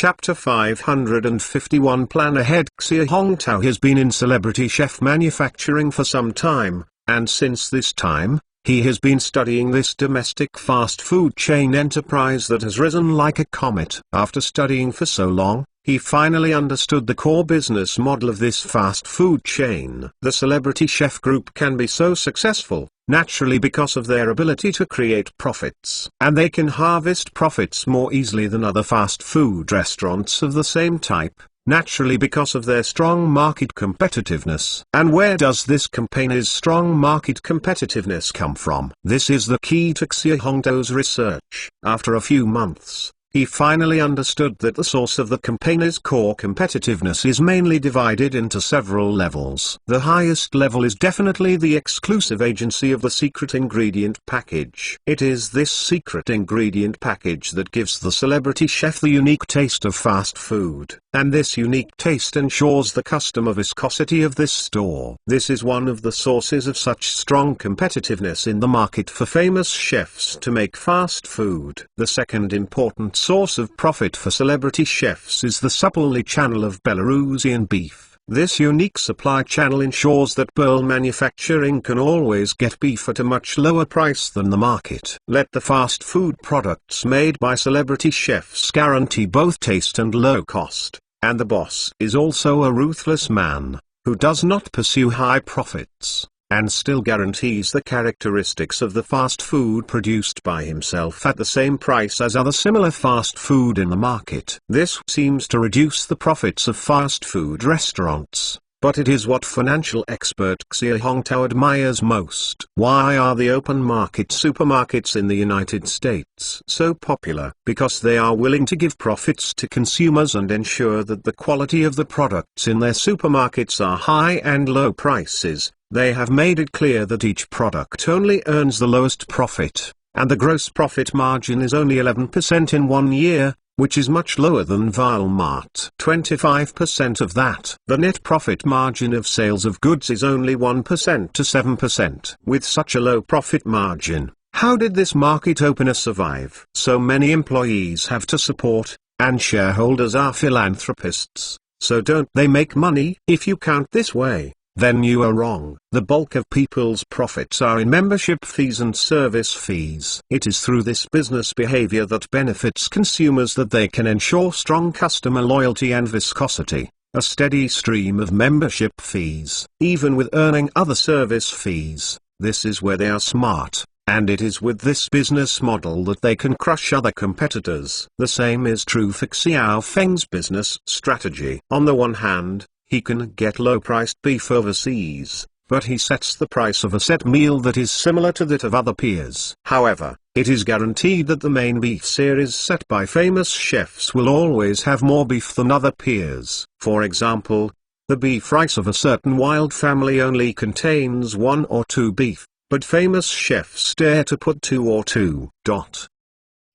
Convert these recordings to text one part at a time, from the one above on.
Chapter 551 Plan Ahead. Xie Hongtao has been in celebrity chef manufacturing for some time, and since this time, he has been studying this domestic fast food chain enterprise that has risen like a comet. After studying for so long, he finally understood the core business model of this fast food chain. The Celebrity Chef Group can be so successful, naturally because of their ability to create profits. And they can harvest profits more easily than other fast food restaurants of the same type, naturally because of their strong market competitiveness. And where does this company's strong market competitiveness come from? This is the key to Xie Hongtao's research. After a few months, he finally understood that the source of the company's core competitiveness is mainly divided into several levels. The highest level is definitely the exclusive agency of the secret ingredient package. It is this secret ingredient package that gives the celebrity chef the unique taste of fast food, and this unique taste ensures the customer viscosity of this store. This is one of the sources of such strong competitiveness in the market for famous chefs to make fast food. The second important source of profit for celebrity chefs is the supply channel of Belarusian beef. This unique supply channel ensures that Pearl Manufacturing can always get beef at a much lower price than the market. Let the fast food products made by celebrity chefs guarantee both taste and low cost, and the boss is also a ruthless man, who does not pursue high profits, and still guarantees the characteristics of the fast food produced by himself at the same price as other similar fast food in the market. This seems to reduce the profits of fast food restaurants, but it is what financial expert Xie Hongtao admires most. Why are the open market supermarkets in the United States so popular? Because they are willing to give profits to consumers and ensure that the quality of the products in their supermarkets are high and low prices. They have made it clear that each product only earns the lowest profit, and the gross profit margin is only 11% in 1 year, which is much lower than Walmart. 25% of that. The net profit margin of sales of goods is only 1% to 7%. With such a low profit margin, how did this market opener survive? So many employees have to support, and shareholders are philanthropists, so don't they make money? If you count this way, then you are wrong. The bulk of people's profits are in membership fees and service fees. It is through this business behavior that benefits consumers that they can ensure strong customer loyalty and viscosity, a steady stream of membership fees, even with earning other service fees. This is where they are smart, and it is with this business model that they can crush other competitors. The same is true for Xiao Feng's business strategy. On the one hand, he can get low-priced beef overseas, but he sets the price of a set meal that is similar to that of other peers. However, it is guaranteed that the main beef series set by famous chefs will always have more beef than other peers. For example, the beef rice of a certain wild family only contains 1 or 2 beef, but famous chefs dare to put 2 or 2.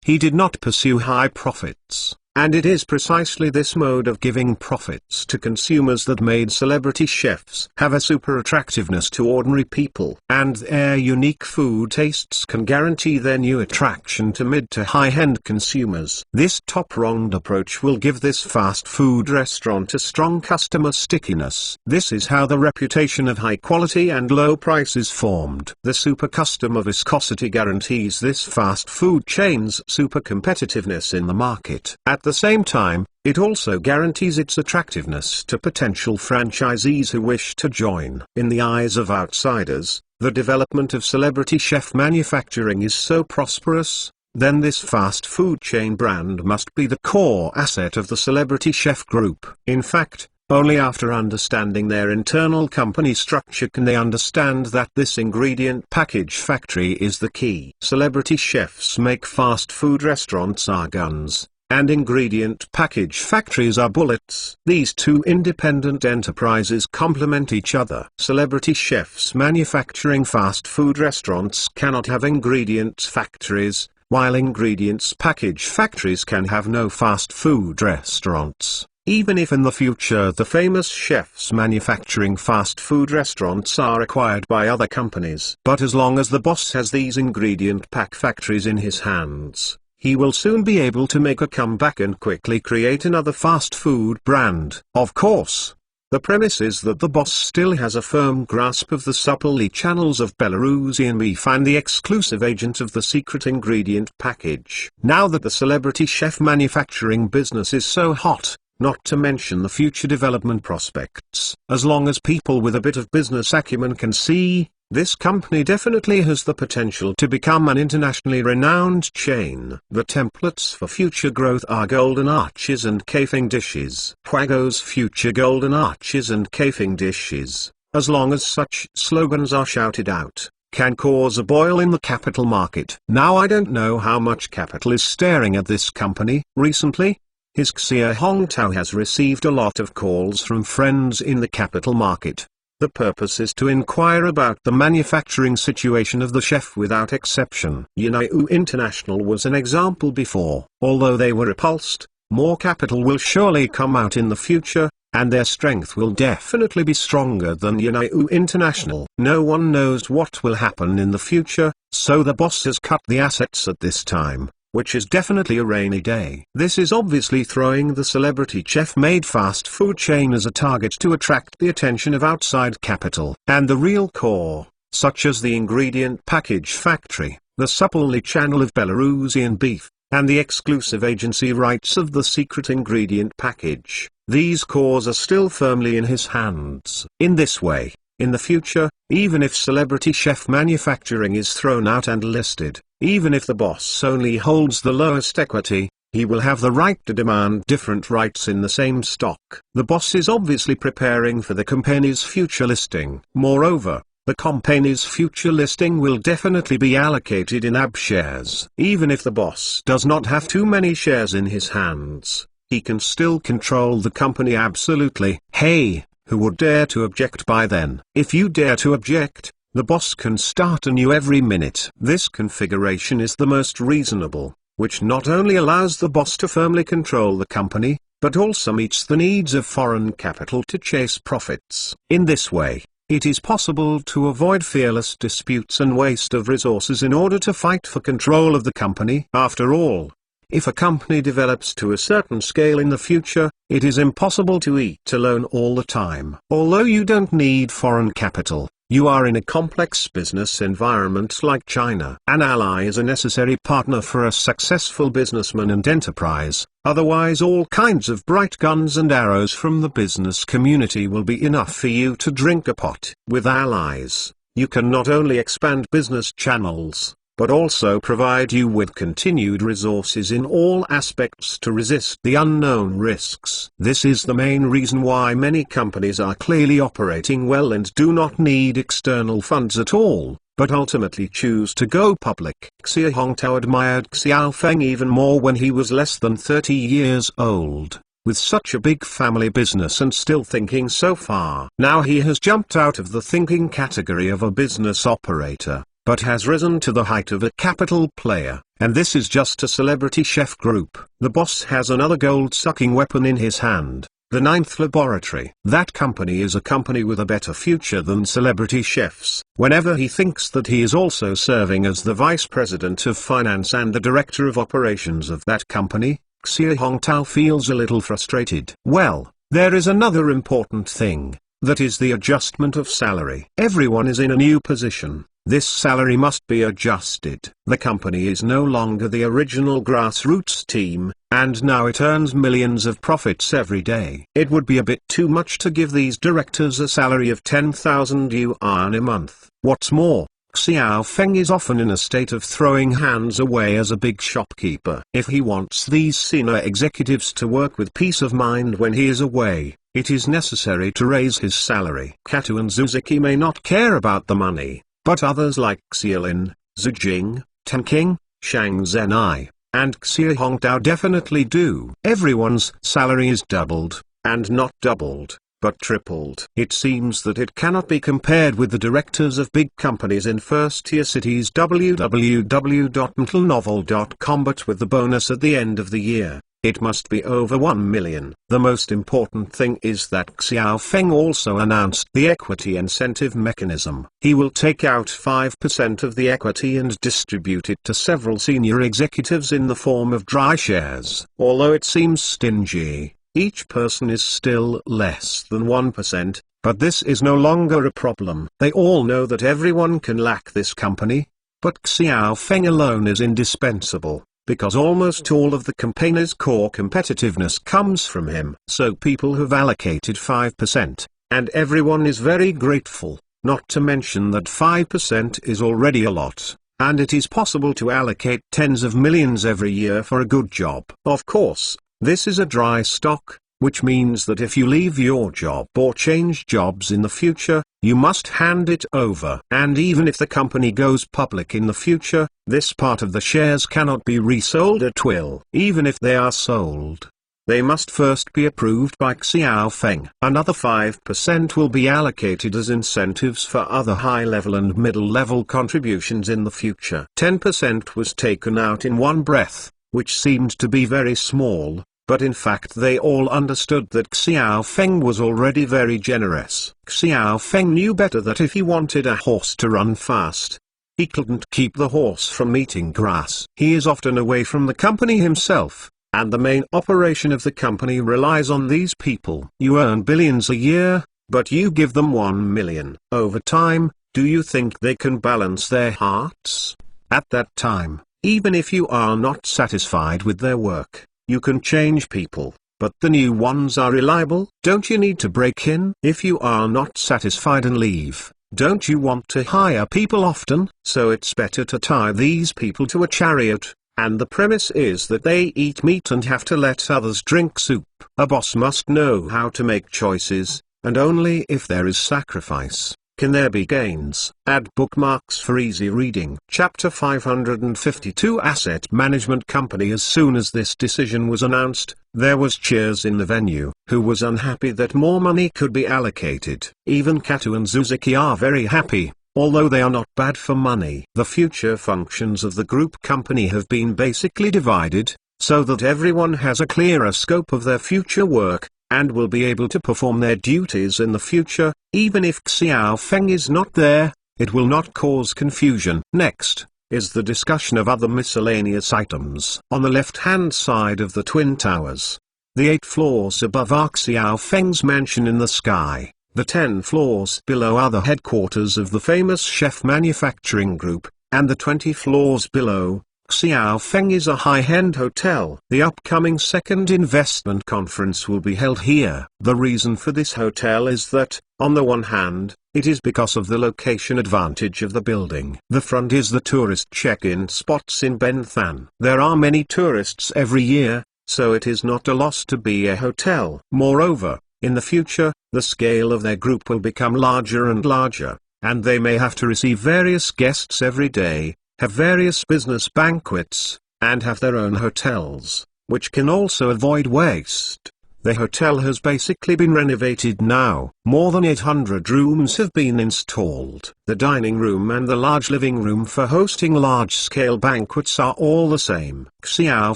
He did not pursue high profits. And it is precisely this mode of giving profits to consumers that made celebrity chefs have a super attractiveness to ordinary people. And their unique food tastes can guarantee their new attraction to mid to high-end consumers. This top-runged approach will give this fast food restaurant a strong customer stickiness. This is how the reputation of high quality and low price is formed. The super customer viscosity guarantees this fast food chain's super competitiveness in the market. At the same time, it also guarantees its attractiveness to potential franchisees who wish to join. In the eyes of outsiders, the development of celebrity chef manufacturing is so prosperous, then this fast food chain brand must be the core asset of the Celebrity Chef Group. In fact, only after understanding their internal company structure can they understand that this ingredient package factory is the key. Celebrity chefs make fast food restaurants are guns, and ingredient package factories are bullets. These two independent enterprises complement each other. Celebrity chefs manufacturing fast food restaurants cannot have ingredients factories, while ingredients package factories can have no fast food restaurants. Even if in the future the famous chefs manufacturing fast food restaurants are acquired by other companies. But as long as the boss has these ingredient pack factories in his hands, he will soon be able to make a comeback and quickly create another fast food brand. Of course, the premise is that the boss still has a firm grasp of the supply channels of Belarusian beef and the exclusive agent of the secret ingredient package. Now that the celebrity chef manufacturing business is so hot, not to mention the future development prospects, as long as people with a bit of business acumen can see, this company definitely has the potential to become an internationally renowned chain. The templates for future growth are golden arches and chafing dishes. Huago's future golden arches and chafing dishes, as long as such slogans are shouted out, can cause a boil in the capital market. Now I don't know how much capital is staring at this company. Recently, his Xia Hongtao has received a lot of calls from friends in the capital market. The purpose is to inquire about the manufacturing situation of the chef without exception. Yunai International was an example before. Although they were repulsed, more capital will surely come out in the future, and their strength will definitely be stronger than Yunai International. No one knows what will happen in the future, so the boss has cut the assets at this time, which is definitely a rainy day. This is obviously throwing the celebrity chef-made fast food chain as a target to attract the attention of outside capital. And the real core, such as the ingredient package factory, the supply channel of Belarusian beef, and the exclusive agency rights of the secret ingredient package, these cores are still firmly in his hands. In this way, in the future, even if celebrity chef manufacturing is thrown out and listed, even if the boss only holds the lowest equity, he will have the right to demand different rights in the same stock. The boss is obviously preparing for the company's future listing. Moreover, the company's future listing will definitely be allocated in AB shares. Even if the boss does not have too many shares in his hands, he can still control the company absolutely. Hey, who would dare to object by then? If you dare to object, the boss can start anew every minute. This configuration is the most reasonable, which not only allows the boss to firmly control the company, but also meets the needs of foreign capital to chase profits. In this way, it is possible to avoid fearless disputes and waste of resources in order to fight for control of the company. After all, if a company develops to a certain scale in the future, it is impossible to eat alone all the time. Although you don't need foreign capital, you are in a complex business environment like China. An ally is a necessary partner for a successful businessman and enterprise, otherwise all kinds of bright guns and arrows from the business community will be enough for you to drink a pot. With allies, you can not only expand business channels, but also provide you with continued resources in all aspects to resist the unknown risks. This is the main reason why many companies are clearly operating well and do not need external funds at all, but ultimately choose to go public. Xia Hongtao admired Xiao Feng even more when he was less than 30 years old, with such a big family business and still thinking so far. Now he has jumped out of the thinking category of a business operator, but has risen to the height of a capital player, and this is just a celebrity chef group. The boss has another gold-sucking weapon in his hand, the Ninth Laboratory. That company is a company with a better future than celebrity chefs. Whenever he thinks that he is also serving as the vice president of finance and the director of operations of that company, Xia Hongtao feels a little frustrated. Well, there is another important thing, that is the adjustment of salary. Everyone is in a new position. This salary must be adjusted. The company is no longer the original grassroots team, and now it earns millions of profits every day. It would be a bit too much to give these directors a salary of 10,000 yuan a month. What's more, Xiao Feng is often in a state of throwing hands away as a big shopkeeper. If he wants these senior executives to work with peace of mind when he is away, it is necessary to raise his salary. Kato and Suzuki may not care about the money, but others like Xiaolin, Zhu Jing, Tan King, Shang Zhenai, and Xia Hongtao definitely do. Everyone's salary is doubled, and not doubled, but tripled. It seems that it cannot be compared with the directors of big companies in first-tier cities. www.mtlnovel.com. But with the bonus at the end of the year, it must be over 1 million. The most important thing is that Xiao Feng also announced the equity incentive mechanism. He will take out 5% of the equity and distribute it to several senior executives in the form of dry shares. Although it seems stingy, each person is still less than 1%, but this is no longer a problem. They all know that everyone can lack this company, but Xiao Feng alone is indispensable, because almost all of the company's core competitiveness comes from him. So people have allocated 5%, and everyone is very grateful, not to mention that 5% is already a lot, and it is possible to allocate tens of millions every year for a good job. Of course, this is a dry stock, which means that if you leave your job or change jobs in the future, you must hand it over. And even if the company goes public in the future, this part of the shares cannot be resold at will. Even if they are sold, they must first be approved by Xiao Feng. Another 5% will be allocated as incentives for other high-level and middle-level contributions in the future. 10% was taken out in one breath, which seemed to be very small. But in fact they all understood that Xiao Feng was already very generous. Xiao Feng knew better that if he wanted a horse to run fast, he couldn't keep the horse from eating grass. He is often away from the company himself, and the main operation of the company relies on these people. You earn billions a year, but you give them 1 million. Over time, do you think they can balance their hearts? At that time, even if you are not satisfied with their work, you can change people, but the new ones are reliable. Don't you need to break in? If you are not satisfied and leave, don't you want to hire people often? So it's better to tie these people to a chariot, and the premise is that they eat meat and have to let others drink soup. A boss must know how to make choices, and only if there is sacrifice can there be gains. Add bookmarks for easy reading. Chapter 552 Asset Management Company. As soon as this decision was announced, there was cheers in the venue. Who was unhappy that more money could be allocated? Even Kato and Suzuki are very happy, although they are not bad for money. The future functions of the group company have been basically divided, so that everyone has a clearer scope of their future work, and will be able to perform their duties in the future. Even if Xiao Feng is not there, it will not cause confusion. Next is the discussion of other miscellaneous items. On the left-hand side of the Twin Towers, the 8 floors above are Xiao Feng's mansion in the sky. The 10 floors below are the headquarters of the famous Chef Manufacturing Group, and the 20 floors below, Xiao Feng is a high-end hotel. The upcoming second investment conference will be held here. The reason for this hotel is that, on the one hand, it is because of the location advantage of the building. The front is the tourist check-in spots in Benthan. There are many tourists every year, so it is not a loss to be a hotel. Moreover, in the future, the scale of their group will become larger and larger, and they may have to receive various guests every day, have various business banquets, and have their own hotels, which can also avoid waste. The hotel has basically been renovated now. More than 800 rooms have been installed. The dining room and the large living room for hosting large-scale banquets are all the same. Xiao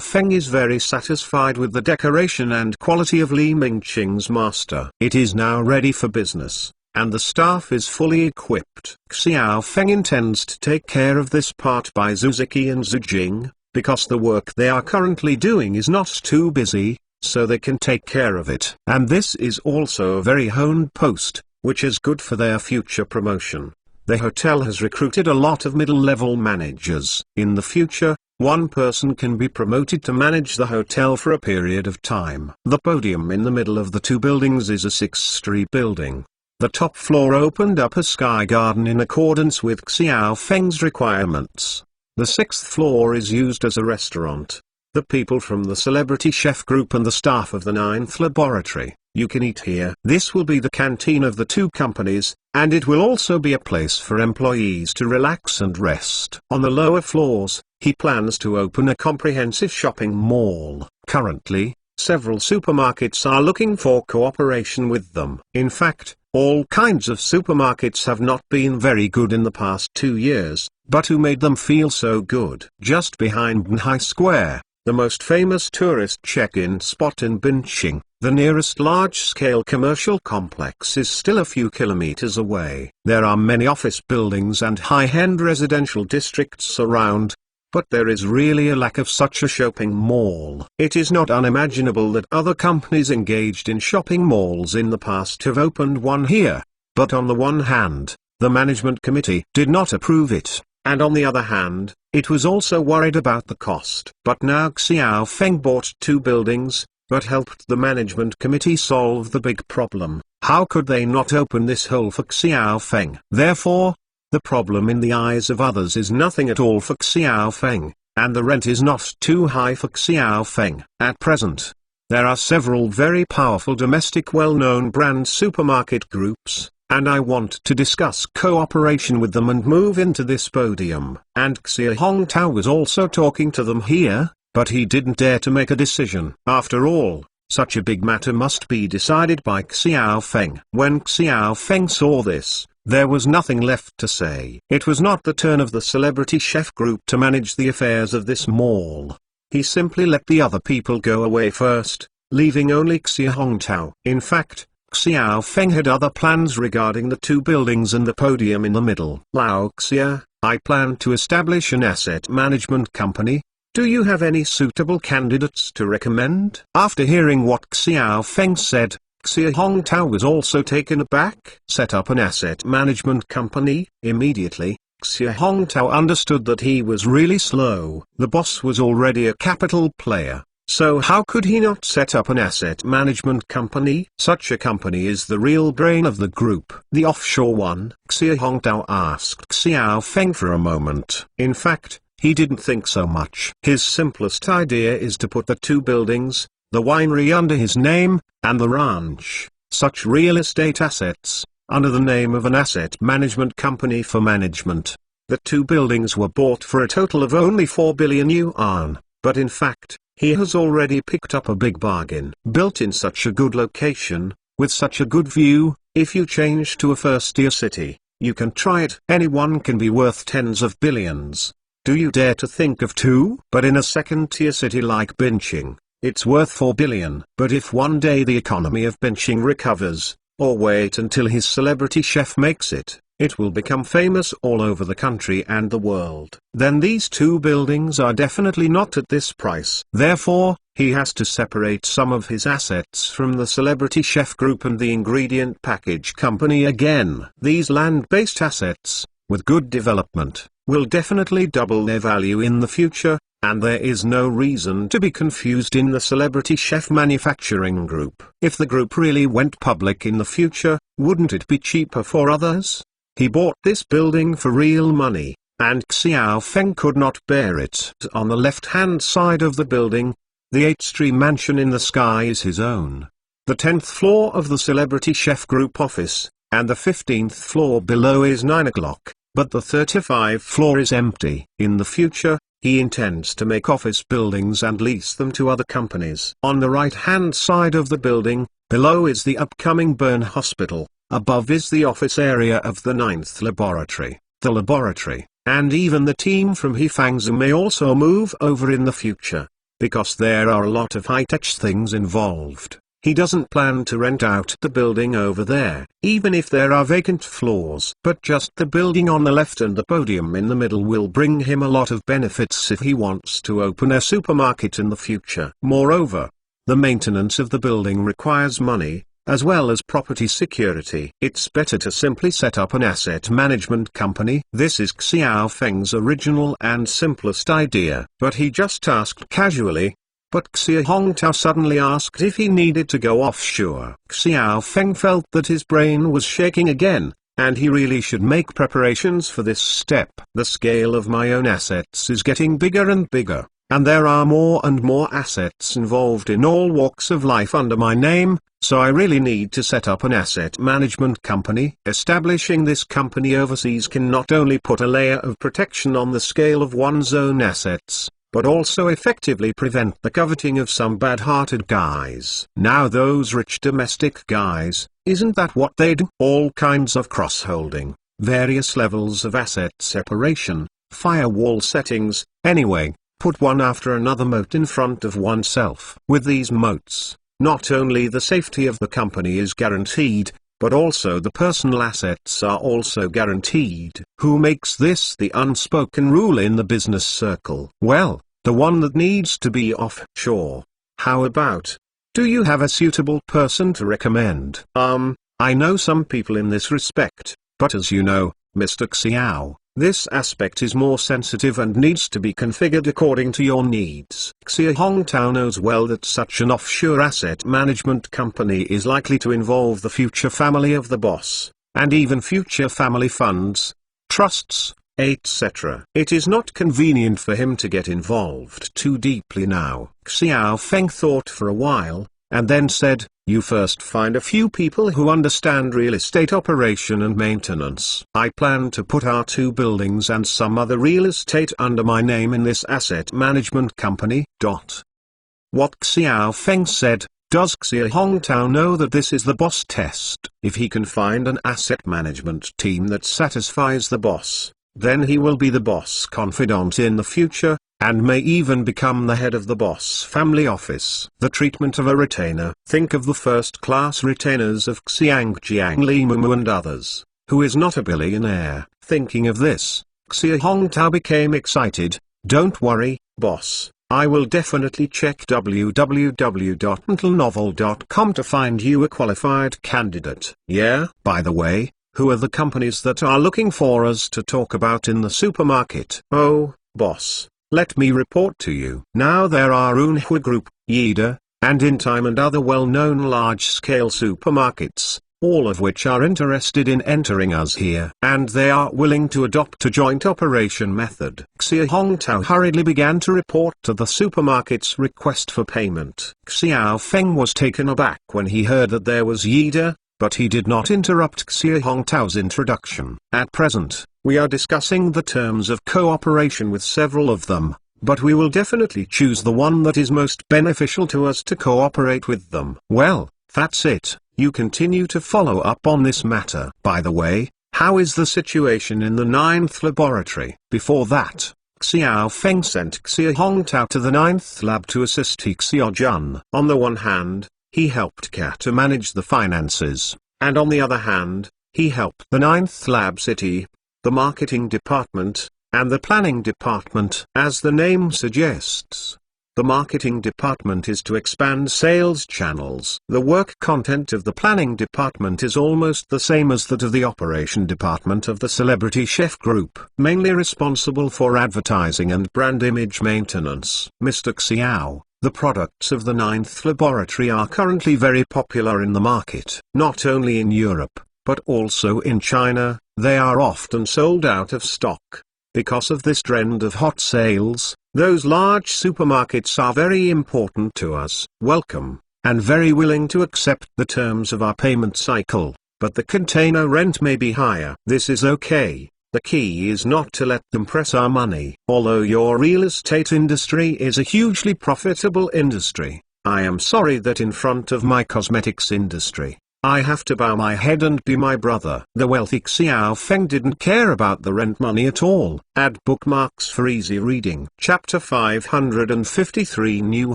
Feng is very satisfied with the decoration and quality of Li Mingqing's master. It is now ready for business, and the staff is fully equipped. Xiao Feng intends to take care of this part by Suzuki and Zujing, because the work they are currently doing is not too busy, so they can take care of it. And this is also a very honed post, which is good for their future promotion. The hotel has recruited a lot of middle-level managers. In the future, one person can be promoted to manage the hotel for a period of time. The podium in the middle of the two buildings is a 6-story building. The top floor opened up a sky garden in accordance with Xiao Feng's requirements. The 6th floor is used as a restaurant. The people from the Celebrity Chef Group and the staff of the 9th laboratory, you can eat here. This will be the canteen of the two companies, and it will also be a place for employees to relax and rest. On the lower floors, he plans to open a comprehensive shopping mall. Currently, several supermarkets are looking for cooperation with them. In fact, all kinds of supermarkets have not been very good in the past 2 years, but who made them feel so good? Just behind Nhai Square, the most famous tourist check-in spot in Binching. The nearest large-scale commercial complex is still a few kilometers away. There are many office buildings and high-end residential districts around, but there is really a lack of such a shopping mall. It is not unimaginable that other companies engaged in shopping malls in the past have opened one here, but on the one hand, the management committee did not approve it, and on the other hand, it was also worried about the cost. But now Xiao Feng bought 2 buildings, but helped the management committee solve the big problem. How could they not open this hole for Xiao Feng? Therefore, the problem in the eyes of others is nothing at all for Xiao Feng, and the rent is not too high for Xiao Feng. At present, there are several very powerful domestic well-known brand supermarket groups, and I want to discuss cooperation with them and move into this podium. And Xie Hongtao was also talking to them here, but he didn't dare to make a decision. After all, such a big matter must be decided by Xiao Feng. When Xiao Feng saw this, there was nothing left to say. It was not the turn of the celebrity chef group to manage the affairs of this mall. He simply let the other people go away first, leaving only Xie Hongtao. In fact, Xiao Feng had other plans regarding the 2 buildings and the podium in the middle. Lao Xie, I plan to establish an asset management company. Do you have any suitable candidates to recommend? After hearing what Xiao Feng said, Xie Hongtao was also taken aback. Set up an asset management company? Immediately, Xie Hongtao understood that he was really slow. The boss was already a capital player, so how could he not set up an asset management company? Such a company is the real brain of the group. The offshore one? Xie Hongtao asked Xiao Feng for a moment. In fact, he didn't think so much. His simplest idea is to put the 2 buildings, the winery under his name, and the ranch, such real estate assets, under the name of an asset management company for management. The 2 buildings were bought for a total of only 4 billion yuan, but in fact, he has already picked up a big bargain. Built in such a good location, with such a good view, if you change to a first-tier city, you can try it. Anyone can be worth tens of billions. Do you dare to think of 2? But in a second-tier city like Binching, it's worth 4 billion. But if one day the economy of Binching recovers, or wait until his celebrity chef makes it, it will become famous all over the country and the world. Then these 2 buildings are definitely not at this price. Therefore, he has to separate some of his assets from the celebrity chef group and the ingredient package company again. These land-based assets, with good development, will definitely double their value in the future, and there is no reason to be confused in the celebrity chef manufacturing group. If the group really went public in the future, wouldn't it be cheaper for others? He bought this building for real money, and Xiao Feng could not bear it. On the left-hand side of the building, the 8-story mansion in the sky is his own. The 10th floor of the celebrity chef group office, and the 15th floor below is 9 o'clock. But the 35th floor is empty. In the future, he intends to make office buildings and lease them to other companies. On the right-hand side of the building, below is the upcoming burn hospital, above is the office area of the 9th laboratory. The laboratory, and even the team from Hefangzhou may also move over in the future, because there are a lot of high-tech things involved. He doesn't plan to rent out the building over there, even if there are vacant floors. But just the building on the left and the podium in the middle will bring him a lot of benefits if he wants to open a supermarket in the future. Moreover, the maintenance of the building requires money, as well as property security. It's better to simply set up an asset management company. This is Xiao Feng's original and simplest idea. But he just asked casually. But Xie Hongtao suddenly asked if he needed to go offshore. Xiao Feng felt that his brain was shaking again, and he really should make preparations for this step. The scale of my own assets is getting bigger and bigger, and there are more and more assets involved in all walks of life under my name, so I really need to set up an asset management company. Establishing this company overseas can not only put a layer of protection on the scale of one's own assets, but also effectively prevent the coveting of some bad-hearted guys. Now those rich domestic guys, isn't that what they do? All kinds of cross-holding, various levels of asset separation, firewall settings. Anyway, put one after another moat in front of oneself. With these moats, not only the safety of the company is guaranteed, but also the personal assets are also guaranteed. Who makes this the unspoken rule in the business circle? Well, the one that needs to be offshore. How about? Do you have a suitable person to recommend? I know some people in this respect, but as you know, Mr. Xiao, this aspect is more sensitive and needs to be configured according to your needs. Xie Hongtao knows well that such an offshore asset management company is likely to involve the future family of the boss, and even future family funds, trusts, etc. It is not convenient for him to get involved too deeply now. Xiao Feng thought for a while, and then said, "You first find a few people who understand real estate operation and maintenance. I plan to put our 2 buildings and some other real estate under my name in this asset management company." What Xiao Feng said, does Xie Hongtao know that this is the boss test? If he can find an asset management team that satisfies the boss, then he will be the boss confidant in the future, and may even become the head of the boss family office. The treatment of a retainer. Think of the first-class retainers of Xiang Jiang Li Mumu and others, who is not a billionaire. Thinking of this, Xie Hongtao became excited. "Don't worry, boss. I will definitely check www.intelnovel.com to find you a qualified candidate." Yeah, by the way, who are the companies that are looking for us to talk about in the supermarket? Oh, boss, let me report to you. Now there are Unhua Group, Yida, and Intime and other well-known large-scale supermarkets, all of which are interested in entering us here. And they are willing to adopt a joint operation method. Xie Hongtao hurriedly began to report to the supermarket's request for payment. Xiao Feng was taken aback when he heard that there was Yida, but he did not interrupt Xie Hongtao's introduction. At present, we are discussing the terms of cooperation with several of them, but we will definitely choose the one that is most beneficial to us to cooperate with them. Well, that's it. You continue to follow up on this matter. By the way, how is the situation in the 9th laboratory? Before that, Xiao Feng sent Xie Hongtao to the 9th lab to assist Xiaojun. On the one hand, he helped Ka to manage the finances, and on the other hand, he helped the 9th lab city, the marketing department, and the planning department. As the name suggests, the marketing department is to expand sales channels. The work content of the planning department is almost the same as that of the operation department of the Celebrity Chef Group, mainly responsible for advertising and brand image maintenance. Mr. Xiao, the products of the 9th laboratory are currently very popular in the market. Not only in Europe, but also in China, they are often sold out of stock. Because of this trend of hot sales, those large supermarkets are very important to us. Welcome, and very willing to accept the terms of our payment cycle, but the container rent may be higher. This is okay. The key is not to let them press our money. Although your real estate industry is a hugely profitable industry, I am sorry that in front of my cosmetics industry, I have to bow my head and be my brother. The wealthy Xiao Feng didn't care about the rent money at all. Add bookmarks for easy reading. Chapter 553 New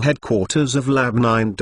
Headquarters of Lab 9.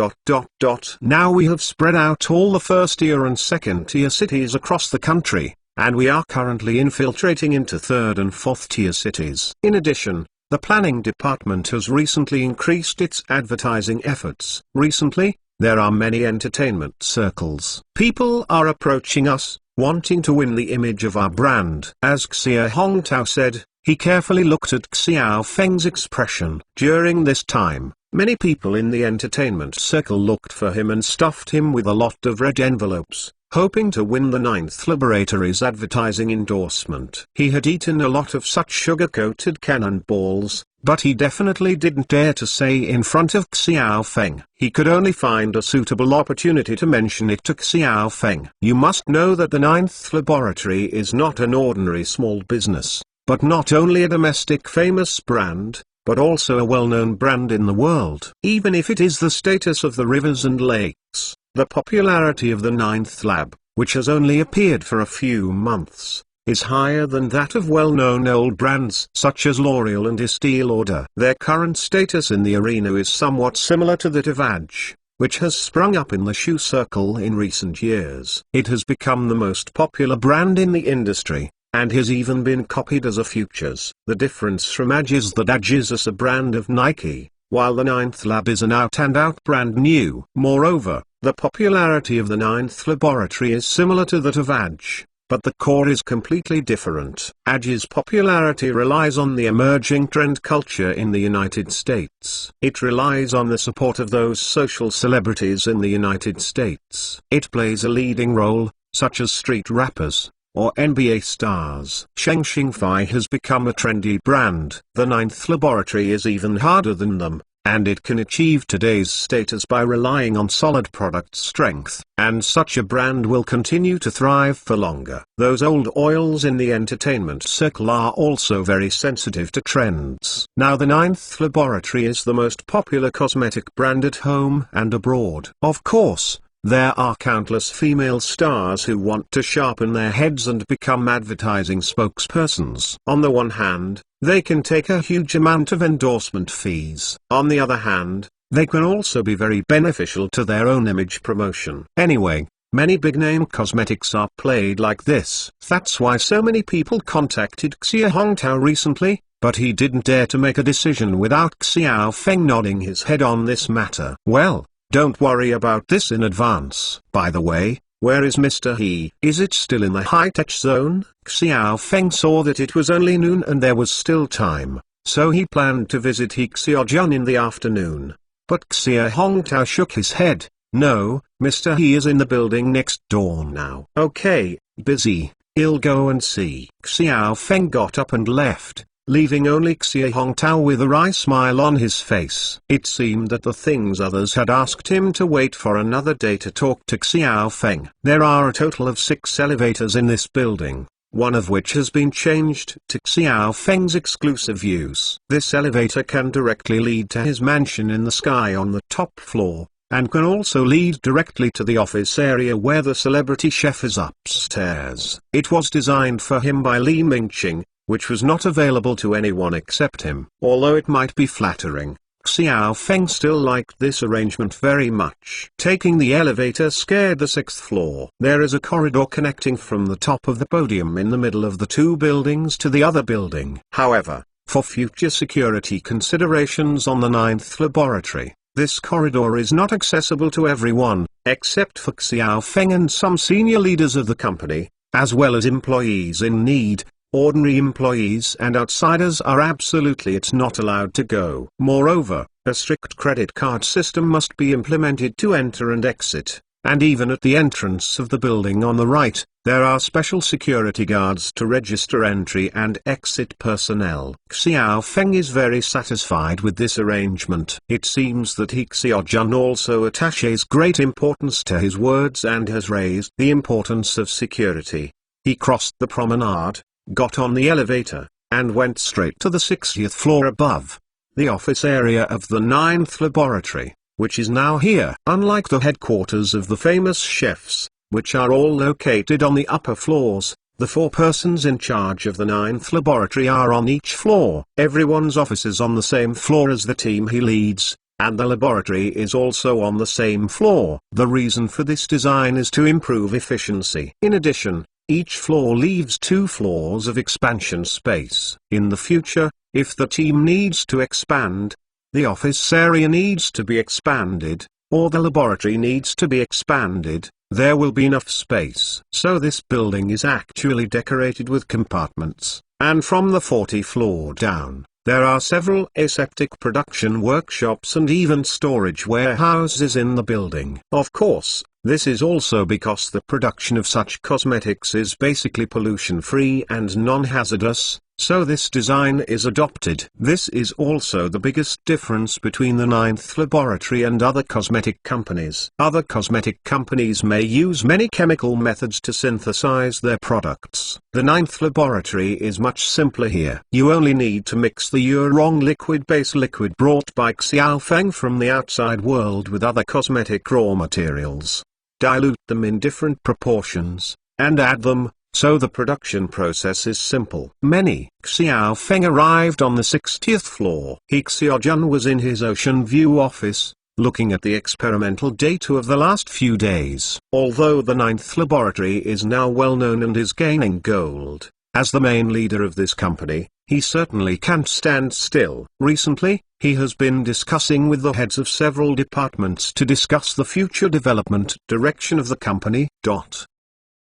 Now we have spread out all the first-tier and second-tier cities across the country, and we are currently infiltrating into third and fourth-tier cities. In addition, the planning department has recently increased its advertising efforts. Recently, there are many entertainment circles. People are approaching us, wanting to win the image of our brand. As Xie Hongtao said, he carefully looked at Xiao Feng's expression. During this time, many people in the entertainment circle looked for him and stuffed him with a lot of red envelopes, hoping to win the 9th laboratory's advertising endorsement. He had eaten a lot of such sugar-coated cannonballs, but he definitely didn't dare to say in front of Xiao Feng. He could only find a suitable opportunity to mention it to Xiao Feng. You must know that the 9th laboratory is not an ordinary small business, but not only a domestic famous brand, but also a well-known brand in the world. Even if it is the status of the rivers and lakes, the popularity of the 9th lab, which has only appeared for a few months, is higher than that of well-known old brands such as L'Oreal and Estee Lauder. Their current status in the arena is somewhat similar to that of Adge, which has sprung up in the shoe circle in recent years. It has become the most popular brand in the industry, and has even been copied as a Futures. The difference from Adge is that Adge is a sub-brand of Nike, while the Ninth Lab is an out-and-out brand new. Moreover, the popularity of the Ninth Laboratory is similar to that of Adge, but the core is completely different. Adge's popularity relies on the emerging trend culture in the United States. It relies on the support of those social celebrities in the United States. It plays a leading role, such as street rappers, or NBA stars. Sheng Xingfei has become a trendy brand. The Ninth Laboratory is even harder than them, and it can achieve today's status by relying on solid product strength. And such a brand will continue to thrive for longer. Those old oils in the entertainment circle are also very sensitive to trends. Now the Ninth Laboratory is the most popular cosmetic brand at home and abroad. Of course, there are countless female stars who want to sharpen their heads and become advertising spokespersons. On the one hand, they can take a huge amount of endorsement fees. On the other hand, they can also be very beneficial to their own image promotion. Anyway, many big-name cosmetics are played like this. That's why so many people contacted Xie Hongtao recently, but he didn't dare to make a decision without Xiao Feng nodding his head on this matter. Well, don't worry about this in advance. By the way, where is Mr. He? Is it still in the high-tech zone? Xiao Feng saw that it was only noon and there was still time, so he planned to visit He Xiaojun in the afternoon. But Xie Hongtao shook his head. No, Mr. He is in the building next door now. Okay, busy, I'll go and see. Xiao Feng got up and left, leaving only Xie Hongtao with a wry smile on his face. It seemed that the things others had asked him to wait for another day to talk to Xiao Feng. There are a total of 6 elevators in this building, one of which has been changed to Xiao Feng's exclusive use. This elevator can directly lead to his mansion in the sky on the top floor, and can also lead directly to the office area where the celebrity chef is upstairs. It was designed for him by Li Mingqing, which was not available to anyone except him. Although it might be flattering, Xiao Feng still liked this arrangement very much. Taking the elevator scared the 6th floor. There is a corridor connecting from the top of the podium in the middle of the 2 buildings to the other building. However, for future security considerations on the Ninth Laboratory, this corridor is not accessible to everyone, except for Xiao Feng and some senior leaders of the company, as well as employees in need. Ordinary employees and outsiders are absolutely not allowed to go. Moreover, a strict credit card system must be implemented to enter and exit, and even at the entrance of the building on the right, there are special security guards to register entry and exit personnel. Xiao Feng is very satisfied with this arrangement. It seems that He Xiaojun also attaches great importance to his words and has raised the importance of security. He crossed the promenade, got on the elevator, and went straight to the 60th floor above, the office area of the Ninth Laboratory, which is now here. Unlike the headquarters of the famous chefs, which are all located on the upper floors, the 4 persons in charge of the Ninth Laboratory are on each floor. Everyone's office is on the same floor as the team he leads, and the laboratory is also on the same floor. The reason for this design is to improve efficiency. In addition, each floor leaves 2 floors of expansion space. In the future, if the team needs to expand, the office area needs to be expanded, or the laboratory needs to be expanded, there will be enough space. So this building is actually decorated with compartments, and from the 40th floor down, there are several aseptic production workshops and even storage warehouses in the building. Of course, this is also because the production of such cosmetics is basically pollution-free and non-hazardous, so this design is adopted. This is also the biggest difference between the Ninth Laboratory and other cosmetic companies. Other cosmetic companies may use many chemical methods to synthesize their products. The Ninth Laboratory is much simpler here. You only need to mix the Yurong liquid base liquid brought by Xiao Feng from the outside world with other cosmetic raw materials. Dilute them in different proportions, and add them, so the production process is simple. Many. Xiao Feng arrived on the 60th floor. He Xiaojun was in his Ocean View office, looking at the experimental data of the last few days. Although the 9th laboratory is now well known and is gaining gold, as the main leader of this company, he certainly can't stand still. Recently, he has been discussing with the heads of several departments to discuss the future development direction of the company.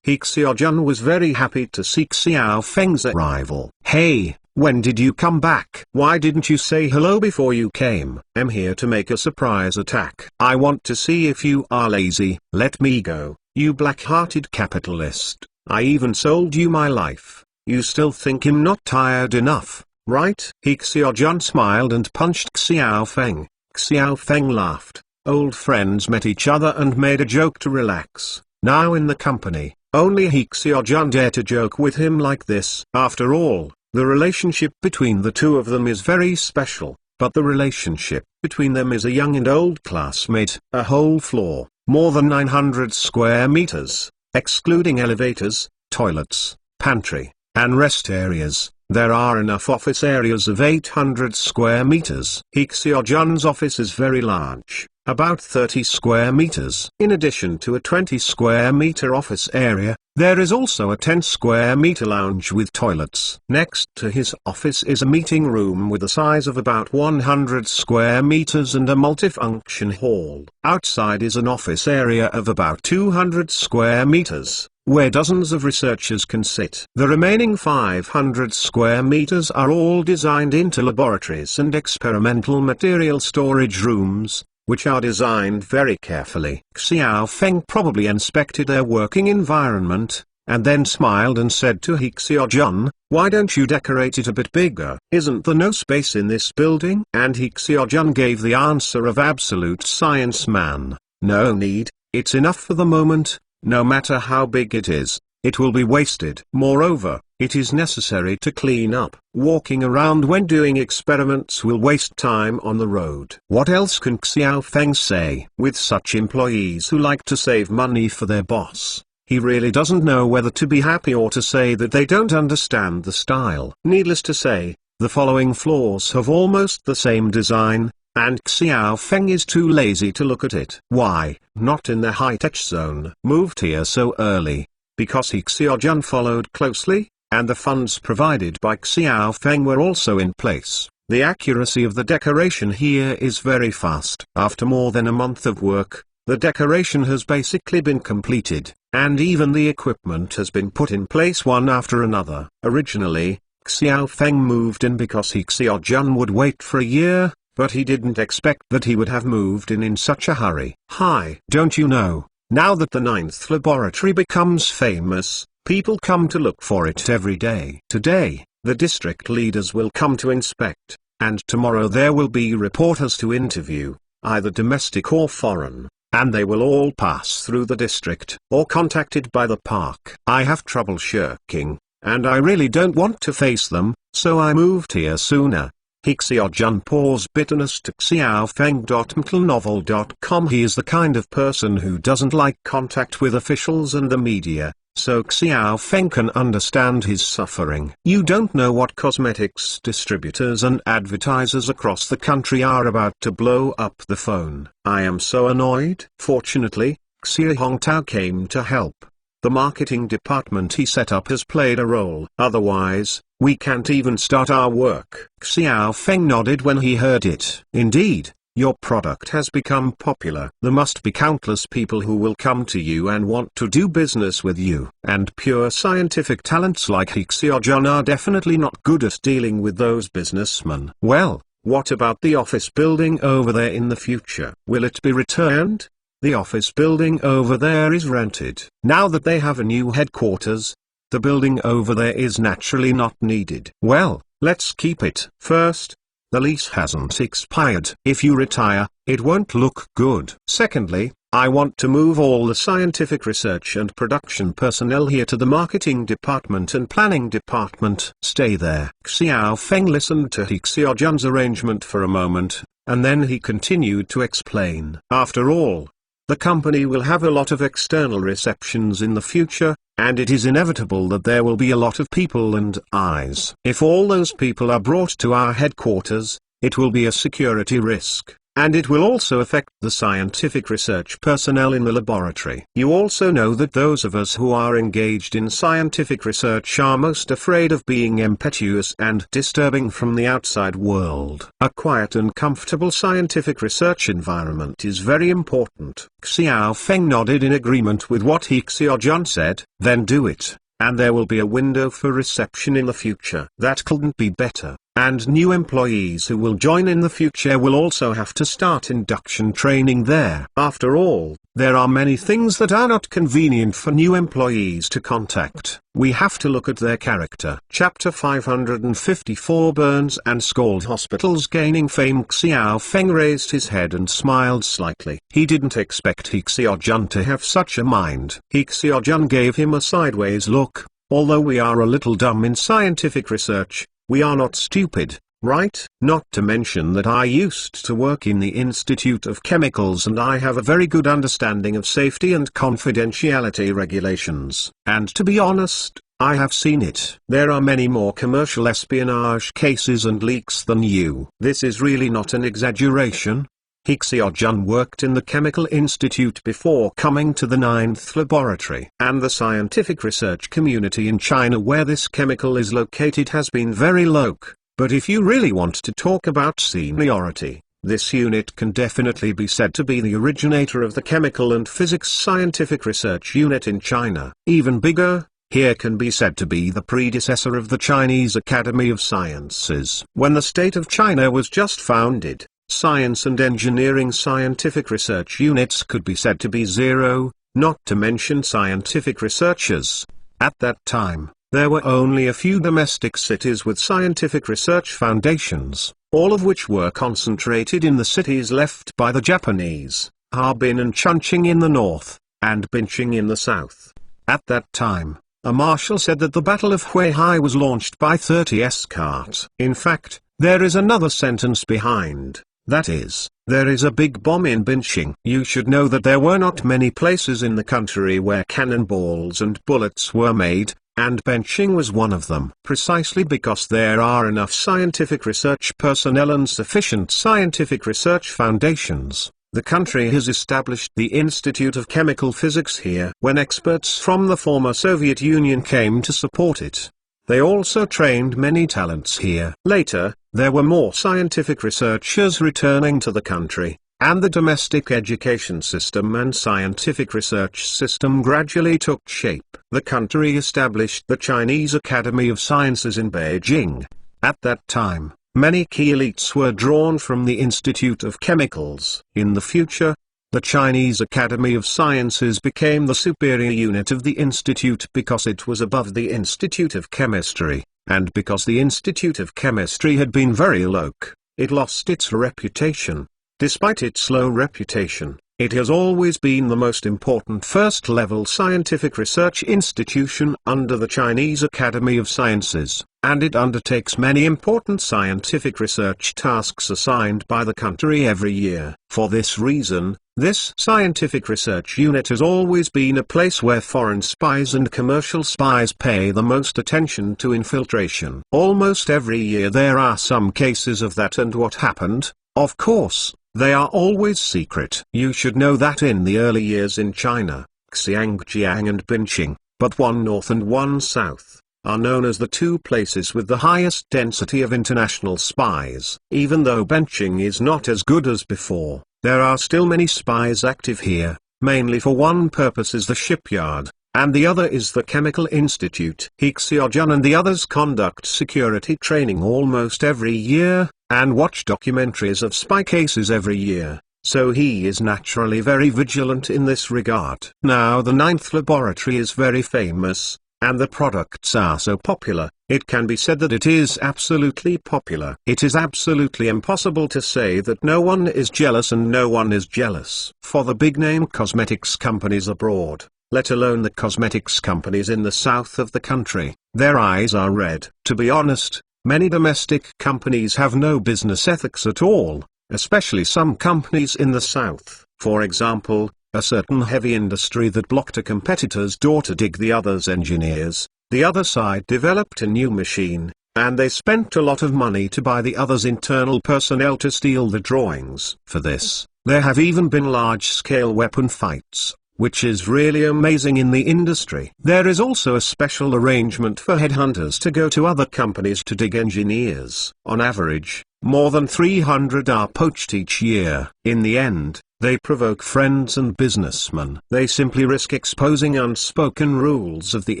He Xiaojun was very happy to see Xiao Feng's arrival. Hey, when did you come back? Why didn't you say hello before you came? I'm here to make a surprise attack. I want to see if you are lazy. Let me go, you black-hearted capitalist. I even sold you my life. You still think I'm not tired enough, right? He Xiaojun smiled and punched Xiao Feng. Xiao Feng laughed. Old friends met each other and made a joke to relax. Now in the company, only He Xiaojun dared to joke with him like this. After all, the relationship between the two of them is very special, but the relationship between them is a young and old classmate. A whole floor, more than 900 square meters, excluding elevators, toilets, pantry, and rest areas. There are enough office areas of 800 square meters. He Xiaojun's office is very large, about 30 square meters. In addition to a 20 square meter office area, there is also a 10 square meter lounge with toilets. Next to his office is a meeting room with a size of about 100 square meters and a multifunction hall. Outside is an office area of about 200 square meters, where dozens of researchers can sit. The remaining 500 square meters are all designed into laboratories and experimental material storage rooms, which are designed very carefully. Xiao Feng probably inspected their working environment, and then smiled and said to He Xiaojun, why don't you decorate it a bit bigger? Isn't there no space in this building? And He Xiaojun gave the answer of absolute science man. No need, it's enough for the moment. No matter how big it is, it will be wasted. Moreover, it is necessary to clean up. Walking around when doing experiments will waste time on the road. What else can Xiao Feng say? With such employees who like to save money for their boss, he really doesn't know whether to be happy or to say that they don't understand the style. Needless to say, the following floors have almost the same design, and Xiao Feng is too lazy to look at it. Why not in the high-tech zone? Moved here so early, because He Xiaojun followed closely, and the funds provided by Xiao Feng were also in place. The accuracy of the decoration here is very fast. After more than a month of work, the decoration has basically been completed, and even the equipment has been put in place one after another. Originally, Xiao Feng moved in because He Xiaojun would wait for a year, but he didn't expect that he would have moved in such a hurry. Hi, don't you know, now that the 9th laboratory becomes famous, people come to look for it every day. Today, the district leaders will come to inspect, and tomorrow there will be reporters to interview, either domestic or foreign, and they will all pass through the district or contacted by the park. I have trouble shirking, and I really don't want to face them, so I moved here sooner. He Xiaojun pours bitterness to xiaofeng.mtlnovel.com. He is the kind of person who doesn't like contact with officials and the media, so Xiao Feng can understand his suffering. You don't know what cosmetics distributors and advertisers across the country are about to blow up the phone. I am so annoyed. Fortunately, Xie Hongtao came to help. The marketing department he set up has played a role. Otherwise, we can't even start our work. Xiao Feng nodded when he heard it. Indeed, your product has become popular. There must be countless people who will come to you and want to do business with you. And pure scientific talents like He Xiaojun are definitely not good at dealing with those businessmen. Well, what about the office building over there in the future? Will it be returned? The office building over there is rented. Now that they have a new headquarters, the building over there is naturally not needed. Well, let's keep it. First, the lease hasn't expired. If you retire, it won't look good. Secondly, I want to move all the scientific research and production personnel here to the marketing department and planning department. Stay there. Xiao Feng listened to He Xiaojun's arrangement for a moment, and then he continued to explain. After all, The company will have a lot of external receptions in the future, and it is inevitable that there will be a lot of people and eyes. If all those people are brought to our headquarters, it will be a security risk, and it will also affect the scientific research personnel in the laboratory. You also know that those of us who are engaged in scientific research are most afraid of being impetuous and disturbing from the outside world. A quiet and comfortable scientific research environment is very important. Xiao Feng nodded in agreement with what He Xiaojun said. Then do it, and there will be a window for reception in the future. That couldn't be better. And new employees who will join in the future will also have to start induction training there. After all, there are many things that are not convenient for new employees to contact. We have to look at their character. Chapter 554 Burns and Scald Hospitals Gaining Fame. Xiao Feng raised his head and smiled slightly. He didn't expect He Xiaojun to have such a mind. He Xiaojun gave him a sideways look. Although we are a little dumb in scientific research, we are not stupid, right? Not to mention that I used to work in the Institute of Chemicals and I have a very good understanding of safety and confidentiality regulations. And to be honest, I have seen it. There are many more commercial espionage cases and leaks than you. This is really not an exaggeration. He Xiaojun worked in the Chemical Institute before coming to the 9th laboratory. And the scientific research community in China where this chemical is located has been very low. But if you really want to talk about seniority, this unit can definitely be said to be the originator of the Chemical and Physics Scientific Research Unit in China. Even bigger, here can be said to be the predecessor of the Chinese Academy of Sciences. When the state of China was just founded, Science and Engineering Scientific Research Units could be said to be zero, not to mention scientific researchers. At that time, there were only a few domestic cities with scientific research foundations, all of which were concentrated in the cities left by the Japanese, Harbin and Chongqing in the north, and Bincheng in the south. At that time, a marshal said that the Battle of Huihai was launched by 30 escort. In fact, there is another sentence behind. That is, there is a big bomb in Bincheng. You should know that there were not many places in the country where cannonballs and bullets were made, and Bincheng was one of them. Precisely because there are enough scientific research personnel and sufficient scientific research foundations, the country has established the Institute of Chemical Physics here. When experts from the former Soviet Union came to support it, they also trained many talents here. Later, there were more scientific researchers returning to the country, and the domestic education system and scientific research system gradually took shape. The country established the Chinese Academy of Sciences in Beijing. At that time, many key elites were drawn from the Institute of Chemicals. In the future, the Chinese Academy of Sciences became the superior unit of the institute because it was above the Institute of Chemistry, and because the Institute of Chemistry had been very low, it lost its reputation. Despite its low reputation, it has always been the most important first-level scientific research institution under the Chinese Academy of Sciences, and it undertakes many important scientific research tasks assigned by the country every year. For this reason, this scientific research unit has always been a place where foreign spies and commercial spies pay the most attention to infiltration. Almost every year there are some cases of that, and what happened, of course, they are always secret. You should know that in the early years in China, Xiangjiang and Bincheng, but one north and one south, are known as the two places with the highest density of international spies. Even though Bincheng is not as good as before, there are still many spies active here, mainly for one purpose: is the shipyard, and the other is the Chemical Institute. He Xiaojun and the others conduct security training almost every year, and watch documentaries of spy cases every year, so he is naturally very vigilant in this regard. Now the 9th laboratory is very famous, and the products are so popular, it can be said that it is absolutely popular. It is absolutely impossible to say that no one is jealous and no one is jealous. For the big-name cosmetics companies abroad, let alone the cosmetics companies in the south of the country, their eyes are red. To be honest, many domestic companies have no business ethics at all, especially some companies in the south. For example, a certain heavy industry that blocked a competitor's door to dig the other's engineers. The other side developed a new machine, and they spent a lot of money to buy the other's internal personnel to steal the drawings. For this, there have even been large-scale weapon fights, which is really amazing in the industry. There is also a special arrangement for headhunters to go to other companies to dig engineers. On average, more than 300 are poached each year. In the end, they provoke friends and businessmen. They simply risk exposing unspoken rules of the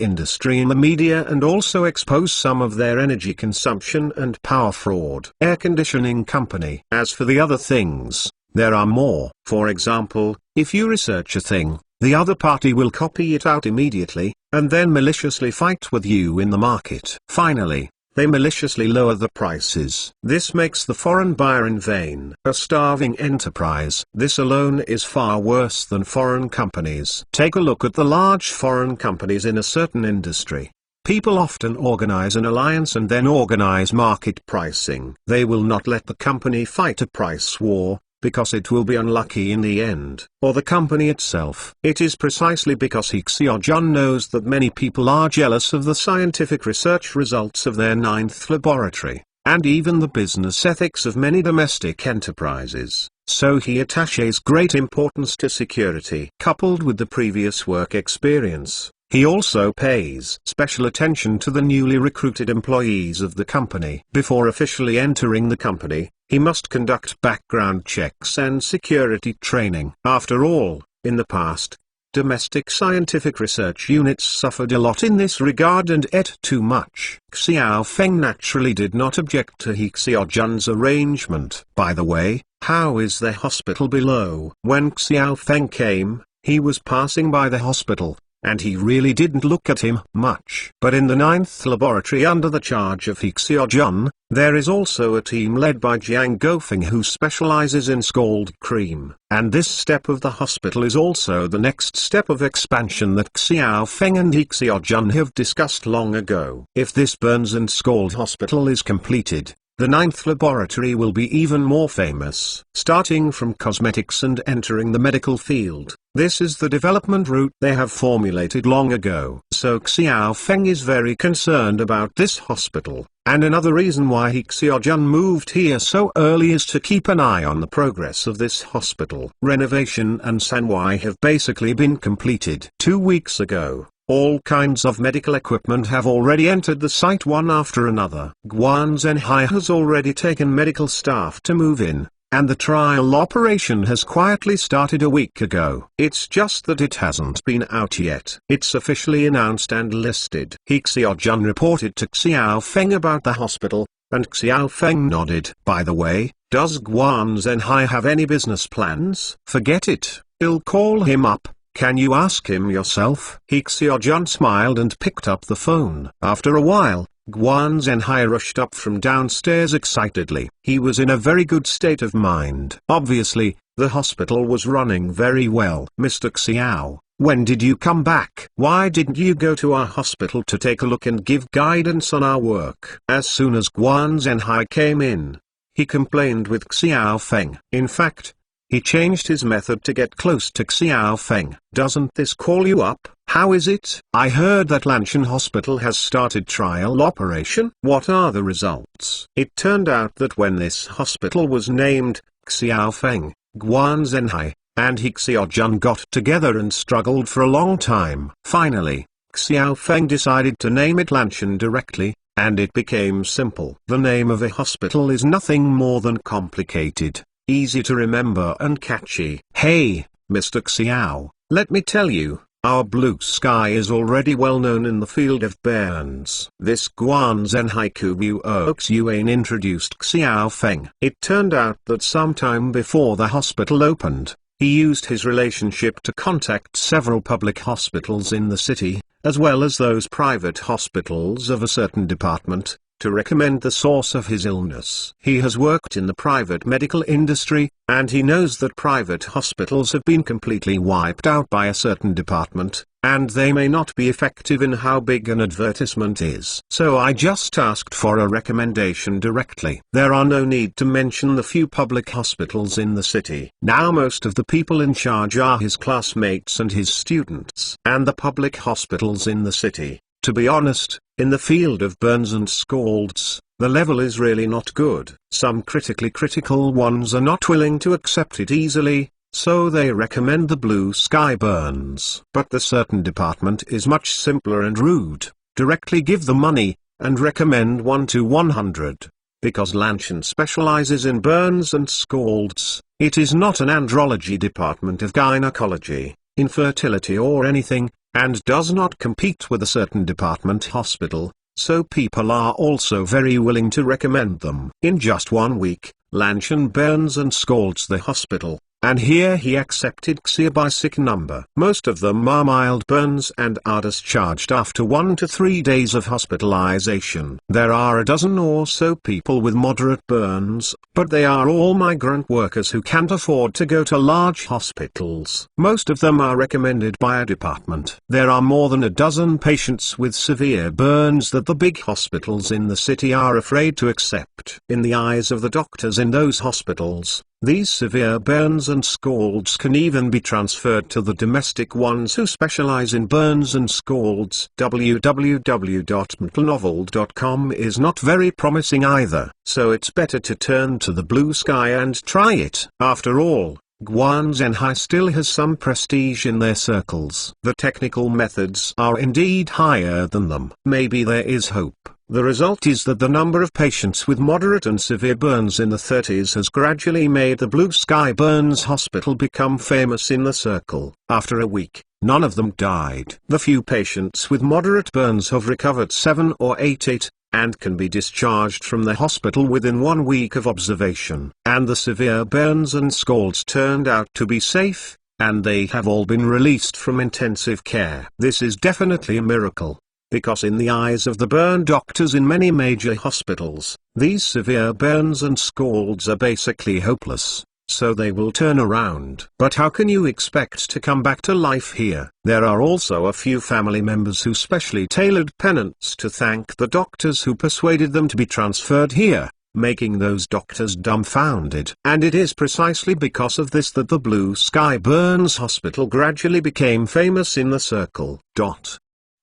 industry in the media and also expose some of their energy consumption and power fraud. Air conditioning company. As for the other things, there are more. For example, if you research a thing, the other party will copy it out immediately, and then maliciously fight with you in the market. Finally, they maliciously lower the prices. This makes the foreign buyer in vain a starving enterprise. This alone is far worse than foreign companies. Take a look at the large foreign companies in a certain industry. People often organize an alliance and then organize market pricing. They will not let the company fight a price war, because it will be unlucky in the end, or the company itself. It is precisely because He Xiaojun knows that many people are jealous of the scientific research results of their ninth laboratory, and even the business ethics of many domestic enterprises. So he attaches great importance to security. Coupled with the previous work experience, he also pays special attention to the newly recruited employees of the company. Before officially entering the company, he must conduct background checks and security training. After all, in the past, domestic scientific research units suffered a lot in this regard and ate too much. Xiao Feng naturally did not object to He Xiaojun's arrangement. By the way, how is the hospital below? When Xiao Feng came, he was passing by the hospital, and he really didn't look at him much. But in the ninth laboratory under the charge of He Xiaojun, there is also a team led by Jiang Gofeng who specializes in scald cream. And this step of the hospital is also the next step of expansion that Xiao Feng and He Xiaojun have discussed long ago. If this burns and scald hospital is completed, the ninth laboratory will be even more famous. Starting from cosmetics and entering the medical field, this is the development route they have formulated long ago. So Xiao Feng is very concerned about this hospital, and another reason why He Xiaojun moved here so early is to keep an eye on the progress of this hospital. Renovation and Sanwai have basically been completed 2 weeks ago. All kinds of medical equipment have already entered the site one after another. Guan Zhenhai has already taken medical staff to move in, and the trial operation has quietly started a week ago. It's just that it hasn't been out yet. It's officially announced and listed. He Xiaojun reported to Xiao Feng about the hospital, and Xiao Feng nodded. By the way, does Guan Zhenhai have any business plans? Forget it, I'll call him up. Can you ask him yourself? He Xiaojun smiled and picked up the phone. After a while, Guan Zhenhai rushed up from downstairs excitedly. He was in a very good state of mind. Obviously, the hospital was running very well. Mr. Xiao, when did you come back? Why didn't you go to our hospital to take a look and give guidance on our work? As soon as Guan Zhenhai came in, he complained with Xiao Feng. In fact, he changed his method to get close to Xiao Feng. Doesn't this call you up? How is it? I heard that Lanshan Hospital has started trial operation. What are the results? It turned out that when this hospital was named, Xiao Feng, Guan Zhenhai, and He Xiaojun got together and struggled for a long time. Finally, Xiao Feng decided to name it Lanshan directly, and it became simple. The name of a hospital is nothing more than complicated, easy to remember and catchy. Hey, Mr. Xiao, let me tell you, our blue sky is already well known in the field of burns. This Guan Zhenhai Kubu Oxuan introduced Xiao Feng. It turned out that sometime before the hospital opened, he used his relationship to contact several public hospitals in the city, as well as those private hospitals of a certain department, to recommend the source of his illness. He has worked in the private medical industry, and he knows that private hospitals have been completely wiped out by a certain department, and they may not be effective in how big an advertisement is. So I just asked for a recommendation directly. There are no need to mention the few public hospitals in the city. Now most of the people in charge are his classmates and his students. And the public hospitals in the city, to be honest, in the field of burns and scalds, the level is really not good. Some critically critical ones are not willing to accept it easily, so they recommend the Blue Sky Burns. But the certain department is much simpler and rude. Directly give the money, and recommend 1 to 100. Because Lanchan specializes in burns and scalds, it is not an andrology department of gynecology, infertility or anything, and does not compete with a certain department hospital, so people are also very willing to recommend them. In just 1 week, Lanchan burns and scalds the hospital, and here he accepted Xia by sick number. Most of them are mild burns and are discharged after 1 to 3 days of hospitalization. There are a dozen or so people with moderate burns, but they are all migrant workers who can't afford to go to large hospitals. Most of them are recommended by a department. There are more than a dozen patients with severe burns that the big hospitals in the city are afraid to accept. In the eyes of the doctors in those hospitals, these severe burns and scalds can even be transferred to the domestic ones who specialize in burns and scalds. www.mtlnovel.com is not very promising either, so it's better to turn to the Blue Sky and try it. After all, Guan Zhenhai still has some prestige in their circles. The technical methods are indeed higher than them. Maybe there is hope. The result is that the number of patients with moderate and severe burns in the 30s has gradually made the Blue Sky Burns Hospital become famous in the circle. After a week, none of them died. The few patients with moderate burns have recovered 7 or 8, and can be discharged from the hospital within 1 week of observation. And the severe burns and scalds turned out to be safe, and they have all been released from intensive care. This is definitely a miracle. Because in the eyes of the burn doctors in many major hospitals, these severe burns and scalds are basically hopeless, so they will turn around. But how can you expect to come back to life here? There are also a few family members who specially tailored penance to thank the doctors who persuaded them to be transferred here, making those doctors dumbfounded. And it is precisely because of this that the Blue Sky Burns Hospital gradually became famous in the circle.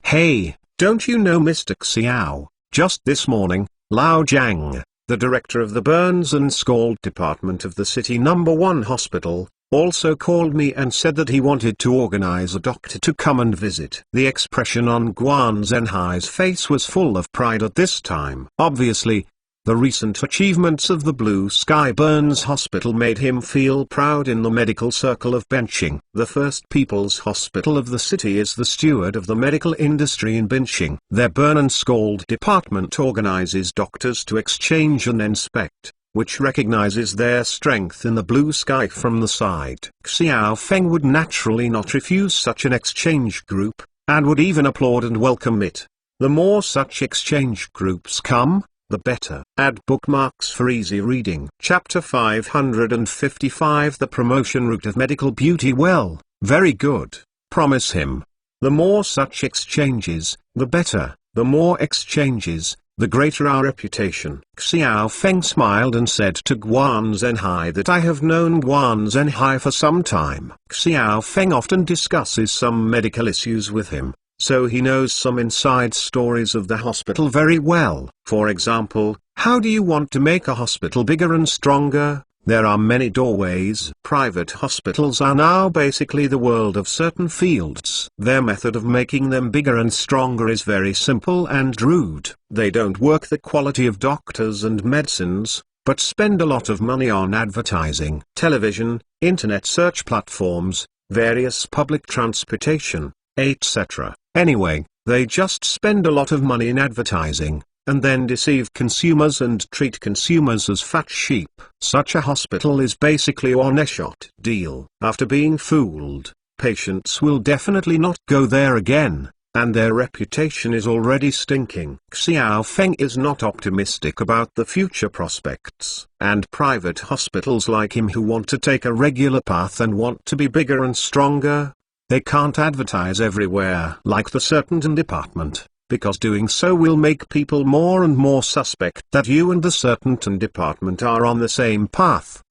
Hey! Don't you know Mr. Xiao? Just this morning, Lao Jiang, the director of the Burns and Scald Department of the City No. 1 Hospital, also called me and said that he wanted to organize a doctor to come and visit. The expression on Guan Zhenhai's face was full of pride at this time. Obviously, the recent achievements of the Blue Sky Burns Hospital made him feel proud in the medical circle of Benching. The First People's Hospital of the city is the steward of the medical industry in Benching. Their burn and scald department organizes doctors to exchange and inspect, which recognizes their strength in the blue sky from the side. Xiao Feng would naturally not refuse such an exchange group, and would even applaud and welcome it. The more such exchange groups come, the better. Add bookmarks for easy reading. Chapter 555 The Promotion Route of Medical Beauty. Well, very good. Promise him. The more such exchanges, the better. The more exchanges, the greater our reputation. Xiao Feng smiled and said to Guan Zhenhai that I have known Guan Zhenhai for some time. Xiao Feng often discusses some medical issues with him, so he knows some inside stories of the hospital very well. For example, how do you want to make a hospital bigger and stronger? There are many doorways. Private hospitals are now basically the world of certain fields. Their method of making them bigger and stronger is very simple and rude. They don't work the quality of doctors and medicines, but spend a lot of money on advertising, television, internet search platforms, various public transportation, etc. Anyway, they just spend a lot of money in advertising, and then deceive consumers and treat consumers as fat sheep. Such a hospital is basically a one-shot deal. After being fooled, patients will definitely not go there again. and their reputation is already stinking. Xiao Feng is not optimistic about the future prospects, and private hospitals like him who want to take a regular path and want to be bigger and stronger, they can't advertise everywhere like the certain department, because doing so will make people more and more suspect that you and the certain department are on the same path.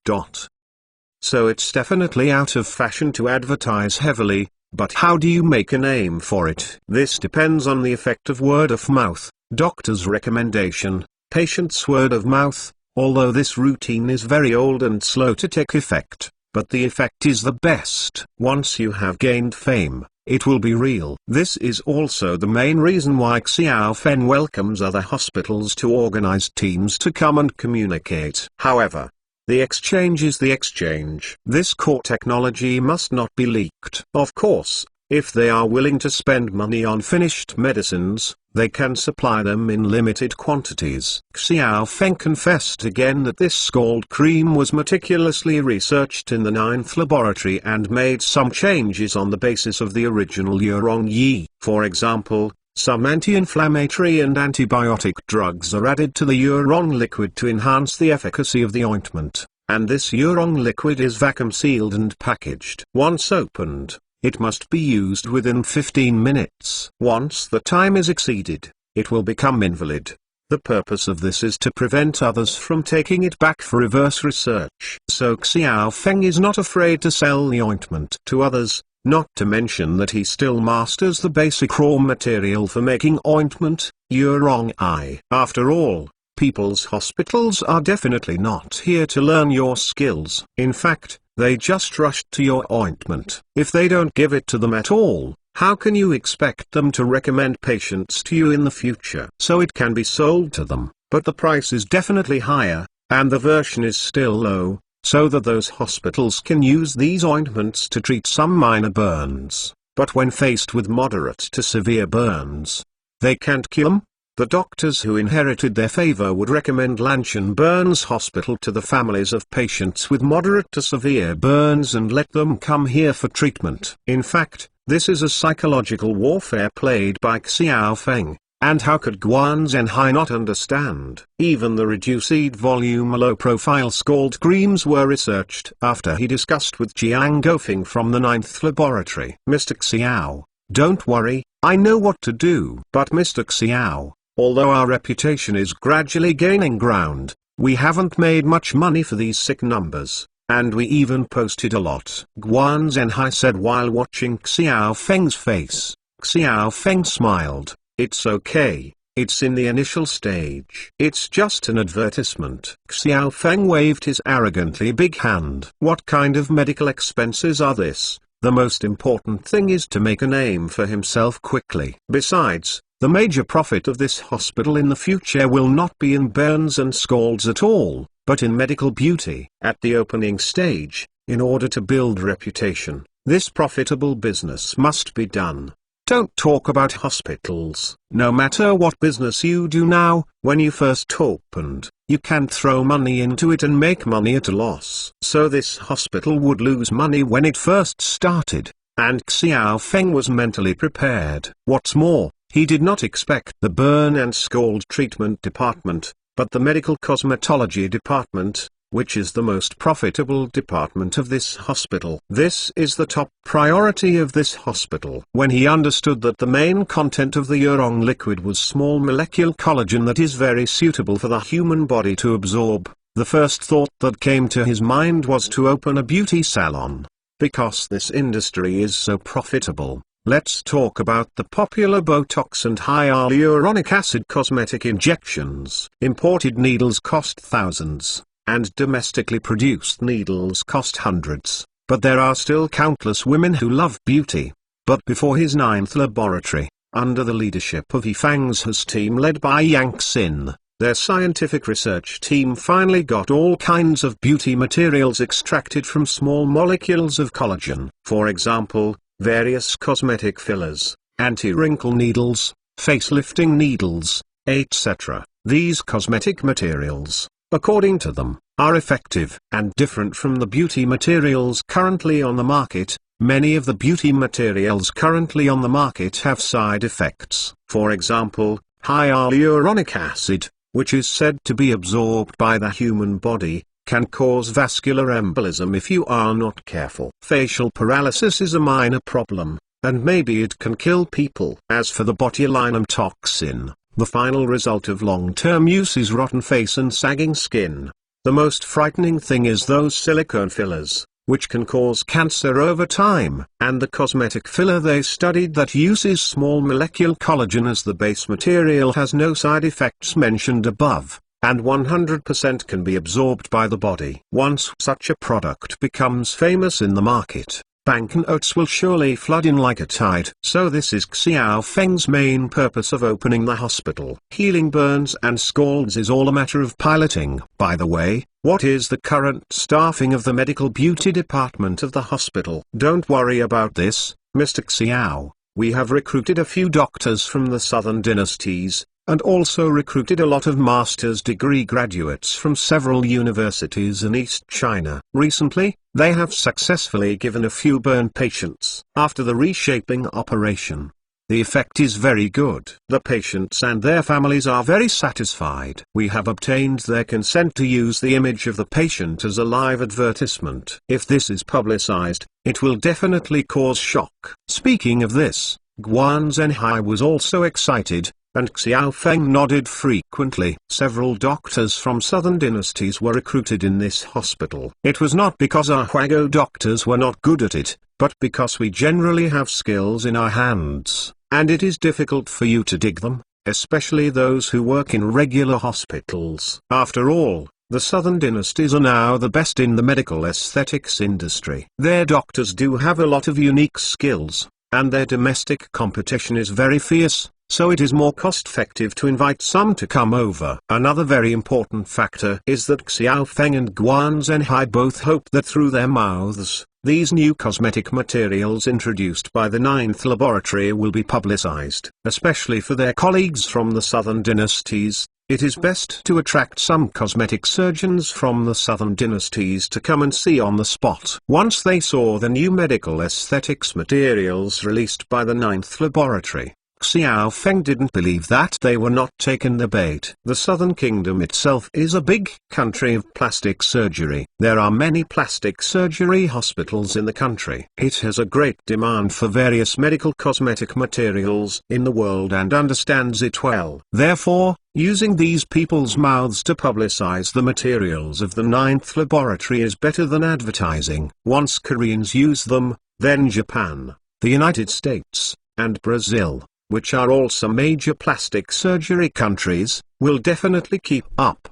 So it's definitely out of fashion to advertise heavily. But how do you make a name for it? This depends on the effect of word of mouth, doctor's recommendation, patient's word of mouth, although this routine is very old and slow to take effect, but the effect is the best. Once you have gained fame, it will be real. This is also the main reason why Xiao Feng welcomes other hospitals to organize teams to come and communicate. However, the exchange is the exchange. This core technology must not be leaked. Of course, if they are willing to spend money on finished medicines, they can supply them in limited quantities. Xiao Feng confessed again that this scald cream was meticulously researched in the 9th laboratory and made some changes on the basis of the original Yurong Yi. For example, some anti-inflammatory and antibiotic drugs are added to the Yurong liquid to enhance the efficacy of the ointment, and this Yurong liquid is vacuum sealed and packaged. Once opened, it must be used within 15 minutes. Once the time is exceeded, it will become invalid. The purpose of this is to prevent others from taking it back for reverse research. So Xiao Feng is not afraid to sell the ointment to others. Not to mention that he still masters the basic raw material for making ointment, Yurong I. After all, people's hospitals are definitely not here to learn your skills. In fact, they just rushed to your ointment. If they don't give it to them at all, how can you expect them to recommend patients to you in the future? So it can be sold to them, but the price is definitely higher, and the version is still low, so that those hospitals can use these ointments to treat some minor burns. But when faced with moderate to severe burns, they can't cure them. The doctors who inherited their favor would recommend Lanshan Burns Hospital to the families of patients with moderate to severe burns and let them come here for treatment. In fact, this is a psychological warfare played by Xiao Feng. And how could Guan Zhenhai not understand? Even the reduced volume low-profile scald creams were researched after he discussed with Jiang Gofeng from the 9th laboratory. Mr. Xiao, don't worry, I know what to do. But Mr. Xiao, although our reputation is gradually gaining ground, we haven't made much money for these sick numbers, and we even posted a lot. Guan Zhenhai said while watching Xiao Feng's face. Xiao Feng smiled. It's okay, it's in the initial stage. It's just an advertisement. Xiao Feng waved his arrogantly big hand. What kind of medical expenses are this? The most important thing is to make a name for himself quickly. Besides, the major profit of this hospital in the future will not be in burns and scalds at all, but in medical beauty. At the opening stage, in order to build reputation, this profitable business must be done. Don't talk about hospitals. No matter what business you do now, when you first opened, you can throw money into it and make money at a loss. So this hospital would lose money when it first started, and Xiao Feng was mentally prepared. What's more, he did not expect the burn and scald treatment department, but the medical cosmetology department, which is the most profitable department of this hospital. This is the top priority of this hospital. When he understood that the main content of the Yurong liquid was small molecule collagen that is very suitable for the human body to absorb, the first thought that came to his mind was to open a beauty salon. Because this industry is so profitable, let's talk about the popular Botox and hyaluronic acid cosmetic injections. Imported needles cost thousands, and domestically produced needles cost hundreds, but there are still countless women who love beauty. But before his 9th laboratory, under the leadership of Yifang's team led by Yang Xin, their scientific research team finally got all kinds of beauty materials extracted from small molecules of collagen. For example, various cosmetic fillers, anti-wrinkle needles, facelifting needles, etc. These cosmetic materials, according to them, are effective and different from the beauty materials currently on the market, Many of the beauty materials currently on the market have side effects. For example, high hyaluronic acid, which is said to be absorbed by the human body, can cause vascular embolism if you are not careful. Facial paralysis is a minor problem, and maybe it can kill people. As for the botulinum toxin, the final result of long-term use is rotten face and sagging skin. The most frightening thing is those silicone fillers, which can cause cancer over time. And the cosmetic filler they studied that uses small molecule collagen as the base material has no side effects mentioned above, and 100% can be absorbed by the body. Once such a product becomes famous in the market, banknotes will surely flood in like a tide. So this is Xiao Feng's main purpose of opening the hospital. Healing burns and scalds is all a matter of piloting. By the way, what is the current staffing of the medical beauty department of the hospital? Don't worry about this, Mr. Xiao. We have recruited a few doctors from the southern dynasties, and also recruited a lot of master's degree graduates from several universities in East China. Recently, they have successfully given a few burn patients. After the reshaping operation, the effect is very good. The patients and their families are very satisfied. We have obtained their consent to use the image of the patient as a live advertisement. If this is publicized, it will definitely cause shock. Speaking of this, Guan Zhenhai was also excited, and Xiao Feng nodded frequently. Several doctors from southern dynasties were recruited in this hospital. It was not because our Huago doctors were not good at it, but because we generally have skills in our hands, and it is difficult for you to dig them, especially those who work in regular hospitals. After all, the southern dynasties are now the best in the medical aesthetics industry. Their doctors do have a lot of unique skills, and their domestic competition is very fierce, so it is more cost-effective to invite some to come over. Another very important factor is that Xiao Feng and Guan Zhenhai both hope that through their mouths, these new cosmetic materials introduced by the Ninth Laboratory will be publicized. Especially for their colleagues from the southern dynasties, it is best to attract some cosmetic surgeons from the southern dynasties to come and see on the spot. Once they saw the new medical aesthetics materials released by the Ninth Laboratory, Xiao Feng didn't believe that they were not taking the bait. The Southern Kingdom itself is a big country of plastic surgery. There are many plastic surgery hospitals in the country. It has a great demand for various medical cosmetic materials in the world and understands it well. Therefore, using these people's mouths to publicize the materials of the Ninth Laboratory is better than advertising. Once Koreans use them, then Japan, the United States, and Brazil, which are also major plastic surgery countries, will definitely keep up.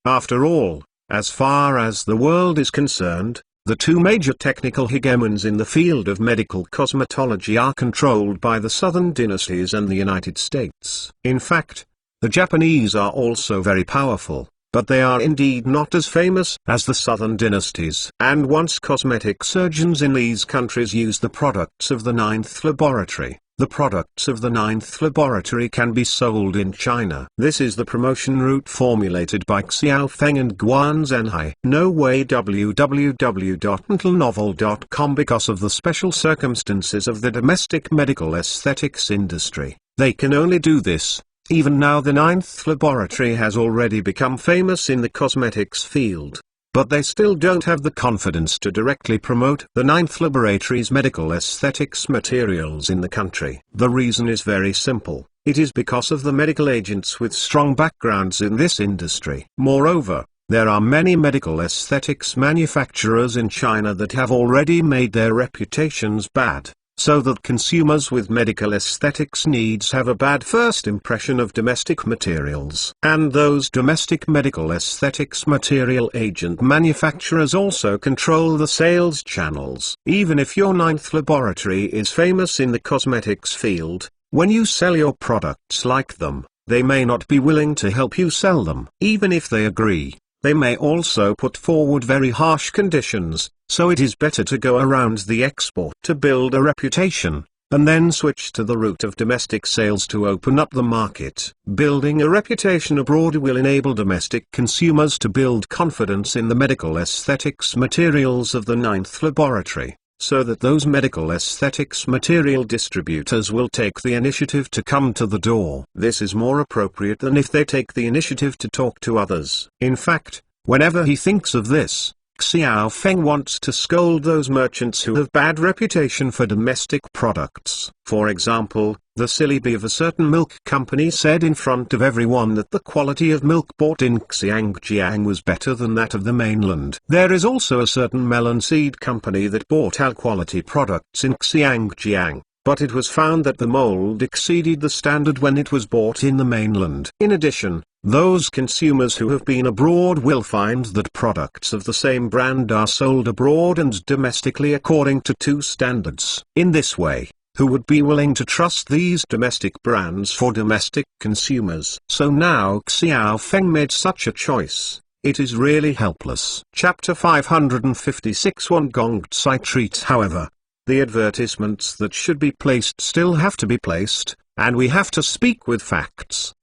After all, as far as the world is concerned, the two major technical hegemons in the field of medical cosmetology are controlled by the southern dynasties and the United States. In fact, the Japanese are also very powerful, but they are indeed not as famous as the southern dynasties. And once cosmetic surgeons in these countries use the products of the Ninth Laboratory, the products of the Ninth Laboratory can be sold in China. This is the promotion route formulated by Xiao Feng and Guan Zhenhai. No way www.mentalnovel.com. Because of the special circumstances of the domestic medical aesthetics industry, they can only do this. Even now the Ninth Laboratory has already become famous in the cosmetics field, but they still don't have the confidence to directly promote the Ninth Laboratory's medical aesthetics materials in the country. The reason is very simple. It is because of the medical agents with strong backgrounds in this industry. Moreover, there are many medical aesthetics manufacturers in China that have already made their reputations bad, so that consumers with medical aesthetics needs have a bad first impression of domestic materials. And those domestic medical aesthetics material agent manufacturers also control the sales channels. Even if your Ninth Laboratory is famous in the cosmetics field, when you sell your products like them, they may not be willing to help you sell them. Even if they agree, they may also put forward very harsh conditions, so it is better to go around the export to build a reputation, and then switch to the route of domestic sales to open up the market. Building a reputation abroad will enable domestic consumers to build confidence in the medical aesthetics materials of the Ninth Laboratory, so that those medical aesthetics material distributors will take the initiative to come to the door. This is more appropriate than if they take the initiative to talk to others. In fact, whenever he thinks of this, Xiao Feng wants to scold those merchants who have bad reputation for domestic products. For example, the silly bee of a certain milk company said in front of everyone that the quality of milk bought in Xiangjiang was better than that of the mainland. There is also a certain melon seed company that bought high-quality products in Xiangjiang, but it was found that the mold exceeded the standard when it was bought in the mainland. In addition, those consumers who have been abroad will find that products of the same brand are sold abroad and domestically according to two standards. In this way, who would be willing to trust these domestic brands for domestic consumers? So now Xiao Feng made such a choice. It is really helpless. Chapter 556 One Gong Tsai Treat. However, the advertisements that should be placed still have to be placed, and we have to speak with facts.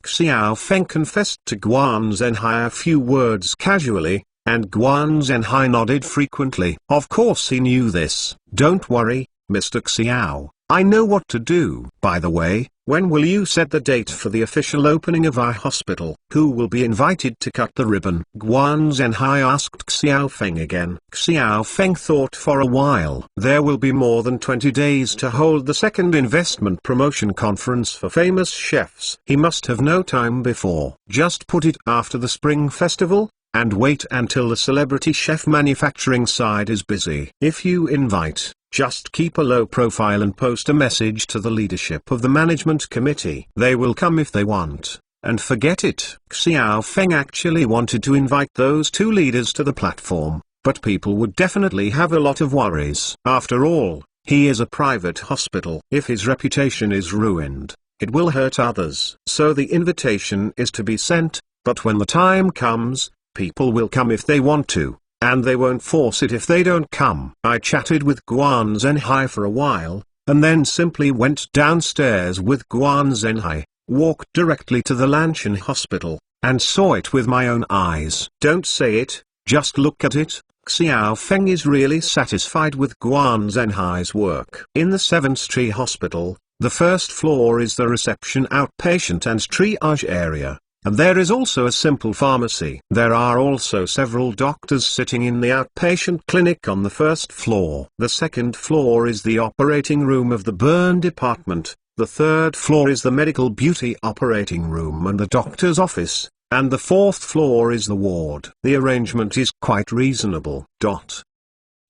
Xiao Feng confessed to Guan Zhenhai a few words casually, and Guan Zhenhai nodded frequently. Of course he knew this. Don't worry, Mr. Xiao, I know what to do. By the way, when will you set the date for the official opening of our hospital? Who will be invited to cut the ribbon? Guan Zhenhai asked Xiao Feng again. Xiao Feng thought for a while. There will be more than 20 days to hold the second investment promotion conference for famous chefs. He must have no time before. Just put it after the Spring Festival, and wait until the celebrity chef manufacturing side is busy. If you invite, just keep a low profile and post a message to the leadership of the management committee. They will come if they want, and forget it. Xiao Feng actually wanted to invite those two leaders to the platform, but people would definitely have a lot of worries. After all, he is a private hospital. If his reputation is ruined, it will hurt others. So the invitation is to be sent, but when the time comes, people will come if they want to, and they won't force it if they don't come. I chatted with Guan Zhenhai for a while, and then simply went downstairs with Guan Zhenhai, walked directly to the Lanshan hospital, and saw it with my own eyes. Don't say it, just look at it. Xiao Feng is really satisfied with Guan Zhenhai's work. In the 7th Tree Hospital, the first floor is the reception outpatient and triage area. And there is also a simple pharmacy. There are also several doctors sitting in the outpatient clinic on the first floor. The second floor is the operating room of the burn department, the third floor is the medical beauty operating room and the doctor's office, and the fourth floor is the ward. The arrangement is quite reasonable.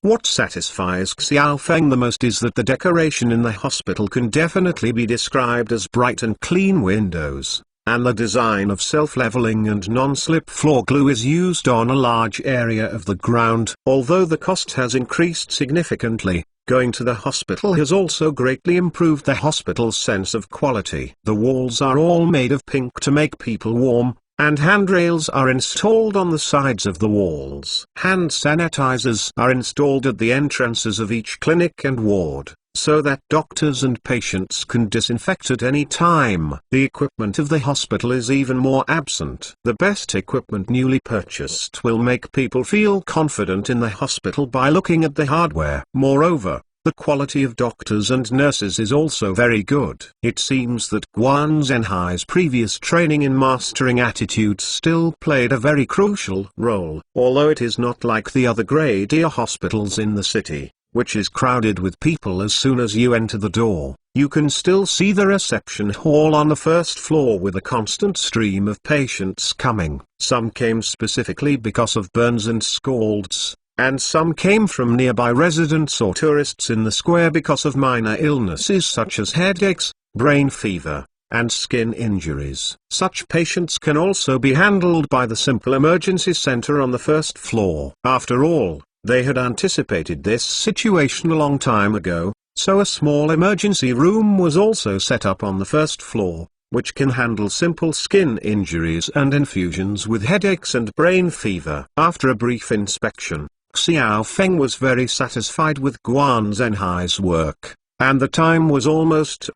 What satisfies Xiao Feng the most is that the decoration in the hospital can definitely be described as bright and clean windows, and the design of self-leveling and non-slip floor glue is used on a large area of the ground. Although the cost has increased significantly, going to the hospital has also greatly improved the hospital's sense of quality. The walls are all made of pink to make people warm, and handrails are installed on the sides of the walls. Hand sanitizers are installed at the entrances of each clinic and ward, so that doctors and patients can disinfect at any time. The equipment of the hospital is even more absent. The best equipment newly purchased will make people feel confident in the hospital by looking at the hardware. Moreover, the quality of doctors and nurses is also very good. It seems that Guan Zhenhai's previous training in mastering attitudes still played a very crucial role. Although it is not like the other grade-A hospitals in the city, which is crowded with people as soon as you enter the door, you can still see the reception hall on the first floor with a constant stream of patients coming. Some came specifically because of burns and scalds, and some came from nearby residents or tourists in the square because of minor illnesses such as headaches, brain fever, and skin injuries. Such patients can also be handled by the simple emergency center on the first floor. After all, they had anticipated this situation a long time ago, so a small emergency room was also set up on the first floor, which can handle simple skin injuries and infusions with headaches and brain fever. After a brief inspection, Xiao Feng was very satisfied with Guan Zhenhai's work, and the time was almost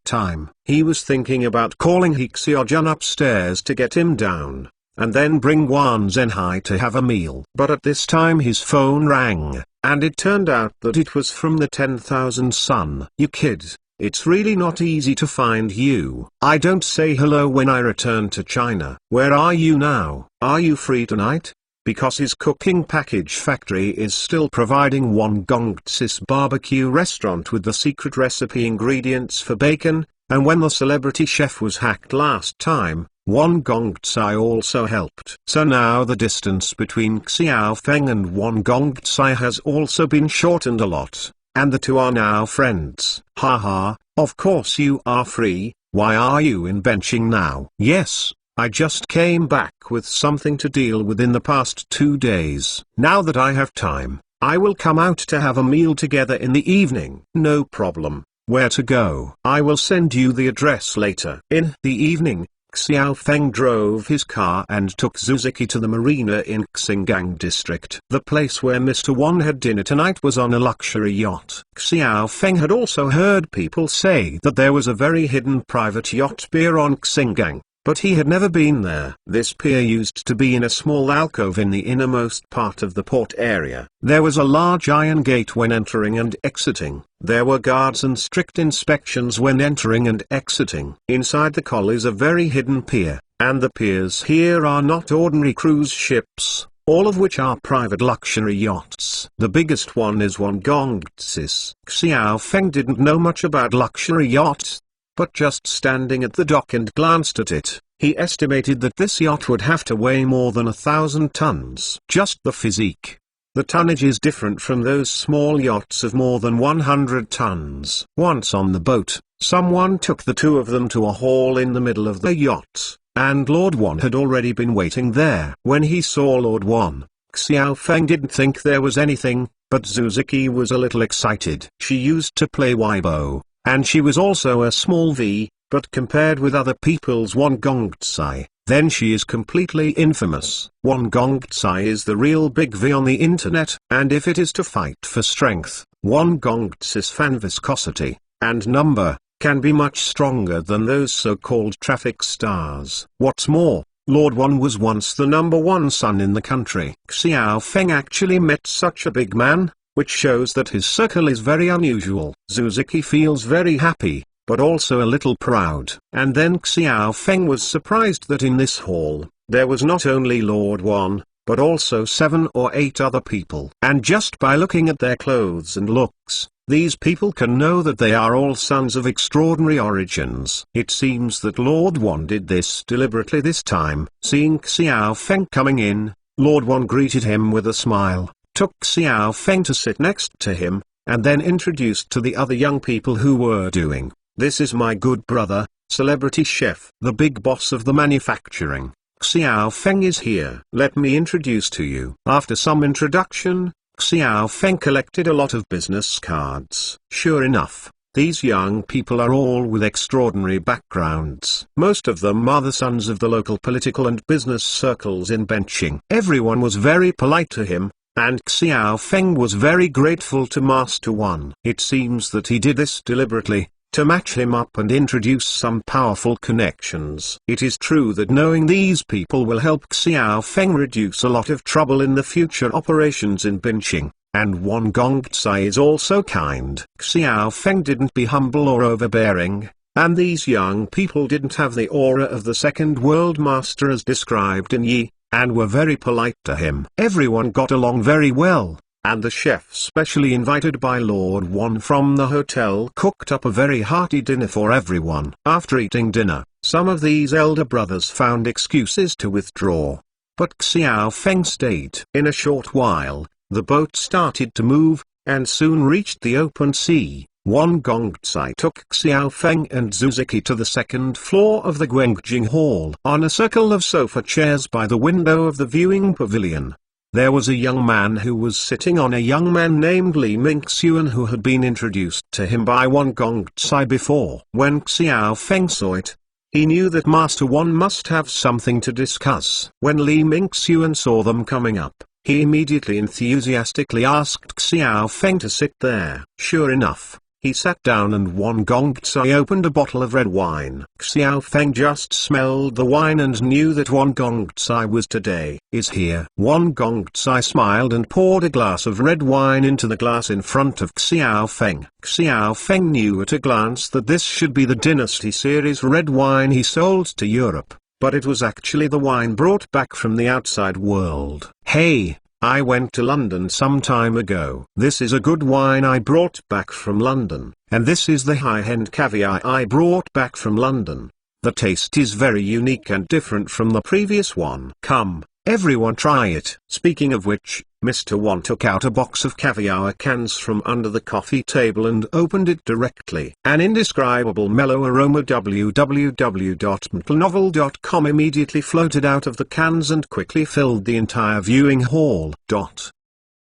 time. He was thinking about calling He Xiaojun upstairs to get him down, and then bring Guan Zhenhai to have a meal. But at this time his phone rang, and it turned out that it was from the 10,000 Sun. You kid. It's really not easy to find you. I don't say hello when I return to China. Where are you now? Are you free tonight? Because his cooking package factory is still providing Won Gongtsis barbecue restaurant with the secret recipe ingredients for bacon, and when the celebrity chef was hacked last time, Won Gongtsai also helped. So now the distance between Xiao Feng and Won Gongtsai has also been shortened a lot. And the two are now friends. Haha, of course you are free. Why are you in benching now? Yes, I just came back with something to deal with in the past 2 days. Now that I have time, I will come out to have a meal together in the evening. No problem. Where to go? I will send you the address later. In the evening, Xiao Feng drove his car and took Suzuki to the marina in Xingang district. The place where Mr. Won had dinner tonight was on a luxury yacht. Xiao Feng had also heard people say that there was a very hidden private yacht pier on Xingang, but he had never been there. This pier used to be in a small alcove in the innermost part of the port area. There was a large iron gate when entering and exiting. There were guards and strict inspections when entering and exiting. Inside the col is a very hidden pier, and the piers here are not ordinary cruise ships, all of which are private luxury yachts. The biggest one is Won Gongtsis. Xiao Feng didn't know much about luxury yachts, but just standing at the dock and glanced at it, he estimated that this yacht would have to weigh more than 1,000 tons. Just the physique. The tonnage is different from those small yachts of more than 100 tons. Once on the boat, someone took the two of them to a hall in the middle of the yacht, and Lord Won had already been waiting there. When he saw Lord Won, Xiao Feng didn't think there was anything, but Suzuki was a little excited. She used to play Weibo, and she was also a small V, but compared with other people's Won Gongtsai, then she is completely infamous. Won Gongtsai is the real big V on the internet, and if it is to fight for strength, Won Gongtsis fan viscosity, and number, can be much stronger than those so-called traffic stars. What's more, Lord Won was once the #1 son in the country. Xiao Feng actually met such a big man, which shows that his circle is very unusual. Suzuki feels very happy, but also a little proud. And then Xiao Feng was surprised that in this hall, there was not only Lord Won, but also 7 or 8 other people. And just by looking at their clothes and looks, these people can know that they are all sons of extraordinary origins. It seems that Lord Won did this deliberately this time. Seeing Xiao Feng coming in, Lord Won greeted him with a smile, took Xiao Feng to sit next to him, and then introduced to the other young people who were doing. This is my good brother, celebrity chef. The big boss of the manufacturing, Xiao Feng is here. Let me introduce to you. After some introduction, Xiao Feng collected a lot of business cards. Sure enough, these young people are all with extraordinary backgrounds. Most of them are the sons of the local political and business circles in benching. Everyone was very polite to him, and Xiao Feng was very grateful to Master Won. It seems that he did this deliberately, to match him up and introduce some powerful connections. It is true that knowing these people will help Xiao Feng reduce a lot of trouble in the future operations in benching, and Won Gongtsai is also kind. Xiao Feng didn't be humble or overbearing, and these young people didn't have the aura of the second world master as described in Yi, and were very polite to him. Everyone got along very well. And the chef specially invited by Lord Won from the hotel cooked up a very hearty dinner for everyone. After eating dinner, some of these elder brothers found excuses to withdraw. But Xiao Feng stayed. In a short while, the boat started to move, and soon reached the open sea. Won Gongtsai took Xiao Feng and Suzuki to the second floor of the Guangjing Hall. On a circle of sofa chairs by the window of the viewing pavilion, there was a young man who was sitting on a young man named Li Mingxuan who had been introduced to him by Won Gongtsai before. When Xiao Feng saw it, he knew that Master Won must have something to discuss. When Li Mingxuan saw them coming up, he immediately enthusiastically asked Xiao Feng to sit there. Sure enough, He sat down and Wang Gongcai opened a bottle of red wine. Xiao Feng just smelled the wine and knew that Wang Gongcai was today is here. Wang Gongcai smiled and poured a glass of red wine into the glass in front of Xiao Feng. Xiao Feng knew at a glance that this should be the Dynasty series red wine he sold to Europe, but it was actually the wine brought back from the outside world. Hey! I went to London some time ago. This is a good wine I brought back from London, and this is the high-end caviar I brought back from London. The taste is very unique and different from the previous one. Come, everyone try it. Speaking of which, Mr. Wan took out a box of caviar cans from under the coffee table and opened it directly. An indescribable mellow aroma www.mtlnovel.com immediately floated out of the cans and quickly filled the entire viewing hall.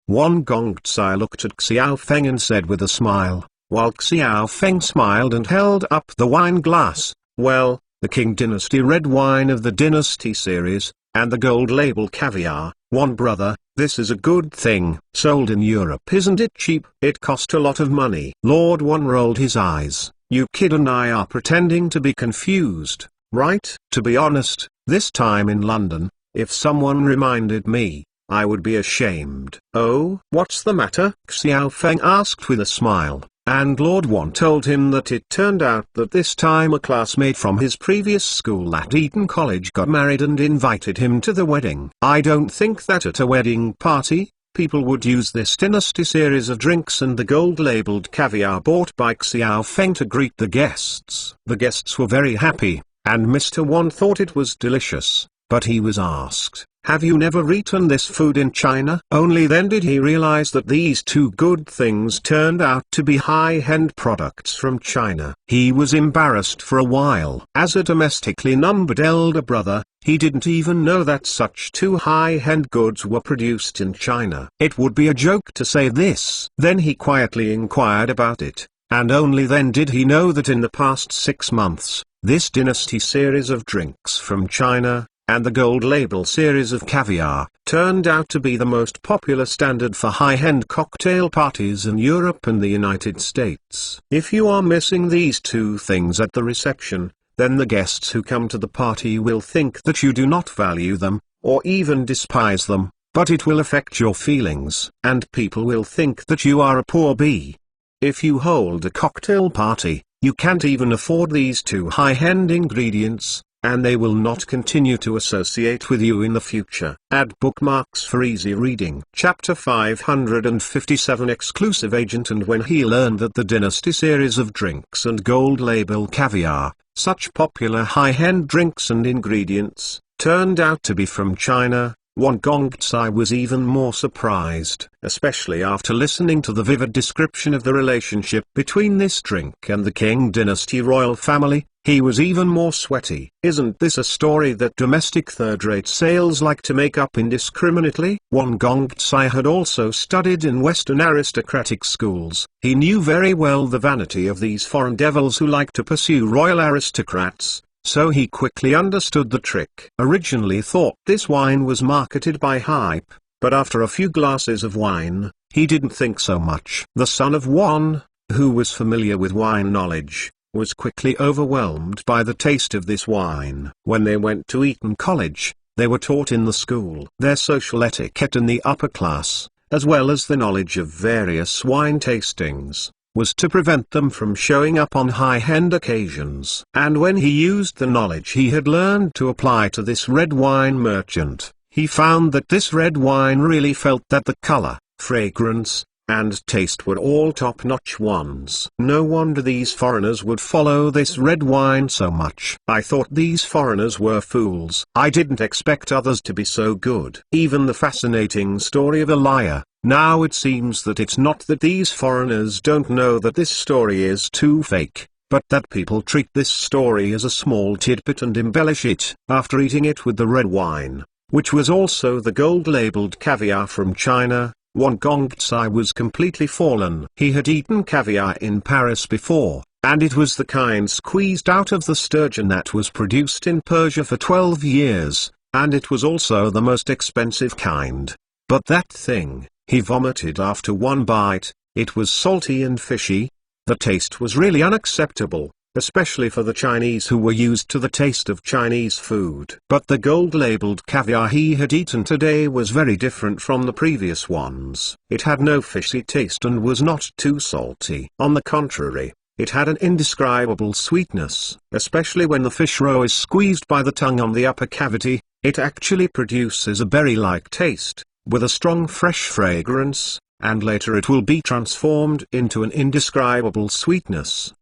Wang Gongcai looked at Xiao Feng and said with a smile, while Xiao Feng smiled and held up the wine glass, well, the Qing Dynasty red wine of the Dynasty series, and the gold label caviar, one brother. This is a good thing. Sold in Europe. Isn't it cheap? It cost a lot of money. Lord Wan rolled his eyes. You kid and I are pretending to be confused, right? To be honest, this time in London, if someone reminded me, I would be ashamed. Oh, what's the matter? Xiao Feng asked with a smile. And Lord Wan told him that it turned out that this time a classmate from his previous school at Eton College got married and invited him to the wedding. I don't think that at a wedding party, people would use this Dynasty series of drinks and the gold-labeled caviar bought by Xiao Feng to greet the guests. The guests were very happy, and Mr. Wan thought it was delicious, but he was asked, have you never eaten this food in China? Only then did he realize that these two good things turned out to be high-end products from China. He was embarrassed for a while. As a domestically numbered elder brother, he didn't even know that such two high-end goods were produced in China. It would be a joke to say this. Then he quietly inquired about it, and only then did he know that in the past 6 months, this Dynasty series of drinks from China, and the gold label series of caviar, turned out to be the most popular standard for high-end cocktail parties in Europe and the United States. If you are missing these two things at the reception, then the guests who come to the party will think that you do not value them, or even despise them, but it will affect your feelings. And people will think that you are a poor bee. If you hold a cocktail party, you can't even afford these two high-end ingredients, and they will not continue to associate with you in the future. Add bookmarks for easy reading. Chapter 557 Exclusive Agent. And when he learned that the Dynasty series of drinks and gold label caviar, such popular high-end drinks and ingredients, turned out to be from China, Wang Gongcai was even more surprised, especially after listening to the vivid description of the relationship between this drink and the Qing Dynasty royal family. He was even more sweaty. Isn't this a story that domestic third-rate sales like to make up indiscriminately? Wang Gongcai had also studied in Western aristocratic schools. He knew very well the vanity of these foreign devils who like to pursue royal aristocrats, so he quickly understood the trick. Originally thought this wine was marketed by hype, but after a few glasses of wine, he didn't think so much. The son of Wan, who was familiar with wine knowledge, was quickly overwhelmed by the taste of this wine. When they went to Eton College, they were taught in the school their social etiquette in the upper class, as well as the knowledge of various wine tastings, was to prevent them from showing up on high-end occasions. And when he used the knowledge he had learned to apply to this red wine merchant, he found that this red wine really felt that the color, fragrance, and taste were all top-notch ones. No wonder these foreigners would follow this red wine so much. I thought these foreigners were fools. I didn't expect others to be so good. Even the fascinating story of a liar. Now it seems that it's not that these foreigners don't know that this story is too fake, but that people treat this story as a small tidbit and embellish it. After eating it with the red wine, which was also the gold-labeled caviar from China, Wang Gongcai was completely fallen. He had eaten caviar in Paris before, and it was the kind squeezed out of the sturgeon that was produced in Persia for 12 years, and it was also the most expensive kind. But that thing, he vomited after one bite, it was salty and fishy. The taste was really unacceptable, especially for the Chinese who were used to the taste of Chinese food. But the gold-labeled caviar he had eaten today was very different from the previous ones. It had no fishy taste and was not too salty. On the contrary, it had an indescribable sweetness, especially when the fish roe is squeezed by the tongue on the upper cavity. It actually produces a berry-like taste, with a strong fresh fragrance, and later it will be transformed into an indescribable sweetness.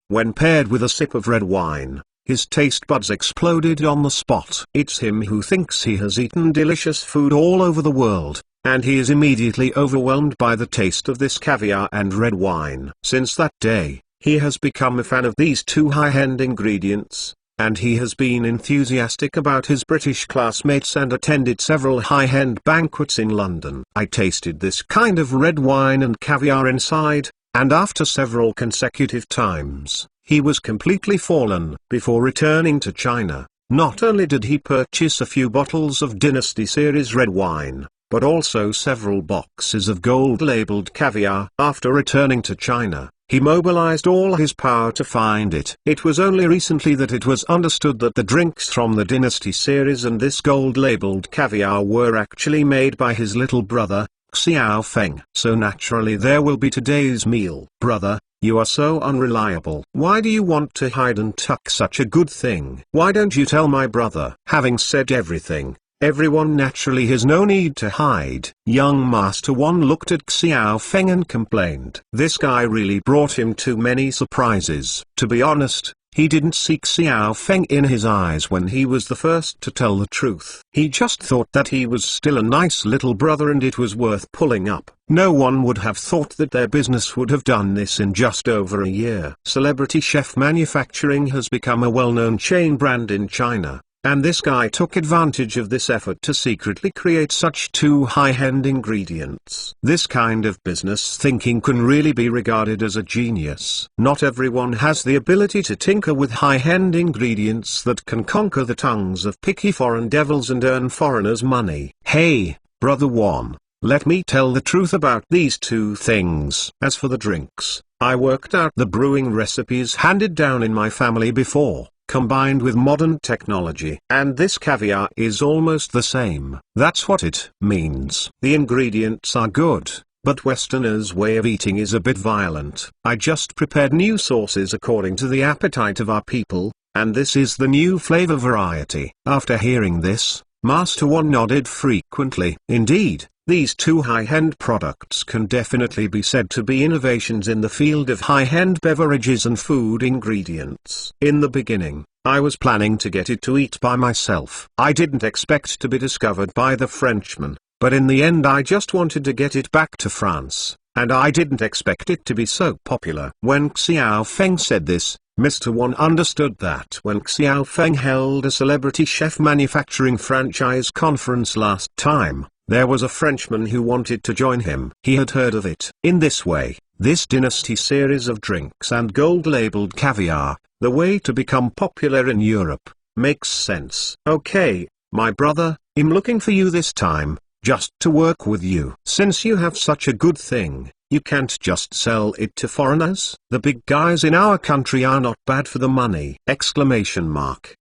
When paired with a sip of red wine, his taste buds exploded on the spot. It's him who thinks he has eaten delicious food all over the world, and he is immediately overwhelmed by the taste of this caviar and red wine. Since that day, he has become a fan of these two high-end ingredients, and he has been enthusiastic about his British classmates and attended several high-end banquets in London. I tasted this kind of red wine and caviar inside, and after several consecutive times, he was completely fallen. Before returning to China, not only did he purchase a few bottles of Dynasty Series red wine, but also several boxes of gold-labeled caviar. After returning to China, he mobilized all his power to find it. It was only recently that it was understood that the drinks from the Dynasty Series and this gold-labeled caviar were actually made by his little brother, Xiao Feng. So naturally there will be today's meal. Brother, you are so unreliable. Why do you want to hide and tuck such a good thing? Why don't you tell my brother? Having said everything, everyone naturally has no need to hide. Young Master One looked at Xiao Feng and complained. This guy really brought him too many surprises. To be honest, he didn't see Xiao Feng in his eyes when he was the first to tell the truth. He just thought that he was still a nice little brother and it was worth pulling up. No one would have thought that their business would have done this in just over a year. Celebrity Chef Manufacturing has become a well-known chain brand in China, and this guy took advantage of this effort to secretly create such two high-end ingredients. This kind of business thinking can really be regarded as a genius. Not everyone has the ability to tinker with high-end ingredients that can conquer the tongues of picky foreign devils and earn foreigners' money. Hey, Brother One, let me tell the truth about these two things. As for the drinks, I worked out the brewing recipes handed down in my family before, combined with modern technology. And this caviar is almost the same. That's what it means. The ingredients are good, but Westerners' way of eating is a bit violent. I just prepared new sauces according to the appetite of our people, and this is the new flavor variety. After hearing this, Master One nodded frequently. Indeed, these two high-end products can definitely be said to be innovations in the field of high-end beverages and food ingredients. In the beginning, I was planning to get it to eat by myself. I didn't expect to be discovered by the Frenchman, but in the end I just wanted to get it back to France, and I didn't expect it to be so popular. When Xiao Feng said this, Mr. One understood that when Xiao Feng held a Celebrity Chef Manufacturing franchise conference last time, there was a Frenchman who wanted to join him. He had heard of it. In this way, this Dynasty series of drinks and gold-labeled caviar, the way to become popular in Europe, makes sense. Okay, my brother, I'm looking for you this time, just to work with you. Since you have such a good thing, you can't just sell it to foreigners. The big guys in our country are not bad for the money! Exclamation mark.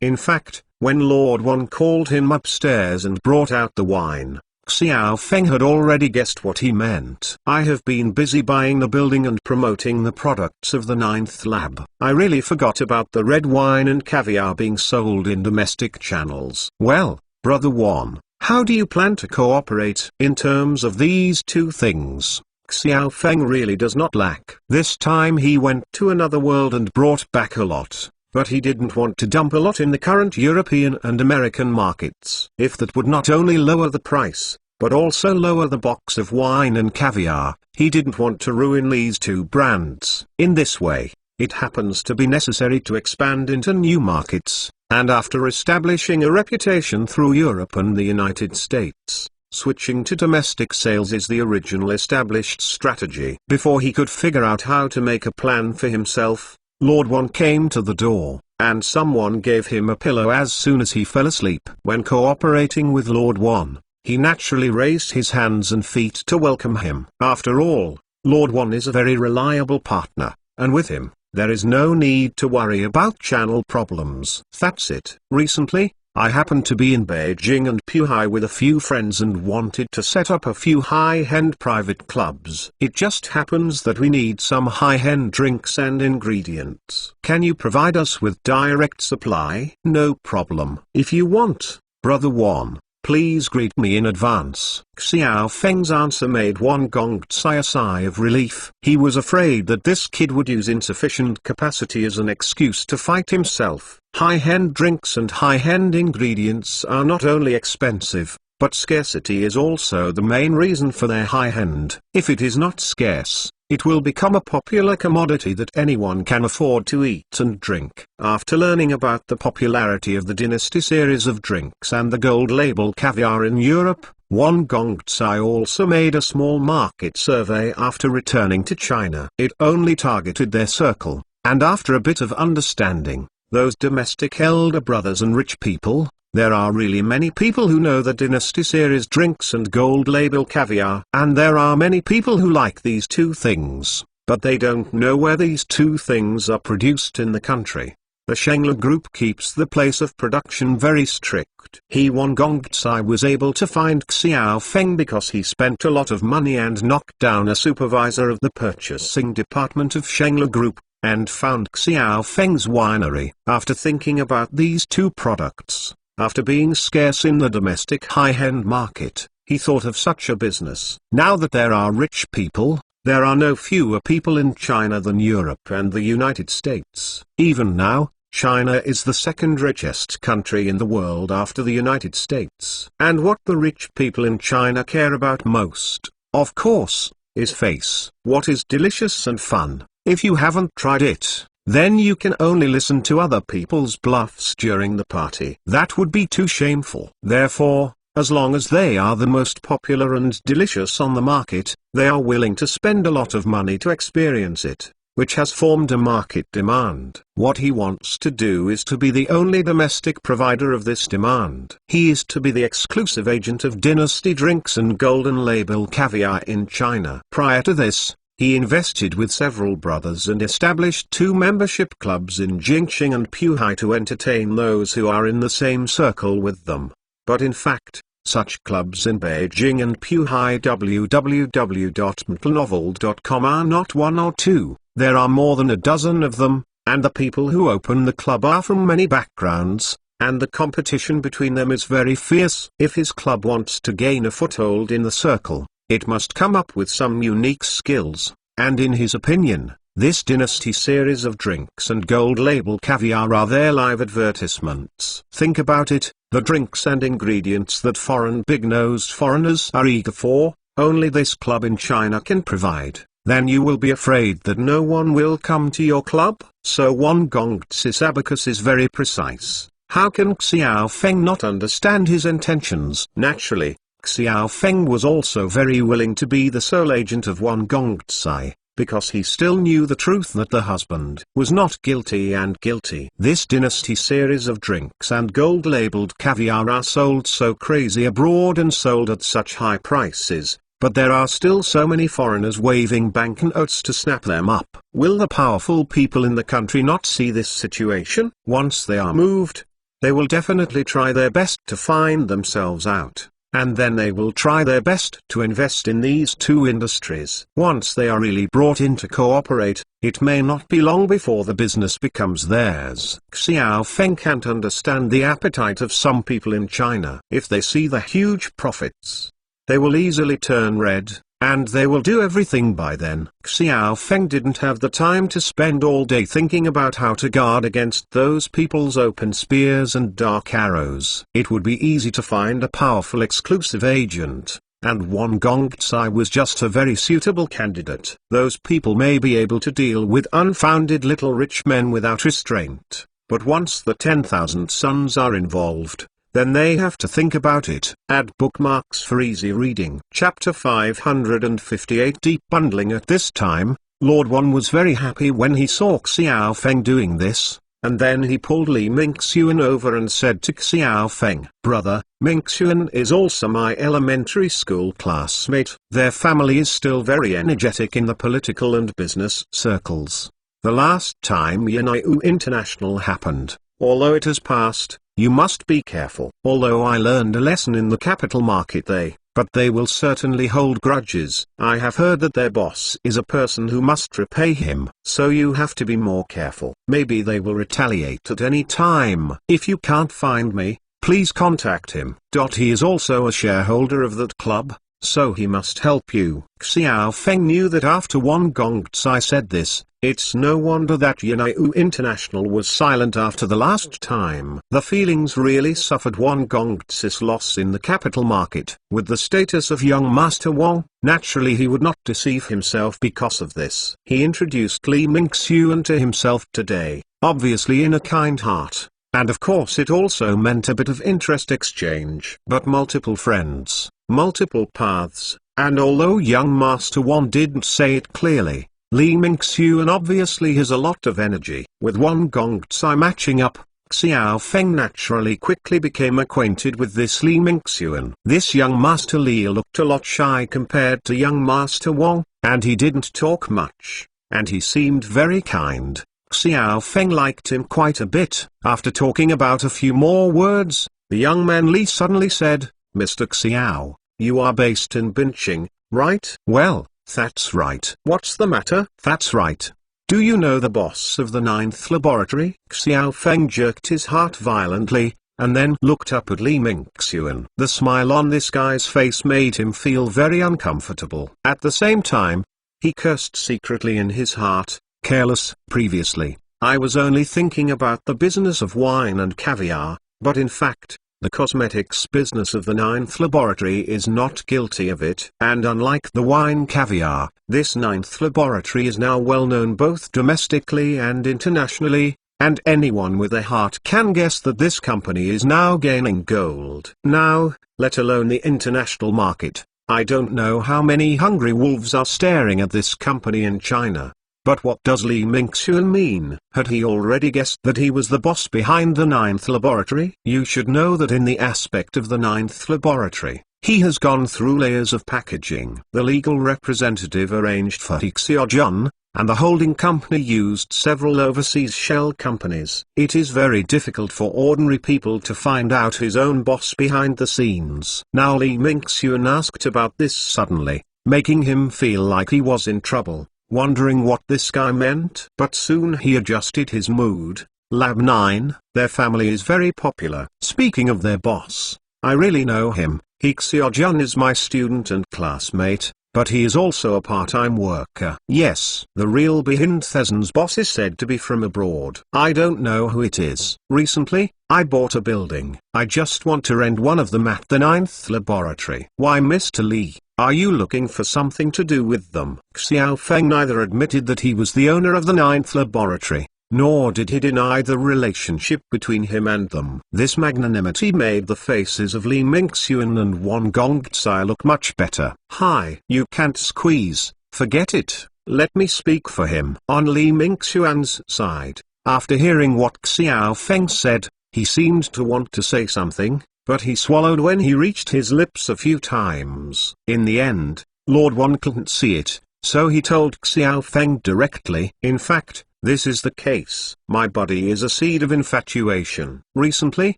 In fact, when Lord One called him upstairs and brought out the wine, Xiao Feng had already guessed what he meant. I have been busy buying the building and promoting the products of the Ninth Lab. I really forgot about the red wine and caviar being sold in domestic channels. Well, Brother One, how do you plan to cooperate in terms of these two things? Xiao Feng really does not lack. This time he went to another world and brought back a lot. But he didn't want to dump a lot in the current European and American markets. If that would not only lower the price, but also lower the box of wine and caviar, he didn't want to ruin these two brands. In this way, it happens to be necessary to expand into new markets, and after establishing a reputation through Europe and the United States, switching to domestic sales is the original established strategy. Before he could figure out how to make a plan for himself, Lord One came to the door, and someone gave him a pillow as soon as he fell asleep. When cooperating with Lord One, he naturally raised his hands and feet to welcome him. After all, Lord Wan is a very reliable partner, and with him, there is no need to worry about channel problems. That's it. Recently, I happened to be in Beijing and Puhai with a few friends and wanted to set up a few high-end private clubs. It just happens that we need some high-end drinks and ingredients. Can you provide us with direct supply? No problem. If you want, Brother Wan, please greet me in advance. Xiao Feng's answer made Wan Gongzai a sigh of relief. He was afraid that this kid would use insufficient capacity as an excuse to fight himself. High-end drinks and high-end ingredients are not only expensive, but scarcity is also the main reason for their high-end. If it is not scarce, it will become a popular commodity that anyone can afford to eat and drink. After learning about the popularity of the Dynasty series of drinks and the gold label caviar in Europe, Wan Gongzai also made a small market survey after returning to China. It only targeted their circle, and after a bit of understanding, those domestic elder brothers and rich people, there are really many people who know the Dynasty series drinks and gold label caviar. And there are many people who like these two things, but they don't know where these two things are produced in the country. The Shengla Group keeps the place of production very strict. Wan Gongzai was able to find Xiao Feng because he spent a lot of money and knocked down a supervisor of the purchasing department of Shengla Group, and found Xiao Feng's winery. After thinking about these two products, after being scarce in the domestic high-end market, he thought of such a business. Now that there are rich people, there are no fewer people in China than Europe and the United States. Even now, China is the second richest country in the world after the United States. And what the rich people in China care about most, of course, is face. What is delicious and fun? If you haven't tried it, then you can only listen to other people's bluffs during the party. That would be too shameful. Therefore, as long as they are the most popular and delicious on the market, they are willing to spend a lot of money to experience it, which has formed a market demand. What he wants to do is to be the only domestic provider of this demand. He is to be the exclusive agent of Dynasty drinks and golden label caviar in China. Prior to this, he invested with several brothers and established 2 membership clubs in Jingqing and Puhai to entertain those who are in the same circle with them. But in fact, such clubs in Beijing and Puhai www.mtnovel.com are not 1 or 2, there are more than a dozen of them, and the people who open the club are from many backgrounds, and the competition between them is very fierce. If his club wants to gain a foothold in the circle, it must come up with some unique skills, and in his opinion, this Dynasty series of drinks and gold label caviar are their live advertisements. Think about it, the drinks and ingredients that foreign big-nosed foreigners are eager for, only this club in China can provide. Then you will be afraid that no one will come to your club? So Wan Gongzai's abacus is very precise. How can Xiao Feng not understand his intentions? Naturally, Xiao Feng was also very willing to be the sole agent of Wan Gongzai, because he still knew the truth that the husband was not guilty and guilty. This Dynasty series of drinks and gold-labeled caviar are sold so crazy abroad and sold at such high prices, but there are still so many foreigners waving banknotes to snap them up. Will the powerful people in the country not see this situation? Once they are moved, they will definitely try their best to find themselves out. And then they will try their best to invest in these 2 industries. Once they are really brought in to cooperate, it may not be long before the business becomes theirs. Xiao Feng can't understand the appetite of some people in China. If they see the huge profits, they will easily turn red, and they will do everything by then. Xiao Feng didn't have the time to spend all day thinking about how to guard against those people's open spears and dark arrows. It would be easy to find a powerful exclusive agent, and Wan Gongzai was just a very suitable candidate. Those people may be able to deal with unfounded little rich men without restraint, but once the 10,000 sons are involved, then they have to think about it. Add bookmarks for easy reading. Chapter 558 Deep Bundling. At this time, Lord Wan was very happy when he saw Xiao Feng doing this, and then he pulled Li Mingxuan over and said to Xiao Feng, "Brother, Mingxuan is also my elementary school classmate." Their family is still very energetic in the political and business circles. The last time Yanaiu International happened, although it has passed, you must be careful. Although I learned a lesson in the capital market but they will certainly hold grudges. I have heard that their boss is a person who must repay him. So you have to be more careful. Maybe they will retaliate at any time. If you can't find me, please contact him. He is also a shareholder of that club, so he must help you. Xiao Feng knew that after Wang Gongcai said this, it's no wonder that Yanaiu International was silent after the last time. The feelings really suffered Wang Gongcai's loss in the capital market. With the status of young Master Wang, naturally he would not deceive himself because of this. He introduced Li Mingxuan to himself today, obviously in a kind heart. And of course it also meant a bit of interest exchange. But multiple friends, multiple paths, and although young Master Wang didn't say it clearly, Li Mingxuan obviously has a lot of energy. With Wang Gongcai matching up, Xiao Feng naturally quickly became acquainted with this Li Mingxuan. This young Master Li looked a lot shy compared to young Master Wang, and he didn't talk much, and he seemed very kind. Xiao Feng liked him quite a bit. After talking about a few more words, the young man Li suddenly said, "Mr. Xiao, you are based in Binqing, right?" "Well, that's right." "What's the matter?" "That's right. Do you know the boss of the 9th laboratory?" Xiao Feng jerked his heart violently, and then looked up at Li Mingxuan. The smile on this guy's face made him feel very uncomfortable. At the same time, he cursed secretly in his heart. Careless. Previously, I was only thinking about the business of wine and caviar, but in fact, the cosmetics business of the 9th laboratory is not guilty of it. And unlike the wine caviar, this 9th laboratory is now well known both domestically and internationally, and anyone with a heart can guess that this company is now gaining gold. Now, let alone the international market, I don't know how many hungry wolves are staring at this company in China. But what does Li Mingxuan mean? Had he already guessed that he was the boss behind the 9th laboratory? You should know that in the aspect of the 9th laboratory, he has gone through layers of packaging. The legal representative arranged for Xiaojun, and the holding company used several overseas shell companies. It is very difficult for ordinary people to find out his own boss behind the scenes. Now Li Mingxuan asked about this suddenly, making him feel like he was in trouble, wondering what this guy meant. But soon he adjusted his mood. Lab 9, their family is very popular. Speaking of their boss, I really know him. Xiaojun is my student and classmate, but he is also a part-time worker. Yes, the real Behinthesen's boss is said to be from abroad. I don't know who it is. Recently, I bought a building. I just want to rent one of them at the 9th laboratory. Why, Mr. Li? Are you looking for something to do with them? Xiao Feng neither admitted that he was the owner of the 9th laboratory, nor did he deny the relationship between him and them. This magnanimity made the faces of Li Mingxuan and Wang Gongcai look much better. "Hi, you can't squeeze, forget it, let me speak for him." On Li Mingxuan's side, after hearing what Xiao Feng said, he seemed to want to say something, but he swallowed when he reached his lips a few times. In the end, Lord Wan couldn't see it, so he told Xiao Feng directly. "In fact, this is the case. My body is a seed of infatuation. Recently,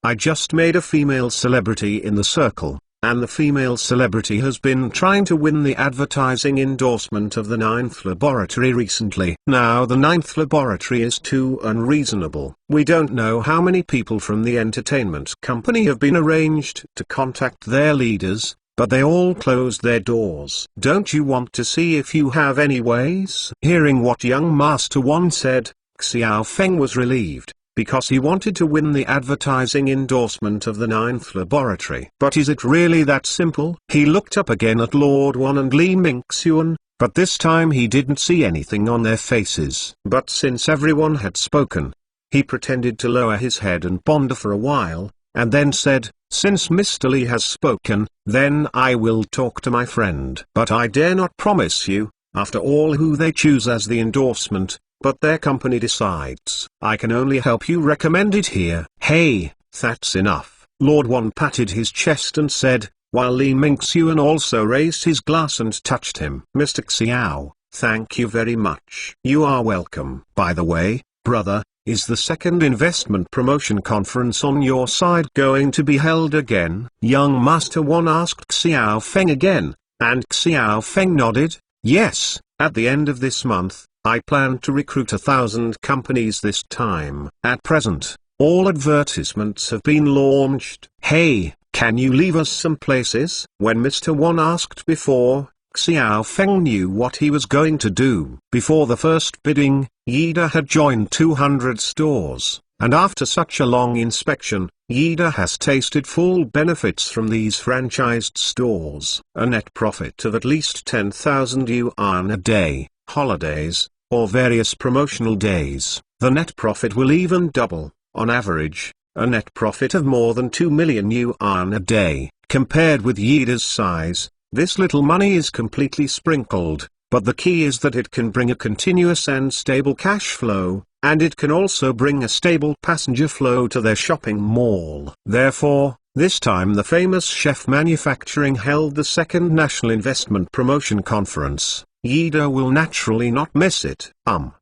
I just made a female celebrity in the circle, and the female celebrity has been trying to win the advertising endorsement of the 9th laboratory recently. Now the 9th laboratory is too unreasonable. We don't know how many people from the entertainment company have been arranged to contact their leaders, but they all closed their doors. Don't you want to see if you have any ways?" Hearing what young Master Wan said, Xiao Feng was relieved, because he wanted to win the advertising endorsement of the 9th laboratory. But is it really that simple? He looked up again at Lord Wan and Li Mingxuan, but this time he didn't see anything on their faces. But since everyone had spoken, he pretended to lower his head and ponder for a while, and then said, "Since Mr. Li has spoken, then I will talk to my friend. But I dare not promise you, after all, who they choose as the endorsement, but their company decides. I can only help you recommend it here. Hey, that's enough. Lord Wan patted his chest and said, while Li Mingxuan also raised his glass and touched him. Mr. Xiao, thank you very much. You are welcome. By the way, brother, is the second investment promotion conference on your side going to be held again? Young Master Wan asked Xiao Feng again, and Xiao Feng nodded. Yes, at the end of this month, I plan to recruit 1,000 companies this time. At present, all advertisements have been launched. Hey, can you leave us some places? When Mr. Wan asked before, Xiao Feng knew what he was going to do. Before the first bidding, Yida had joined 200 stores, and after such a long inspection, Yida has tasted full benefits from these franchised stores. A net profit of at least 10,000 yuan a day, holidays, or various promotional days. The net profit will even double, on average, a net profit of more than 2 million yuan a day. Compared with Yida's size, this little money is completely sprinkled, but the key is that it can bring a continuous and stable cash flow, and it can also bring a stable passenger flow to their shopping mall. Therefore, this time the famous Chef Manufacturing held the second National Investment Promotion Conference. Yida will naturally not miss it.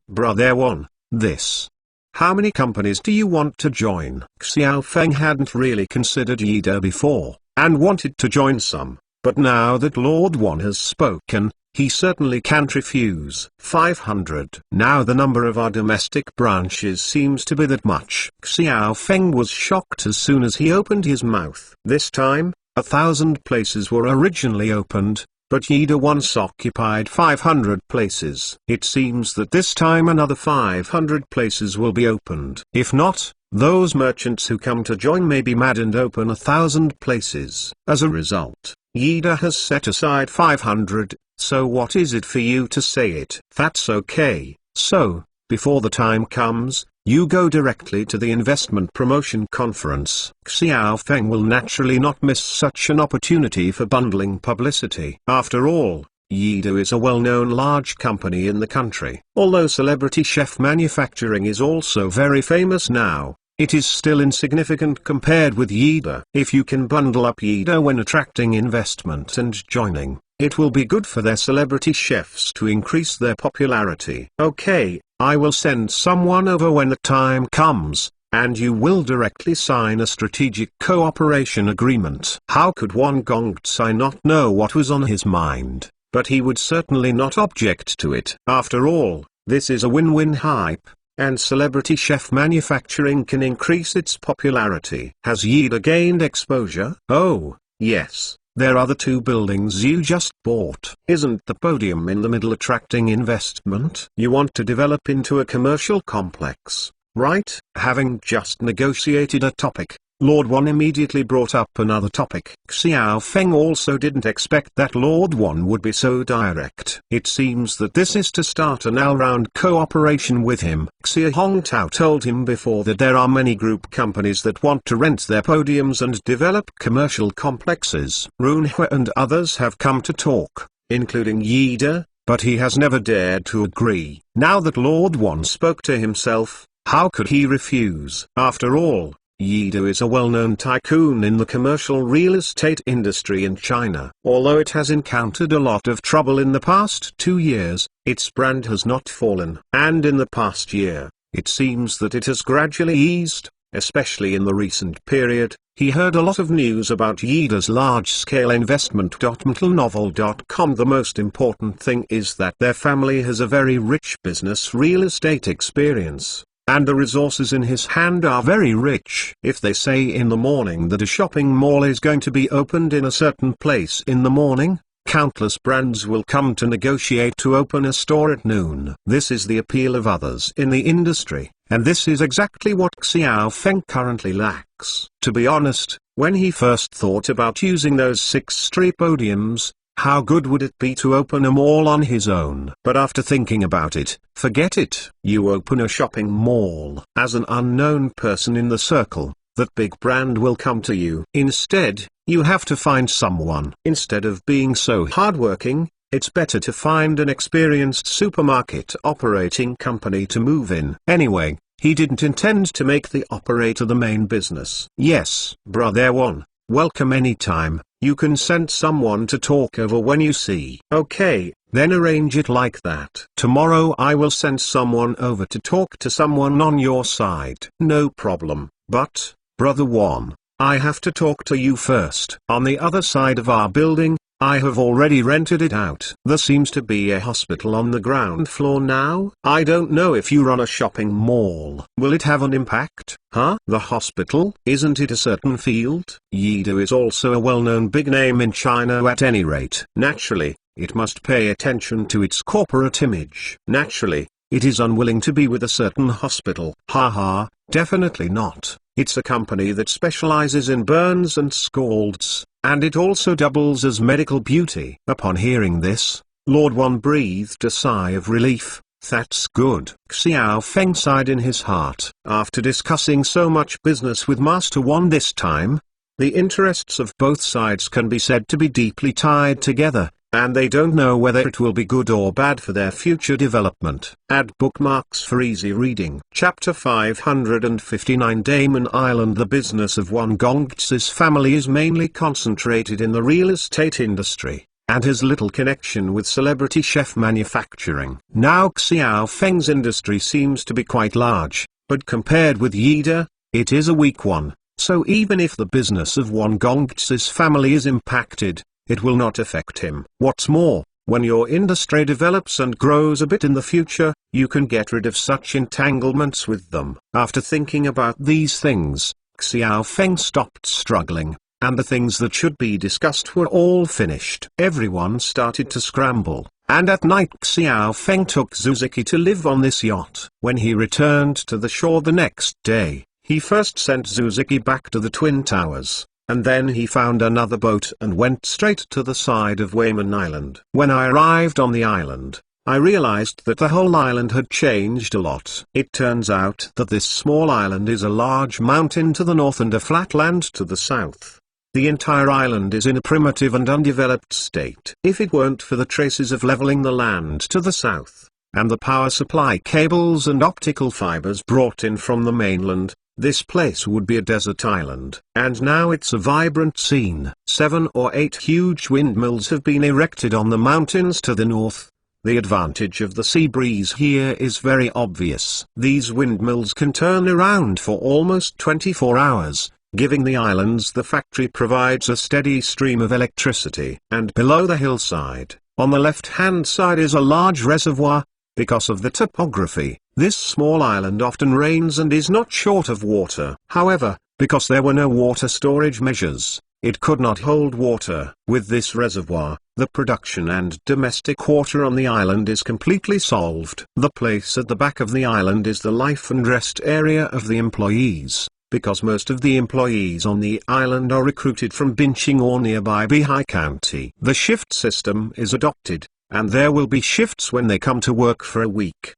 Brother Wan, this. How many companies do you want to join? Xiao Feng hadn't really considered Yida before, and wanted to join some. But now that Lord Wan has spoken, he certainly can't refuse. 500. Now the number of our domestic branches seems to be that much. Xiao Feng was shocked as soon as he opened his mouth. This time, 1,000 places were originally opened, but Yida once occupied 500 places. It seems that this time another 500 places will be opened. If not, those merchants who come to join may be mad and open 1,000 places. As a result, Yida has set aside 500, so what is it for you to say it? That's okay. So, before the time comes, you go directly to the investment promotion conference. Xiao Feng will naturally not miss such an opportunity for bundling publicity. After all, Yida is a well-known large company in the country. Although Celebrity Chef Manufacturing is also very famous now, it is still insignificant compared with Yida. If you can bundle up Yida when attracting investment and joining, it will be good for their celebrity chefs to increase their popularity. Okay, I will send someone over when the time comes, and you will directly sign a strategic cooperation agreement. How could Wang Gongcai not know what was on his mind? But he would certainly not object to it. After all, this is a win-win hype, and Celebrity Chef Manufacturing can increase its popularity. Has Yida gained exposure? Oh, yes. There are the two buildings you just bought. Isn't the podium in the middle attracting investment? You want to develop into a commercial complex, right? Having just negotiated a topic, Lord Wan immediately brought up another topic. Xiao Feng also didn't expect that Lord Wan would be so direct. It seems that this is to start an all-round cooperation with him. Xia Hongtao told him before that there are many group companies that want to rent their podiums and develop commercial complexes. Rune Hui and others have come to talk, including Yida, but he has never dared to agree. Now that Lord Wan spoke to himself, how could he refuse? After all, Yida is a well-known tycoon in the commercial real estate industry in China. Although it has encountered a lot of trouble in the past 2 years, its brand has not fallen. And in the past year, it seems that it has gradually eased, especially in the recent period. He heard a lot of news about Yida's large-scale investment. Mentalnovel.com. The most important thing is that their family has a very rich business real estate experience. And the resources in his hand are very rich. If they say in the morning that a shopping mall is going to be opened in a certain place in the morning, countless brands will come to negotiate to open a store at noon. This is the appeal of others in the industry, and this is exactly what Xiao Feng currently lacks. To be honest, when he first thought about using those 6 street podiums, how good would it be to open a mall on his own? But after thinking about it, forget it. You open a shopping mall. As an unknown person in the circle, that big brand will come to you. Instead, you have to find someone. Instead of being so hardworking, it's better to find an experienced supermarket operating company to move in. Anyway, he didn't intend to make the operator the main business. Yes, brother one, welcome anytime, you can send someone to talk over when you see. Okay, then arrange it like that. Tomorrow I will send someone over to talk to someone on your side. No problem, but, brother one, I have to talk to you first. On the other side of our building, I have already rented it out. There seems to be a hospital on the ground floor now. I don't know if you run a shopping mall. Will it have an impact? Huh? The hospital? Isn't it a certain field? Yido is also a well-known big name in China at any rate. Naturally, it must pay attention to its corporate image. Naturally, it is unwilling to be with a certain hospital. Haha, definitely not. It's a company that specializes in burns and scalds, and it also doubles as medical beauty. Upon hearing this, Lord Wan breathed a sigh of relief. That's good. Xiao Feng sighed in his heart. After discussing so much business with Master Wan this time, the interests of both sides can be said to be deeply tied together, and they don't know whether it will be good or bad for their future development. Add bookmarks for easy reading. Chapter 559 Daemon Island. The business of Wan Gongzi's family is mainly concentrated in the real estate industry, and has little connection with celebrity chef manufacturing. Now Xiao Feng's industry seems to be quite large, but compared with Yida, it is a weak one, so even if the business of Wan Gongzi's family is impacted, it will not affect him. What's more, when your industry develops and grows a bit in the future, you can get rid of such entanglements with them. After thinking about these things, Xiao Feng stopped struggling, and the things that should be discussed were all finished. Everyone started to scramble, and at night Xiao Feng took Suzuki to live on this yacht. When he returned to the shore the next day, he first sent Suzuki back to the Twin Towers, and then he found another boat and went straight to the side of Wayman Island. When I arrived on the island, I realized that the whole island had changed a lot. It turns out that this small island is a large mountain to the north and a flat land to the south. The entire island is in a primitive and undeveloped state. If it weren't for the traces of leveling the land to the south, and the power supply cables and optical fibers brought in from the mainland, this place would be a desert island. And now it's a vibrant scene. 7 or 8 huge windmills have been erected on the mountains to the north. The advantage of the sea breeze here is very obvious. These windmills can turn around for almost 24 hours, giving the islands the factory provides a steady stream of electricity. And below the hillside, on the left-hand side is a large reservoir. Because of the topography, this small island often rains and is not short of water. However, because there were no water storage measures, it could not hold water. With this reservoir, the production and domestic water on the island is completely solved. The place at the back of the island is the life and rest area of the employees, because most of the employees on the island are recruited from Binching or nearby Bihai County. The shift system is adopted, and there will be shifts when they come to work for a week.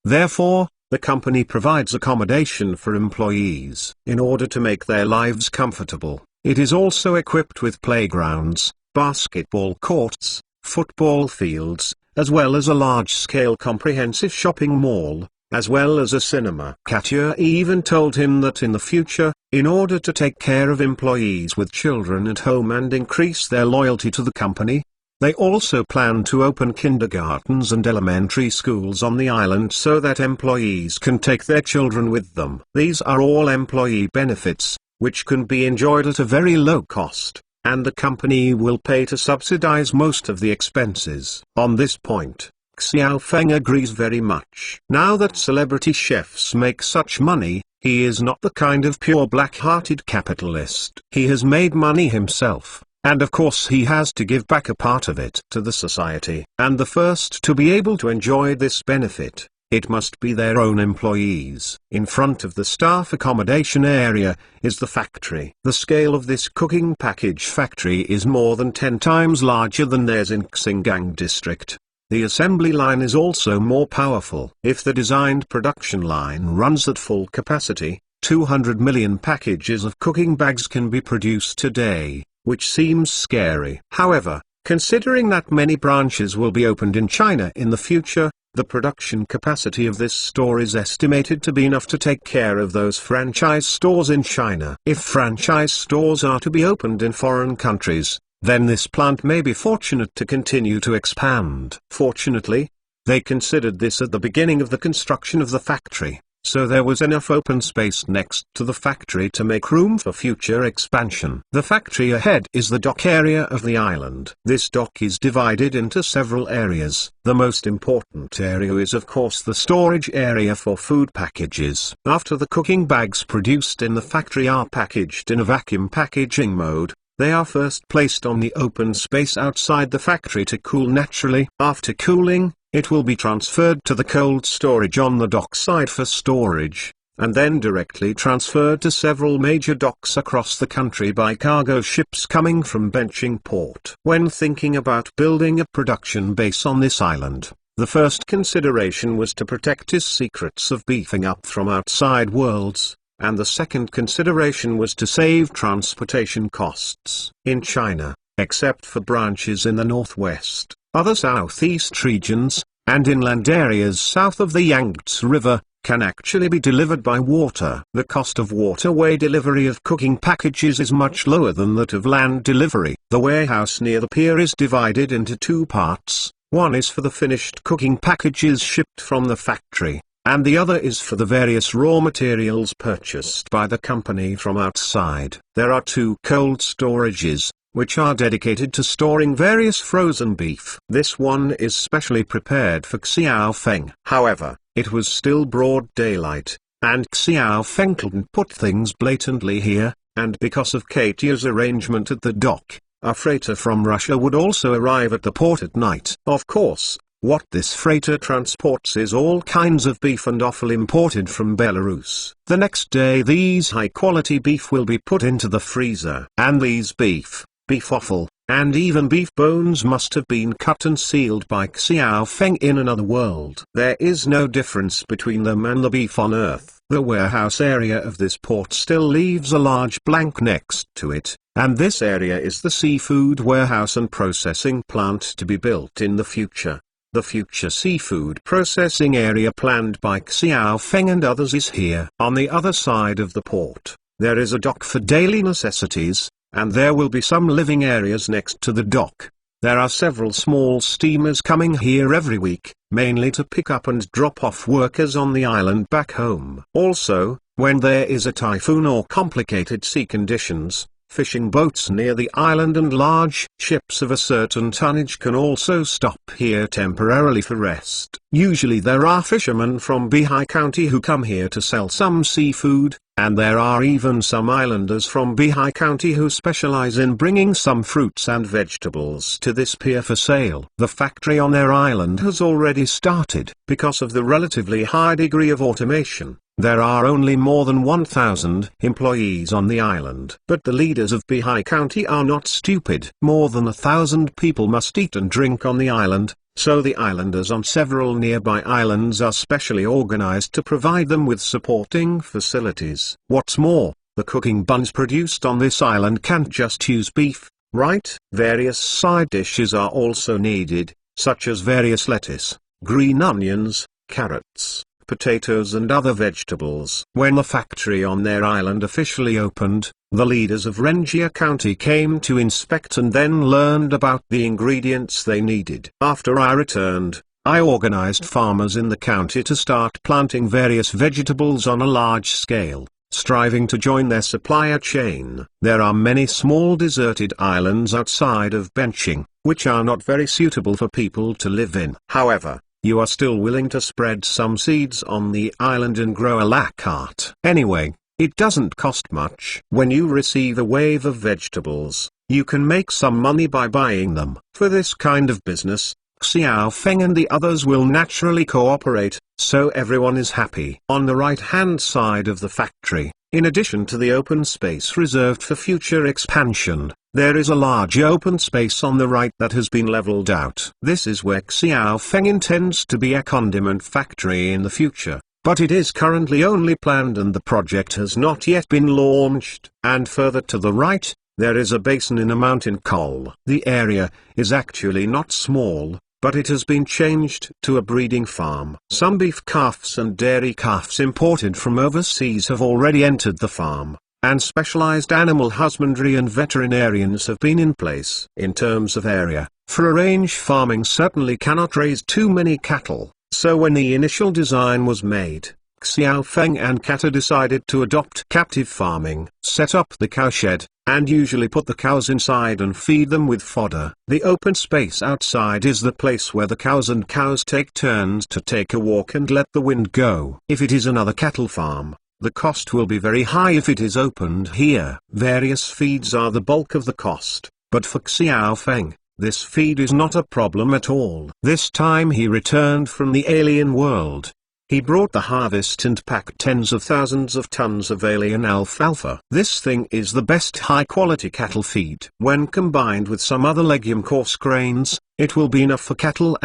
Therefore, the company provides accommodation for employees. In order to make their lives comfortable, it is also equipped with playgrounds, basketball courts, football fields, as well as a large-scale comprehensive shopping mall, as well as a cinema. Katia even told him that in the future, in order to take care of employees with children at home and increase their loyalty to the company, they also plan to open kindergartens and elementary schools on the island so that employees can take their children with them. These are all employee benefits, which can be enjoyed at a very low cost, and the company will pay to subsidize most of the expenses. On this point, Xiao Feng agrees very much. Now that celebrity chefs make such money, he is not the kind of pure black-hearted capitalist. He has made money himself. And of course he has to give back a part of it to the society. And the first to be able to enjoy this benefit, it must be their own employees. In front of the staff accommodation area, is the factory. The scale of this cooking package factory is more than 10 times larger than theirs in Xingang district. The assembly line is also more powerful. If the designed production line runs at full capacity, 200 million packages of cooking bags can be produced a day, which seems scary. However, Considering that many branches will be opened in China in the future, the production capacity of this store is estimated to be enough to take care of those franchise stores in China. If franchise stores are to be opened in foreign countries, then this plant may be fortunate to continue to expand. Fortunately, they considered this at the beginning of the construction of the factory, so there was enough open space next to the factory to make room for future expansion. The factory ahead is the dock area of the island. This dock is divided into several areas. The most important area is of course the storage area for food packages. After the cooking bags produced in the factory are packaged in a vacuum packaging mode, they are first placed on the open space outside the factory to cool naturally. After cooling, it will be transferred to the cold storage on the dock side for storage, and then directly transferred to several major docks across the country by cargo ships coming from Benching Port. When thinking about building a production base on this island, the first consideration was to protect his secrets of beefing up from outside worlds, and the second consideration was to save transportation costs. In China, except for branches in the northwest, other southeast regions, and inland areas south of the Yangtze River, can actually be delivered by water. The cost of waterway delivery of cooking packages is much lower than that of land delivery. The warehouse near the pier is divided into two parts. One is for the finished cooking packages shipped from the factory, and the other is for the various raw materials purchased by the company from outside. There are two cold storages, which are dedicated to storing various frozen beef. This one is specially prepared for Xiao Feng. However, it was still broad daylight, and Xiao Feng couldn't put things blatantly here, and because of Katya's arrangement at the dock, a freighter from Russia would also arrive at the port at night. Of course, what this freighter transports is all kinds of beef and offal imported from Belarus. The next day these high-quality beef will be put into the freezer, and these beef offal, and even beef bones must have been cut and sealed by Xiao Feng in another world. There is no difference between them and the beef on Earth. The warehouse area of this port still leaves a large blank next to it, and this area is the seafood warehouse and processing plant to be built in the future. The future seafood processing area planned by Xiao Feng and others is here. On the other side of the port, there is a dock for daily necessities, and there will be some living areas next to the dock. There are several small steamers coming here every week, mainly to pick up and drop off workers on the island back home. Also, when there is a typhoon or complicated sea conditions, fishing boats near the island and large ships of a certain tonnage can also stop here temporarily for rest. Usually there are fishermen from Bihai County who come here to sell some seafood, and there are even some islanders from Bihai County who specialize in bringing some fruits and vegetables to this pier for sale. The factory on their island has already started. Because of the relatively high degree of automation, there are only more than 1,000 employees on the island. But the leaders of Bihai County are not stupid. More than 1,000 people must eat and drink on the island, so the islanders on several nearby islands are specially organized to provide them with supporting facilities. What's more, the cooking buns produced on this island can't just use beef, right? Various side dishes are also needed, such as various lettuce, green onions, carrots, potatoes and other vegetables. When the factory on their island officially opened, the leaders of Renjia County came to inspect and then learned about the ingredients they needed. After I returned, I organized farmers in the county to start planting various vegetables on a large scale, striving to join their supplier chain. There are many small deserted islands outside of Benching, which are not very suitable for people to live in. However, you are still willing to spread some seeds on the island and grow a la carte. Anyway, it doesn't cost much. When you receive a wave of vegetables, you can make some money by buying them. For this kind of business, Xiao Feng and the others will naturally cooperate, so everyone is happy. On the right-hand side of the factory, in addition to the open space reserved for future expansion, there is a large open space on the right that has been leveled out. This is where Xiao Feng intends to be a condiment factory in the future, but it is currently only planned and the project has not yet been launched. And further to the right, There is a basin in a mountain col. The area is actually not small, but it has been changed to a breeding farm. Some beef calves and dairy calves imported from overseas have already entered the farm, and specialized animal husbandry and veterinarians have been in place. In terms of area, for a range farming certainly cannot raise too many cattle, so when the initial design was made, Xiaofeng and Kata decided to adopt captive farming, set up the cowshed, and usually put the cows inside and feed them with fodder. The open space outside is the place where the cows take turns to take a walk and let the wind go. If it is another cattle farm, the cost will be very high if it is opened here. Various feeds are the bulk of the cost, but for Xiaofeng, this feed is not a problem at all. This time he returned from the alien world. He brought the harvest and packed tens of thousands of tons of alien alfalfa. This thing is the best high-quality cattle feed. When combined with some other legume coarse grains, it will be enough for cattle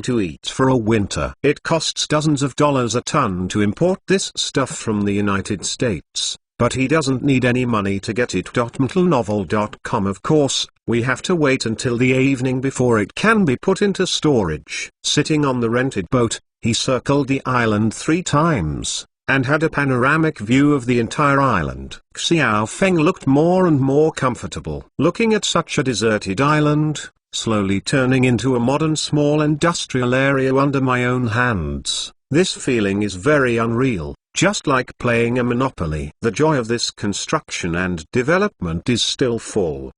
to eat for a winter. It costs dozens of dollars a ton to import this stuff from the United States, but he doesn't need any money to get it. mentalnovel.com. Of course, we have to wait until the evening before it can be put into storage. Sitting on the rented boat, he circled the island 3 times, and had a panoramic view of the entire island. Xiaofeng looked more and more comfortable. Looking at such a deserted island, slowly turning into a modern small industrial area under my own hands, this feeling is very unreal, just like playing a Monopoly. The joy of this construction and development is still full.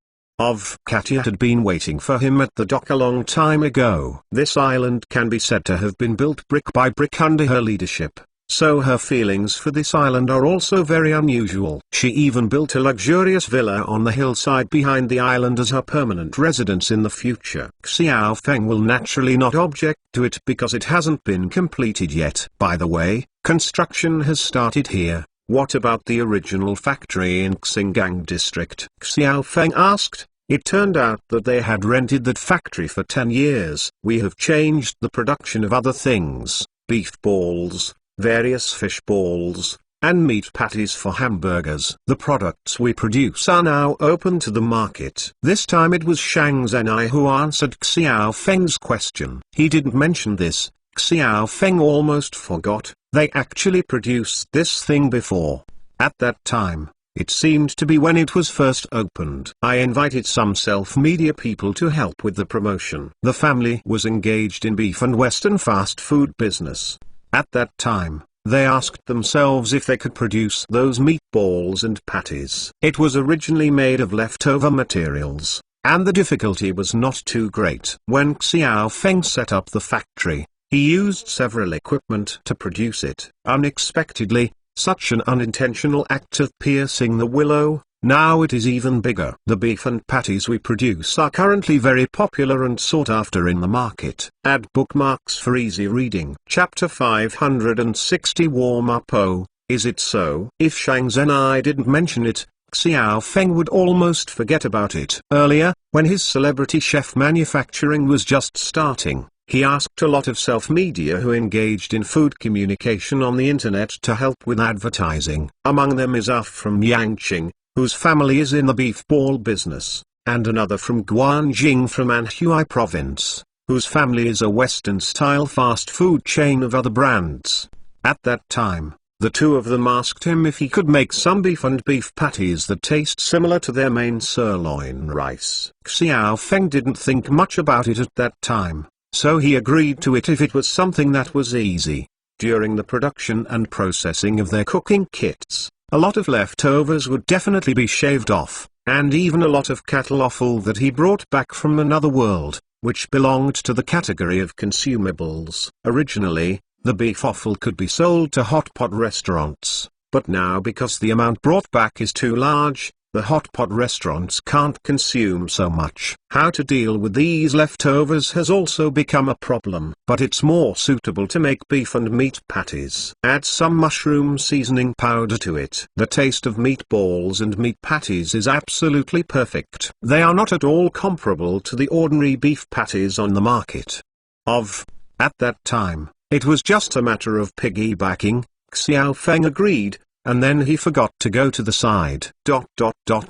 Katya had been waiting for him at the dock a long time ago. This island can be said to have been built brick by brick under her leadership, so her feelings for this island are also very unusual. She even built a luxurious villa on the hillside behind the island as her permanent residence in the future. Xiaofeng will naturally not object to it because it hasn't been completed yet. By the way, construction has started here. What about the original factory in Xingang district? Xiaofeng asked. It turned out that they had rented that factory for 10 years. We have changed the production of other things, beef balls, various fish balls, and meat patties for hamburgers. The products we produce are now open to the market. This time it was Shang Zhenai who answered Xiaofeng's question. He didn't mention this. Xiaofeng almost forgot. They actually produced this thing before. At that time, it seemed to be when it was first opened. I invited some self-media people to help with the promotion. The family was engaged in beef and Western fast food business. At that time, they asked themselves if they could produce those meatballs and patties. It was originally made of leftover materials, and the difficulty was not too great. When Xiaofeng set up the factory, he used several equipment to produce it. Unexpectedly, such an unintentional act of piercing the willow, now it is even bigger. The beef and patties we produce are currently very popular and sought after in the market. Add bookmarks for easy reading. Chapter 560 Warm Up. Oh, is it so? If Shang Zhenai didn't mention it, Xiaofeng would almost forget about it. Earlier, when his celebrity chef manufacturing was just starting, he asked a lot of self-media who engaged in food communication on the internet to help with advertising. Among them is Af from Yangqing, whose family is in the beef ball business, and another from Guanjing from Anhui province, whose family is a Western-style fast food chain of other brands. At that time, the two of them asked him if he could make some beef and beef patties that taste similar to their main sirloin rice. Xiaofeng didn't think much about it at that time, so he agreed to it if it was something that was easy. During the production and processing of their cooking kits, a lot of leftovers would definitely be shaved off, and even a lot of cattle offal that he brought back from another world, which belonged to the category of consumables. Originally, the beef offal could be sold to hot pot restaurants, but now because the amount brought back is too large, the hot pot restaurants can't consume so much. How to deal with these leftovers has also become a problem, but it's more suitable to make beef and meat patties. Add some mushroom seasoning powder to it. The taste of meatballs and meat patties is absolutely perfect. They are not at all comparable to the ordinary beef patties on the market. At that time, it was just a matter of piggybacking. Xiaofeng agreed, and then he forgot to go to the side.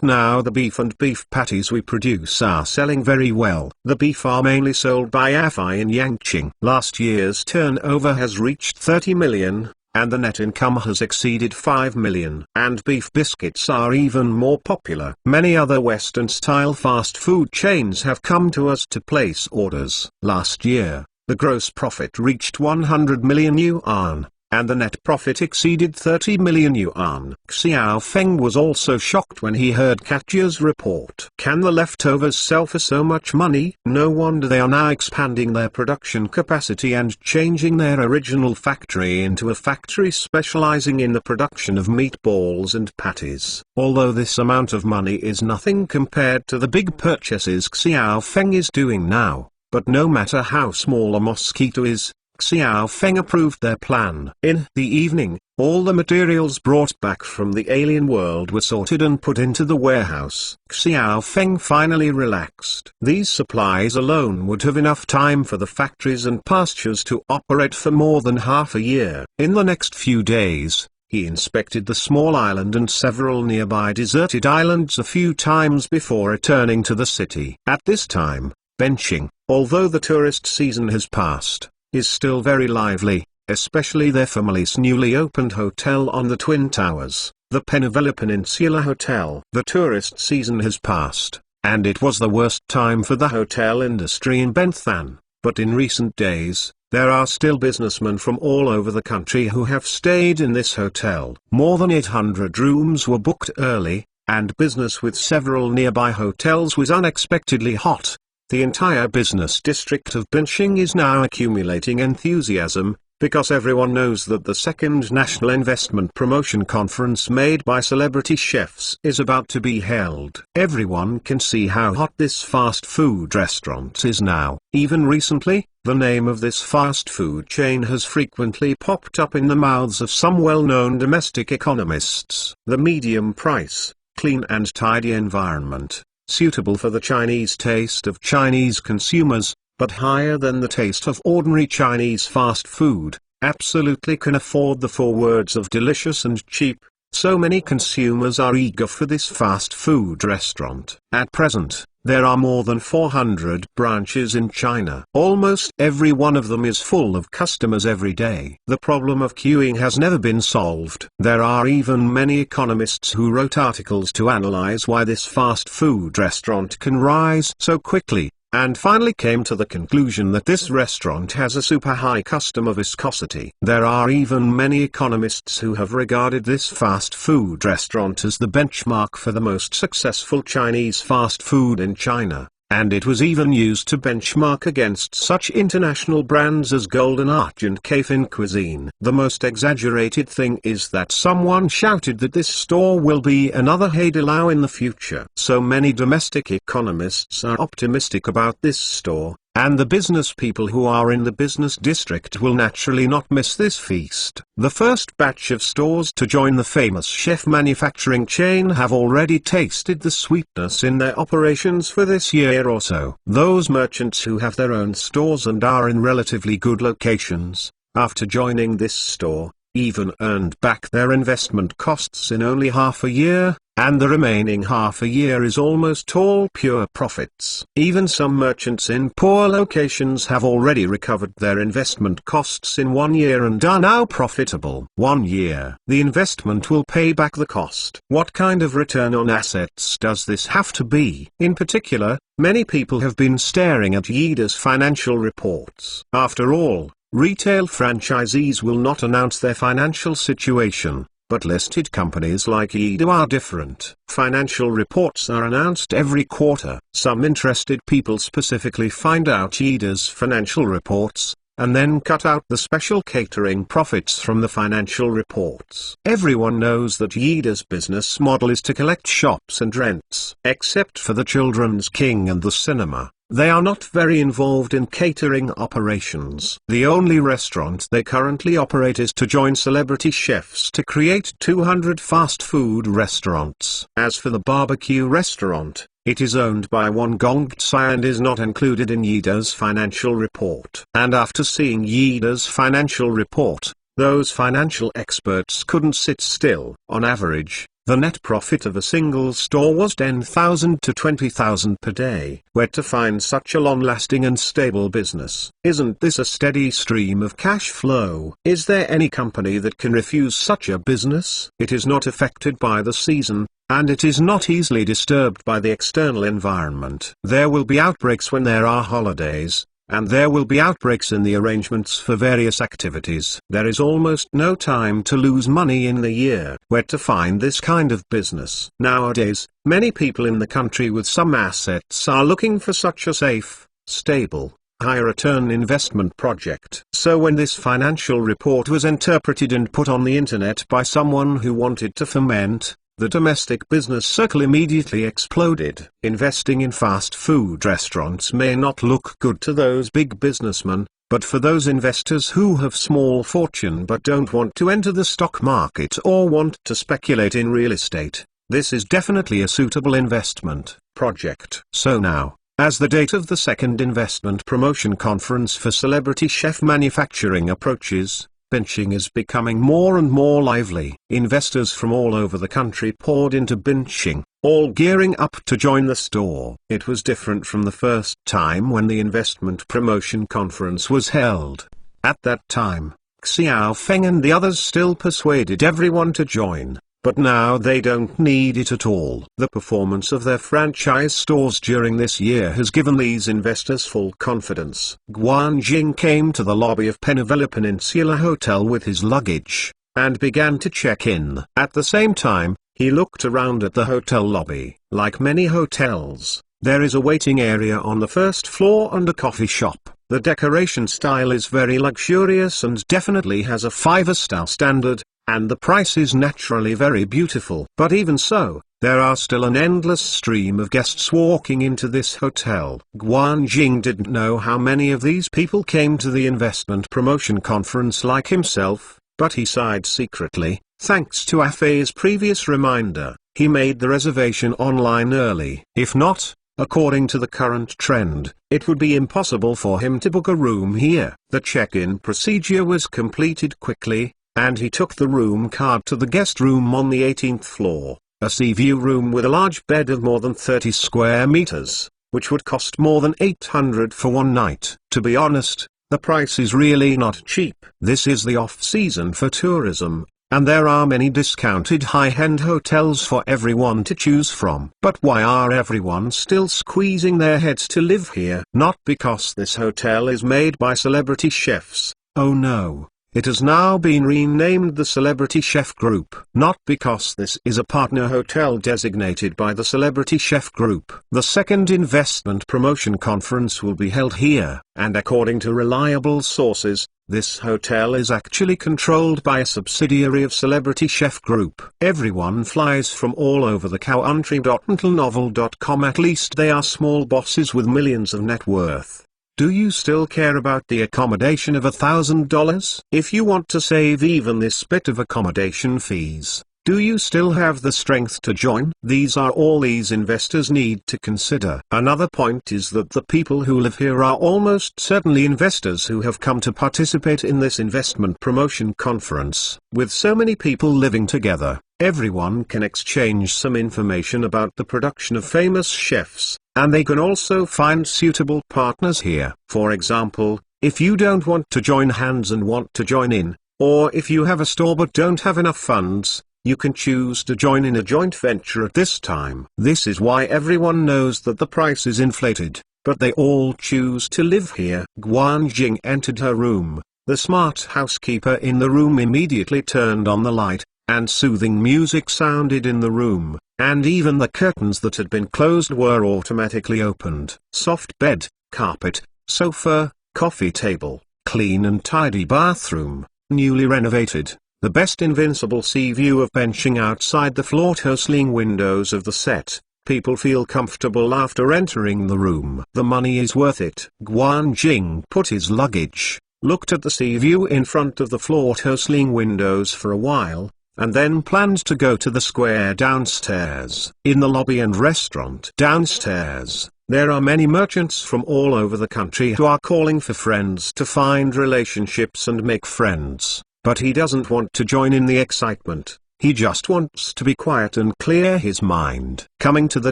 Now the beef and beef patties we produce are selling very well. The beef are mainly sold by AFI in Yangqing. Last year's turnover has reached 30 million, and the net income has exceeded 5 million. And beef biscuits are even more popular. Many other Western-style fast food chains have come to us to place orders. Last year, the gross profit reached 100 million yuan, and the net profit exceeded 30 million yuan. Xiao Feng was also shocked when he heard Katya's report. Can the leftovers sell for so much money? No wonder they are now expanding their production capacity and changing their original factory into a factory specializing in the production of meatballs and patties. Although this amount of money is nothing compared to the big purchases Xiao Feng is doing now, but no matter how small a mosquito is, Xiao Feng approved their plan. In the evening, all the materials brought back from the alien world were sorted and put into the warehouse. Xiao Feng finally relaxed. These supplies alone would have enough time for the factories and pastures to operate for more than half a year. In the next few days, he inspected the small island and several nearby deserted islands a few times before returning to the city. At this time, Benching, although the tourist season has passed, is still very lively, especially their family's newly opened hotel on the Twin Towers, the Penavilla Peninsula Hotel. The tourist season has passed, and it was the worst time for the hotel industry in Benthan, but in recent days, there are still businessmen from all over the country who have stayed in this hotel. More than 800 rooms were booked early, and business with several nearby hotels was unexpectedly hot. The entire business district of Benching is now accumulating enthusiasm, because everyone knows that the second National Investment Promotion Conference made by celebrity chefs is about to be held. Everyone can see how hot this fast food restaurant is now. Even recently, the name of this fast food chain has frequently popped up in the mouths of some well-known domestic economists. The medium price, clean and tidy environment, suitable for the Chinese taste of Chinese consumers, but higher than the taste of ordinary Chinese fast food, absolutely can afford the 4 words of delicious and cheap. So many consumers are eager for this fast food restaurant. At present, there are more than 400 branches in China. Almost every one of them is full of customers every day. The problem of queuing has never been solved. There are even many economists who wrote articles to analyze why this fast food restaurant can rise so quickly, and finally came to the conclusion that this restaurant has a super high customer viscosity. There are even many economists who have regarded this fast food restaurant as the benchmark for the most successful Chinese fast food in China, and it was even used to benchmark against such international brands as Golden Arch and Caifin Cuisine. The most exaggerated thing is that someone shouted that this store will be another Haidilao in the future. So many domestic economists are optimistic about this store, and the business people who are in the business district will naturally not miss this feast. The first batch of stores to join the famous chef manufacturing chain have already tasted the sweetness in their operations for this year or so. Those merchants who have their own stores and are in relatively good locations, after joining this store, even earned back their investment costs in only half a year, and the remaining half a year is almost all pure profits. Even some merchants in poor locations have already recovered their investment costs in 1 year and are now profitable. 1 year. The investment will pay back the cost. What kind of return on assets does this have to be? In particular, many people have been staring at Yida's financial reports. After all, retail franchisees will not announce their financial situation, but listed companies like Yida are different. Financial reports are announced every quarter. Some interested people specifically find out Yida's financial reports, and then cut out the special catering profits from the financial reports. Everyone knows that Yida's business model is to collect shops and rents. Except for the Children's King and the cinema, they are not very involved in catering operations. The only restaurant they currently operate is to join celebrity chefs to create 200 fast food restaurants. As for the barbecue restaurant, it is owned by Wang Gongcai and is not included in Yida's financial report. And after seeing Yida's financial report, Those financial experts couldn't sit still. On average, the net profit of a single store was 10,000 to 20,000 per day. Where to find such a long-lasting and stable business? Isn't this a steady stream of cash flow? Is there any company that can refuse such a business? It is not affected by the season, and it is not easily disturbed by the external environment. There will be outbreaks when there are holidays, and there will be outbreaks in the arrangements for various activities. There is almost no time to lose money in the year. Where to find this kind of business? Nowadays, many people in the country with some assets are looking for such a safe, stable, high-return investment project. So when this financial report was interpreted and put on the internet by someone who wanted to foment, the domestic business circle immediately exploded. Investing in fast food restaurants may not look good to those big businessmen, but for those investors who have small fortune but don't want to enter the stock market or want to speculate in real estate, this is definitely a suitable investment project. So now, as the date of the second investment promotion conference for celebrity chef manufacturing approaches, benching is becoming more and more lively. Investors from all over the country poured into benching, all gearing up to join the store. It was different from the first time when the investment promotion conference was held. At that time, Xiao Feng and the others still persuaded everyone to join, but now they don't need it at all. The performance of their franchise stores during this year has given these investors full confidence. Guanjing came to the lobby of Penavilla Peninsula Hotel with his luggage, and began to check in. At the same time, he looked around at the hotel lobby. Like many hotels, there is a waiting area on the first floor and a coffee shop. The decoration style is very luxurious and definitely has a 5-star standard, and the price is naturally very beautiful. But even so, there are still an endless stream of guests walking into this hotel. Guanjing didn't know how many of these people came to the investment promotion conference like himself, but he sighed secretly. Thanks to Afei's previous reminder, he made the reservation online early. If not, according to the current trend, it would be impossible for him to book a room here. The check-in procedure was completed quickly, and he took the room card to the guest room on the 18th floor, a sea-view room with a large bed of more than 30 square meters, which would cost more than 800 for one night. To be honest, the price is really not cheap. This is the off-season for tourism, and there are many discounted high-end hotels for everyone to choose from. But why are everyone still squeezing their heads to live here? Not because this hotel is made by celebrity chefs. Oh no. It has now been renamed the Celebrity Chef Group. Not because this is a partner hotel designated by the Celebrity Chef Group. The second investment promotion conference will be held here, and according to reliable sources, this hotel is actually controlled by a subsidiary of Celebrity Chef Group. Everyone flies from all over the country. Mentalnovel.com. At least they are small bosses with millions of net worth. Do you still care about the accommodation of $1,000? If you want to save even this bit of accommodation fees, do you still have the strength to join? These are all these investors need to consider. Another point is that the people who live here are almost certainly investors who have come to participate in this investment promotion conference. With so many people living together, everyone can exchange some information about the production of famous chefs, and they can also find suitable partners here. For example, if you don't want to join hands and want to join in, or if you have a store but don't have enough funds, you can choose to join in a joint venture at this time. This is why everyone knows that the price is inflated, but they all choose to live here. Guanjing entered her room. The smart housekeeper in the room immediately turned on the light, and soothing music sounded in the room, and even the curtains that had been closed were automatically opened. Soft bed, carpet, sofa, coffee table, clean and tidy bathroom, newly renovated. The best invincible sea view of benching outside the floor-to-ceiling windows of the set. People feel comfortable after entering the room. The money is worth it. Guanjing put his luggage, looked at the sea view in front of the floor-to-ceiling windows for a while, and then planned to go to the square downstairs. In the lobby and restaurant downstairs, there are many merchants from all over the country who are calling for friends to find relationships and make friends. but he doesn't want to join in the excitement. He just wants to be quiet and clear his mind. Coming to the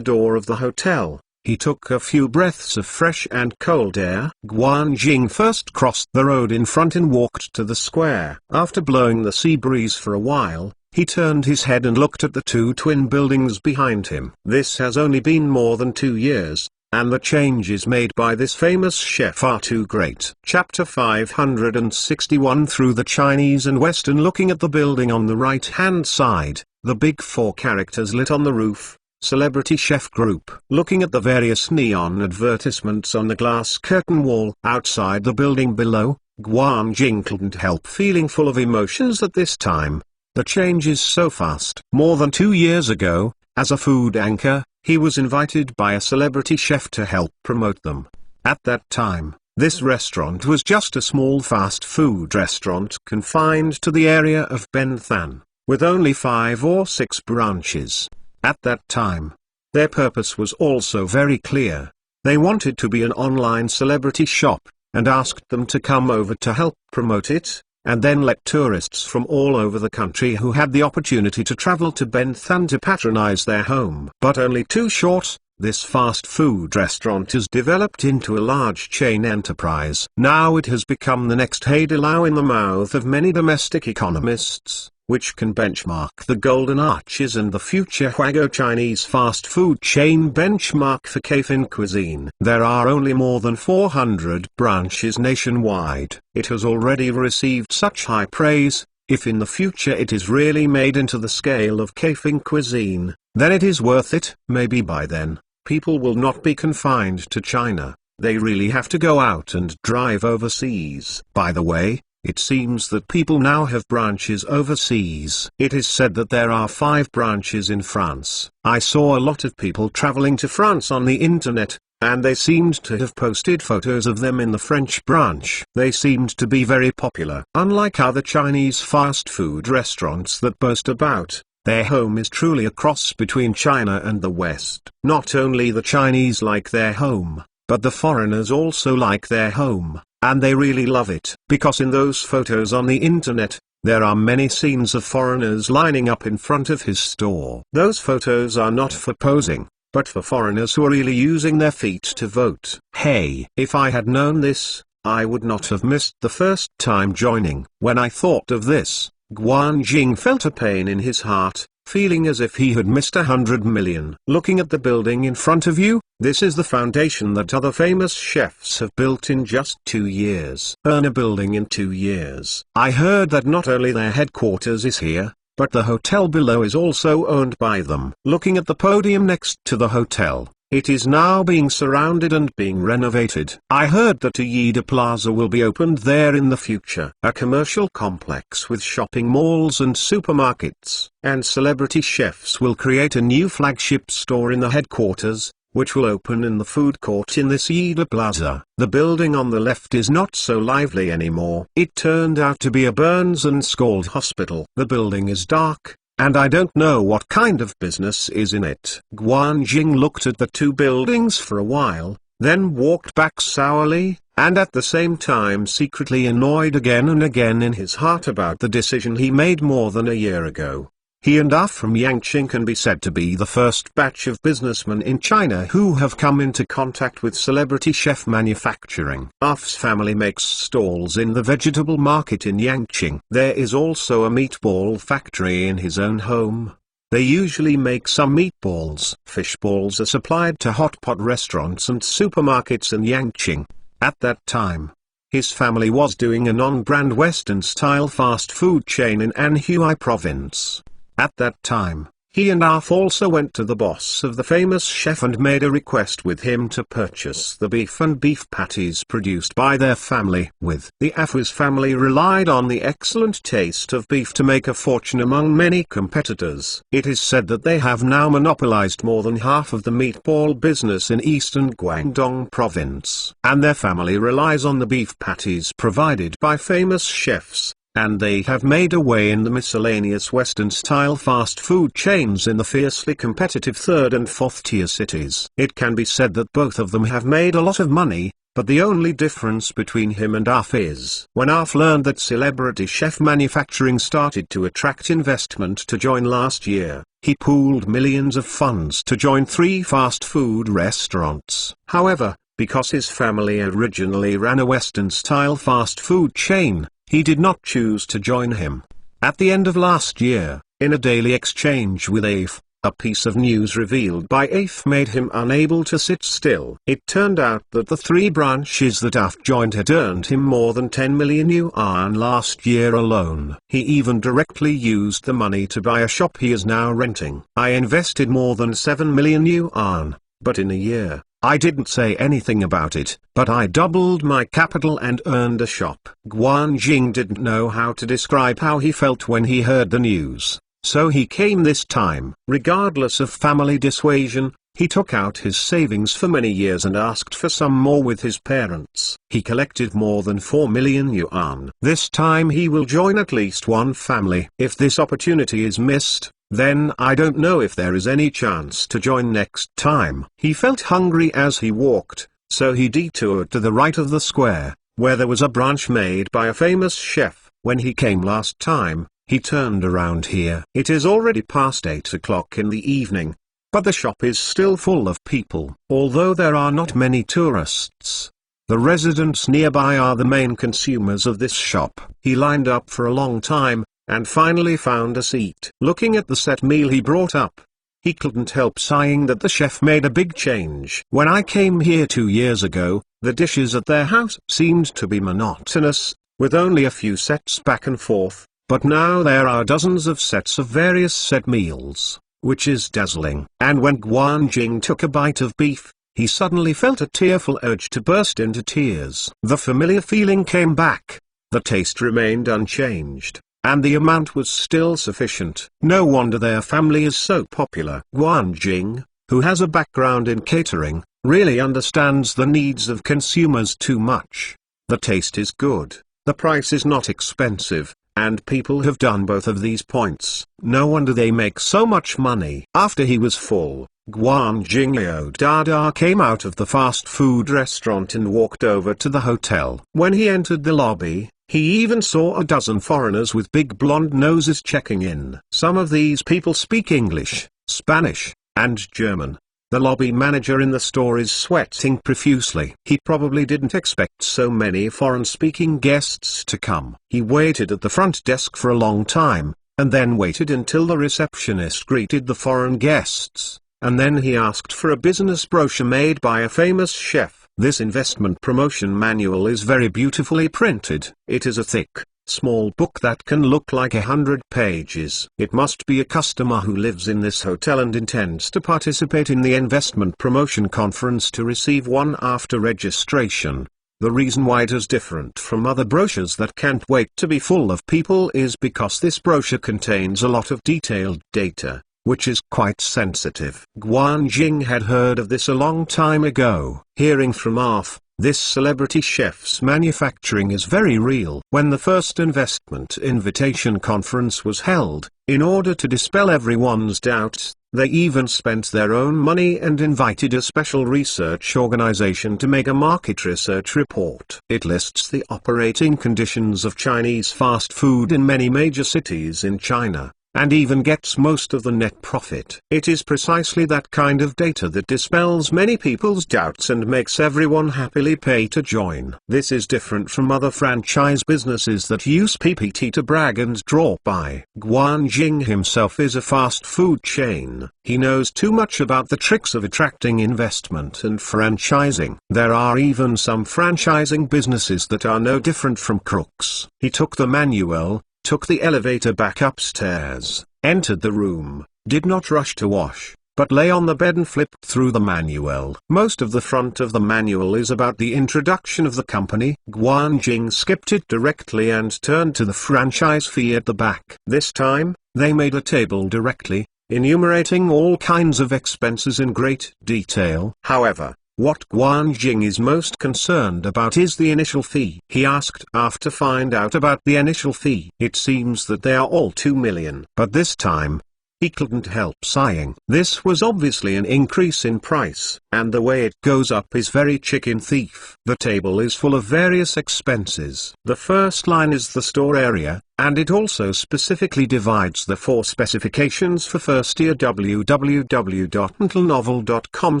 door of the hotel, he took a few breaths of fresh and cold air. Guanjing first crossed the road in front and walked to the square. After blowing the sea breeze for a while, he turned his head and looked at the two twin buildings behind him. This has only been more than 2 years, and the changes made by this famous chef are too great. Chapter 561. Through the Chinese and Western. Looking at the building on the right-hand side, the big 4 characters lit on the roof, Celebrity Chef Group. Looking at the various neon advertisements on the glass curtain wall outside the building below, Guanjing couldn't help feeling full of emotions at this time. The change is so fast. More than 2 years ago, as a food anchor, he was invited by a celebrity chef to help promote them. At that time, this restaurant was just a small fast food restaurant confined to the area of Benthan, with only 5 or 6 branches. At that time, their purpose was also very clear. They wanted to be an online celebrity shop, and asked them to come over to help promote it, and then let tourists from all over the country who had the opportunity to travel to Benthan to patronize their home. But only too short, this fast food restaurant has developed into a large chain enterprise. Now it has become the next Haidilao in the mouth of many domestic economists, which can benchmark the Golden Arches and the future Huago Chinese fast food chain benchmark for Caifin cuisine. There are only more than 400 branches nationwide. It has already received such high praise. If in the future it is really made into the scale of Caifin cuisine, then it is worth it. Maybe by then, people will not be confined to China. They really have to go out and drive overseas. By the way, it seems that people now have branches overseas. It is said that there are 5 branches in France. I saw a lot of people traveling to France on the internet, and they seemed to have posted photos of them in the French branch. They seemed to be very popular. Unlike other Chinese fast food restaurants that boast about, their home is truly a cross between China and the West. Not only the Chinese like their home, but the foreigners also like their home. And they really love it. Because in those photos on the internet, there are many scenes of foreigners lining up in front of his store. Those photos are not for posing, but for foreigners who are really using their feet to vote. Hey, if I had known this, I would not have missed the first time joining. When I thought of this, Guanjing felt a pain in his heart, feeling as if he had missed 100 million. Looking at the building in front of you, this is the foundation that other famous chefs have built in just 2 years. Earn a building in 2 years. I heard that not only their headquarters is here, but the hotel below is also owned by them. Looking at the podium next to the hotel, it is now being surrounded and being renovated. I heard that a Yida Plaza will be opened there in the future. A commercial complex with shopping malls and supermarkets. And celebrity chefs will create a new flagship store in the headquarters, which will open in the food court in this Yida Plaza. The building on the left is not so lively anymore. It turned out to be a Burns and Scald hospital. The building is dark, and I don't know what kind of business is in it. Guanjing looked at the 2 buildings for a while, then walked back sourly, and at the same time secretly annoyed again and again in his heart about the decision he made more than a year ago. He and Ah from Yangqing can be said to be the first batch of businessmen in China who have come into contact with celebrity chef manufacturing. Ah's family makes stalls in the vegetable market in Yangqing. There is also a meatball factory in his own home. They usually make some meatballs. Fish balls are supplied to hot pot restaurants and supermarkets in Yangqing. At that time, his family was doing a non-brand Western-style fast food chain in Anhui province. At that time, he and Ah also went to the boss of the famous chef and made a request with him to purchase the beef and beef patties produced by their family. The Ah's family relied on the excellent taste of beef to make a fortune among many competitors. It is said that they have now monopolized more than half of the meatball business in eastern Guangdong province. And their family relies on the beef patties provided by famous chefs. And they have made a way in the miscellaneous Western-style fast food chains in the fiercely competitive 3rd and 4th tier cities. It can be said that both of them have made a lot of money, But the only difference between him and Arf is when Arf learned that Celebrity Chef Manufacturing started to attract investment to join last year, he pooled millions of funds to join 3 fast food restaurants. However, because his family originally ran a Western-style fast food chain, he did not choose to join him. At the end of last year, in a daily exchange with Afe, a piece of news revealed by Afe made him unable to sit still. It turned out that the 3 branches that Afe joined had earned him more than 10 million yuan last year alone. He even directly used the money to buy a shop he is now renting. I invested more than 7 million yuan, but in a year, I didn't say anything about it, but I doubled my capital and earned a shop. Guan Jing didn't know how to describe how he felt when he heard the news. So he came this time. Regardless of family dissuasion, he took out his savings for many years and asked for some more with his parents. He collected more than 4 million yuan. This time he will join at least one family. If this opportunity is missed, then I don't know if there is any chance to join next time. He felt hungry as he walked, so he detoured to the right of the square, where there was a branch made by a famous chef. When he came last time, he turned around here. It is already past 8 o'clock in the evening, but the shop is still full of people. Although there are not many tourists, the residents nearby are the main consumers of this shop. He lined up for a long time, and finally found a seat. Looking at the set meal he brought up, he couldn't help sighing that the chef made a big change. When I came here 2 years ago, the dishes at their house seemed to be monotonous, with only a few sets back and forth. But now there are dozens of sets of various set meals, which is dazzling. And when Guan Jing took a bite of beef, he suddenly felt a tearful urge to burst into tears. The familiar feeling came back, the taste remained unchanged, and the amount was still sufficient. No wonder their family is so popular. Guan Jing, who has a background in catering, really understands the needs of consumers too much. The taste is good, the price is not expensive, and people have done both of these points. No wonder they make so much money. After he was full, Guan Jing Liu Dada came out of the fast food restaurant and walked over to the hotel. When he entered the lobby, he even saw a dozen foreigners with big blonde noses checking in. Some of these people speak English, Spanish, and German. The lobby manager in the store is sweating profusely. He probably didn't expect so many foreign-speaking guests to come. He waited at the front desk for a long time, and then waited until the receptionist greeted the foreign guests, and then he asked for a business brochure made by a famous chef. This investment promotion manual is very beautifully printed. It is a thick, small book that can look like 100 pages. It must be a customer who lives in this hotel and intends to participate in the investment promotion conference to receive one after registration. The reason why it is different from other brochures that can't wait to be full of people is because this brochure contains a lot of detailed data, which is quite sensitive. Guan Jing had heard of this a long time ago. Hearing from Arf, this Celebrity Chef's Manufacturing is very real. When the first investment invitation conference was held, in order to dispel everyone's doubts, they even spent their own money and invited a special research organization to make a market research report. It lists the operating conditions of Chinese fast food in many major cities in China, and even gets most of the net profit. It is precisely that kind of data that dispels many people's doubts and makes everyone happily pay to join. This is different from other franchise businesses that use PPT to brag and draw by. Guan Jing himself is a fast food chain. He knows too much about the tricks of attracting investment and franchising. There are even some franchising businesses that are no different from crooks. He took the manual, took the elevator back upstairs, entered the room, did not rush to wash, but lay on the bed and flipped through the manual. Most of the front of the manual is about the introduction of the company. Guan Jing skipped it directly and turned to the franchise fee at the back. This time, they made a table directly, enumerating all kinds of expenses in great detail. However, what Guan Jing is most concerned about is the initial fee. He asked to find out about the initial fee. It seems that they are all 2 million. But this time, he couldn't help sighing. This was obviously an increase in price, and the way it goes up is very chicken thief. The table is full of various expenses. The first line is the store area, and it also specifically divides the four specifications for first tier www.untilnovel.com,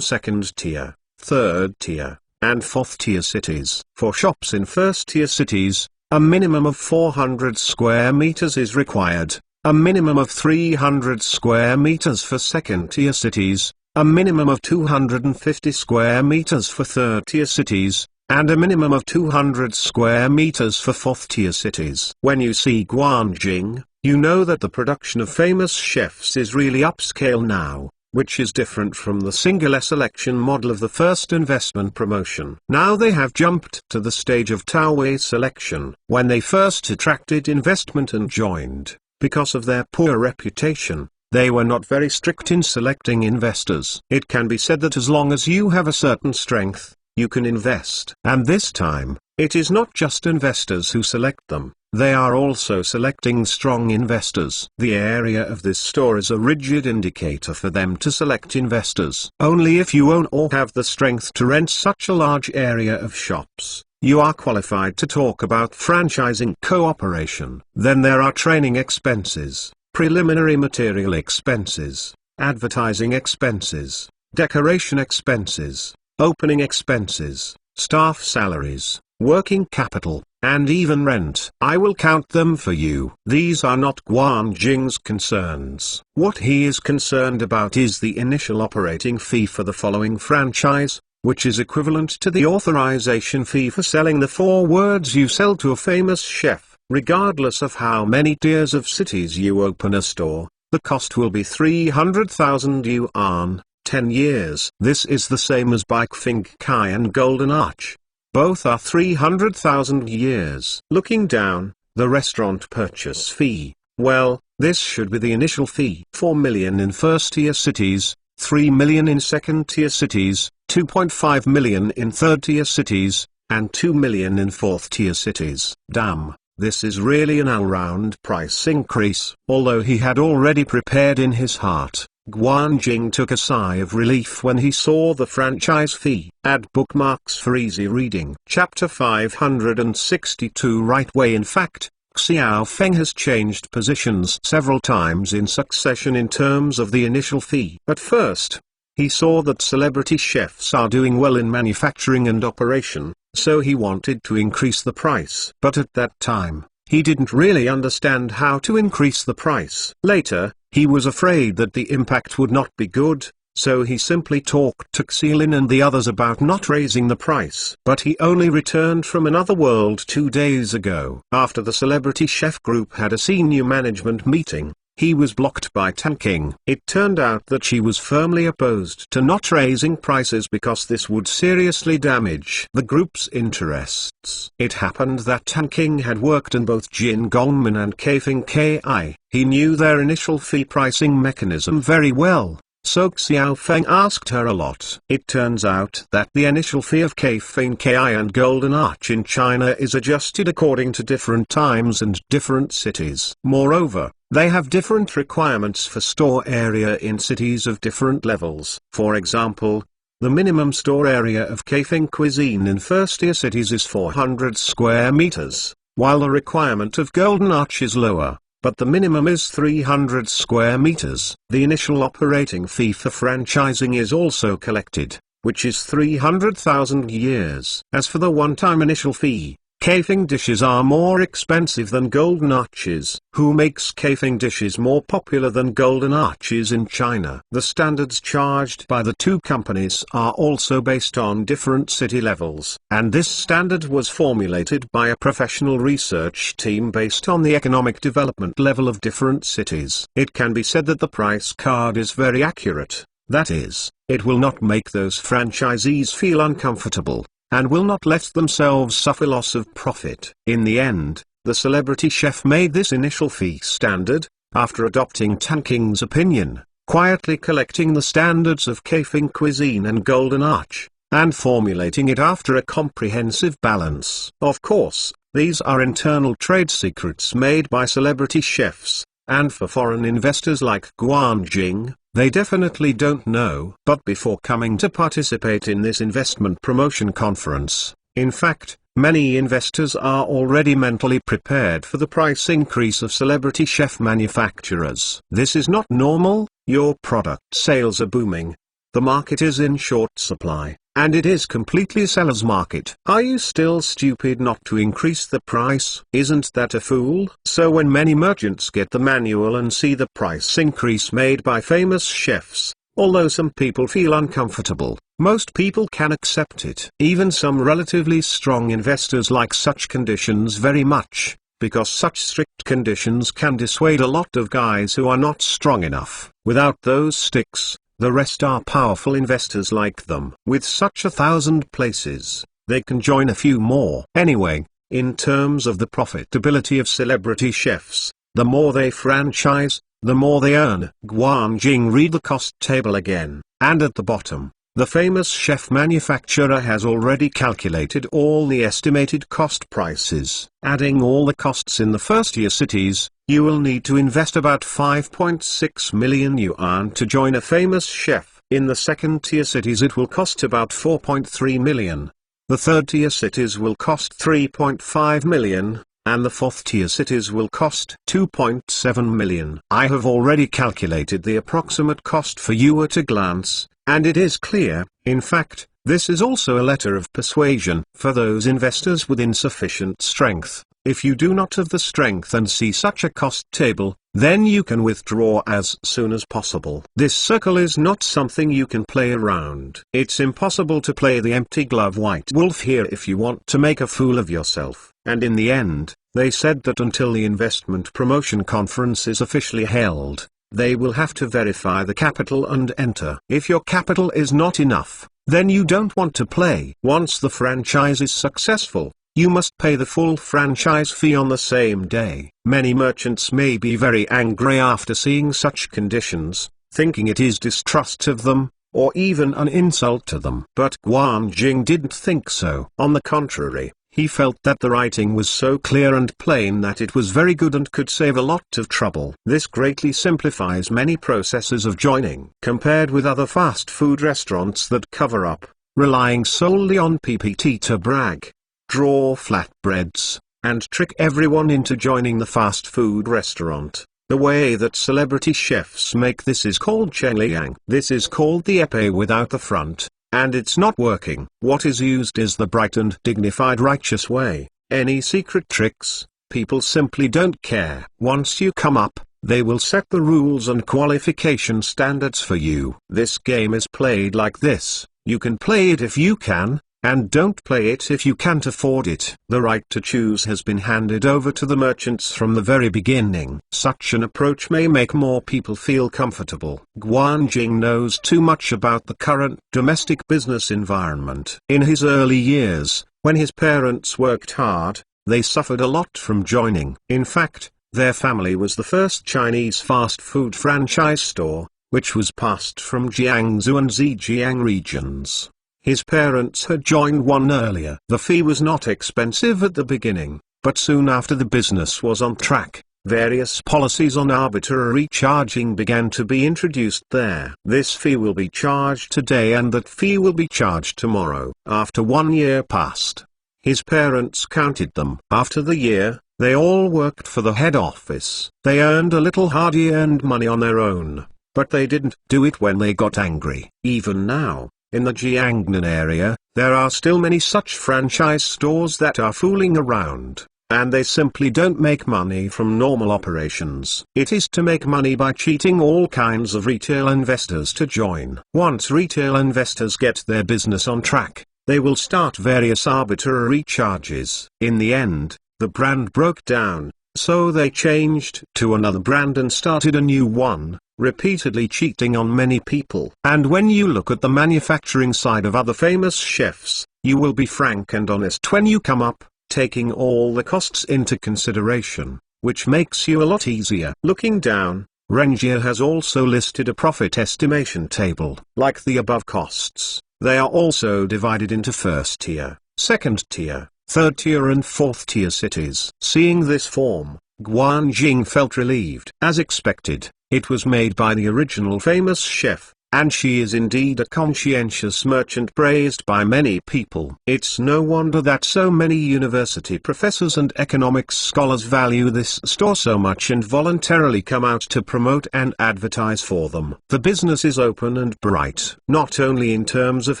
second tier, third tier, and fourth tier cities. For shops in first tier cities, a minimum of 400 square meters is required, a minimum of 300 square meters for second tier cities, a minimum of 250 square meters for third tier cities, and a minimum of 200 square meters for fourth tier cities. When you see Guanjing, you know that the production of famous chefs is really upscale now, which is different from the singular selection model of the first investment promotion. Now they have jumped to the stage of Taowei selection. When they first attracted investment and joined, because of their poor reputation, they were not very strict in selecting investors. It can be said that as long as you have a certain strength, you can invest. And this time, it is not just investors who select them, they are also selecting strong investors. The area of this store is a rigid indicator for them to select investors. Only if you own or have the strength to rent such a large area of shops, you are qualified to talk about franchising cooperation. Then there are training expenses, preliminary material expenses, advertising expenses, decoration expenses, opening expenses, staff salaries, working capital, and even rent. I will count them for you. These are not Guanjing's concerns. What he is concerned about is the initial operating fee for the following franchise, which is equivalent to the authorization fee for selling the 4 words you sell to a famous chef. Regardless of how many tiers of cities you open a store, the cost will be 300,000 yuan, 10 years. This is the same as Baifeng Kai and Golden Arch. Both are 300,000 years. Looking down, the restaurant purchase fee, well, this should be the initial fee. 4 million in first-tier cities, 3 million in second-tier cities, 2.5 million in third-tier cities, and 2 million in fourth-tier cities. Damn, this is really an all-round price increase. Although he had already prepared in his heart, Guanjing took a sigh of relief when he saw the franchise fee. Add bookmarks for easy reading. Chapter 562 Right way. In fact, Xiao Feng has changed positions several times in succession in terms of the initial fee. At first, he saw that celebrity chefs are doing well in manufacturing and operation, so he wanted to increase the price. But at that time, he didn't really understand how to increase the price. Later, he was afraid that the impact would not be good, so he simply talked to Xilin and the others about not raising the price. But he only returned from another world 2 days ago. After the celebrity chef group had a senior management meeting, he was blocked by Tan King. It turned out that she was firmly opposed to not raising prices because this would seriously damage the group's interests. It happened that Tan King had worked in both Jin Gongmin and Kaifeng Ki. He knew their initial fee pricing mechanism very well, so Xiao Feng asked her a lot. It turns out that the initial fee of Kaifeng Ki and Golden Arch in China is adjusted according to different times and different cities. Moreover, they have different requirements for store area in cities of different levels. For example, the minimum store area of Kaifeng Cuisine in first-tier cities is 400 square meters, while the requirement of Golden Arch is lower, but the minimum is 300 square meters. The initial operating fee for franchising is also collected, which is 300,000 years. As for the one-time initial fee, Kaifeng dishes are more expensive than Golden Arches. Who makes Kaifeng dishes more popular than Golden Arches in China? The standards charged by the two companies are also based on different city levels, and this standard was formulated by a professional research team based on the economic development level of different cities. It can be said that the price card is very accurate, that is, it will not make those franchisees feel uncomfortable, and will not let themselves suffer loss of profit. In the end, the celebrity chef made this initial fee standard, after adopting Tan King's opinion, quietly collecting the standards of Kaifeng Cuisine and Golden Arch, and formulating it after a comprehensive balance. Of course, these are internal trade secrets made by celebrity chefs, And for foreign investors like Guanjing, they definitely don't know. But before coming to participate in this investment promotion conference, in fact, many investors are already mentally prepared for the price increase of celebrity chef manufacturers. This is not normal. Your product sales are booming. The market is in short supply, and it is completely seller's market. Are you still stupid not to increase the price? Isn't that a fool? So when many merchants get the manual and see the price increase made by famous chefs, although some people feel uncomfortable, most people can accept it. Even some relatively strong investors like such conditions very much, because such strict conditions can dissuade a lot of guys who are not strong enough. Without those sticks, the rest are powerful investors like them. With such 1,000 places, they can join a few more. Anyway, in terms of the profitability of celebrity chefs, the more they franchise, the more they earn. Guanjing, read the cost table again, and at the bottom, the famous chef manufacturer has already calculated all the estimated cost prices. Adding all the costs in the first-tier cities, you will need to invest about 5.6 million yuan to join a famous chef. In the second-tier cities it will cost about 4.3 million. The third-tier cities will cost 3.5 million. And the fourth-tier cities will cost 2.7 million. I have already calculated the approximate cost for you at a glance, and it is clear. In fact, this is also a letter of persuasion for those investors with insufficient strength. If you do not have the strength and see such a cost table, then you can withdraw as soon as possible. This circle is not something you can play around. It's impossible to play the empty glove white wolf here if you want to make a fool of yourself. And in the end, they said that until the investment promotion conference is officially held, they will have to verify the capital and enter. If your capital is not enough, then you don't want to play. Once the franchise is successful, you must pay the full franchise fee on the same day. Many merchants may be very angry after seeing such conditions, thinking it is distrust of them, or even an insult to them. But Guanjing didn't think so. On the contrary, he felt that the writing was so clear and plain that it was very good and could save a lot of trouble. This greatly simplifies many processes of joining. Compared with other fast food restaurants that cover up, relying solely on PPT to brag, draw flatbreads, and trick everyone into joining the fast food restaurant. The way that celebrity chefs make this is called Chengliang. This is called the epee without the front. And it's not working. What is used is the bright and dignified righteous way. Any secret tricks, people simply don't care. Once you come up, they will set the rules and qualification standards for you. This game is played like this. You can play it if you can, and don't play it if you can't afford it. The right to choose has been handed over to the merchants from the very beginning. Such an approach may make more people feel comfortable. Guanjing knows too much about the current domestic business environment. In his early years, when his parents worked hard, they suffered a lot from joining. In fact, their family was the first Chinese fast food franchise store, which was passed from Jiangsu and Zhejiang regions. His parents had joined one earlier. The fee was not expensive at the beginning, but soon after the business was on track, various policies on arbitrary charging began to be introduced there. This fee will be charged today and that fee will be charged tomorrow. After 1 year passed, his parents counted them. After the year, they all worked for the head office. They earned a little hard-earned money on their own, but they didn't do it when they got angry. Even now, in the Jiangnan area, there are still many such franchise stores that are fooling around, and they simply don't make money from normal operations. It is to make money by cheating all kinds of retail investors to join. Once retail investors get their business on track, they will start various arbitrary charges. In the end, the brand broke down, so they changed to another brand and started a new one, repeatedly cheating on many people. And when you look at the manufacturing side of other famous chefs, you will be frank and honest when you come up, taking all the costs into consideration, which makes you a lot easier. Looking down, Renjie has also listed a profit estimation table. Like the above costs, they are also divided into first tier, second tier, third tier and fourth tier cities. Seeing this form, Guan Jing felt relieved. As expected, it was made by the original famous chef, and she is indeed a conscientious merchant praised by many people. It's no wonder that so many university professors and economics scholars value this store so much and voluntarily come out to promote and advertise for them. The business is open and bright, not only in terms of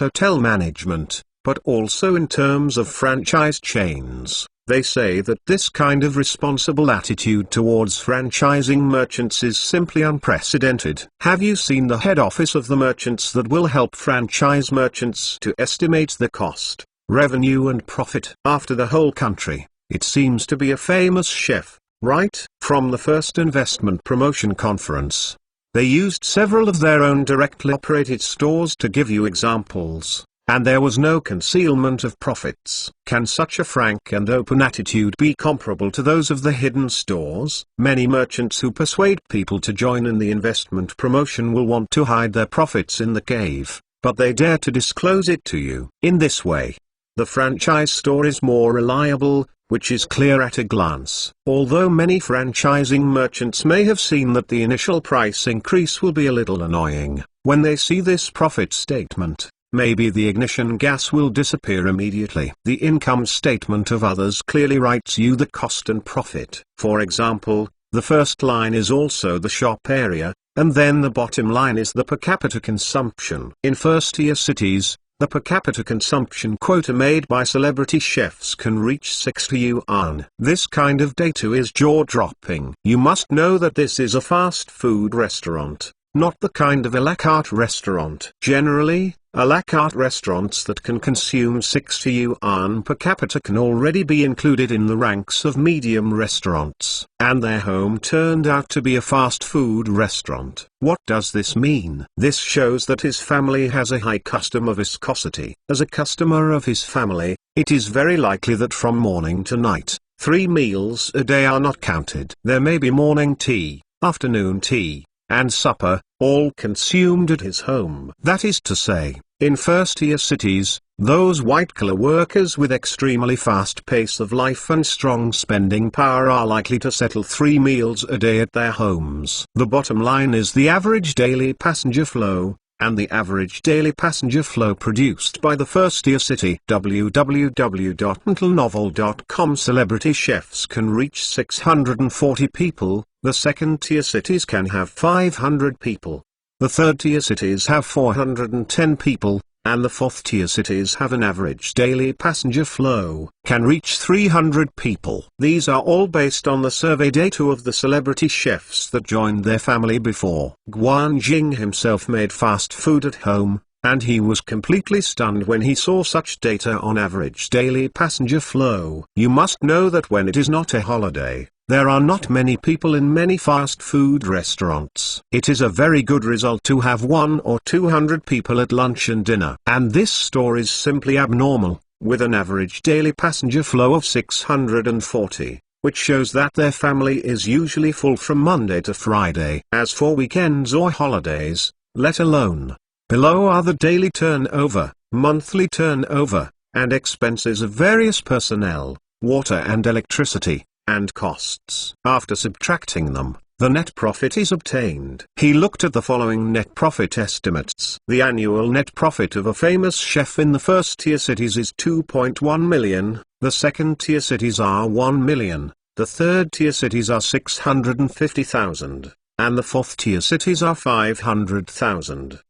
hotel management, but also in terms of franchise chains. They say that this kind of responsible attitude towards franchising merchants is simply unprecedented. Have you seen the head office of the merchants that will help franchise merchants to estimate the cost, revenue and profit after the whole country? It seems to be a famous chef, right? From the first investment promotion conference, they used several of their own directly operated stores to give you examples. And there was no concealment of profits. Can such a frank and open attitude be comparable to those of the hidden stores? Many merchants who persuade people to join in the investment promotion will want to hide their profits in the cave, but they dare to disclose it to you. In this way, the franchise store is more reliable, which is clear at a glance. Although many franchising merchants may have seen that the initial price increase will be a little annoying, when they see this profit statement, maybe the ignition gas will disappear immediately. The income statement of others clearly writes you the cost and profit. For example, the first line is also the shop area, and then the bottom line is the per capita consumption. In first-tier cities, the per capita consumption quota made by celebrity chefs can reach 60 yuan. This kind of data is jaw-dropping. You must know that this is a fast food restaurant, not the kind of a la carte restaurant. Generally, a la carte restaurants that can consume 60 yuan per capita can already be included in the ranks of medium restaurants, and their home turned out to be a fast food restaurant. What does this mean? This shows that his family has a high customer viscosity. As a customer of his family, it is very likely that from morning to night, 3 meals a day are not counted. There may be morning tea, afternoon tea, and supper, all consumed at his home. That is to say, in first-tier cities, those white-collar workers with extremely fast pace of life and strong spending power are likely to settle 3 meals a day at their homes. The bottom line is the average daily passenger flow, and the average daily passenger flow produced by the first-tier city. www.mentalnovel.com Celebrity chefs can reach 640 people, the second-tier cities can have 500 people, the third-tier cities have 410 people, and the fourth-tier cities have an average daily passenger flow, can reach 300 people. These are all based on the survey data of the celebrity chefs that joined their family before. Guan Jing himself made fast food at home, and he was completely stunned when he saw such data on average daily passenger flow. You must know that when it is not a holiday, there are not many people in many fast food restaurants. It is a very good result to have 100 or 200 people at lunch and dinner. And this store is simply abnormal, with an average daily passenger flow of 640, which shows that their family is usually full from Monday to Friday. As for weekends or holidays, let alone. Below are the daily turnover, monthly turnover, and expenses of various personnel, water and electricity, and costs. After subtracting them, the net profit is obtained. He looked at the following net profit estimates. The annual net profit of a famous chef in the first-tier cities is 2.1 million, the second-tier cities are 1 million, the third-tier cities are 650,000, and the fourth-tier cities are 500,000!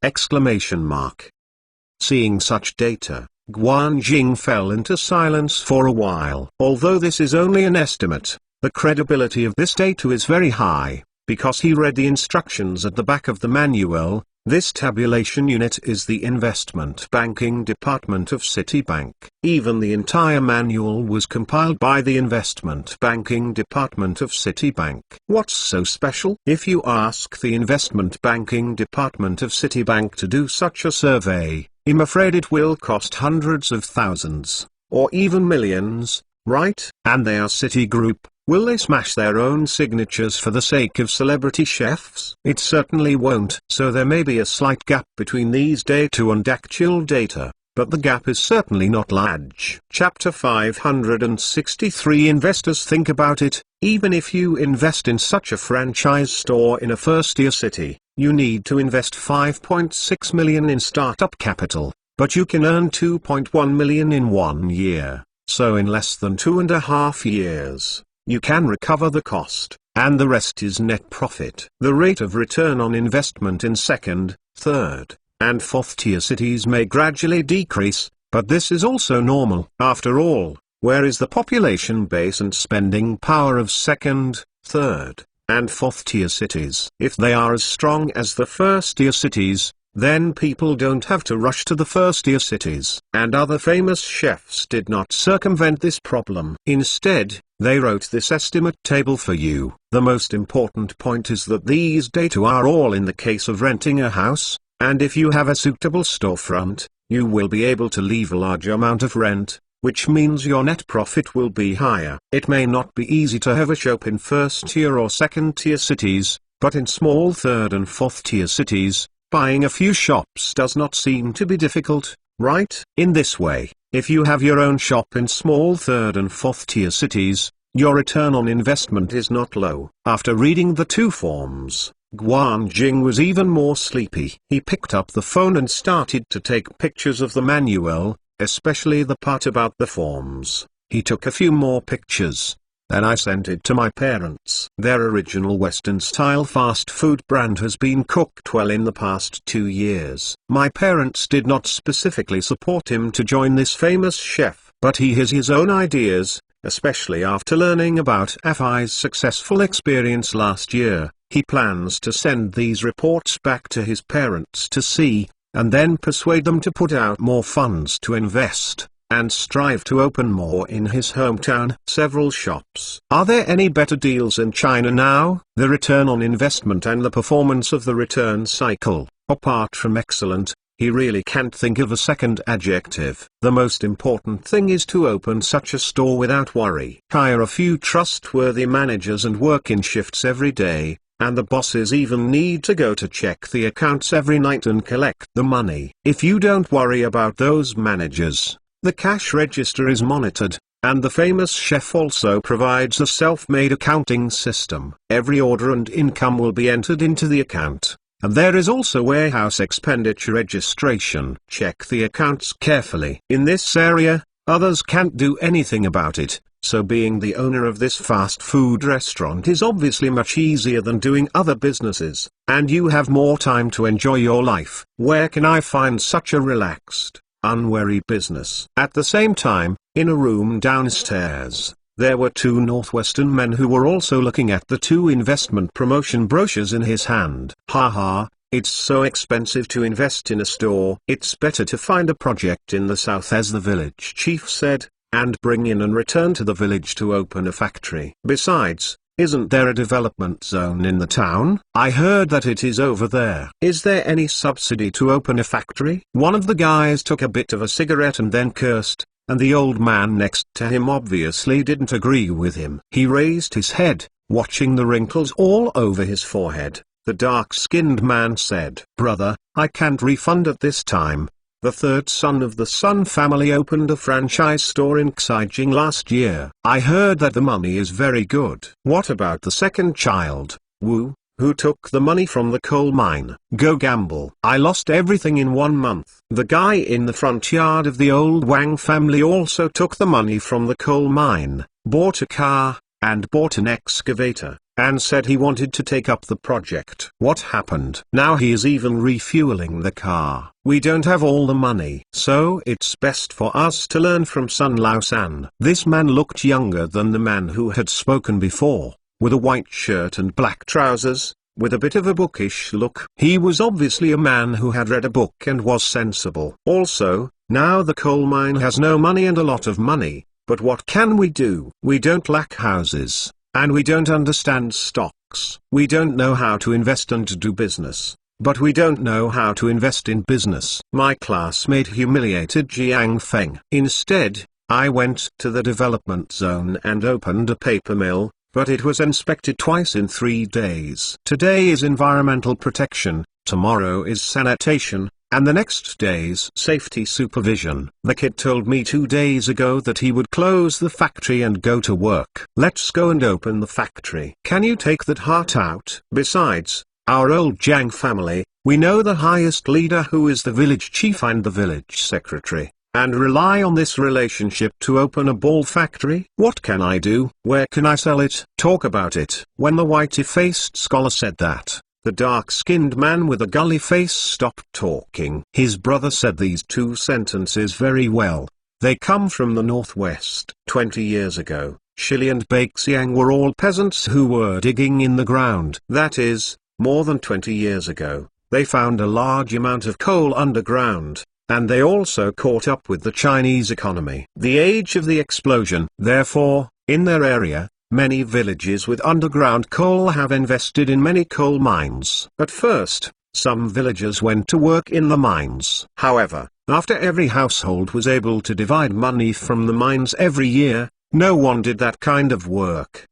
Seeing such data, Guan Jing fell into silence for a while. Although this is only an estimate, the credibility of this data is very high, because he read the instructions at the back of the manual. This tabulation unit is the investment banking department of Citibank. Even the entire manual was compiled by the investment banking department of Citibank. What's so special? If you ask the investment banking department of Citibank to do such a survey, I'm afraid it will cost hundreds of thousands, or even millions, right? And they are Citigroup. Will they smash their own signatures for the sake of celebrity chefs? It certainly won't. So there may be a slight gap between these data and actual data. but the gap is certainly not large. Chapter 563 Investors think about it. Even if you invest in such a franchise store in a first-tier city, you need to invest 5.6 million in startup capital, but you can earn 2.1 million in 1 year. So in less than 2.5 years, you can recover the cost, and the rest is net profit. The rate of return on investment in second, third, and fourth-tier cities may gradually decrease, but this is also normal. After all, where is the population base and spending power of second, third, and fourth-tier cities? If they are as strong as the first-tier cities, then people don't have to rush to the first-tier cities. And other famous chefs did not circumvent this problem. Instead, they wrote this estimate table for you. The most important point is that these data are all in the case of renting a house, and if you have a suitable storefront, you will be able to leave a large amount of rent, which means your net profit will be higher. It may not be easy to have a shop in first-tier or second-tier cities, but in small third and fourth-tier cities, buying a few shops does not seem to be difficult, right? In this way, if you have your own shop in small third and fourth-tier cities, your return on investment is not low. After reading the two forms, Guanjing was even more sleepy. He picked up the phone and started to take pictures of the manual, especially the part about the forms. He took a few more pictures. Then I sent it to my parents. Their original Western-style fast food brand has been cooked well in the past 2 years. My parents did not specifically support him to join this famous chef, but he has his own ideas, especially after learning about FI's successful experience last year. He plans to send these reports back to his parents to see, and then persuade them to put out more funds to invest, and strive to open more in his hometown. Several shops. Are there any better deals in China now? The return on investment and the performance of the return cycle, apart from excellent, he really can't think of a second adjective. The most important thing is to open such a store without worry. Hire a few trustworthy managers and work in shifts every day, and the bosses even need to go to check the accounts every night and collect the money. If you don't worry about those managers, the cash register is monitored, and the famous chef also provides a self-made accounting system. Every order and income will be entered into the account, and there is also warehouse expenditure registration. Check the accounts carefully. In this area, others can't do anything about it, so being the owner of this fast food restaurant is obviously much easier than doing other businesses, and you have more time to enjoy your life. Where can I find such a relaxed, unwary business? At the same time, in a room downstairs, there were two Northwestern men who were also looking at the two investment promotion brochures in his hand. Haha, it's so expensive to invest in a store. It's better to find a project in the south, as the village chief said, and bring in and return to the village to open a factory. Besides, isn't there a development zone in the town? I heard that it is over there. Is there any subsidy to open a factory? One of the guys took a bit of a cigarette and then cursed, and the old man next to him obviously didn't agree with him. He raised his head, watching the wrinkles all over his forehead. The dark-skinned man said, "Brother, I can't refund at this time. The third son of the Sun family opened a franchise store in Xijing last year. I heard that the money is very good." "What about the second child, Wu, who took the money from the coal mine?" "Go gamble. I lost everything in 1 month." The guy in the front yard of the old Wang family also took the money from the coal mine, bought a car, and bought an excavator, and said he wanted to take up the project. What happened? Now he is even refueling the car. We don't have all the money. So it's best for us to learn from Sun Lao-san. This man looked younger than the man who had spoken before, with a white shirt and black trousers, with a bit of a bookish look. He was obviously a man who had read a book and was sensible. Also, now the coal mine has no money and a lot of money, but what can we do? We don't lack houses, and we don't understand stocks. We don't know how to invest and to do business, but we don't know how to invest in business. My classmate humiliated Jiang Feng. Instead, I went to the development zone and opened a paper mill, but it was inspected twice in 3 days. Today is environmental protection, tomorrow is sanitation, and the next day's safety supervision. The kid told me 2 days ago that he would close the factory and go to work. Let's go and open the factory. Can you take that heart out? Besides, our old Jiang family, we know the highest leader who is the village chief and the village secretary, and rely on this relationship to open a ball factory. What can I do? Where can I sell it? Talk about it. When the whitey-faced scholar said that, the dark-skinned man with a gully face stopped talking. His brother said these 2 sentences very well. They come from the northwest. 20 years ago, Shili and Baixiang were all peasants who were digging in the ground. That is, more than 20 years ago, they found a large amount of coal underground, and they also caught up with the Chinese economy. The age of the explosion. Therefore, in their area, many villages with underground coal have invested in many coal mines. At first, some villagers went to work in the mines. However, after every household was able to divide money from the mines every year, no one did that kind of work.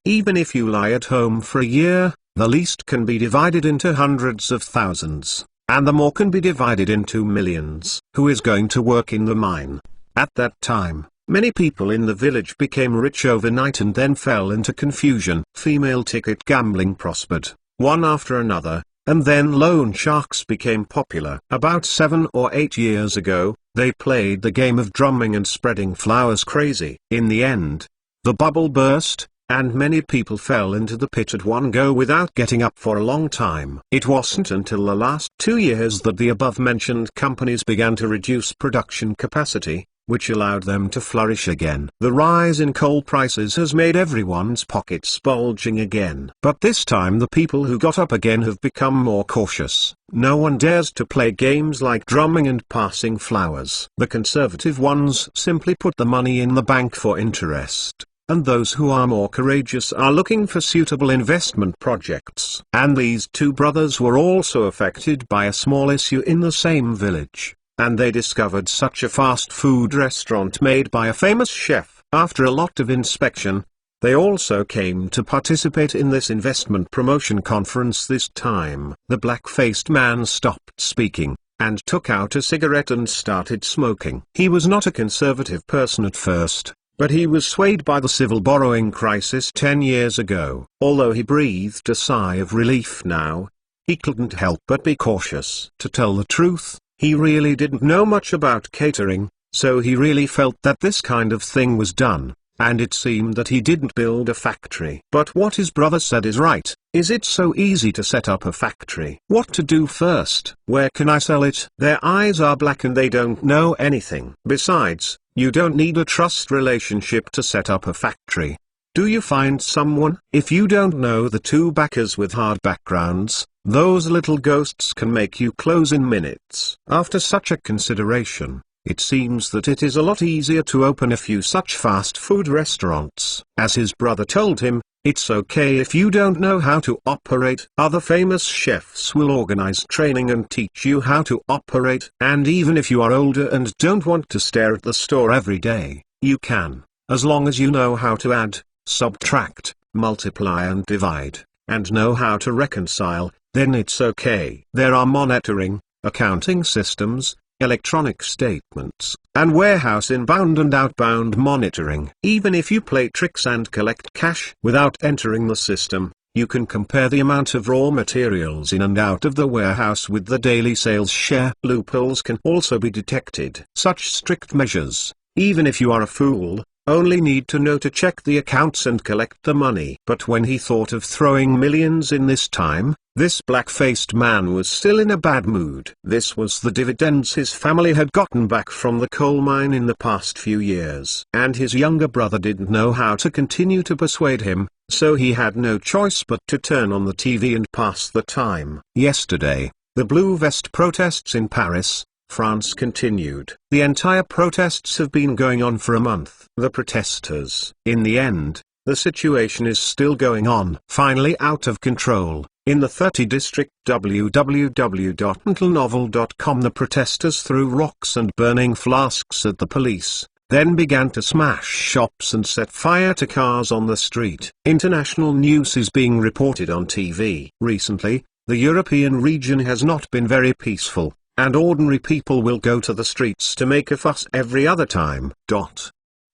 Even if you lie at home for a year, the least can be divided into hundreds of thousands, and the more can be divided into millions. Who is going to work in the mine? At that time, many people in the village became rich overnight and then fell into confusion. Female ticket gambling prospered, one after another, and then loan sharks became popular. About 7 or 8 years ago, they played the game of drumming and spreading flowers crazy. In the end, the bubble burst, and many people fell into the pit at one go without getting up for a long time. It wasn't until the last 2 years that the above-mentioned companies began to reduce production capacity, which allowed them to flourish again. The rise in coal prices has made everyone's pockets bulging again. But this time the people who got up again have become more cautious. No one dares to play games like drumming and passing flowers. The conservative ones simply put the money in the bank for interest, and those who are more courageous are looking for suitable investment projects. And these 2 brothers were also affected by a small issue in the same village, and they discovered such a fast food restaurant made by a famous chef. After a lot of inspection, they also came to participate in this investment promotion conference. This time, the black-faced man stopped speaking, and took out a cigarette and started smoking. He was not a conservative person at first, but he was swayed by the civil borrowing crisis 10 years ago. Although he breathed a sigh of relief now, he couldn't help but be cautious. To tell the truth, he really didn't know much about catering, so he really felt that this kind of thing was done, and it seemed that he didn't build a factory. But what his brother said is right. Is it so easy to set up a factory? What to do first? Where can I sell it? Their eyes are black and they don't know anything. Besides, you don't need a trust relationship to set up a factory. Do you find someone? If you don't know the 2 backers with hard backgrounds, those little ghosts can make you close in minutes. After such a consideration, it seems that it is a lot easier to open a few such fast food restaurants. As his brother told him, it's okay if you don't know how to operate. Other famous chefs will organize training and teach you how to operate. And even if you are older and don't want to stare at the store every day, you can, as long as you know how to add, subtract, multiply and divide, and know how to reconcile, then it's okay. There are monitoring, accounting systems, electronic statements, and warehouse inbound and outbound monitoring. Even if you play tricks and collect cash without entering the system, you can compare the amount of raw materials in and out of the warehouse with the daily sales share. Loopholes can also be detected. Such strict measures, even if you are a fool, only need to know to check the accounts and collect the money. But when he thought of throwing millions in this time, this black-faced man was still in a bad mood. This was the dividends his family had gotten back from the coal mine in the past few years. And his younger brother didn't know how to continue to persuade him, so he had no choice but to turn on the TV and pass the time. Yesterday, the Blue Vest protests in Paris, France continued. The entire protests have been going on for a month. The protesters. In the end, the situation is still going on. Finally out of control. In the 30 district www.mentalnovel.com, the protesters threw rocks and burning flasks at the police, then began to smash shops and set fire to cars on the street. International news is being reported on TV. Recently, the European region has not been very peaceful. and ordinary people will go to the streets to make a fuss every other time.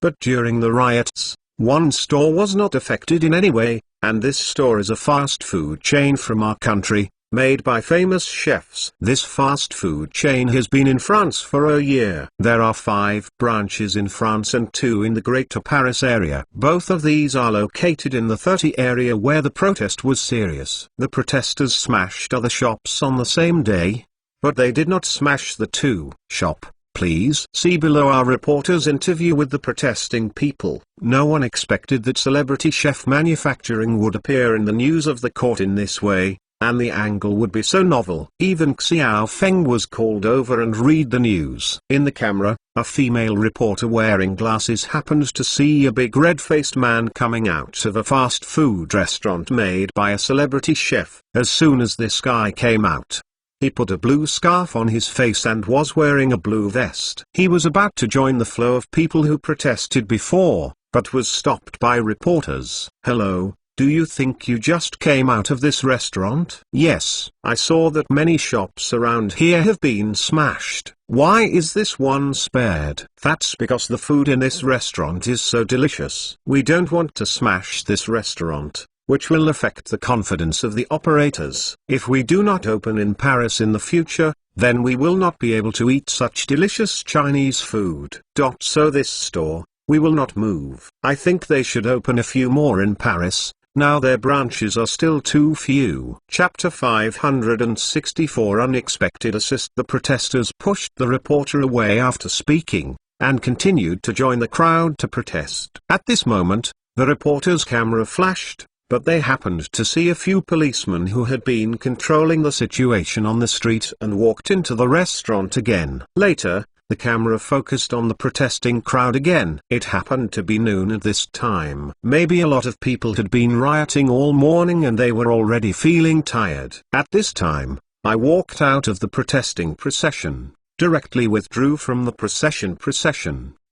But during the riots, one store was not affected in any way, and this store is a fast food chain from our country, made by famous chefs. This fast food chain has been in France for a year. There are 5 branches in France and 2 in the Greater Paris area. Both of these are located in the 30 area where the protest was serious. The protesters smashed other shops on the same day, but they did not smash the 2 shop. Please see below our reporter's interview with the protesting people. No one expected that Celebrity Chef Manufacturing would appear in the news of the court in this way, and the angle would be so novel. Even Xiao Feng was called over and read the news. In the camera, a female reporter wearing glasses happened to see a big red-faced man coming out of a fast food restaurant made by a celebrity chef. As soon as this guy came out, he put a blue scarf on his face and was wearing a blue vest. He was about to join the flow of people who protested before, but was stopped by reporters. "Hello, do you think you just came out of this restaurant?" "Yes, I saw that many shops around here have been smashed. Why is this one spared?" "That's because the food in this restaurant is so delicious. We don't want to smash this restaurant, which will affect the confidence of the operators. If we do not open in Paris in the future, then we will not be able to eat such delicious Chinese food. So this store, we will not move. I think they should open a few more in Paris. Now their branches are still too few." Chapter 564 Unexpected Assist. The protesters pushed the reporter away after speaking, and continued to join the crowd to protest. At this moment, the reporter's camera flashed, but they happened to see a few policemen who had been controlling the situation on the street and walked into the restaurant again. Later, the camera focused on the protesting crowd again. It happened to be noon at this time. Maybe a lot of people had been rioting all morning and they were already feeling tired. At this time, I walked out of the protesting procession, directly withdrew from the procession,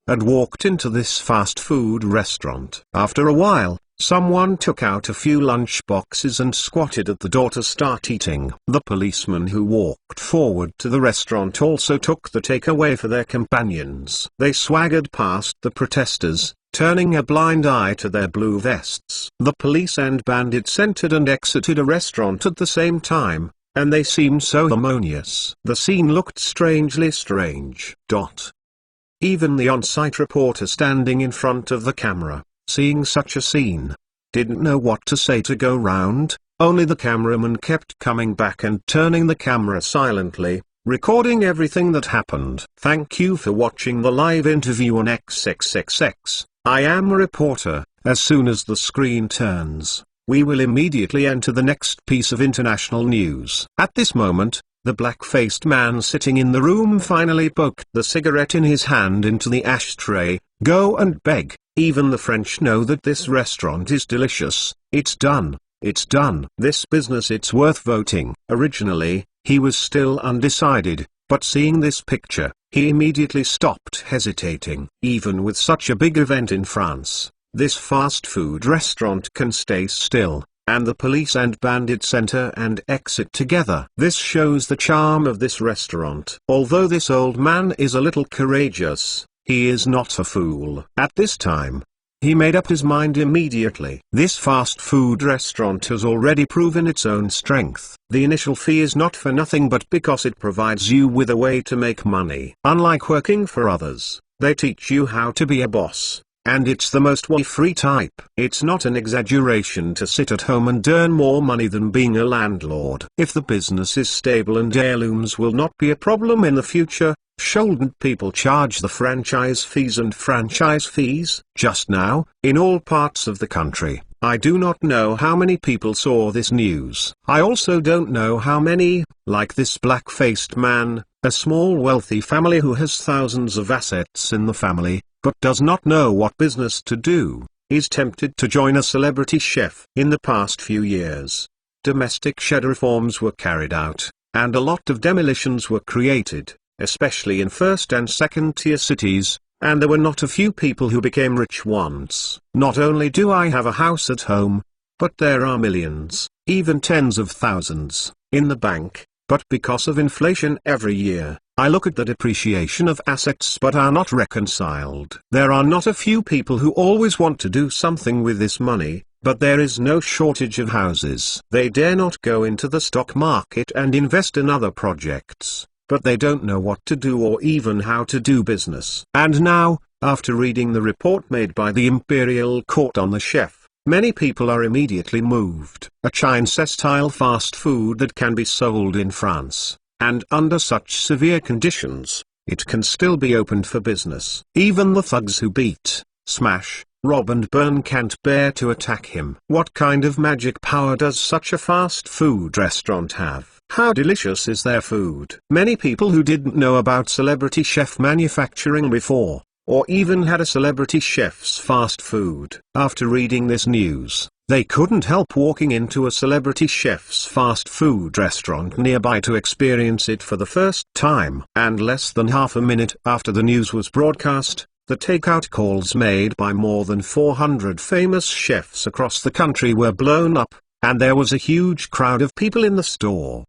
and walked into this fast food restaurant. After a while, someone took out a few lunch boxes and squatted at the door to start eating. The policemen who walked forward to the restaurant also took the takeaway for their companions. They swaggered past the protesters, turning a blind eye to their blue vests. The police and bandits entered and exited a restaurant at the same time, and they seemed so harmonious. The scene looked strangely strange. Even the on-site reporter standing in front of the camera, seeing such a scene, didn't know what to say to go round. Only the cameraman kept coming back and turning the camera silently, recording everything that happened. Thank you for watching the live interview on XXXX. I am a reporter. As soon as the screen turns, we will immediately enter the next piece of international news. At this moment, the black-faced man sitting in the room finally poked the cigarette in his hand into the ashtray. "Go and beg. Even the French know that this restaurant is delicious. It's done. It's done. This business, it's worth voting." Originally, he was still undecided, but seeing this picture, he immediately stopped hesitating. Even with such a big event in France, this fast food restaurant can stay still, and the police and bandits enter and exit together. This shows the charm of this restaurant. Although this old man is a little courageous, he is not a fool. At this time, he made up his mind immediately. This fast food restaurant has already proven its own strength. The initial fee is not for nothing but because it provides you with a way to make money. Unlike working for others, they teach you how to be a boss. And it's the most free type. It's not an exaggeration to sit at home and earn more money than being a landlord. If the business is stable and heirlooms will not be a problem in the future, shouldn't people charge the franchise fees and franchise fees? Just now, in all parts of the country, I do not know how many people saw this news. I also don't know how many, like this black-faced man, a small wealthy family who has thousands of assets in the family, but does not know what business to do, is tempted to join a celebrity chef. In the past few years, domestic shed reforms were carried out, and a lot of demolitions were created, especially in first and second tier cities, and there were not a few people who became rich once. Not only do I have a house at home, but there are millions, even tens of thousands, in the bank, But because of inflation every year, I look at the depreciation of assets but are not reconciled. There are not a few people who always want to do something with this money, but there is no shortage of houses. They dare not go into the stock market and invest in other projects, but they don't know what to do or even how to do business. And now, after reading the report made by the Imperial Court on the chef, many people are immediately moved. A Chinese-style fast food that can be sold in France, and under such severe conditions, it can still be opened for business. Even the thugs who beat, smash, rob and burn can't bear to attack him. What kind of magic power does such a fast food restaurant have? How delicious is their food? Many people who didn't know about celebrity chef manufacturing before, or even had a celebrity chef's fast food, after reading this news, they couldn't help walking into a celebrity chef's fast food restaurant nearby to experience it for the first time. And less than half a minute after the news was broadcast, the takeout calls made by more than 400 famous chefs across the country were blown up, and there was a huge crowd of people in the store.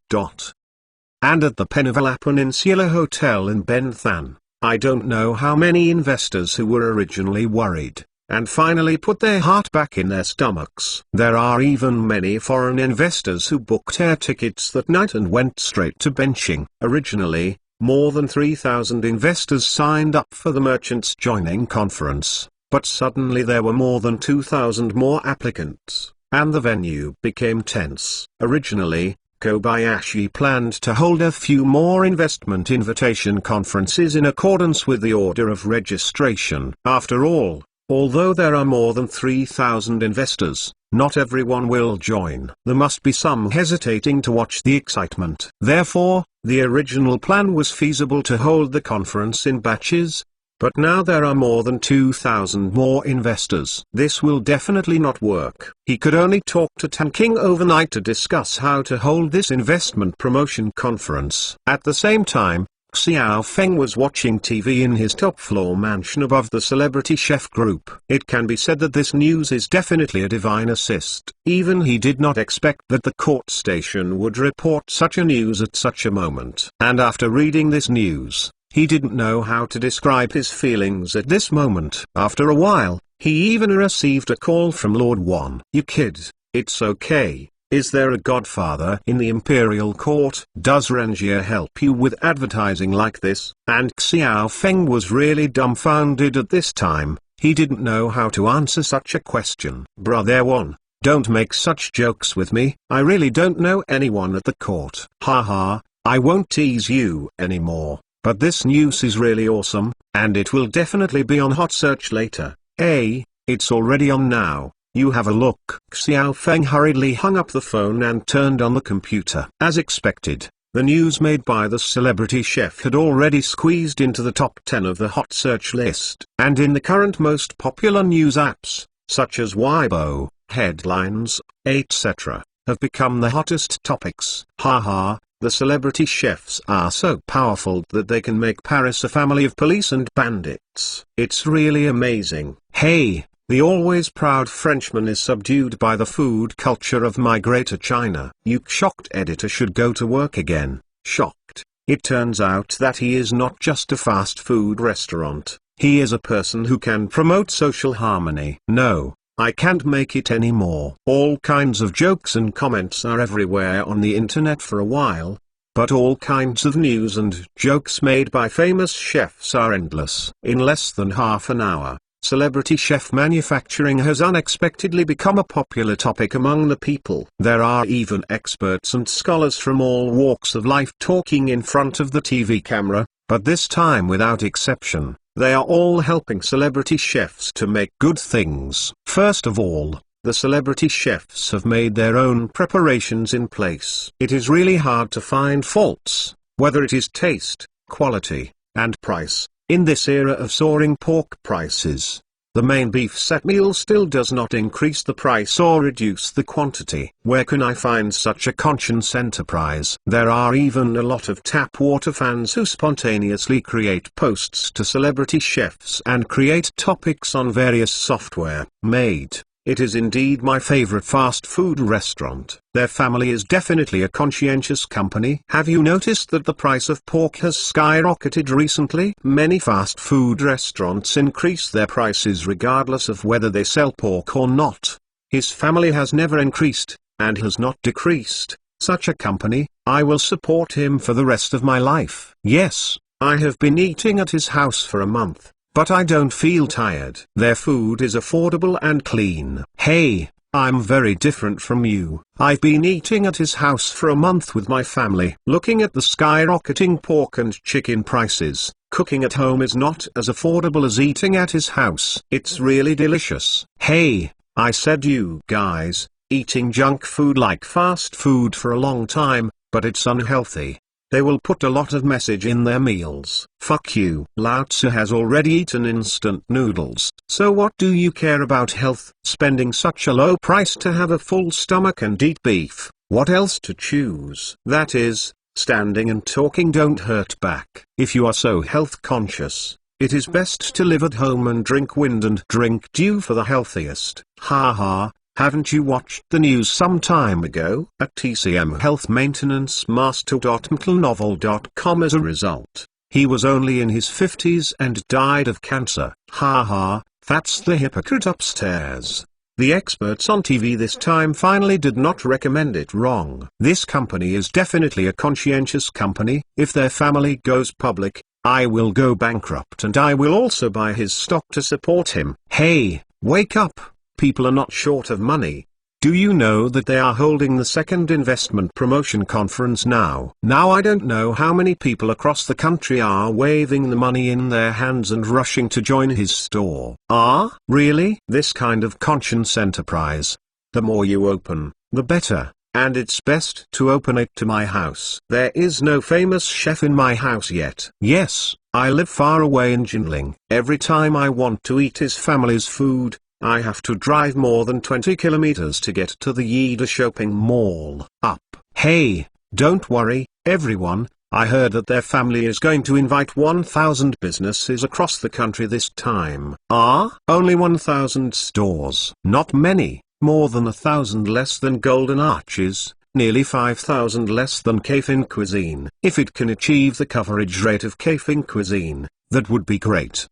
And at the Penavilla Peninsula Hotel in Benthan, I don't know how many investors who were originally worried, and finally put their heart back in their stomachs. There are even many foreign investors who booked air tickets that night and went straight to benching. Originally, more than 3,000 investors signed up for the Merchants Joining Conference, but suddenly there were more than 2,000 more applicants, and the venue became tense. Originally, Kobayashi planned to hold a few more investment invitation conferences in accordance with the order of registration. After all, although there are more than 3,000 investors, not everyone will join. There must be some hesitating to watch the excitement. Therefore, the original plan was feasible to hold the conference in batches, but now there are more than 2,000 more investors. This will definitely not work. He could only talk to Tan King overnight to discuss how to hold this investment promotion conference. At the same time, Xiao Feng was watching TV in his top-floor mansion above the celebrity chef group. It can be said that this news is definitely a divine assist. Even he did not expect that the court station would report such a news at such a moment. And after reading this news, he didn't know how to describe his feelings at this moment. After a while, he even received a call from Lord Wan. "You kid, it's okay. Is there a godfather in the Imperial Court? Does Rangier help you with advertising like this?" And Xiao Feng was really dumbfounded at this time. He didn't know how to answer such a question. "Brother Wan, don't make such jokes with me. I really don't know anyone at the court." "Haha, I won't tease you anymore, but this news is really awesome, and it will definitely be on Hot Search later." "Hey, it's already on now. You have a look." Xiao Feng hurriedly hung up the phone and turned on the computer. As expected, the news made by the celebrity chef had already squeezed into the top 10 of the hot search list. And in the current most popular news apps, such as Weibo, Headlines, etc., have become the hottest topics. Haha, the celebrity chefs are so powerful that they can make Paris a family of police and bandits. It's really amazing. Hey! The always proud Frenchman is subdued by the food culture of my Greater China. You shocked editor should go to work again. Shocked. It turns out that he is not just a fast food restaurant. He is a person who can promote social harmony. No, I can't make it anymore. All kinds of jokes and comments are everywhere on the internet for a while, but all kinds of news and jokes made by famous chefs are endless. In less than half an hour, celebrity chef manufacturing has unexpectedly become a popular topic among the people. There are even experts and scholars from all walks of life talking in front of the TV camera, but this time without exception, they are all helping celebrity chefs to make good things. First of all, the celebrity chefs have made their own preparations in place. It is really hard to find faults, whether it is taste, quality, and price. In this era of soaring pork prices, the main beef set meal still does not increase the price or reduce the quantity. Where can I find such a conscious enterprise? There are even a lot of tap water fans who spontaneously create posts to celebrity chefs and create topics on various software. Made It is indeed my favorite fast food restaurant. Their family is definitely a conscientious company. Have you noticed that the price of pork has skyrocketed recently? Many fast food restaurants increase their prices regardless of whether they sell pork or not. His family has never increased, and has not decreased. Such a company, I will support him for the rest of my life. Yes, I have been eating at his house for a month, but I don't feel tired. Their food is affordable and clean. Hey, I'm very different from you. I've been eating at his house for a month with my family. Looking at the skyrocketing pork and chicken prices, cooking at home is not as affordable as eating at his house. It's really delicious. Hey, I said you guys, eating junk food like fast food for a long time, but it's unhealthy. They will put a lot of message in their meals. Fuck you. Lao Tzu has already eaten instant noodles. So what do you care about health? Spending such a low price to have a full stomach and eat beef. What else to choose? That is, standing and talking don't hurt back. If you are so health conscious, it is best to live at home and drink wind and drink dew for the healthiest. Ha ha. Haven't you watched the news some time ago? A TCM health maintenance master.mtlnovel.com as a result. He was only in his 50s and died of cancer. Ha ha, that's the hypocrite upstairs. The experts on TV this time finally did not recommend it wrong. This company is definitely a conscientious company. If their family goes public, I will go bankrupt and I will also buy his stock to support him. Hey, wake up. People are not short of money. Do you know that they are holding the second investment promotion conference now? Now I don't know how many people across the country are waving the money in their hands and rushing to join his store. Ah, really? This kind of conscience enterprise. The more you open, the better, and it's best to open it to my house. There is no famous chef in my house yet. Yes, I live far away in Jinling. Every time I want to eat his family's food, I have to drive more than 20 kilometers to get to the Yida shopping mall. Up. Hey, don't worry, everyone, I heard that their family is going to invite 1,000 businesses across the country this time. Ah? Only 1,000 stores. Not many, more than 1,000 less than Golden Arches, nearly 5,000 less than Cafe Cuisine. If it can achieve the coverage rate of Cafe Cuisine, that would be great.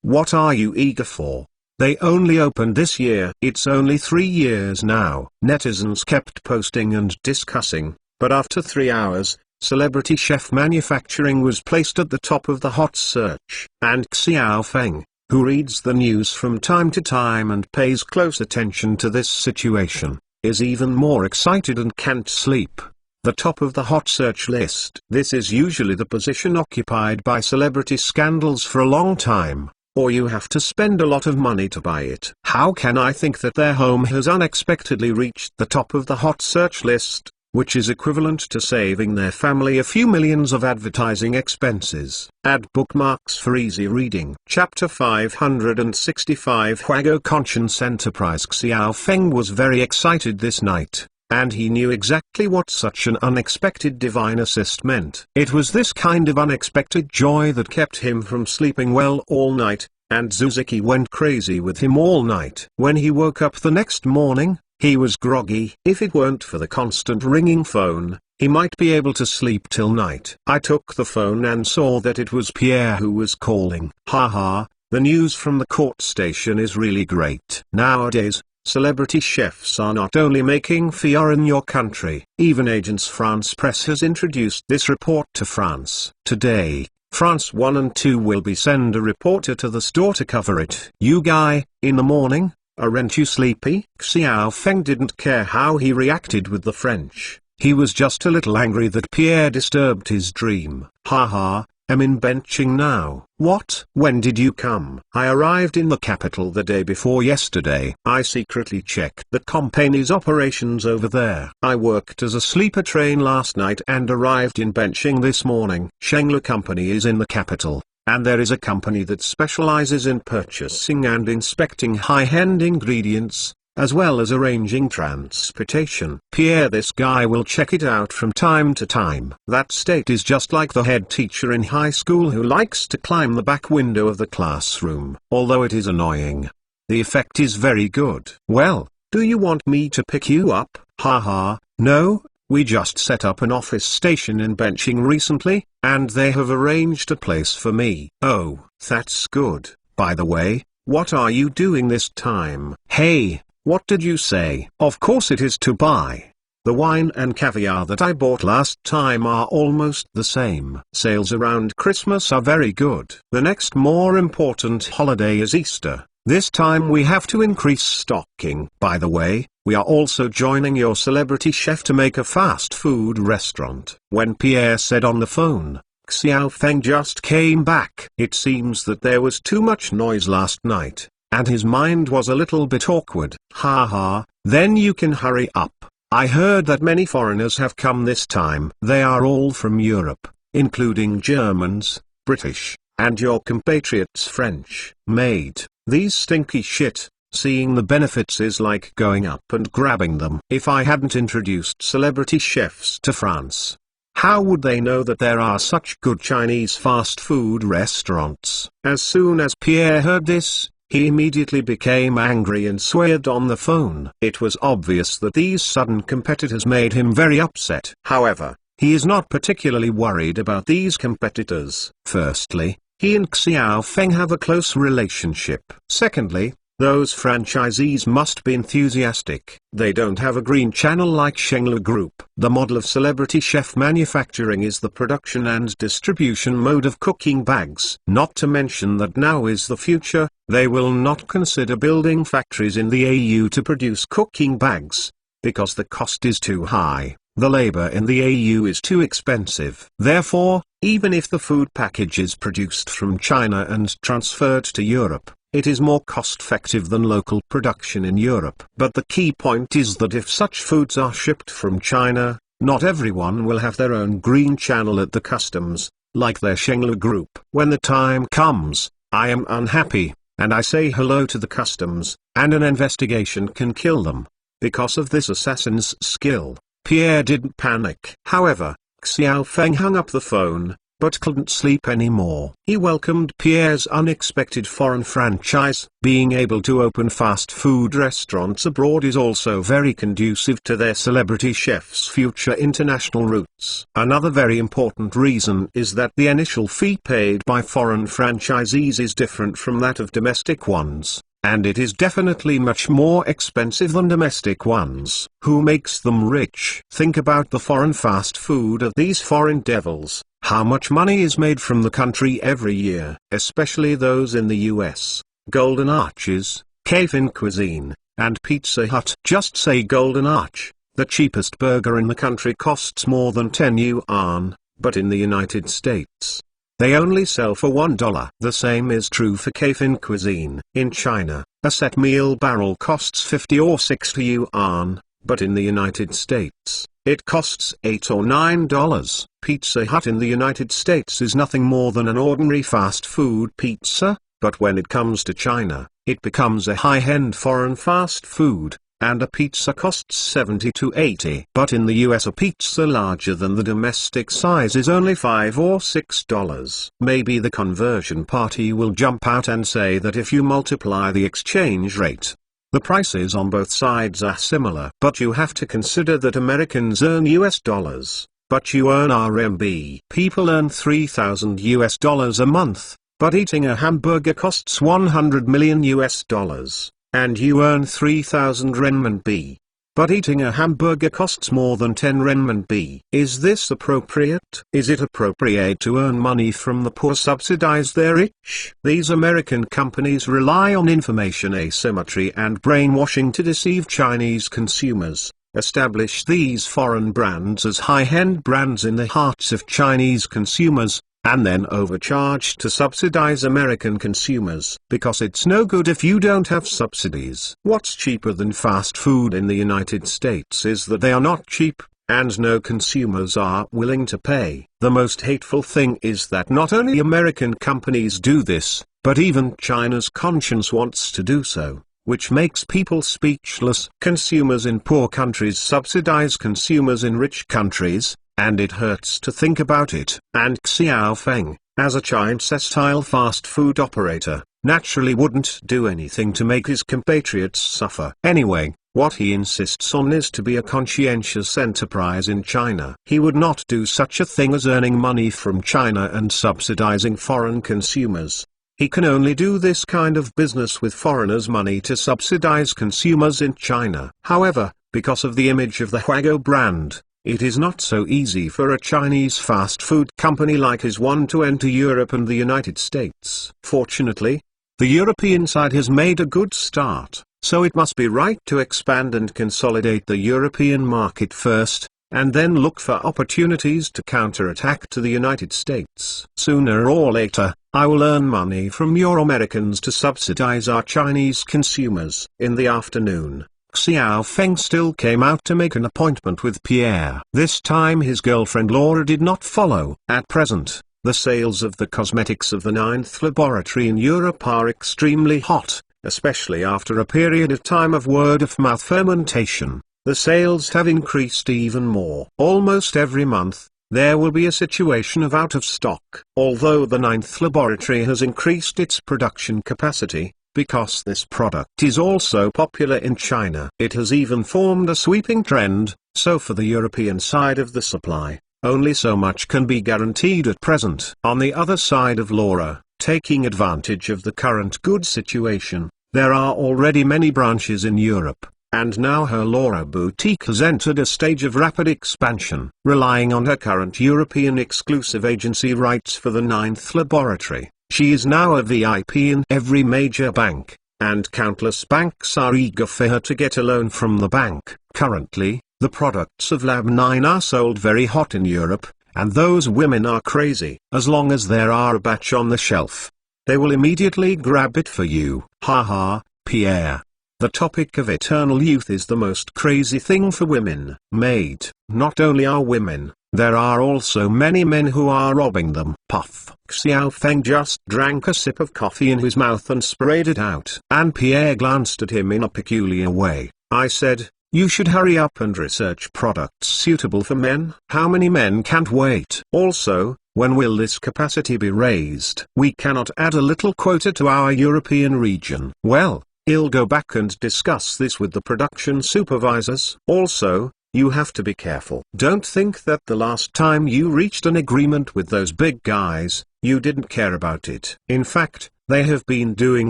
What are you eager for? They only opened this year. It's only 3 years now. Netizens kept posting and discussing, but after 3 hours, Celebrity Chef Manufacturing was placed at the top of the hot search. And Xiao Feng, who reads the news from time to time and pays close attention to this situation, is even more excited and can't sleep. The top of the hot search list. This is usually the position occupied by celebrity scandals for a long time. Or you have to spend a lot of money to buy it. How can I think that their home has unexpectedly reached the top of the hot search list, which is equivalent to saving their family a few millions of advertising expenses? Add bookmarks for easy reading. Chapter 565 Huago Conscience Enterprise. Xiao Feng was very excited this night, and he knew exactly what such an unexpected divine assist meant. It was this kind of unexpected joy that kept him from sleeping well all night, and Zuzuki went crazy with him all night. When he woke up the next morning, he was groggy. If it weren't for the constant ringing phone, he might be able to sleep till night. I took the phone and saw that it was Pierre who was calling. Haha, the news from the court station is really great. Nowadays, celebrity chefs are not only making furore in your country, even Agence France Presse has introduced this report to France. Today, France 1 and 2 will be send a reporter to the store to cover it. You guy, in the morning, aren't you sleepy? Xiao Feng didn't care how he reacted with the French. He was just a little angry that Pierre disturbed his dream. Haha. I'm in benching now. What? When did you come? I arrived in the capital the day before yesterday. I secretly checked the company's operations over there. I worked as a sleeper train last night and arrived in benching this morning. Shenglu Company is in the capital, and there is a company that specializes in purchasing and inspecting high-end ingredients, as well as arranging transportation. Pierre, this guy will check it out from time to time. That state is just like the head teacher in high school who likes to climb the back window of the classroom. Although it is annoying, The effect is very good. Well, do you want me to pick you up? Haha, no, we just set up an office station in Benching recently, and they have arranged a place for me. Oh, that's good. By the way, what are you doing this time? Hey, what did you say? Of course it is to buy. The wine and caviar that I bought last time are almost the same. Sales around Christmas are very good. The next more important holiday is Easter. This time we have to increase stocking. By the way, we are also joining your celebrity chef to make a fast food restaurant. When Pierre said on the phone, Xiao Feng just came back. It seems that there was too much noise last night, and his mind was a little bit awkward. Haha, then you can hurry up. I heard that many foreigners have come this time. They are all from Europe, including Germans, British, and your compatriots French. Mate, these stinky shit, seeing the benefits is like going up and grabbing them. If I hadn't introduced celebrity chefs to France, how would they know that there are such good Chinese fast food restaurants? As soon as Pierre heard this, he immediately became angry and sweared on the phone. It was obvious that these sudden competitors made him very upset. However, he is not particularly worried about these competitors. Firstly, he and Xiao Feng have a close relationship. Secondly, those franchisees must be enthusiastic. They don't have a green channel like Shenglu Group. The model of celebrity chef manufacturing is the production and distribution mode of cooking bags. Not to mention that now is the future. They will not consider building factories in the AU to produce cooking bags, because the cost is too high. The labor in the AU is too expensive. Therefore, even if the food package is produced from China and transferred to Europe, it is more cost-effective than local production in Europe. But the key point is that if such foods are shipped from China, not everyone will have their own green channel at the customs, like their Shenglu Group. When the time comes, I am unhappy, and I say hello to the customs, and an investigation can kill them. Because of this assassin's skill, Pierre didn't panic. However, Xiao Feng hung up the phone, but couldn't sleep anymore. He welcomed Pierre's unexpected foreign franchise. Being able to open fast food restaurants abroad is also very conducive to their celebrity chef's future international routes. Another very important reason is that the initial fee paid by foreign franchisees is different from that of domestic ones, and it is definitely much more expensive than domestic ones. Who makes them rich? Think about the foreign fast food of these foreign devils. How much money is made from the country every year, especially those in the US, Golden Arches, Cafe Cuisine, and Pizza Hut. Just say Golden Arch, the cheapest burger in the country costs more than 10 yuan, but in the United States, they only sell for $1. The same is true for Cafe Cuisine. In China, a set meal barrel costs 50 or 60 yuan, but in the United States, it costs $8 or $9. Pizza Hut in the United States is nothing more than an ordinary fast food pizza, but when it comes to China, it becomes a high-end foreign fast food, and a pizza costs 70 to 80. But in the US a pizza larger than the domestic size is only $5 or $6. Maybe the conversion party will jump out and say that if you multiply the exchange rate, the prices on both sides are similar. But you have to consider that Americans earn US dollars, but you earn RMB. People earn $3,000 a month, but eating a hamburger costs 100 million US dollars, and you earn 3,000 renminbi. But eating a hamburger costs more than 10 renminbi. Is this appropriate? Is it appropriate to earn money from the poor, subsidize their rich? These American companies rely on information asymmetry and brainwashing to deceive Chinese consumers, establish these foreign brands as high-end brands in the hearts of Chinese consumers, and then overcharge to subsidize American consumers. Because it's no good if you don't have subsidies. What's cheaper than fast food in the United States is that they are not cheap, and no consumers are willing to pay. The most hateful thing is that not only American companies do this, but even China's conscience wants to do so, which makes people speechless. Consumers in poor countries subsidize consumers in rich countries, and it hurts to think about it. And Xiao Feng, as a Chinese-style fast food operator, naturally wouldn't do anything to make his compatriots suffer. Anyway, what he insists on is to be a conscientious enterprise in China. He would not do such a thing as earning money from China and subsidizing foreign consumers. He can only do this kind of business with foreigners' money to subsidize consumers in China. However, because of the image of the Huago brand, it is not so easy for a Chinese fast food company like his one to enter Europe and the United States. Fortunately, the European side has made a good start, so it must be right to expand and consolidate the European market first, and then look for opportunities to counterattack to the United States. Sooner or later, I will earn money from your Americans to subsidize our Chinese consumers. In the afternoon, Xiao Feng still came out to make an appointment with Pierre. This time his girlfriend Laura did not follow. At present, the sales of the cosmetics of the 9th laboratory in Europe are extremely hot, especially after a period of time of word-of-mouth fermentation. The sales have increased even more. Almost every month, there will be a situation of out of stock. Although the 9th laboratory has increased its production capacity, because this product is also popular in China, it has even formed a sweeping trend, so for the European side of the supply, only so much can be guaranteed at present. On the other side of Laura, taking advantage of the current good situation, there are already many branches in Europe, and now her Laura boutique has entered a stage of rapid expansion. Relying on her current European exclusive agency rights for the 9th laboratory, she is now a VIP in every major bank, and countless banks are eager for her to get a loan from the bank. Currently, the products of Lab 9 are sold very hot in Europe, and those women are crazy. As long as there are a batch on the shelf, they will immediately grab it for you. Haha, Pierre. The topic of eternal youth is the most crazy thing for women. Maid, not only are women, there are also many men who are robbing them. Puff. Xiao Feng just drank a sip of coffee in his mouth and sprayed it out. And Pierre glanced at him in a peculiar way. I said, you should hurry up and research products suitable for men. How many men can't wait? Also, when will this capacity be raised? We cannot add a little quota to our European region. Well, I'll go back and discuss this with the production supervisors. Also, you have to be careful. Don't think that the last time you reached an agreement with those big guys, you didn't care about it. In fact, they have been doing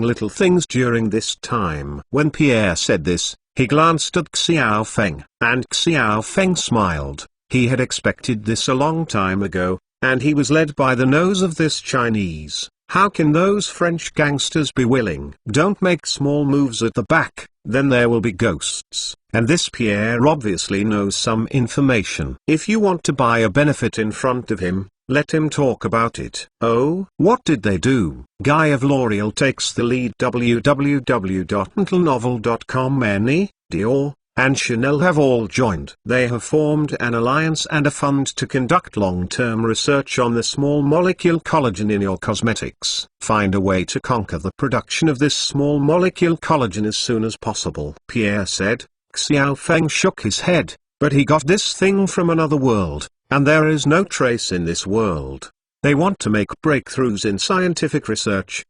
little things during this time. When Pierre said this, he glanced at Xiao Feng, and Xiao Feng smiled. He had expected this a long time ago, and he was led by the nose of this Chinese. How can those French gangsters be willing? Don't make small moves at the back, then there will be ghosts. And this Pierre obviously knows some information. If you want to buy a benefit in front of him, let him talk about it. Oh, what did they do? Guy of L'Oreal takes the lead. www.mentalnovel.com. Any, Dior, and Chanel have all joined. They have formed an alliance and a fund to conduct long-term research on the small molecule collagen in your cosmetics. Find a way to conquer the production of this small molecule collagen as soon as possible. Pierre said. Xiao Feng shook his head, but he got this thing from another world, and there is no trace in this world. They want to make breakthroughs in scientific research,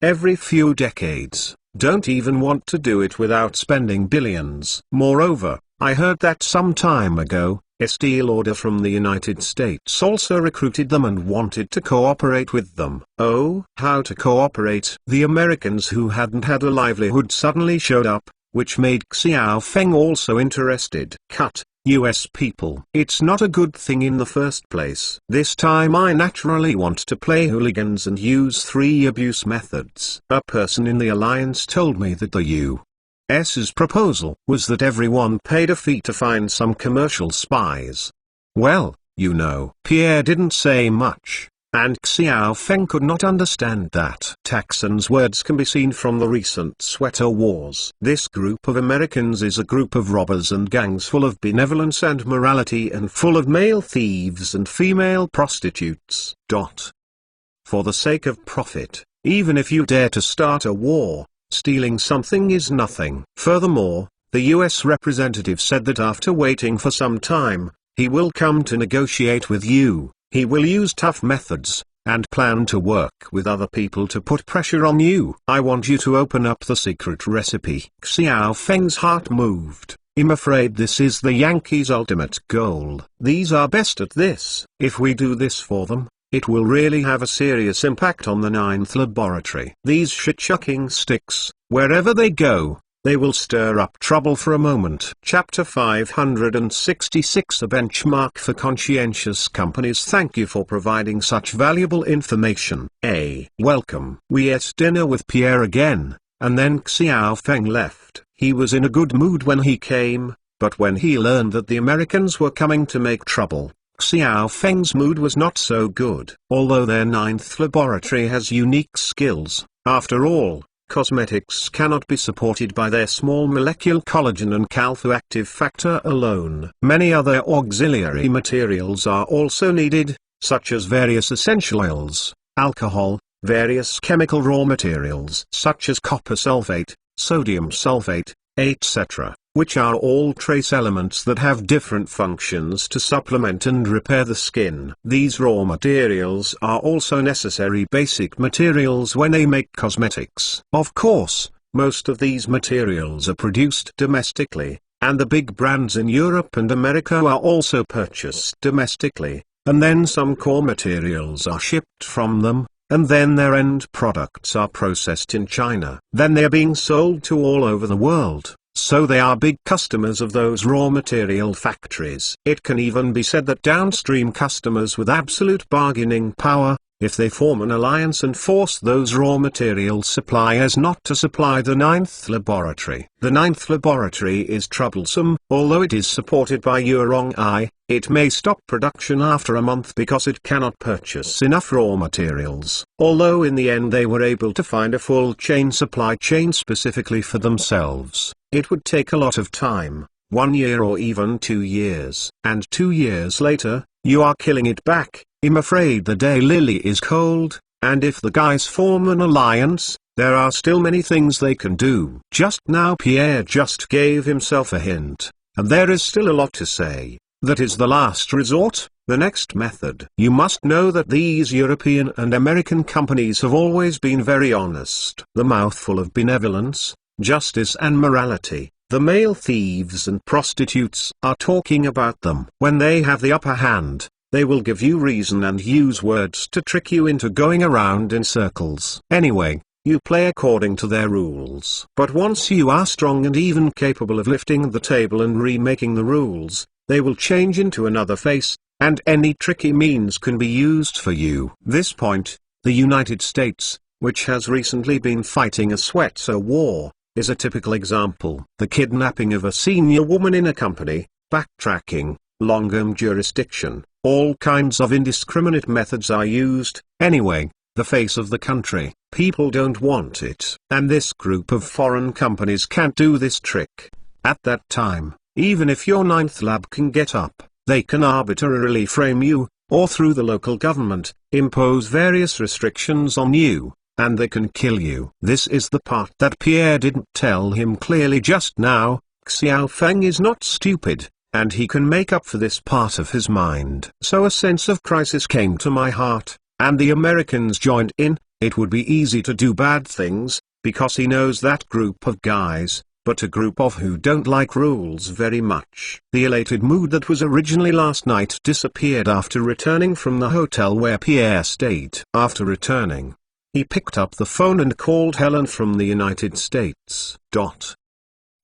every few decades. Don't even want to do it without spending billions. Moreover, I heard that some time ago, Estée Lauder from the United States also recruited them and wanted to cooperate with them. Oh, how to cooperate? The Americans who hadn't had a livelihood suddenly showed up, which made Xiao Feng also interested. Cut. US people. It's not a good thing in the first place. This time I naturally want to play hooligans and use 3 abuse methods. A person in the alliance told me that the U.S.'s proposal was that everyone paid a fee to find some commercial spies. Well, you know. Pierre didn't say much, and Xiao Feng could not understand that. Taxon's words can be seen from the recent sweater wars. This group of Americans is a group of robbers and gangs full of benevolence and morality and full of male thieves and female prostitutes. For the sake of profit, even if you dare to start a war, stealing something is nothing. Furthermore, the US representative said that after waiting for some time, he will come to negotiate with you. He will use tough methods, and plan to work with other people to put pressure on you. I want you to open up the secret recipe. Xiao Feng's heart moved. I'm afraid this is the Yankees' ultimate goal. These are best at this. If we do this for them, it will really have a serious impact on the ninth laboratory. These shit-shucking sticks, wherever they go, they will stir up trouble for a moment. Chapter 566, a benchmark for conscientious companies. Thank you for providing such valuable information. Welcome. We ate dinner with Pierre again, and then Xiao Feng left. He was in a good mood when he came, but when he learned that the Americans were coming to make trouble, Xiao Feng's mood was not so good. Although their ninth laboratory has unique skills, after all, cosmetics cannot be supported by their small molecule collagen and calcium active factor alone. Many other auxiliary materials are also needed, such as various essential oils, alcohol, various chemical raw materials such as copper sulfate, sodium sulfate, etc., which are all trace elements that have different functions to supplement and repair the skin. These raw materials are also necessary basic materials when they make cosmetics. Of course, most of these materials are produced domestically, and the big brands in Europe and America are also purchased domestically, and then some core materials are shipped from them, and then their end products are processed in China. Then they are being sold to all over the world. So they are big customers of those raw material factories. It can even be said that downstream customers with absolute bargaining power, if they form an alliance and force those raw material suppliers not to supply the ninth laboratory. The ninth laboratory is troublesome. Although it is supported by Yurong-I, it may stop production after a month because it cannot purchase enough raw materials. Although in the end they were able to find a full supply chain specifically for themselves, it would take a lot of time, 1 year or even 2 years. And 2 years later, you are killing it back. I'm afraid the day lily is cold, and if the guys form an alliance, there are still many things they can do. Just now Pierre just gave himself a hint, and there is still a lot to say. That is the last resort, the next method. You must know that these European and American companies have always been very honest. The mouthful of benevolence, justice and morality. The male thieves and prostitutes are talking about them. When they have the upper hand, they will give you reason and use words to trick you into going around in circles. Anyway, you play according to their rules. But once you are strong and even capable of lifting the table and remaking the rules, they will change into another face, and any tricky means can be used for you. This point, the United States, which has recently been fighting a sweater war, is a typical example. The kidnapping of a senior woman in a company, backtracking, long-arm jurisdiction, all kinds of indiscriminate methods are used. Anyway, the face of the country, people don't want it. And this group of foreign companies can't do this trick. At that time, even if your ninth lab can get up, they can arbitrarily frame you, or through the local government, impose various restrictions on you, and they can kill you. This is the part that Pierre didn't tell him clearly just now. Xiao Feng is not stupid, and he can make up for this part of his mind. So a sense of crisis came to my heart, and the Americans joined in. It would be easy to do bad things, because he knows that group of guys, but a group of who don't like rules very much. The elated mood that was originally last night disappeared after returning from the hotel where Pierre stayed. After returning, he picked up the phone and called Helen from the United States.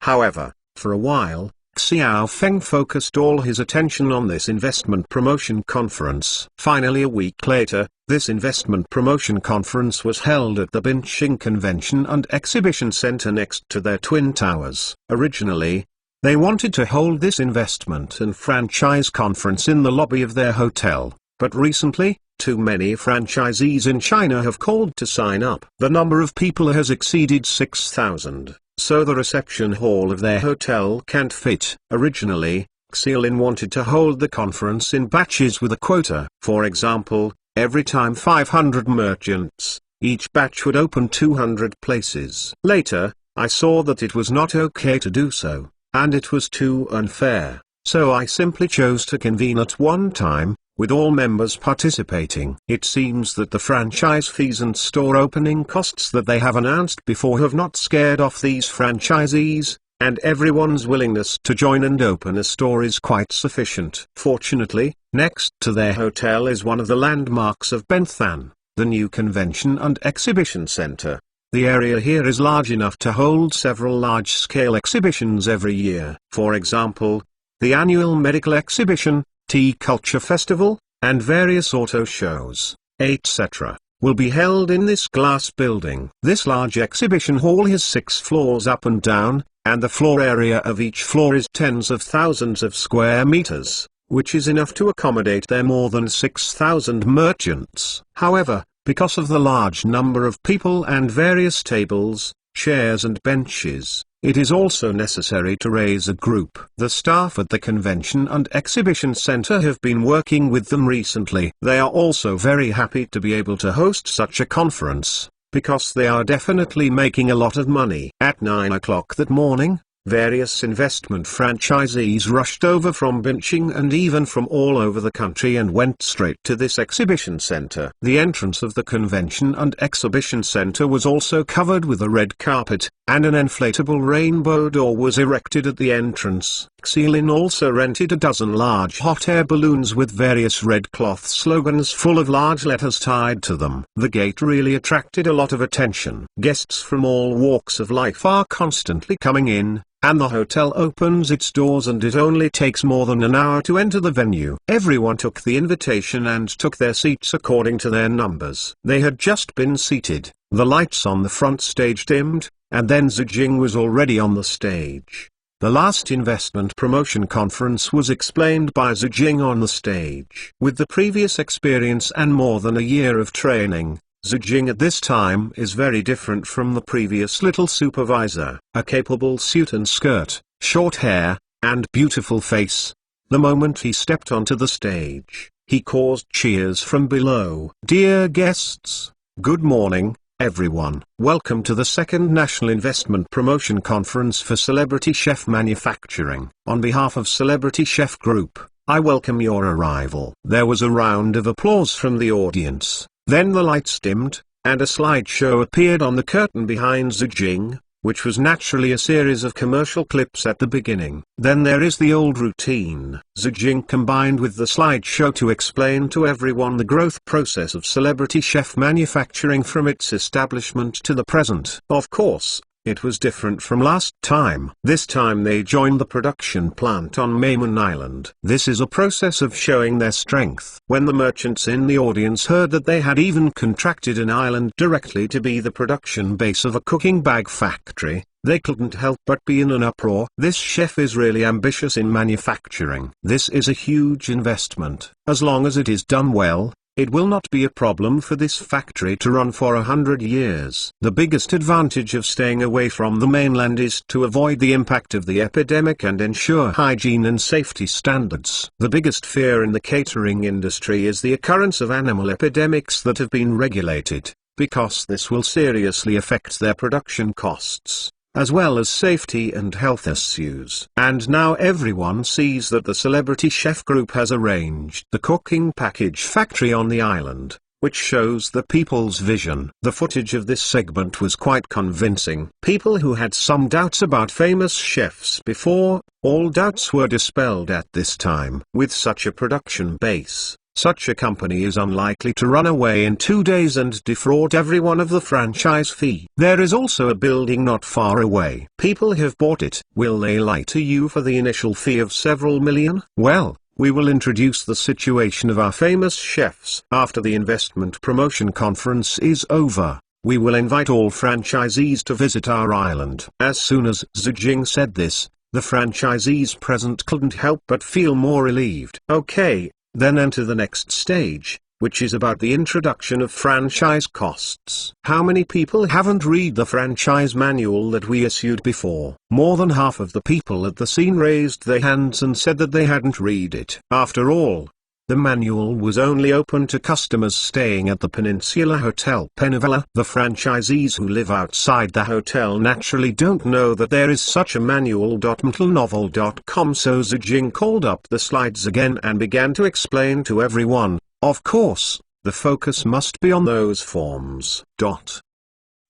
However, for a while, Xiao Feng focused all his attention on this investment promotion conference. Finally, a week later, this investment promotion conference was held at the Binching Convention and Exhibition Center next to their Twin Towers. Originally, they wanted to hold this investment and franchise conference in the lobby of their hotel, but recently, too many franchisees in China have called to sign up. The number of people has exceeded 6,000. So the reception hall of their hotel can't fit. Originally, Xiaolin wanted to hold the conference in batches with a quota. For example, every time 500 merchants, each batch would open 200 places. Later, I saw that it was not okay to do so, and it was too unfair. So I simply chose to convene at one time, with all members participating. It seems that the franchise fees and store opening costs that they have announced before have not scared off these franchisees, and everyone's willingness to join and open a store is quite sufficient. Fortunately, next to their hotel is one of the landmarks of Benthan, the new convention and exhibition center. The area here is large enough to hold several large-scale exhibitions every year. For example, the annual medical exhibition, tea culture festival, and various auto shows, etc., will be held in this glass building. This large exhibition hall has 6 floors up and down, and the floor area of each floor is tens of thousands of square meters, which is enough to accommodate their more than 6,000 merchants. However, because of the large number of people and various tables, chairs and benches, it is also necessary to raise a group. The staff at the Convention and Exhibition Center have been working with them recently. They are also very happy to be able to host such a conference, because they are definitely making a lot of money. At 9 o'clock that morning, various investment franchisees rushed over from Binching and even from all over the country and went straight to this exhibition center. The entrance of the Convention and Exhibition Center was also covered with a red carpet, and an inflatable rainbow door was erected at the entrance. Xiaolin also rented a dozen large hot air balloons with various red cloth slogans full of large letters tied to them. The gate really attracted a lot of attention. Guests from all walks of life are constantly coming in, and the hotel opens its doors and it only takes more than an hour to enter the venue. Everyone took the invitation and took their seats according to their numbers. They had just been seated, the lights on the front stage dimmed, and then Zhu Jing was already on the stage. The last investment promotion conference was explained by Zhu Jing on the stage. With the previous experience and more than a year of training, Zhu Jing at this time is very different from the previous little supervisor. A capable suit and skirt, short hair, and beautiful face. The moment he stepped onto the stage, he caused cheers from below. Dear guests, good morning, everyone. Welcome to the second National Investment Promotion Conference for Celebrity Chef Manufacturing. On behalf of Celebrity Chef Group, I welcome your arrival. There was a round of applause from the audience. Then the lights dimmed, and a slideshow appeared on the curtain behind Zhu Jing, which was naturally a series of commercial clips at the beginning. Then there is the old routine. Zhu Jing combined with the slideshow to explain to everyone the growth process of Celebrity Chef Manufacturing from its establishment to the present. Of course, it was different from last time. This time they joined the production plant on Maimun Island. This is a process of showing their strength. When the merchants in the audience heard that they had even contracted an island directly to be the production base of a cooking bag factory, they couldn't help but be in an uproar. This chef is really ambitious in manufacturing. This is a huge investment. As long as it is done well, it will not be a problem for this factory to run for 100 years. The biggest advantage of staying away from the mainland is to avoid the impact of the epidemic and ensure hygiene and safety standards. The biggest fear in the catering industry is the occurrence of animal epidemics that have been regulated, because this will seriously affect their production costs, as well as safety and health issues. And now everyone sees that the Celebrity Chef Group has arranged the cooking package factory on the island, which shows the people's vision. The footage of this segment was quite convincing. People who had some doubts about famous chefs before, all doubts were dispelled at this time. With such a production base, such a company is unlikely to run away in 2 days and defraud everyone of the franchise fee. There is also a building not far away. People have bought it. Will they lie to you for the initial fee of several million? Well, we will introduce the situation of our famous chefs. After the investment promotion conference is over, we will invite all franchisees to visit our island. As soon as Zhu Jing said this, the franchisees present couldn't help but feel more relieved. Okay. Then enter the next stage, which is about the introduction of franchise costs. How many people haven't read the franchise manual that we issued before? More than half of the people at the scene raised their hands and said that they hadn't read it. After all, The manual was only open to customers staying at the Peninsula Hotel Penavella. The franchisees who live outside the hotel naturally don't know that there is such a manual. MTLnovel.com. So Zijing called up the slides again and began to explain to everyone. Of course, the focus must be on those forms.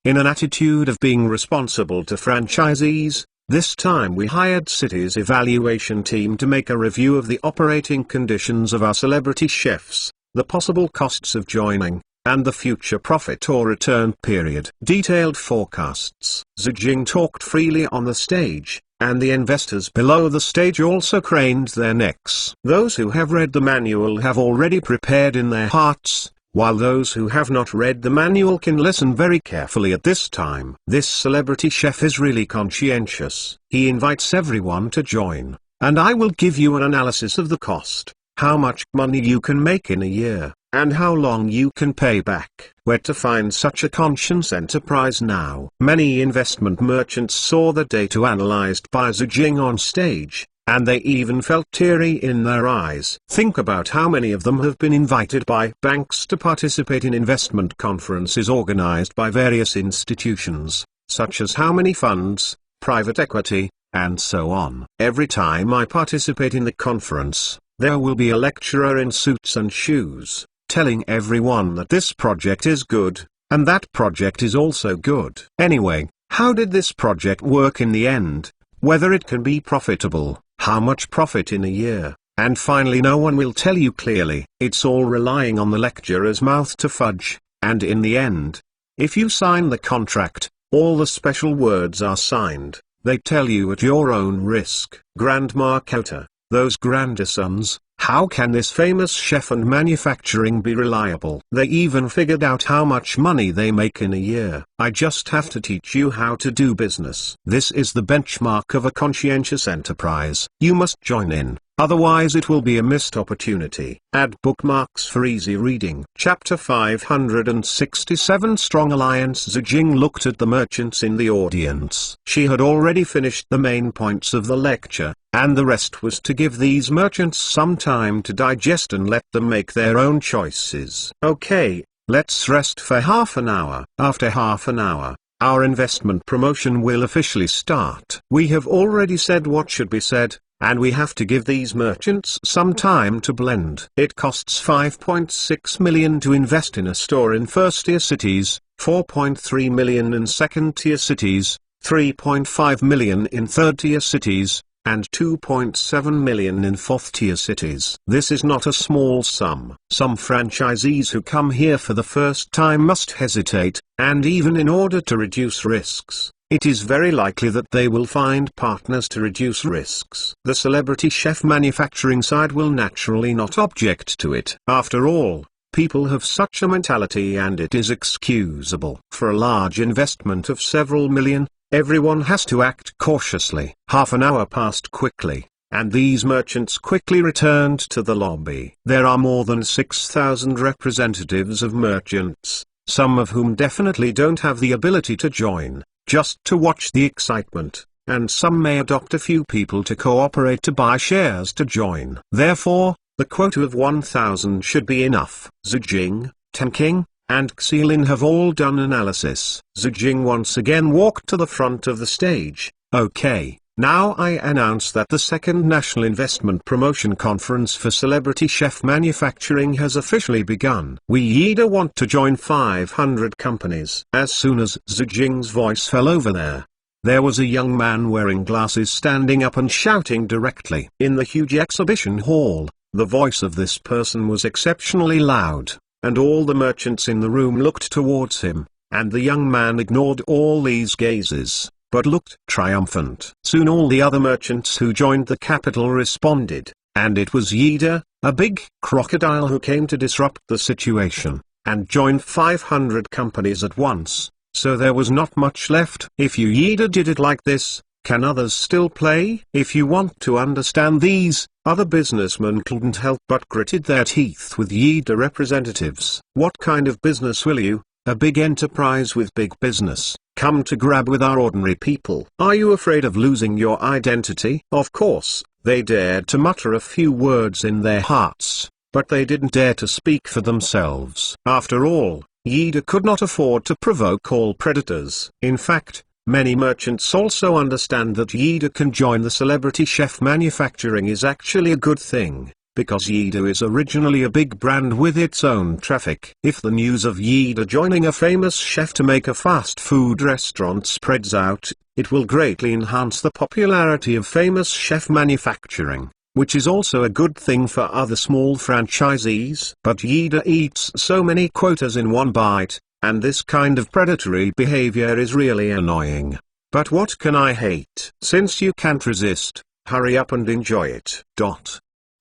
In an attitude of being responsible to franchisees, this time we hired City's evaluation team to make a review of the operating conditions of our celebrity chefs, the possible costs of joining, and the future profit or return period. Detailed forecasts. Zijing talked freely on the stage, and the investors below the stage also craned their necks. Those who have read the manual have already prepared in their hearts, while those who have not read the manual can listen very carefully at this time. This celebrity chef is really conscientious. He invites everyone to join, and I will give you an analysis of the cost, how much money you can make in a year, and how long you can pay back. Where to find such a conscious enterprise now? Many investment merchants saw the data analyzed by Zijing on stage, and they even felt teary in their eyes. Think about how many of them have been invited by banks to participate in investment conferences organized by various institutions, such as how many funds, private equity, and so on. Every time I participate in the conference, there will be a lecturer in suits and shoes, telling everyone that this project is good, and that project is also good. Anyway, how did this project work in the end? Whether it can be profitable? How much profit in a year? And finally, no one will tell you clearly. It's all relying on the lecturer's mouth to fudge, and in the end, if you sign the contract, all the special words are signed. They tell you at your own risk. Grandma Cota, those grandsons, how can this famous chef and manufacturing be reliable? They even figured out how much money they make in a year. I just have to teach you how to do business. This is the benchmark of a conscientious enterprise. You must join in, otherwise it will be a missed opportunity. Add bookmarks for easy reading. Chapter 567. Strong Alliance. Zijing looked at the merchants in the audience. She had already finished the main points of the lecture, and the rest was to give these merchants some time to digest and let them make their own choices. Okay, let's rest for half an hour. After half an hour, our investment promotion will officially start. We have already said what should be said, and we have to give these merchants some time to blend. It costs 5.6 million to invest in a store in first-tier cities, 4.3 million in second-tier cities, 3.5 million in third-tier cities, and 2.7 million in fourth-tier cities. This is not a small sum. Some franchisees who come here for the first time must hesitate, and even in order to reduce risks, it is very likely that they will find partners to reduce risks. The celebrity chef manufacturing side will naturally not object to it. After all, people have such a mentality and it is excusable. For a large investment of several million, everyone has to act cautiously. Half an hour passed quickly, and these merchants quickly returned to the lobby. There are more than 6,000 representatives of merchants, some of whom definitely don't have the ability to join, just to watch the excitement, and some may adopt a few people to cooperate to buy shares to join. Therefore, the quota of 1,000 should be enough. Zijing, Tenking, and Xilin have all done analysis. Zijing once again walked to the front of the stage. Okay, now I announce that the second National Investment Promotion Conference for Celebrity Chef Manufacturing has officially begun. We either want to join 500 companies. As soon as Zijing's voice fell over there was a young man wearing glasses standing up and shouting directly. In the huge exhibition hall, the voice of this person was exceptionally loud, and all the merchants in the room looked towards him, and the young man ignored all these gazes, but looked triumphant. Soon all the other merchants who joined the capital responded, and it was Yida, a big crocodile, who came to disrupt the situation, and joined 500 companies at once, so there was not much left. If you Yida did it like this, can others still play? If you want to understand these, other businessmen couldn't help but gritted their teeth with Yida representatives. What kind of business will you, a big enterprise with big business, come to grab with our ordinary people? Are you afraid of losing your identity? Of course, they dared to mutter a few words in their hearts, but they didn't dare to speak for themselves. After all, Yida could not afford to provoke all predators. In fact, many merchants also understand that Yida can join the celebrity chef manufacturing is actually a good thing, because Yida is originally a big brand with its own traffic. If the news of Yida joining a famous chef to make a fast food restaurant spreads out, it will greatly enhance the popularity of famous chef manufacturing, which is also a good thing for other small franchisees. But Yida eats so many quotas in one bite, and this kind of predatory behavior is really annoying. But what can I hate? Since you can't resist, hurry up and enjoy it.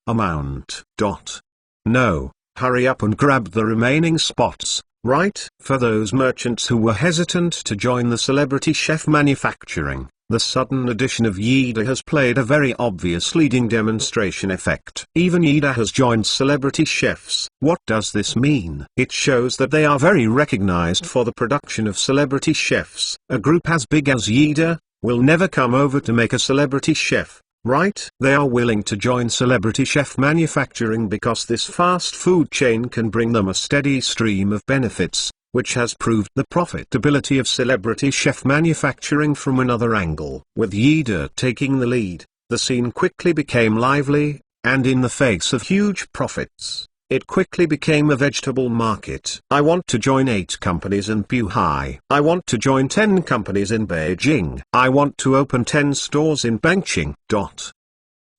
Amount. No, hurry up and grab the remaining spots, right? For those merchants who were hesitant to join the celebrity chef manufacturing, the sudden addition of Yida has played a very obvious leading demonstration effect. Even Yida has joined celebrity chefs. What does this mean? It shows that they are very recognized for the production of celebrity chefs. A group as big as Yida will never come over to make a celebrity chef, right? They are willing to join celebrity chef manufacturing because this fast food chain can bring them a steady stream of benefits, which has proved the profitability of celebrity chef manufacturing from another angle. With Yida taking the lead, the scene quickly became lively, and in the face of huge profits, it quickly became a vegetable market. I want to join 8 companies in Puhai. I want to join 10 companies in Beijing. I want to open 10 stores in Bangching.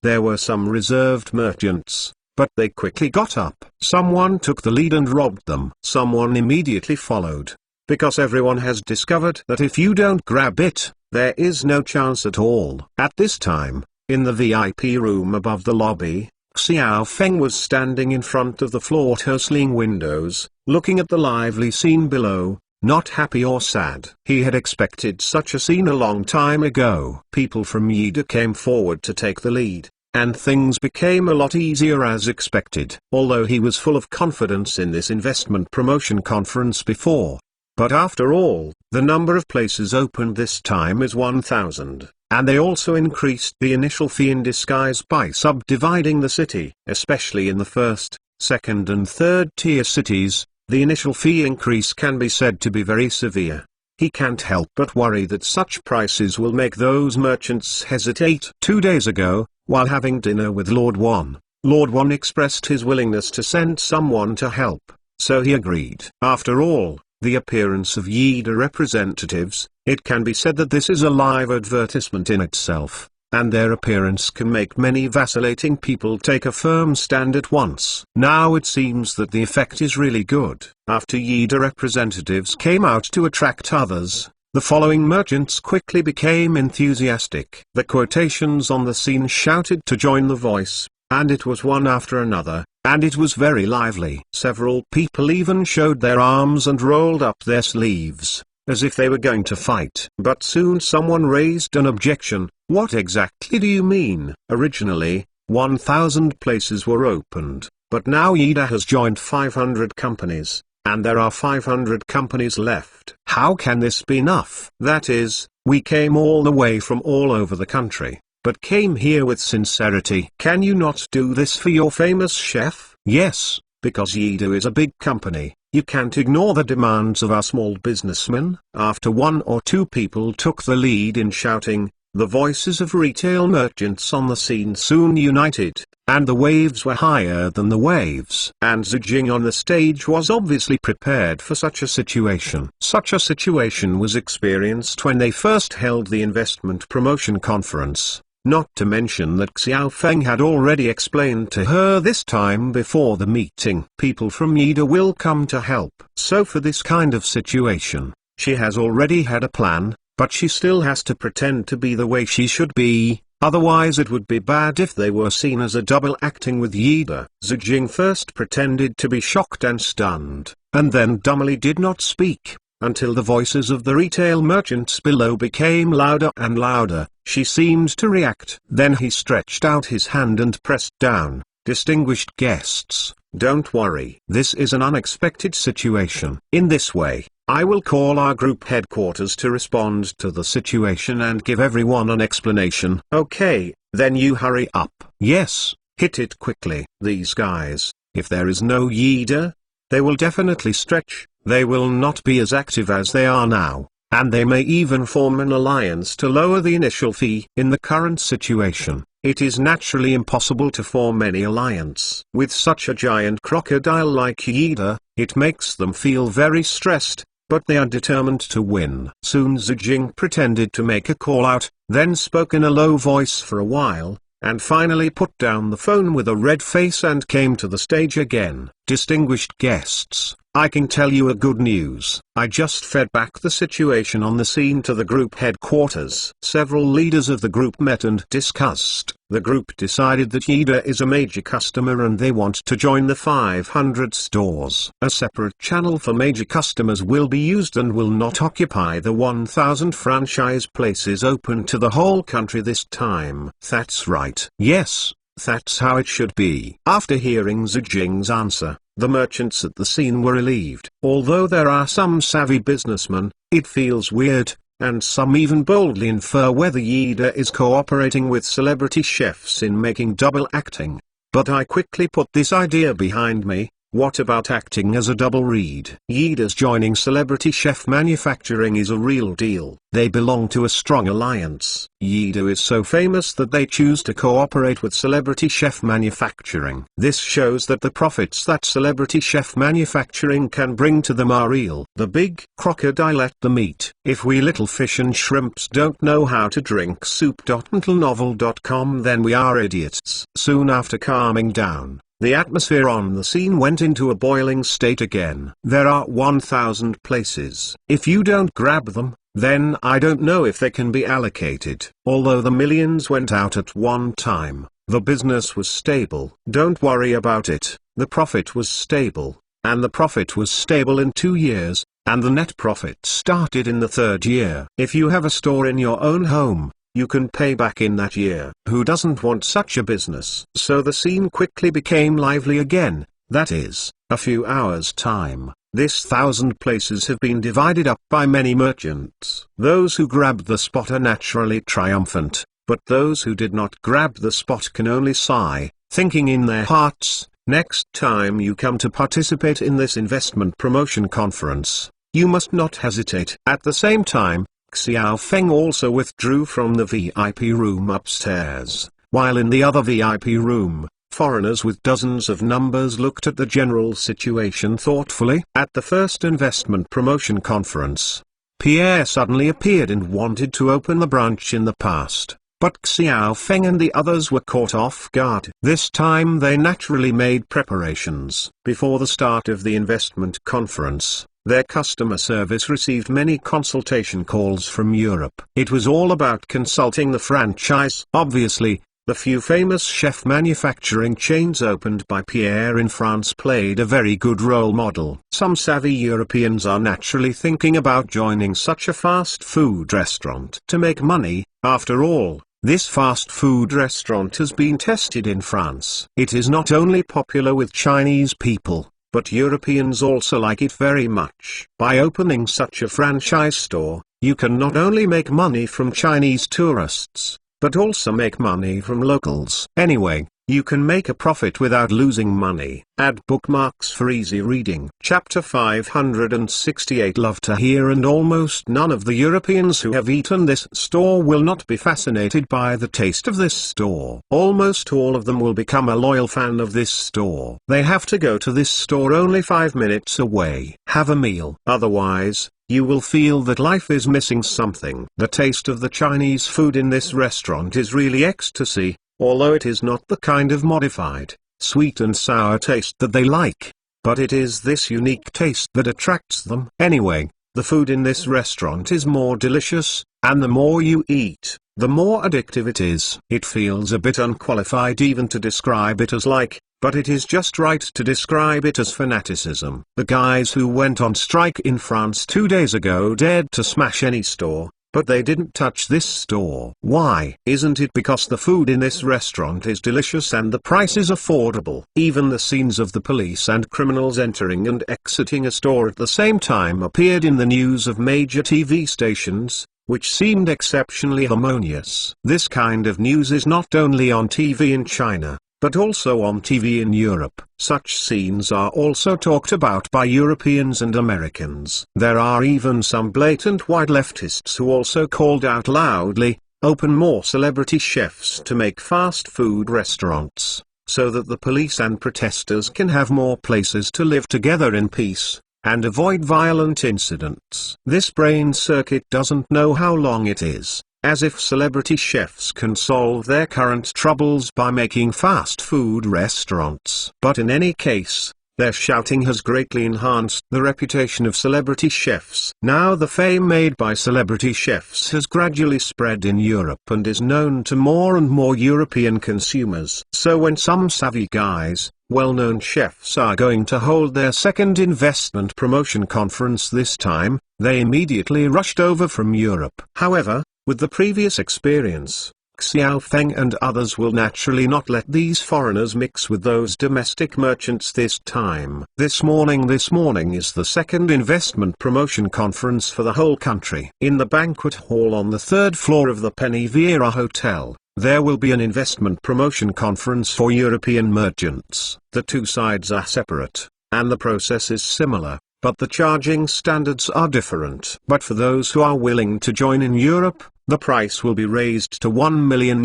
There were some reserved merchants, but they quickly got up. Someone took the lead and robbed them. Someone immediately followed, because everyone has discovered that if you don't grab it, there is no chance at all. At this time, in the VIP room above the lobby, Xiao Feng was standing in front of the floor-to-ceiling windows, looking at the lively scene below, not happy or sad. He had expected such a scene a long time ago. People from Yida came forward to take the lead, and things became a lot easier as expected. Although he was full of confidence in this investment promotion conference before. But after all, the number of places opened this time is 1,000. And they also increased the initial fee in disguise by subdividing the city. Especially in the first, second and third tier cities, the initial fee increase can be said to be very severe. He can't help but worry that such prices will make those merchants hesitate. 2 days ago, while having dinner with Lord Wan expressed his willingness to send someone to help, so he agreed. After all, the appearance of Yida representatives, it can be said that this is a live advertisement in itself, and their appearance can make many vacillating people take a firm stand at once. Now it seems that the effect is really good. After Yida representatives came out to attract others, the following merchants quickly became enthusiastic. The quotations on the scene shouted to join the voice, and it was one after another, and it was very lively. Several people even showed their arms and rolled up their sleeves, as if they were going to fight. But soon someone raised an objection. What exactly do you mean? Originally, 1,000 places were opened, but now Yida has joined 500 companies, and there are 500 companies left. How can this be enough? That is, we came all the way from all over the country, but came here with sincerity. Can you not do this for your famous chef? Yes, because Yida is a big company. You can't ignore the demands of our small businessmen. After 1 or 2 people took the lead in shouting, the voices of retail merchants on the scene soon united, and the waves were higher than the waves. And Zijing on the stage was obviously prepared for such a situation. Such a situation was experienced when they first held the investment promotion conference. Not to mention that Xiao Feng had already explained to her this time before the meeting. People from Yida will come to help. So for this kind of situation, she has already had a plan, but she still has to pretend to be the way she should be, otherwise it would be bad if they were seen as a double acting with Yida. Zijing first pretended to be shocked and stunned, and then dumbly did not speak, until the voices of the retail merchants below became louder and louder. She seemed to react. Then he stretched out his hand and pressed down. Distinguished guests, don't worry. This is an unexpected situation. In this way, I will call our group headquarters to respond to the situation and give everyone an explanation. Okay, then you hurry up. Yes, hit it quickly. These guys, If there is no Yida, they will definitely stretch, they will not be as active as they are now, and they may even form an alliance to lower the initial fee. In the current situation, it is naturally impossible to form any alliance with such a giant crocodile like Yida. It makes them feel very stressed, but they are determined to win. Soon Zijing pretended to make a call out, then spoke in a low voice for a while, and finally put down the phone with a red face and came to the stage again. Distinguished guests, I can tell you a good news. I just fed back the situation on the scene to the group headquarters. Several leaders of the group met and discussed. The group decided that Yida is a major customer and they want to join the 500 stores. A separate channel for major customers will be used and will not occupy the 1,000 franchise places open to the whole country this time. That's right. Yes, that's how it should be. After hearing Zijing's answer, the merchants at the scene were relieved. Although there are some savvy businessmen, it feels weird, and some even boldly infer whether Yida is cooperating with celebrity chefs in making double acting. But I quickly put this idea behind me. What about acting as a double read? Yida's joining Celebrity Chef Manufacturing is a real deal. They belong to a strong alliance. Yida is so famous that they choose to cooperate with Celebrity Chef Manufacturing. This shows that the profits that Celebrity Chef Manufacturing can bring to them are real. The big crocodile at the meat. If we little fish and shrimps don't know how to drink soup.untlenovel.com, then we are idiots. Soon after calming down, the atmosphere on the scene went into a boiling state again. There are 1,000 places. If you don't grab them, then I don't know if they can be allocated. Although the millions went out at one time, the business was stable. Don't worry about it. The profit was stable, and the profit was stable in 2 years, and the net profit started in the 3rd year. If you have a store in your own home, you can pay back in that year. Who doesn't want such a business? So the scene quickly became lively again. That is, a few hours' time, this 1,000 places have been divided up by many merchants. Those who grabbed the spot are naturally triumphant, but those who did not grab the spot can only sigh, thinking in their hearts, next time you come to participate in this investment promotion conference, you must not hesitate. At the same time, Xiao Feng also withdrew from the VIP room upstairs. While in the other VIP room, foreigners with dozens of numbers looked at the general situation thoughtfully. At the first investment promotion conference, Pierre suddenly appeared and wanted to open the branch in the past, but Xiao Feng and the others were caught off guard. This time they naturally made preparations. Before the start of the investment conference, their customer service received many consultation calls from Europe. It was all about consulting the franchise. Obviously, the few famous chef manufacturing chains opened by Pierre in France played a very good role model. Some savvy Europeans are naturally thinking about joining such a fast food restaurant to make money. After all, this fast food restaurant has been tested in France. It is not only popular with Chinese people, but Europeans also like it very much. By opening such a franchise store, you can not only make money from Chinese tourists, but also make money from locals. Anyway, you can make a profit without losing money. Add bookmarks for easy reading. Chapter 568. Love to hear. And almost none of the Europeans who have eaten this store will not be fascinated by the taste of this store. Almost all of them will become a loyal fan of this store. They have to go to this store only 5 minutes away. Have a meal. Otherwise, you will feel that life is missing something. The taste of the Chinese food in this restaurant is really ecstasy, although it is not the kind of modified, sweet and sour taste that they like. But it is this unique taste that attracts them. Anyway, the food in this restaurant is more delicious, and the more you eat, the more addictive it is. It feels a bit unqualified even to describe it as like, but it is just right to describe it as fanaticism. The guys who went on strike in France 2 days ago dared to smash any store, but they didn't touch this store. Why? Isn't it because the food in this restaurant is delicious and the price is affordable? Even the scenes of the police and criminals entering and exiting a store at the same time appeared in the news of major TV stations, which seemed exceptionally harmonious. This kind of news is not only on TV in China, but also on TV in Europe. Such scenes are also talked about by Europeans and Americans. There are even some blatant white leftists who also called out loudly, "Open more celebrity chefs to make fast food restaurants, so that the police and protesters can have more places to live together in peace, and avoid violent incidents." This brain circuit doesn't know how long it is, as if celebrity chefs can solve their current troubles by making fast food restaurants. But in any case, their shouting has greatly enhanced the reputation of celebrity chefs. Now the fame made by celebrity chefs has gradually spread in Europe and is known to more and more European consumers. So when some savvy guys, well-known chefs, are going to hold their second investment promotion conference this time, they immediately rushed over from Europe. However, with the previous experience, Xiaofeng and others will naturally not let these foreigners mix with those domestic merchants this time. This morning is the second investment promotion conference for the whole country. In the banquet hall on the third floor of the Penny Vieira Hotel, there will be an investment promotion conference for European merchants. The two sides are separate, and the process is similar, but the charging standards are different. But for those who are willing to join in Europe, the price will be raised to €1 million.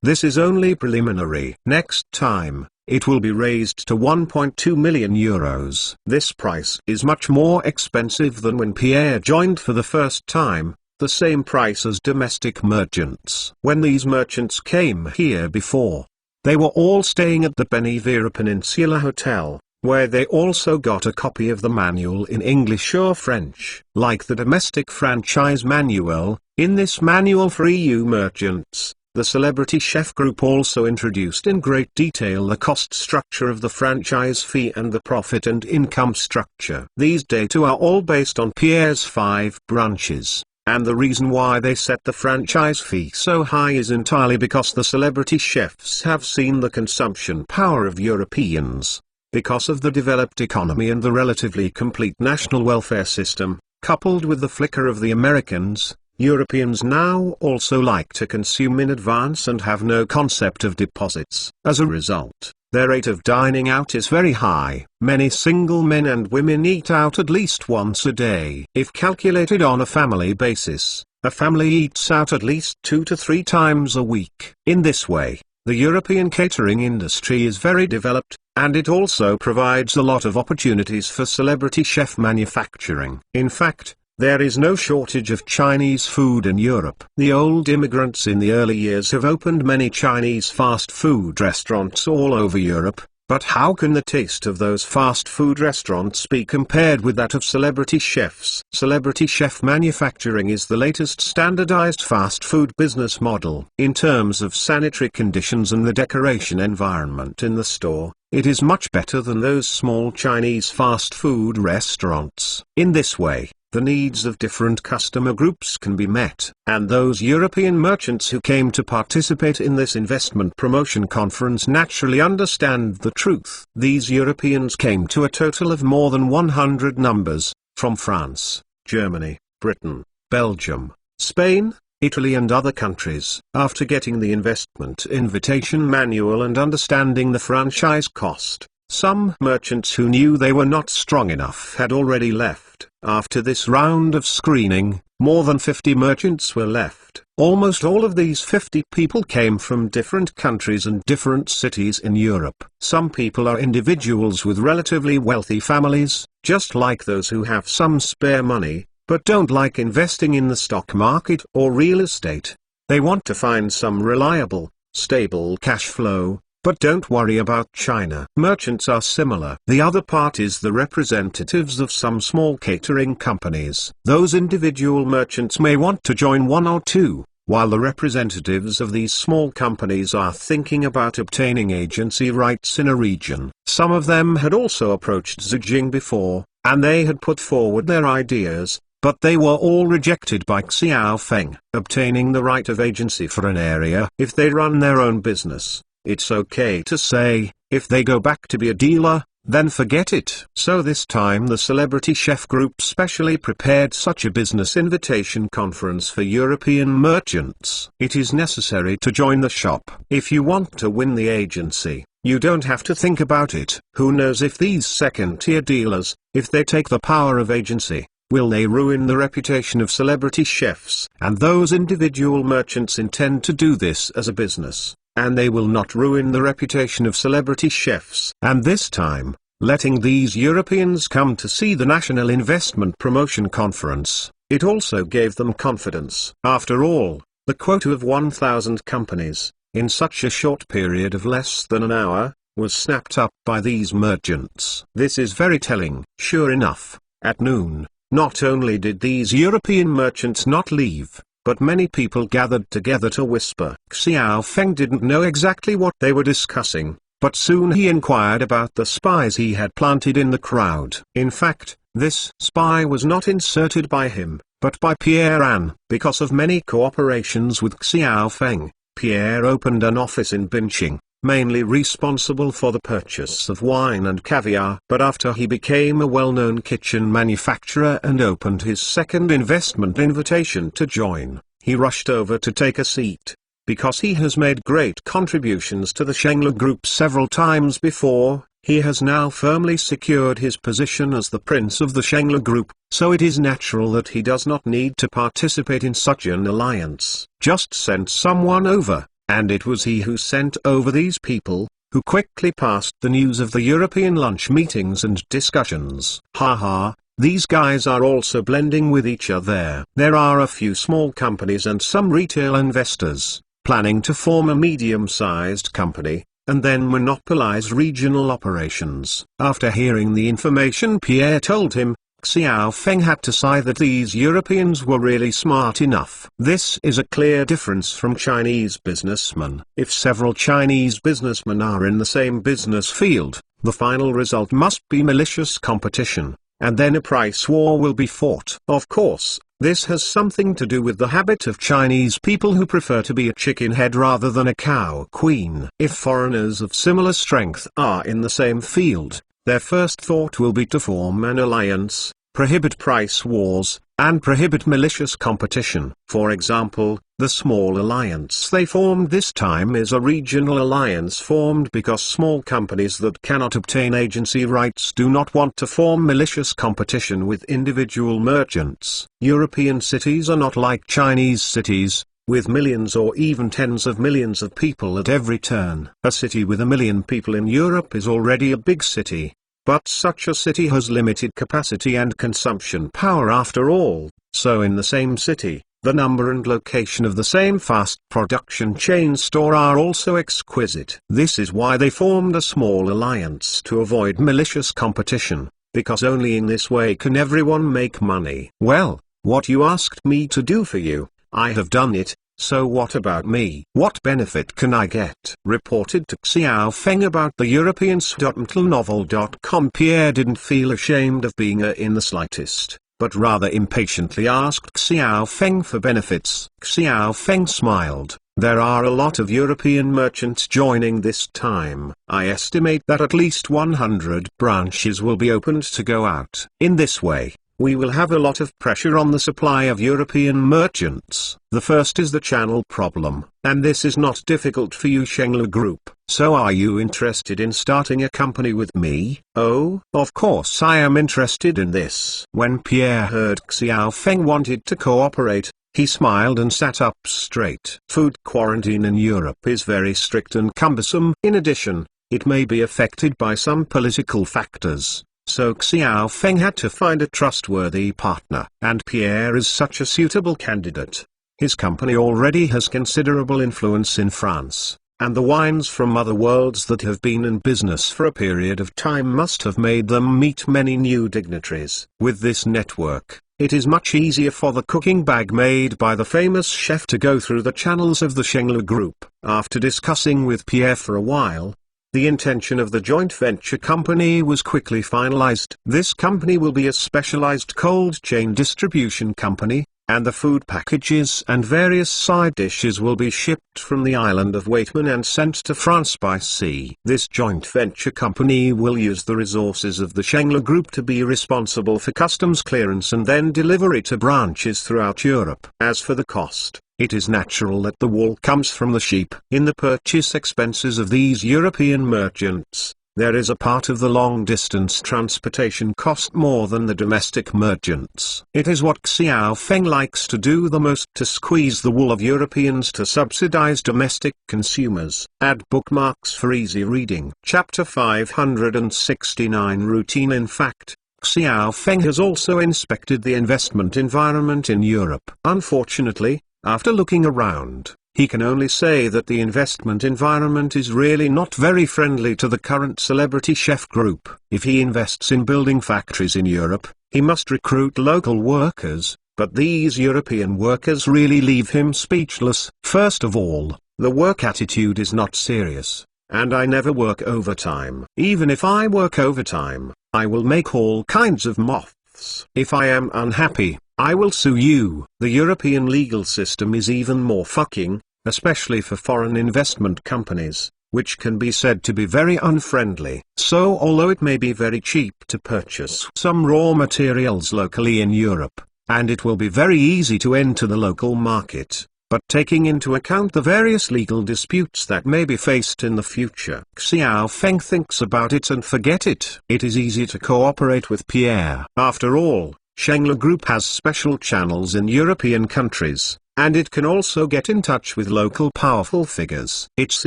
This is only preliminary. Next time, it will be raised to €1.2 million. This price is much more expensive than when Pierre joined for the first time, the same price as domestic merchants. When these merchants came here before, they were all staying at the Penny Vieira Peninsula Hotel, where they also got a copy of the manual in English or French. Like the domestic franchise manual, in this manual for EU merchants, the Celebrity Chef Group also introduced in great detail the cost structure of the franchise fee and the profit and income structure. These data are all based on Pierre's 5 branches, and the reason why they set the franchise fee so high is entirely because the celebrity chefs have seen the consumption power of Europeans. Because of the developed economy and the relatively complete national welfare system, coupled with the flicker of the Americans, Europeans now also like to consume in advance and have no concept of deposits. As a result, their rate of dining out is very high. Many single men and women eat out at least once a day. If calculated on a family basis, a family eats out at least 2 to 3 times a week. In this way, the European catering industry is very developed, and it also provides a lot of opportunities for celebrity chef manufacturing. In fact, there is no shortage of Chinese food in Europe. The old immigrants in the early years have opened many Chinese fast food restaurants all over Europe, but how can the taste of those fast food restaurants be compared with that of celebrity chefs? Celebrity chef manufacturing is the latest standardized fast food business model. In terms of sanitary conditions and the decoration environment in the store, it is much better than those small Chinese fast food restaurants. In this way, the needs of different customer groups can be met, and those European merchants who came to participate in this investment promotion conference naturally understand the truth. These Europeans came to a total of more than 100 numbers, from France, Germany, Britain, Belgium, Spain, Italy and other countries. After getting the investment invitation manual and understanding the franchise cost, some merchants who knew they were not strong enough had already left. After this round of screening, more than 50 merchants were left. Almost all of these 50 people came from different countries and different cities in Europe. Some people are individuals with relatively wealthy families, just like those who have some spare money, but don't like investing in the stock market or real estate. They want to find some reliable, stable cash flow, but don't worry about China. Merchants are similar. The other part is the representatives of some small catering companies. Those individual merchants may want to join 1 or 2, while the representatives of these small companies are thinking about obtaining agency rights in a region. Some of them had also approached Xi Jinping before, and they had put forward their ideas, but they were all rejected by Xiaofeng. Obtaining the right of agency for an area if they run their own business. It's okay to say, if they go back to be a dealer, then forget it. So this time the Celebrity Chef Group specially prepared such a business invitation conference for European merchants. It is necessary to join the shop. If you want to win the agency, you don't have to think about it. Who knows if these second-tier dealers, if they take the power of agency, will they ruin the reputation of celebrity chefs? And those individual merchants intend to do this as a business, and they will not ruin the reputation of celebrity chefs. And this time, letting these Europeans come to see the National Investment Promotion Conference, it also gave them confidence. After all, the quota of 1,000 companies, in such a short period of less than an hour, was snapped up by these merchants. This is very telling. Sure enough, at noon, not only did these European merchants not leave, but many people gathered together to whisper. Xiao Feng didn't know exactly what they were discussing, but soon he inquired about the spies he had planted in the crowd. In fact, this spy was not inserted by him, but by Pierre An. Because of many cooperations with Xiao Feng, Pierre opened an office in Binching, mainly responsible for the purchase of wine and caviar. But after he became a well-known kitchen manufacturer and opened his second investment invitation to join, he rushed over to take a seat. Because he has made great contributions to the Shenglu Group several times before, he has now firmly secured his position as the prince of the Shenglu Group, so it is natural that he does not need to participate in such an alliance. Just send someone over. And it was he who sent over these people, who quickly passed the news of the European lunch meetings and discussions. Haha, these guys are also blending with each other. There are a few small companies and some retail investors, planning to form a medium-sized company, and then monopolize regional operations. After hearing the information Pierre told him, Xiao Feng had to sigh that these Europeans were really smart enough. This is a clear difference from Chinese businessmen. If several Chinese businessmen are in the same business field, the final result must be malicious competition, and then a price war will be fought. Of course, this has something to do with the habit of Chinese people who prefer to be a chicken head rather than a cow queen. If foreigners of similar strength are in the same field, their first thought will be to form an alliance, prohibit price wars, and prohibit malicious competition. For example, the small alliance they formed this time is a regional alliance formed because small companies that cannot obtain agency rights do not want to form malicious competition with individual merchants. European cities are not like Chinese cities, with millions or even tens of millions of people at every turn. A city with 1 million people in Europe is already a big city, but such a city has limited capacity and consumption power after all. So in the same city, the number and location of the same fast production chain store are also exquisite. This is why they formed a small alliance to avoid malicious competition, because only in this way can everyone make money. Well, what you asked me to do for you, I have done it, so what about me? What benefit can I get? Reported to Xiao Feng about the Europeans.novel.com. Pierre didn't feel ashamed of being in the slightest, but rather impatiently asked Xiao Feng for benefits. Xiao Feng smiled. There are a lot of European merchants joining this time. I estimate that at least 100 branches will be opened to go out. In this way, we will have a lot of pressure on the supply of European merchants. The first is the channel problem, and this is not difficult for you Shenglu Group. So are you interested in starting a company with me? Oh, of course I am interested in this. When Pierre heard Xiao Feng wanted to cooperate, he smiled and sat up straight. Food quarantine in Europe is very strict and cumbersome. In addition, it may be affected by some political factors. So Xiao Feng had to find a trustworthy partner. And Pierre is such a suitable candidate. His company already has considerable influence in France, and the wines from other worlds that have been in business for a period of time must have made them meet many new dignitaries. With this network, it is much easier for the cooking bag made by the famous chef to go through the channels of the Shenglu Group. After discussing with Pierre for a while, the intention of the joint venture company was quickly finalized. This company will be a specialized cold chain distribution company, and the food packages and various side dishes will be shipped from the island of Weetman and sent to France by sea. This joint venture company will use the resources of the Schengler Group to be responsible for customs clearance and then deliver it to branches throughout Europe. As for the cost, it is natural that the wool comes from the sheep. In the purchase expenses of these European merchants, there is a part of the long-distance transportation cost more than the domestic merchants. It is what Xiao Feng likes to do the most, to squeeze the wool of Europeans to subsidize domestic consumers. Add bookmarks for easy reading. Chapter 569 Routine. In fact, Xiao Feng has also inspected the investment environment in Europe. Unfortunately, after looking around, he can only say that the investment environment is really not very friendly to the current Celebrity Chef Group. If he invests in building factories in Europe, he must recruit local workers, but these European workers really leave him speechless. First of all, the work attitude is not serious, and I never work overtime. Even if I work overtime, I will make all kinds of moths. If I am unhappy, I will sue you. The European legal system is even more fucking, especially for foreign investment companies, which can be said to be very unfriendly. So although it may be very cheap to purchase some raw materials locally in Europe, and it will be very easy to enter the local market, but taking into account the various legal disputes that may be faced in the future, Xiao Feng thinks about it and forget it. It is easy to cooperate with Pierre. After all, Schengler Group has special channels in European countries, and it can also get in touch with local powerful figures. It's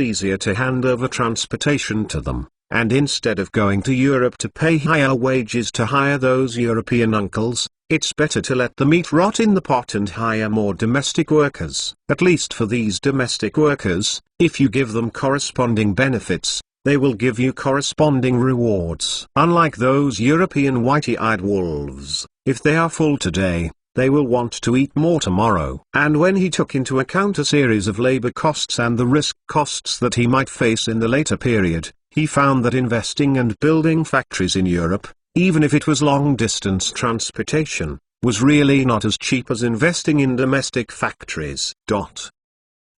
easier to hand over transportation to them, and instead of going to Europe to pay higher wages to hire those European uncles, it's better to let the meat rot in the pot and hire more domestic workers. At least for these domestic workers, if you give them corresponding benefits, they will give you corresponding rewards. Unlike those European whitey-eyed wolves, if they are full today, they will want to eat more tomorrow. And when he took into account a series of labor costs and the risk costs that he might face in the later period, he found that investing and building factories in Europe, even if it was long-distance transportation, was really not as cheap as investing in domestic factories.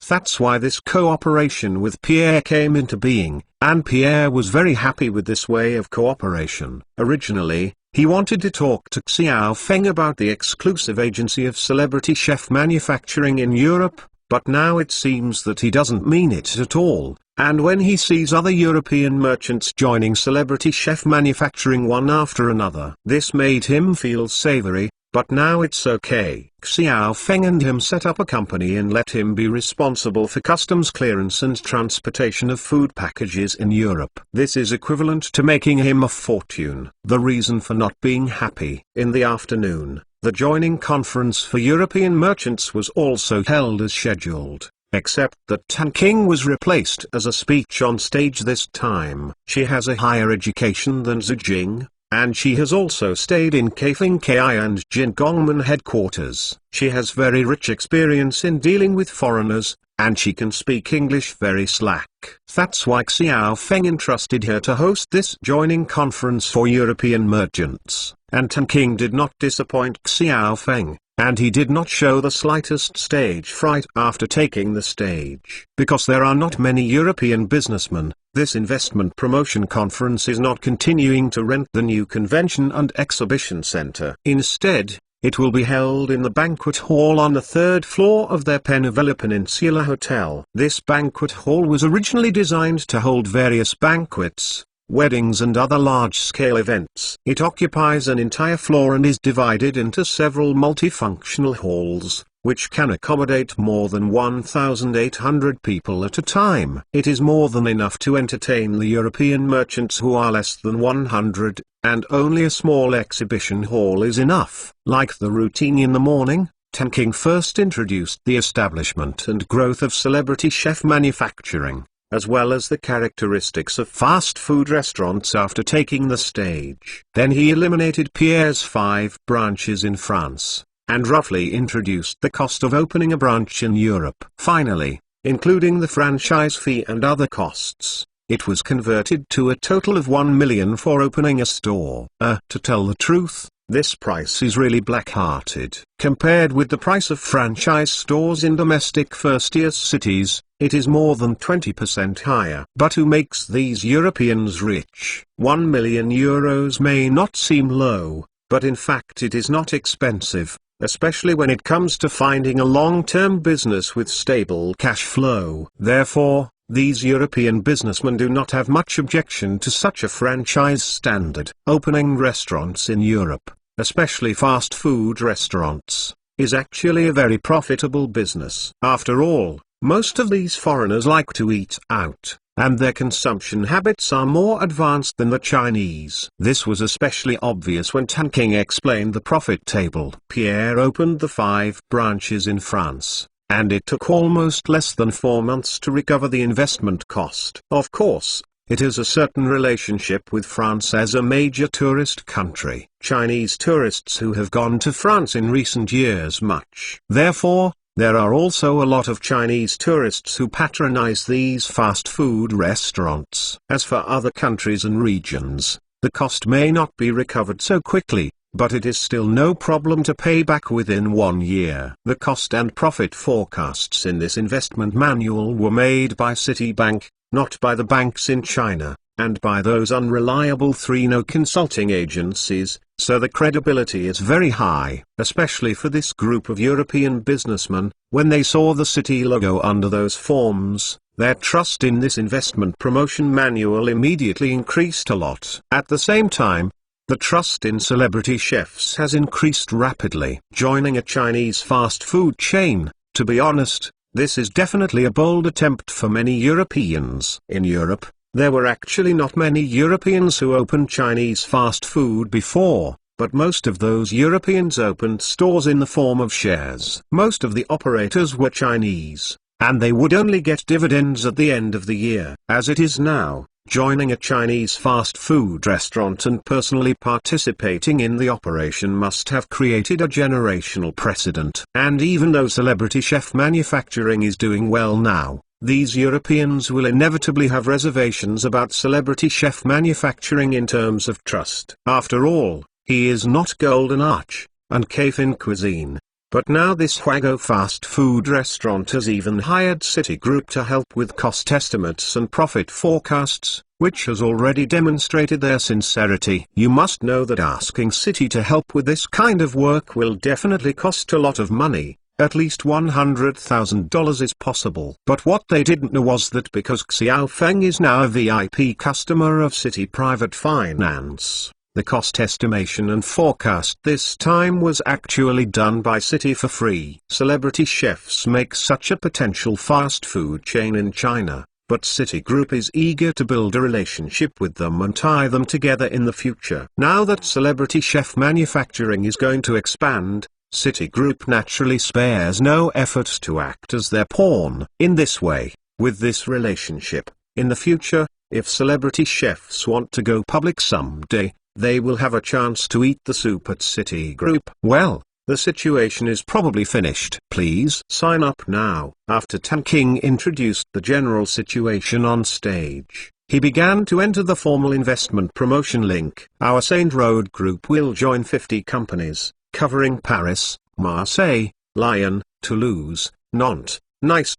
That's why this cooperation with Pierre came into being, and Pierre was very happy with this way of cooperation. Originally, he wanted to talk to Xiao Feng about the exclusive agency of Celebrity Chef Manufacturing in Europe, but now it seems that he doesn't mean it at all, and when he sees other European merchants joining Celebrity Chef Manufacturing one after another, this made him feel savory. But now it's okay. Xiao Feng and him set up a company and let him be responsible for customs clearance and transportation of food packages in Europe. This is equivalent to making him a fortune. The reason for not being happy. In the afternoon, the joining conference for European merchants was also held as scheduled, except that Tan King was replaced as a speech on stage this time. She has a higher education than Zhu Jing, and she has also stayed in Kaifeng Ki and Jingongmen headquarters. She has very rich experience in dealing with foreigners, and she can speak English very slack. That's why Xiao Feng entrusted her to host this joining conference for European merchants. And Tan King did not disappoint Xiao Feng, and he did not show the slightest stage fright after taking the stage. Because there are not many European businessmen, this investment promotion conference is not continuing to rent the new convention and exhibition center. Instead, it will be held in the banquet hall on the third floor of their Penavilla Peninsula Hotel. This banquet hall was originally designed to hold various banquets, weddings and other large-scale events. It occupies an entire floor and is divided into several multifunctional halls, which can accommodate more than 1,800 people at a time. It is more than enough to entertain the European merchants who are less than 100, and only a small exhibition hall is enough. Like the routine in the morning, Tan King first introduced the establishment and growth of Celebrity Chef Manufacturing, as well as the characteristics of fast food restaurants after taking the stage. Then he eliminated Pierre's 5 branches in France, and roughly introduced the cost of opening a branch in Europe. Finally, including the franchise fee and other costs, it was converted to a total of 1 million for opening a store. To tell the truth, This price is really black-hearted. Compared with the price of franchise stores in domestic first-tier cities, it is more than 20% higher. But who makes these Europeans rich? €1 million may not seem low, but in fact it is not expensive, especially when it comes to finding a long-term business with stable cash flow. Therefore, these European businessmen do not have much objection to such a franchise standard. Opening restaurants in Europe, especially fast food restaurants, is actually a very profitable business. After all, most of these foreigners like to eat out, and their consumption habits are more advanced than the Chinese. This was especially obvious when Tan King explained the profit table. Pierre opened the 5 branches in France, and it took almost less than 4 months to recover the investment cost. Of course, it has a certain relationship with France as a major tourist country. Chinese tourists who have gone to France in recent years much. Therefore, there are also a lot of Chinese tourists who patronize these fast food restaurants. As for other countries and regions, the cost may not be recovered so quickly, but it is still no problem to pay back within 1 year. The cost and profit forecasts in this investment manual were made by Citibank, not by the banks in China, and by those unreliable 3No consulting agencies, so the credibility is very high, especially for this group of European businessmen. When they saw the Citi logo under those forms, their trust in this investment promotion manual immediately increased a lot. At the same time, the trust in celebrity chefs has increased rapidly. Joining a Chinese fast food chain, to be honest, this is definitely a bold attempt for many Europeans. In Europe, there were actually not many Europeans who opened Chinese fast food before, but most of those Europeans opened stores in the form of shares. Most of the operators were Chinese, and they would only get dividends at the end of the year. As it is now, joining a Chinese fast food restaurant and personally participating in the operation must have created a generational precedent. And even though celebrity chef manufacturing is doing well now, these Europeans will inevitably have reservations about celebrity chef manufacturing in terms of trust. After all, he is not Golden Arch, and Caifin Cuisine. But now this Huago fast food restaurant has even hired Citigroup to help with cost estimates and profit forecasts, which has already demonstrated their sincerity. You must know that asking Citi to help with this kind of work will definitely cost a lot of money. At least $100,000 is possible. But what they didn't know was that because Xiao Feng is now a VIP customer of Citi Private Finance, the cost estimation and forecast this time was actually done by Citi for free. Celebrity chefs make such a potential fast food chain in China, but Citigroup is eager to build a relationship with them and tie them together in the future. Now that celebrity chef manufacturing is going to expand, Citigroup naturally spares no effort to act as their pawn. In this way, with this relationship, in the future, if celebrity chefs want to go public someday, they will have a chance to eat the soup at Citigroup. Well, the situation is probably finished. Please sign up now. After Tan King introduced the general situation on stage, he began to enter the formal investment promotion link. Our Saint Road Group will join 50 companies, covering Paris, Marseille, Lyon, Toulouse, Nantes, Nice.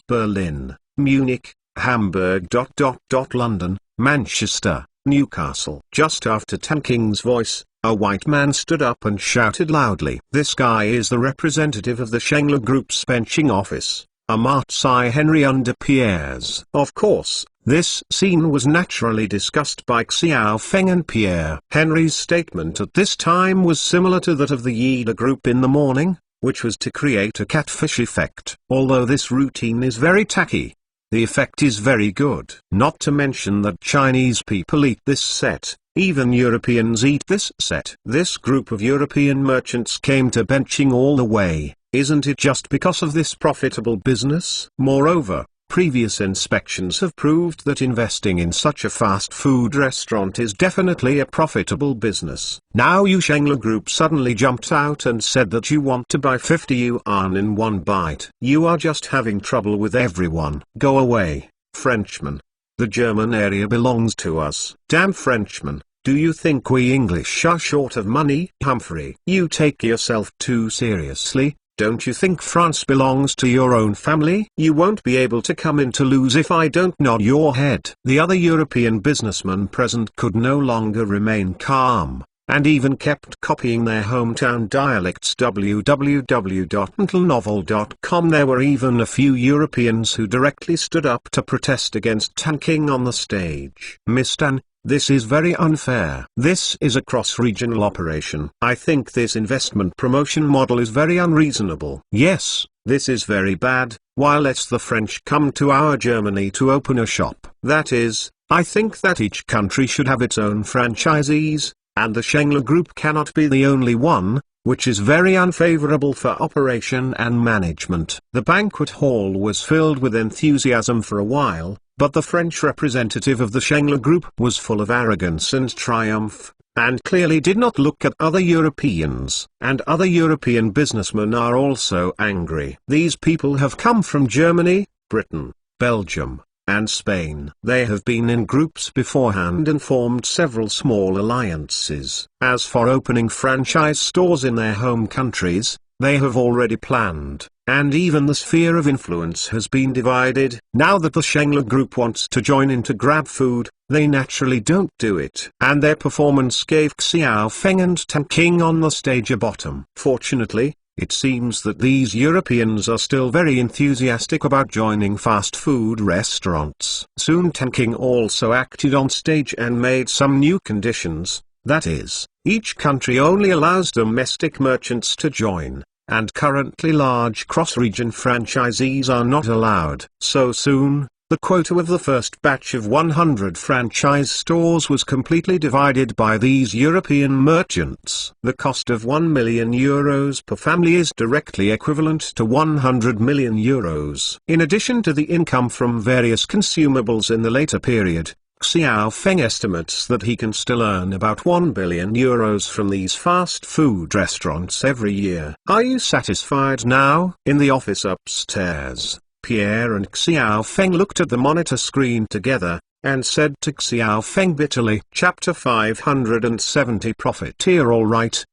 Berlin, Munich, Hamburg. London, Manchester, Newcastle. Just after Tan King's voice, a white man stood up and shouted loudly. This guy is the representative of the Shengla Group's benching office, Amartsai Henry under Pierre's. Of course, this scene was naturally discussed by Xiao Feng and Pierre. Henry's statement at this time was similar to that of the Yida Group in the morning, which was to create a catfish effect. Although this routine is very tacky, the effect is very good. Not to mention that Chinese people eat this set, even Europeans eat this set. This group of European merchants came to benching all the way. Isn't it just because of this profitable business? Moreover, previous inspections have proved that investing in such a fast food restaurant is definitely a profitable business. Now you Shengla Group suddenly jumped out and said that you want to buy 50 yuan in one bite. You are just having trouble with everyone. Go away, Frenchman. The German area belongs to us. Damn Frenchman, Do you think we English are short of money? Humphrey, you take yourself too seriously. Don't you think France belongs to your own family? You won't be able to come in to lose if I don't nod your head. The other European businessmen present could no longer remain calm, and even kept copying their hometown dialects. www.mentalnovel.com. There were even a few Europeans who directly stood up to protest against Tan King on the stage. Miss Tan, this is very unfair. This is a cross-regional operation. I think this investment promotion model is very unreasonable. Yes, this is very bad. Why let the French come to our Germany to open a shop? That is, I think that each country should have its own franchisees, and the Schengler Group cannot be the only one, which is very unfavorable for operation and management. The banquet hall was filled with enthusiasm for a while, but the French representative of the Schengler Group was full of arrogance and triumph, and clearly did not look at other Europeans. And other European businessmen are also angry. These people have come from Germany, Britain, Belgium, and Spain. They have been in groups beforehand and formed several small alliances. As for opening franchise stores in their home countries, they have already planned, and even the sphere of influence has been divided. Now that the Schengler Group wants to join into Grab Food, they naturally don't do it. And their performance gave Xiao Feng and Tan King on the stage a bottom. Fortunately, it seems that these Europeans are still very enthusiastic about joining fast food restaurants. Soon Tan King also acted on stage and made some new conditions, that is, each country only allows domestic merchants to join, and currently large cross-region franchisees are not allowed. So soon, the quota of the first batch of 100 franchise stores was completely divided by these European merchants. The cost of €1 million per family is directly equivalent to €100 million. In addition to the income from various consumables in the later period, Xiao Feng estimates that he can still earn about €1 billion from these fast food restaurants every year. Are you satisfied now? In the office upstairs, Pierre and Xiao Feng looked at the monitor screen together, and said to Xiao Feng bitterly, Chapter 570 Profiteer. All right,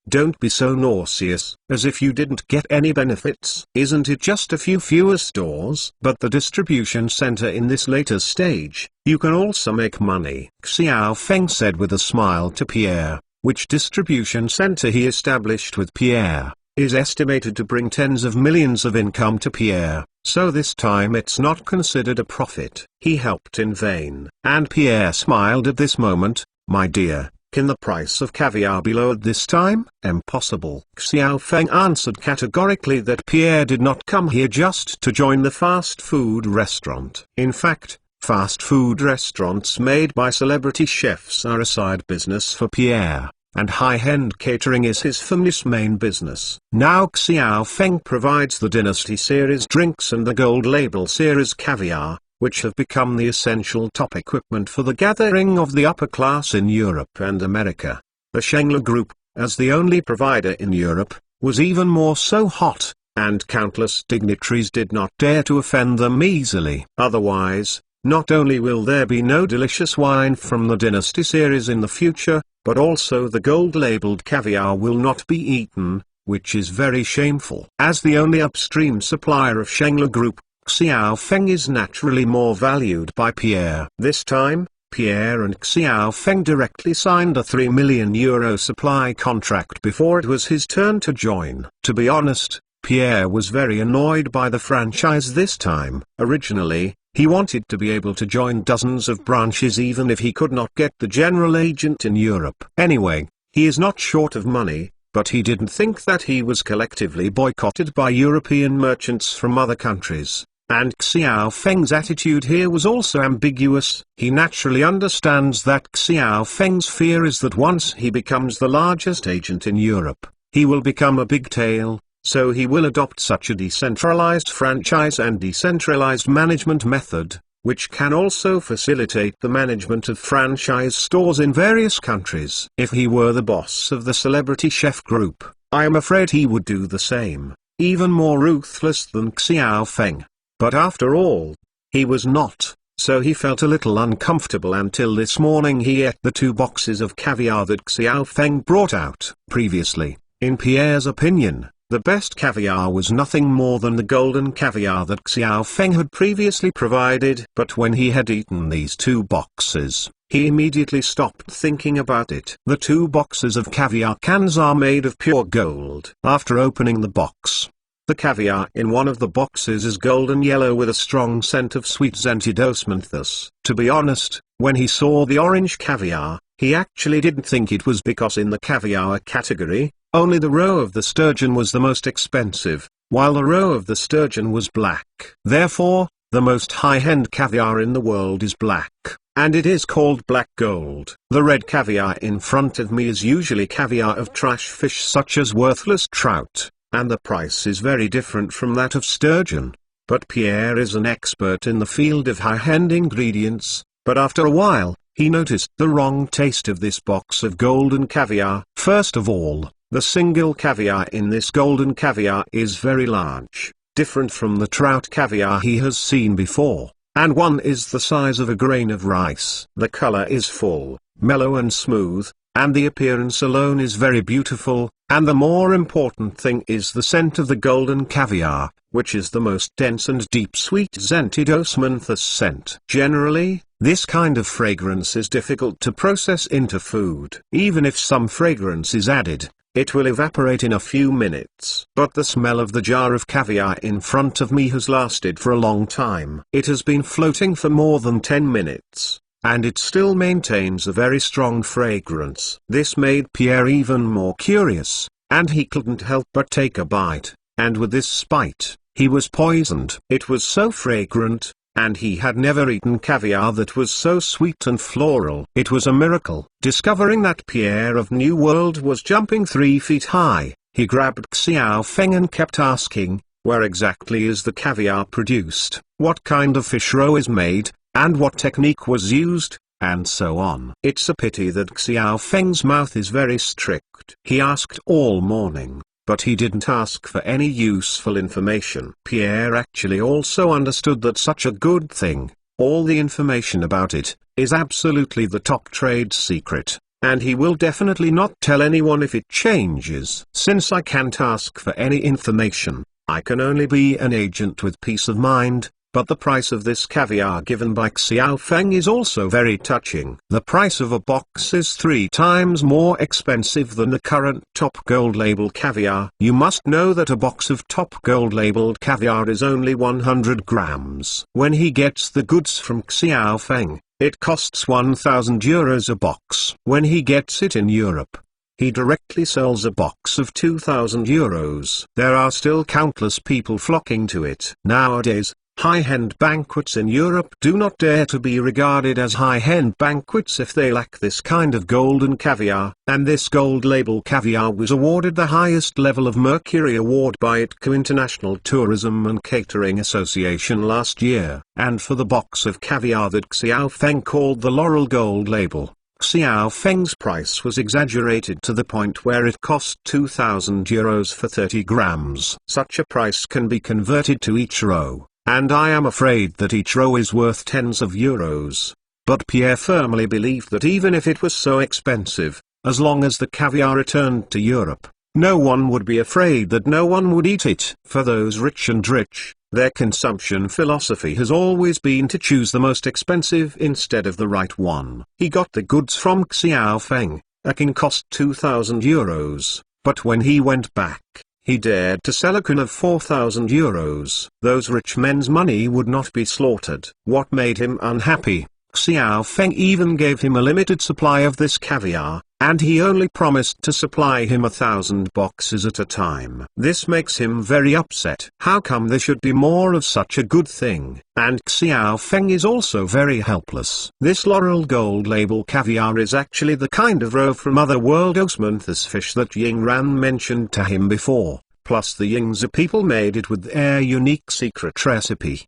don't be so nauseous, as if you didn't get any benefits. Isn't it just a few fewer stores? But the distribution center in this later stage, you can also make money. Xiao Feng said with a smile to Pierre, which distribution center he established with Pierre, is estimated to bring tens of millions of income to Pierre, so this time it's not considered a profit. He helped in vain. And Pierre smiled at this moment. My dear, can the price of caviar be lowered this time? Impossible. Xiao Feng answered categorically that Pierre did not come here just to join the fast food restaurant. In fact, fast food restaurants made by celebrity chefs are a side business for Pierre, and high-end catering is his family's main business. Now Xiao Feng provides the Dynasty Series drinks and the Gold Label Series caviar, which have become the essential top equipment for the gathering of the upper class in Europe and America. The Schengler Group, as the only provider in Europe, was even more so hot, and countless dignitaries did not dare to offend them easily. Otherwise, not only will there be no delicious wine from the Dynasty Series in the future, but also the gold-labeled caviar will not be eaten, which is very shameful. As the only upstream supplier of Schengler Group, Xiao Feng is naturally more valued by Pierre. This time, Pierre and Xiao Feng directly signed a €3 million supply contract before it was his turn to join. To be honest, Pierre was very annoyed by the franchise this time. Originally, he wanted to be able to join dozens of branches even if he could not get the general agent in Europe. Anyway, he is not short of money, but he didn't think that he was collectively boycotted by European merchants from other countries. And Xiao Feng's attitude here was also ambiguous. He naturally understands that Xiao Feng's fear is that once he becomes the largest agent in Europe, he will become a big tail, so he will adopt such a decentralized franchise and decentralized management method, which can also facilitate the management of franchise stores in various countries. If he were the boss of the Celebrity Chef Group, I am afraid he would do the same, even more ruthless than Xiao Feng. But after all, he was not, so he felt a little uncomfortable until this morning he ate the 2 boxes of caviar that Xiao Feng brought out. Previously, in Pierre's opinion, the best caviar was nothing more than the golden caviar that Xiao Feng had previously provided. But when he had eaten these 2 boxes, he immediately stopped thinking about it. The 2 boxes of caviar cans are made of pure gold. After opening the box, the caviar in one of the boxes is golden yellow with a strong scent of sweet Zentidosmanthus. To be honest, when he saw the orange caviar, he actually didn't think it was because in the caviar category, only the roe of the sturgeon was the most expensive, while the roe of the sturgeon was black. Therefore, the most high-end caviar in the world is black, and it is called black gold. The red caviar in front of me is usually caviar of trash fish such as worthless trout, and the price is very different from that of sturgeon. But Pierre is an expert in the field of high-end ingredients, but after a while, he noticed the wrong taste of this box of golden caviar. First of all, the single caviar in this golden caviar is very large, different from the trout caviar he has seen before, and one is the size of a grain of rice. The color is full, mellow and smooth, and the appearance alone is very beautiful, and the more important thing is the scent of the golden caviar, which is the most dense and deep sweet Zentidosmanthus scent. Generally, this kind of fragrance is difficult to process into food. Even if some fragrance is added, it will evaporate in a few minutes. But the smell of the jar of caviar in front of me has lasted for a long time. It has been floating for more than 10 minutes, and it still maintains a very strong fragrance. This made Pierre even more curious, and he couldn't help but take a bite, and with this spite, he was poisoned. It was so fragrant, and he had never eaten caviar that was so sweet and floral. It was a miracle. Discovering that Pierre of New World was jumping 3 feet high, he grabbed Xiao Feng and kept asking, where exactly is the caviar produced, what kind of fish roe is made, and what technique was used, and so on. It's a pity that Xiao Feng's mouth is very strict. He asked all morning, but he didn't ask for any useful information. Pierre actually also understood that such a good thing, all the information about it, is absolutely the top trade secret, and he will definitely not tell anyone if it changes. Since I can't ask for any information, I can only be an agent with peace of mind. But the price of this caviar given by Xiao Feng is also very touching. The price of a box is 3 times more expensive than the current top gold label caviar. You must know that a box of top gold labeled caviar is only 100 grams. When he gets the goods from Xiao Feng, it costs 1,000 euros a box. When he gets it in Europe, he directly sells a box of 2,000 euros. There are still countless people flocking to it. Nowadays, high-end banquets in Europe do not dare to be regarded as high-end banquets if they lack this kind of golden caviar, and this gold label caviar was awarded the highest level of Mercury Award by ITCA International Tourism and Catering Association last year. And for the box of caviar that Xiao Feng called the Laurel Gold Label, Xiao Feng's price was exaggerated to the point where it cost 2,000 euros for 30 grams. Such a price can be converted to each roe, and I am afraid that each roe is worth tens of euros. But Pierre firmly believed that even if it was so expensive, as long as the caviar returned to Europe, no one would be afraid that no one would eat it. For those rich and rich, their consumption philosophy has always been to choose the most expensive instead of the right one. He got the goods from Xiao Feng. A can cost 2,000 euros, but when he went back, he dared to sell a can of 4,000 euros. Those rich men's money would not be slaughtered. What made him unhappy? Xiao Feng even gave him a limited supply of this caviar, and he only promised to supply him 1,000 boxes at a time. This makes him very upset. How come there should be more of such a good thing? And Xiao Feng is also very helpless. This Laurel Gold Label caviar is actually the kind of roe from otherworld Osmanthus fish that Ying Ran mentioned to him before, plus the Yingzi people made it with their unique secret recipe.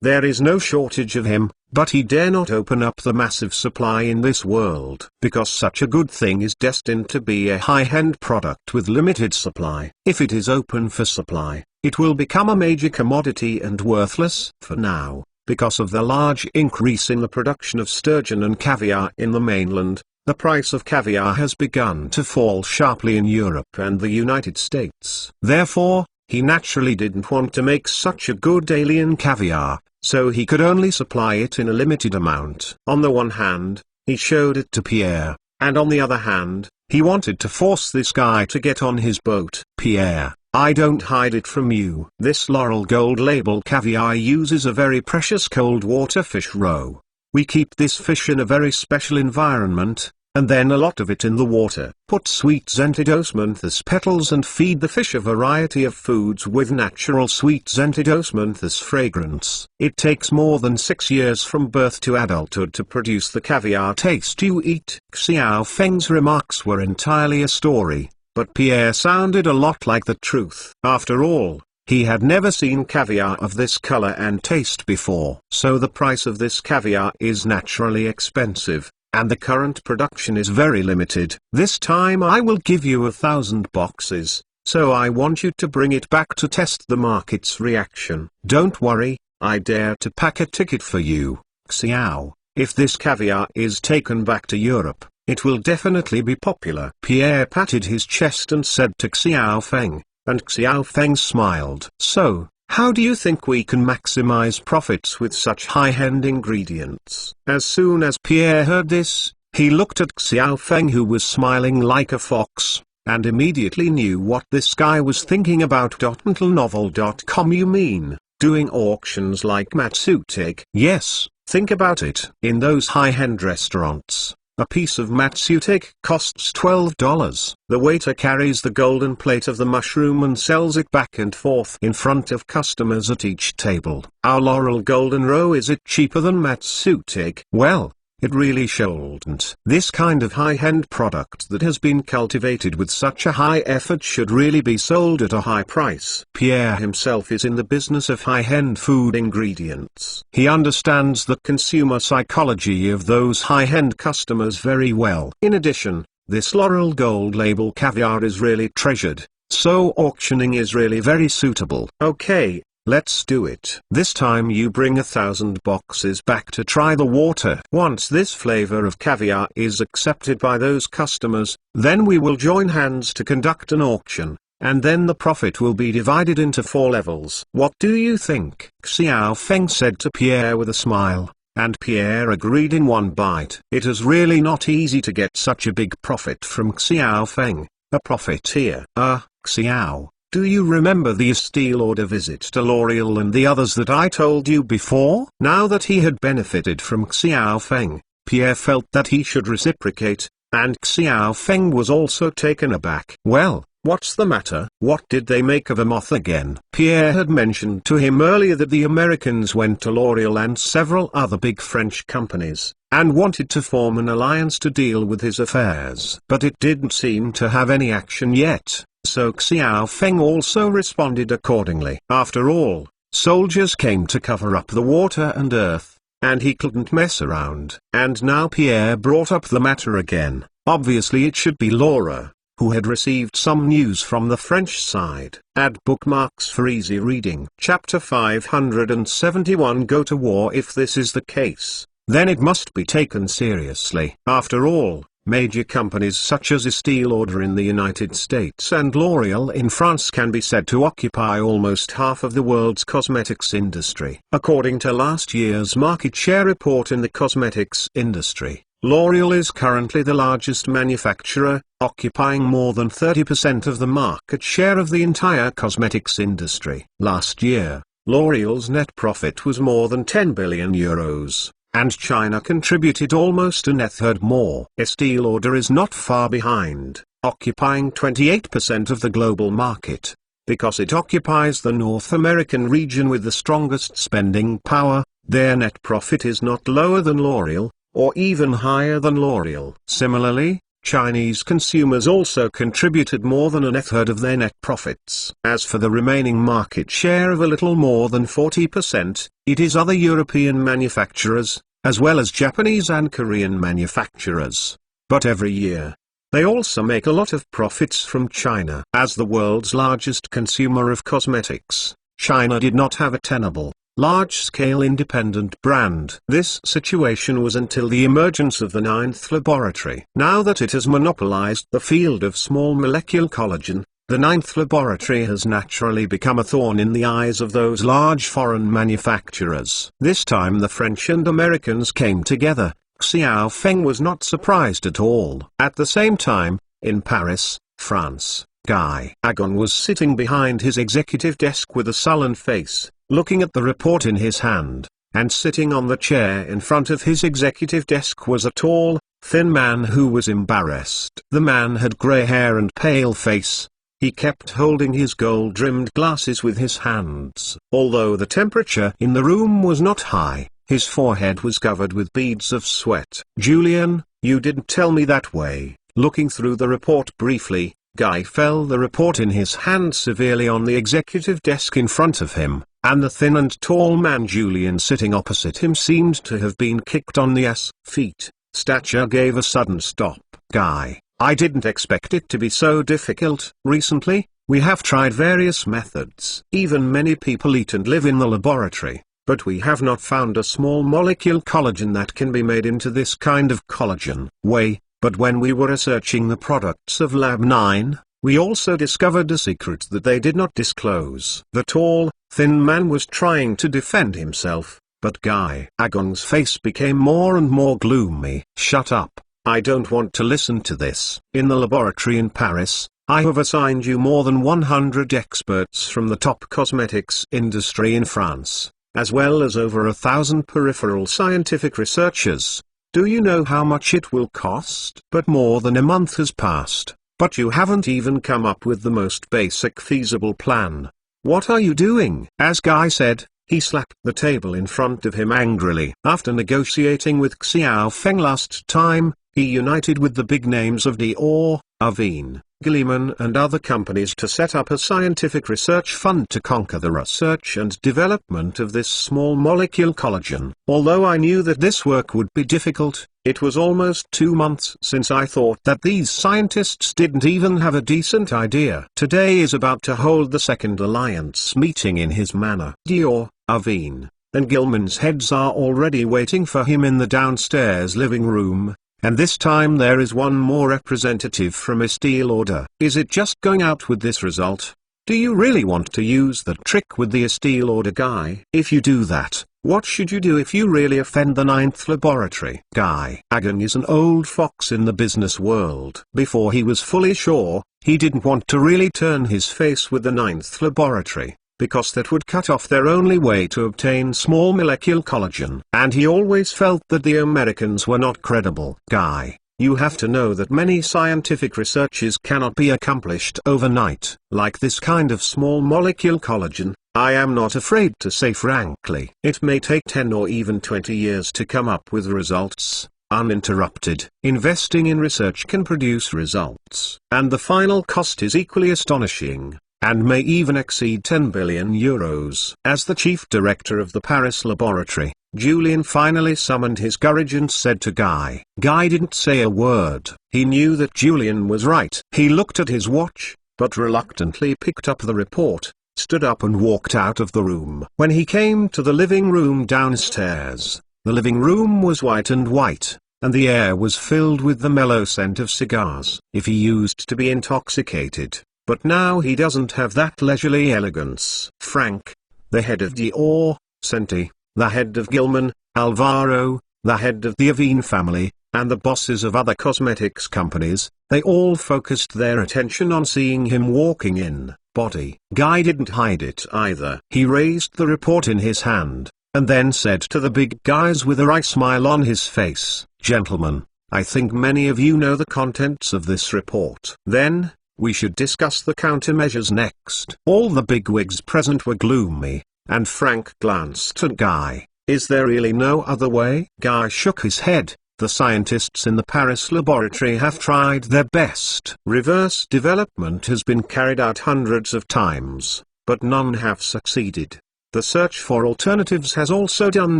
There is no shortage of him, but he dare not open up the massive supply in this world, because such a good thing is destined to be a high-end product with limited supply. If it is open for supply, it will become a major commodity and worthless. For now, because of the large increase in the production of sturgeon and caviar in the mainland, the price of caviar has begun to fall sharply in Europe and the United States. Therefore, he naturally didn't want to make such a good alien caviar, so he could only supply it in a limited amount. On the one hand, he showed it to Pierre, and on the other hand, he wanted to force this guy to get on his boat. Pierre, I don't hide it from you. This Laurel Gold Label caviar uses a very precious cold water fish roe. We keep this fish in a very special environment, and then a lot of it in the water. Put sweet Zentidosmanthus petals and feed the fish a variety of foods with natural sweet Zentidosmanthus fragrance. It takes more than 6 years from birth to adulthood to produce the caviar taste you eat. Xiao Feng's remarks were entirely a story, but Pierre sounded a lot like the truth. After all, he had never seen caviar of this color and taste before. So the price of this caviar is naturally expensive, and the current production is very limited. This time I will give you 1,000 boxes, so I want you to bring it back to test the market's reaction. Don't worry, I dare to pack a ticket for you, Xiao. If this caviar is taken back to Europe, it will definitely be popular. Pierre patted his chest and said to Xiao Feng, and Xiao Feng smiled. So, how do you think we can maximize profits with such high-end ingredients? As soon as Pierre heard this, he looked at Xiao Feng, who was smiling like a fox, and immediately knew what this guy was thinking about. Mentalnovel.com. You mean, doing auctions like Matsutake? Yes, think about it. In those high-end restaurants, a piece of Matsutake costs $12. The waiter carries the golden plate of the mushroom and sells it back and forth in front of customers at each table. Our Laurel Golden Roe, is it cheaper than Matsutake? Well, it really shouldn't. This kind of high-end product that has been cultivated with such a high effort should really be sold at a high price. Pierre himself is in the business of high-end food ingredients. He understands the consumer psychology of those high-end customers very well. In addition, this Laurel Gold Label caviar is really treasured, so auctioning is really very suitable. Okay, let's do it. This time you bring 1,000 boxes back to try the water. Once this flavor of caviar is accepted by those customers, then we will join hands to conduct an auction, and then the profit will be divided into 4 levels. What do you think? Xiao Feng said to Pierre with a smile, and Pierre agreed in one bite. It is really not easy to get such a big profit from Xiao Feng, a profiteer. Xiao, do you remember the Estée Lauder visit to L'Oreal and the others that I told you before? Now that he had benefited from Xiao Feng, Pierre felt that he should reciprocate, and Xiao Feng was also taken aback. Well, what's the matter? What did they make of a moth again? Pierre had mentioned to him earlier that the Americans went to L'Oreal and several other big French companies, and wanted to form an alliance to deal with his affairs. But it didn't seem to have any action yet. So Xiao Feng also responded accordingly. After all, soldiers came to cover up the water and earth, and he couldn't mess around. And now Pierre brought up the matter again. Obviously it should be Laura, who had received some news from the French side. Add bookmarks for easy reading. Chapter 571. Go to war. If this is the case, then it must be taken seriously. After all, major companies such as Estée Lauder in the United States and L'Oreal in France can be said to occupy almost half of the world's cosmetics industry. According to last year's market share report in the cosmetics industry, L'Oreal is currently the largest manufacturer, occupying more than 30% of the market share of the entire cosmetics industry. Last year, L'Oreal's net profit was more than 10 billion euros. And China contributed almost a third more. Estée Lauder is not far behind, occupying 28% of the global market. Because it occupies the North American region with the strongest spending power, their net profit is not lower than L'Oreal, or even higher than L'Oreal. Similarly, Chinese consumers also contributed more than a third of their net profits. As for the remaining market share of a little more than 40%, it is other European manufacturers, as well as Japanese and Korean manufacturers. But every year, they also make a lot of profits from China. As the world's largest consumer of cosmetics, China did not have a tenable, large-scale independent brand. This situation was until the emergence of the ninth laboratory. Now that it has monopolized the field of small molecule collagen, the ninth laboratory has naturally become a thorn in the eyes of those large foreign manufacturers. This time the French and Americans came together. Xiao Feng was not surprised at all. At the same time, in Paris, France, Guy Agon was sitting behind his executive desk with a sullen face, looking at the report in his hand, and sitting on the chair in front of his executive desk was a tall, thin man who was embarrassed. The man had grey hair and pale face. He kept holding his gold-rimmed glasses with his hands. Although the temperature in the room was not high, his forehead was covered with beads of sweat. "Julian, you didn't tell me that way." Looking through the report briefly, Guy felt the report in his hand severely on the executive desk in front of him, and the thin and tall man Julian sitting opposite him seemed to have been kicked on the feet. Stature gave a sudden stop. "Guy, I didn't expect it to be so difficult. Recently, we have tried various methods. Even many people eat and live in the laboratory, but we have not found a small molecule collagen that can be made into this kind of collagen whey. But when we were researching the products of Lab 9, we also discovered a secret that they did not disclose." The tall, thin man was trying to defend himself, but Guy Agon's face became more and more gloomy. "Shut up, I don't want to listen to this. In the laboratory in Paris, I have assigned you more than 100 experts from the top cosmetics industry in France, as well as over 1,000 peripheral scientific researchers. Do you know how much it will cost? But more than a month has passed, but you haven't even come up with the most basic feasible plan. What are you doing?" As Guy said, he slapped the table in front of him angrily. After negotiating with Xiao Feng last time, he united with the big names of Dior, Avène, Guilliman and other companies to set up a scientific research fund to conquer the research and development of this small molecule collagen. Although I knew that this work would be difficult, it was almost 2 months since I thought that these scientists didn't even have a decent idea. Today is about to hold the second alliance meeting in his manor. Dior, Avène, and Guilliman's heads are already waiting for him in the downstairs living room. And this time there is one more representative from Estée Lauder. Is it just going out with this result? Do you really want to use that trick with the Estée Lauder guy? If you do that, what should you do if you really offend the ninth laboratory? Guy Agon is an old fox in the business world. Before he was fully sure, he didn't want to really turn his face with the ninth laboratory, because that would cut off their only way to obtain small molecule collagen. And he always felt that the Americans were not credible. Guy, you have to know that many scientific researches cannot be accomplished overnight. Like this kind of small molecule collagen, I am not afraid to say frankly, it may take 10 or even 20 years to come up with results, uninterrupted. Investing in research can produce results, and the final cost is equally astonishing, and may even exceed 10 billion euros. As the chief director of the Paris laboratory, Julian finally summoned his courage and said to Guy. Guy didn't say a word. He knew that Julian was right. He looked at his watch, but reluctantly picked up the report, stood up and walked out of the room. When he came to the living room downstairs, the living room was white, and the air was filled with the mellow scent of cigars. If he used to be intoxicated, but now he doesn't have that leisurely elegance. Frank, the head of Dior, Senti, the head of Guilliman, Alvaro, the head of the Avène family, and the bosses of other cosmetics companies, they all focused their attention on seeing him walking in. Body. Guy didn't hide it either. He raised the report in his hand, and then said to the big guys with a wry smile on his face, "Gentlemen, I think many of you know the contents of this report. Then, we should discuss the countermeasures next." All the bigwigs present were gloomy, and Frank glanced at Guy. "Is there really no other way?" Guy shook his head. "The scientists in the Paris laboratory have tried their best. Reverse development has been carried out hundreds of times, but none have succeeded. The search for alternatives has also done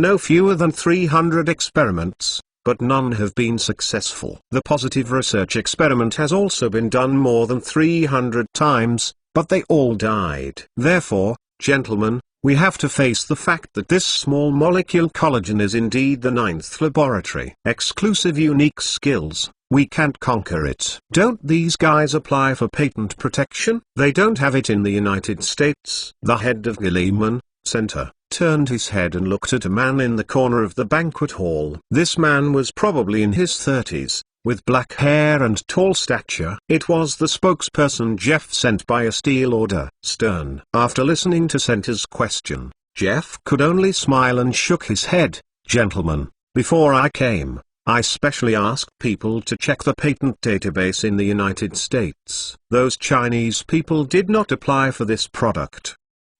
no fewer than 300 experiments, but none have been successful. The positive research experiment has also been done more than 300 times, but they all died. Therefore, gentlemen, we have to face the fact that this small molecule collagen is indeed the ninth laboratory. Exclusive unique skills, we can't conquer it. Don't these guys apply for patent protection? They don't have it in the United States. The head of Gilliman Center turned his head and looked at a man in the corner of the banquet hall. This man was probably in his 30s, with black hair and tall stature. It was the spokesperson Jeff sent by a steel order. Stern. After listening to Center's question, Jeff could only smile and shook his head. Gentlemen, before I came, I specially asked people to check the patent database in the United States. Those Chinese people did not apply for this product.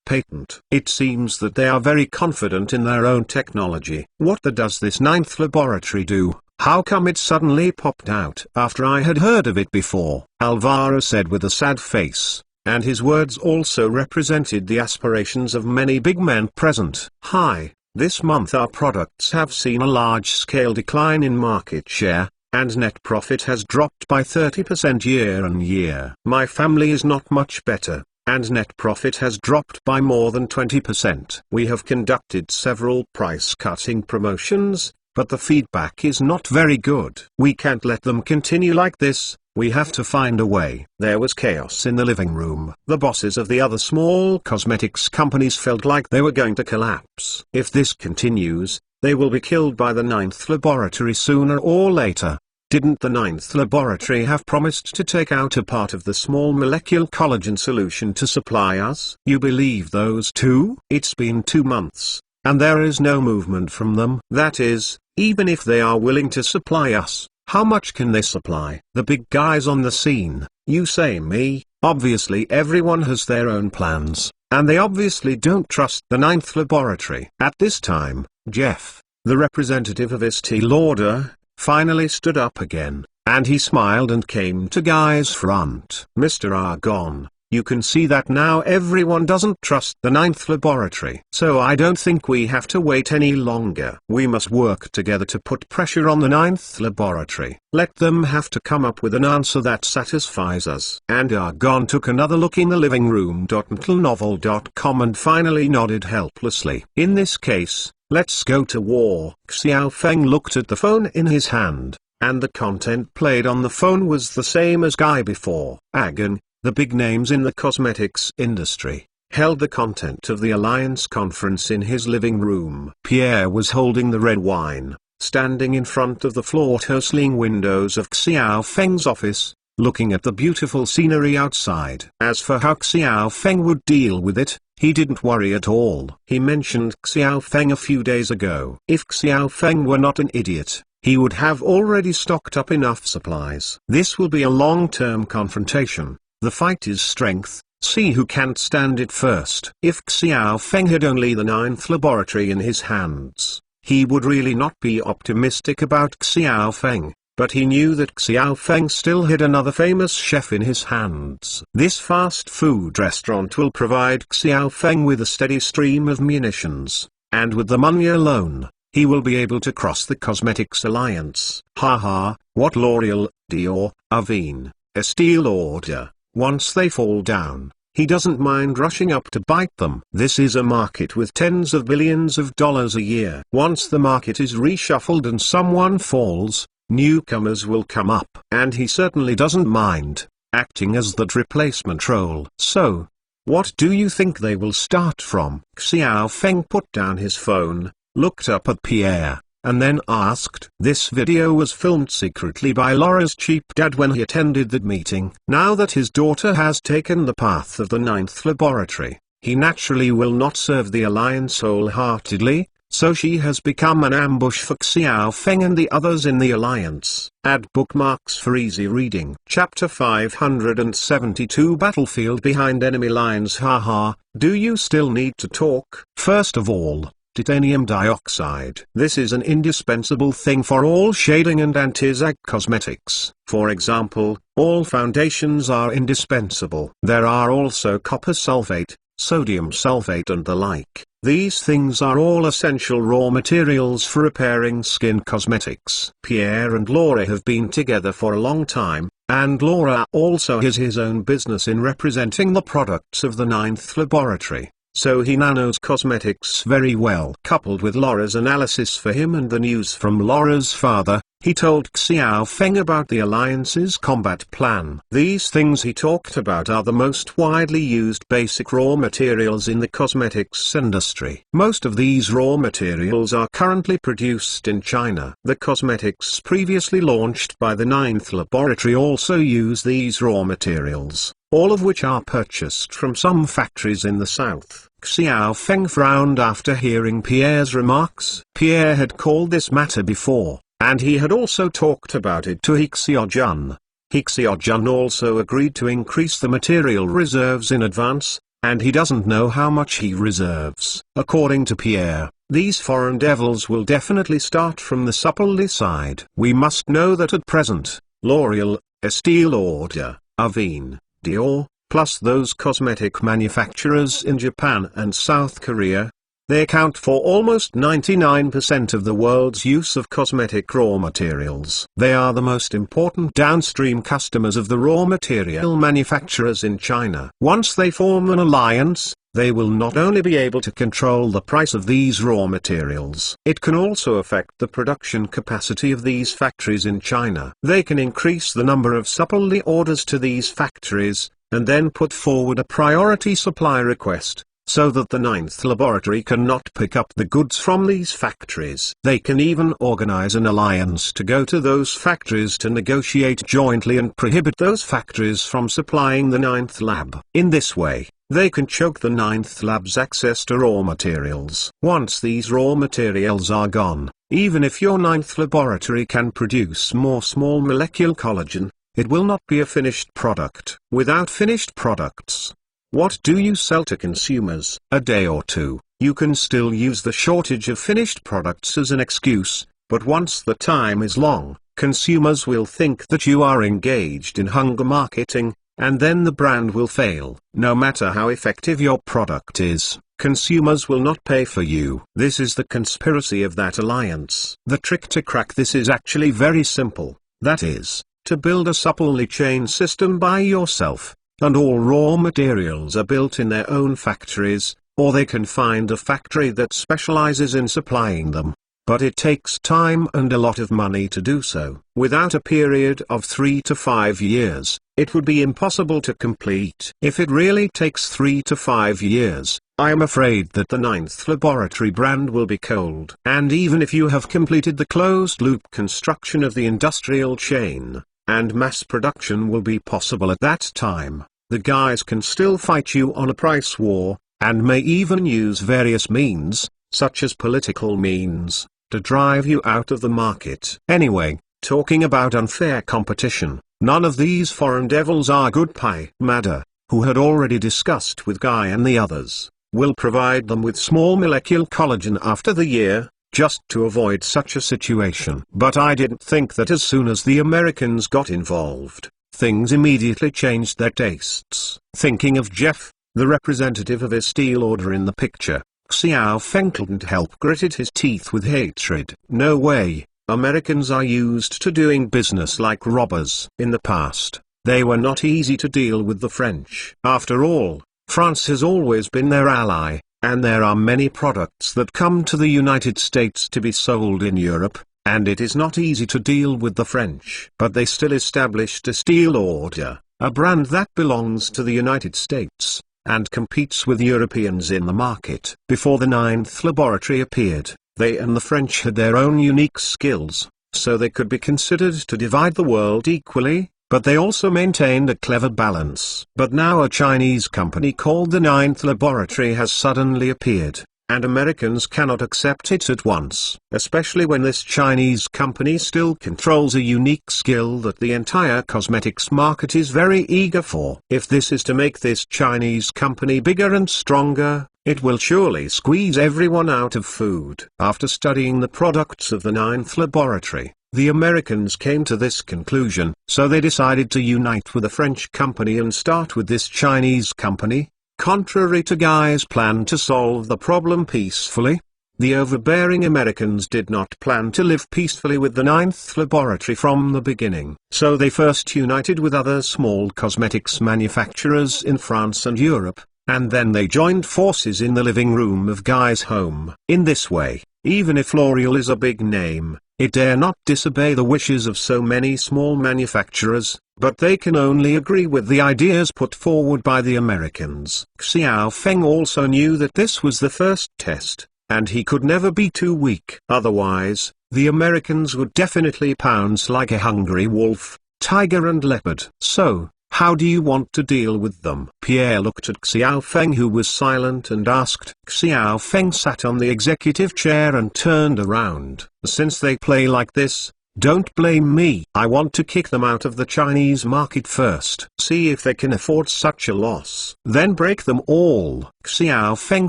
Patent. It seems that they are very confident in their own technology. What does this ninth laboratory do? How come it suddenly popped out after I had heard of it before? Alvaro said with a sad face, and his words also represented the aspirations of many big men present. Hi, this month our products have seen a large-scale decline in market share, and net profit has dropped by 30% year on year. My family is not much better, and net profit has dropped by more than 20%. We have conducted several price-cutting promotions, but the feedback is not very good. We can't let them continue like this, we have to find a way. There was chaos in the living room. The bosses of the other small cosmetics companies felt like they were going to collapse. If this continues, they will be killed by the ninth laboratory sooner or later. Didn't the ninth laboratory have promised to take out a part of the small molecule collagen solution to supply us? You believe those two? It's been 2 months, and there is no movement from them. That is, even if they are willing to supply us, how much can they supply? The big guys on the scene, you say me, obviously everyone has their own plans, and they obviously don't trust the ninth laboratory. At this time, Jeff, the representative of Estee Lauder, finally stood up again, and he smiled and came to Guy's front. Mr. Argon, you can see that now everyone doesn't trust the ninth laboratory. So I don't think we have to wait any longer. We must work together to put pressure on the ninth laboratory. Let them have to come up with an answer that satisfies us. And Argon took another look in the living room. Novel.com and finally nodded helplessly. In this case, let's go to war. Xiao Feng looked at the phone in his hand, and the content played on the phone was the same as Guy before. Agon, the big names in the cosmetics industry, held the content of the Alliance conference in his living room. Pierre was holding the red wine, standing in front of the floor-to-ceiling windows of Xiao Feng's office, looking at the beautiful scenery outside. As for how Xiao Feng would deal with it, he didn't worry at all. He mentioned Xiao Feng a few days ago. If Xiao Feng were not an idiot, he would have already stocked up enough supplies. This will be a long-term confrontation. The fight is strength, see who can't stand it first. If Xiao Feng had only the ninth laboratory in his hands, he would really not be optimistic about Xiao Feng, but he knew that Xiao Feng still had another famous chef in his hands. This fast food restaurant will provide Xiao Feng with a steady stream of munitions, and with the money alone, he will be able to cross the Cosmetics Alliance. Haha, what L'Oreal, Dior, Avene, Estee Lauder. Once they fall down, he doesn't mind rushing up to bite them. This is a market with tens of billions of dollars a year. Once the market is reshuffled and someone falls, newcomers will come up. And he certainly doesn't mind acting as that replacement role. So, what do you think they will start from? Xiao Feng put down his phone, looked up at Pierre, and then asked. This video was filmed secretly by Laura's cheap dad when he attended that meeting. Now that his daughter has taken the path of the ninth laboratory, he naturally will not serve the Alliance wholeheartedly, so she has become an ambush for Xiao Feng and the others in the Alliance. Add bookmarks for easy reading. Chapter 572 Battlefield Behind Enemy Lines. Haha, do you still need to talk? First of all, titanium dioxide. This is an indispensable thing for all shading and anti-zag cosmetics. For example, all foundations are indispensable. There are also copper sulfate, sodium sulfate and the like. These things are all essential raw materials for repairing skin cosmetics. Pierre and Laura have been together for a long time, and Laura also has his own business in representing the products of the ninth laboratory. so he knows cosmetics very well. Coupled with Laura's analysis for him and the news from Laura's father, he told Xiao Feng about the Alliance's combat plan. These things he talked about are the most widely used basic raw materials in the cosmetics industry. Most of these raw materials are currently produced in China. The cosmetics previously launched by the Ninth Laboratory also use these raw materials, all of which are purchased from some factories in the south. Xiao Feng frowned after hearing Pierre's remarks. Pierre had called this matter before, and he had also talked about it to Hixia-jun. Hixia-jun also agreed to increase the material reserves in advance, and he doesn't know how much he reserves. According to Pierre, these foreign devils will definitely start from the Supplely side. We must know that at present, L'Oreal, Estée Lauder, Avène, Dior, plus those cosmetic manufacturers in Japan and South Korea, they account for almost 99% of the world's use of cosmetic raw materials. They are the most important downstream customers of the raw material manufacturers in China. Once they form an alliance, they will not only be able to control the price of these raw materials, it can also affect the production capacity of these factories in China. They can increase the number of supply orders to these factories, and then put forward a priority supply request, so that the Ninth Laboratory cannot pick up the goods from these factories. They can even organize an alliance to go to those factories to negotiate jointly and prohibit those factories from supplying the Ninth Lab. In this way, they can choke the Ninth Lab's access to raw materials. Once these raw materials are gone, even if your Ninth Laboratory can produce more small molecule collagen, it will not be a finished product. Without finished products, what do you sell to consumers? A day or two, you can still use the shortage of finished products as an excuse, but once the time is long, consumers will think that you are engaged in hunger marketing, and then the brand will fail. No matter how effective your product is, consumers will not pay for you. This is the conspiracy of that alliance. The trick to crack this is actually very simple, that is, to build a supply chain system by yourself, and all raw materials are built in their own factories, or they can find a factory that specializes in supplying them. But it takes time and a lot of money to do so. Without a period of 3 to 5 years, it would be impossible to complete. If it really takes 3 to 5 years, I am afraid that the Ninth Laboratory brand will be cold. And even if you have completed the closed-loop construction of the industrial chain, and mass production will be possible at that time, the guys can still fight you on a price war, and may even use various means, such as political means, to drive you out of the market. Anyway, talking about unfair competition, none of these foreign devils are good. Pai Mada, who had already discussed with Guy and the others, will provide them with small molecule collagen after the year, just to avoid such a situation. But I didn't think that as soon as the Americans got involved, things immediately changed their tastes. Thinking of Jeff, the representative of Estée Lauder in the picture, Xiao Feng couldn't help gritted his teeth with hatred. No way, Americans are used to doing business like robbers. In the past, they were not easy to deal with the French. After all, France has always been their ally, and there are many products that come to the United States to be sold in Europe, and it is not easy to deal with the French. But they still established Estée Lauder, a brand that belongs to the United States, and competes with Europeans in the market. Before the Ninth Laboratory appeared, they and the French had their own unique skills, so they could be considered to divide the world equally, but they also maintained a clever balance. But now a Chinese company called the Ninth Laboratory has suddenly appeared, and Americans cannot accept it at once, especially when this Chinese company still controls a unique skill that the entire cosmetics market is very eager for. If this is to make this Chinese company bigger and stronger, it will surely squeeze everyone out of food. After studying the products of the Ninth Laboratory, the Americans came to this conclusion, so they decided to unite with a French company and start with this Chinese company. Contrary to Guy's plan to solve the problem peacefully, the overbearing Americans did not plan to live peacefully with the Ninth Laboratory from the beginning. So they first united with other small cosmetics manufacturers in France and Europe, and then they joined forces in the living room of Guy's home. In this way, even if L'Oreal is a big name, it dare not disobey the wishes of so many small manufacturers, but they can only agree with the ideas put forward by the Americans. Xiao Feng also knew that this was the first test, and he could never be too weak. Otherwise, the Americans would definitely pounce like a hungry wolf, tiger and leopard. So, how do you want to deal with them? Pierre looked at Xiao Feng, who was silent, and asked. Xiao Feng sat on the executive chair and turned around. Since they play like this, don't blame me. I want to kick them out of the Chinese market first. See if they can afford such a loss. Then break them all, Xiao Feng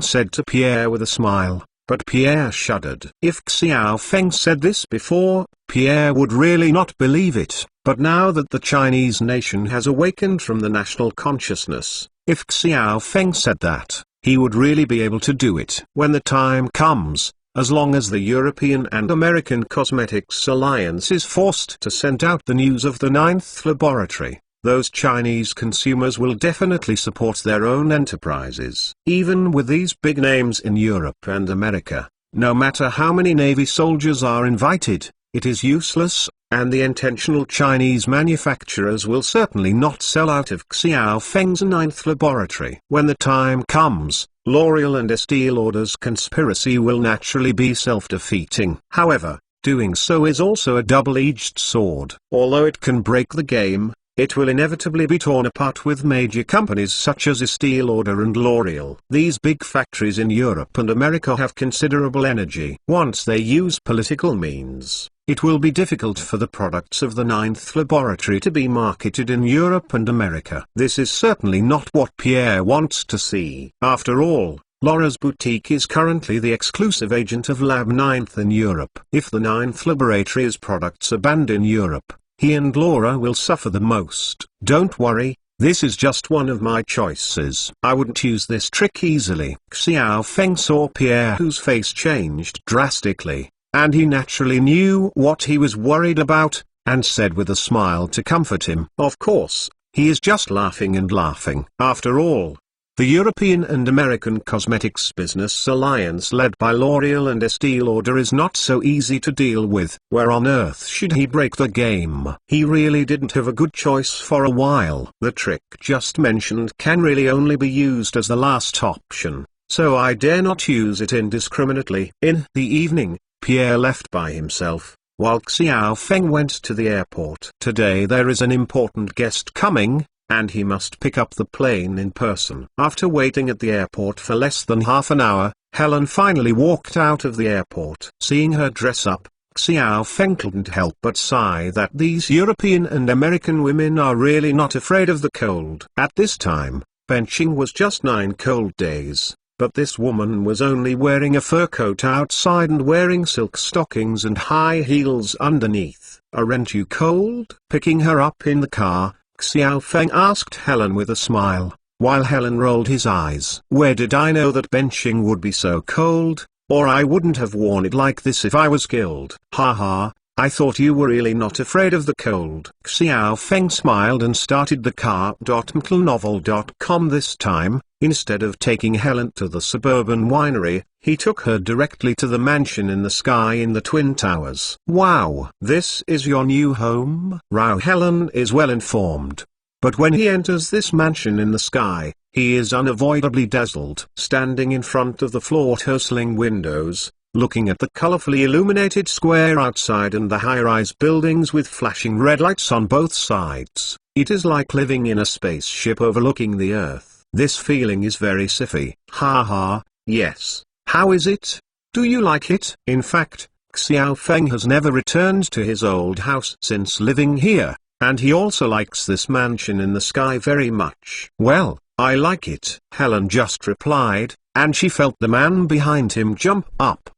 said to Pierre with a smile. But Pierre shuddered. If Xiao Feng said this before, Pierre would really not believe it. But now that the Chinese nation has awakened from the national consciousness, if Xiao Feng said that, he would really be able to do it. When the time comes, as long as the European and American Cosmetics Alliance is forced to send out the news of the 9th laboratory, those Chinese consumers will definitely support their own enterprises. Even with these big names in Europe and America, no matter how many Navy soldiers are invited, it is useless, and the intentional Chinese manufacturers will certainly not sell out of Xiao Feng's 9th laboratory. When the time comes, L'Oreal and Estée Lauder's conspiracy will naturally be self-defeating. However, doing so is also a double-edged sword. Although it can break the game, it will inevitably be torn apart with major companies such as Estée Lauder and L'Oreal. These big factories in Europe and America have considerable energy. Once they use political means, it will be difficult for the products of the 9th laboratory to be marketed in Europe and America. This is certainly not what Pierre wants to see. After all, Laura's boutique is currently the exclusive agent of Lab 9th in Europe. If the 9th laboratory's products are banned in Europe, he and Laura will suffer the most. Don't worry, this is just one of my choices. I wouldn't use this trick easily. Xiao Feng saw Pierre, whose face changed drastically, and he naturally knew what he was worried about, and said with a smile to comfort him. Of course, he is just laughing and laughing. After all, the European and American Cosmetics Business Alliance led by L'Oreal and Estée Lauder is not so easy to deal with. Where on earth should he break the game? He really didn't have a good choice for a while. The trick just mentioned can really only be used as the last option, so I dare not use it indiscriminately. In the evening, Pierre left by himself, while Xiao Feng went to the airport. Today there is an important guest coming, and he must pick up the plane in person. After waiting at the airport for less than half an hour, Helen finally walked out of the airport. Seeing her dress up, Xiao Feng couldn't help but sigh that these European and American women are really not afraid of the cold. At this time, benching was just 9 cold days. But this woman was only wearing a fur coat outside and wearing silk stockings and high heels underneath. Aren't you cold? Picking her up in the car, Xiao Feng asked Helen with a smile, while Helen rolled his eyes. Where did I know that benching would be so cold, or I wouldn't have worn it like this if I was killed. Ha ha, I thought you were really not afraid of the cold. Xiao Feng smiled and started the car. McLenovel.com this time, instead of taking Helen to the suburban winery, he took her directly to the mansion in the sky in the Twin Towers. Wow! This is your new home? Wow! Helen is well informed. But when he enters this mansion in the sky, he is unavoidably dazzled. Standing in front of the floor-tussling windows, looking at the colorfully illuminated square outside and the high-rise buildings with flashing red lights on both sides, it is like living in a spaceship overlooking the Earth. This feeling is very siffy. Ha ha, yes. How is it? Do you like it? In fact, Xiao Feng has never returned to his old house since living here, and he also likes this mansion in the sky very much. Well, I like it, Helen just replied, and she felt the man behind him jump up.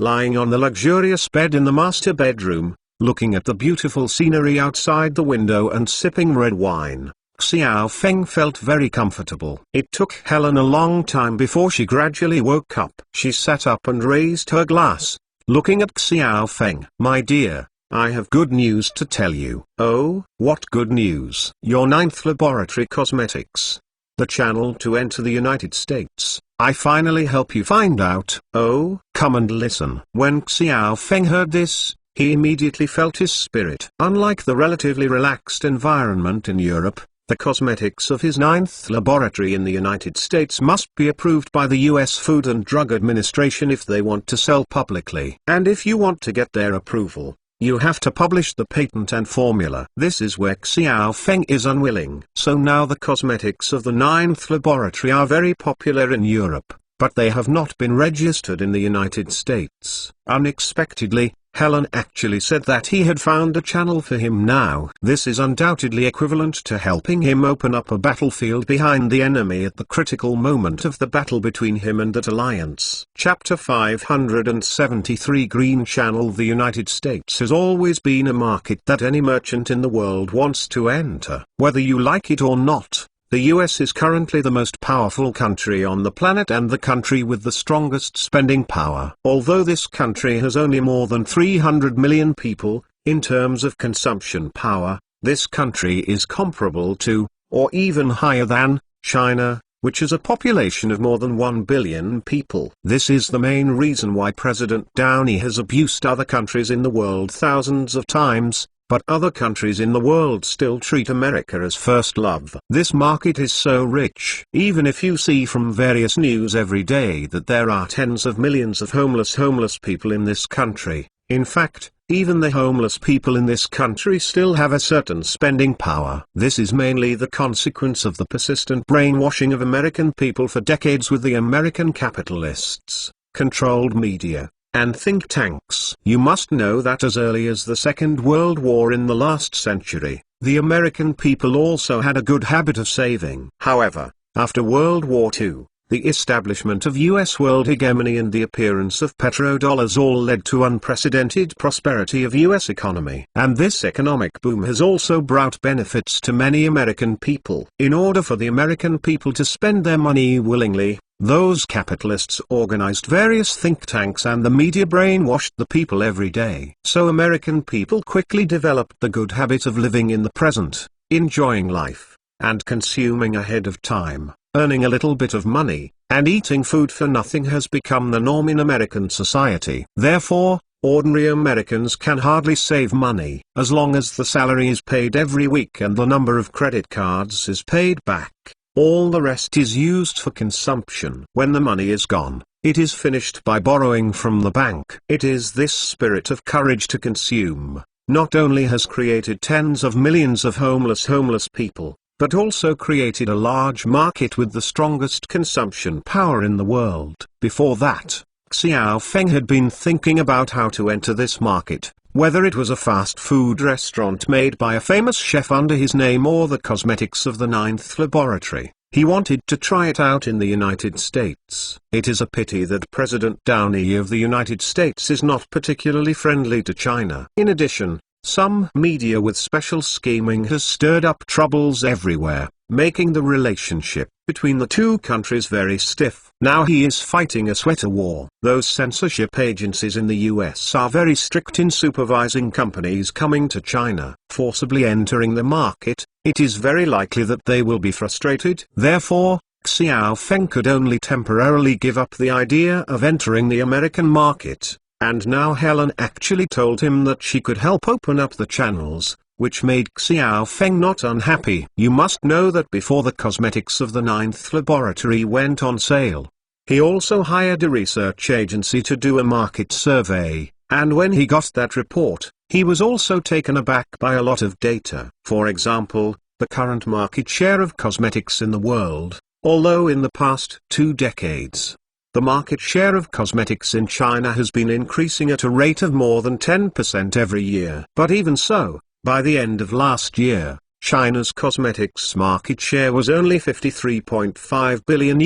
Lying on the luxurious bed in the master bedroom, looking at the beautiful scenery outside the window and sipping red wine, Xiao Feng felt very comfortable. It took Helen a long time before she gradually woke up. She sat up and raised her glass, looking at Xiao Feng. My dear, I have good news to tell you. Oh, what good news? Your 9th laboratory cosmetics the channel to enter the United States. I finally help you find out. Oh, come and listen. When Xiao Feng heard this, he immediately felt his spirit. Unlike the relatively relaxed environment in Europe, the cosmetics of his 9th laboratory in the United States must be approved by the U.S. Food and Drug Administration if they want to sell publicly. And if you want to get their approval, you have to publish the patent and formula. This is where Xiao Feng is unwilling. So now the cosmetics of the 9th laboratory are very popular in Europe, but they have not been registered in the United States. Unexpectedly, Helen actually said that he had found a channel for him now. This is undoubtedly equivalent to helping him open up a battlefield behind the enemy at the critical moment of the battle between him and that alliance. Chapter 573 Green Channel. The United States has always been a market that any merchant in the world wants to enter. Whether you like it or not, the US is currently the most powerful country on the planet and the country with the strongest spending power. Although this country has only more than 300 million people, in terms of consumption power, this country is comparable to, or even higher than, China, which has a population of more than 1 billion people. This is the main reason why President Downey has abused other countries in the world thousands of times, but other countries in the world still treat America as first love. This market is so rich. Even if you see from various news every day that there are tens of millions of homeless people in this country, in fact, even the homeless people in this country still have a certain spending power. This is mainly the consequence of the persistent brainwashing of American people for decades with the American capitalists, controlled media, and think tanks. You must know that as early as the Second World War in the last century, the American people also had a good habit of saving. However, after World War II, the establishment of US world hegemony and the appearance of petrodollars all led to unprecedented prosperity of US economy. And this economic boom has also brought benefits to many American people. In order for the American people to spend their money willingly, those capitalists organized various think tanks and the media brainwashed the people every day. So American people quickly developed the good habit of living in the present, enjoying life, and consuming ahead of time. Earning a little bit of money, and eating food for nothing has become the norm in American society. Therefore, ordinary Americans can hardly save money. As long as the salary is paid every week and the number of credit cards is paid back, all the rest is used for consumption. When the money is gone, it is finished by borrowing from the bank. It is this spirit of courage to consume, not only has created tens of millions of homeless people, but also created a large market with the strongest consumption power in the world. Before that, Xiao Feng had been thinking about how to enter this market, whether it was a fast food restaurant made by a famous chef under his name or the cosmetics of the 9th laboratory. He wanted to try it out in the United States. It is a pity that President Downey of the United States is not particularly friendly to China. In addition, some media with special scheming has stirred up troubles everywhere, making the relationship between the two countries very stiff. Now he is fighting a sweater war. Those censorship agencies in the US are very strict in supervising companies coming to China, forcibly entering the market. It is very likely that they will be frustrated. Therefore, Xiao Feng could only temporarily give up the idea of entering the American market. And now Helen actually told him that she could help open up the channels, which made Xiao Feng not unhappy. You must know that before the cosmetics of the 9th laboratory went on sale, he also hired a research agency to do a market survey, and when he got that report, he was also taken aback by a lot of data. For example, the current market share of cosmetics in the world, although in the past 2 decades, the market share of cosmetics in China has been increasing at a rate of more than 10% every year. But even so, by the end of last year, China's cosmetics market share was only $53.5 billion,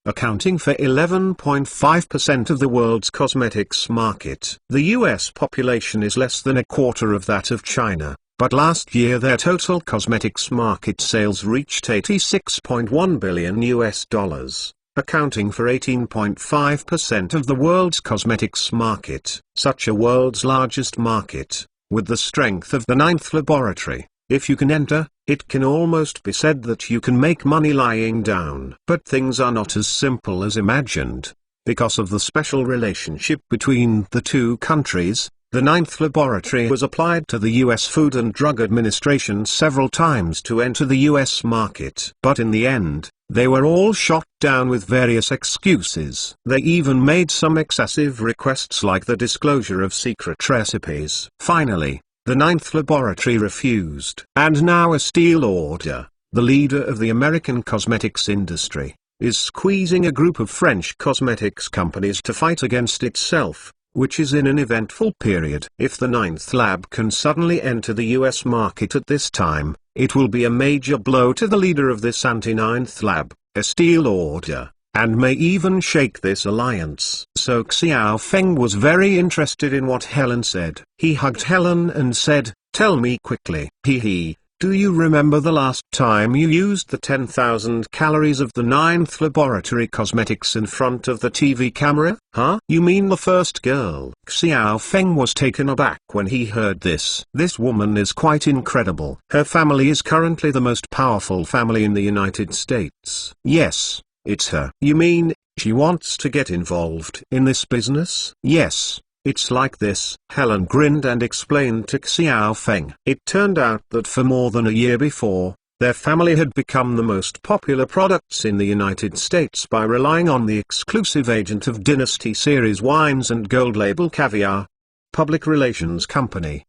accounting for 11.5% of the world's cosmetics market. The US population is less than a quarter of that of China, but last year their total cosmetics market sales reached $86.1 billion. Accounting for 18.5% of the world's cosmetics market. Such a world's largest market, with the strength of the 9th laboratory, If you can enter, it can almost be said that you can make money lying down. But things are not as simple as imagined. Because of the special relationship between the two countries, the ninth laboratory was applied to the U.S. Food and Drug Administration several times to enter the U.S. market. But in the end, they were all shot down with various excuses. They even made some excessive requests like the disclosure of secret recipes. Finally, the ninth laboratory refused. And now Estée Lauder, the leader of the American cosmetics industry, is squeezing a group of French cosmetics companies to fight against itself, which is in an eventful period. If the ninth lab can suddenly enter the US market at this time, it will be a major blow to the leader of this anti-ninth lab, Estée Lauder, and may even shake this alliance. So Xiao Feng was very interested in what Helen said. He hugged Helen and said, "Tell me quickly. Do you remember the last time you used the 10,000 calories of the ninth laboratory cosmetics in front of the TV camera? Huh? You mean the first girl?" Xiao Feng was taken aback when he heard this. This woman is quite incredible. Her family is currently the most powerful family in the United States. Yes, it's her. You mean, she wants to get involved in this business? Yes. It's like this. Helen grinned and explained to Xiao Feng. It turned out that for more than a year before, their family had become the most popular products in the United States by relying on the exclusive agent of Dynasty Series wines and Gold Label Caviar Public Relations Company.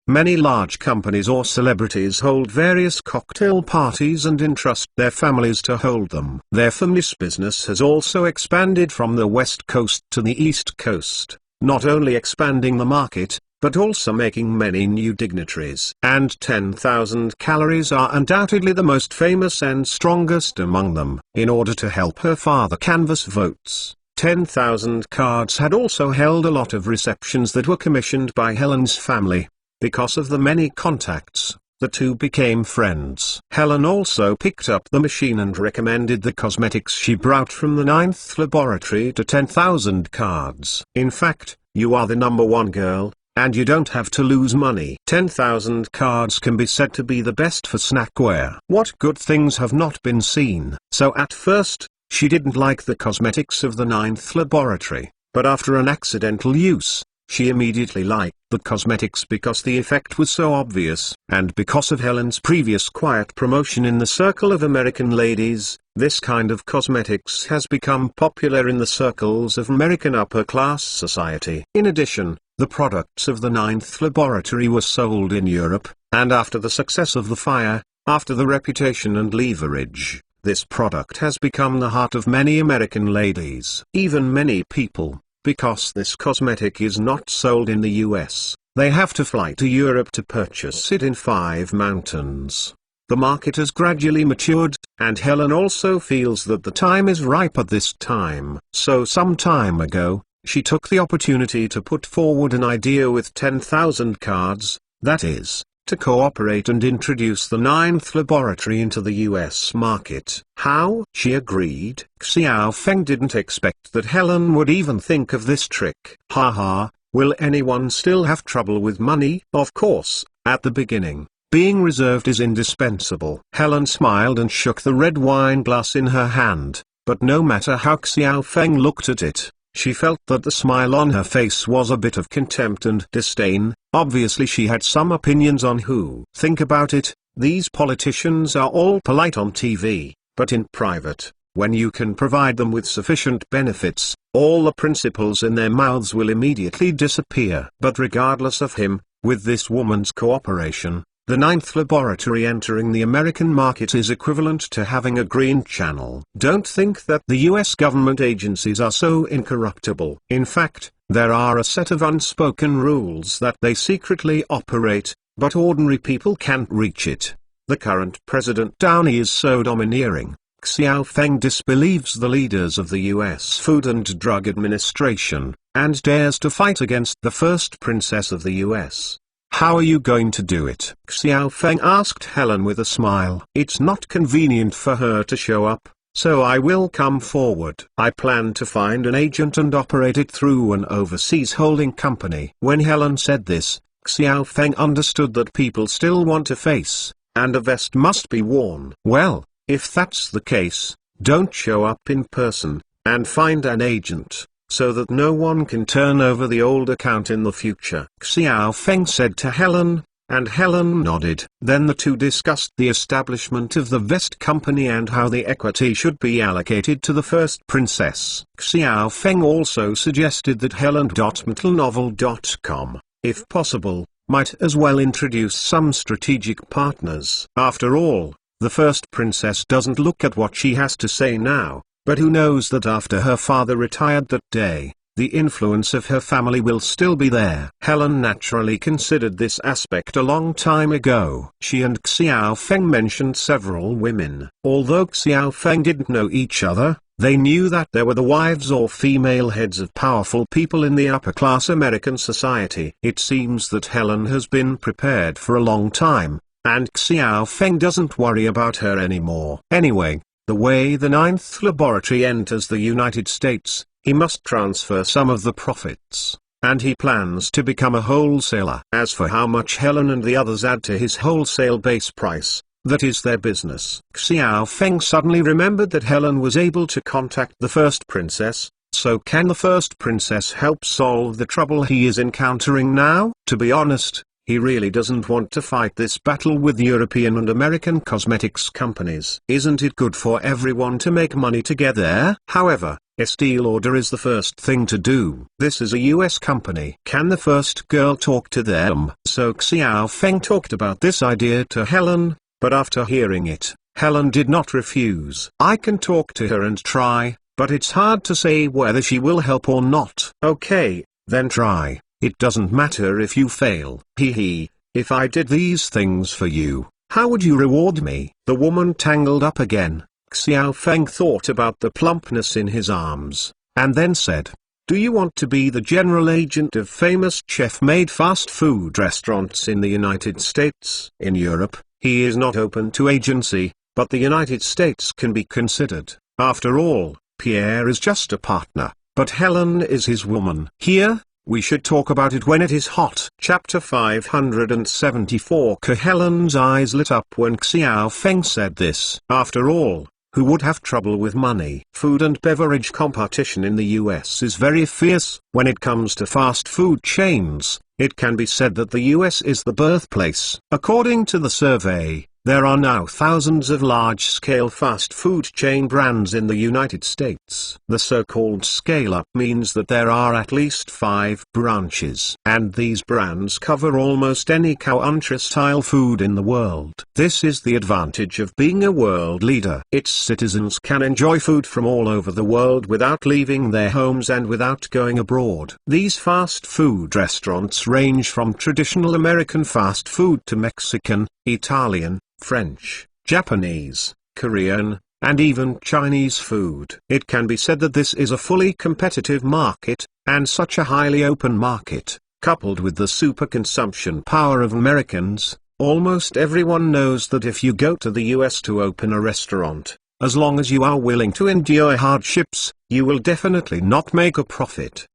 Many large companies or celebrities hold various cocktail parties and entrust their families to hold them. Their family's business has also expanded from the West Coast to the East Coast, not only expanding the market, but also making many new dignitaries. And 10,000 calories are undoubtedly the most famous and strongest among them. In order to help her father canvass votes, 10,000 cards had also held a lot of receptions that were commissioned by Helen's family. Because of the many contacts, the two became friends. Helen also picked up the machine and recommended the cosmetics she brought from the ninth laboratory to 10,000 cards. In fact, you are the #1 girl, and you don't have to lose money. 10,000 cards can be said to be the best for snackware. What good things have not been seen? So at first, she didn't like the cosmetics of the ninth laboratory, but after an accidental use, she immediately liked the cosmetics because the effect was so obvious. And because of Helen's previous quiet promotion in the circle of American ladies, this kind of cosmetics has become popular in the circles of American upper-class society. In addition, the products of the ninth laboratory were sold in Europe, and after the success of the fire, after the reputation and leverage, this product has become the heart of many American ladies. Even many people, because this cosmetic is not sold in the US, they have to fly to Europe to purchase it in 5 mountains. The market has gradually matured, and Helen also feels that the time is ripe at this time. So some time ago, she took the opportunity to put forward an idea with 10,000 cards, that is, to cooperate and introduce the ninth laboratory into the US market. How? She agreed. Xiao Feng didn't expect that Helen would even think of this trick. Haha, will anyone still have trouble with money? Of course, at the beginning, being reserved is indispensable. Helen smiled and shook the red wine glass in her hand, but no matter how Xiao Feng looked at it, she felt that the smile on her face was a bit of contempt and disdain. Obviously she had some opinions on who. Think about it, these politicians are all polite on TV, but in private, when you can provide them with sufficient benefits, all the principles in their mouths will immediately disappear. But regardless of him, with this woman's cooperation, the ninth laboratory entering the American market is equivalent to having a green channel. Don't think that the US government agencies are so incorruptible. In fact, there are a set of unspoken rules that they secretly operate, but ordinary people can't reach it. The current President Downey is so domineering. Xiao Feng disbelieves the leaders of the US Food and Drug Administration, and dares to fight against the first princess of the US. How are you going to do it? Xiao Feng asked Helen with a smile. It's not convenient for her to show up, so I will come forward. I plan to find an agent and operate it through an overseas holding company. When Helen said this, Xiao Feng understood that people still want a face, and a vest must be worn. Well, if that's the case, don't show up in person, and find an agent, so that no one can turn over the old account in the future. Xiao Feng said to Helen, and Helen nodded. Then the two discussed the establishment of the Vest Company and how the equity should be allocated to the first princess. Xiao Feng also suggested that Helen.MetalNovel.com, if possible, might as well introduce some strategic partners. After all, the first princess doesn't look at what she has to say now, but who knows that after her father retired that day, the influence of her family will still be there. Helen naturally considered this aspect a long time ago. She and Xiao Feng mentioned several women. Although Xiao Feng didn't know each other, they knew that there were the wives or female heads of powerful people in the upper-class American society. It seems that Helen has been prepared for a long time, and Xiao Feng doesn't worry about her anymore. Anyway, the way the ninth laboratory enters the United States, he must transfer some of the profits, and he plans to become a wholesaler. As for how much Helen and the others add to his wholesale base price, that is their business. Xiao Feng suddenly remembered that Helen was able to contact the first princess, so can the first princess help solve the trouble he is encountering now? To be honest, he really doesn't want to fight this battle with European and American cosmetics companies. Isn't it good for everyone to make money together? However, a steal order is the first thing to do. This is a US company. Can the first girl talk to them? So Xiao Feng talked about this idea to Helen, but after hearing it, Helen did not refuse. I can talk to her and try, but it's hard to say whether she will help or not. Okay, then try. It doesn't matter if you fail. If I did these things for you, how would you reward me? The woman tangled up again. Xiao Feng thought about the plumpness in his arms, and then said, do you want to be the general agent of famous chef-made fast food restaurants in the United States? In Europe, he is not open to agency, but the United States can be considered. After all, Pierre is just a partner, but Helen is his woman. Here, we should talk about it when it is hot. Chapter 574. Helen's eyes lit up when Xiao Feng said this. After all, who would have trouble with money? Food and beverage competition in the US is very fierce. When it comes to fast food chains, it can be said that the US is the birthplace. According to the survey, there are now thousands of large-scale fast food chain brands in the United States. The so-called scale-up means that there are at least 5 branches, and these brands cover almost any country-style food in the world. This is the advantage of being a world leader. Its citizens can enjoy food from all over the world without leaving their homes and without going abroad. These fast food restaurants range from traditional American fast food to Mexican, Italian, French, Japanese, Korean, and even Chinese food. It can be said that this is a fully competitive market, and such a highly open market, coupled with the super consumption power of Americans, almost everyone knows that if you go to the US to open a restaurant, as long as you are willing to endure hardships, you will definitely not make a profit.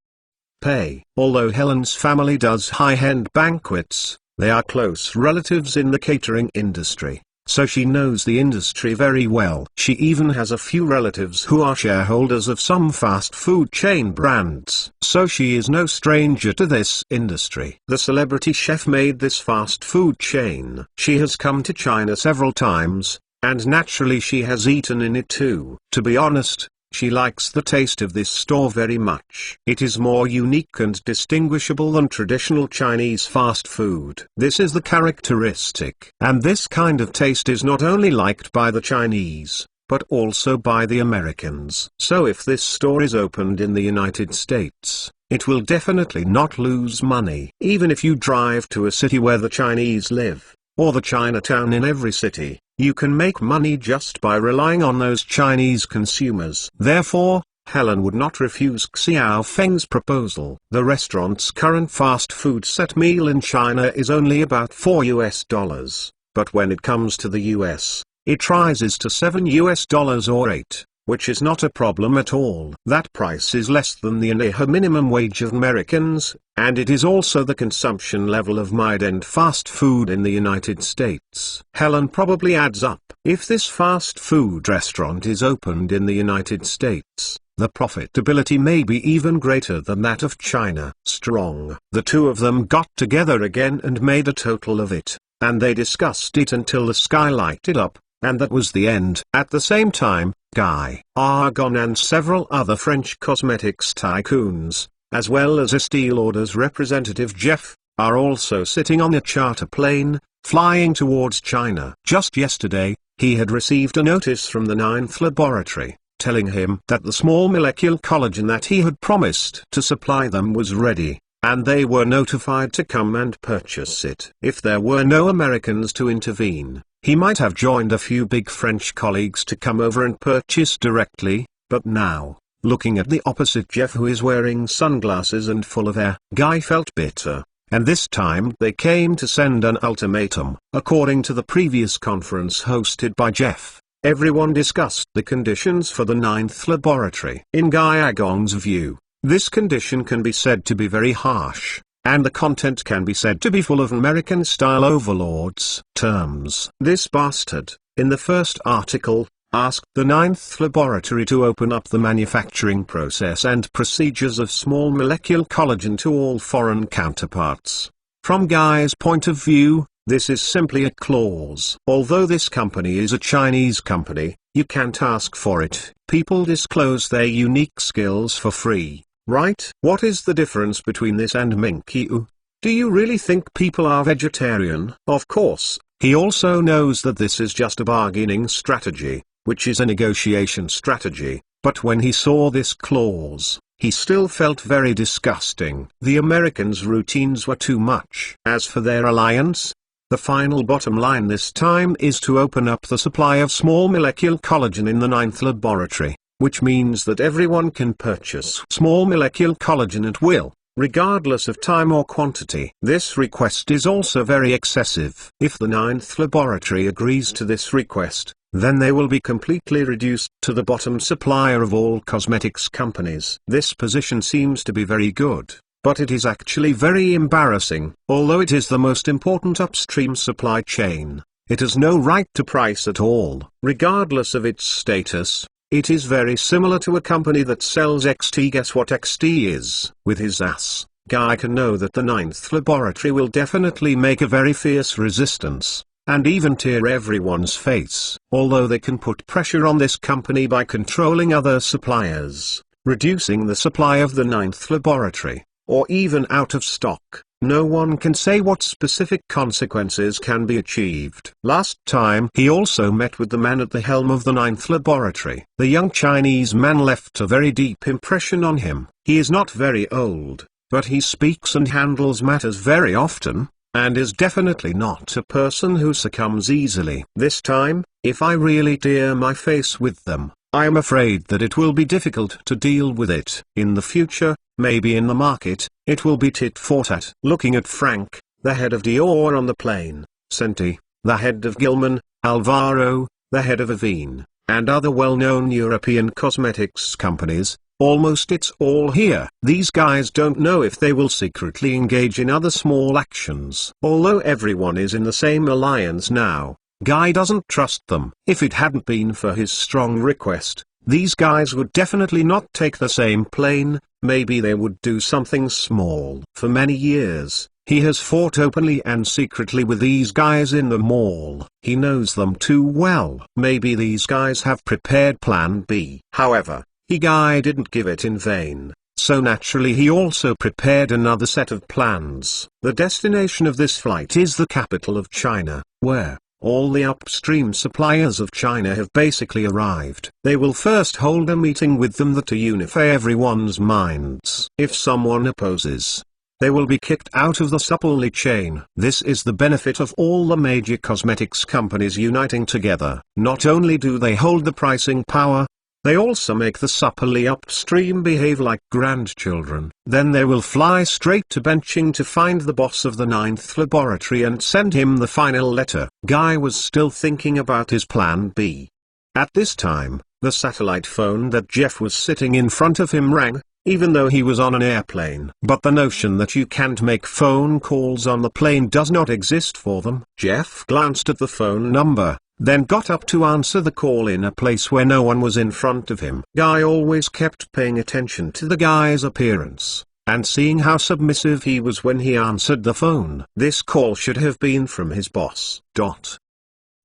Although Helen's family does high-end banquets, they are close relatives in the catering industry, so she knows the industry very well. She even has a few relatives who are shareholders of some fast food chain brands, so she is no stranger to this industry. The celebrity chef made this fast food chain. She has come to China several times, and naturally she has eaten in it too. To be honest, she likes the taste of this store very much. It is more unique and distinguishable than traditional Chinese fast food. This is the characteristic. And this kind of taste is not only liked by the Chinese, but also by the Americans. So if this store is opened in the United States, it will definitely not lose money. Even if you drive to a city where the Chinese live, or the Chinatown in every city, you can make money just by relying on those Chinese consumers. Therefore, Helen would not refuse Xiao Feng's proposal. The restaurant's current fast food set meal in China is only about $4, but when it comes to the US, it rises to $7 or $8. which is not a problem at all. That price is less than the ANAHA minimum wage of Americans, and it is also the consumption level of mid-end fast food in the United States. Helen probably adds up. If this fast food restaurant is opened in the United States, the profitability may be even greater than that of China. Strong. The two of them got together again and made a total of it, and they discussed it until the sky lighted up, and that was the end. At the same time, Guy Argon and several other French cosmetics tycoons, as well as Estée Lauder's representative Jeff, are also sitting on a charter plane, flying towards China. Just yesterday, he had received a notice from the Ninth Laboratory, telling him that the small molecule collagen that he had promised to supply them was ready, and they were notified to come and purchase it. If there were no Americans to intervene, he might have joined a few big French colleagues to come over and purchase directly, but now, looking at the opposite Jeff, who is wearing sunglasses and full of air, Guy felt bitter. And this time they came to send an ultimatum. According to the previous conference hosted by Jeff, everyone discussed the conditions for the Ninth Laboratory. In Guy Argon's view, this condition can be said to be very harsh, and the content can be said to be full of American-style overlords terms. This bastard, in the first article, asked the Ninth Laboratory to open up the manufacturing process and procedures of small molecule collagen to all foreign counterparts. From Guy's point of view, this is simply a clause. Although this company is a Chinese company, you can't ask for it. People disclose their unique skills for free, right? What is the difference between this and Minkyu? Do you really think people are vegetarian? Of course, he also knows that this is just a bargaining strategy, which is a negotiation strategy, but when he saw this clause, he still felt very disgusting. The Americans' routines were too much. As for their alliance, the final bottom line this time is to open up the supply of small molecule collagen in the Ninth Laboratory, which means that everyone can purchase small molecule collagen at will, regardless of time or quantity. This request is also very excessive. If the Ninth Laboratory agrees to this request, then they will be completely reduced to the bottom supplier of all cosmetics companies. This position seems to be very good, but it is actually very embarrassing. Although it is the most important upstream supply chain, it has no right to price at all. Regardless of its status, it is very similar to a company that sells XT. Guess what XT is? With his ass, Guy can know that the Ninth Laboratory will definitely make a very fierce resistance, and even tear everyone's face. Although they can put pressure on this company by controlling other suppliers, reducing the supply of the Ninth Laboratory, or even out of stock, no one can say what specific consequences can be achieved. Last time he also met with the man at the helm of the Ninth Laboratory. The young Chinese man left a very deep impression on him. He is not very old, but he speaks and handles matters very often, and is definitely not a person who succumbs easily. This time, if I really tear my face with them, I am afraid that it will be difficult to deal with it. In the future, maybe in the market, it will be tit for tat. Looking at Frank, the head of Dior on the plane, Senti, the head of Gilman, Alvaro, the head of Avene, and other well-known European cosmetics companies, almost it's all here. These guys don't know if they will secretly engage in other small actions. Although everyone is in the same alliance now, Guy doesn't trust them. If it hadn't been for his strong request, these guys would definitely not take the same plane. Maybe they would do something small. For many years, he has fought openly and secretly with these guys in the mall. He knows them too well. Maybe these guys have prepared plan B. However, Guy didn't give it in vain, so naturally he also prepared another set of plans. The destination of this flight is the capital of China, where all the upstream suppliers of China have basically arrived. They will first hold a meeting with them to unify everyone's minds. If someone opposes, they will be kicked out of the supply chain. This is the benefit of all the major cosmetics companies uniting together. Not only do they hold the pricing power, they also make the supply upstream behave like grandchildren. Then they will fly straight to Benching to find the boss of the Ninth Laboratory and send him the final letter. Guy was still thinking about his plan B. At this time, The satellite phone that Jeff was sitting in front of him rang, even though he was on an airplane. But the notion that you can't make phone calls on the plane does not exist for them. Jeff glanced at the phone number, then got up to answer the call in a place where no one was in front of him. Guy always kept paying attention to the guy's appearance, and seeing how submissive he was when he answered the phone. This call should have been from his boss.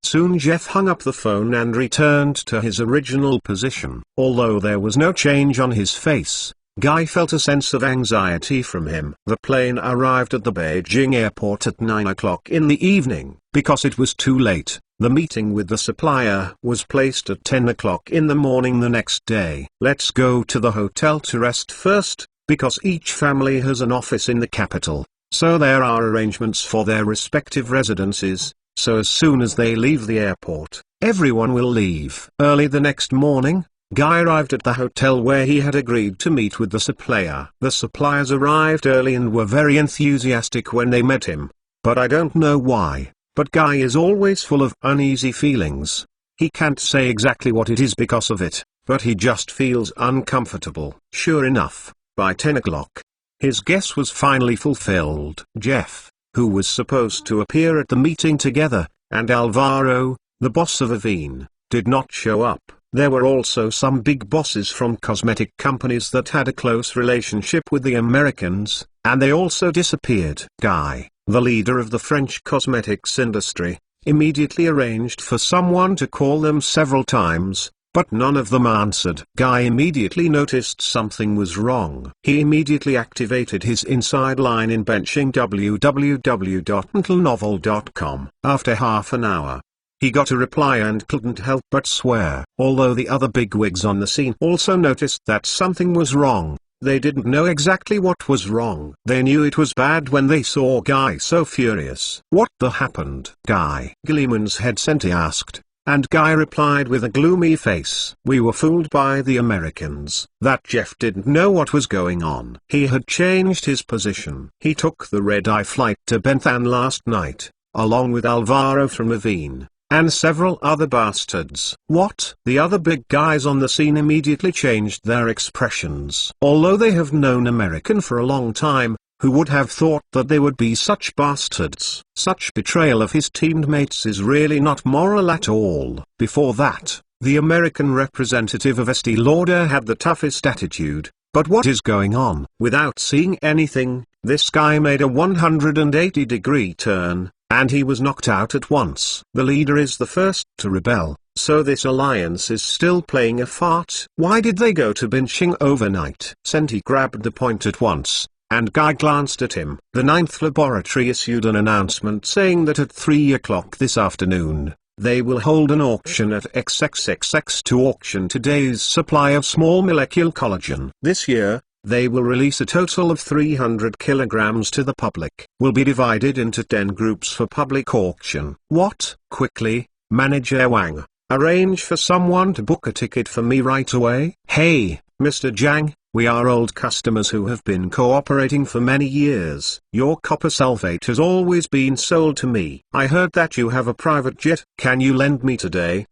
Soon Jeff hung up the phone and returned to his original position. Although there was no change on his face, Guy felt a sense of anxiety from him. The plane arrived at the Beijing airport at 9 o'clock in the evening. Because it was too late, the meeting with the supplier was placed at 10 o'clock in the morning the next day. Let's go to the hotel to rest first, because each family has an office in the capital, so there are arrangements for their respective residences, so as soon as they leave the airport, everyone will leave. Early the next morning, Guy arrived at the hotel where he had agreed to meet with the supplier. The suppliers arrived early and were very enthusiastic when they met him, but I don't know why, but Guy is always full of uneasy feelings. He can't say exactly what it is because of it, but he just feels uncomfortable. Sure enough, by 10 o'clock, his guess was finally fulfilled. Jeff, who was supposed to appear at the meeting together, and Alvaro, the boss of Avene, did not show up. There were also some big bosses from cosmetic companies that had a close relationship with the Americans, and they also disappeared. Guy, the leader of the French cosmetics industry, immediately arranged for someone to call them several times, but none of them answered. Guy immediately noticed something was wrong. He immediately activated his inside line in benching www.mentalnovel.com. After half an hour, he got a reply and couldn't help but swear. Although the other bigwigs on the scene also noticed that something was wrong, they didn't know exactly what was wrong. They knew it was bad when they saw Guy so furious. What the happened? Guy Gilliman's head Senti asked, and Guy replied with a gloomy face. We were fooled by the Americans. That Jeff didn't know what was going on. He had changed his position. He took the red-eye flight to Benthan last night, along with Alvaro from Avene, and several other bastards. What? The other big guys on the scene immediately changed their expressions. Although they have known American for a long time, who would have thought that they would be such bastards? Such betrayal of his teammates is really not moral at all. Before that, the American representative of Estee Lauder had the toughest attitude. But what is going on? Without seeing anything, this guy made a 180-degree turn, and he was knocked out at once. The leader is the first to rebel, so this alliance is still playing a fart. Why did they go to benching overnight? Senti grabbed the point at once, and Guy glanced at him. The 9th laboratory issued an announcement saying that at 3 o'clock this afternoon, they will hold an auction at XXXX to auction today's supply of small molecule collagen. This year, they will release a total of 300 kilograms to the public. Will be divided into 10 groups for public auction. What? Quickly, Manager Wang, arrange for someone to book a ticket for me right away. Hey, Mr. Zhang, we are old customers who have been cooperating for many years. Your copper sulfate has always been sold to me. I heard that you have a private jet. Can you lend me today?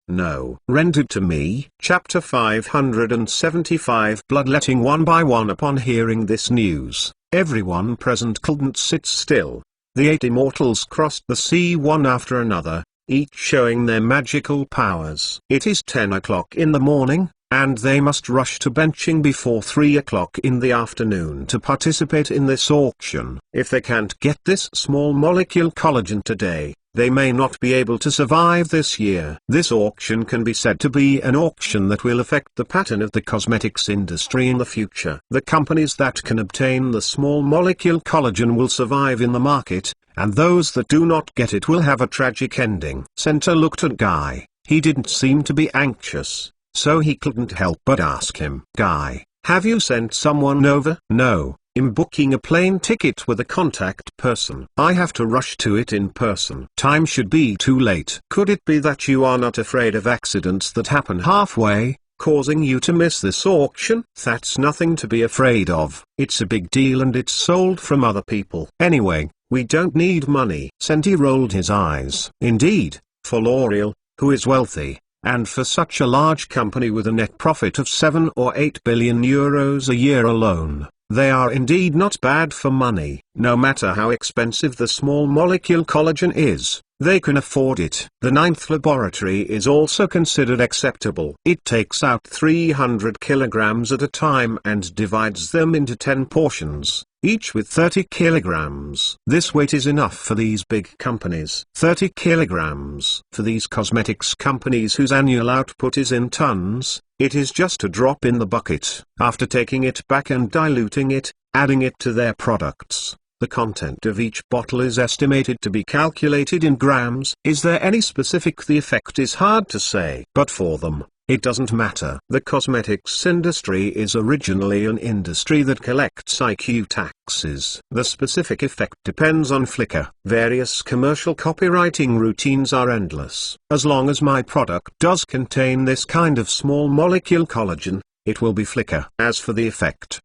No. Rented to me. Chapter 575. Bloodletting. One by one upon hearing this news, everyone present couldn't sit still. The 8 immortals crossed the sea one after another, each showing their magical powers. It is 10 o'clock in the morning, and they must rush to benching before 3 o'clock in the afternoon to participate in this auction. If they can't get this small molecule collagen today, they may not be able to survive this year. This auction can be said to be an auction that will affect the pattern of the cosmetics industry in the future. The companies that can obtain the small molecule collagen will survive in the market, and those that do not get it will have a tragic ending. Senta looked at Guy. He didn't seem to be anxious, so he couldn't help but ask him. Guy, have you sent someone over? No. I'm booking a plane ticket with a contact person. I have to rush to it in person. Time should be too late. Could it be that you are not afraid of accidents that happen halfway, causing you to miss this auction? That's nothing to be afraid of. It's a big deal and it's sold from other people. Anyway, we don't need money. Senti rolled his eyes. Indeed, for L'Oreal, who is wealthy, And for such a large company with a net profit of 7 or 8 billion euros a year alone, they are indeed not bad for money. No matter how expensive the small molecule collagen is, they can afford it. The ninth laboratory is also considered acceptable. It takes out 300 kilograms at a time and divides them into 10 portions, each with 30 kilograms. This weight is enough for these big companies. 30 kilograms. For these cosmetics companies whose annual output is in tons, it is just a drop in the bucket. After taking it back and diluting it, adding it to their products, the content of each bottle is estimated to be calculated in grams. Is there any specific? The effect is hard to say. But for them, it doesn't matter. The cosmetics industry is originally an industry that collects IQ taxes. The specific effect depends on Flickr. Various commercial copywriting routines are endless. As long as my product does contain this kind of small molecule collagen, it will be Flickr. As for the effect,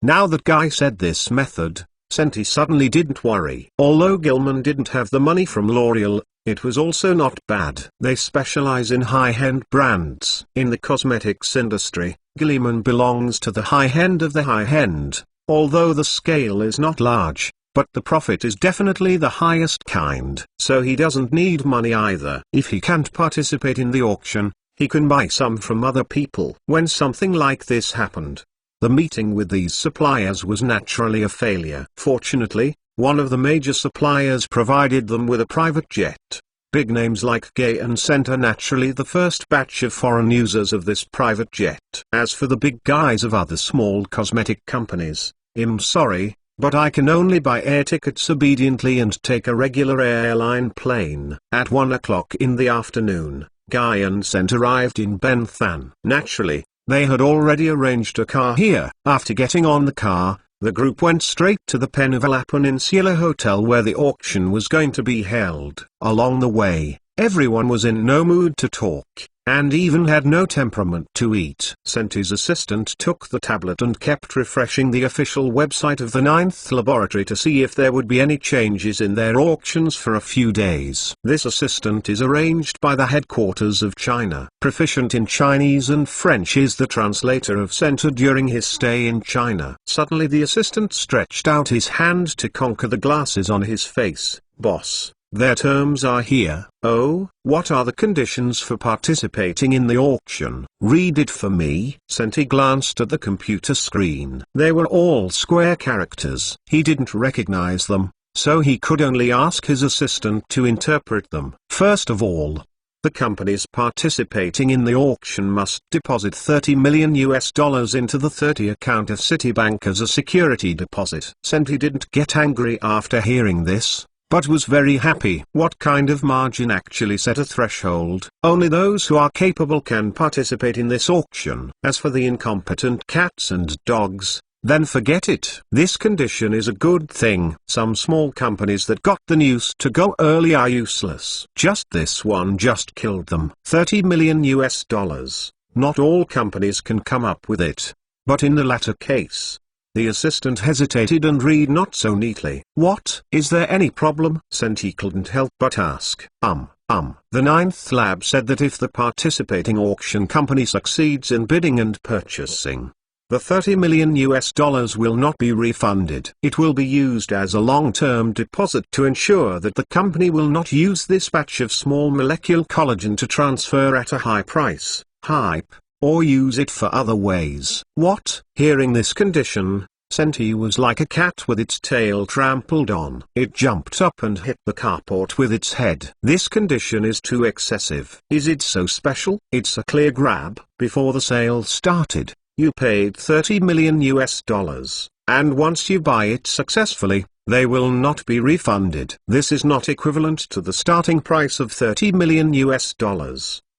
Now that Guy said this method, Senti suddenly didn't worry. Although Gilman didn't have the money from L'Oreal, it was also not bad. They specialize in high-end brands. In the cosmetics industry, Gilman belongs to the high-end of the high-end, although the scale is not large, but the profit is definitely the highest kind. So he doesn't need money either. If he can't participate in the auction, he can buy some from other people. When something like this happened, the meeting with these suppliers was naturally a failure. Fortunately, one of the major suppliers provided them with a private jet. Big names like Gay and Scent are naturally the first batch of foreign users of this private jet. As for the big guys of other small cosmetic companies, I'm sorry, but I can only buy air tickets obediently and take a regular airline plane. At 1 o'clock in the afternoon, Guy and Scent arrived in Benthan. Naturally, they had already arranged a car here. After getting on the car, the group went straight to the Penavilla Peninsula Hotel where the auction was going to be held. Along the way, everyone was in no mood to talk, and even had no temperament to eat. Senti's assistant took the tablet and kept refreshing the official website of the ninth laboratory to see if there would be any changes in their auctions for a few days. This assistant is arranged by the headquarters of China. Proficient in Chinese and French, is the translator of Senti during his stay in China. Suddenly the assistant stretched out his hand to conquer the glasses on his face. Boss, their terms are here. Oh, what are the conditions for participating in the auction? Read it for me. Senti glanced at the computer screen. They were all square characters. He didn't recognize them, so he could only ask his assistant to interpret them. First of all, the companies participating in the auction must deposit $30 million into the 30 account of Citibank as a security deposit. Senti didn't get angry after hearing this, but was very happy. What kind of margin actually set a threshold? Only those who are capable can participate in this auction. As for the incompetent cats and dogs, then forget it. This condition is a good thing. Some small companies that got the news to go early are useless. Just this one just killed them. $30 million. Not all companies can come up with it. But in the latter case, the assistant hesitated and read not so neatly. What? Is there any problem? Senti couldn't help but ask. The ninth lab said that if the participating auction company succeeds in bidding and purchasing, the $30 million will not be refunded. It will be used as a long-term deposit to ensure that the company will not use this batch of small molecule collagen to transfer at a high price, hype, or use it for other ways. What? Hearing this condition, Senti was like a cat with its tail trampled on. It jumped up and hit the carport with its head. This condition is too excessive. Is it so special? It's a clear grab. Before the sale started, you paid $30 million, and once you buy it successfully, they will not be refunded. This is not equivalent to the starting price of $30 million.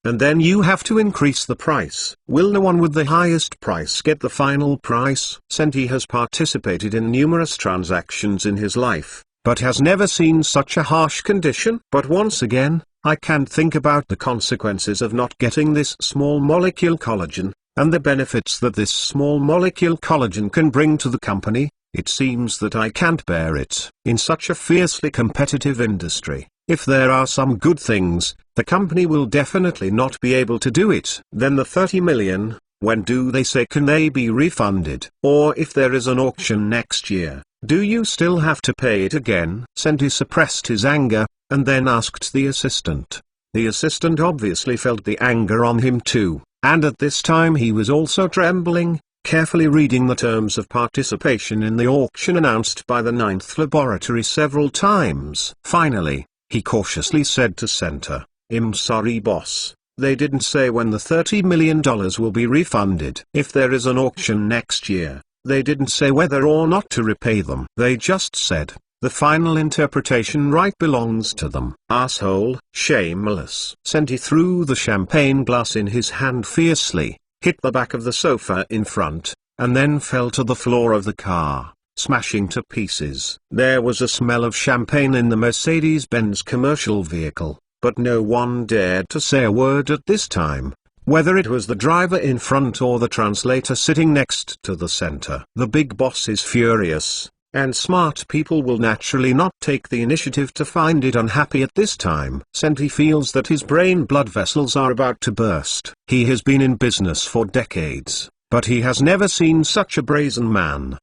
And then you have to increase the price. Will the one with the highest price get the final price? Senti has participated in numerous transactions in his life, but has never seen such a harsh condition. But once again, I can't think about the consequences of not getting this small molecule collagen, and the benefits that this small molecule collagen can bring to the company. It seems that I can't bear it. In such a fiercely competitive industry, If there are some good things, the company will definitely not be able to do it. Then the 30 million, when do they say can they be refunded? Or if there is an auction next year, do you still have to pay it again? Senti suppressed his anger, and then asked the assistant. The assistant obviously felt the anger on him too, and at this time he was also trembling, carefully reading the terms of participation in the auction announced by the Ninth Laboratory several times. Finally, he cautiously said to Senta, "I'm sorry boss, they didn't say when the $30 million will be refunded. If there is an auction next year, they didn't say whether or not to repay them. They just said, the final interpretation right belongs to them." Asshole, shameless. Senti threw the champagne glass in his hand fiercely, hit the back of the sofa in front, and then fell to the floor of the car, smashing to pieces. There was a smell of champagne in the Mercedes-Benz commercial vehicle, but no one dared to say a word at this time, whether it was the driver in front or the translator sitting next to the center. The big boss is furious, and smart people will naturally not take the initiative to find it unhappy at this time. Senti feels that his brain blood vessels are about to burst. He has been in business for decades, but he has never seen such a brazen man.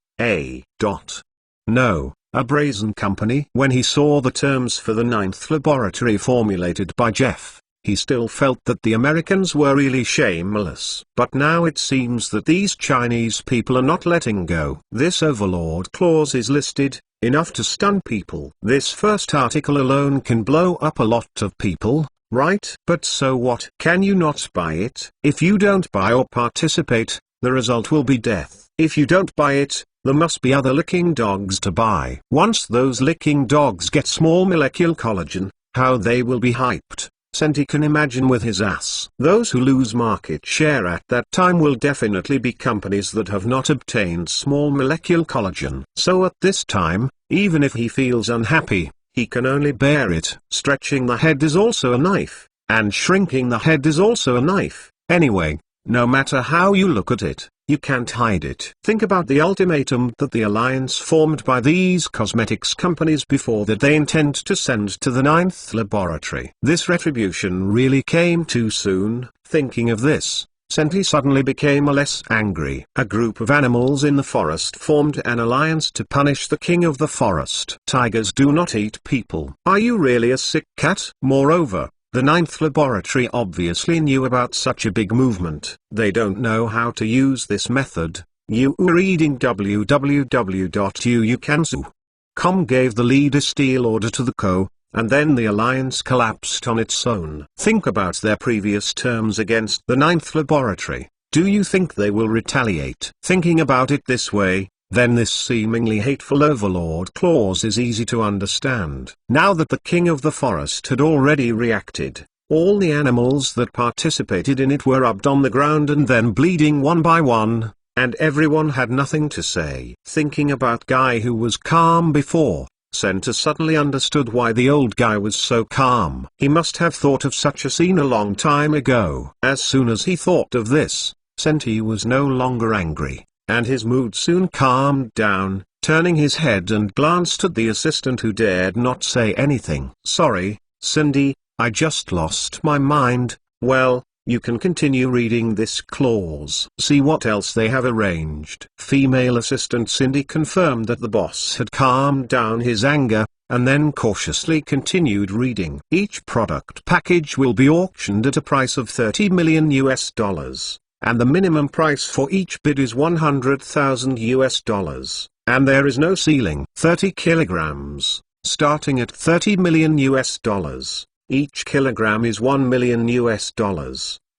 No, a brazen company. When he saw the terms for the Ninth Laboratory formulated by Jeff, he still felt that the Americans were really shameless. But now it seems that these Chinese people are not letting go. This overlord clause is listed, enough to stun people. This first article alone can blow up a lot of people, right? But so what? Can you not buy it? If you don't buy or participate, the result will be death. If you don't buy it, there must be other licking dogs to buy. Once those licking dogs get small molecule collagen, how they will be hyped. Senti can imagine with his ass. Those who lose market share at that time will definitely be companies that have not obtained small molecule collagen. So at this time, even if he feels unhappy, he can only bear it. Stretching the head is also a knife, and shrinking the head is also a knife. Anyway, no matter how you look at it, you can't hide it. Think about the ultimatum that the alliance formed by these cosmetics companies before that they intend to send to the Ninth Laboratory. This retribution really came too soon. Thinking of this, Senti suddenly became less angry. A group of animals in the forest formed an alliance to punish the king of the forest. Tigers do not eat people. Are you really a sick cat? Moreover, the Ninth Laboratory obviously knew about such a big movement. They don't know how to use this method. You reading www.uukansu.com gave the lead a steel order to the co, and then the alliance collapsed on its own. Think about their previous terms against the Ninth Laboratory. Do you think they will retaliate? Thinking about it this way, then this seemingly hateful overlord clause is easy to understand. Now that the king of the forest had already reacted, all the animals that participated in it were rubbed on the ground and then bleeding one by one, and everyone had nothing to say. Thinking about guy who was calm before, Senta suddenly understood why the old guy was so calm. He must have thought of such a scene a long time ago. As soon as he thought of this, Senti was no longer angry, and his mood soon calmed down, turning his head and glanced at the assistant who dared not say anything. "Sorry, Cindy, I just lost my mind." "Well, you can continue reading this clause. See what else they have arranged." Female assistant Cindy confirmed that the boss had calmed down his anger, and then cautiously continued reading. Each product package will be auctioned at a price of $30 million, and the minimum price for each bid is $100,000, and there is no ceiling. 30 kilograms, starting at $30 million. Each kilogram is $1 million,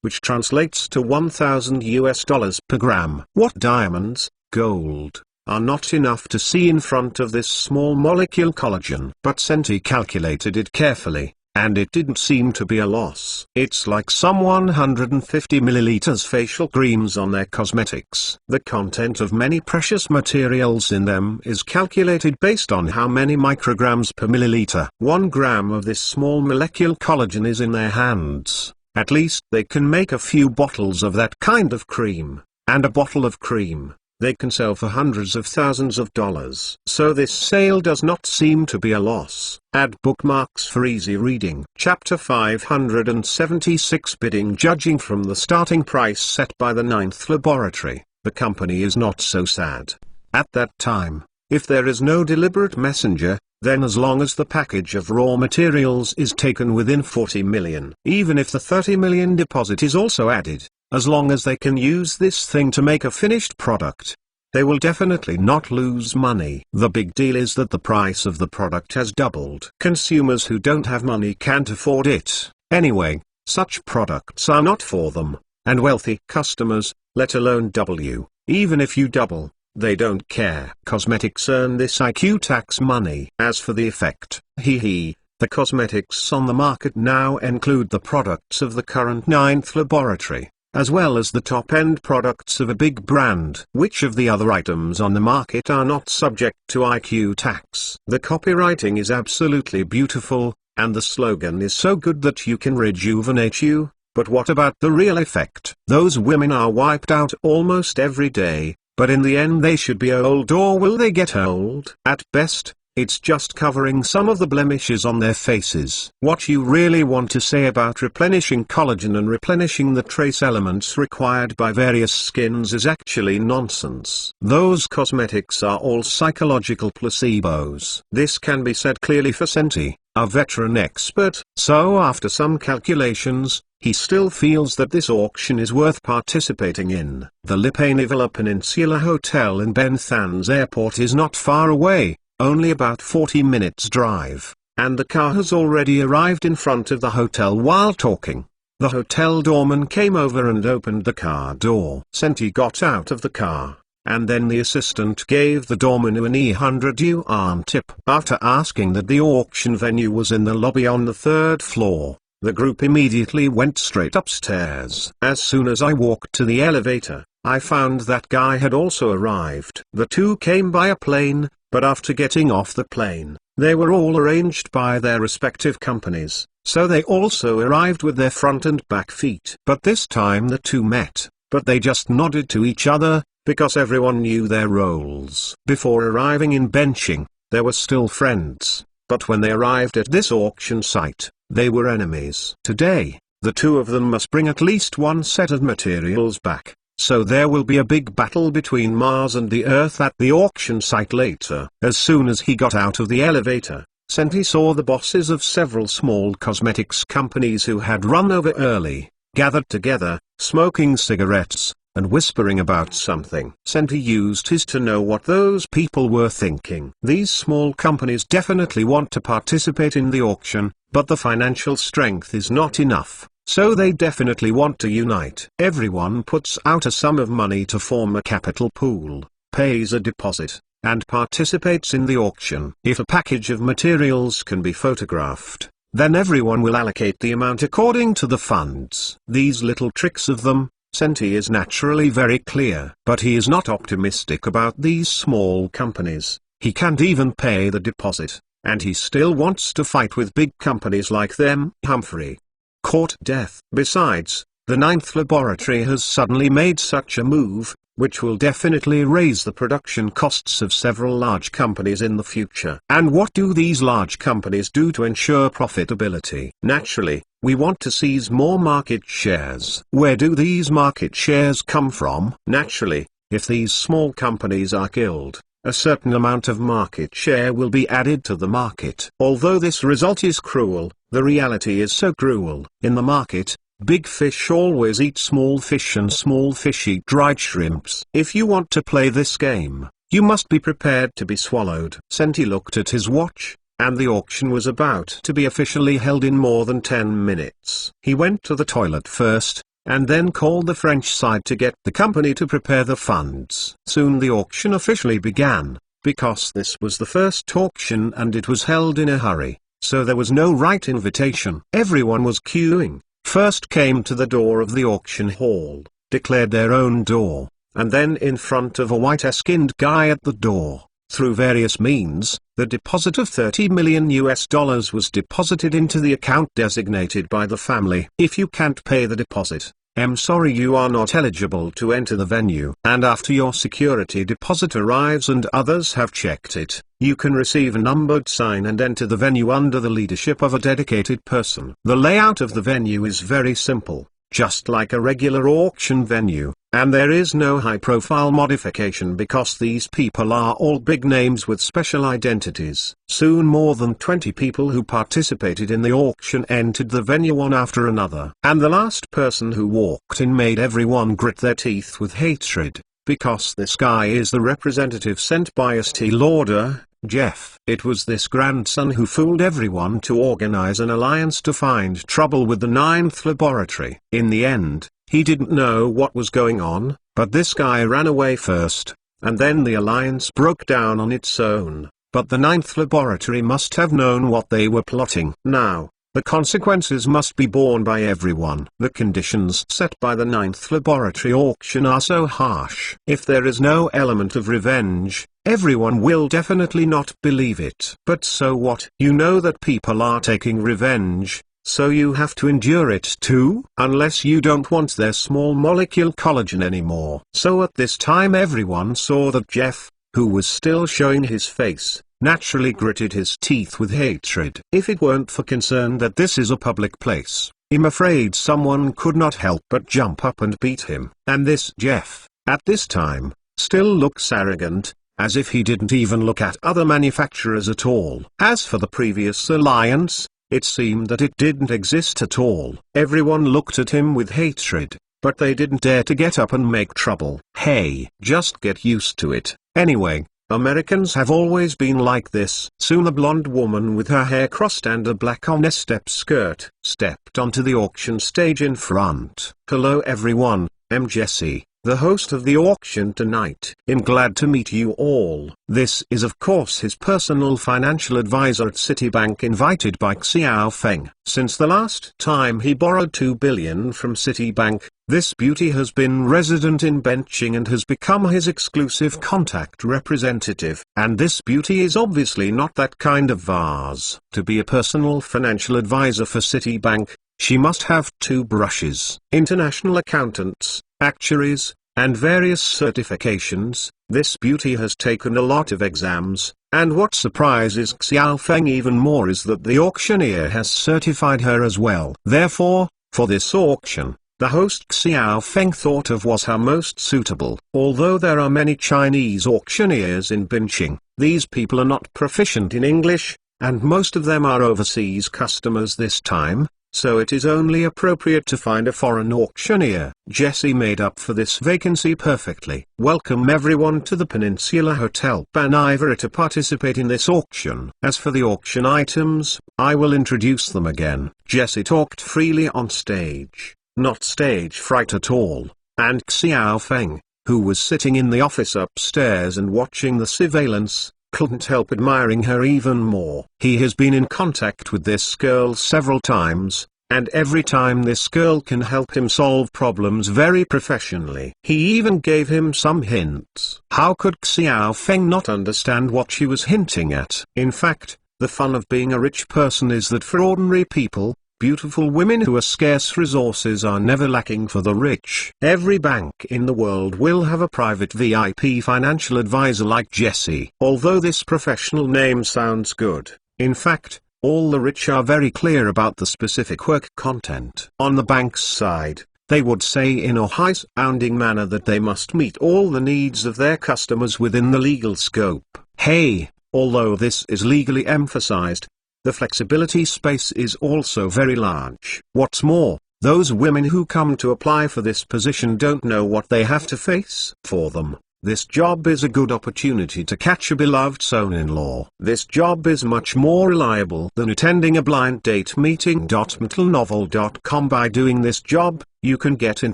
which translates to $1,000 per gram. What diamonds, gold, are not enough to see in front of this small molecule collagen. But Senti calculated it carefully, and it didn't seem to be a loss. It's like some 150 milliliters facial creams on their cosmetics. The content of many precious materials in them is calculated based on how many micrograms per milliliter. 1 gram of this small molecule collagen is in their hands. At least they can make a few bottles of that kind of cream, and a bottle of cream, they can sell for hundreds of thousands of dollars. So this sale does not seem to be a loss. Add bookmarks for easy reading. Chapter 576 Bidding. Judging from the starting price set by the Ninth Laboratory, the company is not so sad. At that time, if there is no deliberate messenger, then as long as the package of raw materials is taken within 40 million, even if the 30 million deposit is also added, as long as they can use this thing to make a finished product, they will definitely not lose money. The big deal is that the price of the product has doubled. Consumers who don't have money can't afford it. Anyway, such products are not for them, and wealthy customers, let alone W, even if you double, they don't care. Cosmetics earn this IQ tax money. As for the effect, the cosmetics on the market now include the products of the current Ninth Laboratory, as well as the top-end products of a big brand. Which of the other items on the market are not subject to IQ tax? The copywriting is absolutely beautiful, and the slogan is so good that you can rejuvenate you, but what about the real effect? Those women are wiped out almost every day. But in the end they should be old, or will they get old? At best, it's just covering some of the blemishes on their faces. What you really want to say about replenishing collagen and replenishing the trace elements required by various skins is actually nonsense. Those cosmetics are all psychological placebos. This can be said clearly for Senti, a veteran expert. So after some calculations, he still feels that this auction is worth participating in. The Lipanivilla Peninsula Hotel in Benthans Airport is not far away, only about 40 minutes drive, and the car has already arrived in front of the hotel. While talking, the hotel doorman came over and opened the car door. Senti got out of the car, and then the assistant gave the doorman an €100 tip. After asking that the auction venue was in the lobby on the 3rd floor, the group immediately went straight upstairs. As soon as I walked to the elevator, I found that guy had also arrived. The two came by a plane, but after getting off the plane, they were all arranged by their respective companies, so they also arrived with their front and back feet. But this time the two met, but they just nodded to each other, because everyone knew their roles. Before arriving in benching, they were still friends, but when they arrived at this auction site, they were enemies. Today, the two of them must bring at least one set of materials back, so there will be a big battle between Mars and the Earth at the auction site later. As soon as he got out of the elevator, Senti saw the bosses of several small cosmetics companies who had run over early, gathered together, smoking cigarettes, and whispering about something. Senti used his to know what those people were thinking. These small companies definitely want to participate in the auction, but the financial strength is not enough, so they definitely want to unite. Everyone puts out a sum of money to form a capital pool, pays a deposit, and participates in the auction. If a package of materials can be photographed, then everyone will allocate the amount according to the funds. These little tricks of them, Senti is naturally very clear, but he is not optimistic about these small companies. He can't even pay the deposit, and he still wants to fight with big companies like them. Humphrey caught death. Besides, the Ninth Laboratory has suddenly made such a move, which will definitely raise the production costs of several large companies in the future. And what do these large companies do to ensure profitability? Naturally, we want to seize more market shares. Where do these market shares come from? Naturally, if these small companies are killed, a certain amount of market share will be added to the market. Although this result is cruel, the reality is so cruel. In the market, big fish always eat small fish and small fish eat dried shrimps. If you want to play this game, you must be prepared to be swallowed. Senti looked at his watch, and the auction was about to be officially held in more than 10 minutes. He went to the toilet first, and then called the French side to get the company to prepare the funds. Soon the auction officially began, because this was the first auction and it was held in a hurry, so there was no right invitation. Everyone was queuing. First came to the door of the auction hall, declared their own door, and then in front of a white-skinned guy at the door. Through various means, the deposit of $30 million was deposited into the account designated by the family. If you can't pay the deposit, "I'm sorry, you are not eligible to enter the venue." And after your security deposit arrives and others have checked it, you can receive a numbered sign and enter the venue under the leadership of a dedicated person. The layout of the venue is very simple, just like a regular auction venue, and there is no high-profile modification because these people are all big names with special identities. Soon more than 20 people who participated in the auction entered the venue one after another. And the last person who walked in made everyone grit their teeth with hatred, because this guy is the representative sent by Estee Lauder, Jeff. It was this grandson who fooled everyone to organize an alliance to find trouble with the Ninth Laboratory. In the end, he didn't know what was going on, but this guy ran away first, and then the alliance broke down on its own. But the Ninth Laboratory must have known what they were plotting. Now, the consequences must be borne by everyone. The conditions set by the Ninth Laboratory auction are so harsh. If there is no element of revenge, everyone will definitely not believe it. But so what? You know that people are taking revenge, so you have to endure it too, unless you don't want their small molecule collagen anymore. So at this time everyone saw that Jeff, who was still showing his face, naturally gritted his teeth with hatred. If it weren't for concern that this is a public place, I'm afraid someone could not help but jump up and beat him. And this Jeff, at this time, still looks arrogant, as if he didn't even look at other manufacturers at all. As for the previous alliance, it seemed that it didn't exist at all. Everyone looked at him with hatred, but they didn't dare to get up and make trouble. Hey, just get used to it. Anyway, Americans have always been like this. Soon a blonde woman with her hair crossed and a black on-a-step skirt stepped onto the auction stage in front. "Hello everyone, I'm Jesse, the host of the auction tonight. I'm glad to meet you all." This is of course his personal financial advisor at Citibank, invited by Xiao Feng. Since the last time he borrowed $2 billion from Citibank, this beauty has been resident in Benching and has become his exclusive contact representative. And this beauty is obviously not that kind of vase. To be a personal financial advisor for Citibank, she must have 2 brushes, international accountants, actuaries, and various certifications. This beauty has taken a lot of exams, and what surprises Xiao Feng even more is that the auctioneer has certified her as well. Therefore, for this auction, the host Xiao Feng thought of was her most suitable. Although there are many Chinese auctioneers in Binching, these people are not proficient in English, and most of them are overseas customers this time, so it is only appropriate to find a foreign auctioneer. Jesse made up for this vacancy perfectly. "Welcome everyone to the Peninsula Hotel Banivera to participate in this auction. As for the auction items, I will introduce them again." Jesse talked freely on stage, not stage fright at all, and Xiao Feng, who was sitting in the office upstairs and watching the surveillance, couldn't help admiring her even more. He has been in contact with this girl several times, and every time this girl can help him solve problems very professionally. He even gave him some hints. How could Xiao Feng not understand what she was hinting at? In fact, the fun of being a rich person is that for ordinary people, beautiful women who are scarce resources are never lacking for the rich. Every bank in the world will have a private VIP financial advisor like Jesse. Although this professional name sounds good, in fact, all the rich are very clear about the specific work content. On the bank's side, they would say in a high-sounding manner that they must meet all the needs of their customers within the legal scope. Hey, although this is legally emphasized, the flexibility space is also very large. What's more, those women who come to apply for this position don't know what they have to face. For them, this job is a good opportunity to catch a beloved son-in-law. This job is much more reliable than attending a blind date meeting. Mentalnovel.com. By doing this job, you can get in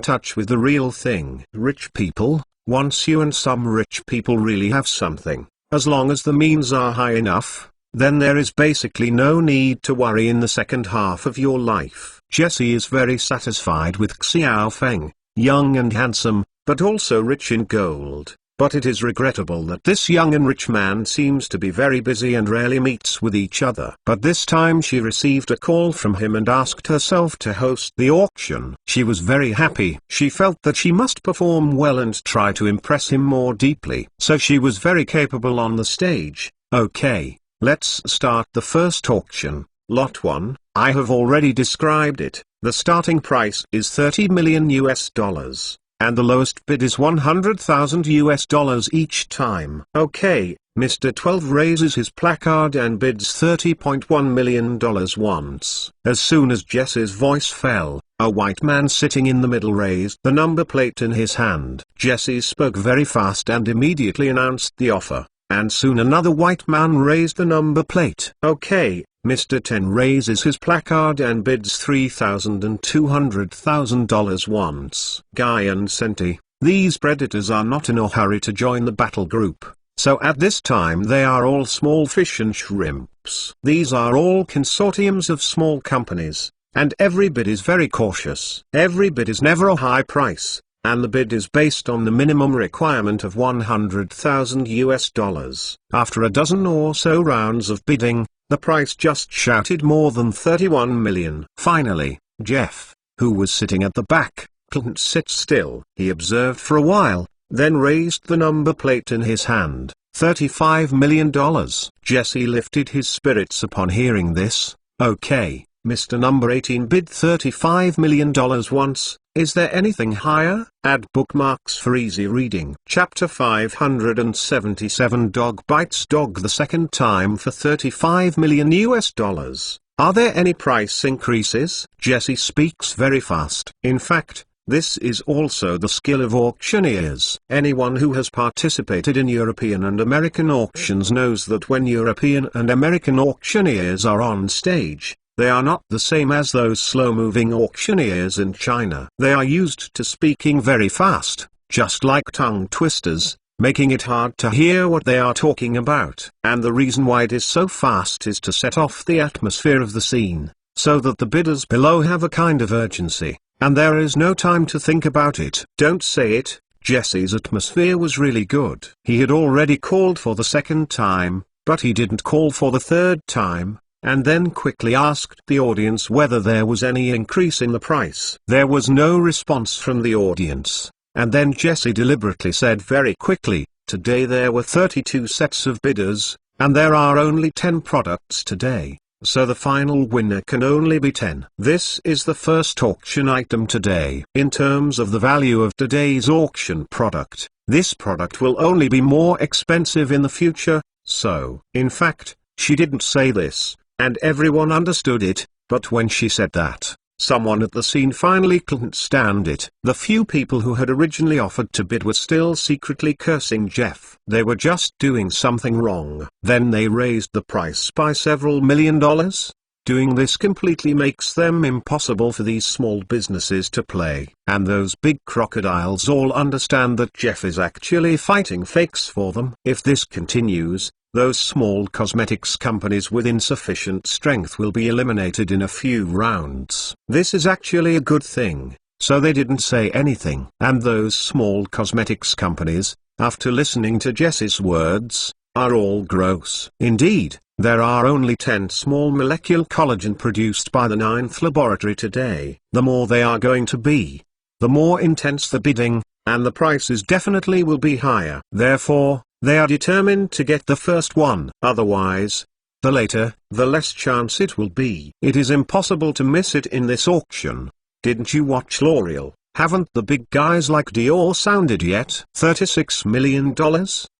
touch with the real thing. Rich people, once you and some rich people really have something, as long as the means are high enough, then there is basically no need to worry in the second half of your life. Jesse is very satisfied with Xiao Feng, young and handsome, but also rich in gold. But it is regrettable that this young and rich man seems to be very busy and rarely meets with each other. But this time she received a call from him and asked herself to host the auction. She was very happy. She felt that she must perform well and try to impress him more deeply. So she was very capable on the stage. Okay, let's start the first auction. Lot 1, I have already described it. The starting price is $30 million US. And the lowest bid is $100,000 US each time. Okay, Mr. 12 raises his placard and bids $30.1 million once. As soon as Jesse's voice fell, a white man sitting in the middle raised the number plate in his hand. Jesse spoke very fast and immediately announced the offer, and soon another white man raised the number plate. Okay, Mr. 10 raises his placard and bids $3,000 and $200,000 once. Guy and Senti, these predators are not in a hurry to join the battle group, so at this time they are all small fish and shrimps. These are all consortiums of small companies, and every bid is very cautious. Every bid is never a high price, and the bid is based on the minimum requirement of $100,000 US. After a dozen or so rounds of bidding, the price just shouted more than 31 million. Finally, Jeff, who was sitting at the back, couldn't sit still. He observed for a while, then raised the number plate in his hand. $35 million. Jesse lifted his spirits upon hearing this. Okay, Mr. Number 18 bid $35 million once. Is there anything higher? Add bookmarks for easy reading. Chapter 577 Dog bites dog the second time for $35 million US. Are there any price increases? Jesse speaks very fast. In fact, this is also the skill of auctioneers. Anyone who has participated in European and American auctions knows that when European and American auctioneers are on stage, they are not the same as those slow-moving auctioneers in China. They are used to speaking very fast, just like tongue twisters, making it hard to hear what they are talking about. And the reason why it is so fast is to set off the atmosphere of the scene, so that the bidders below have a kind of urgency, and there is no time to think about it. Don't say it. Jesse's atmosphere was really good. He had already called for the second time, but he didn't call for the third time, and then quickly asked the audience whether there was any increase in the price. There was no response from the audience, and then Jesse deliberately said very quickly, today there were 32 sets of bidders, and there are only 10 products today, so the final winner can only be 10. This is the first auction item today. In terms of the value of today's auction product, this product will only be more expensive in the future, so, in fact, she didn't say this, and everyone understood it, but when she said that, someone at the scene finally couldn't stand it. The few people who had originally offered to bid were still secretly cursing Jeff. They were just doing something wrong. Then they raised the price by several $1 million. Doing this completely makes them impossible for these small businesses to play. And those big crocodiles all understand that Jeff is actually fighting fakes for them. If this continues, those small cosmetics companies with insufficient strength will be eliminated in a few rounds. This is actually a good thing, so they didn't say anything. And those small cosmetics companies, after listening to Jesse's words, are all gross. Indeed, there are only 10 small molecule collagen produced by the 9th laboratory today. The more they are going to be, the more intense the bidding, and the prices definitely will be higher. Therefore, they are determined to get the first one. Otherwise, the later, the less chance it will be. It is impossible to miss it in this auction. Didn't you watch L'Oreal? Haven't the big guys like Dior sounded yet? $36 million?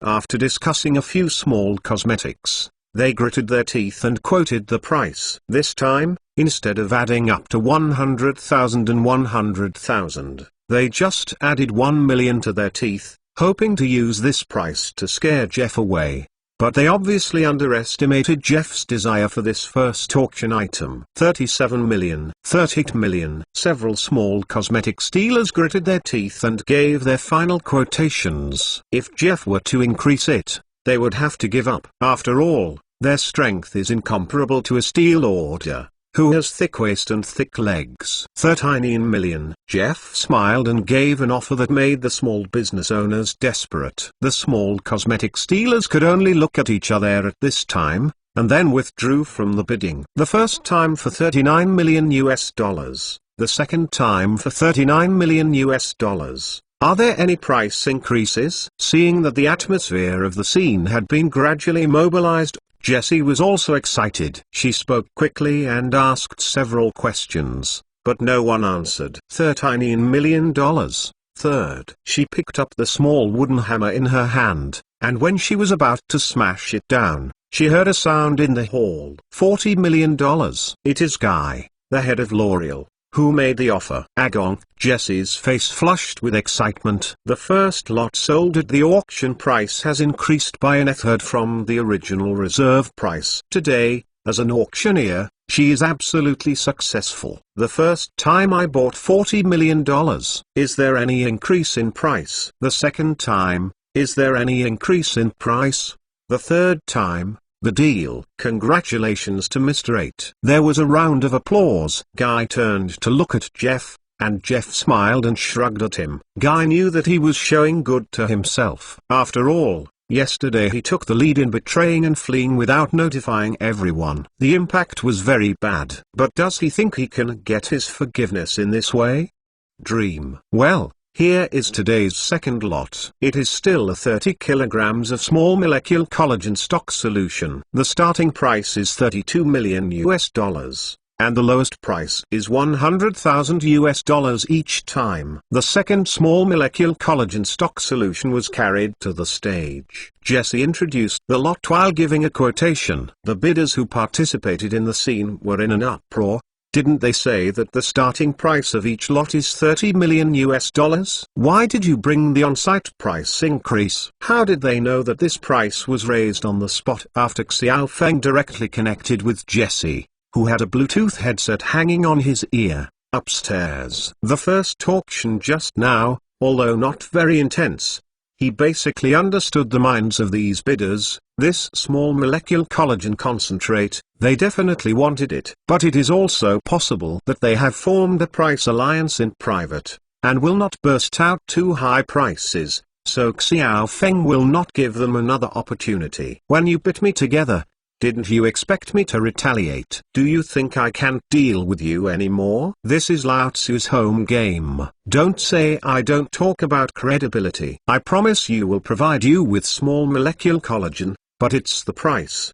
After discussing a few small cosmetics, they gritted their teeth and quoted the price. This time, instead of adding up to 100,000 and 100,000, they just added $1 million to their teeth, hoping to use this price to scare Jeff away. But they obviously underestimated Jeff's desire for this first auction item. 37 million, 38 million. Several small cosmetics dealers gritted their teeth and gave their final quotations. If Jeff were to increase it, they would have to give up. After all, their strength is incomparable to a steel order. Who has thick waist and thick legs? 13 million. Jeff smiled and gave an offer that made the small business owners desperate. The small cosmetics dealers could only look at each other at this time, and then withdrew from the bidding. The first time for $39 million US. The second time for $39 million US. Are there any price increases? Seeing that the atmosphere of the scene had been gradually mobilized, Jessie was also excited. She spoke quickly and asked several questions, but no one answered. $13 million. Third. She picked up the small wooden hammer in her hand, and when she was about to smash it down, she heard a sound in the hall. $40 million. It is Guy, the head of L'Oreal, who made the offer. Agong. Jessie's face flushed with excitement. The first lot sold at the auction price has increased by 1/3 from the original reserve price. Today, as an auctioneer, she is absolutely successful. The first time I bought $40 million. Is there any increase in price? The second time, is there any increase in price? The third time, the deal. Congratulations to Mr. 8. There was a round of applause. Guy turned to look at Jeff, and Jeff smiled and shrugged at him. Guy knew that he was showing good to himself. After all, yesterday he took the lead in betraying and fleeing without notifying everyone. The impact was very bad. But does he think he can get his forgiveness in this way? Dream. Well, here is today's second lot. It is still a 30 kilograms of small molecule collagen stock solution. The starting price is $32 million US, and the lowest price is $100,000 US each time. The second small molecule collagen stock solution was carried to the stage. Jessie introduced the lot while giving a quotation. The bidders who participated in the scene were in an uproar. Didn't they say that the starting price of each lot is $30 million US? Why did you bring the on-site price increase? How did they know that this price was raised on the spot? After Xiao Feng directly connected with Jessie, who had a Bluetooth headset hanging on his ear, upstairs. The first auction just now, although not very intense, he basically understood the minds of these bidders. This small molecule collagen concentrate, they definitely wanted it. But it is also possible that they have formed a price alliance in private, and will not burst out too high prices, so Xiao Feng will not give them another opportunity. When you put me together, didn't you expect me to retaliate? Do you think I can't deal with you anymore? This is Lao Tzu's home game. Don't say I don't talk about credibility. I promise you will provide you with small molecule collagen, but it's the price.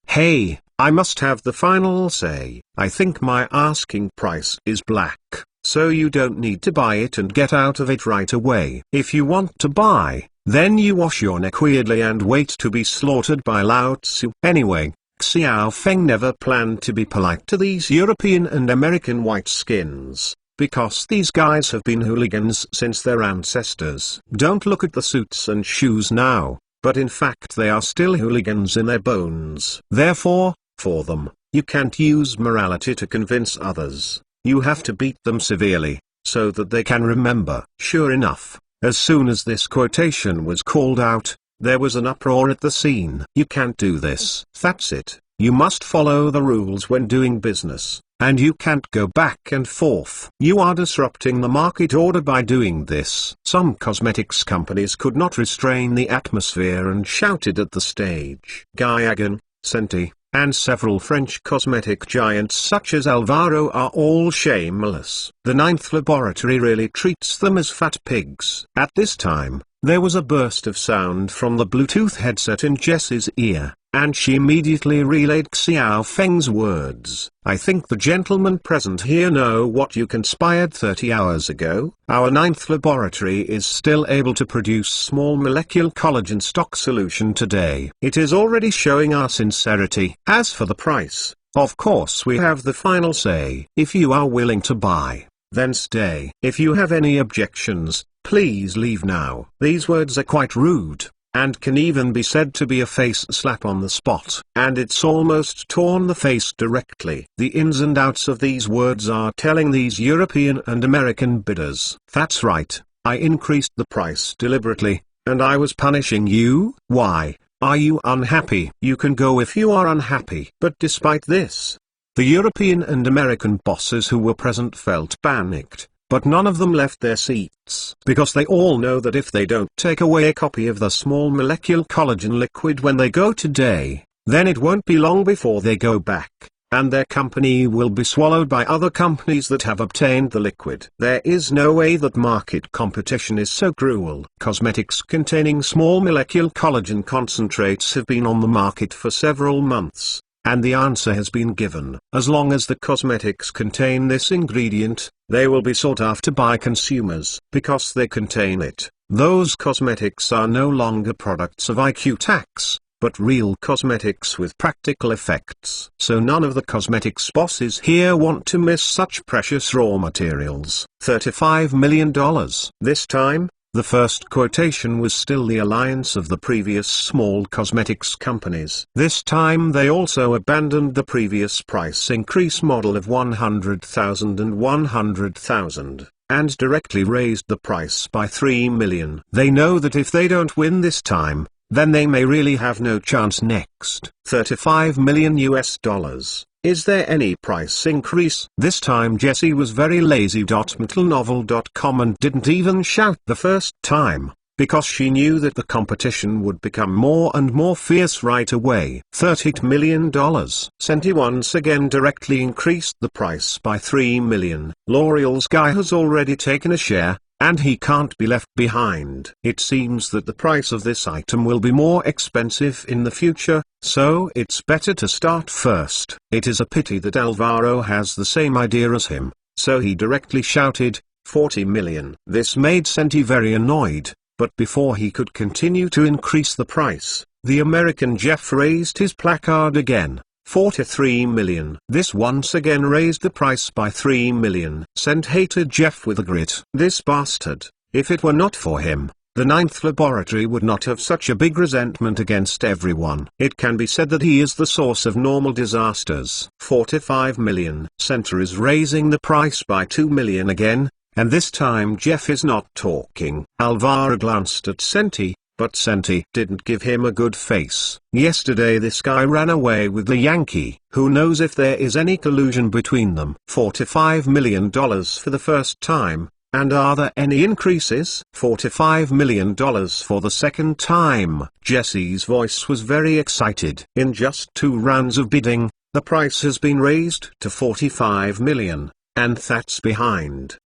Hey, I must have the final say. I think my asking price is black, so you don't need to buy it and get out of it right away. If you want to buy, then you wash your neck weirdly and wait to be slaughtered by Lao Tzu. Anyway, Xiao Feng never planned to be polite to these European and American white skins, because these guys have been hooligans since their ancestors. Don't look at the suits and shoes now, but in fact they are still hooligans in their bones. Therefore, for them, you can't use morality to convince others. You have to beat them severely, so that they can remember. Sure enough, as soon as this quotation was called out, there was an uproar at the scene. You can't do this. That's it. You must follow the rules when doing business, and you can't go back and forth. You are disrupting the market order by doing this. Some cosmetics companies could not restrain the atmosphere and shouted at the stage. Guy Agong, Senti, and several French cosmetic giants such as Alvaro are all shameless. The ninth laboratory really treats them as fat pigs. At this time, there was a burst of sound from the Bluetooth headset in Jessie's ear, and she immediately relayed Xiao Feng's words. I think the gentlemen present here know what you conspired 30 hours ago. Our ninth laboratory is still able to produce small molecule collagen stock solution today. It is already showing our sincerity. As for the price, of course we have the final say. If you are willing to buy, then stay. If you have any objections, please leave now. These words are quite rude, and can even be said to be a face slap on the spot. And it's almost torn the face directly. The ins and outs of these words are telling these European and American bidders. That's right, I increased the price deliberately, and I was punishing you. Why? Are you unhappy? You can go if you are unhappy. But despite this, The European and American bosses who were present felt panicked, but none of them left their seats, because they all know that if they don't take away a copy of the small molecule collagen liquid when they go today, then it won't be long before they go back, and their company will be swallowed by other companies that have obtained the liquid. There is no way that market competition is so cruel. Cosmetics containing small molecule collagen concentrates have been on the market for several months, and the answer has been given. As long as the cosmetics contain this ingredient, they will be sought after by consumers. Because they contain it, those cosmetics are no longer products of IQ tax, but real cosmetics with practical effects. So none of the cosmetics bosses here want to miss such precious raw materials. $35 million. This time, the first quotation was still the alliance of the previous small cosmetics companies. This time they also abandoned the previous price increase model of 100,000 and 100,000, and directly raised the price by 3 million. They know that if they don't win this time, then they may really have no chance next. $35 million. Is there any price increase? This time Jesse was very lazy. Metalnovel.com and didn't even shout the first time, because she knew that the competition would become more and more fierce right away. $30 million. Senti once again directly increased the price by 3 million. L'Oreal's guy has already taken a share, and he can't be left behind. It seems that the price of this item will be more expensive in the future, so it's better to start first. It is a pity that Alvaro has the same idea as him, so he directly shouted, 40 million. This made Senti very annoyed, but before he could continue to increase the price, the American Jeff raised his placard again. 43 million. This once again raised the price by 3 million. Sent hated Jeff with a grit. This bastard, if it were not for him, the Ninth Laboratory would not have such a big resentment against everyone. It can be said that he is the source of normal disasters. 45 million. Center is raising the price by 2 million again, and this time Jeff is not talking. Alvaro glanced at Senti, but Senti didn't give him a good face. Yesterday this guy ran away with the Yankee. Who knows if there is any collusion between them? $45 million for the first time, and are there any increases? $45 million for the second time. Jesse's voice was very excited. In just 2 rounds of bidding, the price has been raised to 45 million, and that's behind.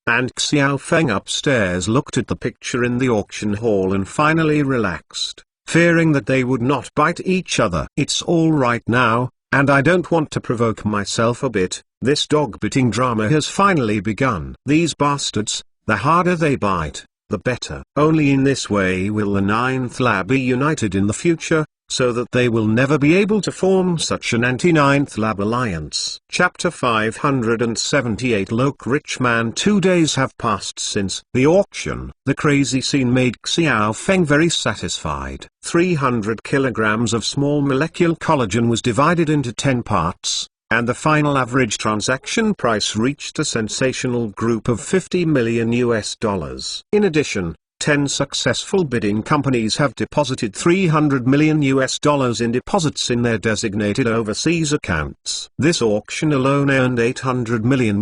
And Xiao Feng upstairs looked at the picture in the auction hall and finally relaxed, fearing that they would not bite each other. It's all right now, and I don't want to provoke myself a bit. This dog-biting drama has finally begun. These bastards, the harder they bite, the better. Only in this way will the Ninth Lab be united in the future, so that they will never be able to form such an anti-Ninth Lab alliance. Chapter 578. Look rich man. 2 days have passed since the auction. The crazy scene made Xiao Feng very satisfied. 300 kilograms of small molecule collagen was divided into 10 parts, and the final average transaction price reached a sensational group of $50 million. In addition, 10 successful bidding companies have deposited $300 million in deposits in their designated overseas accounts. This auction alone earned $800 million.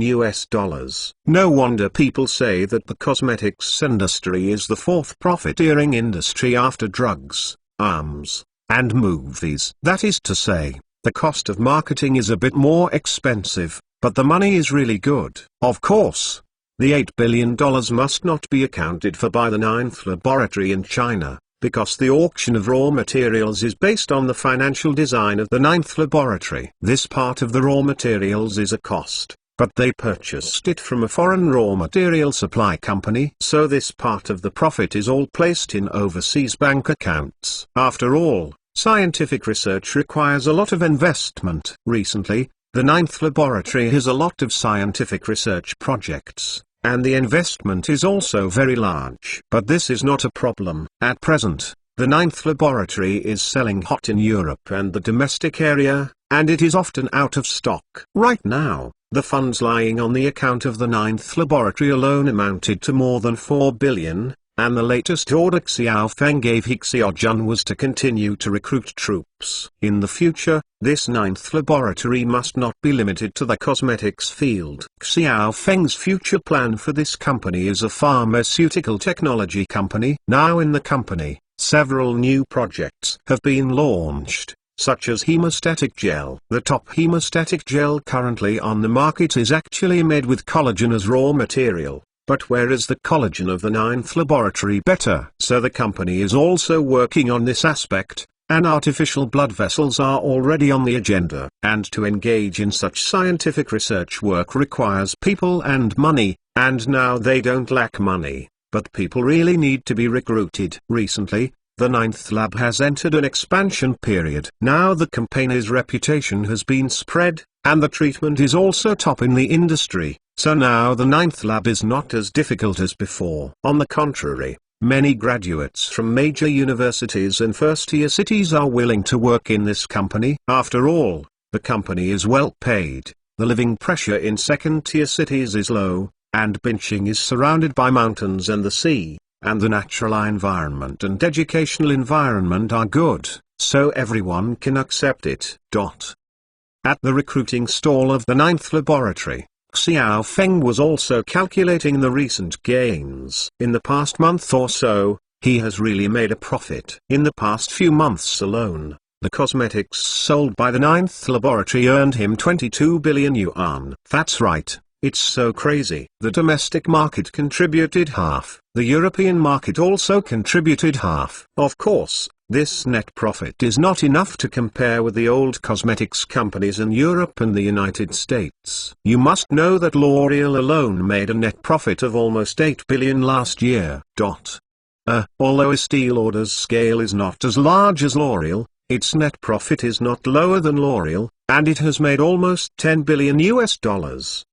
No wonder people say that the cosmetics industry is the 4th profiteering industry after drugs, arms, and movies. That is to say, the cost of marketing is a bit more expensive, but the money is really good. Of course, the $8 billion must not be accounted for by the Ninth Laboratory in China, because the auction of raw materials is based on the financial design of the Ninth Laboratory. This part of the raw materials is a cost, but they purchased it from a foreign raw material supply company, so this part of the profit is all placed in overseas bank accounts. After all, scientific research requires a lot of investment. Recently, the Ninth Laboratory has a lot of scientific research projects, and the investment is also very large. But this is not a problem. At present, the Ninth Laboratory is selling hot in Europe and the domestic area, and it is often out of stock. Right now, the funds lying on the account of the Ninth Laboratory alone amounted to more than $4 billion, and the latest order Xiao Feng gave He Xiaojun was to continue to recruit troops. In the future, this 9th laboratory must not be limited to the cosmetics field. Xiao Feng's future plan for this company is a pharmaceutical technology company. Now in the company, several new projects have been launched, such as hemostatic gel. The top hemostatic gel currently on the market is actually made with collagen as raw material. But where is the collagen of the 9th laboratory better? So the company is also working on this aspect, and artificial blood vessels are already on the agenda. And to engage in such scientific research work requires people and money, and now they don't lack money, but people really need to be recruited. Recently, the 9th lab has entered an expansion period. Now the company's reputation has been spread, and the treatment is also top in the industry. So now the 9th lab is not as difficult as before. On the contrary, many graduates from major universities and first-tier cities are willing to work in this company. After all, the company is well paid, the living pressure in second-tier cities is low, and Binching is surrounded by mountains and the sea, and the natural environment and educational environment are good, so everyone can accept it. At the recruiting stall of the 9th laboratory, Xiao Feng was also calculating the recent gains. In the past month or so, he has really made a profit. In the past few months alone, the cosmetics sold by the 9th laboratory earned him 22 billion yuan. That's right, it's so crazy. The domestic market contributed half, the European market also contributed half. Of course, this net profit is not enough to compare with the old cosmetics companies in Europe and the United States. You must know that L'Oreal alone made a net profit of almost 8 billion last year. Although Estée Lauder's scale is not as large as L'Oreal, its net profit is not lower than L'Oreal, and it has made almost $10 billion.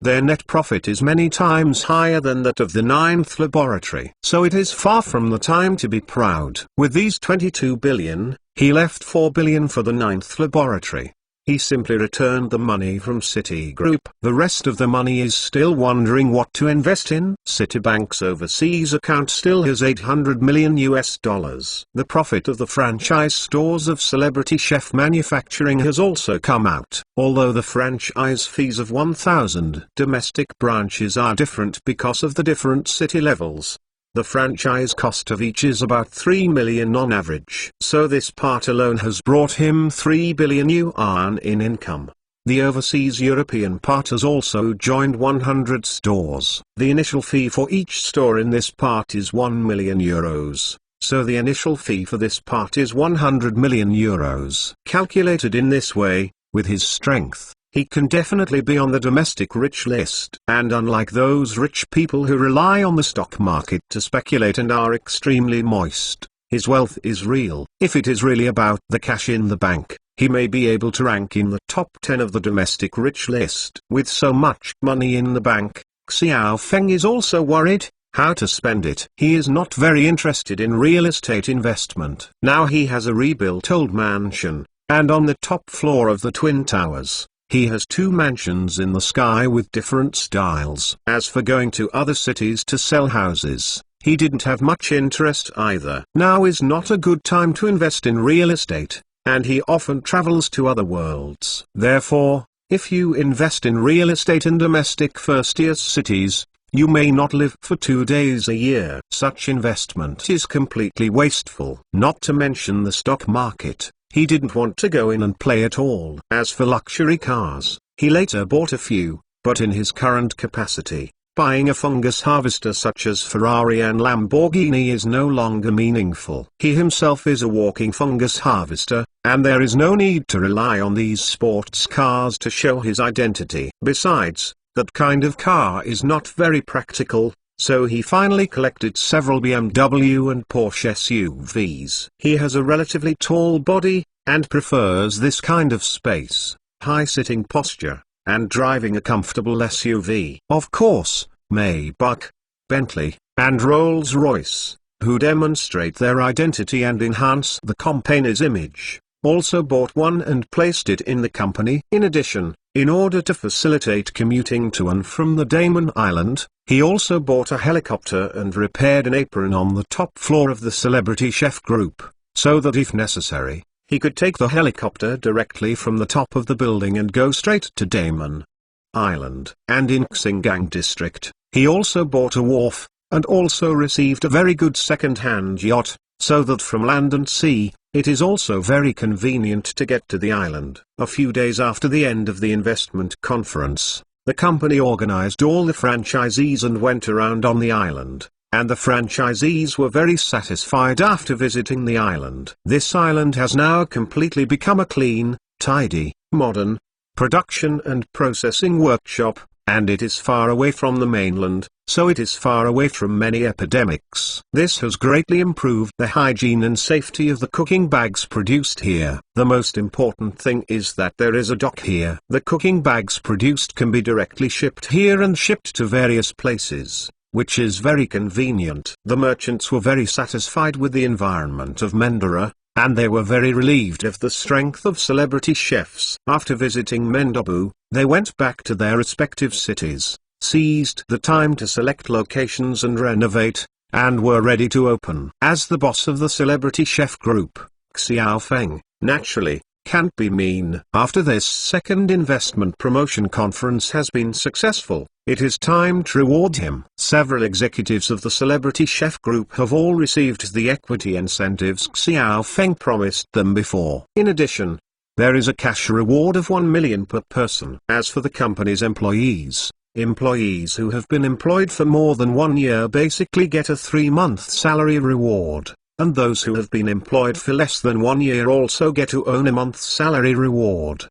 Their net profit is many times higher than that of the 9th laboratory. So it is far from the time to be proud. With these 22 billion, he left 4 billion for the 9th laboratory. He simply returned the money from Citigroup. The rest of the money is still wondering what to invest in. Citibank's overseas account still has $800 million. The profit of the franchise stores of Celebrity Chef Manufacturing has also come out. Although the franchise fees of 1,000 domestic branches are different because of the different city levels, the franchise cost of each is about 3 million on average. So this part alone has brought him 3 billion yuan in income. The overseas European part has also joined 100 stores. The initial fee for each store in this part is 1 million euros. So the initial fee for this part is 100 million euros. Calculated in this way, with his strength, he can definitely be on the domestic rich list. And unlike those rich people who rely on the stock market to speculate and are extremely moist, his wealth is real. If it is really about the cash in the bank, he may be able to rank in the top 10 of the domestic rich list. With so much money in the bank, Xiao Feng is also worried how to spend it. He is not very interested in real estate investment. Now he has a rebuilt old mansion, and on the top floor of the Twin Towers, he has 2 mansions in the sky with different styles. As for going to other cities to sell houses, he didn't have much interest either. Now is not a good time to invest in real estate, and he often travels to other worlds. Therefore, if you invest in real estate in domestic first-tier cities, you may not live for 2 days a year. Such investment is completely wasteful. Not to mention the stock market. He didn't want to go in and play at all. As for luxury cars, he later bought a few, but in his current capacity, buying a fungus harvester such as Ferrari and Lamborghini is no longer meaningful. He himself is a walking fungus harvester, and there is no need to rely on these sports cars to show his identity. Besides, that kind of car is not very practical. So he finally collected several BMW and Porsche SUVs. He has a relatively tall body, and prefers this kind of space, high sitting posture, and driving a comfortable SUV. Of course, Maybach, Bentley, and Rolls-Royce, who demonstrate their identity and enhance the company's image, also bought one and placed it in the company. In addition, In order to facilitate commuting to and from the Daman Island, he also bought a helicopter and repaired an apron on the top floor of the Celebrity Chef Group, so that if necessary, he could take the helicopter directly from the top of the building and go straight to Daman Island. And in Xingang district, he also bought a wharf, and also received a very good second-hand yacht, so that from land and sea, it is also very convenient to get to the island. A few days after the end of the investment conference, the company organized all the franchisees and went around on the island, and the franchisees were very satisfied after visiting the island. This island has now completely become a clean, tidy, modern, production and processing workshop, and it is far away from the mainland, so it is far away from many epidemics. This has greatly improved the hygiene and safety of the cooking bags produced here. The most important thing is that there is a dock here. The cooking bags produced can be directly shipped here and shipped to various places, which is very convenient. The merchants were very satisfied with the environment of Mendara, and they were very relieved of the strength of celebrity chefs. After visiting Mendabu, they went back to their respective cities, seized the time to select locations and renovate, and were ready to open. As the boss of the Celebrity Chef Group, Xiao Feng, naturally, can't be mean. After this second investment promotion conference has been successful, it is time to reward him. Several executives of the Celebrity Chef Group have all received the equity incentives Xiao Feng promised them before. In addition, there is a cash reward of 1 million per person. As for the company's employees who have been employed for more than 1 year basically get a 3-month salary reward, and those who have been employed for less than 1 year also get to own a month's salary reward.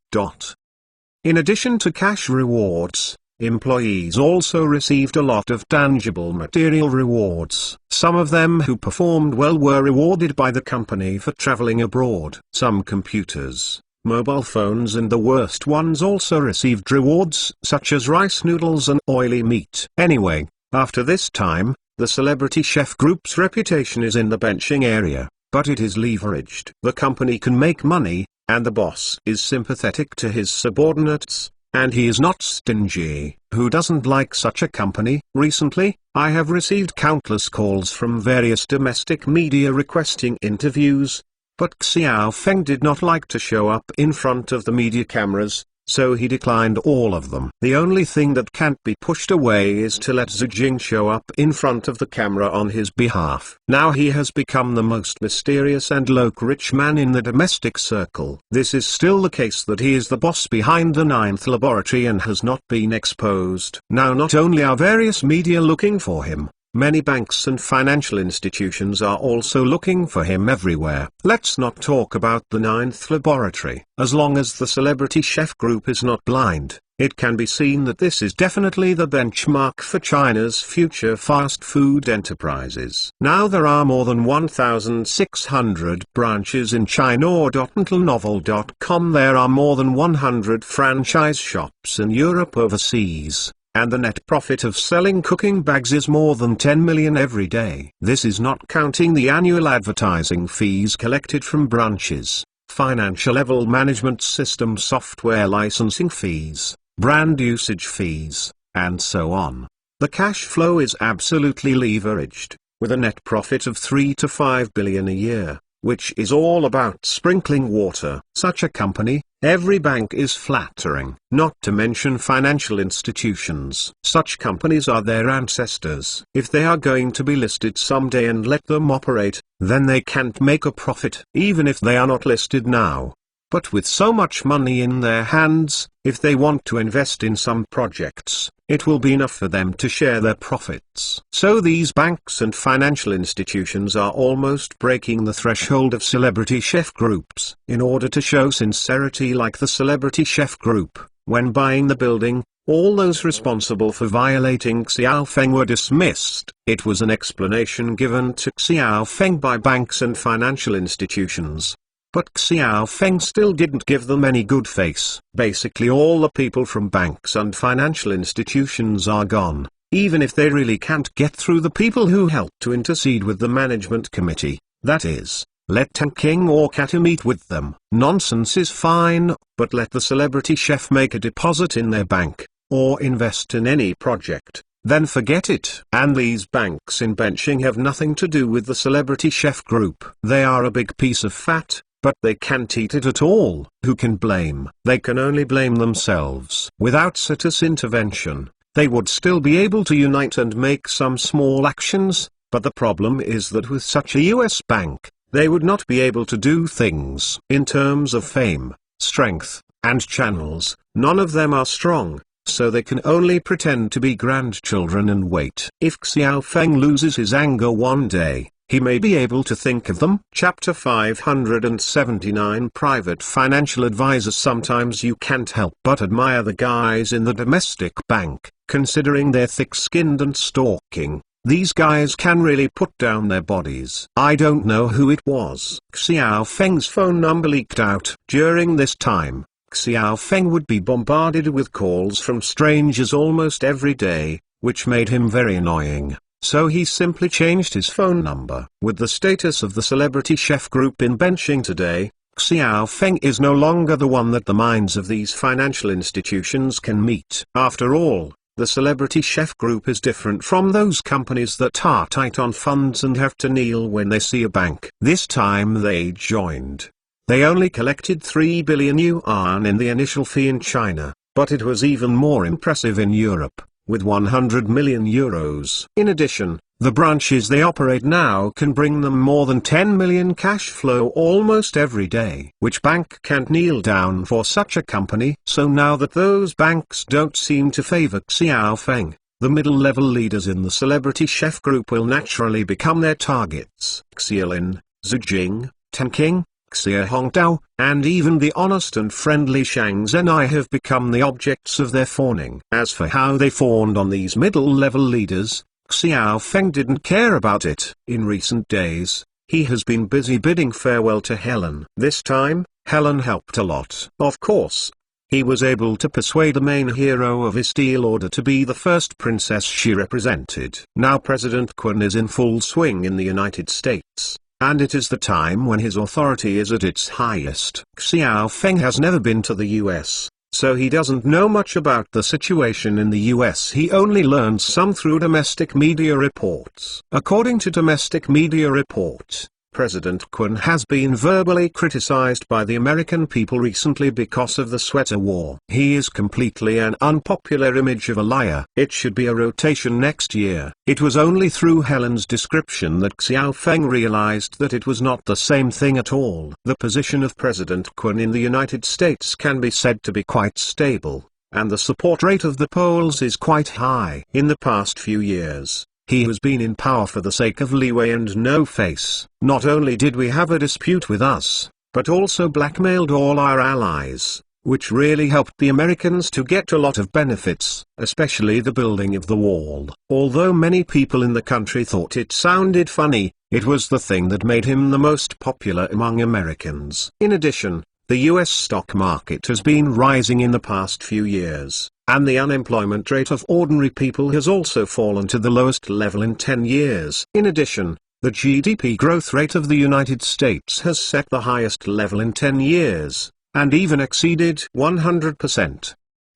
In addition to cash rewards, employees also received a lot of tangible material rewards. Some of them who performed well were rewarded by the company for traveling abroad. Some computers, mobile phones and the worst ones also received rewards such as rice noodles and oily meat. Anyway, after this time, the Celebrity Chef Group's reputation is in the benching area, but it is leveraged. The company can make money, and the boss is sympathetic to his subordinates, and he is not stingy. Who doesn't like such a company? Recently, I have received countless calls from various domestic media requesting interviews, but Xiao Feng did not like to show up in front of the media cameras, so he declined all of them. The only thing that can't be pushed away is to let Zhu Jing show up in front of the camera on his behalf. Now he has become the most mysterious and rich man in the domestic circle. This is still the case that he is the boss behind the 9th laboratory and has not been exposed. Now not only are various media looking for him, many banks and financial institutions are also looking for him everywhere. Let's not talk about the 9th laboratory. As long as the Celebrity Chef Group is not blind, it can be seen that this is definitely the benchmark for China's future fast food enterprises. Now there are more than 1,600 branches in China. Until novel.com there are more than 100 franchise shops in Europe overseas, and the net profit of selling cooking bags is more than 10 million every day. This is not counting the annual advertising fees collected from branches, financial level management system software licensing fees, brand usage fees, and so on. The cash flow is absolutely leveraged, with a net profit of 3 to 5 billion a year, which is all about sprinkling water. Such a company, every bank is flattering. Not to mention financial institutions. Such companies are their ancestors. If they are going to be listed someday and let them operate, then they can't make a profit. Even if they are not listed now. But with so much money in their hands, if they want to invest in some projects, it will be enough for them to share their profits. So these banks and financial institutions are almost breaking the threshold of Celebrity Chef Groups. In order to show sincerity like the Celebrity Chef Group, when buying the building, all those responsible for violating Xiao Feng were dismissed. It was an explanation given to Xiao Feng by banks and financial institutions. But Xiao Feng still didn't give them any good face. Basically all the people from banks and financial institutions are gone, even if they really can't get through the people who helped to intercede with the management committee, that is, let Tang King or Kato meet with them. Nonsense is fine, but let the celebrity chef make a deposit in their bank, or invest in any project, then forget it. And these banks in benching have nothing to do with the celebrity chef group. They are a big piece of fat, but they can't eat it at all. Who can blame? They can only blame themselves. Without status intervention, they would still be able to unite and make some small actions, but the problem is that with such a US bank, they would not be able to do things. In terms of fame, strength, and channels, none of them are strong, so they can only pretend to be grandchildren and wait. If Xiao Feng loses his anger one day, he may be able to think of them. Chapter 579 Private Financial Advisor. Sometimes you can't help but admire the guys in the domestic bank, considering they're thick-skinned and stalking. These guys can really put down their bodies. I don't know who it was. Xiao Feng's phone number leaked out. During this time, Xiao Feng would be bombarded with calls from strangers almost every day, which made him very annoying. So he simply changed his phone number. With the status of the celebrity chef group in benching today, Xiao Feng is no longer the one that the minds of these financial institutions can meet. After all, the celebrity chef group is different from those companies that are tight on funds and have to kneel when they see a bank. This time they joined. They only collected 3 billion yuan in the initial fee in China, but it was even more impressive in Europe, with 100 million euros. In addition, the branches they operate now can bring them more than 10 million cash flow almost every day. Which bank can't kneel down for such a company? So now that those banks don't seem to favor Xiao Feng, the middle-level leaders in the celebrity chef group will naturally become their targets. Xiaolin, Zhu Jing, Tang King, Xie Hongdao, and even the honest and friendly Shang Zhenai have become the objects of their fawning. As for how they fawned on these middle-level leaders, Xiao Feng didn't care about it. In recent days, he has been busy bidding farewell to Helen. This time, Helen helped a lot. Of course, he was able to persuade the main hero of his Steel Order to be the first princess she represented. Now President Kun is in full swing in the United States, and it is the time when his authority is at its highest. Xiao Feng has never been to the US, so he doesn't know much about the situation in the US. He only learned some through domestic media reports. According to domestic media reports, President Kun has been verbally criticized by the American people recently because of the sweater war. He is completely an unpopular image of a liar. It should be a rotation next year. It was only through Helen's description that Xiao Feng realized that it was not the same thing at all. The position of President Kun in the United States can be said to be quite stable, and the support rate of the polls is quite high. In the past few years, he has been in power for the sake of leeway and no face. Not only did we have a dispute with us, but also blackmailed all our allies, which really helped the Americans to get a lot of benefits, especially the building of the wall. Although many people in the country thought it sounded funny, it was the thing that made him the most popular among Americans. In addition, the US stock market has been rising in the past few years, and the unemployment rate of ordinary people has also fallen to the lowest level in 10 years. In addition, the GDP growth rate of the United States has set the highest level in 10 years, and even exceeded 100%.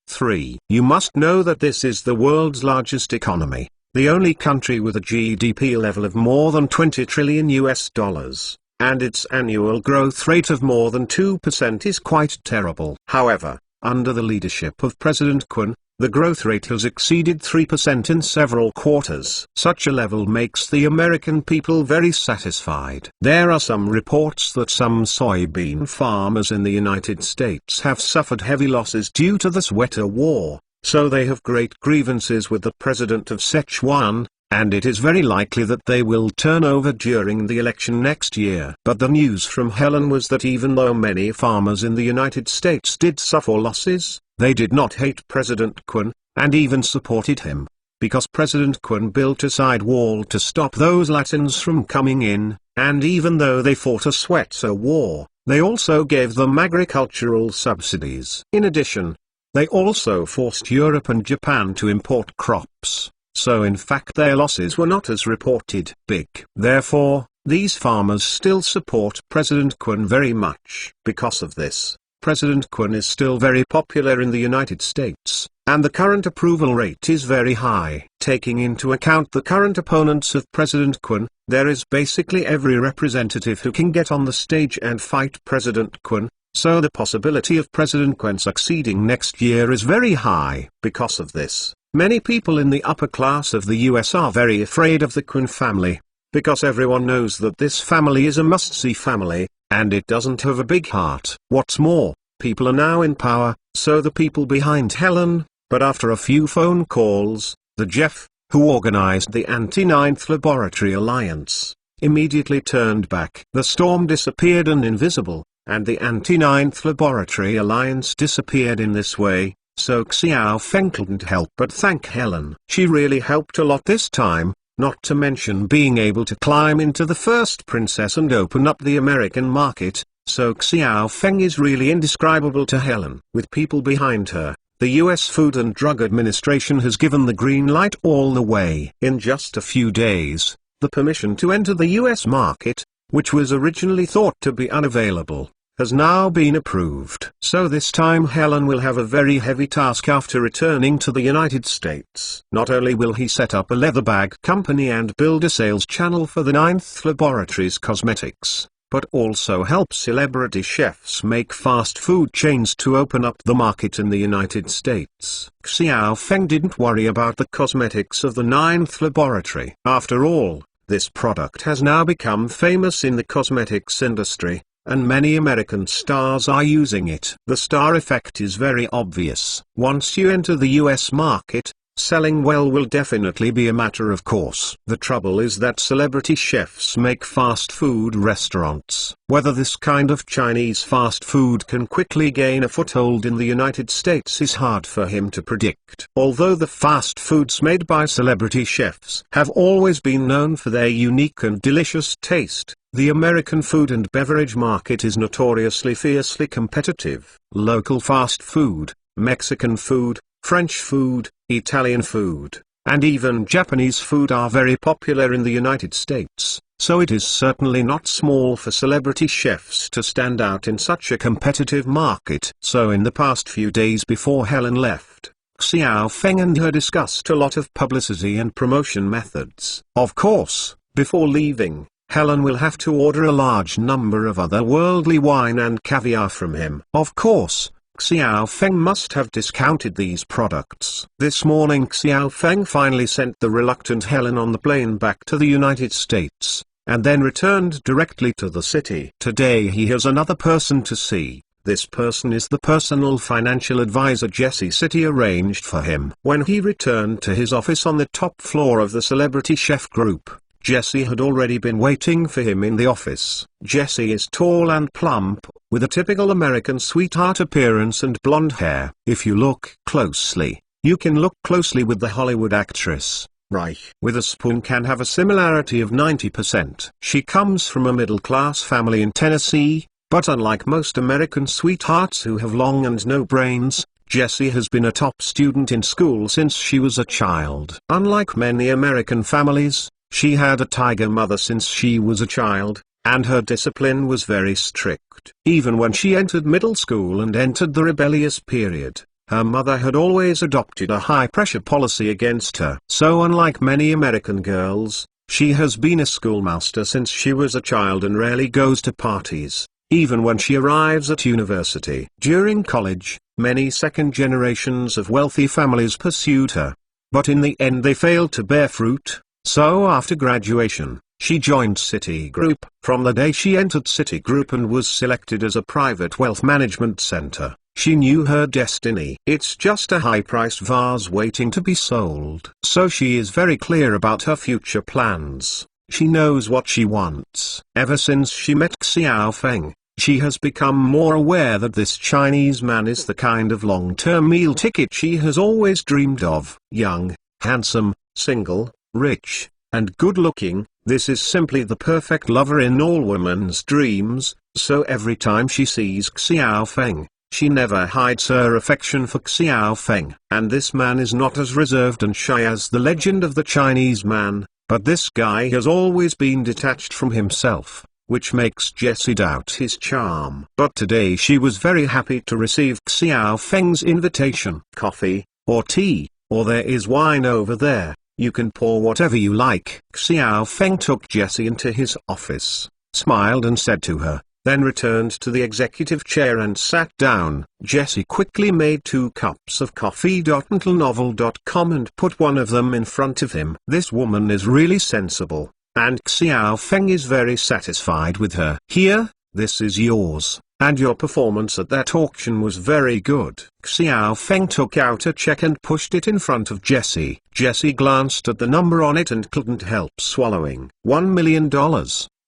3. You must know that this is the world's largest economy, the only country with a GDP level of more than 20 trillion US dollars, and its annual growth rate of more than 2% is quite terrible. However, under the leadership of President Kun, the growth rate has exceeded 3% in several quarters. Such a level makes the American people very satisfied. There are some reports that some soybean farmers in the United States have suffered heavy losses due to the sweater war, so they have great grievances with the president of Sichuan, and it is very likely that they will turn over during the election next year. But the news from Helen was that even though many farmers in the United States did suffer losses, they did not hate President Kun, and even supported him, because President Kun built a side wall to stop those Latins from coming in, and even though they fought a sweater war, they also gave them agricultural subsidies. In addition, they also forced Europe and Japan to import crops. So in fact their losses were not as reported big. Therefore, These farmers still support President Kwon very much. Because of this, President Kwon is still very popular in the United States, and the current approval rate is very high. Taking into account the current opponents of President Kwon, there is basically every representative who can get on the stage and fight President Kwon, so the possibility of President Kwon succeeding next year is very high. Because of this, many people in the upper class of the US are very afraid of the Kwon family, because everyone knows that this family is a must-see family, and it doesn't have a big heart. What's more, people are now in power, so the people behind Helen, but after a few phone calls, the Jeff, who organized the Anti-Ninth Laboratory Alliance, immediately turned back. The storm disappeared and invisible, and the Anti-Ninth Laboratory Alliance disappeared in this way, so Xiao Feng couldn't help but thank Helen. She really helped a lot this time, not to mention being able to climb into the first princess and open up the American market, so Xiao Feng is really indescribable to Helen. With people behind her, the US Food and Drug Administration has given the green light all the way. In just a few days, the permission to enter the US market, which was originally thought to be unavailable, has now been approved. So this time Helen will have a very heavy task after returning to the United States. Not only will he set up a leather bag company and build a sales channel for the Ninth Laboratories Cosmetics, but also help celebrity chefs make fast food chains to open up the market in the United States. Xiao Feng didn't worry about the cosmetics of the Ninth Laboratory. After all, this product has now become famous in the cosmetics industry, and many American stars are using it. The star effect is very obvious. Once you enter the US market, selling well will definitely be a matter of course. The trouble is that celebrity chefs make fast food restaurants. Whether this kind of Chinese fast food can quickly gain a foothold in the United States is hard for him to predict. Although the fast foods made by celebrity chefs have always been known for their unique and delicious taste, the American food and beverage market is notoriously fiercely competitive. Local fast food, Mexican food, French food, Italian food, and even Japanese food are very popular in the United States, so it is certainly not small for celebrity chefs to stand out in such a competitive market. So in the past few days before Helen left, Xiao Feng and her discussed a lot of publicity and promotion methods. Of course, before leaving, Helen will have to order a large number of otherworldly wine and caviar from him. Of course, Xiao Feng must have discounted these products. This morning Xiao Feng finally sent the reluctant Helen on the plane back to the United States, and then returned directly to the city. Today he has another person to see. This person is the personal financial advisor Jesse City arranged for him. When he returned to his office on the top floor of the Celebrity Chef Group, Jesse had already been waiting for him in the office. Jesse is tall and plump, with a typical American sweetheart appearance and blonde hair. If you look closely, you can look closely with the Hollywood actress Reich Witherspoon can have a similarity of 90%. She comes from a middle-class family in Tennessee, but unlike most American sweethearts who have long and no brains, Jessie has been a top student in school since she was a child. Unlike many American families, she had a tiger mother since she was a child, and her discipline was very strict. Even when she entered middle school and entered the rebellious period, her mother had always adopted a high-pressure policy against her. So unlike many American girls, she has been a schoolmaster since she was a child and rarely goes to parties, even when she arrives at university. During college, many second generations of wealthy families pursued her, but in the end they failed to bear fruit. So after graduation, she joined Citigroup. From the day she entered Citigroup and was selected as a private wealth management center, she knew her destiny. It's just a high-priced vase waiting to be sold. So she is very clear about her future plans. She knows what she wants. Ever since she met Xiao Feng, she has become more aware that this Chinese man is the kind of long-term meal ticket she has always dreamed of. Young, handsome, single, rich, and good-looking, this is simply the perfect lover in all women's dreams. So every time she sees Xiao Feng, she never hides her affection for Xiao Feng. And this man is not as reserved and shy as the legend of the Chinese man, But this guy has always been detached from himself, which makes Jessie doubt his charm. But today she was very happy to receive Xiao Feng's invitation. Coffee, or tea, or there is wine over there, you can pour whatever you like. Xiao Feng took Jessie into his office, smiled and said to her, then returned to the executive chair and sat down. Jessie quickly made 2 cups of coffee. Until novel.com and put one of them in front of him. This woman is really sensible, and Xiao Feng is very satisfied with her. Here, this is yours, and your performance at that auction was very good. Xiao Feng took out a check and pushed it in front of Jessie. Jessie glanced at the number on it and couldn't help swallowing. $1 million.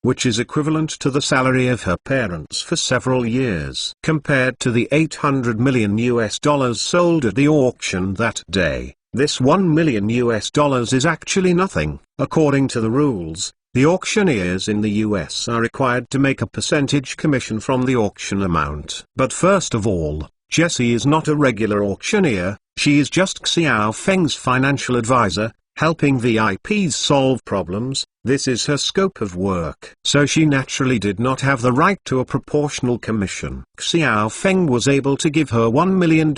Which is equivalent to the salary of her parents for several years. Compared to the $800 million sold at the auction that day, this $1 million is actually nothing. According to the rules, the auctioneers in the US are required to make a percentage commission from the auction amount. But first of all, Jessie is not a regular auctioneer, she is just Xiao Feng's financial advisor, helping VIPs solve problems. This is her scope of work. So she naturally did not have the right to a proportional commission. Xiao Feng was able to give her $1 million,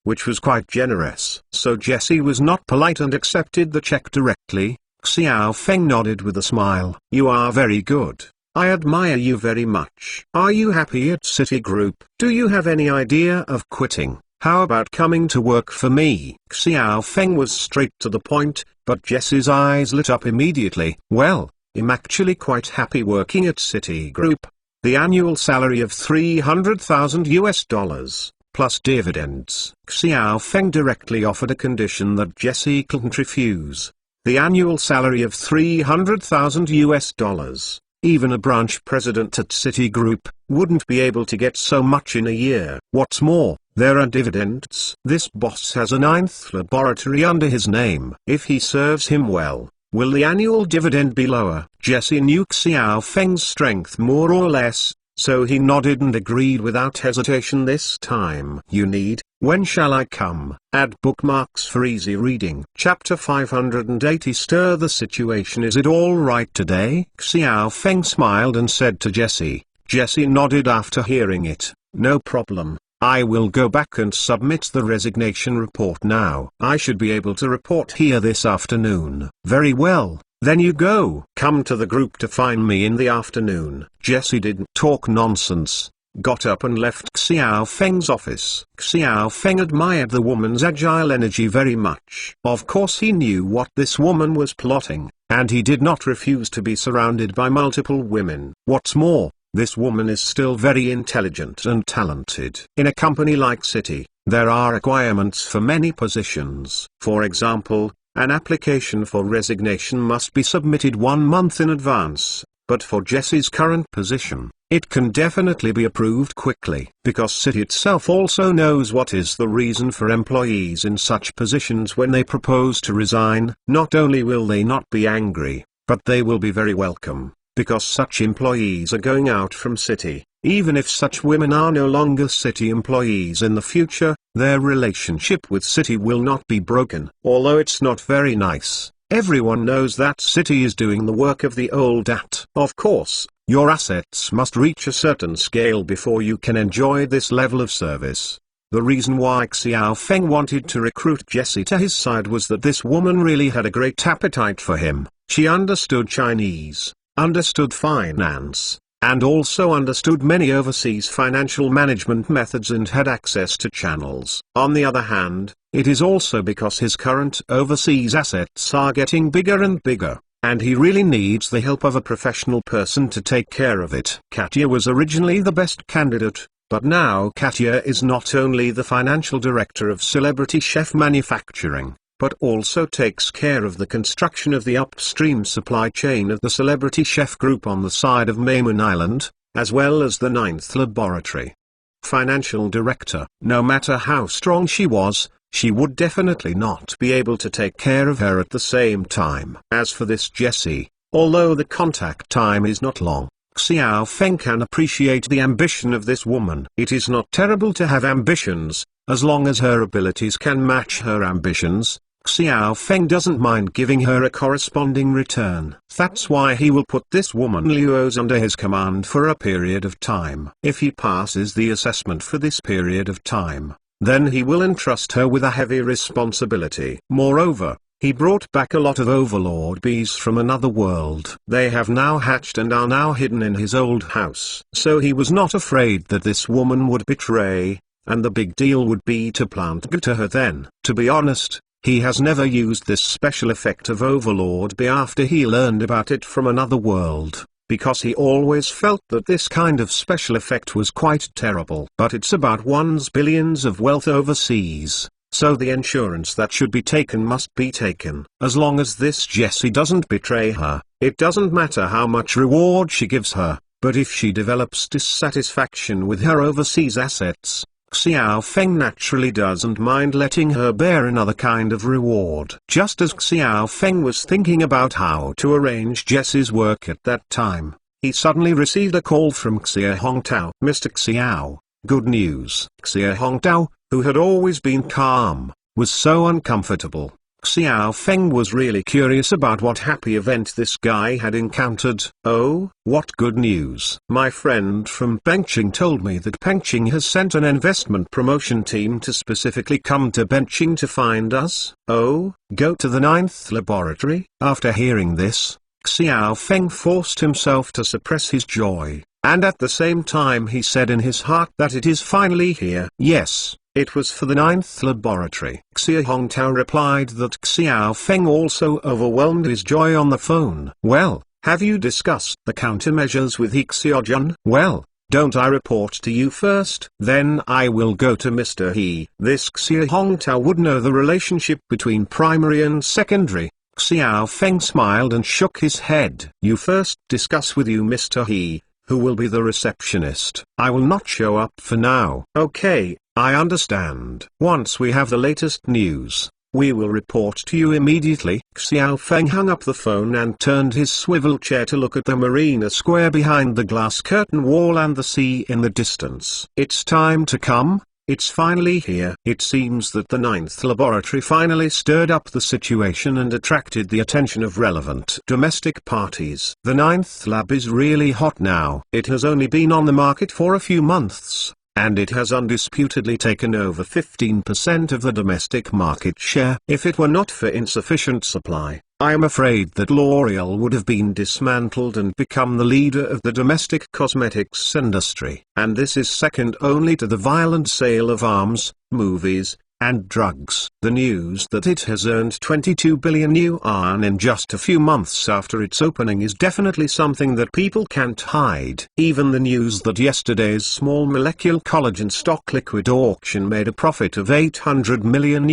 which was quite generous. So Jessie was not polite and accepted the check directly. Xiao Feng nodded with a smile. You are very good. I admire you very much. Are you happy at Citigroup? Do you have any idea of quitting? How about coming to work for me? Xiao Feng was straight to the point, but Jessie's eyes lit up immediately. Well, I'm actually quite happy working at Citigroup. The annual salary of $300,000 plus dividends. Xiao Feng directly offered a condition that Jessie couldn't refuse. The annual salary of $300,000. Even a branch president at Citigroup wouldn't be able to get so much in a year. What's more, there are dividends. This boss has a 9th laboratory under his name. If he serves him well, will the annual dividend be lower? Jessie knew Xiao Feng's strength more or less, so he nodded and agreed without hesitation this time. You need, when shall I come? Add bookmarks for easy reading. Chapter 580. Stir the situation. Is it all right today? Xiao Feng smiled and said to Jessie. Jessie nodded after hearing it. No problem. I will go back and submit the resignation report now. I should be able to report here this afternoon. Very well, then you go. Come to the group to find me in the afternoon. Jessie didn't talk nonsense, got up and left Xiao Feng's office. Xiao Feng admired the woman's agile energy very much. Of course he knew what this woman was plotting, and he did not refuse to be surrounded by multiple women. What's more, this woman is still very intelligent and talented. In a company like Citi, there are requirements for many positions. For example, an application for resignation must be submitted 1 month in advance, but for Jessie's current position, it can definitely be approved quickly. Because Citi itself also knows what is the reason for employees in such positions when they propose to resign. Not only will they not be angry, but they will be very welcome. Because such employees are going out from Citi. Even if such women are no longer Citi employees in the future, their relationship with Citi will not be broken. Although it's not very nice, everyone knows that Citi is doing the work of the old at. Of course, your assets must reach a certain scale before you can enjoy this level of service. The reason why Xiao Feng wanted to recruit Jessie to his side was that this woman really had a great appetite for him. She understood Chinese, understood finance, and also understood many overseas financial management methods and had access to channels. On the other hand, it is also because his current overseas assets are getting bigger and bigger, and he really needs the help of a professional person to take care of it. Katya was originally the best candidate, but now Katya is not only the financial director of Celebrity Chef Manufacturing, but also takes care of the construction of the upstream supply chain of the Celebrity Chef Group on the side of Maymun Island, as well as the 9th laboratory. Financial director. No matter how strong she was, she would definitely not be able to take care of her at the same time. As for this Jessie, although the contact time is not long, Xiao Feng can appreciate the ambition of this woman. It is not terrible to have ambitions, as long as her abilities can match her ambitions. Xiao Feng doesn't mind giving her a corresponding return. That's why he will put this woman Luoz under his command for a period of time. If he passes the assessment for this period of time, then he will entrust her with a heavy responsibility. Moreover, he brought back a lot of overlord bees from another world. They have now hatched and are now hidden in his old house. So he was not afraid that this woman would betray, and the big deal would be to plant good to her then. To be honest, he has never used this special effect of overlord bee after he learned about it from another world, because he always felt that this kind of special effect was quite terrible. But it's about one's billions of wealth overseas. So the insurance that should be taken must be taken. As long as this Jessie doesn't betray her, it doesn't matter how much reward she gives her, but if she develops dissatisfaction with her overseas assets, Xiao Feng naturally doesn't mind letting her bear another kind of reward. Just as Xiao Feng was thinking about how to arrange Jessie's work at that time, he suddenly received a call from Xie Hongtao. Mr. Xiao, good news. Xie Hongtao, who had always been calm, was so uncomfortable. Xiao Feng was really curious about what happy event this guy had encountered. Oh, what good news. My friend from Benching told me that Benching has sent an investment promotion team to specifically come to Benching to find us. Oh, go to the 9th laboratory? After hearing this, Xiao Feng forced himself to suppress his joy, and at the same time he said in his heart that it is finally here. Yes. It was for the 9th laboratory. Xie Hongtao replied that Xiao Feng also overwhelmed his joy on the phone. Well, have you discussed the countermeasures with He Xiaojun? Well, don't I report to you first? Then I will go to Mr. He. This Xie Hongtao would know the relationship between primary and secondary. Xiao Feng smiled and shook his head. You first discuss with you Mr. He, who will be the receptionist. I will not show up for now. Okay. I understand. Once we have the latest news, we will report to you immediately. Xiao Feng hung up the phone and turned his swivel chair to look at the marina square behind the glass curtain wall and the sea in the distance. It's time to come. It's finally here. It seems that the 9th laboratory finally stirred up the situation and attracted the attention of relevant domestic parties. The 9th lab is really hot now. It has only been on the market for a few months, and it has undisputedly taken over 15% of the domestic market share. If it were not for insufficient supply, I am afraid that L'Oreal would have been dismantled and become the leader of the domestic cosmetics industry. And this is second only to the violent sale of arms, movies, and drugs. The news that it has earned 22 billion yuan in just a few months after its opening is definitely something that people can't hide. Even the news that yesterday's small molecule collagen stock liquid auction made a profit of $800 million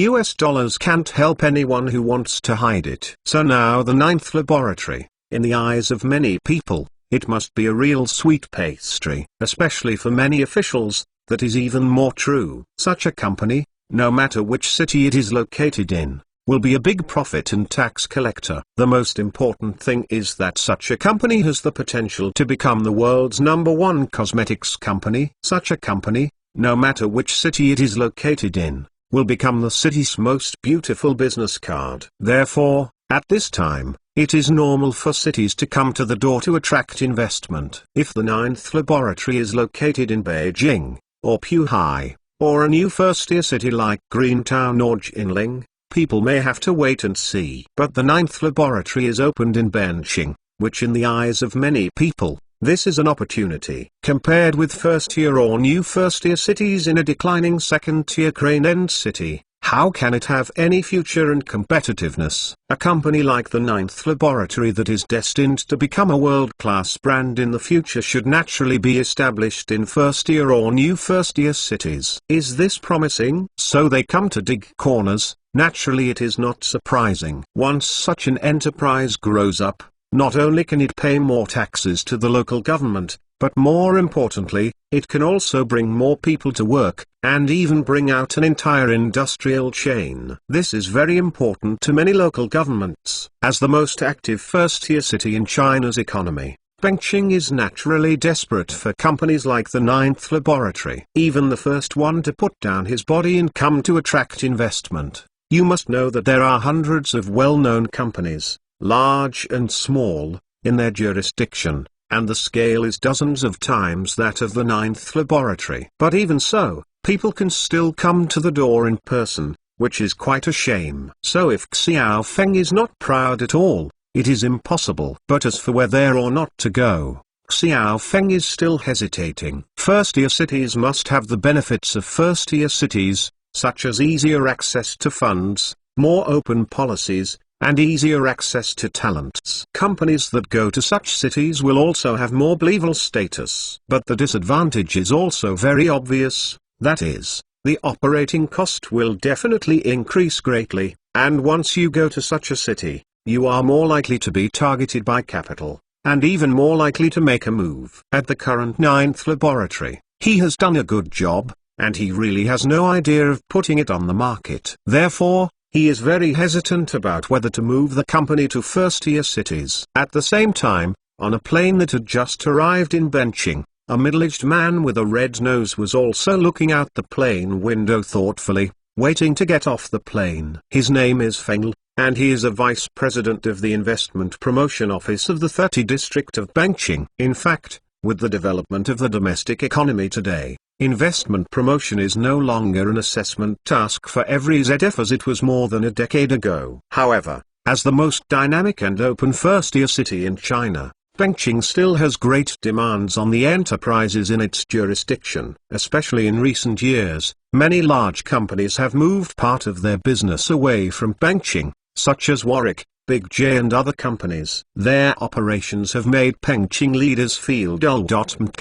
can't help anyone who wants to hide it. So now the 9th laboratory, in the eyes of many people, it must be a real sweet pastry. Especially for many officials, that is even more true. Such a company, no matter which city it is located in, will be a big profit and tax collector. The most important thing is that such a company has the potential to become the world's #1 cosmetics company. Such a company, no matter which city it is located in, will become the city's most beautiful business card. Therefore, at this time, it is normal for cities to come to the door to attract investment. If the 9th laboratory is located in Beijing, or Puhai, or a new first-tier city like Greentown or Jinling, people may have to wait and see. But the 9th laboratory is opened in Benching, which in the eyes of many people, this is an opportunity. Compared with first-tier or new first-tier cities in a declining second-tier crane-end city, how can it have any future and competitiveness? A company like the 9th laboratory that is destined to become a world-class brand in the future should naturally be established in first-tier or new first-tier cities. Is this promising? So they come to dig corners. Naturally, it is not surprising. Once such an enterprise grows up, not only can it pay more taxes to the local government, but more importantly, it can also bring more people to work, and even bring out an entire industrial chain. This is very important to many local governments. As the most active first-tier city in China's economy, Benching is naturally desperate for companies like the 9th laboratory. Even the first one to put down his body and come to attract investment, You must know that there are hundreds of well-known companies, large and small, in their jurisdiction, and the scale is dozens of times that of the ninth laboratory. But even so, people can still come to the door in person, which is quite a shame. So if Xiao Feng is not proud at all, it is impossible. But as for whether or not to go, Xiao Feng is still hesitating. First-tier cities must have the benefits of first-tier cities, such as easier access to funds, more open policies, and easier access to talents. Companies that go to such cities will also have more believable status. But the disadvantage is also very obvious, that is, the operating cost will definitely increase greatly, and once you go to such a city, you are more likely to be targeted by capital, and even more likely to make a move. At the current ninth laboratory, he has done a good job, and he really has no idea of putting it on the market. Therefore, he is very hesitant about whether to move the company to first-tier cities. At the same time, on a plane that had just arrived in Benching, a middle-aged man with a red nose was also looking out the plane window thoughtfully, waiting to get off the plane. His name is Feng Li, and he is a vice president of the Investment Promotion Office of the 30 district of Benching. In fact, with the development of the domestic economy today, investment promotion is no longer an assessment task for every ZF as it was more than a decade ago. However, as the most dynamic and open first-tier city in China, Benching still has great demands on the enterprises in its jurisdiction. Especially in recent years, many large companies have moved part of their business away from Benching, such as Warwick, Big J and other companies. Their operations have made Benching leaders feel dull.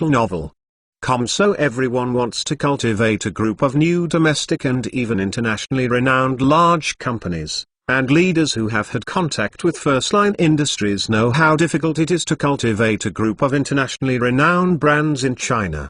Novel. So everyone wants to cultivate a group of new domestic and even internationally renowned large companies, and leaders who have had contact with first-line industries know how difficult it is to cultivate a group of internationally renowned brands in China.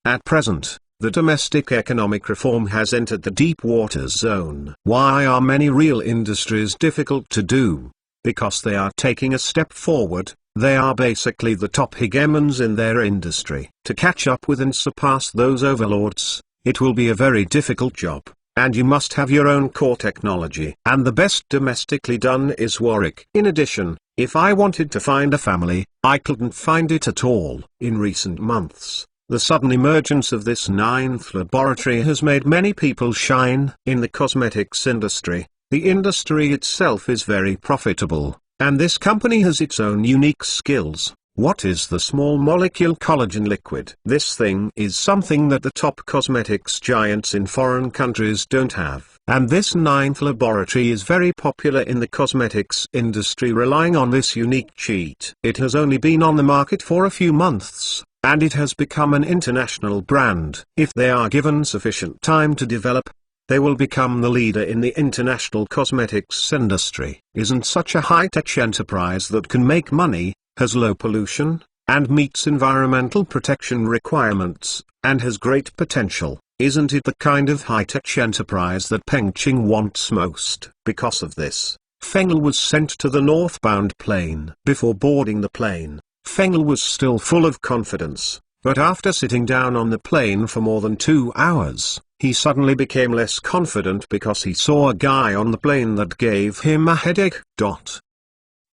At present, the domestic economic reform has entered the deep water zone. Why are many real industries difficult to do? Because they are taking a step forward. They are basically the top hegemons in their industry. To catch up with and surpass those overlords, it will be a very difficult job, and you must have your own core technology. And the best domestically done is Warwick. In addition, if I wanted to find a family, I couldn't find it at all. In recent months, the sudden emergence of this ninth laboratory has made many people shine. In the cosmetics industry, the industry itself is very profitable. And this company has its own unique skills. What is the small molecule collagen liquid? This thing is something that the top cosmetics giants in foreign countries don't have. And this ninth laboratory is very popular in the cosmetics industry, relying on this unique cheat. It has only been on the market for a few months, and it has become an international brand. If they are given sufficient time to develop, they will become the leader in the international cosmetics industry. Isn't such a high-tech enterprise that can make money, has low pollution, and meets environmental protection requirements, and has great potential? Isn't it the kind of high-tech enterprise that Benching wants most? Because of this, Feng Li was sent to the northbound plane. Before boarding the plane, Feng Li was still full of confidence, but after sitting down on the plane for more than 2 hours, he suddenly became less confident because he saw a guy on the plane that gave him a headache.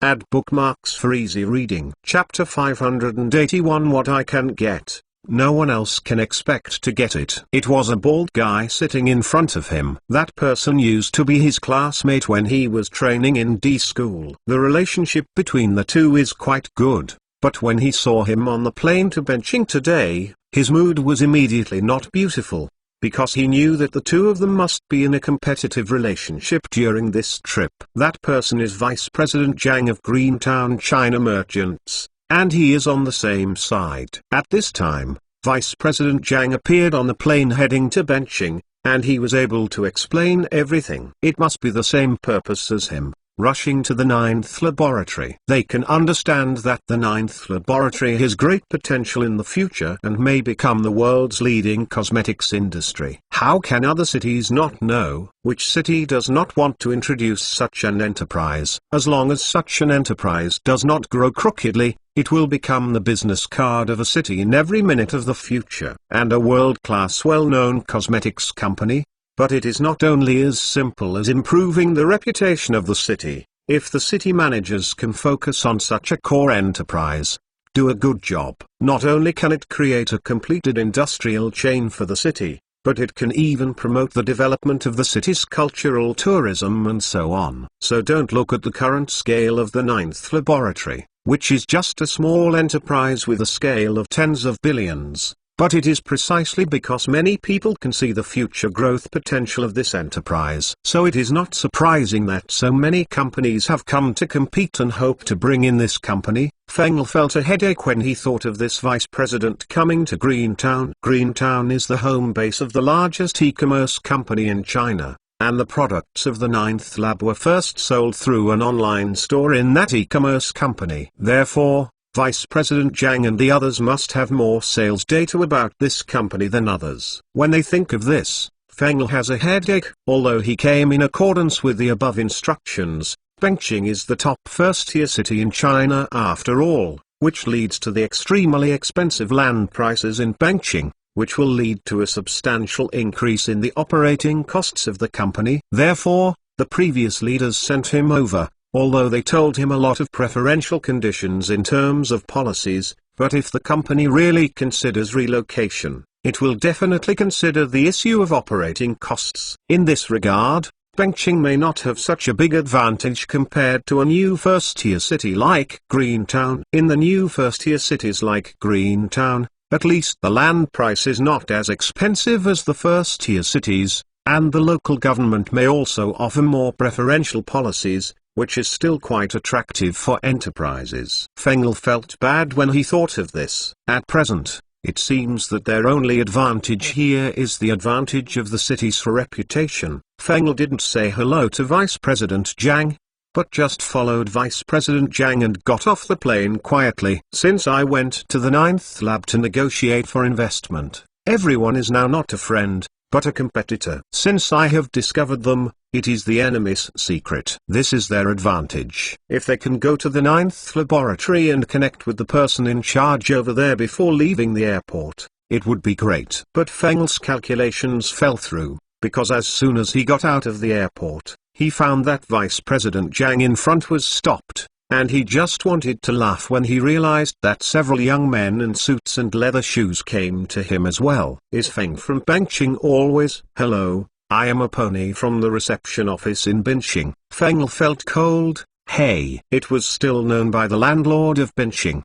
Add bookmarks for easy reading. Chapter 581. What I can get, no one else can expect to get it. It was a bald guy sitting in front of him. That person used to be his classmate when he was training in D school. The relationship between the two is quite good, but when he saw him on the plane to Benching today, his mood was immediately not beautiful, because he knew that the two of them must be in a competitive relationship during this trip. That person is Vice President Zhang of Greentown China Merchants, and he is on the same side. At this time, Vice President Zhang appeared on the plane heading to Benching, and he was able to explain everything. It must be the same purpose as him, rushing to the ninth laboratory. They can understand that the ninth laboratory has great potential in the future and may become the world's leading cosmetics industry. How can other cities not know? Which city does not want to introduce such an enterprise? As long as such an enterprise does not grow crookedly, it will become the business card of a city in every minute of the future. And a world-class well-known cosmetics company, But it is not only as simple as improving the reputation of the city. If the city managers can focus on such a core enterprise, do a good job, not only can it create a completed industrial chain for the city, but it can even promote the development of the city's cultural tourism and so on. So don't look at the current scale of the 9th laboratory, which is just a small enterprise with a scale of tens of billions. But it is precisely because many people can see the future growth potential of this enterprise. So it is not surprising that so many companies have come to compete and hope to bring in this company. Feng felt a headache when he thought of this vice president coming to Greentown. Greentown is the home base of the largest e-commerce company in China, and the products of the 9th lab were first sold through an online store in that e-commerce company. Therefore, Vice President Zhang and the others must have more sales data about this company than others. When they think of this, Feng has a headache. Although he came in accordance with the above instructions, Bengqing is the top first-tier city in China after all, which leads to the extremely expensive land prices in Bengqing, which will lead to a substantial increase in the operating costs of the company. Therefore, the previous leaders sent him over, although they told him a lot of preferential conditions in terms of policies. But if the company really considers relocation, it will definitely consider the issue of operating costs. In this regard, Bengqing may not have such a big advantage compared to a new first-tier city like Greentown. In the new first-tier cities like Greentown, at least the land price is not as expensive as the first-tier cities, and the local government may also offer more preferential policies, which is still quite attractive for enterprises. Feng felt bad when he thought of this. At present, it seems that their only advantage here is the advantage of the city's reputation. Feng didn't say hello to Vice President Zhang, but just followed Vice President Zhang and got off the plane quietly. Since I went to the 9th lab to negotiate for investment, everyone is now not a friend, but a competitor. Since I have discovered them, it is the enemy's secret. This is their advantage. If they can go to the 9th laboratory and connect with the person in charge over there before leaving the airport, it would be great. But Feng's calculations fell through, because as soon as he got out of the airport, he found that Vice President Zhang in front was stopped, and he just wanted to laugh when he realized that several young men in suits and leather shoes came to him as well. Is Feng from Bengqing always? Hello, I am a pony from the reception office in Bengqing. Feng felt cold. Hey. It was still known by the landlord of Bengqing.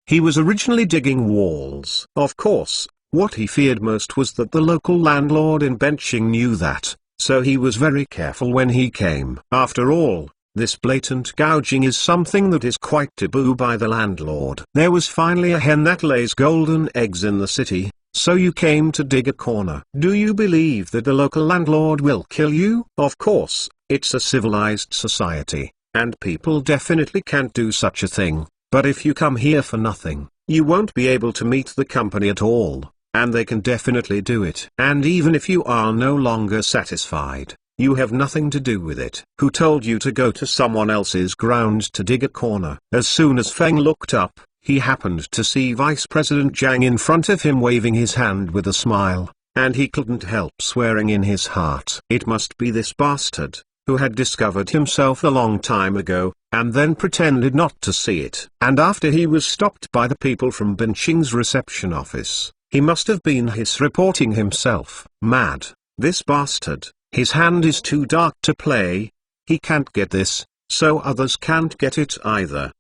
He was originally digging walls. Of course, what he feared most was that the local landlord in Bengqing knew that, so he was very careful when he came. After all, this blatant gouging is something that is quite taboo by the landlord. There was finally a hen that lays golden eggs in the city, so you came to dig a corner. Do you believe that the local landlord will kill you? Of course, it's a civilized society, and people definitely can't do such a thing. But if you come here for nothing, you won't be able to meet the company at all, and they can definitely do it. And even if you are no longer satisfied, you have nothing to do with it. Who told you to go to someone else's ground to dig a corner? As soon as Feng looked up, he happened to see Vice President Zhang in front of him waving his hand with a smile, and he couldn't help swearing in his heart. It must be this bastard, who had discovered himself a long time ago, and then pretended not to see it. And after he was stopped by the people from Bengqing's reception office, he must have been reporting himself. Mad. This bastard. His hand is too dark to play. He can't get this, so others can't get it either.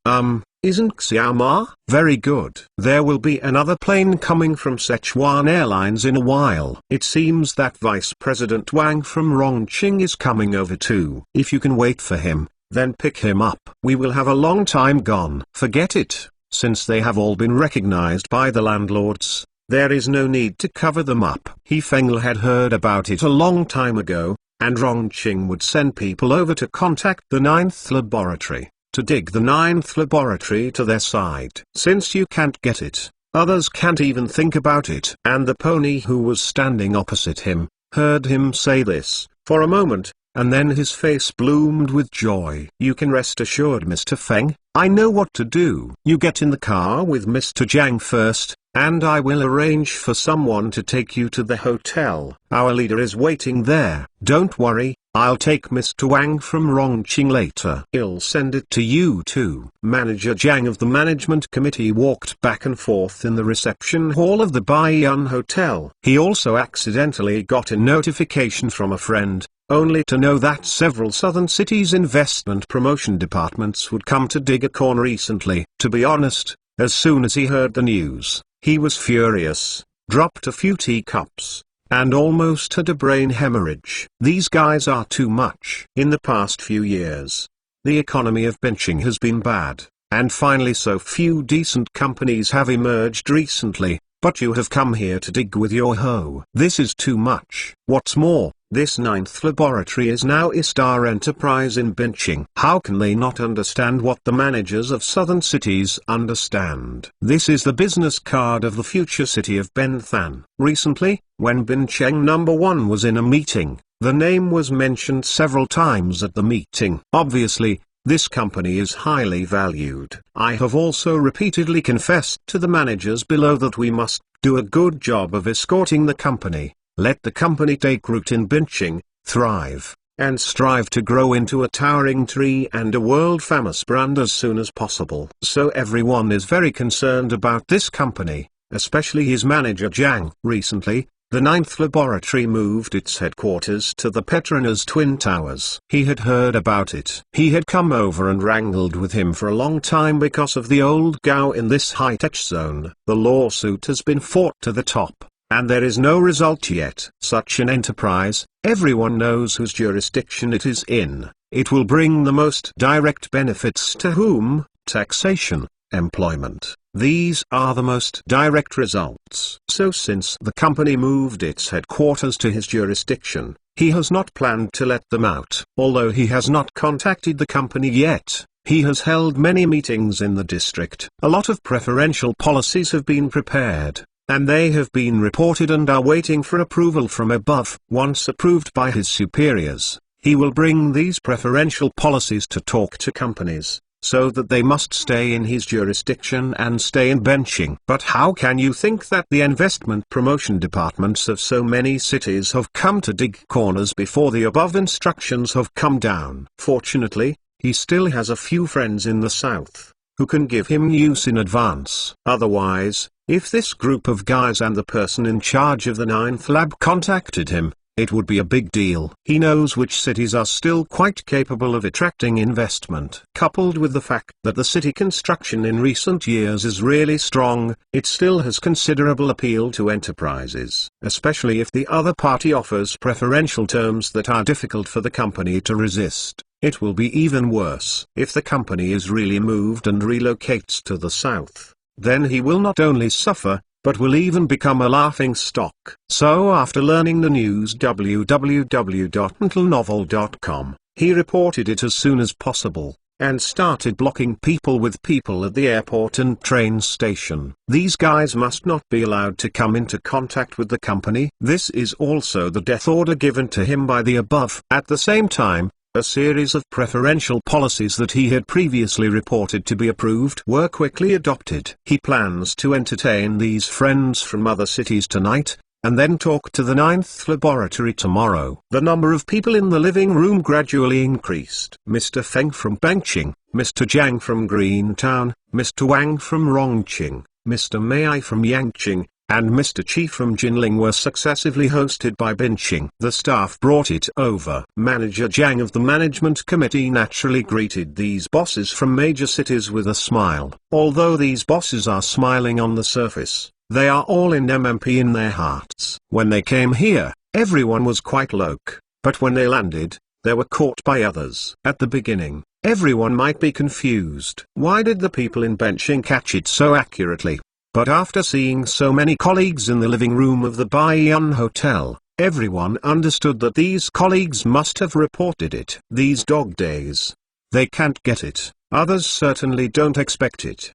Isn't Xiaoma? Very good. There will be another plane coming from Sichuan Airlines in a while. It seems that Vice President Wang from Rongqing is coming over too. If you can wait for him, then pick him up. We will have a long time gone. Forget it, since they have all been recognized by the landlords. There is no need to cover them up. Feng had heard about it a long time ago, and Rongqing would send people over to contact the 9th laboratory, to dig the 9th laboratory to their side. Since you can't get it, others can't even think about it. And the pony who was standing opposite him, heard him say this, for a moment, and then his face bloomed with joy. You can rest assured, Mr. Feng, I know what to do. You get in the car with Mr. Jiang first, and I will arrange for someone to take you to the hotel. Our leader is waiting there. Don't worry, I'll take Mr. Wang from Rongqing later. I'll send it to you too. Manager Jiang of the management committee walked back and forth in the reception hall of the Baiyun Hotel. He also accidentally got a notification from a friend, only to know that several southern cities' investment promotion departments would come to Dig a Corner recently. To be honest, as soon as he heard the news, he was furious, dropped a few teacups, and almost had a brain hemorrhage. These guys are too much. In the past few years, the economy of benching has been bad, and finally so few decent companies have emerged recently, but you have come here to dig with your hoe. This is too much. What's more, this 9th laboratory is now a star enterprise in benching. How can they not understand what the managers of southern cities understand? This is the business card of the future city of Benthan. Recently, when Bincheng number 1 was in a meeting, the name was mentioned several times at the meeting. Obviously, this company is highly valued. I have also repeatedly confessed to the managers below that we must do a good job of escorting the company. Let the company take root in benching, thrive, and strive to grow into a towering tree and a world-famous brand as soon as possible. So everyone is very concerned about this company, especially his manager Jiang. Recently, the 9th laboratory moved its headquarters to the Petronas Twin Towers. He had heard about it. He had come over and wrangled with him for a long time because of the old Gao in this high-tech zone. The lawsuit has been fought to the top, and there is no result yet. Such an enterprise, everyone knows whose jurisdiction it is in. It will bring the most direct benefits to whom? Taxation, employment. These are the most direct results. So since the company moved its headquarters to his jurisdiction, he has not planned to let them out. Although he has not contacted the company yet, he has held many meetings in the district. A lot of preferential policies have been prepared, and they have been reported and are waiting for approval from above. Once approved by his superiors, he will bring these preferential policies to talk to companies, so that they must stay in his jurisdiction and stay in benching. But how can you think that the investment promotion departments of so many cities have come to dig corners before the above instructions have come down? Fortunately, he still has a few friends in the south, who can give him news in advance. Otherwise, if this group of guys and the person in charge of the 9th lab contacted him, it would be a big deal. He knows which cities are still quite capable of attracting investment. Coupled with the fact that the city construction in recent years is really strong, it still has considerable appeal to enterprises, especially if the other party offers preferential terms that are difficult for the company to resist. It will be even worse if the company is really moved and relocates to the south. Then he will not only suffer, but will even become a laughing stock. So after learning the news www.mentalnovel.com, he reported it as soon as possible, and started blocking people with people at the airport and train station. These guys must not be allowed to come into contact with the company. This is also the death order given to him by the above. At the same time, a series of preferential policies that he had previously reported to be approved were quickly adopted. He plans to entertain these friends from other cities tonight, and then talk to the 9th laboratory tomorrow. The number of people in the living room gradually increased. Mr. Feng from Benching, Mr. Jiang from Greentown, Mr. Wang from Rongqing, Mr. Mei from Yangqing, and Mr. Chi from Jinling were successively hosted by Benching. The staff brought it over. Manager Jiang of the management committee naturally greeted these bosses from major cities with a smile. Although these bosses are smiling on the surface, they are all in MMP in their hearts. When they came here, everyone was quite loc, but when they landed, they were caught by others. At the beginning, everyone might be confused. Why did the people in Benching catch it so accurately? But after seeing so many colleagues in the living room of the Baiyun Hotel, everyone understood that these colleagues must have reported it. These dog days. They can't get it. Others certainly don't expect it.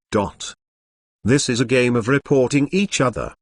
This is a game of reporting each other.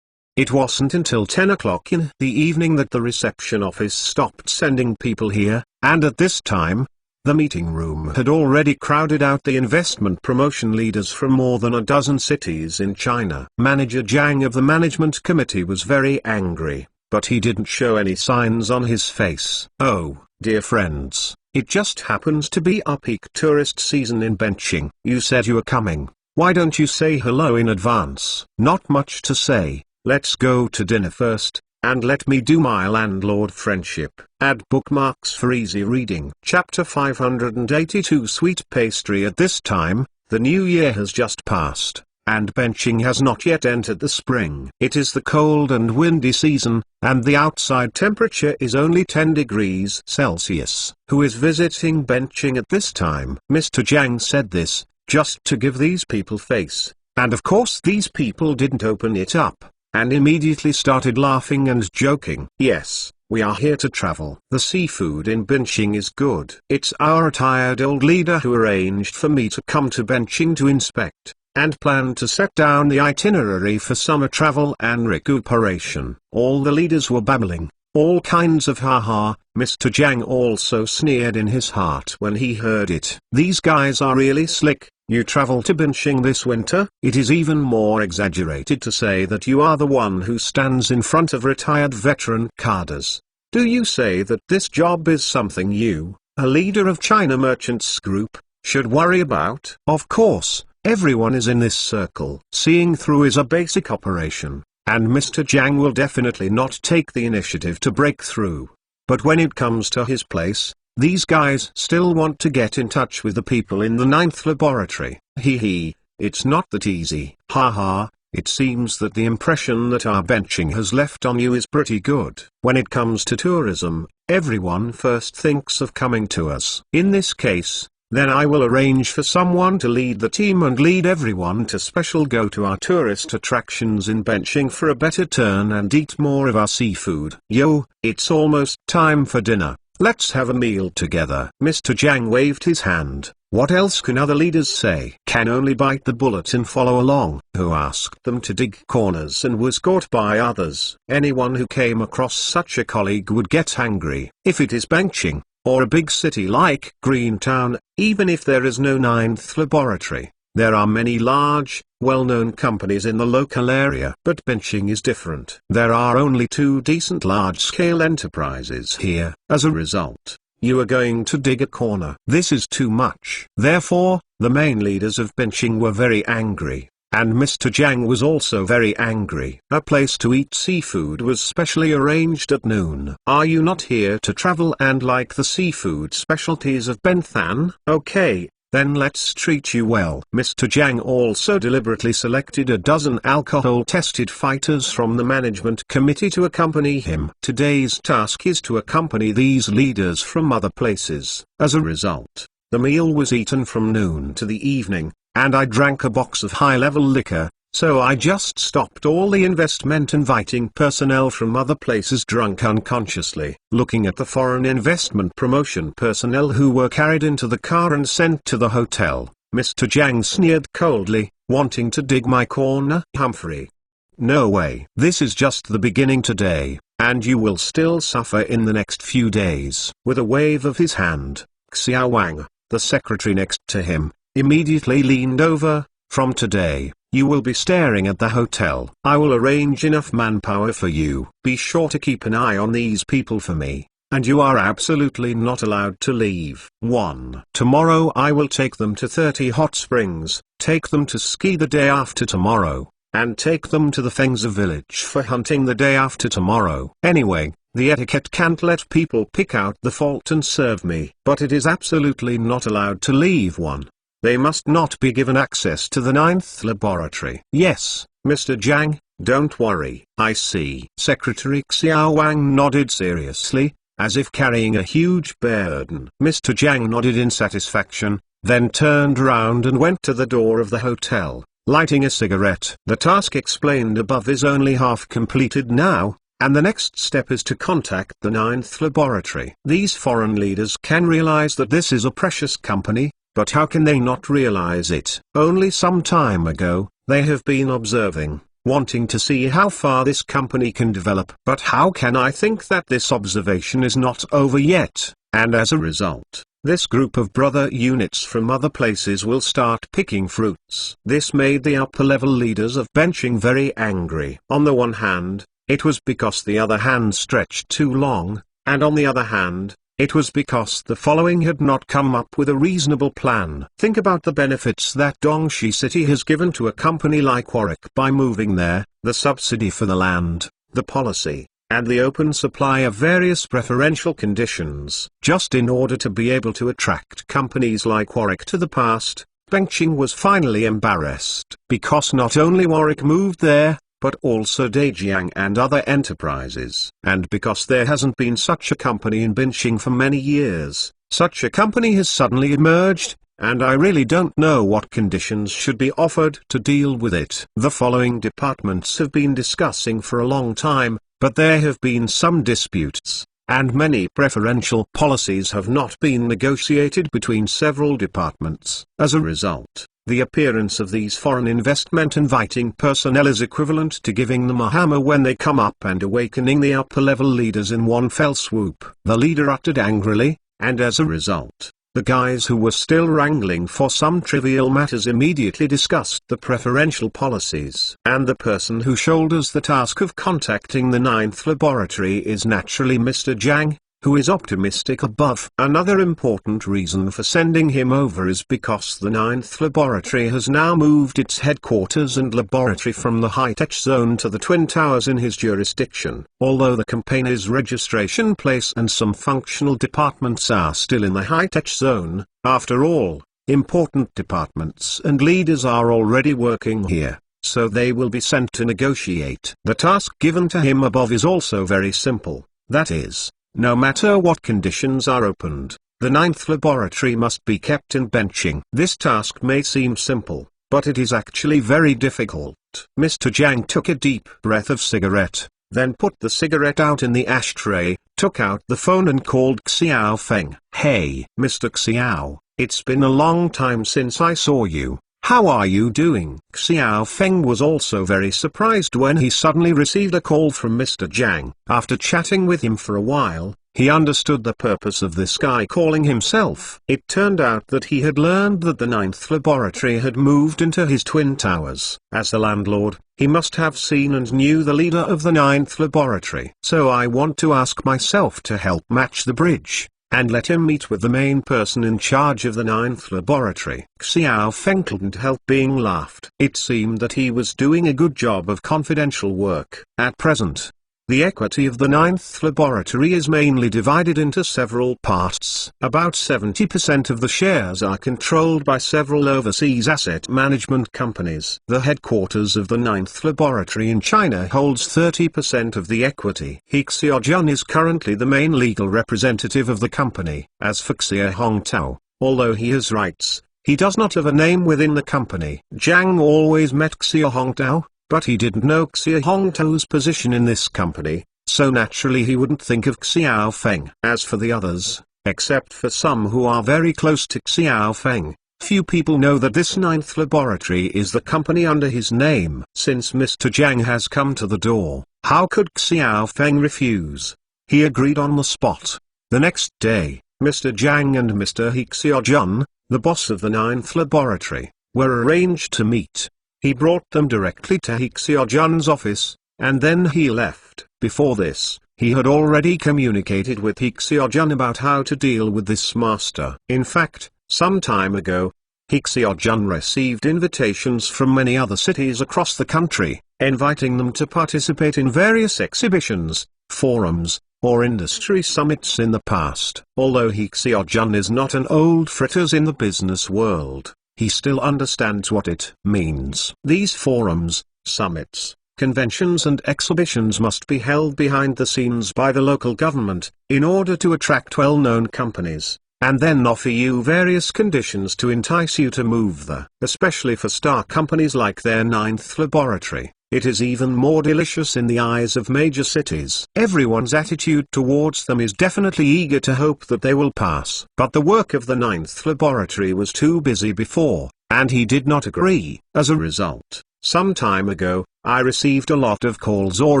It wasn't until 10 o'clock in the evening that the reception office stopped sending people here, and at this time, The meeting room had already crowded out the investment promotion leaders from more than a dozen cities in China. Manager Jiang of the management committee was very angry, but he didn't show any signs on his face. "Oh, dear friends, it just happens to be our peak tourist season in Benching. You said you were coming. Why don't you say hello in advance?" "Not much to say. Let's go to dinner first, and let me do my landlord friendship." Add bookmarks for easy reading. Chapter 582 Sweet Pastry. At this time, the new year has just passed, and Benching has not yet entered the spring. It is the cold and windy season, and the outside temperature is only 10 degrees Celsius. "Who is visiting Benching at this time?" Mr. Jiang said this, just to give these people face, and of course these people didn't open it up, and immediately started laughing and joking. "Yes, we are here to travel. The seafood in Benching is good. It's our retired old leader who arranged for me to come to Benching to inspect, and plan to set down the itinerary for summer travel and recuperation." All the leaders were babbling, all kinds of ha-ha. Mr. Jiang also sneered in his heart when he heard it. "These guys are really slick. You travel to Benching this winter?" It is even more exaggerated to say that you are the one who stands in front of retired veteran cadres. "Do you say that this job is something you, a leader of China Merchants Group, should worry about?" Of course, everyone is in this circle. Seeing through is a basic operation, and Mr. Jiang will definitely not take the initiative to break through. But when it comes to his place, these guys still want to get in touch with the people in the 9th laboratory. Hee, it's not that easy. Ha. It seems that the impression that our Benching has left on you is pretty good. When it comes to tourism, everyone first thinks of coming to us. In this case, then I will arrange for someone to lead the team and lead everyone to special go to our tourist attractions in Benching for a better turn and eat more of our seafood. Yo, it's almost time for dinner. Let's have a meal together. Mr. Jiang waved his hand. What else can other leaders say? Can only bite the bullet and follow along. Who asked them to dig corners and was caught by others? Anyone who came across such a colleague would get angry. If it is Benching, or a big city like Greentown, even if there is no 9th laboratory, there are many large, well-known companies in the local area. But Benching is different. There are only 2 decent large-scale enterprises here. As a result, you are going to dig a corner. This is too much. Therefore, the main leaders of Benching were very angry, and Mr. Jiang was also very angry. A place to eat seafood was specially arranged at noon. Are you not here to travel and like the seafood specialties of Benthan? Okay, then let's treat you well. Mr. Jiang also deliberately selected a dozen alcohol-tested fighters from the management committee to accompany him. Today's task is to accompany these leaders from other places. As a result, the meal was eaten from noon to the evening, and I drank a box of high-level liquor, so I just stopped all the investment inviting personnel from other places drunk unconsciously. Looking at the foreign investment promotion personnel who were carried into the car and sent to the hotel, Mr. Jiang sneered coldly, wanting to dig my corner. Humphrey. No way. This is just the beginning today, and you will still suffer in the next few days. With a wave of his hand, Xiao Wang, the secretary next to him, immediately leaned over. From today, you will be staring at the hotel. I will arrange enough manpower for you. Be sure to keep an eye on these people for me, and you are absolutely not allowed to leave. 1. Tomorrow I will take them to 30 hot springs, take them to ski the day after tomorrow, and take them to the Fengzi village for hunting the day after tomorrow. Anyway, the etiquette can't let people pick out the fault and serve me. But it is absolutely not allowed to leave one. They must not be given access to the 9th laboratory. Yes, Mr. Jiang, don't worry. I see. Secretary Xiao Wang nodded seriously, as if carrying a huge burden. Mr. Jiang nodded in satisfaction, then turned around and went to the door of the hotel, lighting a cigarette. The task explained above is only half completed now, and the next step is to contact the 9th laboratory. These foreign leaders can realize that this is a precious company, but how can they not realize it? Only some time ago, they have been observing, wanting to see how far this company can develop. But how can I think that this observation is not over yet? And as a result, this group of brother units from other places will start picking fruits. This made the upper-level leaders of benching very angry. On the one hand, it was because the other hand stretched too long, and on the other hand, it was because the following had not come up with a reasonable plan. Think about the benefits that Dongshi City has given to a company like Warwick by moving there, the subsidy for the land, the policy, and the open supply of various preferential conditions. Just in order to be able to attract companies like Warwick to the past, benching was finally embarrassed. Because not only Warwick moved there, but also Daejiang and other enterprises. And because there hasn't been such a company in benching for many years, such a company has suddenly emerged, and I really don't know what conditions should be offered to deal with it. The following departments have been discussing for a long time, but there have been some disputes, and many preferential policies have not been negotiated between several departments. As a result, the appearance of these foreign investment inviting personnel is equivalent to giving them a hammer when they come up and awakening the upper-level leaders in one fell swoop. The leader uttered angrily, and as a result, the guys who were still wrangling for some trivial matters immediately discussed the preferential policies. And the person who shoulders the task of contacting the ninth laboratory is naturally Mr. Jiang, who is optimistic above. Another important reason for sending him over is because the ninth laboratory has now moved its headquarters and laboratory from the high-tech zone to the Twin Towers in his jurisdiction. Although the company's registration place and some functional departments are still in the high-tech zone, after all, important departments and leaders are already working here, so they will be sent to negotiate. The task given to him above is also very simple, that is, no matter what conditions are opened, the ninth laboratory must be kept in benching. This task may seem simple, but it is actually very difficult. Mr. Jiang took a deep breath of cigarette, then put the cigarette out in the ashtray, took out the phone and called Xiao Feng. "Hey, Mr. Xiao, it's been a long time since I saw you. How are you doing?" Xiao Feng was also very surprised when he suddenly received a call from Mr. Jiang. After chatting with him for a while, he understood the purpose of this guy calling himself. It turned out that he had learned that the ninth laboratory had moved into his Twin Towers. As the landlord, he must have seen and knew the leader of the ninth laboratory. "So I want to ask myself to help match the bridge, and let him meet with the main person in charge of the ninth laboratory." Xiao Feng couldn't help being laughed. It seemed that he was doing a good job of confidential work. At present, the equity of the ninth laboratory is mainly divided into several parts. About 70% of the shares are controlled by several overseas asset management companies. The headquarters of the ninth laboratory in China holds 30% of the equity. He Xiaojun is currently the main legal representative of the company. As for Xia Hongtao, although he has rights, he does not have a name within the company. Jiang always met Xia Hongtao, but he didn't know Xia Hongtao's position in this company, so naturally he wouldn't think of Xiao Feng. As for the others, except for some who are very close to Xiao Feng, few people know that this ninth laboratory is the company under his name. Since Mr. Jiang has come to the door, how could Xiao Feng refuse? He agreed on the spot. The next day, Mr. Jiang and Mr. He Xiaojun, the boss of the ninth laboratory, were arranged to meet. He brought them directly to He Xiaojun's office, and then he left. Before this, he had already communicated with He Xiaojun about how to deal with this master. In fact, some time ago, He Xiaojun received invitations from many other cities across the country, inviting them to participate in various exhibitions, forums, or industry summits in the past. Although He Xiaojun is not an old fritters in the business world, he still understands what it means. These forums, summits, conventions and exhibitions must be held behind the scenes by the local government, in order to attract well-known companies, and then offer you various conditions to entice you to move there. Especially for star companies like their ninth laboratory, it is even more delicious in the eyes of major cities. Everyone's attitude towards them is definitely eager to hope that they will pass. But the work of the ninth laboratory was too busy before, and he did not agree. As a result, some time ago, I received a lot of calls or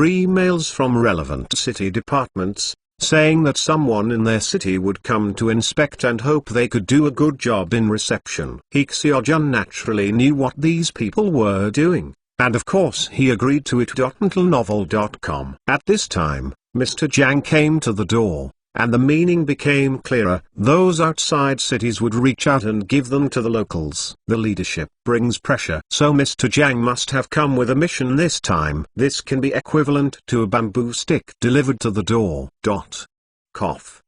emails from relevant city departments, saying that someone in their city would come to inspect and hope they could do a good job in reception. Hik Seojun naturally knew what these people were doing, and of course he agreed to it. Until novel.com. At this time, Mr. Jang came to the door, and the meaning became clearer. Those outside cities would reach out and give them to the locals. The leadership brings pressure. So Mr. Jang must have come with a mission this time. This can be equivalent to a bamboo stick delivered to the door. Cough.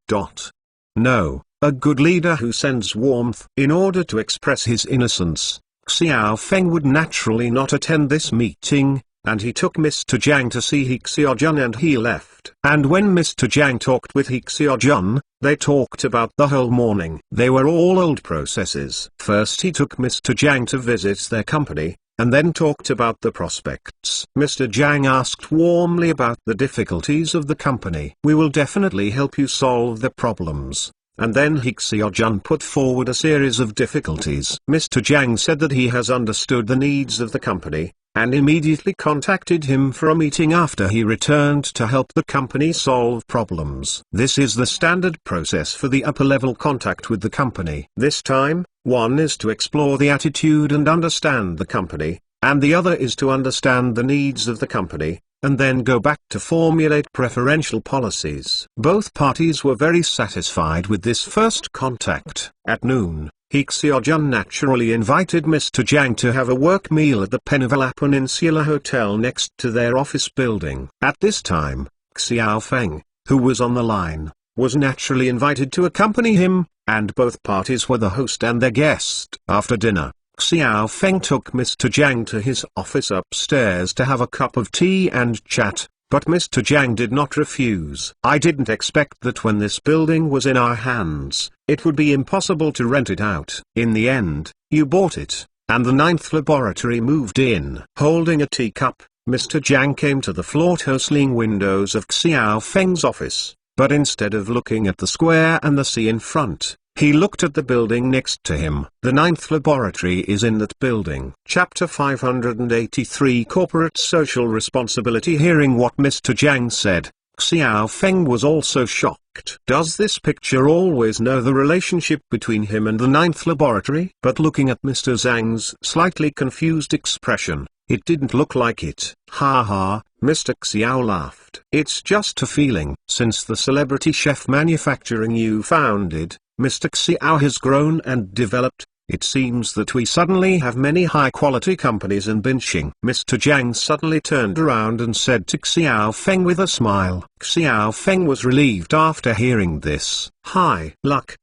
No, a good leader who sends warmth. In order to express his innocence, Xiao Feng would naturally not attend this meeting, and he took Mr. Jang to see Hik Seojun and he left. And when Mr. Jang talked with Hik Seojun, they talked about the whole morning. They were all old processes. First he took Mr. Jang to visit their company, and then talked about the prospects. Mr. Jang asked warmly about the difficulties of the company. We will definitely help you solve the problems. And then Hik Seojun put forward a series of difficulties. Mr. Jang said that he has understood the needs of the company, and immediately contacted him for a meeting after he returned to help the company solve problems. This is the standard process for the upper-level contact with the company. This time, one is to explore the attitude and understand the company, and the other is to understand the needs of the company, and then go back to formulate preferential policies. Both parties were very satisfied with this first contact. At noon, Hik Seojun naturally invited Mr. Jang to have a work meal at the Penavilla Peninsula Hotel next to their office building. At this time, Xiao Feng, who was on the line, was naturally invited to accompany him, and both parties were the host and their guest. After dinner, Xiao Feng took Mr. Jang to his office upstairs to have a cup of tea and chat, but Mr. Jang did not refuse. I didn't expect that when this building was in our hands, it would be impossible to rent it out. In the end, you bought it, and the 9th laboratory moved in. Holding a teacup, Mr. Jang came to the floor-to-ceiling windows of Xiao Feng's office, but instead of looking at the square and the sea in front, he looked at the building next to him. The 9th laboratory is in that building. Chapter 583 Corporate Social Responsibility. Hearing what Mr. Jang said, Xiao Feng was also shocked. Does this picture always know the relationship between him and the 9th laboratory? But looking at Mr. Zhang's slightly confused expression, it didn't look like it. Ha ha, Mr. Xiao laughed. It's just a feeling. Since the celebrity chef manufacturing you founded, Mr. Xiao has grown and developed. It seems that we suddenly have many high-quality companies in Binching. Mr. Jang suddenly turned around and said to Xiao Feng with a smile. Xiao Feng was relieved after hearing this. Hi, Luck.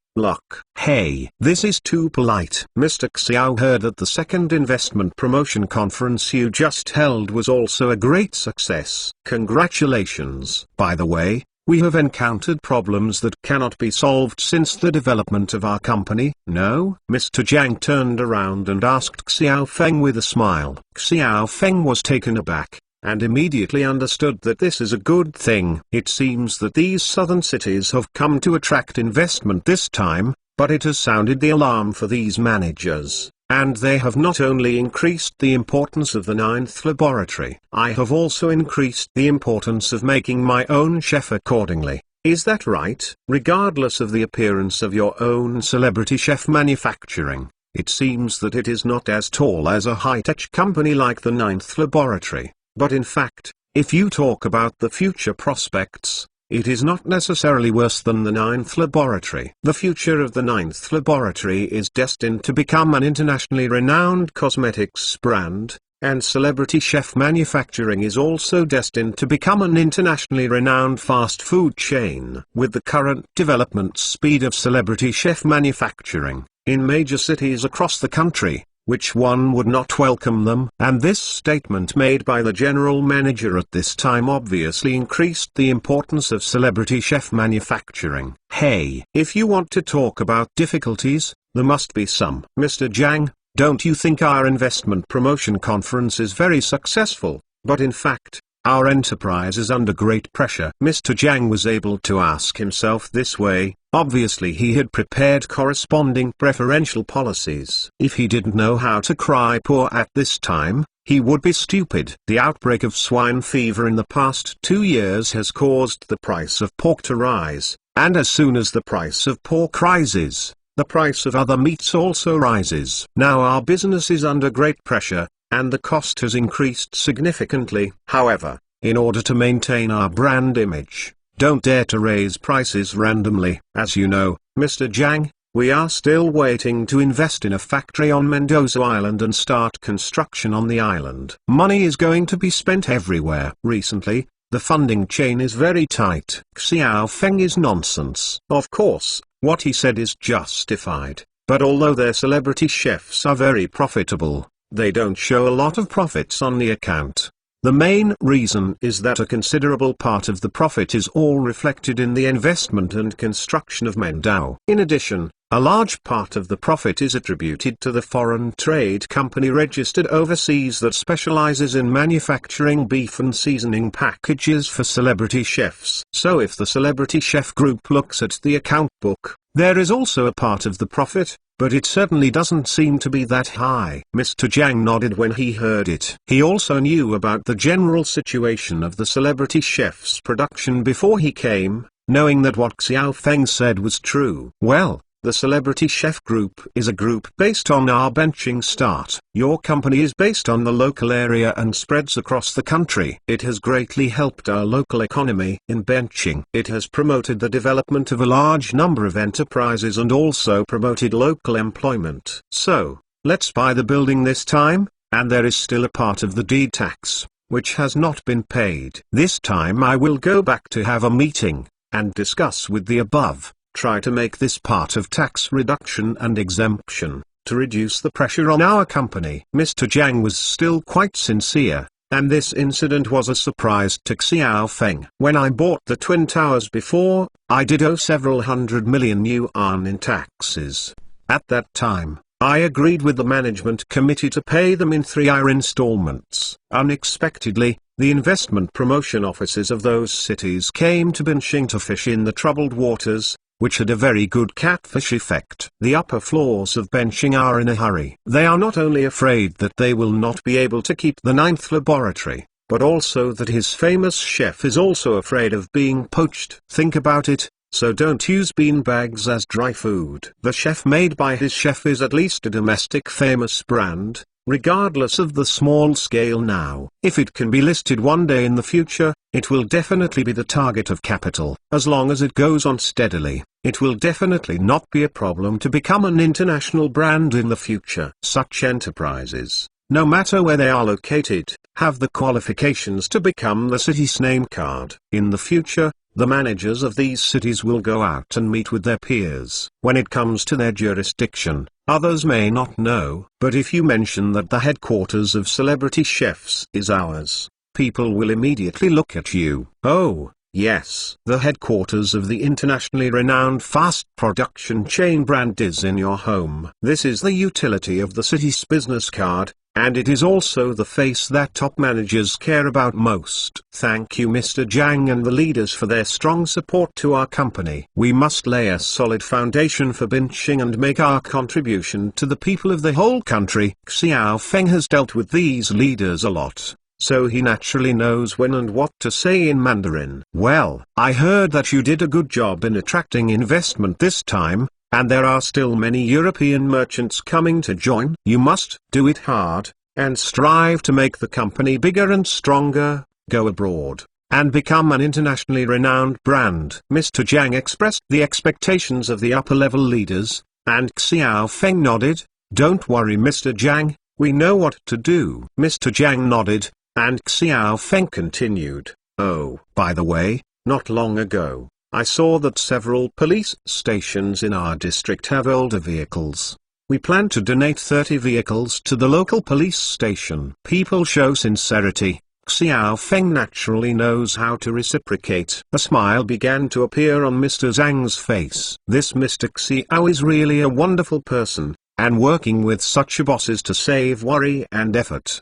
Hey, this is too polite. Mr. Xiao heard that the second investment promotion conference you just held was also a great success. Congratulations. By the way, we have encountered problems that cannot be solved since the development of our company. No? Mr. Jang turned around and asked Xiao Feng with a smile. Xiao Feng was taken aback, and immediately understood that this is a good thing. It seems that these southern cities have come to attract investment this time, but it has sounded the alarm for these managers. And they have not only increased the importance of the 9th laboratory, I have also increased the importance of making my own chef accordingly. Is that right? Regardless of the appearance of your own celebrity chef manufacturing, it seems that it is not as tall as a high-tech company like the 9th laboratory, but in fact, if you talk about the future prospects, it is not necessarily worse than the 9th laboratory. The future of the 9th laboratory is destined to become an internationally renowned cosmetics brand, and celebrity chef manufacturing is also destined to become an internationally renowned fast food chain. With the current development speed of celebrity chef manufacturing, in major cities across the country, which one would not welcome them? And this statement made by the general manager at this time obviously increased the importance of celebrity chef manufacturing. Hey, if you want to talk about difficulties, there must be some. Mr. Jang, don't you think our investment promotion conference is very successful? But in fact, our enterprise is under great pressure. Mr. Jang was able to ask himself this way. Obviously he had prepared corresponding preferential policies. If he didn't know how to cry poor at this time, he would be stupid. The outbreak of swine fever in the past 2 years has caused the price of pork to rise, and as soon as the price of pork rises, the price of other meats also rises. Now our business is under great pressure, and the cost has increased significantly. However, in order to maintain our brand image, don't dare to raise prices randomly. As you know, Mr. Jiang, we are still waiting to invest in a factory on Mendoza Island and start construction on the island. Money is going to be spent everywhere. Recently, the funding chain is very tight. Xiao Feng is nonsense. Of course, what he said is justified, but although their celebrity chefs are very profitable, they don't show a lot of profits on the account. The main reason is that a considerable part of the profit is all reflected in the investment and construction of Mendao. In addition, a large part of the profit is attributed to the foreign trade company registered overseas that specializes in manufacturing beef and seasoning packages for celebrity chefs. So if the celebrity chef group looks at the account book, there is also a part of the profit, but it certainly doesn't seem to be that high. Mr. Jiang nodded when he heard it. He also knew about the general situation of the celebrity chef's production before he came, knowing that what Xiao Feng said was true. Well, the Celebrity Chef Group is a group based on our benching start. Your company is based on the local area and spreads across the country. It has greatly helped our local economy in benching. It has promoted the development of a large number of enterprises and also promoted local employment. So, let's buy the building this time, and there is still a part of the deed tax, which has not been paid. This time I will go back to have a meeting, and discuss with the above. Try to make this part of tax reduction and exemption, to reduce the pressure on our company. Mr. Jiang was still quite sincere, and this incident was a surprise to Xiao Feng. When I bought the Twin Towers before, I did owe several hundred million yuan in taxes. At that time, I agreed with the management committee to pay them in 3-year installments. Unexpectedly, the investment promotion offices of those cities came to Binching to fish in the troubled waters, which had a very good catfish effect. The upper floors of Benching are in a hurry. They are not only afraid that they will not be able to keep the 9th laboratory, but also that his famous chef is also afraid of being poached. Think about it, so don't use bean bags as dry food. The chef made by his chef is at least a domestic famous brand, regardless of the small scale now. If it can be listed one day in the future, it will definitely be the target of capital. As long as it goes on steadily, it will definitely not be a problem to become an international brand in the future. Such enterprises, no matter where they are located, have the qualifications to become the city's name card. In the future, the managers of these cities will go out and meet with their peers. When it comes to their jurisdiction, others may not know, but if you mention that the headquarters of celebrity chefs is ours, people will immediately look at you. Oh, yes, the headquarters of the internationally renowned fast production chain brand is in your home. This is the utility of the city's business card, and it is also the face that top managers care about most. Thank you Mr. Jiang and the leaders for their strong support to our company. We must lay a solid foundation for Binching and make our contribution to the people of the whole country. Xiao Feng has dealt with these leaders a lot, so he naturally knows when and what to say in Mandarin. Well, I heard that you did a good job in attracting investment this time, and there are still many European merchants coming to join. You must do it hard, and strive to make the company bigger and stronger, go abroad, and become an internationally renowned brand. Mr. Jiang expressed the expectations of the upper-level leaders, and Xiao Feng nodded. Don't worry Mr. Jiang, we know what to do. Mr. Jiang nodded, and Xiao Feng continued. Oh, by the way, not long ago, I saw that several police stations in our district have older vehicles. We plan to donate 30 vehicles to the local police station. People show sincerity. Xiao Feng naturally knows how to reciprocate. A smile began to appear on Mr. Zhang's face. This Mr. Xiao is really a wonderful person, and working with such a boss is to save worry and effort.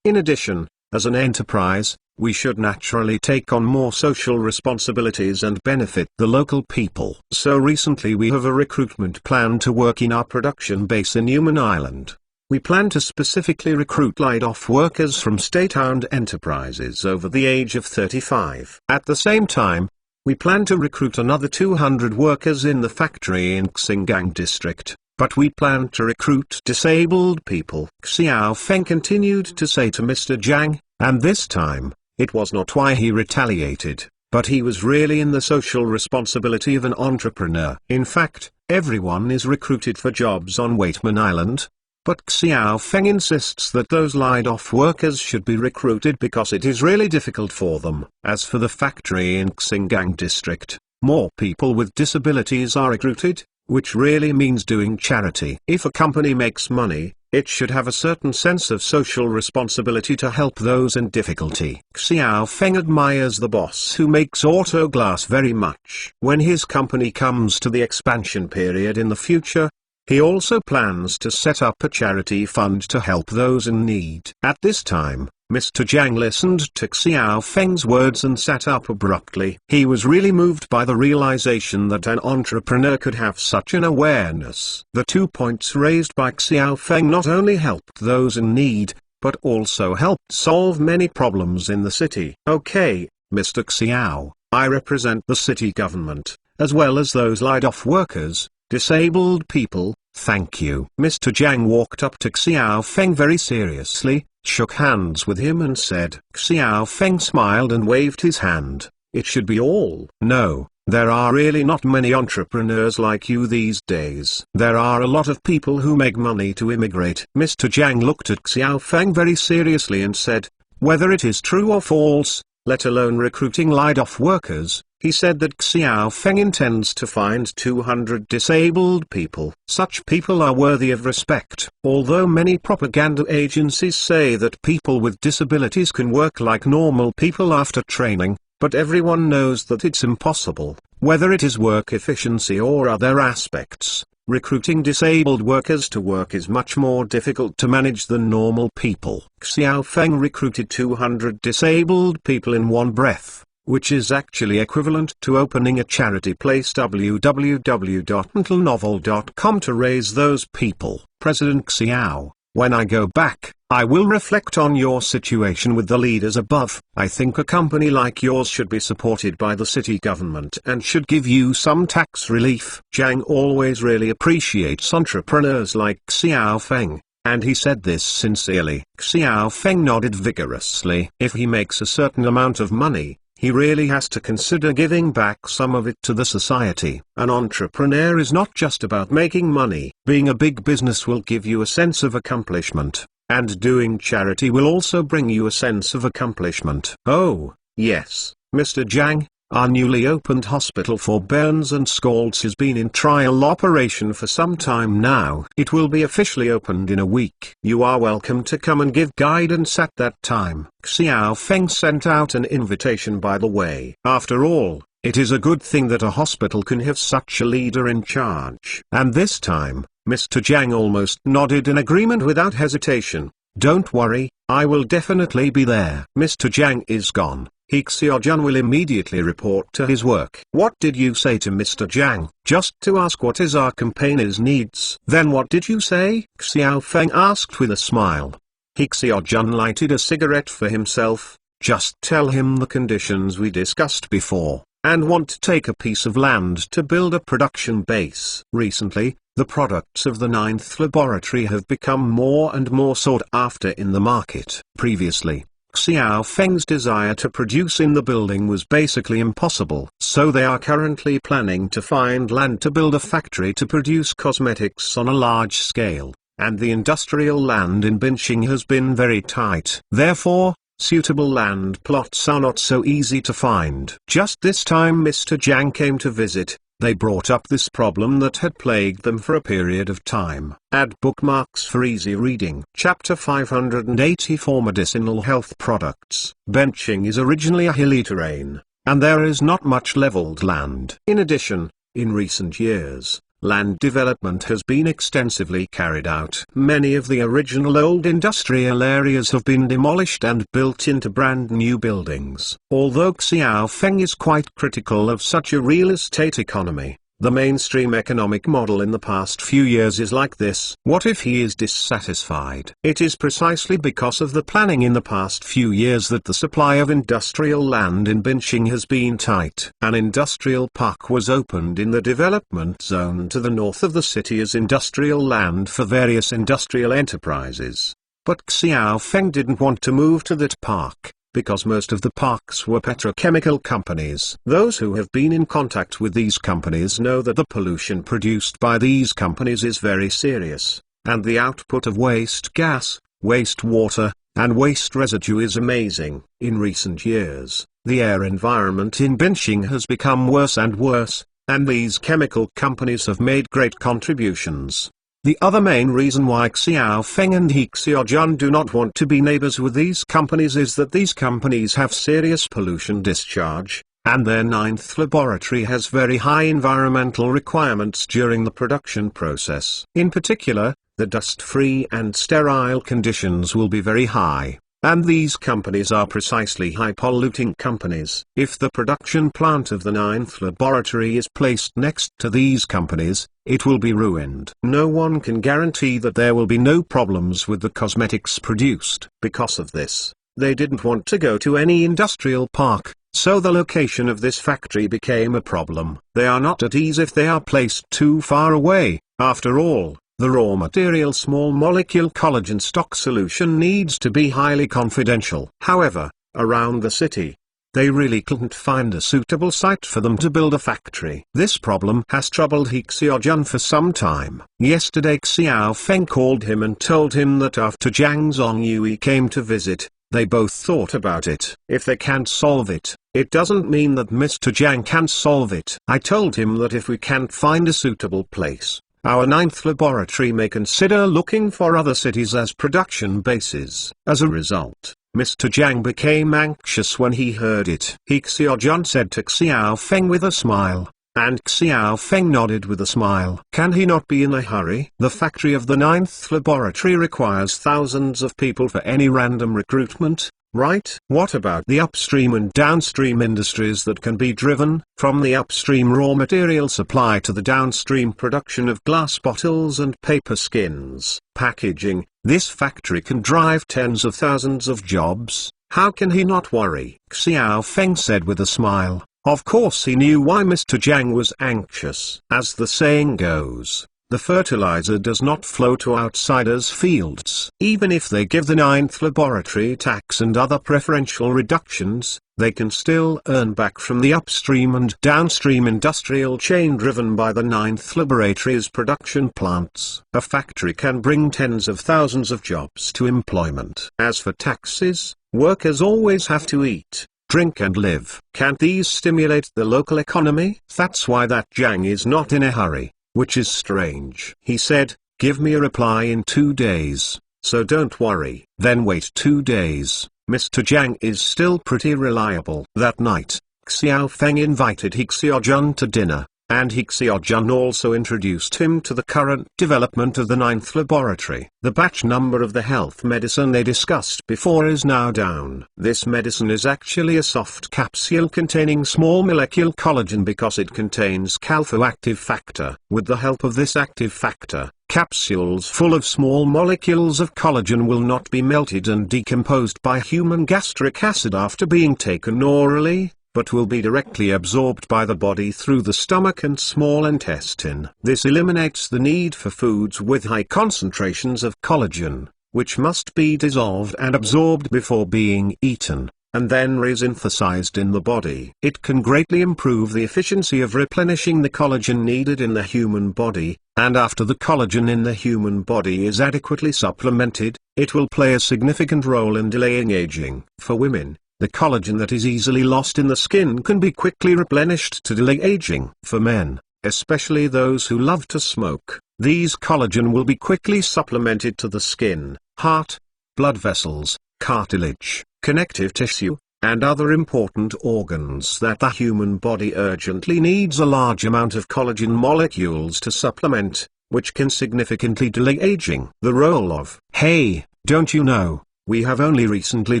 In addition, as an enterprise, we should naturally take on more social responsibilities and benefit the local people. So recently we have a recruitment plan to work in our production base in Human Island. we plan to specifically recruit laid-off workers from state-owned enterprises over the age of 35. At the same time, we plan to recruit another 200 workers in the factory in Xingang district, but we plan to recruit disabled people, Xiao Feng continued to say to Mr. Jiang, and this time, it was not why he retaliated, but he was really in the social responsibility of an entrepreneur. In fact, everyone is recruited for jobs on Waitman Island, but Xiao Feng insists that those laid-off workers should be recruited because it is really difficult for them. As for the factory in Xingang district, more people with disabilities are recruited, which really means doing charity. If a company makes money, it should have a certain sense of social responsibility to help those in difficulty. Xiao Feng admires the boss who makes auto glass very much. When his company comes to the expansion period in the future, he also plans to set up a charity fund to help those in need. At this time, Mr. Jiang listened to Xiao Feng's words and sat up abruptly. He was really moved by the realization that an entrepreneur could have such an awareness. The 2 points raised by Xiao Feng not only helped those in need, but also helped solve many problems in the city. Okay, Mr. Xiao, I represent the city government, as well as those laid-off workers, disabled people, thank you. Mr. Jiang walked up to Xiao Feng very seriously, shook hands with him and said. Xiao Feng smiled and waved his hand. It should be all. No, there are really not many entrepreneurs like you these days. There are a lot of people who make money to immigrate. Mr. Jiang looked at Xiao Feng very seriously and said, whether it is true or false, let alone recruiting laid-off workers, he said that Xiao Feng intends to find 200 disabled people. Such people are worthy of respect. Although many propaganda agencies say that people with disabilities can work like normal people after training, but everyone knows that it's impossible. Whether it is work efficiency or other aspects, recruiting disabled workers to work is much more difficult to manage than normal people. Xiao Feng recruited 200 disabled people in one breath, which is actually equivalent to opening a charity place www.mentalnovel.com to raise those people. President Xiao, when I go back, I will reflect on your situation with the leaders above. I think a company like yours should be supported by the city government and should give you some tax relief. Jiang always really appreciates entrepreneurs like Xiao Feng, and he said this sincerely. Xiao Feng nodded vigorously. If he makes a certain amount of money, he really has to consider giving back some of it to the society. An entrepreneur is not just about making money. Being a big business will give you a sense of accomplishment, and doing charity will also bring you a sense of accomplishment. Oh, yes, Mr. Jiang, our newly opened hospital for burns and scalds has been in trial operation for some time now. It will be officially opened in a week. You are welcome to come and give guidance at that time. Xiao Feng sent out an invitation by the way. After all, it is a good thing that a hospital can have such a leader in charge. And this time, Mr. Jiang almost nodded in agreement without hesitation. Don't worry, I will definitely be there. Mr. Jiang is gone. He Xiaojun will immediately report to his work. What did you say to Mr. Jiang? Just to ask what is our campaigners' needs. Then what did you say? Xiao Feng asked with a smile. He Xiaojun lighted a cigarette for himself. Just tell him the conditions we discussed before, and want to take a piece of land to build a production base. Recently, the products of the 9th laboratory have become more and more sought after in the market. Previously, Xiao Feng's desire to produce in the building was basically impossible. So they are currently planning to find land to build a factory to produce cosmetics on a large scale, and the industrial land in Binqing has been very tight. Therefore, suitable land plots are not so easy to find. Just this time Mr. Jiang came to visit. They brought up this problem that had plagued them for a period of time. Add bookmarks for easy reading. Chapter 584 Medicinal Health Products. Binqing is originally a hilly terrain, and there is not much leveled land. In addition, in recent years, land development has been extensively carried out. Many of the original old industrial areas have been demolished and built into brand new buildings. Although Xiao Feng is quite critical of such a real estate economy, The mainstream economic model in the past few years is like this. What if he is dissatisfied? It is precisely because of the planning in the past few years that the supply of industrial land in Binching has been tight. An industrial park was opened in the development zone to the north of the city as industrial land for various industrial enterprises. But Xiao Feng didn't want to move to that park, because most of the parks were petrochemical companies. Those who have been in contact with these companies know that the pollution produced by these companies is very serious, and the output of waste gas, waste water, and waste residue is amazing. In recent years, the air environment in Binching has become worse and worse, and these chemical companies have made great contributions. The other main reason why Xiao Feng and He Xiaojun do not want to be neighbors with these companies is that these companies have serious pollution discharge, and their ninth laboratory has very high environmental requirements during the production process. In particular, the dust-free and sterile conditions will be very high. And these companies are precisely high-polluting companies. If the production plant of the ninth laboratory is placed next to these companies, it will be ruined. No one can guarantee that there will be no problems with the cosmetics produced. Because of this, they didn't want to go to any industrial park, so the location of this factory became a problem. They are not at ease if they are placed too far away. After all, the raw material small molecule collagen stock solution needs to be highly confidential. However, around the city, they really couldn't find a suitable site for them to build a factory. This problem has troubled He Xiaojun for some time. Yesterday Xiao Feng called him and told him that after Zhang Zongyue came to visit, they both thought about it. If they can't solve it, it doesn't mean that Mr. Zhang can solve it. I told him that if we can't find a suitable place, our ninth laboratory may consider looking for other cities as production bases. As a result, Mr. Zhang became anxious when he heard it. He Xiaojun said to Xiao Feng with a smile, and Xiao Feng nodded with a smile. Can he not be in a hurry? The factory of the ninth laboratory requires thousands of people for any random recruitment, right? What about the upstream and downstream industries that can be driven from the upstream raw material supply to the downstream production of glass bottles and paper skins, packaging? This factory can drive tens of thousands of jobs. How can he not worry? Xiao Feng said with a smile. Of course he knew why Mr. Zhang was anxious. As the saying goes, the fertilizer does not flow to outsiders' fields. Even if they give the ninth laboratory tax and other preferential reductions, they can still earn back from the upstream and downstream industrial chain driven by the ninth laboratory's production plants. A factory can bring tens of thousands of jobs to employment. As for taxes, workers always have to eat, drink and live. Can't these stimulate the local economy? That's why that Zhang is not in a hurry. Which is strange. He said, give me a reply in 2 days, so don't worry. Then wait 2 days. Mr. Zhang is still pretty reliable. That night, Xiao Feng invited He Xiaojun to dinner, and He Xiaojun also introduced him to the current development of the ninth laboratory. The batch number of the health medicine they discussed before is now down. This medicine is actually a soft capsule containing small molecule collagen because it contains Calpho active factor. With the help of this active factor, capsules full of small molecules of collagen will not be melted and decomposed by human gastric acid after being taken orally, but will be directly absorbed by the body through the stomach and small intestine. This eliminates the need for foods with high concentrations of collagen, which must be dissolved and absorbed before being eaten, and then resynthesized in the body. It can greatly improve the efficiency of replenishing the collagen needed in the human body, and after the collagen in the human body is adequately supplemented, it will play a significant role in delaying aging. For women, the collagen that is easily lost in the skin can be quickly replenished to delay aging. For men, especially those who love to smoke, these collagen will be quickly supplemented to the skin, heart, blood vessels, cartilage, connective tissue, and other important organs that the human body urgently needs a large amount of collagen molecules to supplement, which can significantly delay aging. The role of, hey, don't you know, We have only recently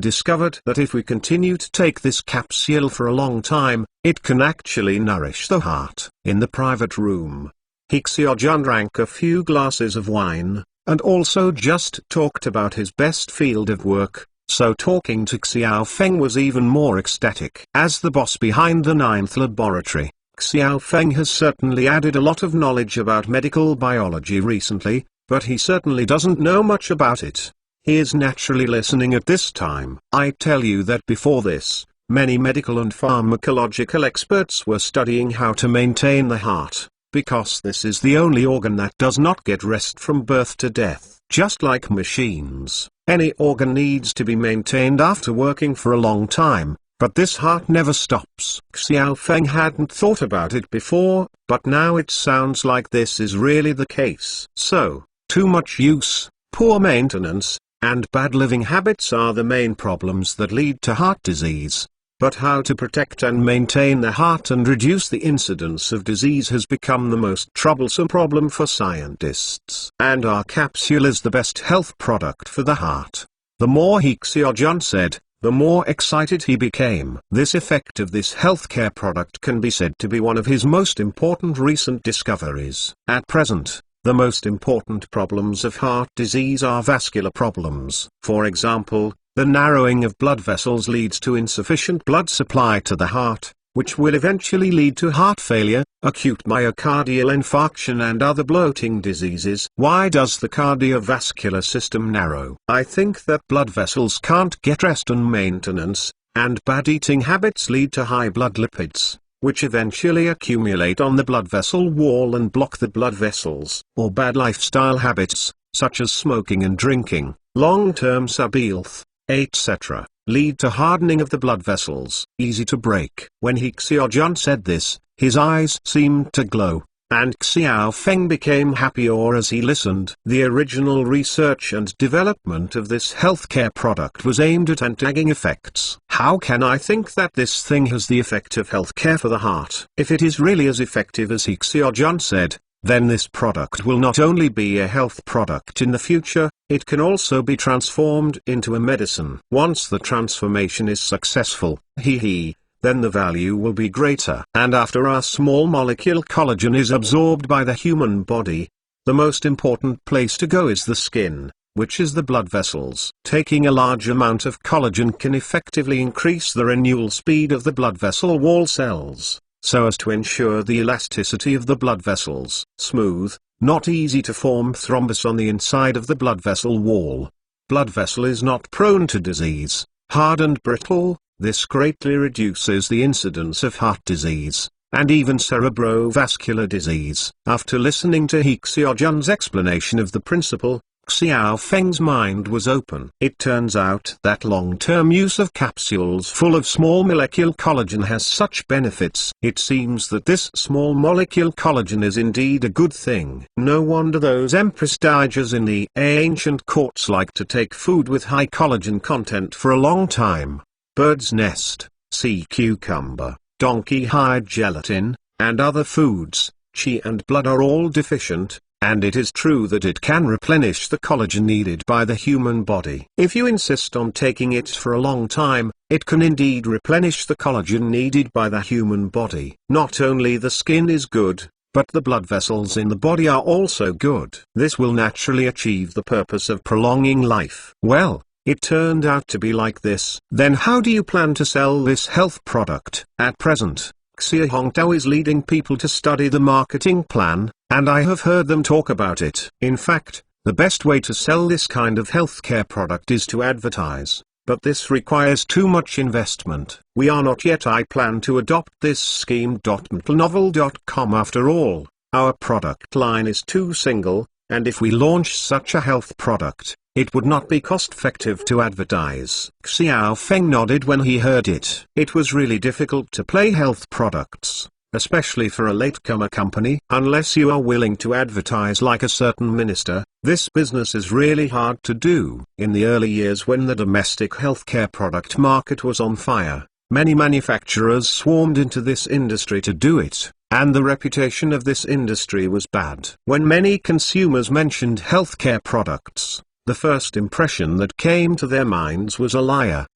discovered that if we continue to take this capsule for a long time, it can actually nourish the heart. In the private room, Hixia-jun drank a few glasses of wine, and also just talked about his best field of work, so talking to Xiao Feng was even more ecstatic. As the boss behind the 9th laboratory, Xiao Feng has certainly added a lot of knowledge about medical biology recently, but he certainly doesn't know much about it. He is naturally listening at this time. I tell you that before this, many medical and pharmacological experts were studying how to maintain the heart, because this is the only organ that does not get rest from birth to death. Just like machines, any organ needs to be maintained after working for a long time, but this heart never stops. Xiao Feng hadn't thought about it before, but now it sounds like this is really the case. So, too much use, poor maintenance, and bad living habits are the main problems that lead to heart disease. But how to protect and maintain the heart and reduce the incidence of disease has become the most troublesome problem for scientists. And our capsule is the best health product for the heart. The more Hixia-jun said, the more excited he became. This effect of this healthcare product can be said to be one of his most important recent discoveries. At present, the most important problems of heart disease are vascular problems. For example, the narrowing of blood vessels leads to insufficient blood supply to the heart, which will eventually lead to heart failure, acute myocardial infarction and other bloating diseases. Why does the cardiovascular system narrow? I think that blood vessels can't get rest and maintenance, and bad eating habits lead to high blood lipids, which eventually accumulate on the blood vessel wall and block the blood vessels. Or bad lifestyle habits, such as smoking and drinking, long-term subhealth, etc., lead to hardening of the blood vessels. Easy to break. When Hixia-jun said this, his eyes seemed to glow, and Xiao Feng became happier as he listened. The original research and development of this healthcare product was aimed at anti-aging effects. How can I think that this thing has the effect of healthcare for the heart? If it is really as effective as Hixia-jun said, then this product will not only be a health product in the future, it can also be transformed into a medicine. Once the transformation is successful, then the value will be greater. And after our small molecule collagen is absorbed by the human body, the most important place to go is the skin, which is the blood vessels. Taking a large amount of collagen can effectively increase the renewal speed of the blood vessel wall cells, so as to ensure the elasticity of the blood vessels. Smooth, not easy to form thrombus on the inside of the blood vessel wall. Blood vessel is not prone to disease. Hard and brittle, this greatly reduces the incidence of heart disease, and even cerebrovascular disease. After listening to Hixia-jun's explanation of the principle, Xiao Feng's mind was open. It turns out that long-term use of capsules full of small molecule collagen has such benefits. It seems that this small molecule collagen is indeed a good thing. No wonder those Empress Dowages in the ancient courts like to take food with high collagen content for a long time. Bird's nest, sea cucumber, donkey hide gelatin, and other foods, qi and blood are all deficient. And it is true that it can replenish the collagen needed by the human body. If you insist on taking it for a long time, it can indeed replenish the collagen needed by the human body. Not only the skin is good, but the blood vessels in the body are also good. This will naturally achieve the purpose of prolonging life. Well, it turned out to be like this. Then how do you plan to sell this health product? At present, Xia Hongtao is leading people to study the marketing plan, and I have heard them talk about it. In fact, the best way to sell this kind of healthcare product is to advertise, but this requires too much investment. We are not yet. I plan to adopt this scheme. Mtlnovel.com. After all, our product line is too single, and if we launch such a health product, it would not be cost-effective to advertise. Xiao Feng nodded when he heard it. It was really difficult to play health products, especially for a latecomer company. Unless you are willing to advertise like a certain minister, this business is really hard to do. In the early years when the domestic healthcare product market was on fire, many manufacturers swarmed into this industry to do it, and the reputation of this industry was bad. When many consumers mentioned healthcare products, the first impression that came to their minds was a liar.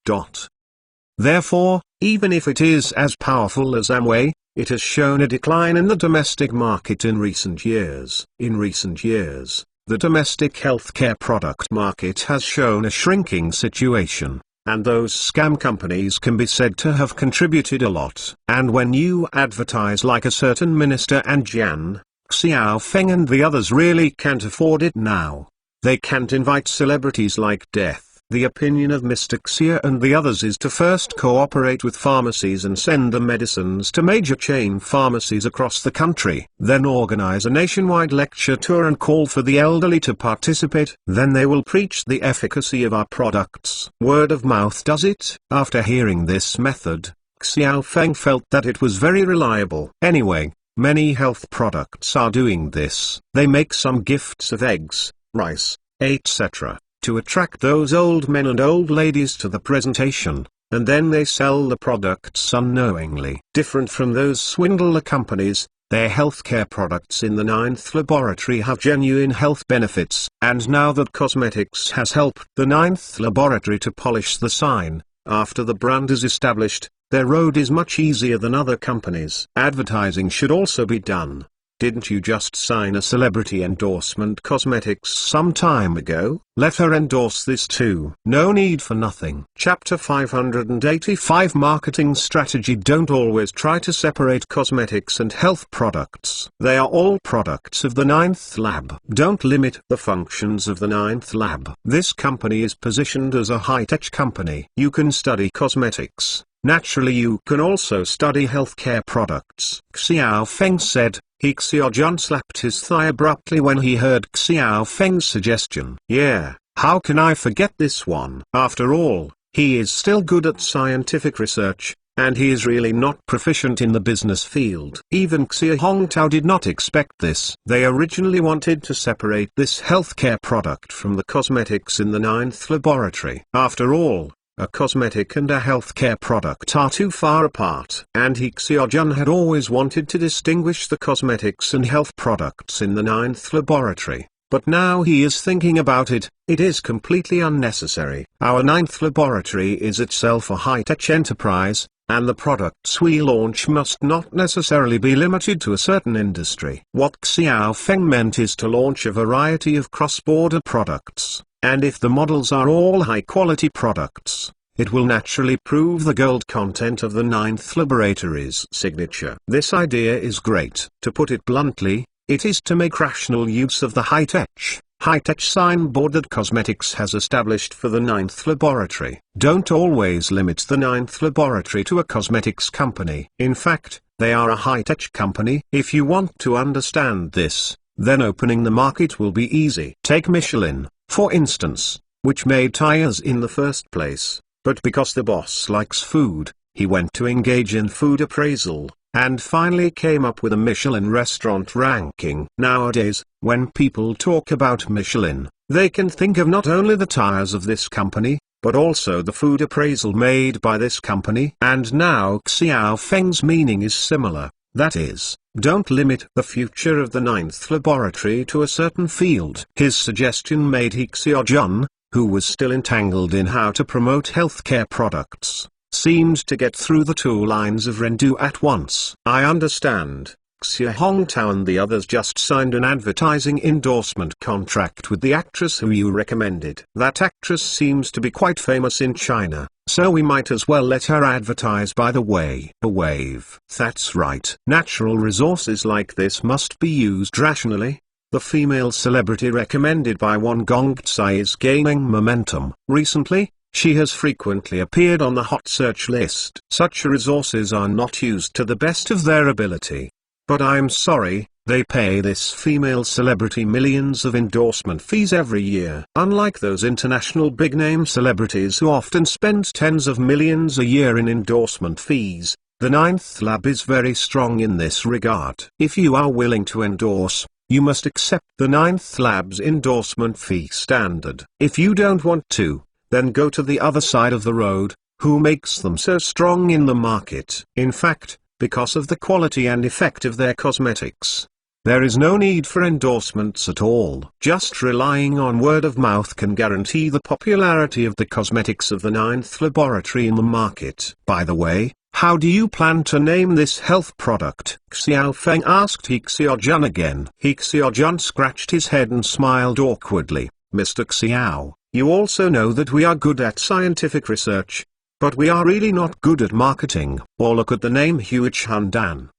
Therefore, even if it is as powerful as Amway, it has shown a decline in the domestic market in recent years. In recent years, the domestic healthcare product market has shown a shrinking situation, and those scam companies can be said to have contributed a lot. And when you advertise like a certain minister and Jian Xiaofeng and the others really can't afford it now, they can't invite celebrities like Death. The opinion of Mr. Xia and the others is to first cooperate with pharmacies and send the medicines to major chain pharmacies across the country. Then organize a nationwide lecture tour and call for the elderly to participate. Then they will preach the efficacy of our products. Word of mouth does it. After hearing this method, Xiaofeng felt that it was very reliable. Anyway, many health products are doing this. They make some gifts of eggs, rice, etc. to attract those old men and old ladies to the presentation, and then they sell the products unknowingly. Different from those swindler companies, their healthcare products in the Ninth Laboratory have genuine health benefits. And now that cosmetics has helped the Ninth Laboratory to polish the sign, after the brand is established, their road is much easier than other companies. Advertising should also be done. Didn't you just sign a celebrity endorsement cosmetics some time ago? Let her endorse this too. No need for nothing. Chapter 585 Marketing Strategy. Don't always try to separate cosmetics and health products. They are all products of the Ninth Lab. Don't limit the functions of the Ninth Lab. This company is positioned as a high-tech company. You can study cosmetics. Naturally you can also study healthcare products. Xiaofeng said. Xiaojun slapped his thigh abruptly when he heard Xiaofeng's suggestion. Yeah, how can I forget this one? After all, he is still good at scientific research, and he is really not proficient in the business field. Even Xia Hongtao did not expect this. They originally wanted to separate this healthcare product from the cosmetics in the Ninth Laboratory. After all, a cosmetic and a healthcare product are too far apart. And Xiaojun had always wanted to distinguish the cosmetics and health products in the Ninth Laboratory. But now he is thinking about it. It is completely unnecessary. Our Ninth Laboratory is itself a high-tech enterprise, and the products we launch must not necessarily be limited to a certain industry. What Xiaofeng meant is to launch a variety of cross-border products. And if the models are all high-quality products, it will naturally prove the gold content of the Ninth Laboratory's signature. This idea is great. To put it bluntly, it is to make rational use of the high-tech signboard that cosmetics has established for the Ninth Laboratory. Don't always limit the Ninth Laboratory to a cosmetics company. In fact, they are a high-tech company. If you want to understand this, then opening the market will be easy. Take Michelin, for instance, which made tires in the first place, but because the boss likes food, he went to engage in food appraisal, and finally came up with a Michelin restaurant ranking. Nowadays, when people talk about Michelin, they can think of not only the tires of this company, but also the food appraisal made by this company. And now Xiaofeng's meaning is similar. That is, don't limit the future of the Ninth Laboratory to a certain field. His suggestion made Xiaojun, who was still entangled in how to promote healthcare products, seemed to get through the two lines of Rendu at once. I understand. Xia Hongtao and the others just signed an advertising endorsement contract with the actress who you recommended. That actress seems to be quite famous in China, so we might as well let her advertise by the way. A wave. That's right. Natural resources like this must be used rationally. The female celebrity recommended by Wang Gongcai is gaining momentum. Recently, she has frequently appeared on the hot search list. Such resources are not used to the best of their ability. But I'm sorry, they pay this female celebrity millions of endorsement fees every year. Unlike those international big-name celebrities who often spend tens of millions a year in endorsement fees, the Ninth Lab is very strong in this regard. If you are willing to endorse, you must accept the Ninth Lab's endorsement fee standard. If you don't want to, then go to the other side of the road. Who makes them so strong in the market? In fact, because of the quality and effect of their cosmetics. There is no need for endorsements at all. Just relying on word of mouth can guarantee the popularity of the cosmetics of the ninth laboratory in the market. By the way, how do you plan to name this health product? Xiao Feng asked He Xiaojun again. He Xiaojun scratched his head and smiled awkwardly. Mr. Xiao, you also know that we are good at scientific research, but we are really not good at marketing. Or look at the name Huichuandan?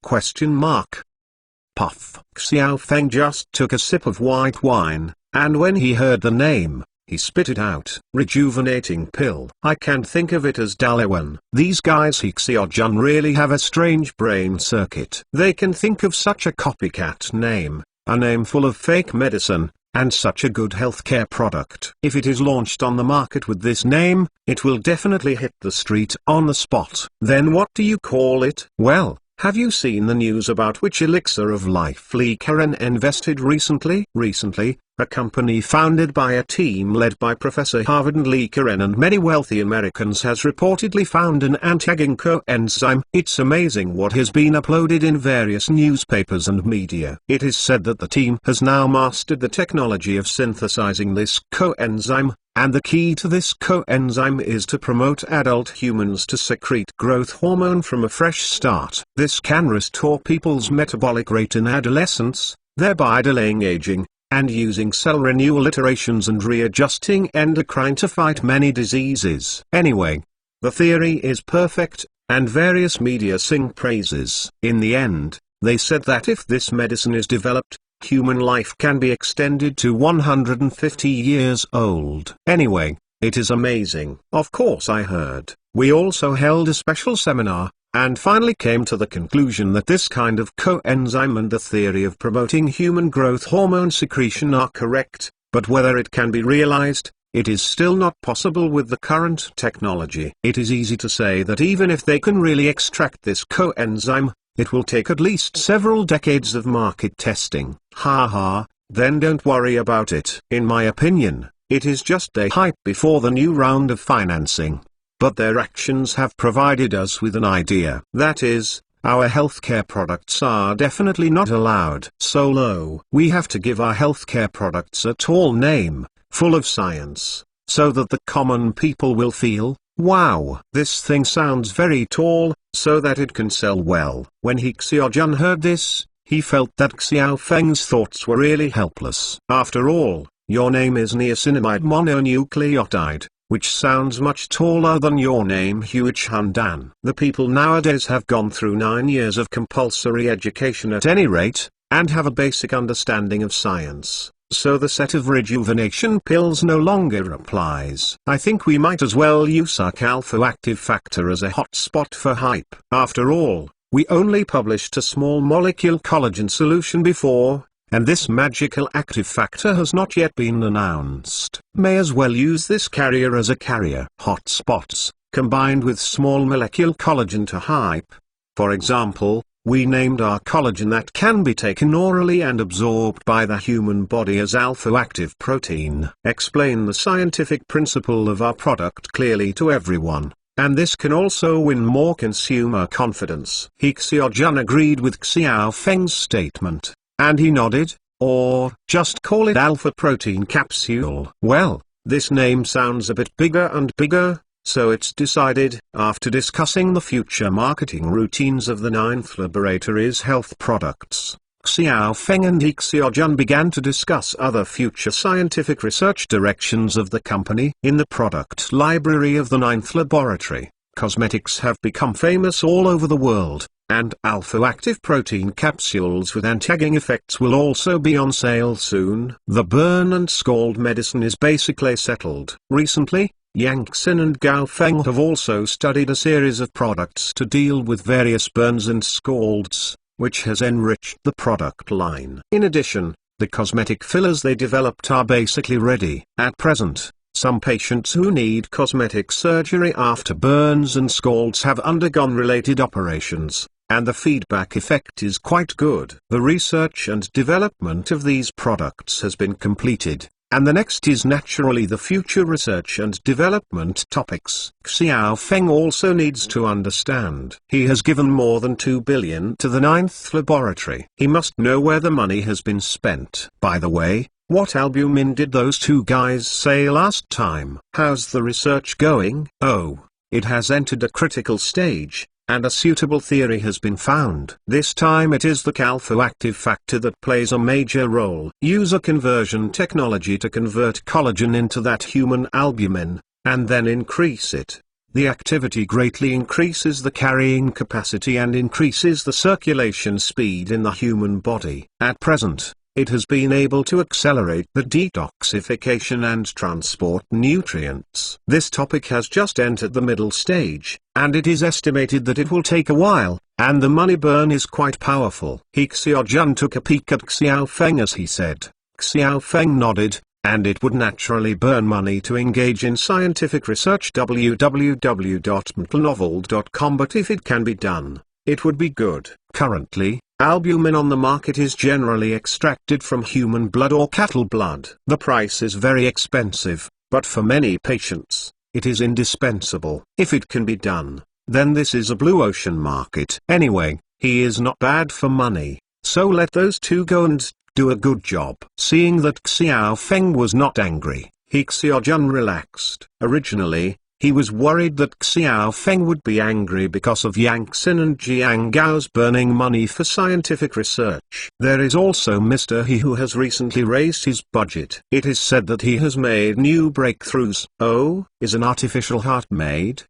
Puff. Xiao Feng just took a sip of white wine, and when he heard the name, he spit it out. Rejuvenating pill. I can think of it as Daliwan. These guys He Xiaojun really have a strange brain circuit. They can think of such a copycat name, a name full of fake medicine, and such a good healthcare product. If it is launched on the market with this name, it will definitely hit the street on the spot. Then what do you call it? Well, have you seen the news about which elixir of life Li Karen invested recently? Recently, a company founded by a team led by Professor Harvard and Li Karen and many wealthy Americans has reportedly found an anti-aging coenzyme. It's amazing what has been uploaded in various newspapers and media. It is said that the team has now mastered the technology of synthesizing this coenzyme, and the key to this coenzyme is to promote adult humans to secrete growth hormone from a fresh start. This can restore people's metabolic rate in adolescence, thereby delaying aging, and using cell renewal iterations and readjusting endocrine to fight many diseases. Anyway, the theory is perfect, and various media sing praises. In the end, they said that if this medicine is developed, human life can be extended to 150 years old. Anyway, it is amazing. Of course I heard. We also held a special seminar, and finally came to the conclusion that this kind of coenzyme and the theory of promoting human growth hormone secretion are correct, but whether it can be realized, it is still not possible with the current technology. It is easy to say that even if they can really extract this coenzyme, it will take at least several decades of market testing. Haha, then don't worry about it. In my opinion, it is just a hype before the new round of financing. But their actions have provided us with an idea. That is, our healthcare products are definitely not allowed. So we have to give our healthcare products a tall name, full of science, so that the common people will feel, wow, this thing sounds very tall, so that it can sell well. When He Xiaojun heard this, he felt that Xiao Feng's thoughts were really helpless. After all, your name is niacinamide mononucleotide, which sounds much taller than your name Huichuandan. The people nowadays have gone through 9 years of compulsory education at any rate, and have a basic understanding of science, so the set of rejuvenation pills no longer applies. I think we might as well use our Alpha Active Factor as a hotspot for hype. After all, we only published a small molecule collagen solution before, and this magical active factor has not yet been announced. May as well use this carrier as a carrier. Hotspots, combined with small molecule collagen to hype. For example, we named our collagen that can be taken orally and absorbed by the human body as alpha-active protein. Explain the scientific principle of our product clearly to everyone, and this can also win more consumer confidence. He Xiaojun agreed with Xiao Feng's statement, and he nodded, or just call it alpha protein capsule. Well, this name sounds a bit bigger and bigger. So it's decided. After discussing the future marketing routines of the 9th Laboratory's health products, Xiao Feng and He Xiaojun began to discuss other future scientific research directions of the company. In the product library of the 9th Laboratory, cosmetics have become famous all over the world, and alpha-active protein capsules with anti-aging effects will also be on sale soon. The burn and scald medicine is basically settled. Recently, Yang Xin and Gao Feng have also studied a series of products to deal with various burns and scalds, which has enriched the product line. In addition, the cosmetic fillers they developed are basically ready. At present, some patients who need cosmetic surgery after burns and scalds have undergone related operations, and the feedback effect is quite good. The research and development of these products has been completed, And the next is naturally the future research and development topics. Xiao Feng also needs to understand. He has given more than 2 billion to the 9th laboratory. He must know where the money has been spent. By the way, what albumin did those two guys say last time? How's the research going? Oh, it has entered a critical stage, and a suitable theory has been found. This time it is the calphoactive factor that plays a major role. Use a conversion technology to convert collagen into that human albumin, and then increase it. The activity greatly increases the carrying capacity and increases the circulation speed in the human body. At present, it has been able to accelerate the detoxification and transport nutrients. This topic has just entered the middle stage, and it is estimated that it will take a while, and the money burn is quite powerful. He Xiaojun took a peek at Xiao Feng as he said. Xiao Feng nodded, and it would naturally burn money to engage in scientific research www.mtlnovel.com, but if it can be done, it would be good. Currently, albumin on the market is generally extracted from human blood or cattle blood. The price is very expensive, but for many patients, it is indispensable. If it can be done, then this is a blue ocean market. Anyway, he is not bad for money, so let those two go and do a good job. Seeing that Xiao Feng was not angry, he Xiaojun relaxed. Originally, he was worried that Xiao Feng would be angry because of Yang Xin and Jiang Gao's burning money for scientific research. There is also Mr. He, who has recently raised his budget. It is said that he has made new breakthroughs. Oh, is an artificial heart made?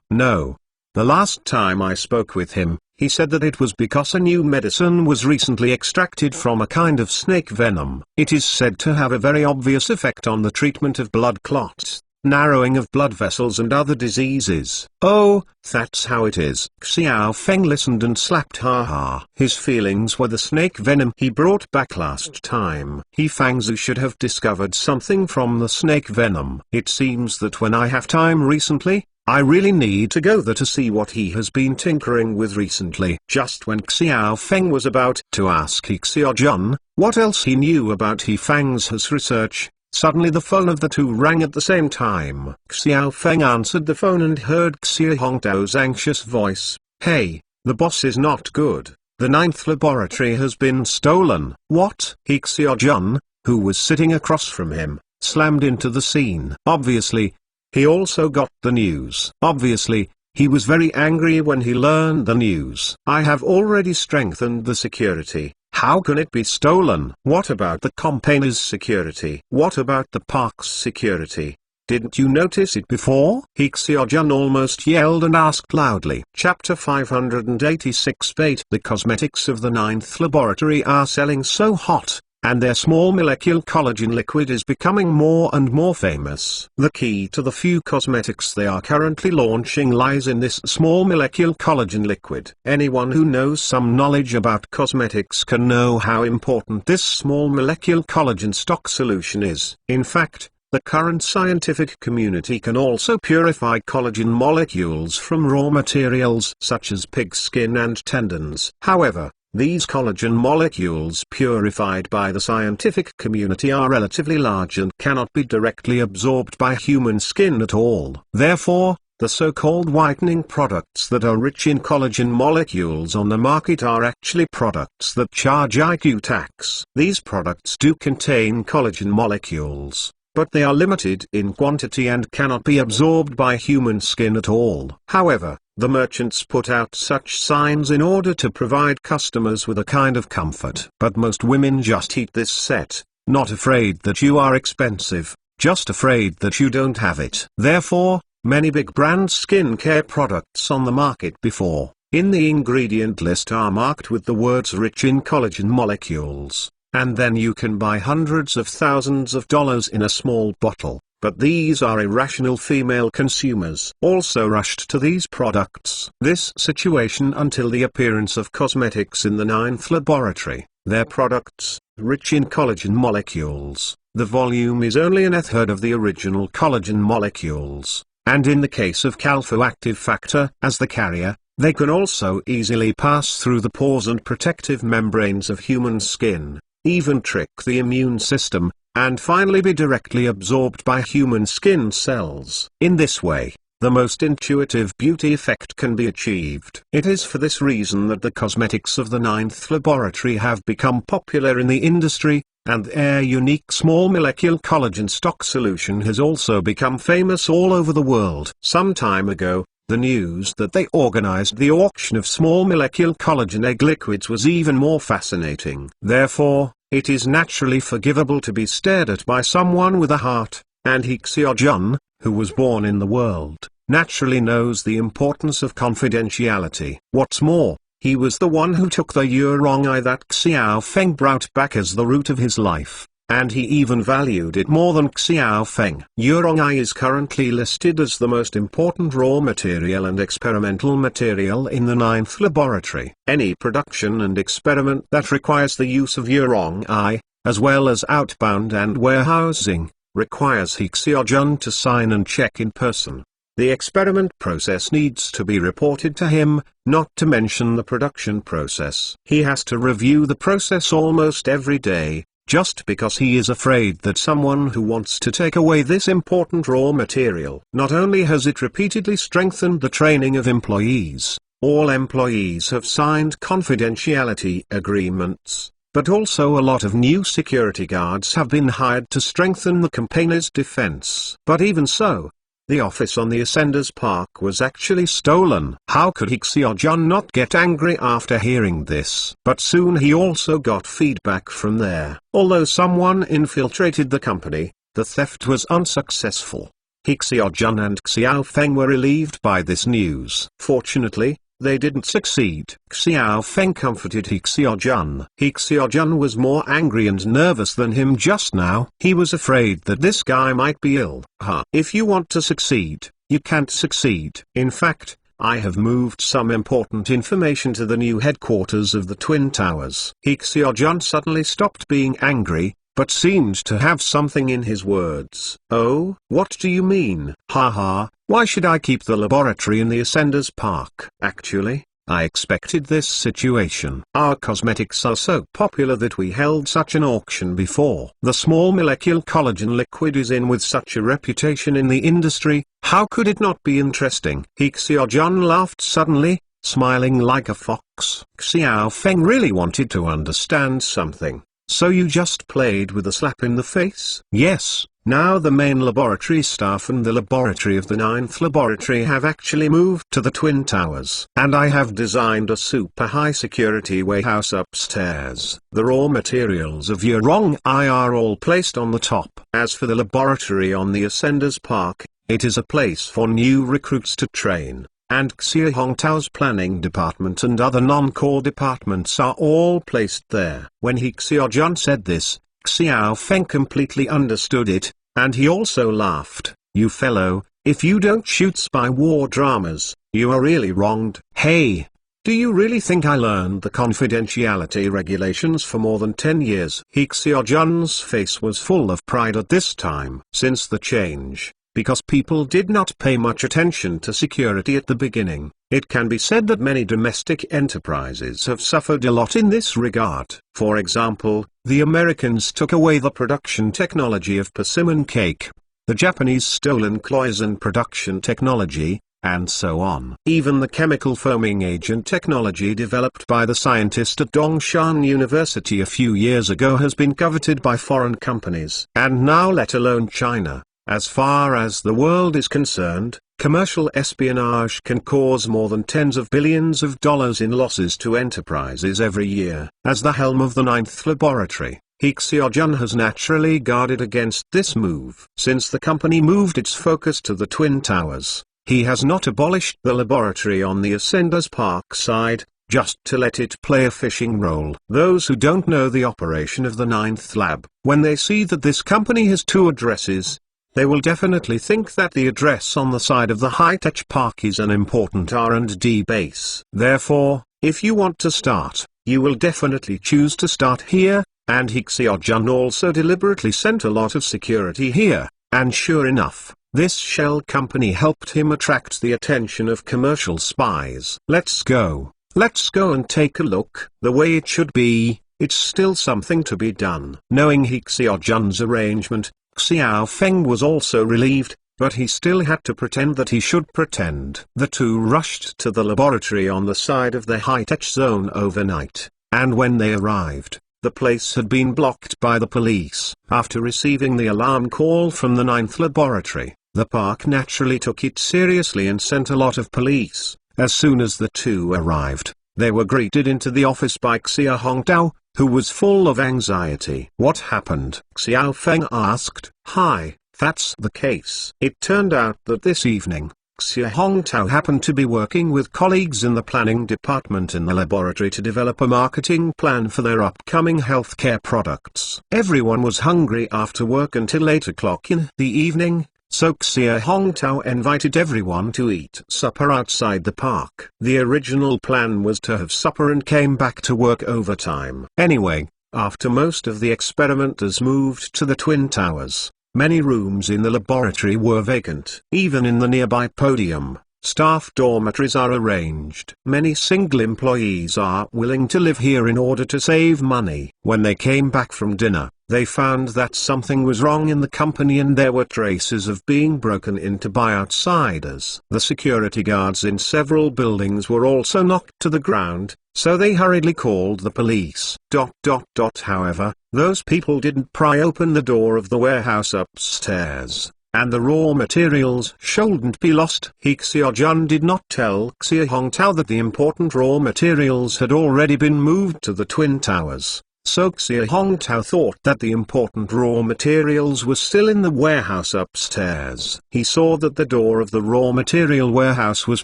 No. The last time I spoke with him, he said that it was because a new medicine was recently extracted from a kind of snake venom. It is said to have a very obvious effect on the treatment of blood clots, narrowing of blood vessels and other diseases. Oh, that's how it is. Xiao Feng listened and slapped ha. His feelings were the snake venom he brought back last time. He Fangzhu should have discovered something from the snake venom. It seems that when I have time recently, I really need to go there to see what he has been tinkering with recently. Just when Xiao Feng was about to ask He Xiaojun what else he knew about He Fangzhu's research, suddenly the phone of the two rang at the same time. Xiao Feng answered the phone and heard Xie Hongdao's anxious voice. Hey, the boss is not good. The 9th laboratory has been stolen. What? He Xiaojun, who was sitting across from him, slammed into the scene. Obviously, he also got the news. Obviously, he was very angry when he learned the news. I have already strengthened the security. How can it be stolen? What about the company's security? What about the park's security? Didn't you notice it before? He Xiaojun almost yelled and asked loudly. Chapter 586 Bait. The cosmetics of the 9th laboratory are selling so hot, and their small molecule collagen liquid is becoming more and more famous. The key to the few cosmetics they are currently launching lies in this small molecule collagen liquid. Anyone who knows some knowledge about cosmetics can know how important this small molecule collagen stock solution is. In fact, the current scientific community can also purify collagen molecules from raw materials such as pig skin and tendons. However, these collagen molecules purified by the scientific community are relatively large and cannot be directly absorbed by human skin at all. Therefore, the so-called whitening products that are rich in collagen molecules on the market are actually products that charge IQ tax. These products do contain collagen molecules, but they are limited in quantity and cannot be absorbed by human skin at all. However, the merchants put out such signs in order to provide customers with a kind of comfort. But most women just eat this set, not afraid that you are expensive, just afraid that you don't have it. Therefore, many big brand skincare products on the market before, in the ingredient list are marked with the words rich in collagen molecules, and then you can buy hundreds of thousands of dollars in a small bottle. But these are irrational female consumers also rushed to these products. This situation until the appearance of cosmetics in the 9th laboratory. Their products, rich in collagen molecules, the volume is only an third of the original collagen molecules, and in the case of calphoactive factor as the carrier, they can also easily pass through the pores and protective membranes of human skin, even trick the immune system, and finally be directly absorbed by human skin cells. In this way, the most intuitive beauty effect can be achieved. It is for this reason that the cosmetics of the ninth laboratory have become popular in the industry, and their unique small molecule collagen stock solution has also become famous all over the world. Some time ago, the news that they organized the auction of small molecule collagen egg liquids was even more fascinating. Therefore, it is naturally forgivable to be stared at by someone with a heart, and He Xiaojun, who was born in the world, naturally knows the importance of confidentiality. What's more, he was the one who took the Yurong Eye that Xiao Feng brought back as the root of his life, and he even valued it more than Xiao Feng. Yurong Eye is currently listed as the most important raw material and experimental material in the ninth laboratory. Any production and experiment that requires the use of Yurong Eye, as well as outbound and warehousing, requires He Xiaojun to sign and check in person. The experiment process needs to be reported to him, not to mention the production process. He has to review the process almost every day, just because he is afraid that someone who wants to take away this important raw material. Not only has it repeatedly strengthened the training of employees, all employees have signed confidentiality agreements, but also a lot of new security guards have been hired to strengthen the company's defense. But even so, the office on the Ascenders Park was actually stolen. How could He Xiaojun not get angry after hearing this? But soon he also got feedback from there. Although someone infiltrated the company, the theft was unsuccessful. He Xiaojun and Xiao Feng were relieved by this news. Fortunately, they didn't succeed. Xiao Feng comforted He Xiaojun. He Xiaojun was more angry and nervous than him just now. He was afraid that this guy might be ill. If you want to succeed, you can't succeed. In fact, I have moved some important information to the new headquarters of the Twin Towers. He Xiaojun suddenly stopped being angry, but seemed to have something in his words. Oh, what do you mean? Why should I keep the laboratory in the Ascenders Park? Actually, I expected this situation. Our cosmetics are so popular that we held such an auction before. The small molecule collagen liquid is in with such a reputation in the industry, how could it not be interesting? He Xiaojun laughed suddenly, smiling like a fox. Xiao Feng really wanted to understand something. So you just played with a slap in the face? Yes. Now the main laboratory staff and the laboratory of the ninth laboratory have actually moved to the Twin Towers. And I have designed a super high security warehouse upstairs. The raw materials of Yurong Eye are all placed on the top. As for the laboratory on the Ascenders Park, it is a place for new recruits to train. And Xie Hongtao's planning department and other non-core departments are all placed there. When He Xiaojun said this, Xiao Feng completely understood it, and he also laughed. You fellow, if you don't shoot spy war dramas, you are really wronged. Hey! Do you really think I learned the confidentiality regulations for more than 10 years? He Xiaojun's face was full of pride at this time. Since the change, because people did not pay much attention to security at the beginning, it can be said that many domestic enterprises have suffered a lot in this regard. For example, the Americans took away the production technology of persimmon cake, the Japanese stolen cloison production technology, and so on. Even the chemical foaming agent technology developed by the scientist at Dongshan University a few years ago has been coveted by foreign companies. And now let alone China. As far as the world is concerned, commercial espionage can cause more than tens of billions of dollars in losses to enterprises every year. As the helm of the ninth laboratory, He Xiaojun has naturally guarded against this move. Since the company moved its focus to the Twin Towers, he has not abolished the laboratory on the Ascenders Park side, just to let it play a fishing role. Those who don't know the operation of the ninth lab, when they see that this company has two addresses, they will definitely think that the address on the side of the high-tech park is an important R&D base. Therefore, if you want to start, you will definitely choose to start here, and He Xiaojun also deliberately sent a lot of security here, and sure enough, this shell company helped him attract the attention of commercial spies. Let's go and take a look. The way it should be, it's still something to be done. Knowing He Xiaojun's arrangement, Xiao Feng was also relieved, but he still had to pretend that he should pretend. The two rushed to the laboratory on the side of the high-tech zone overnight, and when they arrived, the place had been blocked by the police. After receiving the alarm call from the 9th laboratory, the park naturally took it seriously and sent a lot of police. As soon as the two arrived, they were greeted into the office by Xia Hongtao, who was full of anxiety. What happened? Xiao Feng asked. Hi, that's the case. It turned out that this evening, Xia Hongtao happened to be working with colleagues in the planning department in the laboratory to develop a marketing plan for their upcoming healthcare products. Everyone was hungry after work until 8 o'clock in the evening, so Xia Hongtao invited everyone to eat supper outside the park. The original plan was to have supper and came back to work overtime. Anyway, after most of the experimenters moved to the Twin Towers, many rooms in the laboratory were vacant. Even in the nearby podium, staff dormitories are arranged. Many single employees are willing to live here in order to save money. When they came back from dinner, they found that something was wrong in the company and there were traces of being broken into by outsiders. The security guards in several buildings were also knocked to the ground, so they hurriedly called the police. However, those people didn't pry open the door of the warehouse upstairs, and the raw materials shouldn't be lost. He Xiaojun did not tell Xia Hongtao that the important raw materials had already been moved to the Twin Towers. So Xia Hongtao thought that the important raw materials were still in the warehouse upstairs. He saw that the door of the raw material warehouse was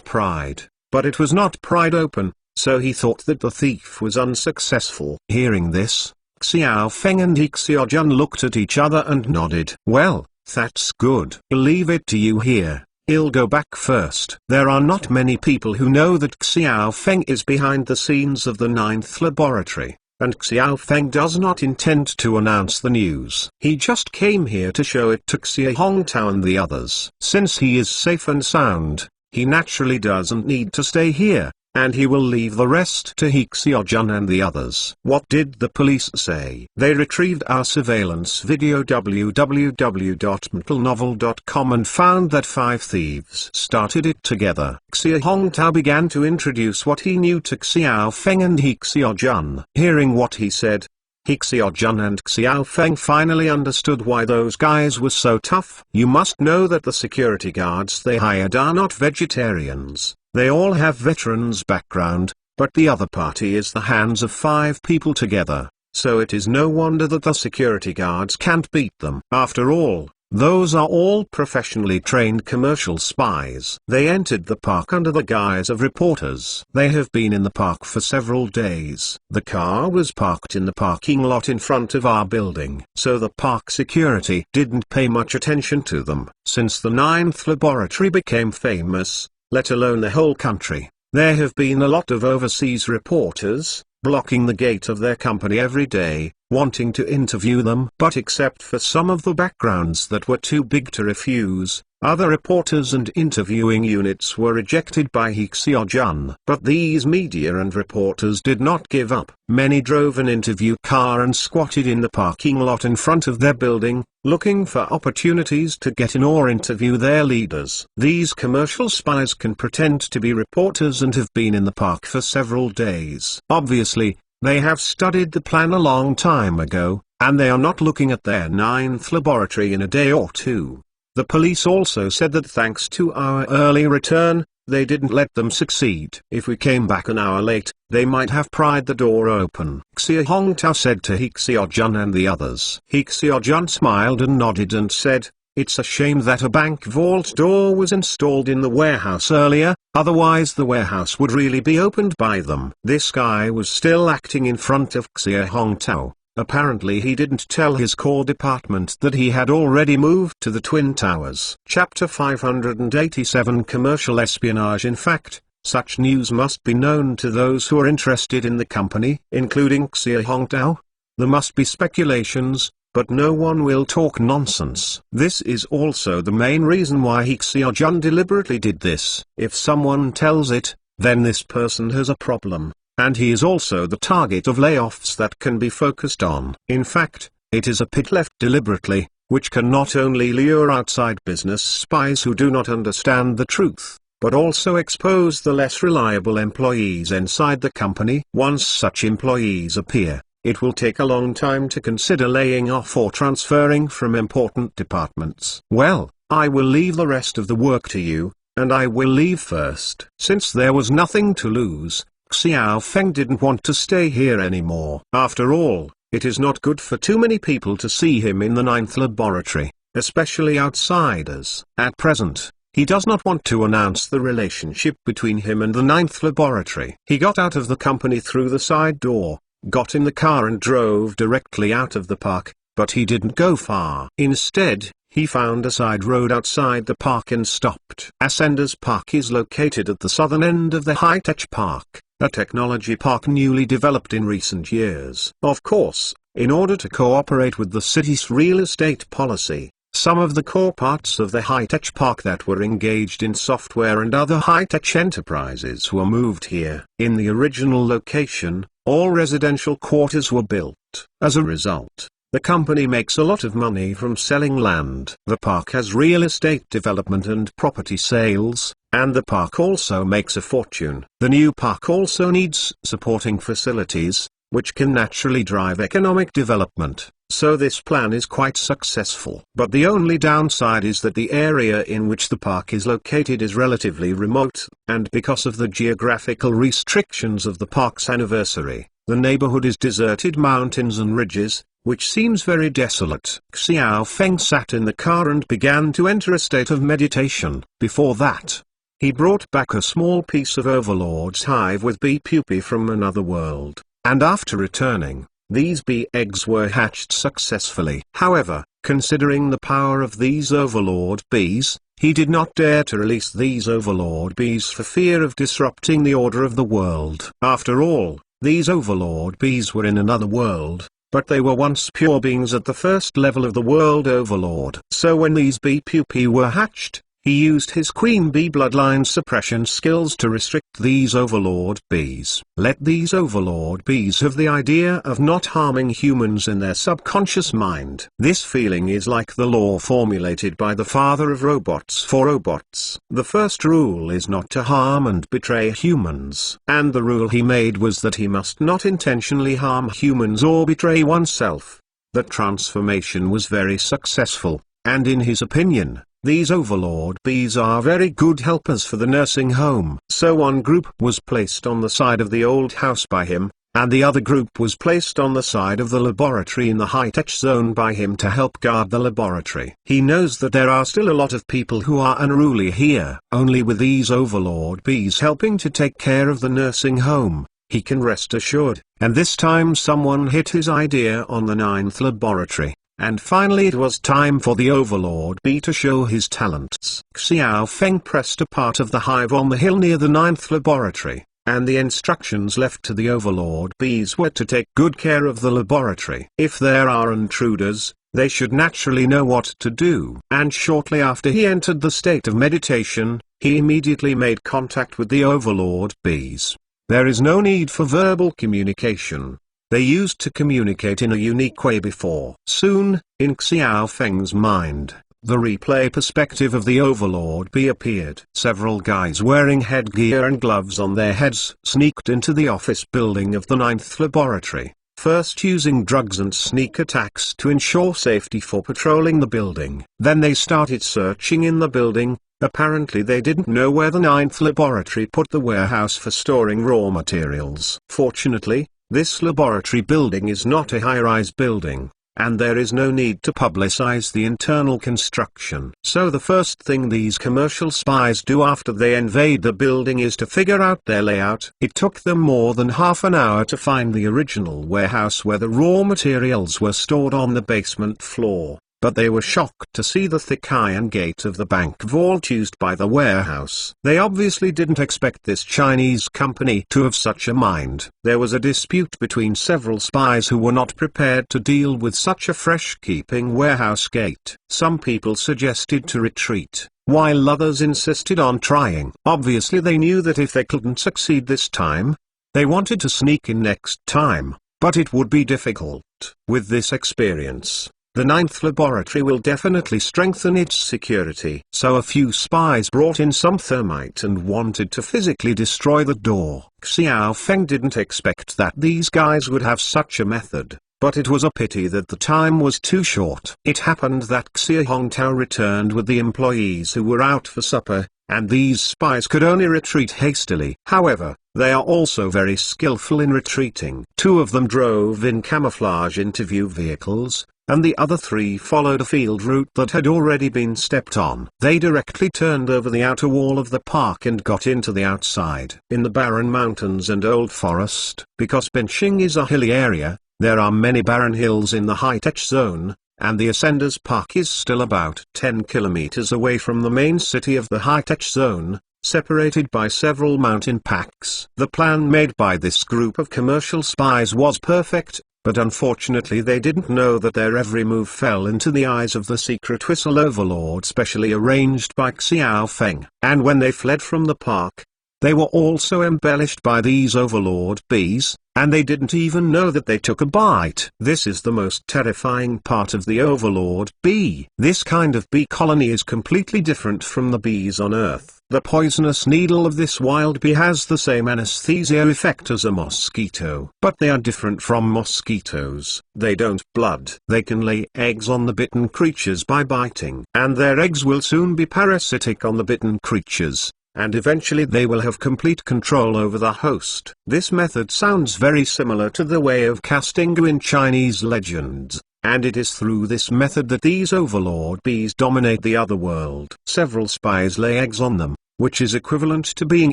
pried, but it was not pried open, so he thought that the thief was unsuccessful. Hearing this, Xiao Feng and He Xiaojun looked at each other and nodded. Well, that's good. I'll leave it to you here. I'll go back first. There are not many people who know that Xiao Feng is behind the scenes of the 9th laboratory, and Xiao Feng does not intend to announce the news. He just came here to show it to Xia Hongtao and the others. Since he is safe and sound, he naturally doesn't need to stay here, and he will leave the rest to He Xiaojun and the others. What did the police say? They retrieved our surveillance video www.mentalnovel.com and found that 5 thieves started it together. Xia Hongtao began to introduce what he knew to Xiao Feng and He Xiaojun. Hearing what he said, He Xiaojun and Xiao Feng finally understood why those guys were so tough. You must know that the security guards they hired are not vegetarians. They all have veterans' background, but the other party is the hands of 5 people together, so it is no wonder that the security guards can't beat them. After all, those are all professionally trained commercial spies. They entered the park under the guise of reporters. They have been in the park for several days. The car was parked in the parking lot in front of our building, so the park security didn't pay much attention to them. Since the 9th laboratory became famous, let alone the whole country, there have been a lot of overseas reporters, blocking the gate of their company every day, wanting to interview them. But except for some of the backgrounds that were too big to refuse, other reporters and interviewing units were rejected by He Xiaojun. But these media and reporters did not give up. Many drove an interview car and squatted in the parking lot in front of their building, looking for opportunities to get in or interview their leaders. These commercial spies can pretend to be reporters and have been in the park for several days. Obviously, they have studied the plan a long time ago, and they are not looking at their 9th laboratory in a day or two. The police also said that thanks to our early return, they didn't let them succeed. If we came back an hour late, they might have pried the door open. Xia Hongtao said to He Xiaojun and the others. He Xiaojun smiled and nodded and said, it's a shame that a bank vault door was installed in the warehouse earlier, otherwise the warehouse would really be opened by them. This guy was still acting in front of Xia Hongtao. Apparently he didn't tell his core department that he had already moved to the Twin Towers. Chapter 587 Commercial Espionage. In fact, such news must be known to those who are interested in the company, including Xia Hongtao. There must be speculations, but no one will talk nonsense. This is also the main reason why He Xiaojun deliberately did this. If someone tells it, then this person has a problem. and he is also the target of layoffs that can be focused on. In fact, it is a pit left deliberately, which can not only lure outside business spies who do not understand the truth, but also expose the less reliable employees inside the company. Once such employees appear, it will take a long time to consider laying off or transferring from important departments. Well, I will leave the rest of the work to you, and I will leave first. Since there was nothing to lose, Xiao Feng didn't want to stay here anymore. After all, it is not good for too many people to see him in the 9th laboratory, especially outsiders. At present, he does not want to announce the relationship between him and the 9th laboratory. He got out of the company through the side door, got in the car and drove directly out of the park, but he didn't go far. Instead, he found a side road outside the park and stopped. Ascendas Park is located at the southern end of the High-Tech Park, a technology park newly developed in recent years. Of course, in order to cooperate with the city's real estate policy, some of the core parts of the High-Tech Park that were engaged in software and other high-tech enterprises were moved here. In the original location, all residential quarters were built. As a result, the company makes a lot of money from selling land. The park has real estate development and property sales, and the park also makes a fortune. The new park also needs supporting facilities, which can naturally drive economic development, so this plan is quite successful. But the only downside is that the area in which the park is located is relatively remote, and because of the geographical restrictions of the park's anniversary, the neighborhood is deserted mountains and ridges, which seems very desolate. Xiao Feng sat in the car and began to enter a state of meditation. Before that, he brought back a small piece of Overlord's hive with bee pupae from another world, and after returning, these bee eggs were hatched successfully. However, considering the power of these Overlord bees, he did not dare to release these Overlord bees for fear of disrupting the order of the world. After all, these Overlord bees were in another world, but they were once pure beings at the first level of the world Overlord. So when these bee pupae were hatched, he used his queen bee bloodline suppression skills to restrict these Overlord bees. Let these Overlord bees have the idea of not harming humans in their subconscious mind. This feeling is like the law formulated by the father of robots for robots. The first rule is not to harm and betray humans. And the rule he made was that he must not intentionally harm humans or betray oneself. The transformation was very successful, and in his opinion, these Overlord bees are very good helpers for the nursing home. So one group was placed on the side of the old house by him, and the other group was placed on the side of the laboratory in the high-tech zone by him to help guard the laboratory. He knows that there are still a lot of people who are unruly here. Only with these Overlord bees helping to take care of the nursing home, he can rest assured. And this time someone hit his idea on the 9th laboratory. And finally it was time for the Overlord bee to show his talents. Xiao Feng pressed a part of the hive on the hill near the 9th laboratory, and the instructions left to the Overlord bees were to take good care of the laboratory. If there are intruders, they should naturally know what to do. And shortly after he entered the state of meditation, he immediately made contact with the Overlord bees. There is no need for verbal communication. They used to communicate in a unique way before. Soon, in Xiao Feng's mind, the replay perspective of the Overlord bee appeared. Several guys wearing headgear and gloves on their heads sneaked into the office building of the 9th laboratory, first using drugs and sneak attacks to ensure safety for patrolling the building. Then they started searching in the building. Apparently they didn't know where the 9th laboratory put the warehouse for storing raw materials. Fortunately, this laboratory building is not a high-rise building, and there is no need to publicize the internal construction. So the first thing these commercial spies do after they invade the building is to figure out their layout. It took them more than half an hour to find the original warehouse where the raw materials were stored on the basement floor. But they were shocked to see the thick iron gate of the bank vault used by the warehouse. They obviously didn't expect this Chinese company to have such a mind. There was a dispute between several spies who were not prepared to deal with such a fresh-keeping warehouse gate. Some people suggested to retreat, while others insisted on trying. Obviously they knew that if they couldn't succeed this time, They wanted to sneak in next time, but it would be difficult. With this experience, the 9th laboratory will definitely strengthen its security. So a few spies brought in some thermite and wanted to physically destroy the door. Xiao Feng didn't expect that these guys would have such a method, but it was a pity that the time was too short. It happened that Xia Hongtao returned with the employees who were out for supper, and these spies could only retreat hastily. However, they are also very skillful in retreating. 2 of them drove in camouflage interview vehicles, and the other 3 followed a field route that had already been stepped on. They directly turned over the outer wall of the park and got into the outside. In the barren mountains and old forest, because Benxing is a hilly area, there are many barren hills in the high-tech zone, and the Ascenders Park is still about 10 kilometers away from the main city of the high-tech zone, separated by several mountain packs. The plan made by this group of commercial spies was perfect, but unfortunately they didn't know that their every move fell into the eyes of the secret whistle overlord specially arranged by Xiao Feng. And when they fled from the park, they were also embellished by these overlord bees, and they didn't even know that they took a bite. This is the most terrifying part of the overlord bee. This kind of bee colony is completely different from the bees on Earth. The poisonous needle of this wild bee has the same anesthesia effect as a mosquito. But they are different from mosquitoes. They don't blood. They can lay eggs on the bitten creatures by biting. And their eggs will soon be parasitic on the bitten creatures, and eventually they will have complete control over the host. This method sounds very similar to the way of casting Gu in Chinese legends, and it is through this method that these overlord bees dominate the other world. Several spies lay eggs on them, which is equivalent to being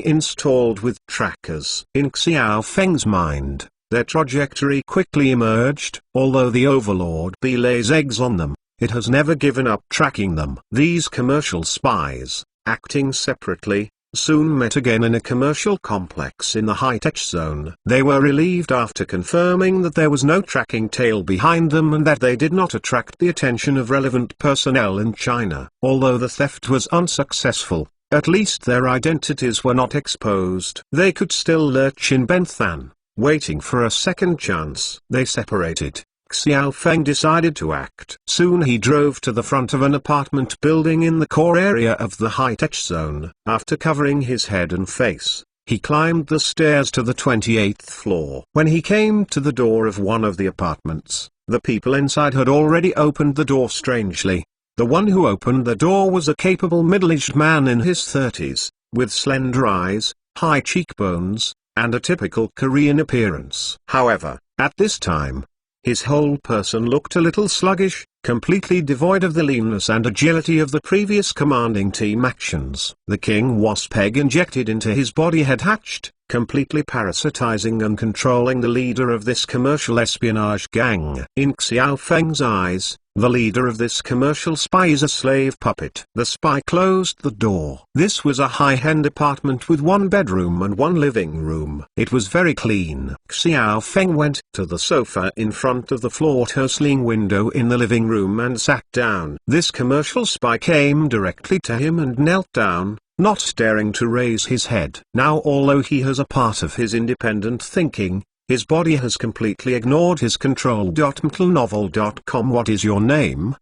installed with trackers. In Xiao Feng's mind, their trajectory quickly emerged. Although the overlord bee lays eggs on them, it has never given up tracking them. These commercial spies, acting separately, soon met again in a commercial complex in the high-tech zone. They were relieved after confirming that there was no tracking tail behind them and that they did not attract the attention of relevant personnel in China. Although the theft was unsuccessful, at least their identities were not exposed. They could still lurch in Benthan, waiting for a second chance. They separated. Xiao Feng decided to act. Soon he drove to the front of an apartment building in the core area of the high-tech zone. After covering his head and face, he climbed the stairs to the 28th floor. When he came to the door of one of the apartments, the people inside had already opened the door strangely. The one who opened the door was a capable middle-aged man in his 30s, with slender eyes, high cheekbones, and a typical Korean appearance. However, at this time, his whole person looked a little sluggish, completely devoid of the leanness and agility of the previous commanding team actions. The king wasp egg injected into his body had hatched, completely parasitizing and controlling the leader of this commercial espionage gang. In Xiao Feng's eyes, the leader of this commercial spy is a slave puppet. The spy closed the door. This was a high-end apartment with 1 bedroom and 1 living room. It was very clean. Xiao Feng went to the sofa in front of the floor-to-ceiling window in the living room and sat down. This commercial spy came directly to him and knelt down, not daring to raise his head. Now, although he has a part of his independent thinking, his body has completely ignored his control. mtlnovel.com. What is your name? ?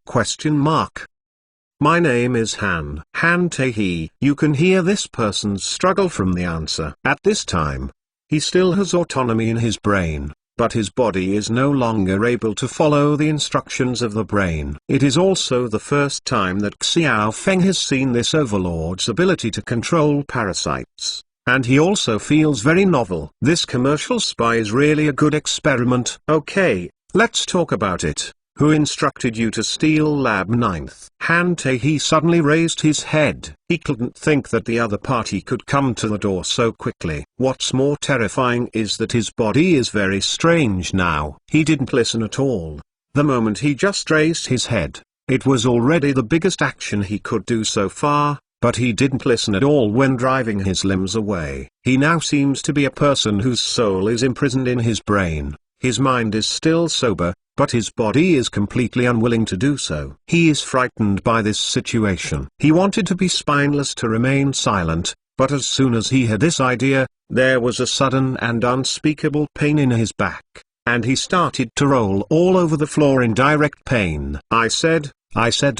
My name is Han. Han Tae-hee. You can hear this person's struggle from the answer. At this time, he still has autonomy in his brain, but his body is no longer able to follow the instructions of the brain. It is also the first time that Xiao Feng has seen this overlord's ability to control parasites, and he also feels very novel. This commercial spy is really a good experiment. Okay, let's talk about it. Who instructed you to steal Lab 9th? Han Tae-hee suddenly raised his head. He couldn't think that the other party could come to the door so quickly. What's more terrifying is that his body is very strange now. He didn't listen at all. The moment he just raised his head, it was already the biggest action he could do so far, but he didn't listen at all when driving his limbs away. He now seems to be a person whose soul is imprisoned in his brain. His mind is still sober, but his body is completely unwilling to do so. He is frightened by this situation. He wanted to be spineless, to remain silent, but as soon as he had this idea, There was a sudden and unspeakable pain in his back, and he started to roll all over the floor in direct pain. I said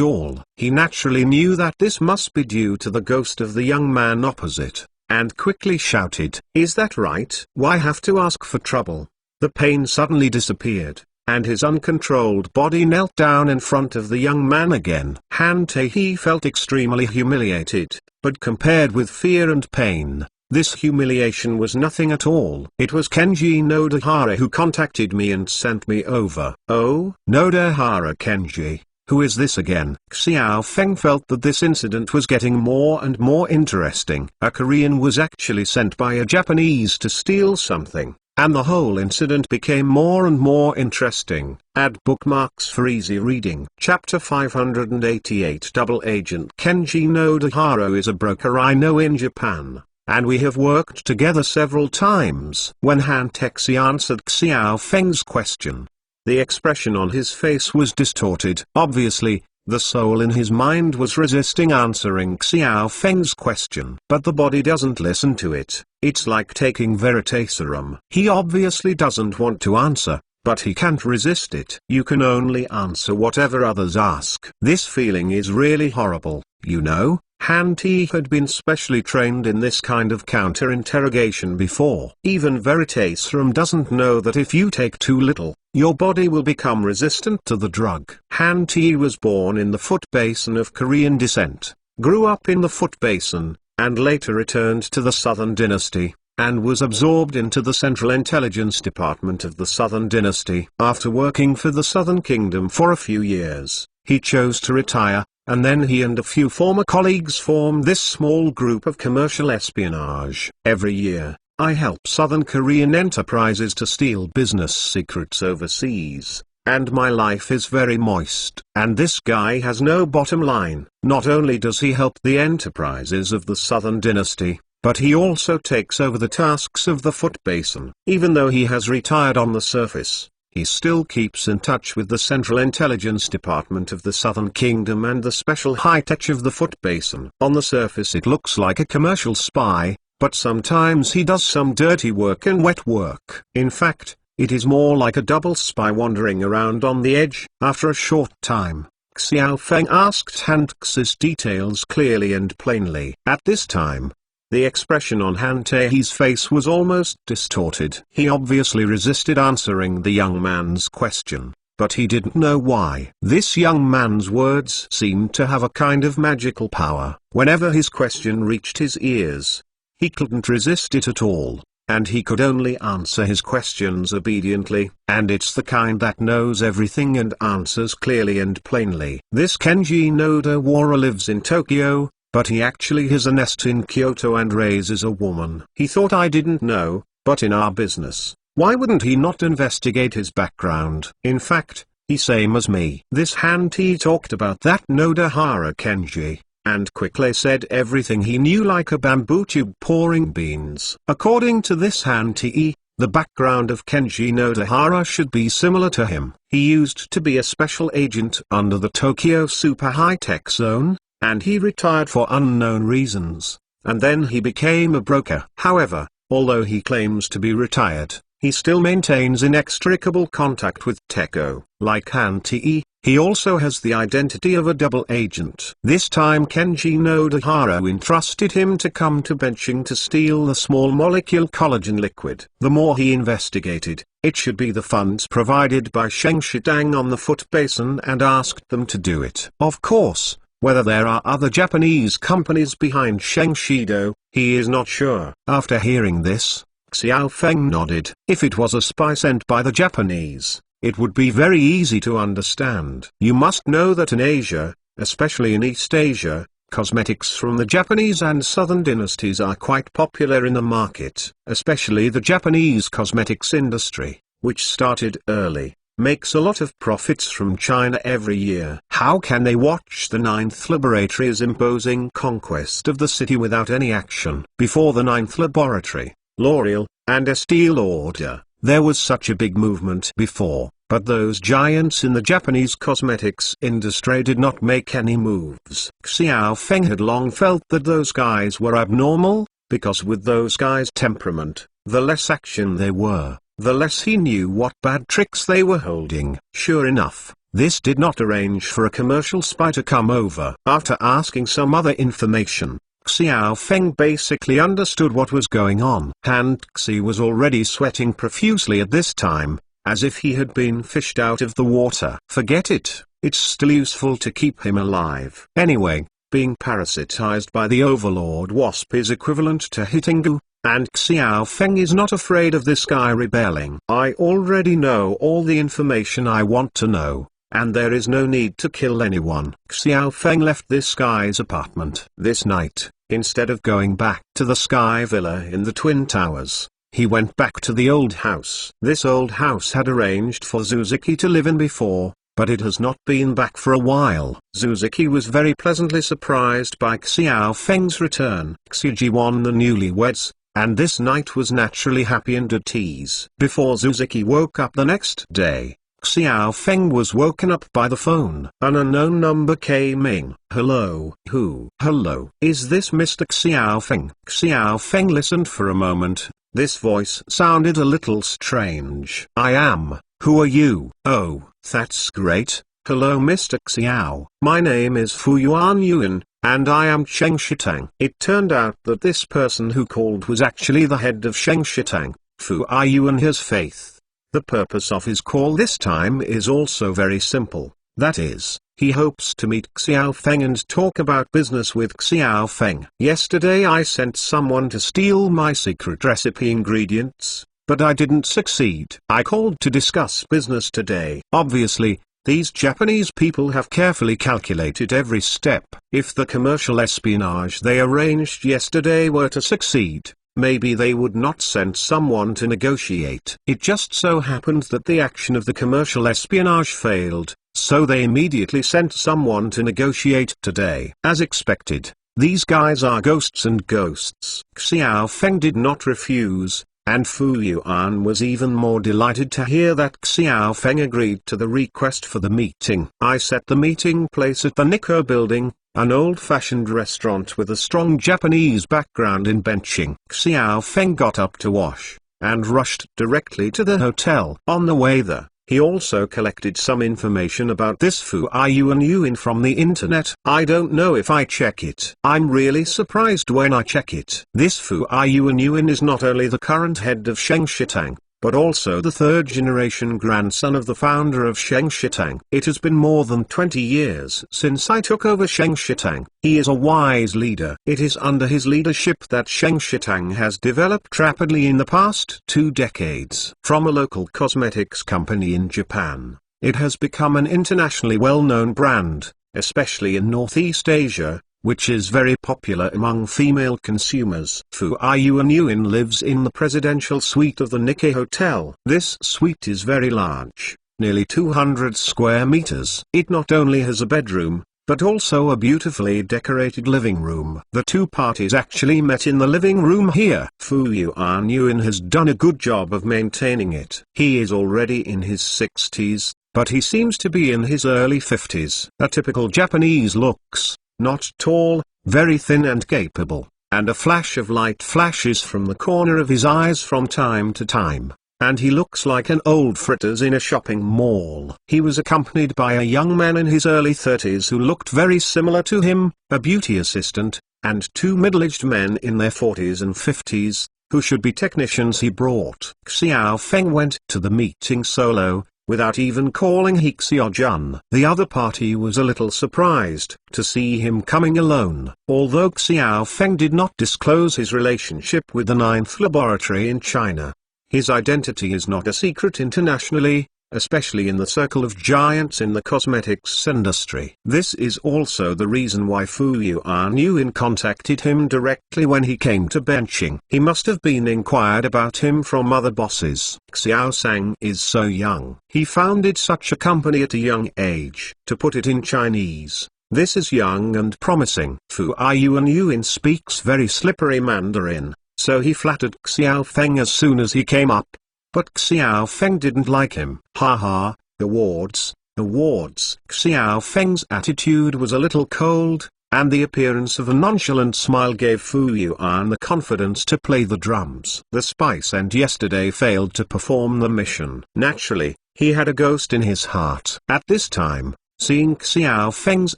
all. He naturally knew that this must be due to the ghost of the young man opposite, and quickly shouted, "Is that right? Why have to ask for trouble?" The pain suddenly disappeared, and his uncontrolled body knelt down in front of the young man again. Han Tae felt extremely humiliated, but compared with fear and pain, this humiliation was nothing at all. It was Kenji Nodahara who contacted me and sent me over. "Oh, Nodahara Kenji. Who is this again?" Xiao Feng felt that this incident was getting more and more interesting. A Korean was actually sent by a Japanese to steal something, and the whole incident became more and more interesting. Add bookmarks for easy reading. Chapter 588. Double Agent Kenji Nodahara is a broker I know in Japan, and we have worked together several times. When Han Tae answered Xiao Feng's question, the expression on his face was distorted. Obviously, the soul in his mind was resisting answering Xiao Feng's question. But the body doesn't listen to it. It's like taking Veritaserum. He obviously doesn't want to answer, but he can't resist it. You can only answer whatever others ask. This feeling is really horrible, you know. Han Tae had been specially trained in this kind of counter-interrogation before. Even Veritaserum doesn't know that if you take too little, your body will become resistant to the drug. Han Tae was born in the Foot Basin of Korean descent, grew up in the Foot Basin, and later returned to the Southern Dynasty, and was absorbed into the Central Intelligence Department of the Southern Dynasty. After working for the Southern Kingdom for a few years, he chose to retire, and then he and a few former colleagues formed this small group of commercial espionage. Every year, I help Southern Korean enterprises to steal business secrets overseas, and my life is very moist. And this guy has no bottom line. Not only does he help the enterprises of the Southern Dynasty, but he also takes over the tasks of the Foot Basin. Even though he has retired on the surface, he still keeps in touch with the Central Intelligence Department of the Southern Kingdom and the Special High-Tech of the Foot Basin. On the surface it looks like a commercial spy, but sometimes he does some dirty work and wet work. In fact, it is more like a double spy wandering around on the edge. After a short time, Xiao Feng asked Han Tae's details clearly and plainly. At this time, the expression on Han Tae's face was almost distorted. He obviously resisted answering the young man's question, but he didn't know why. This young man's words seemed to have a kind of magical power. Whenever his question reached his ears, he couldn't resist it at all, and he could only answer his questions obediently. And it's the kind that knows everything and answers clearly and plainly. This Kenji Nodahara lives in Tokyo, but he actually has a nest in Kyoto and raises a woman. He thought I didn't know, but in our business, why wouldn't he not investigate his background? In fact, he's same as me. This Han Tae talked about that Nodahara Kenji, and quickly said everything he knew like a bamboo tube pouring beans. According to this Han Tae, the background of Kenji Nodahara should be similar to him. He used to be a special agent under the Tokyo Super High-Tech Zone, and he retired for unknown reasons, and then he became a broker. However, although he claims to be retired, he still maintains inextricable contact with Teko. Like Han Tae, he also has the identity of a double agent. This time Kenji Nodahara entrusted him to come to benching to steal the small molecule collagen liquid. The more he investigated, it should be the funds provided by Sheng Shidang on the Foot Basin, and asked them to do it. Of course, whether there are other Japanese companies behind Sheng Shido, he is not sure. After hearing this, Xiao Feng nodded. If it was a spy sent by the Japanese, it would be very easy to understand. You must know that in Asia, especially in East Asia, cosmetics from the Japanese and Southern dynasties are quite popular in the market. Especially the Japanese cosmetics industry, which started early, makes a lot of profits from China every year. How can they watch the Ninth Laboratory's imposing conquest of the city without any action? Before the Ninth Laboratory, L'Oreal, and Estee Lauder, there was such a big movement before, but those giants in the Japanese cosmetics industry did not make any moves. Xiao Feng had long felt that those guys were abnormal, because with those guys' temperament, the less action they were, the less he knew what bad tricks they were holding. Sure enough, this did not arrange for a commercial spy to come over. After asking some other information, Xiao Feng basically understood what was going on. And Xi was already sweating profusely at this time, as if he had been fished out of the water. Forget it, it's still useful to keep him alive. Anyway, being parasitized by the Overlord Wasp is equivalent to hitting Gu, and Xiao Feng is not afraid of this guy rebelling. I already know all the information I want to know, and there is no need to kill anyone. Xiao Feng left this guy's apartment. This night, instead of going back to the Sky Villa in the Twin Towers, he went back to the old house. This old house had arranged for Zuzuki to live in before, but it has not been back for a while. Zuzuki was very pleasantly surprised by Xiao Feng's return. Xiji won the newlyweds, and this night was naturally happy and at ease. Before Zuzuki woke up the next day, Xiao Feng was woken up by the phone. An unknown number came in. Hello. Who? Hello. Is this Mr. Xiao Feng? Xiao Feng listened for a moment. This voice sounded a little strange. I am. Who are you? Oh, that's great. Hello Mr. Xiao. My name is Fu Yuan Yuan, and I am Sheng Shitang. It turned out that this person who called was actually the head of Sheng Shitang. Fu Yuan has faith. The purpose of his call this time is also very simple. That is, he hopes to meet Xiao Feng and talk about business with Xiao Feng. Yesterday I sent someone to steal my secret recipe ingredients, but I didn't succeed. I called to discuss business today. Obviously, these Japanese people have carefully calculated every step. If the commercial espionage they arranged yesterday were to succeed, maybe they would not send someone to negotiate. It just so happened that the action of the commercial espionage failed, so they immediately sent someone to negotiate today. As expected, these guys are ghosts and ghosts. Xiao Feng did not refuse, and Fu Yuan was even more delighted to hear that Xiao Feng agreed to the request for the meeting. I set the meeting place at the Nikko Building, an old-fashioned restaurant with a strong Japanese background in benching. Xiao Feng got up to wash, and rushed directly to the hotel. On the way there, he also collected some information about this Fu Yuan from the internet. I don't know if I check it. I'm really surprised when I check it. This Fu Yuan is not only the current head of Sheng Shitang, but also the third-generation grandson of the founder of Sheng Shitang. It has been more than 20 years since I took over Sheng Shitang. He is a wise leader. It is under his leadership that Sheng Shitang has developed rapidly in the past 2 decades. From a local cosmetics company in Japan, it has become an internationally well-known brand, especially in Northeast Asia, which is very popular among female consumers. Fu Yuan lives in the presidential suite of the Nikkei Hotel. This suite is very large, nearly 200 square meters. It not only has a bedroom, but also a beautifully decorated living room. The two parties actually met in the living room here. Fu Yuan has done a good job of maintaining it. He is already in his 60s, but he seems to be in his early 50s. A typical Japanese looks. Not tall, very thin and capable, and a flash of light flashes from the corner of his eyes from time to time, and he looks like an old fritters in a shopping mall. He was accompanied by a young man in his early 30s who looked very similar to him, a beauty assistant, and 2 middle-aged men in their 40s and 50s, who should be technicians he brought. Xiao Feng went to the meeting solo, without even calling He Xiaojun. The other party was a little surprised to see him coming alone. Although Xiao Feng did not disclose his relationship with the 9th laboratory in China, his identity is not a secret internationally, especially in the circle of giants in the cosmetics industry. This is also the reason why Fu Yuan contacted him directly when he came to benching. He must have been inquired about him from other bosses. Xiao Sang is so young. He founded such a company at a young age. To put it in Chinese, this is young and promising. Fu Yuan speaks very slippery Mandarin, so he flattered Xiao Feng as soon as he came up. But Xiao Feng didn't like him. Haha, awards. Xiao Feng's attitude was a little cold, and the appearance of a nonchalant smile gave Fu Yuan the confidence to play the drums. The spice and yesterday failed to perform the mission. Naturally, he had a ghost in his heart. At this time, seeing Xiao Feng's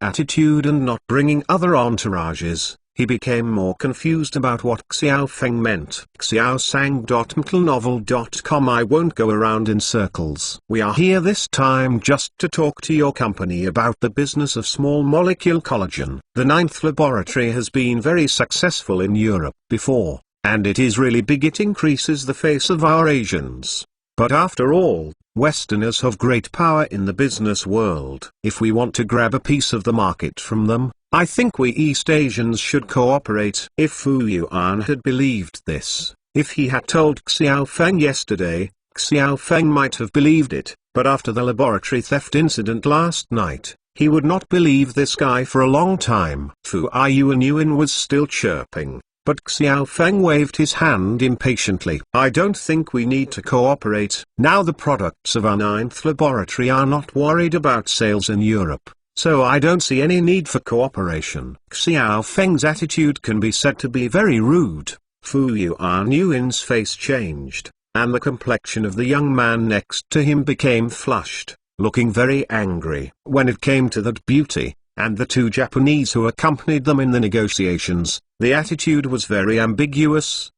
attitude and not bringing other entourages, he became more confused about what Xiao Feng meant. xiaosang.mtlnovel.com. I won't go around in circles. We are here this time just to talk to your company about the business of small molecule collagen. The 9th laboratory has been very successful in Europe before, and it is really big. It increases the face of our Asians. But after all, Westerners have great power in the business world. If we want to grab a piece of the market from them, I think we East Asians should cooperate. If Fu Yuan had believed this, if he had told Xiao Feng yesterday, Xiao Feng might have believed it, but after the laboratory theft incident last night, he would not believe this guy for a long time. Fu Yuan was still chirping, but Xiao Feng waved his hand impatiently. I don't think we need to cooperate. Now the products of our 9th laboratory are not worried about sales in Europe, so I don't see any need for cooperation. Xiao Feng's attitude can be said to be very rude. Fu Yuan's face changed, and the complexion of the young man next to him became flushed, looking very angry. When it came to that beauty, and the 2 Japanese who accompanied them in the negotiations, the attitude was very ambiguous.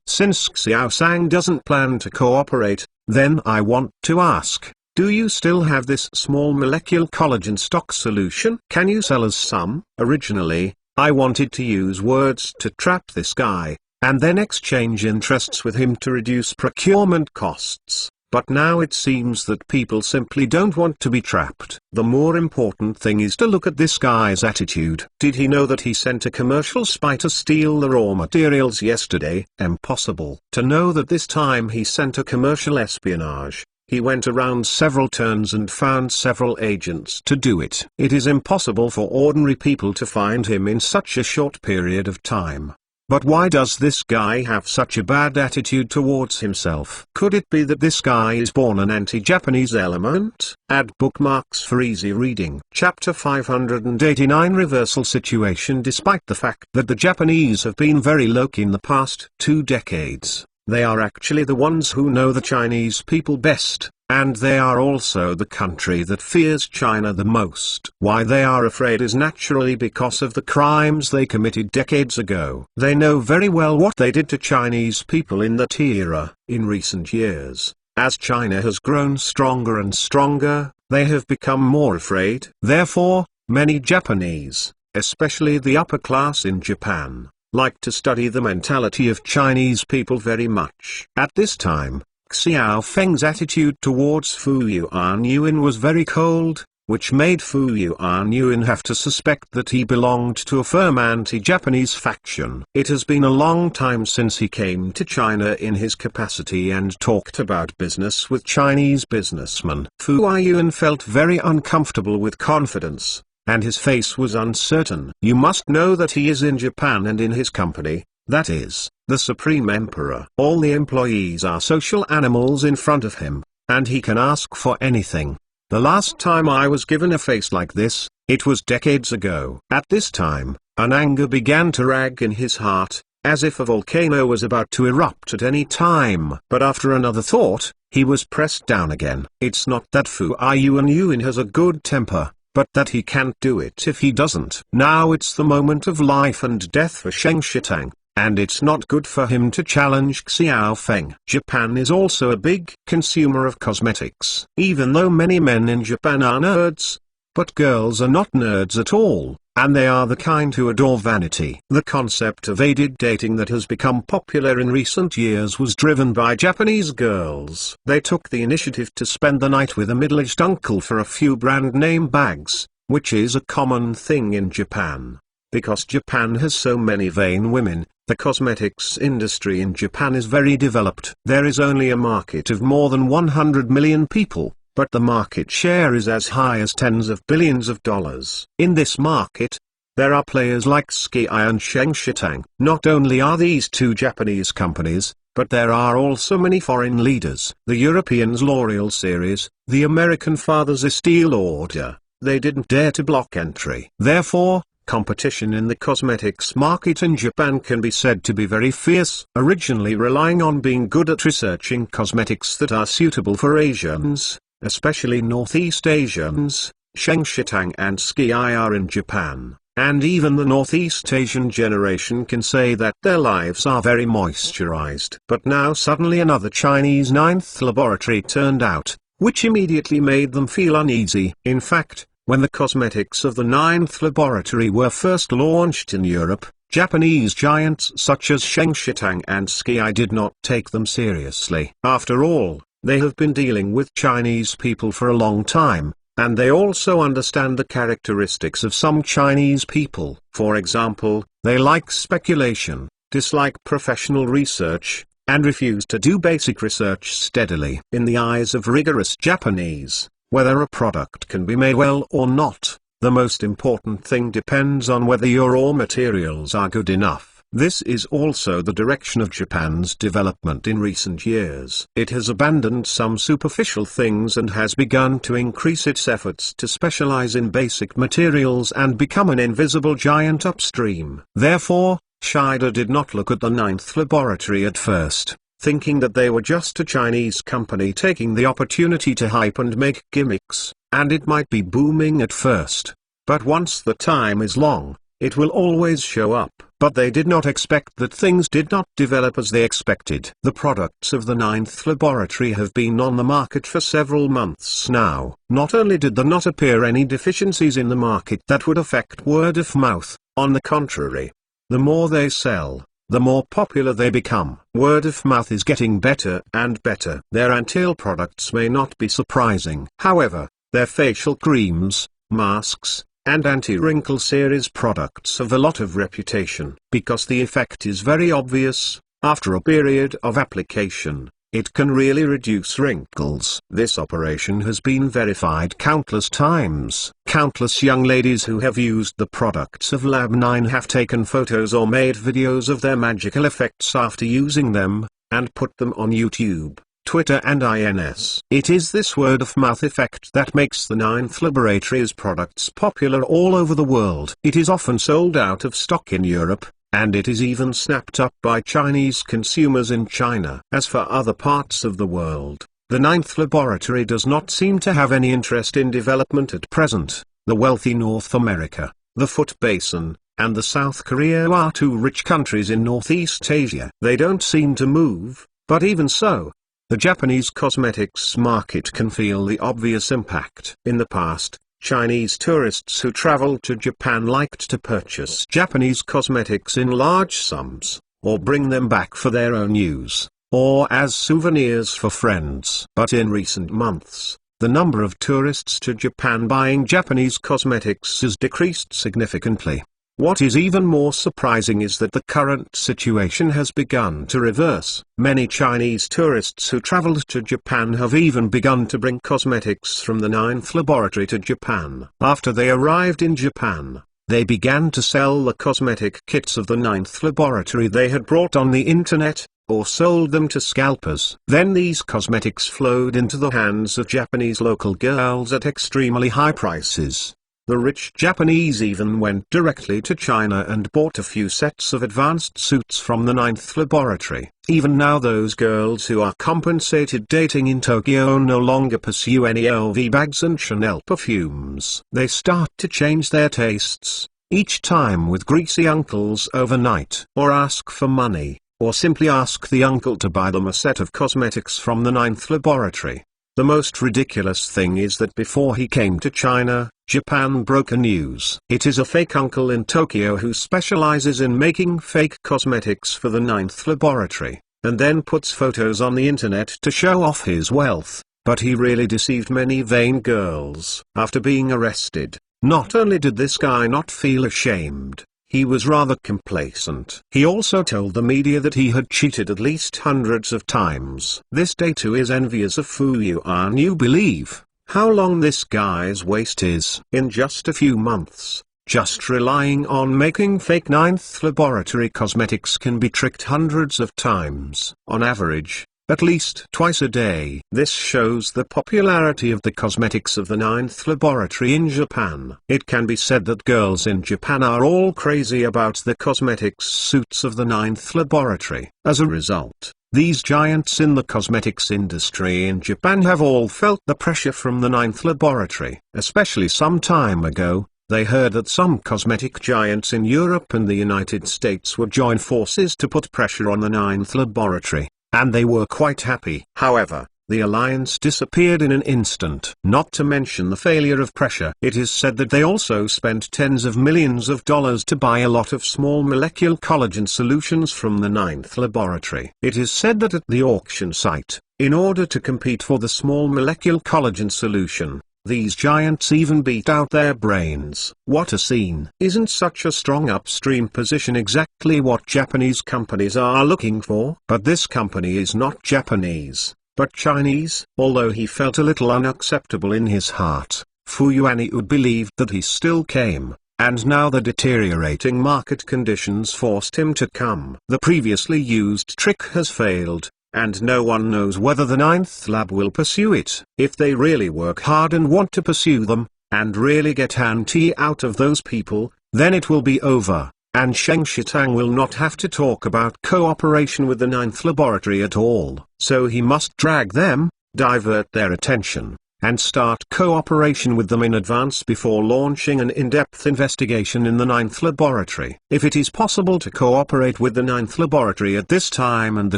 Since Xiao Sang doesn't plan to cooperate, then I want to ask, do you still have this small molecule collagen stock solution? Can you sell us some? Originally, I wanted to use words to trap this guy, and then exchange interests with him to reduce procurement costs. But now it seems that people simply don't want to be trapped. The more important thing is to look at this guy's attitude. Did he know that he sent a commercial spy to steal the raw materials yesterday? Impossible. To know that this time he sent a commercial espionage, he went around several turns and found several agents to do it. It is impossible for ordinary people to find him in such a short period of time. But why does this guy have such a bad attitude towards himself? Could it be that this guy is born an anti-Japanese element? Add bookmarks for easy reading. Chapter 589. Reversal situation. Despite the fact that the Japanese have been very low-key in the past 2 decades, they are actually the ones who know the Chinese people best, and they are also the country that fears China the most. Why they are afraid is naturally because of the crimes they committed decades ago. They know very well what they did to Chinese people in that era. In recent years, as China has grown stronger and stronger, they have become more afraid. Therefore, many Japanese, especially the upper class in Japan, like to study the mentality of Chinese people very much. At this time, Xiao Feng's attitude towards Fu Yuan was very cold, which made Fu Yuan have to suspect that he belonged to a firm anti-Japanese faction. It has been a long time since he came to China in his capacity and talked about business with Chinese businessmen. Fu Yuan felt very uncomfortable with confidence, and his face was uncertain. You must know that he is in Japan and in his company, that is, the Supreme Emperor. All the employees are social animals in front of him, and he can ask for anything. The last time I was given a face like this, it was decades ago. At this time, an anger began to rag in his heart, as if a volcano was about to erupt at any time. But after another thought, he was pressed down again. It's not that Fu Yuan has a good temper, but that he can't do it if he doesn't. Now it's the moment of life and death for Sheng Shitang, and it's not good for him to challenge Xiao Feng. Japan is also a big consumer of cosmetics. Even though many men in Japan are nerds, but girls are not nerds at all, and they are the kind who adore vanity. The concept of aided dating that has become popular in recent years was driven by Japanese girls. They took the initiative to spend the night with a middle-aged uncle for a few brand name bags, which is a common thing in Japan. Because Japan has so many vain women, the cosmetics industry in Japan is very developed. There is only a market of more than 100 million people, but the market share is as high as tens of billions of dollars. In this market, there are players like Sky and Sheng Shitang. Not only are these 2 Japanese companies, but there are also many foreign leaders. The Europeans' L'Oreal series, the American Father's Estee Lauder. They didn't dare to block entry. Therefore, Competition in the cosmetics market in Japan can be said to be very fierce. Originally relying on being good at researching cosmetics that are suitable for Asians, especially Northeast Asians, Sheng Shitang and Ski are in Japan, and even the Northeast Asian generation can say that their lives are very moisturized. But now suddenly another Chinese ninth laboratory turned out, which immediately made them feel uneasy. In fact, when the cosmetics of the ninth laboratory were first launched in Europe, Japanese giants such as Sheng Shitang and Ski did not take them seriously. After all, they have been dealing with Chinese people for a long time, and they also understand the characteristics of some Chinese people. For example, they like speculation, dislike professional research, and refuse to do basic research steadily. In the eyes of rigorous Japanese, whether a product can be made well or not, the most important thing depends on whether your raw materials are good enough. This is also the direction of Japan's development in recent years. It has abandoned some superficial things and has begun to increase its efforts to specialize in basic materials and become an invisible giant upstream. Therefore, Shida did not look at the ninth laboratory at first, thinking that they were just a Chinese company taking the opportunity to hype and make gimmicks, and it might be booming at first. But once the time is long, it will always show up. But they did not expect that things did not develop as they expected. The products of the ninth laboratory have been on the market for several months now. Not only did there not appear any deficiencies in the market that would affect word of mouth, on the contrary. The more they sell, the more popular they become. Word of mouth is getting better and better. Their anti-tail products may not be surprising. However, their facial creams, masks, and anti-wrinkle series products have a lot of reputation. Because the effect is very obvious, after a period of application, it can really reduce wrinkles. This operation has been verified countless times. Countless young ladies who have used the products of Lab 9 have taken photos or made videos of their magical effects after using them, and put them on YouTube, Twitter and INS. It is this word-of-mouth effect that makes the ninth laboratory's products popular all over the world. It is often sold out of stock in Europe, and it is even snapped up by Chinese consumers in China. As for other parts of the world, the ninth laboratory does not seem to have any interest in development at present. The wealthy North America, the Foot Basin, and the South Korea are two rich countries in Northeast Asia. They don't seem to move, but even so, the Japanese cosmetics market can feel the obvious impact. In the past, Chinese tourists who traveled to Japan liked to purchase Japanese cosmetics in large sums, or bring them back for their own use, or as souvenirs for friends. But in recent months, the number of tourists to Japan buying Japanese cosmetics has decreased significantly. What is even more surprising is that the current situation has begun to reverse. Many Chinese tourists who traveled to Japan have even begun to bring cosmetics from the ninth laboratory to Japan. After they arrived in Japan, they began to sell the cosmetic kits of the ninth laboratory they had brought on the internet, or sold them to scalpers. Then these cosmetics flowed into the hands of Japanese local girls at extremely high prices. The rich Japanese even went directly to China and bought a few sets of advanced suits from the ninth laboratory. Even now those girls who are compensated dating in Tokyo no longer pursue any LV bags and Chanel perfumes. They start to change their tastes, each time with greasy uncles overnight. Or ask for money, or simply ask the uncle to buy them a set of cosmetics from the ninth laboratory. The most ridiculous thing is that before he came to China, Japan broke a news. It is a fake uncle in Tokyo who specializes in making fake cosmetics for the ninth laboratory, and then puts photos on the internet to show off his wealth. But he really deceived many vain girls. After being arrested, not only did this guy not feel ashamed, he was rather complacent. He also told the media that he had cheated at least hundreds of times. This day too is envious of Fu Yuan. You believe how long this guy's waist is. In just a few months, just relying on making fake ninth laboratory cosmetics can be tricked hundreds of times. On average, at least twice a day. This shows the popularity of the cosmetics of the 9th laboratory in Japan. It can be said that girls in Japan are all crazy about the cosmetics suits of the 9th laboratory. As a result, these giants in the cosmetics industry in Japan have all felt the pressure from the 9th laboratory. Especially some time ago, they heard that some cosmetic giants in Europe and the United States would join forces to put pressure on the 9th laboratory, and they were quite happy. However, the alliance disappeared in an instant. Not to mention the failure of pressure. It is said that they also spent tens of millions of dollars to buy a lot of small molecule collagen solutions from the 9th laboratory. It is said that at the auction site, in order to compete for the small molecule collagen solution, these giants even beat out their brains. What a scene! Isn't such a strong upstream position exactly what Japanese companies are looking for? But this company is not Japanese, but Chinese. Although he felt a little unacceptable in his heart, Fu Yuanyu believed that he still came, and now the deteriorating market conditions forced him to come. The previously used trick has failed, and no one knows whether the 9th lab will pursue it. If they really work hard and want to pursue them, and really get Han-Ti out of those people, then it will be over, and Sheng Shitang will not have to talk about cooperation with the 9th laboratory at all. So he must drag them, divert their attention, and start cooperation with them in advance before launching an in-depth investigation in the 9th laboratory. If it is possible to cooperate with the 9th laboratory at this time and the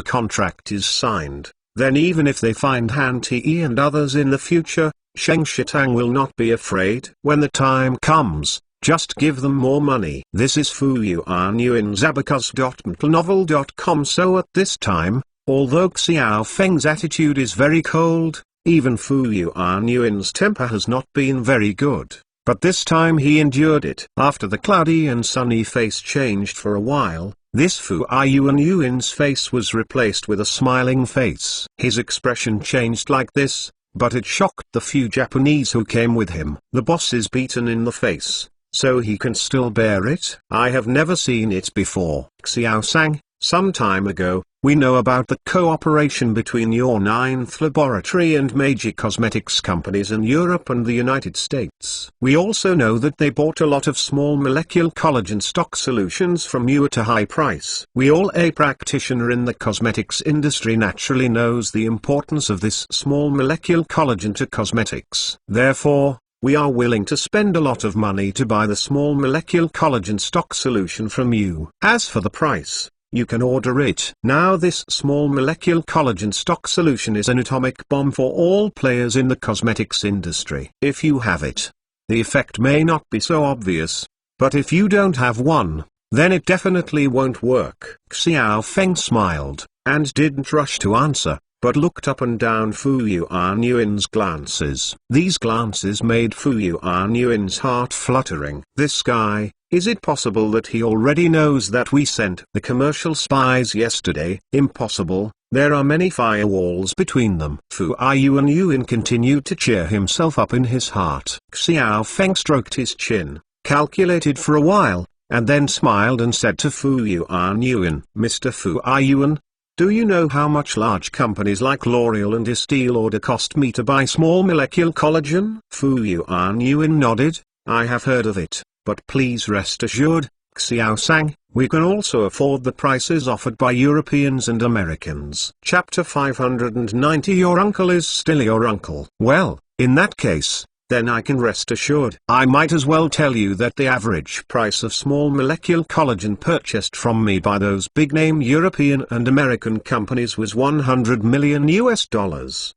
contract is signed, then even if they find Han-Ti and others in the future, Sheng Shitang will not be afraid. When the time comes, just give them more money. This is Fu Yuanyu in Zabacus.mplnovel.com. So at this time, although Xiao Feng's attitude is very cold, even Fu Yuanyuan's temper has not been very good, but this time he endured it. After the cloudy and sunny face changed for a while, this Fu Yuanyuan's face was replaced with a smiling face. His expression changed like this, but it shocked the few Japanese who came with him. The boss is beaten in the face, so he can still bear it. I have never seen it before. Xiao Sang, some time ago, we know about the cooperation between your 9th laboratory and major cosmetics companies in Europe and the United States. We also know that they bought a lot of small molecule collagen stock solutions from you at a high price. A practitioner in the cosmetics industry naturally knows the importance of this small molecule collagen to cosmetics. Therefore, we are willing to spend a lot of money to buy the small molecule collagen stock solution from you. As for the price, you can order it. Now this small molecule collagen stock solution is an atomic bomb for all players in the cosmetics industry. If you have it, the effect may not be so obvious, but if you don't have one, then it definitely won't work. Xiao Feng smiled, and didn't rush to answer, but looked up and down Fu Yuanyuan's glances. These glances made Fu Yuanyuan's heart fluttering. This guy, is it possible that he already knows that we sent the commercial spies yesterday? Impossible, there are many firewalls between them. Fu Yuanyuan continued to cheer himself up in his heart. Xiao Feng stroked his chin, calculated for a while, and then smiled and said to Fu Yuanyuan, Mr. Fu Yuan, do you know how much large companies like L'Oreal and Estée Lauder cost me to buy small molecule collagen? Fu Yuanyuan nodded. I have heard of it, but please rest assured, Xiao Sang, we can also afford the prices offered by Europeans and Americans. Chapter 590. Your uncle is still your uncle. Well, in that case, then I can rest assured. I might as well tell you that the average price of small molecule collagen purchased from me by those big-name European and American companies was $100 million.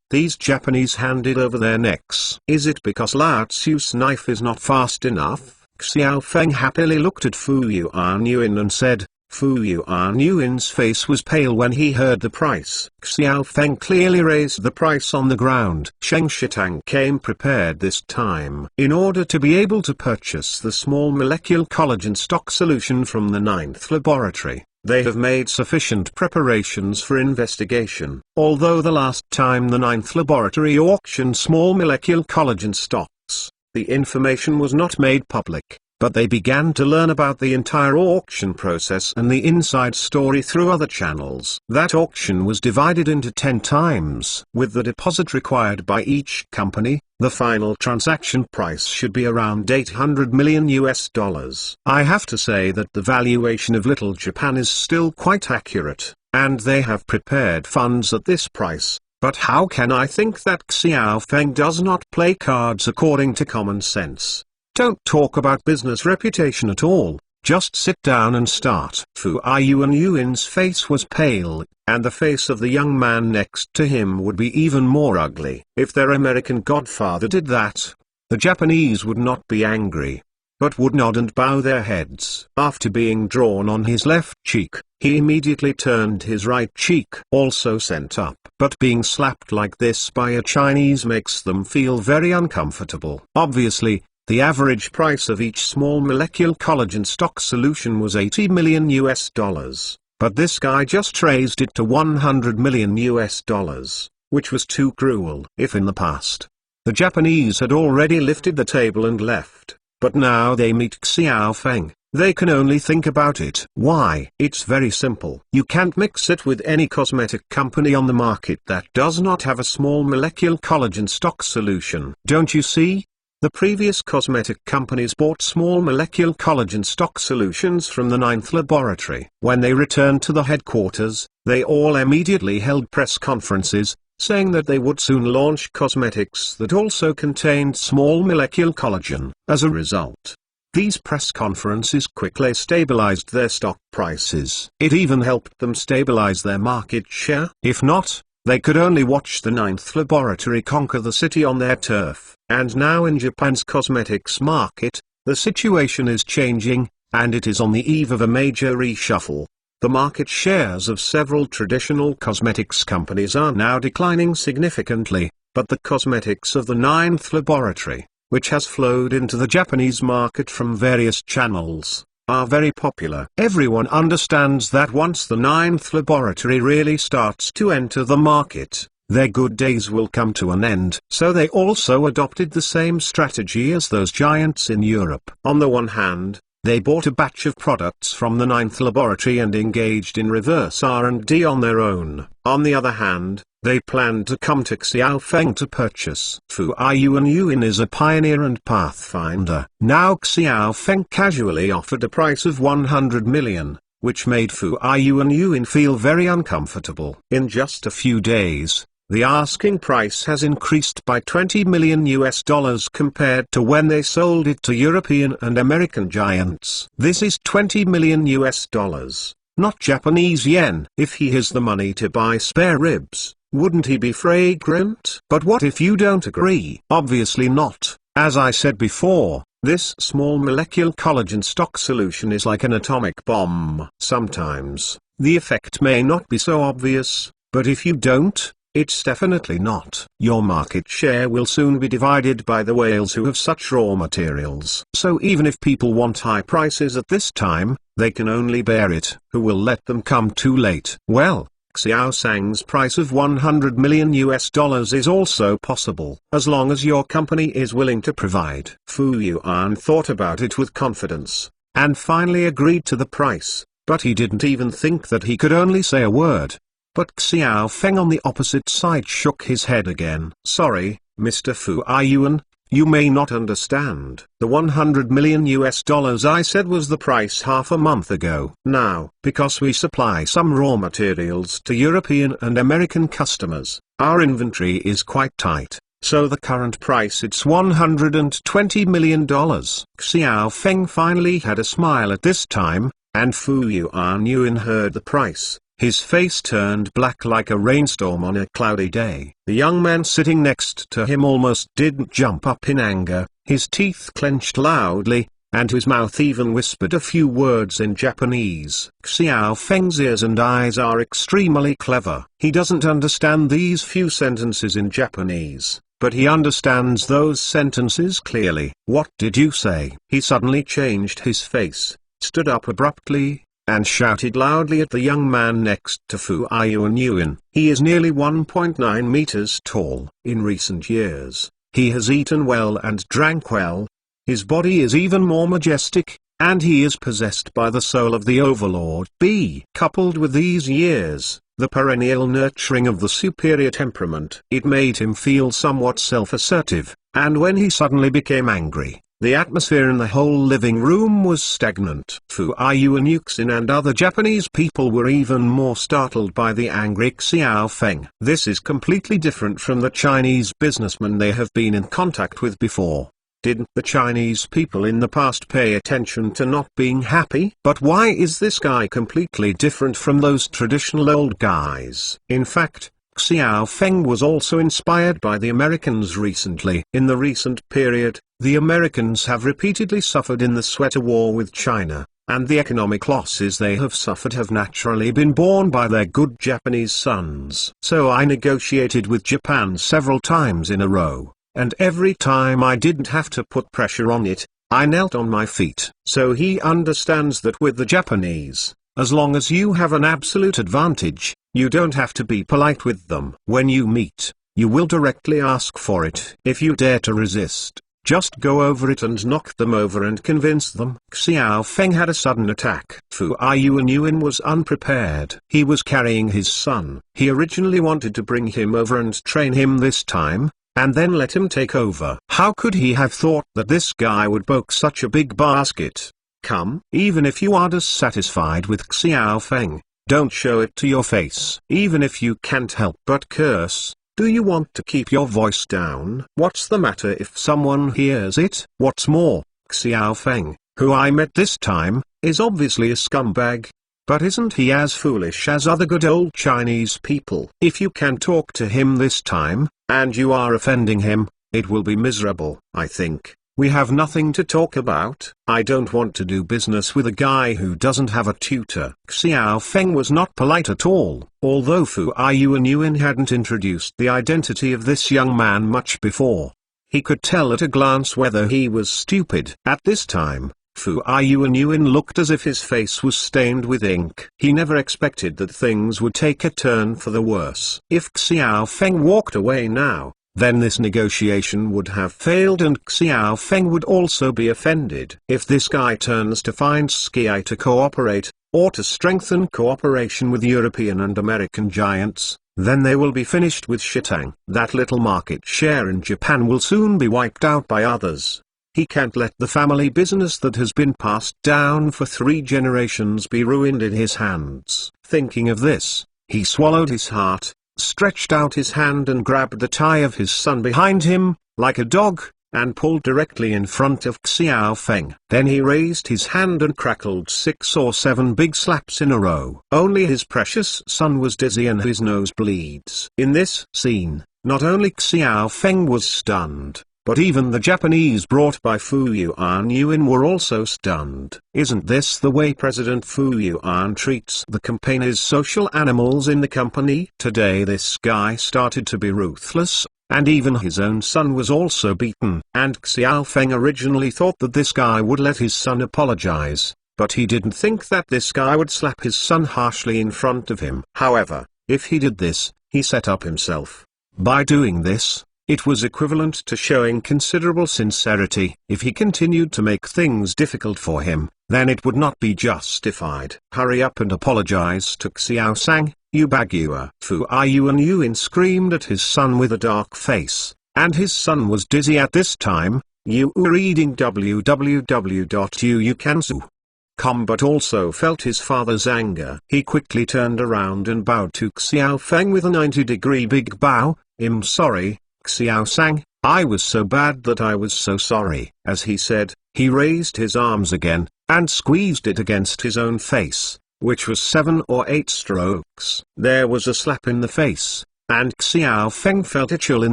These Japanese handed over their necks. Is it because Lao Tzu's knife is not fast enough? Xiao Feng happily looked at Fu Yuanyuan and said, Fu Yuanyuan's face was pale when he heard the price. Xiao Feng clearly raised the price on the ground. Sheng Shitang came prepared this time. In order to be able to purchase the small molecule collagen stock solution from the 9th laboratory, they have made sufficient preparations for investigation. Although the last time the 9th laboratory auctioned small molecule collagen stocks, the information was not made public, but they began to learn about the entire auction process and the inside story through other channels. That auction was divided into 10 times. With the deposit required by each company, the final transaction price should be around 800 million US dollars. I have to say that the valuation of Little Japan is still quite accurate, and they have prepared funds at this price. But how can I think that Xiao Feng does not play cards according to common sense? Don't talk about business reputation at all, just sit down and start. Fu Yuan's face was pale, and the face of the young man next to him would be even more ugly. If their American godfather did that, the Japanese would not be angry, but would nod and bow their heads. After being drawn on his left cheek, he immediately turned his right cheek, also sent up. But being slapped like this by a Chinese makes them feel very uncomfortable. Obviously, the average price of each small molecule collagen stock solution was 80 million US dollars, but this guy just raised it to 100 million US dollars, which was too cruel. If in the past, the Japanese had already lifted the table and left, but now they meet Xiao Feng, they can only think about it. Why? It's very simple. You can't mix it with any cosmetic company on the market that does not have a small molecule collagen stock solution. Don't you see? The previous cosmetic companies bought small molecule collagen stock solutions from the Ninth Laboratory. When they returned to the headquarters, they all immediately held press conferences, saying that they would soon launch cosmetics that also contained small molecule collagen. As a result, these press conferences quickly stabilized their stock prices. It even helped them stabilize their market share. If not, they could only watch the Ninth Laboratory conquer the city on their turf. And now in Japan's cosmetics market, the situation is changing, and it is on the eve of a major reshuffle. The market shares of several traditional cosmetics companies are now declining significantly, but the cosmetics of the Ninth Laboratory, which has flowed into the Japanese market from various channels, are very popular. Everyone understands that once the Ninth Laboratory really starts to enter the market, their good days will come to an end. So they also adopted the same strategy as those giants in Europe. On the one hand, they bought a batch of products from the Ninth Laboratory and engaged in reverse R&D on their own. On the other hand, they planned to come to Xiao Feng to purchase. Fu Yuan is a pioneer and pathfinder. Now Xiao Feng casually offered a price of 100 million, which made Fu Yuan feel very uncomfortable. In just a few days, the asking price has increased by 20 million US dollars compared to when they sold it to European and American giants. This is 20 million US dollars, not Japanese yen. If he has the money to buy spare ribs, wouldn't he be fragrant? But what if you don't agree? Obviously not. As I said before, this small molecule collagen stock solution is like an atomic bomb. Sometimes, the effect may not be so obvious, but if you don't, it's definitely not. Your market share will soon be divided by the whales who have such raw materials. So even if people want high prices at this time, they can only bear it. Who will let them come too late? Well, Xiao Feng's price of 100 million US dollars is also possible, as long as your company is willing to provide. Fu Yuan thought about it with confidence, and finally agreed to the price, but he didn't even think that he could only say a word. But Xiao Feng on the opposite side shook his head again. Sorry, Mr. Fu Yuan, you may not understand. The 100 million US dollars I said was the price half a month ago. Now, because we supply some raw materials to European and American customers, our inventory is quite tight. So the current price it's $120 million. Xiao Feng finally had a smile at this time, and Fu Yuan heard the price. His face turned black like a rainstorm on a cloudy day. The young man sitting next to him almost didn't jump up in anger, his teeth clenched loudly, and his mouth even whispered a few words in Japanese. Xiao Feng's ears and eyes are extremely clever. He doesn't understand these few sentences in Japanese, but he understands those sentences clearly. What did you say? He suddenly changed his face, stood up abruptly, and shouted loudly at the young man next to Fu Yuan. He is nearly 1.9 meters tall. In recent years, he has eaten well and drank well. his body is even more majestic, and he is possessed by the soul of the overlord. B. Coupled with these years, the perennial nurturing of the superior temperament, it made him feel somewhat self-assertive, and when he suddenly became angry, the atmosphere in the whole living room was stagnant. Fu Yuan Yuxin and other Japanese people were even more startled by the angry Xiao Feng. This is completely different from the Chinese businessmen they have been in contact with before. Didn't the Chinese people in the past pay attention to not being happy? But why is this guy completely different from those traditional old guys? In fact, Xiao Feng was also inspired by the Americans recently. In the recent period, the Americans have repeatedly suffered in the sweater war with China, and the economic losses they have suffered have naturally been borne by their good Japanese sons. So I negotiated with Japan several times in a row, and every time I didn't have to put pressure on it, I knelt on my feet. So he understands that with the Japanese, as long as you have an absolute advantage, you don't have to be polite with them. When you meet, you will directly ask for it. If you dare to resist, just go over it and knock them over and convince them. Xiao Feng had a sudden attack. Fu Yuan was unprepared. He was carrying his son. He originally wanted to bring him over and train him this time, and then let him take over. How could he have thought that this guy would poke such a big basket? Come, even if you are dissatisfied with Xiao Feng, don't show it to your face. Even if you can't help but curse, do you want to keep your voice down? What's the matter if someone hears it? What's more, Xiao Feng, who I met this time, is obviously a scumbag. But isn't he as foolish as other good old Chinese people? If you can talk to him this time, and you are offending him, it will be miserable. I think we have nothing to talk about. I don't want to do business with a guy who doesn't have a tutor. Xiao Feng was not polite at all. Although Fu Yuan hadn't introduced the identity of this young man much before, he could tell at a glance whether he was stupid. At this time, Fu Yuan looked as if his face was stained with ink. He never expected that things would take a turn for the worse. If Xiao Feng walked away now, then this negotiation would have failed and Xiao Feng would also be offended. If this guy turns to find Sky to cooperate, or to strengthen cooperation with European and American giants, then they will be finished with Shitang. That little market share in Japan will soon be wiped out by others. He can't let the family business that has been passed down for 3 generations be ruined in his hands. Thinking of this, he swallowed his heart, stretched out his hand and grabbed the tie of his son behind him, like a dog, and pulled directly in front of Xiao Feng. Then he raised his hand and crackled 6 or 7 big slaps in a row. Only his precious son was dizzy and his nose bleeds. In this scene, not only Xiao Feng was stunned, but even the Japanese brought by Fu Yuan were also stunned. Isn't this the way President Fu Yuan treats the campaigners' social animals in the company? Today this guy started to be ruthless, and even his own son was also beaten. And Xiao Feng originally thought that this guy would let his son apologize, but he didn't think that this guy would slap his son harshly in front of him. However, if he did this, he set up himself. By doing this, it was equivalent to showing considerable sincerity. If he continued to make things difficult for him, then it would not be justified. Hurry up and apologize to Xiao Sang, you bagua. Fu Yuan screamed at his son with a dark face, and his son was dizzy at this time. You were reading www.uukansu.com but also felt his father's anger. He quickly turned around and bowed to Xiao Feng with a 90-degree big bow. I'm sorry, Xiao Sang, I was so bad that I was so sorry. As he said, he raised his arms again, and squeezed it against his own face, which was 7 or 8 strokes. There was a slap in the face, and Xiao Feng felt a chill in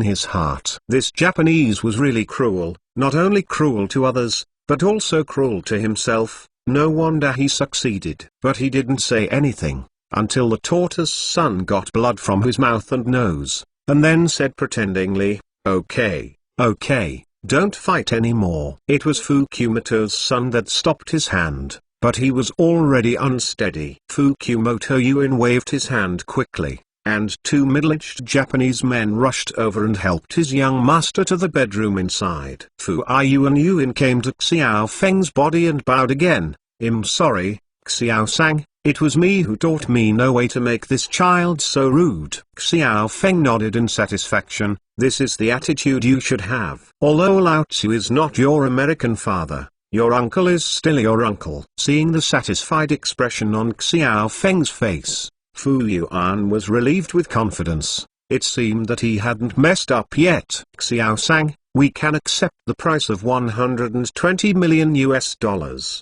his heart. This Japanese was really cruel, not only cruel to others, but also cruel to himself. No wonder he succeeded. But he didn't say anything, until the tortoise son got blood from his mouth and nose, and then said pretendingly, okay, don't fight anymore. It was Fukumoto's son that stopped his hand, but he was already unsteady. Fukumoto Yuin waved his hand quickly, and two middle-aged Japanese men rushed over and helped his young master to the bedroom inside. Fu Yuan came to Xiao Feng's body and bowed again. "I'm sorry, Xiao Sang, it was me who taught me no way to make this child so rude." Xiao Feng nodded in satisfaction. "This is the attitude you should have. Although Lao Tzu is not your American father, your uncle is still your uncle." Seeing the satisfied expression on Xiao Feng's face, Fu Yuan was relieved with confidence. It seemed that he hadn't messed up yet. "Xiao Sang, we can accept the price of $120 million.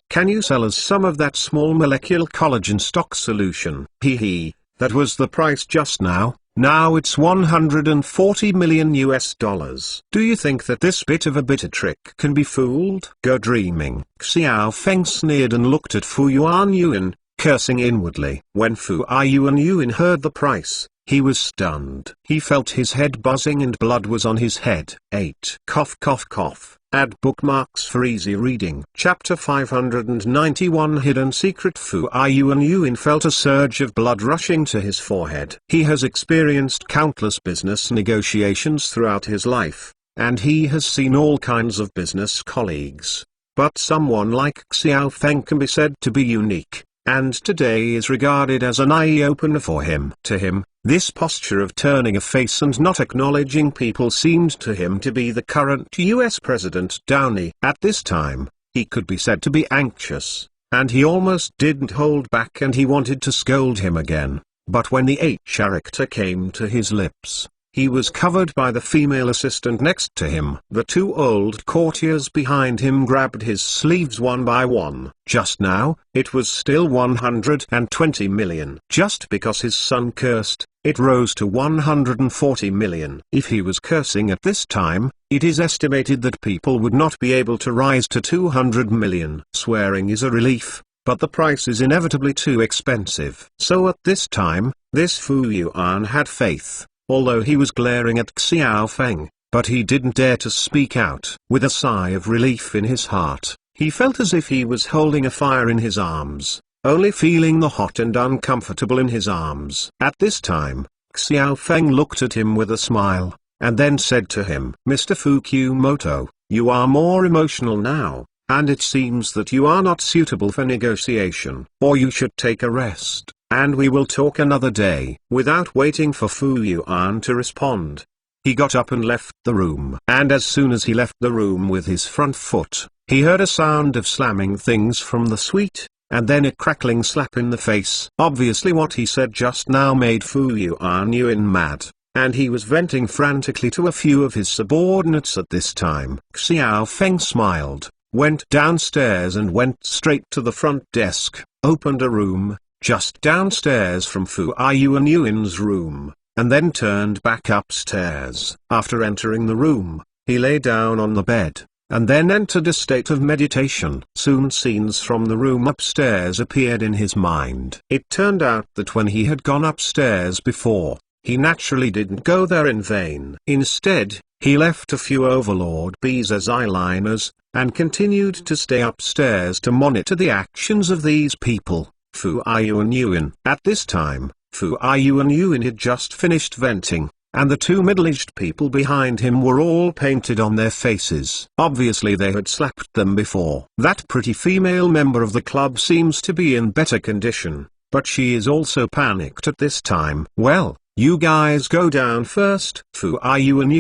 Can you sell us some of that small molecular collagen stock solution?" He, that was the price just now. Now it's $140 million. Do you think that this bit of a bitter trick can be fooled? Go dreaming. Xiao Feng sneered and looked at Fu Yuan, cursing inwardly. When Fu Yuan heard the price, he was stunned. He felt his head buzzing and blood was on his head. 8. Cough cough cough. Add bookmarks for easy reading. Chapter 591 Hidden Secret. Fu Yuan felt a surge of blood rushing to his forehead. He has experienced countless business negotiations throughout his life, and he has seen all kinds of business colleagues. But someone like Xiao Feng can be said to be unique, and today is regarded as an eye-opener for him. To him, this posture of turning a face and not acknowledging people seemed to him to be the current US President Downey. At this time, he could be said to be anxious, and he almost didn't hold back and he wanted to scold him again. But when the H character came to his lips, he was covered by the female assistant next to him. The two old courtiers behind him grabbed his sleeves one by one. Just now, it was still 120 million. Just because his son cursed, it rose to 140 million. If he was cursing at this time, it is estimated that people would not be able to rise to 200 million. Swearing is a relief, but the price is inevitably too expensive. So at this time, this Fu Yuan had faith. Although he was glaring at Xiao Feng, but he didn't dare to speak out. With a sigh of relief in his heart, he felt as if he was holding a fire in his arms, only feeling the hot and uncomfortable in his arms. At this time, Xiao Feng looked at him with a smile, and then said to him, "Mr. Fukumoto, you are more emotional now, and it seems that you are not suitable for negotiation, or you should take a rest, and we will talk another day." Without waiting for Fu Yuan to respond, he got up and left the room. And as soon as he left the room with his front foot, he heard a sound of slamming things from the suite, and then a crackling slap in the face. Obviously what he said just now made Fu Yuan mad, and he was venting frantically to a few of his subordinates at this time. Xiao Feng smiled, went downstairs and went straight to the front desk, opened a room just downstairs from Fu Yuan's room, and then turned back upstairs. After entering the room, he lay down on the bed, and then entered a state of meditation. Soon scenes from the room upstairs appeared in his mind. It turned out that when he had gone upstairs before, he naturally didn't go there in vain. Instead, he left a few Overlord bees as eyeliners, and continued to stay upstairs to monitor the actions of these people. Fu Yuan. At this time, Fu Yuan had just finished venting, and the two middle-aged people behind him were all painted on their faces. Obviously they had slapped them before. That pretty female member of the club seems to be in better condition, but she is also panicked at this time. "Well, you guys go down first." Fu Yuan,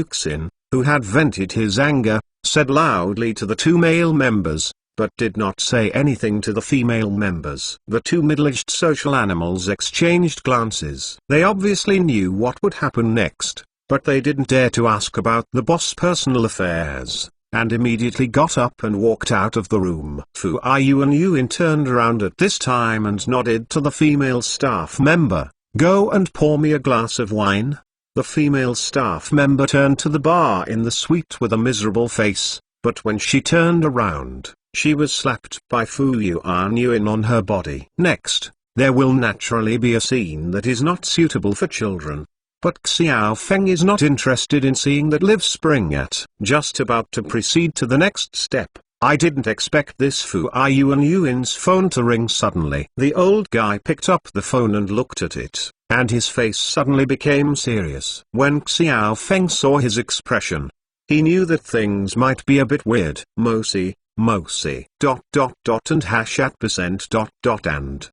who had vented his anger, said loudly to the two male members, but did not say anything to the female members. The two middle-aged social animals exchanged glances. They obviously knew what would happen next, but they didn't dare to ask about the boss' personal affairs, and immediately got up and walked out of the room. Fu Yuan turned around at this time and nodded to the female staff member, "Go and pour me a glass of wine." The female staff member turned to the bar in the suite with a miserable face, but when she turned around, she was slapped by Fu Yuan on her body. Next, there will naturally be a scene that is not suitable for children. But Xiao Feng is not interested in seeing that live spring at. Just about to proceed to the next step, I didn't expect this Fu Yuan's phone to ring suddenly. The old guy picked up the phone and looked at it, and his face suddenly became serious. When Xiao Feng saw his expression, he knew that things might be a bit weird. Mosi, and hash at percent and.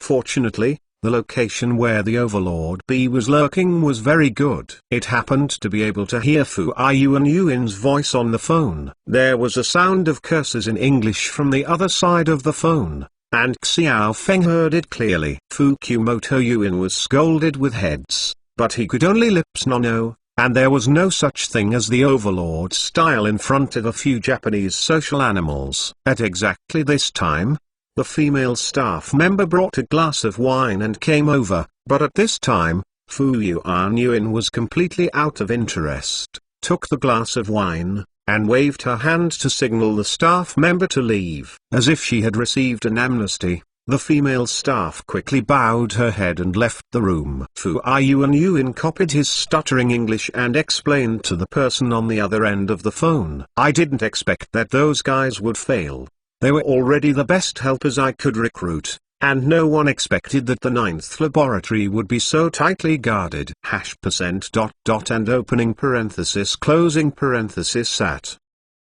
Fortunately, the location where the Overlord Bee was lurking was very good. It happened to be able to hear Fu Yuan's voice on the phone. There was a sound of curses in English from the other side of the phone, and Xiao Feng heard it clearly. Fu Yuan was scolded with heads, but he could only lips no, and there was no such thing as the Overlord style in front of a few Japanese social animals. At exactly this time, the female staff member brought a glass of wine and came over, but at this time, Fu Yuan was completely out of interest, took the glass of wine, and waved her hand to signal the staff member to leave. As if she had received an amnesty, the female staff quickly bowed her head and left the room. Fu Yuan copied his stuttering English and explained to the person on the other end of the phone. I didn't expect that those guys would fail. They were already the best helpers I could recruit, and no one expected that the 9th laboratory would be so tightly guarded. Hash percent and opening parenthesis closing parenthesis at.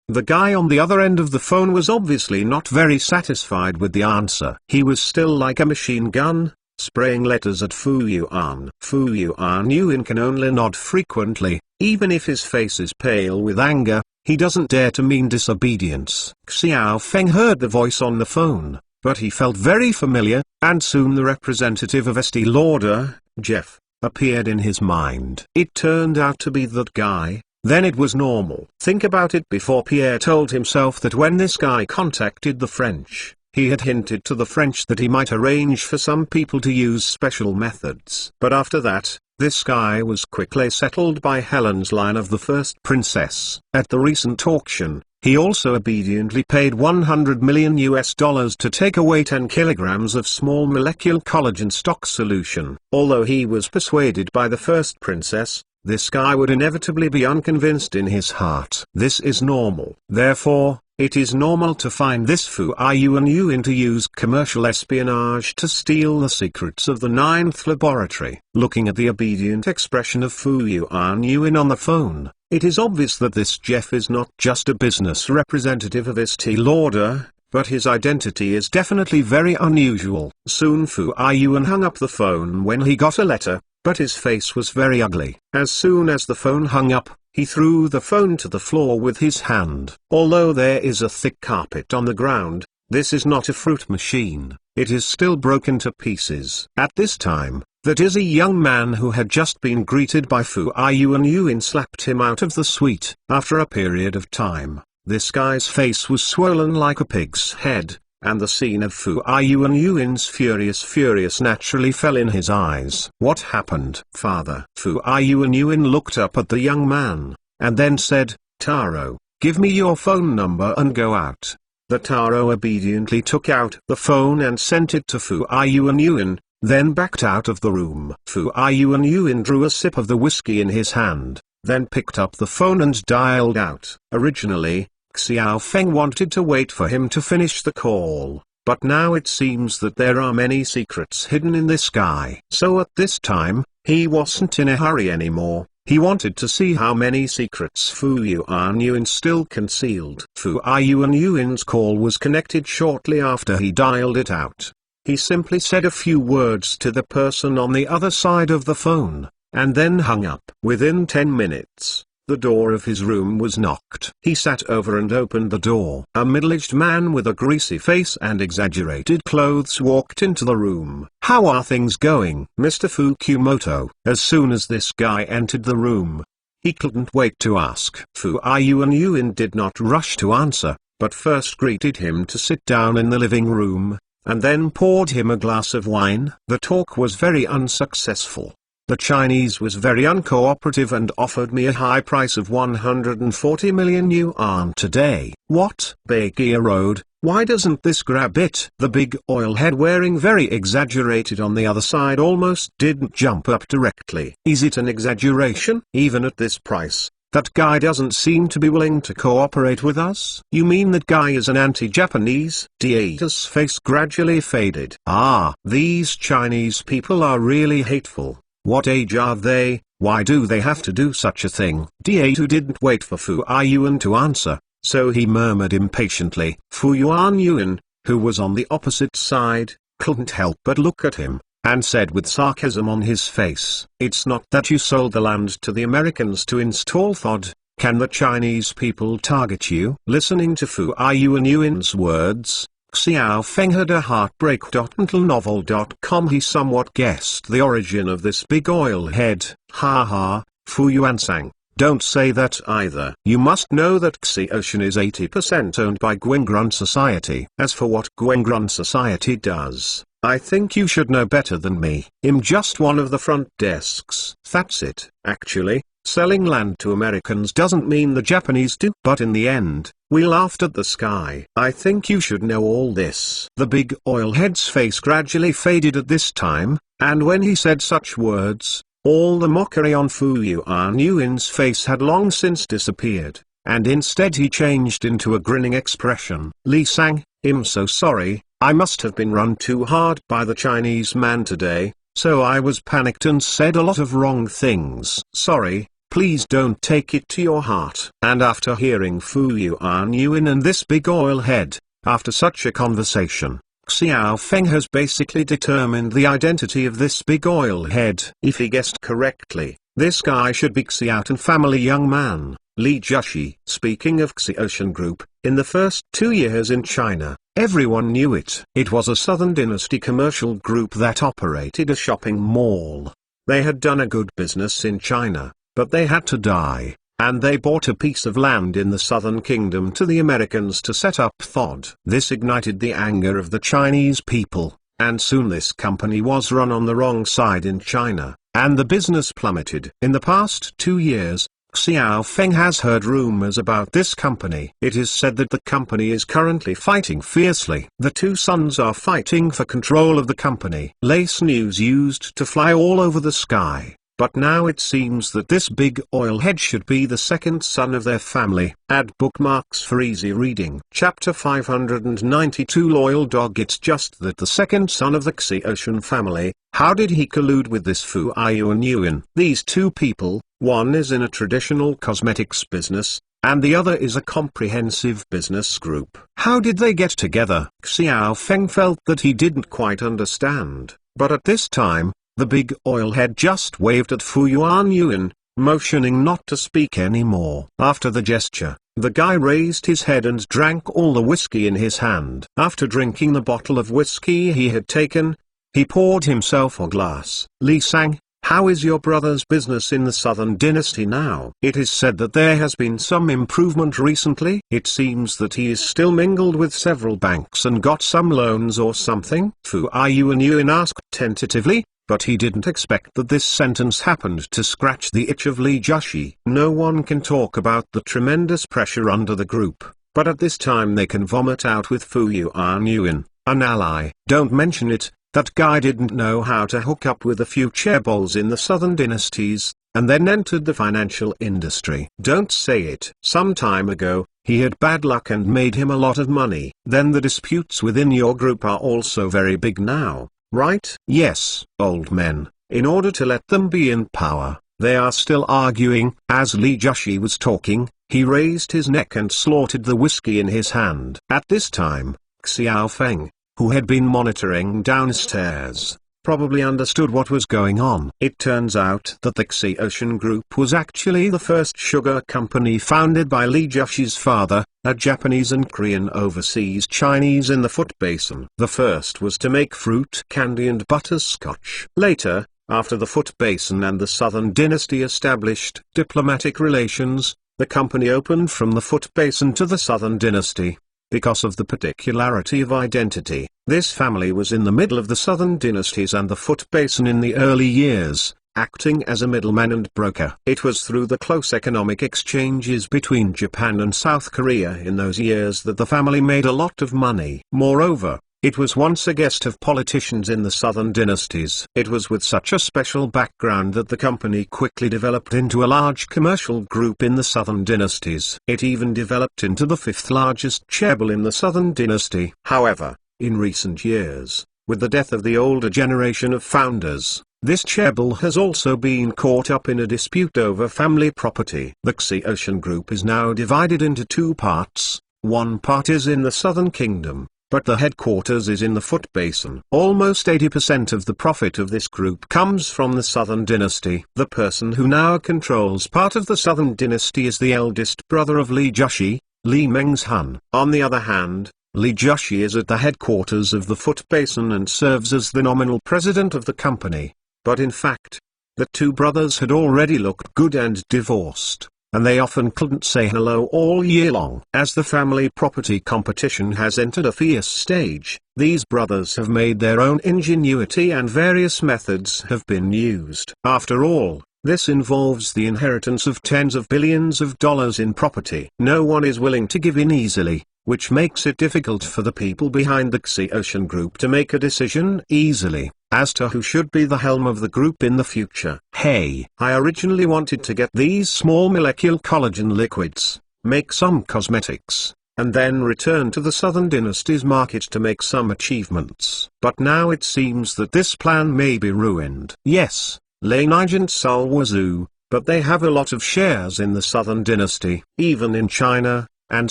The guy on the other end of the phone was obviously not very satisfied with the answer. He was still like a machine gun, spraying letters at Fu Yuan. Fu Yuan can only nod frequently, even if his face is pale with anger. He doesn't dare to mean disobedience. Xiao Feng heard the voice on the phone, but he felt very familiar, and soon the representative of Estee Lauder, Jeff, appeared in his mind. It turned out to be that guy. Then it was normal. Think about it. Before, Pierre told himself that when this guy contacted the French, he had hinted to the French that he might arrange for some people to use special methods. But after that, this guy was quickly settled by Helen's line of the first princess. At the recent auction, he also obediently paid $100 million to take away 10 kilograms of small molecule collagen stock solution. Although he was persuaded by the first princess, this guy would inevitably be unconvinced in his heart. This is normal. Therefore, it is normal to find this Fu Yuan to use commercial espionage to steal the secrets of the 9th laboratory. Looking at the obedient expression of Fu Yuan on the phone, it is obvious that this Jeff is not just a business representative of Estee Lauder, but his identity is definitely very unusual. Soon Fu Yuan hung up the phone when he got a letter, but his face was very ugly. As soon as the phone hung up, he threw the phone to the floor with his hand. Although there is a thick carpet on the ground, this is not a fruit machine. It is still broken to pieces. At this time, that is a young man who had just been greeted by Fu Yuan slapped him out of the suite. After a period of time, this guy's face was swollen like a pig's head, and the scene of Fu Yuan's furious naturally fell in his eyes. What happened? Father. Fu Yuan looked up at the young man, and then said, Taro, give me your phone number and go out. The Taro obediently took out the phone and sent it to Fu Yuan, then backed out of the room. Fu Yuan drew a sip of the whiskey in his hand, then picked up the phone and dialed out. Originally, Xiao Feng wanted to wait for him to finish the call, but now it seems that there are many secrets hidden in this guy. So at this time, he wasn't in a hurry anymore. He wanted to see how many secrets Fu Yuan still concealed. Fu Yuan's call was connected shortly after he dialed it out. He simply said a few words to the person on the other side of the phone, and then hung up. Within 10 minutes, the door of his room was knocked. He sat over and opened the door. A middle-aged man with a greasy face and exaggerated clothes walked into the room. How are things going, Mr. Fukumoto? As soon as this guy entered the room, he couldn't wait to ask. Fu Yuan did not rush to answer, but first greeted him to sit down in the living room, and then poured him a glass of wine. The talk was very unsuccessful. The Chinese was very uncooperative and offered me a high price of 140 million yuan today. What? Bagia Road, why doesn't this grab it? The big oil head wearing very exaggerated on the other side almost didn't jump up directly. Is it an exaggeration? Even at this price, That guy doesn't seem to be willing to cooperate with us. You mean that guy is an anti-Japanese? Dieter's face gradually faded. Ah, these Chinese people are really hateful. What age are they? Why do they have to do such a thing? Dieter didn't wait for Fu Yuan to answer, so he murmured impatiently. Fu Yuan, who was on the opposite side, couldn't help but look at him, and said with sarcasm on his face, "It's not that you sold the land to the Americans to install THOD. Can the Chinese people target you?" Listening to Fu Yuan's words, Xiao Feng had a heartbreak. Until novel.com he somewhat guessed the origin of this big oil head. Ha ha, Fu Yuan sang. Don't say that either. You must know that Xiaoshan is 80% owned by Guangrun Society. As for what Guangrun Society does, I think you should know better than me. I'm just one of the front desks. That's it. Actually, selling land to Americans doesn't mean the Japanese do. But in the end, we laughed at the sky. I think you should know all this. The big oil head's face gradually faded at this time, and when he said such words, all the mockery on Fu Yuan's face had long since disappeared, and instead he changed into a grinning expression. Li sang, I'm so sorry, I must have been run too hard by the Chinese man today, so I was panicked and said a lot of wrong things. Sorry, please don't take it to your heart. And after hearing Fu Yuan and this big oil head, after such a conversation, Xiao Feng has basically determined the identity of this big oil head. If he guessed correctly, this guy should be Xiaotan family young man, Li Jushi. Speaking of Xiaoshan Group, in the first 2 years in China, everyone knew it. It was a Southern Dynasty commercial group that operated a shopping mall. They had done a good business in China, but they had to die, and they bought a piece of land in the Southern Kingdom to the Americans to set up THOD. This ignited the anger of the Chinese people, and soon this company was run on the wrong side in China, and the business plummeted. In the past 2 years, Xiao Feng has heard rumors about this company. It is said that the company is currently fighting fiercely. The two sons are fighting for control of the company. Lace news used to fly all over the sky. But now it seems that this big oil head should be the second son of their family. Add bookmarks for easy reading. Chapter 592 Loyal Dog. It's just that the second son of the Xiaoshan family. How did he collude with this Fu Yuan? These two people, one is in a traditional cosmetics business, and the other is a comprehensive business group. How did they get together? Xiao Feng felt that he didn't quite understand, but at this time, the big oil head just waved at Fu Yuan, motioning not to speak anymore. After the gesture, the guy raised his head and drank all the whiskey in his hand. After drinking the bottle of whiskey he had taken, he poured himself a glass. Li sang, how is your brother's business in the Southern Dynasty now? It is said that there has been some improvement recently. It seems that he is still mingled with several banks and got some loans or something. Fu Yuan asked tentatively, but he didn't expect that this sentence happened to scratch the itch of Li Jushi. No one can talk about the tremendous pressure under the group, but at this time they can vomit out with Fu Yuan, an ally. Don't mention it. That guy didn't know how to hook up with a few chaebols in the Southern Dynasties, and then entered the financial industry. Don't say it. Some time ago, he had bad luck and made him a lot of money. Then the disputes within your group are also very big now, right? Yes, old men. In order to let them be in power, they are still arguing. As Li Jushi was talking, he raised his neck and slaughtered the whiskey in his hand. At this time, Xiao Feng, who had been monitoring downstairs, probably understood what was going on. It turns out that the Xiaoshan Group was actually the first sugar company founded by Li Jushi's father, a Japanese and Korean overseas Chinese in the Foot Basin. The first was to make fruit candy and butterscotch. Later, after the Foot Basin and the Southern Dynasty established diplomatic relations, the company opened from the Foot Basin to the Southern Dynasty. Because of the particularity of identity, this family was in the middle of the Southern Dynasties and the Foot Basin in the early years, acting as a middleman and broker. It was through the close economic exchanges between Japan and South Korea in those years that the family made a lot of money. Moreover, It was once a guest of politicians in the southern dynasties. It was with such a special background that the company quickly developed into a large commercial group in the southern dynasties. It even developed into the fifth largest chaebol in the southern dynasty. However, in recent years, with the death of the older generation of founders, this chaebol has also been caught up in a dispute over family property. The Xiaoshan Group is now divided into two parts. One part is in the southern kingdom, but the headquarters is in the Foot Basin. Almost 80% of the profit of this group comes from the southern dynasty. The person who now controls part of the southern dynasty is the eldest brother of Li Jushi, Li Mengzhan. On the other hand, Li Jushi is at the headquarters of the Foot Basin and serves as the nominal president of the company. But in fact, the two brothers had already looked good and divorced, and they often couldn't say hello all year long. As the family property competition has entered a fierce stage, these brothers have made their own ingenuity and various methods have been used. After all, this involves the inheritance of tens of billions of dollars in property. No one is willing to give in easily, which makes it difficult for the people behind the Xiaoshan Group to make a decision easily as to who should be the helm of the group in the future. Hey, I originally wanted to get these small molecule collagen liquids, make some cosmetics, and then return to the Southern Dynasty's market to make some achievements. But now it seems that this plan may be ruined. Yes, Lei Nigent Sul Wazoo, but they have a lot of shares in the Southern Dynasty. Even in China and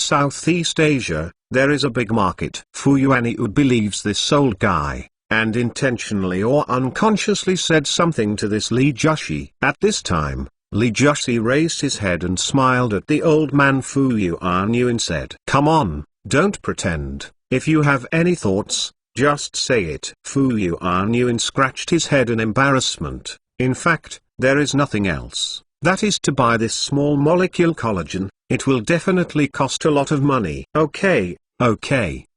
Southeast Asia, there is a big market. Fu Yuanyu believes this old guy, and intentionally or unconsciously said something to this Li Jushi. At this time, Li Jushi raised his head and smiled at the old man Fu Yuanyu and said, "Come on, don't pretend. If you have any thoughts, just say it." Fu Yuanyu scratched his head in embarrassment. In fact, there is nothing else. That is to buy this small molecule collagen. It will definitely cost a lot of money. Okay,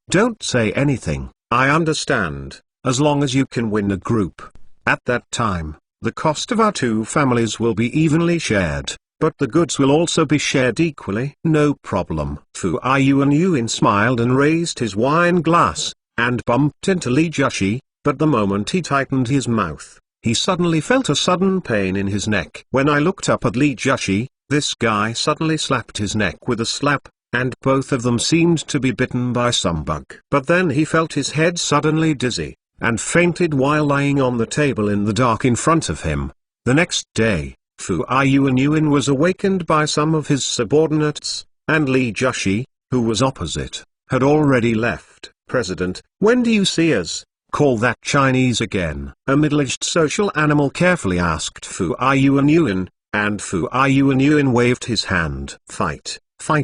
don't say anything. I understand. As long as you can win a group. At that time, the cost of our two families will be evenly shared, but the goods will also be shared equally. No problem. Fu Yuanyu smiled and raised his wine glass, and bumped into Li Jushi, but the moment he tightened his mouth, he suddenly felt a sudden pain in his neck. When I looked up at Li Jushi, this guy suddenly slapped his neck with a slap, and both of them seemed to be bitten by some bug. But then he felt his head suddenly dizzy, and fainted while lying on the table in the dark in front of him. The next day, Fu Yuanyu was awakened by some of his subordinates, and Li Jushi, who was opposite, had already left. "President, when do you see us? Call that Chinese again." A middle-aged social animal carefully asked Fu Yuanyu, and Fu Yuanyu waved his hand. Fight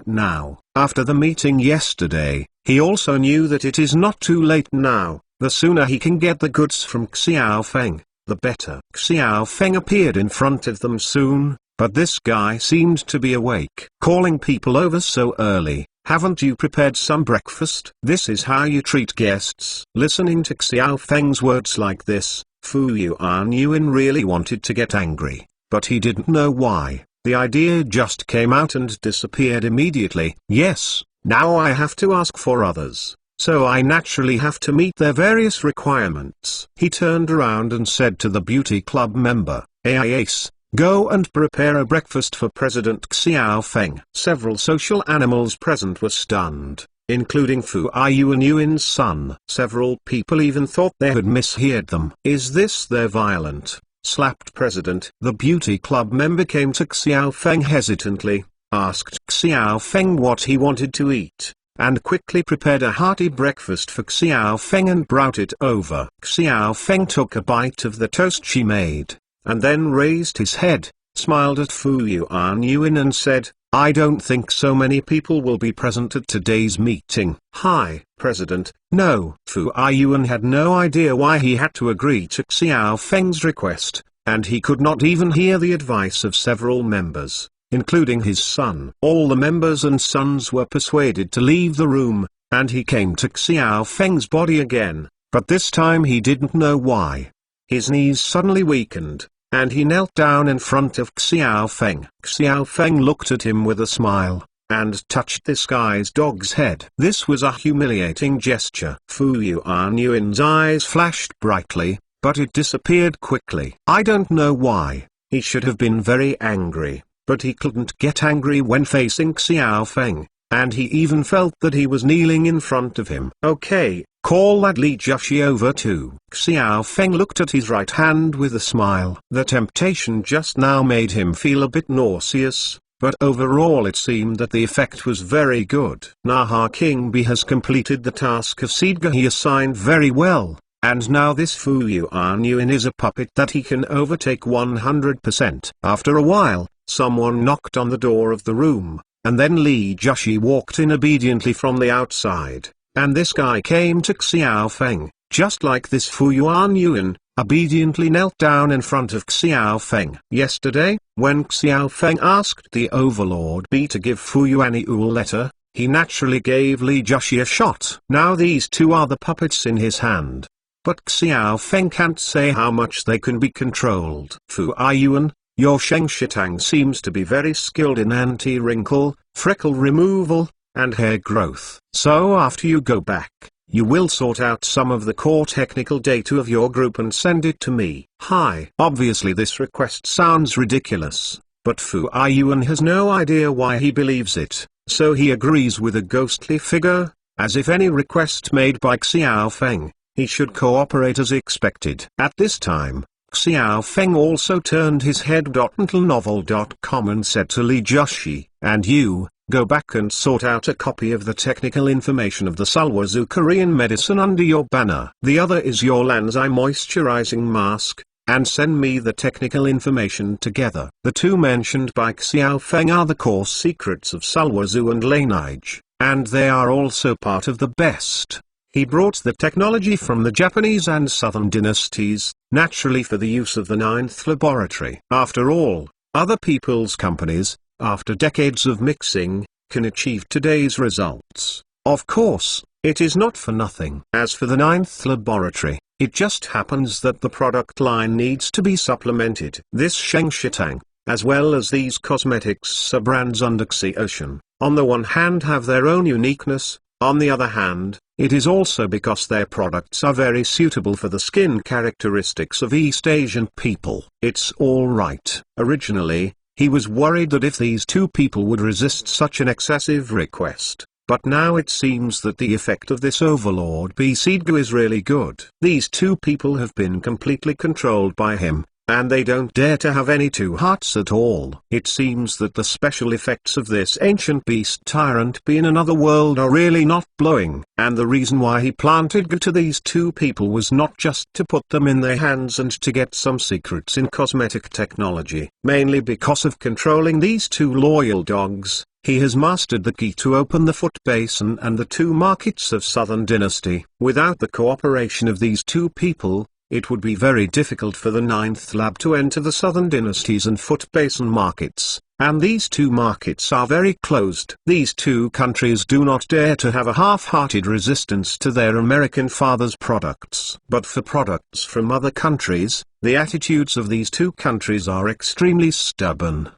now. After the meeting yesterday, he also knew that it is not too late now. The sooner he can get the goods from Xiao Feng, the better. Xiao Feng appeared in front of them soon, but this guy seemed to be awake. "Calling people over so early, haven't you prepared some breakfast? This is how you treat guests." Listening to Xiao Feng's words like this, Fu Yuanyu really wanted to get angry, but he didn't know why. The idea just came out and disappeared immediately. "Yes, now I have to ask for others. So I naturally have to meet their various requirements." He turned around and said to the beauty club member, "Ace, go and prepare a breakfast for President Xiao Feng." Several social animals present were stunned, including Fu Yuanyu's son. Several people even thought they had misheard them. "Is this their violent, slapped president?" The beauty club member came to Xiao Feng hesitantly, asked Xiao Feng what he wanted to eat, and quickly prepared a hearty breakfast for Xiao Feng and brought it over. Xiao Feng took a bite of the toast she made, and then raised his head, smiled at Fu Yuanyu and said, "I don't think so many people will be present at today's meeting." "Hi, President." "No." Fu Yuan had no idea why he had to agree to Xiao Feng's request, and he could not even hear the advice of several members, including his son. All the members and sons were persuaded to leave the room, and he came to Xiao Feng's body again, but this time he didn't know why. His knees suddenly weakened, and he knelt down in front of Xiao Feng. Xiao Feng looked at him with a smile, and touched this guy's dog's head. This was a humiliating gesture. Fu Yuanyuan's eyes flashed brightly, but it disappeared quickly. I don't know why. He should have been very angry, but he couldn't get angry when facing Xiao Feng, and he even felt that he was kneeling in front of him. Okay, call that Li Jushi over too. Xiao Feng looked at his right hand with a smile. The temptation just now made him feel a bit nauseous, but overall it seemed that the effect was very good. Naha King Bi has completed the task of Seedga he assigned very well. And now this Fu Yuanyuan is a puppet that he can overtake 100%. After a while, someone knocked on the door of the room, and then Li Jushi walked in obediently from the outside, and this guy came to Xiao Feng, just like this Fu Yuanyuan, obediently knelt down in front of Xiao Feng. Yesterday, when Xiao Feng asked the Overlord Bi to give Fu Yuanyuan a letter, he naturally gave Li Jushi a shot. Now these two are the puppets in his hand. But Xiao Feng can't say how much they can be controlled. Fu Yuan, your Sheng Shitang seems to be very skilled in anti-wrinkle, freckle removal, and hair growth. So after you go back, you will sort out some of the core technical data of your group and send it to me. Hi. Obviously this request sounds ridiculous, but Fu Yuan has no idea why he believes it, so he agrees with a ghostly figure, as if any request made by Xiao Feng, he should cooperate as expected. At this time, Xiao Feng also turned his head until novel.com and said to Li Jushi, and you, go back and sort out a copy of the technical information of the Sulwhasoo Korean medicine under your banner. The other is your Lansai moisturizing mask, and send me the technical information together. The two mentioned by Xiao Feng are the core secrets of Sulwhasoo and Laneige, and they are also part of the best. He brought the technology from the Japanese and Southern dynasties, naturally for the use of the Ninth Laboratory. After all, other people's companies, after decades of mixing, can achieve today's results. Of course, it is not for nothing. As for the Ninth Laboratory, it just happens that the product line needs to be supplemented. This Sheng Shitang, as well as these cosmetics sub-brands under Xiaoshan, on the one hand have their own uniqueness, on the other hand, it is also because their products are very suitable for the skin characteristics of East Asian people. It's alright. Originally, he was worried that if these two people would resist such an excessive request, but now it seems that the effect of this Overlord Bi Seedga is really good. These two people have been completely controlled by him, and they don't dare to have any two hearts at all. It seems that the special effects of this ancient beast tyrant Bi in another world are really not blowing. And the reason why he planted Ga to these two people was not just to put them in their hands and to get some secrets in cosmetic technology. Mainly because of controlling these two loyal dogs, he has mastered the key to open the Foot Basin and the two markets of Southern Dynasty. Without the cooperation of these two people, it would be very difficult for the Ninth Lab to enter the Southern Dynasties and Foot Basin markets, and these two markets are very closed. These two countries do not dare to have a half-hearted resistance to their American father's products. But for products from other countries, the attitudes of these two countries are extremely stubborn.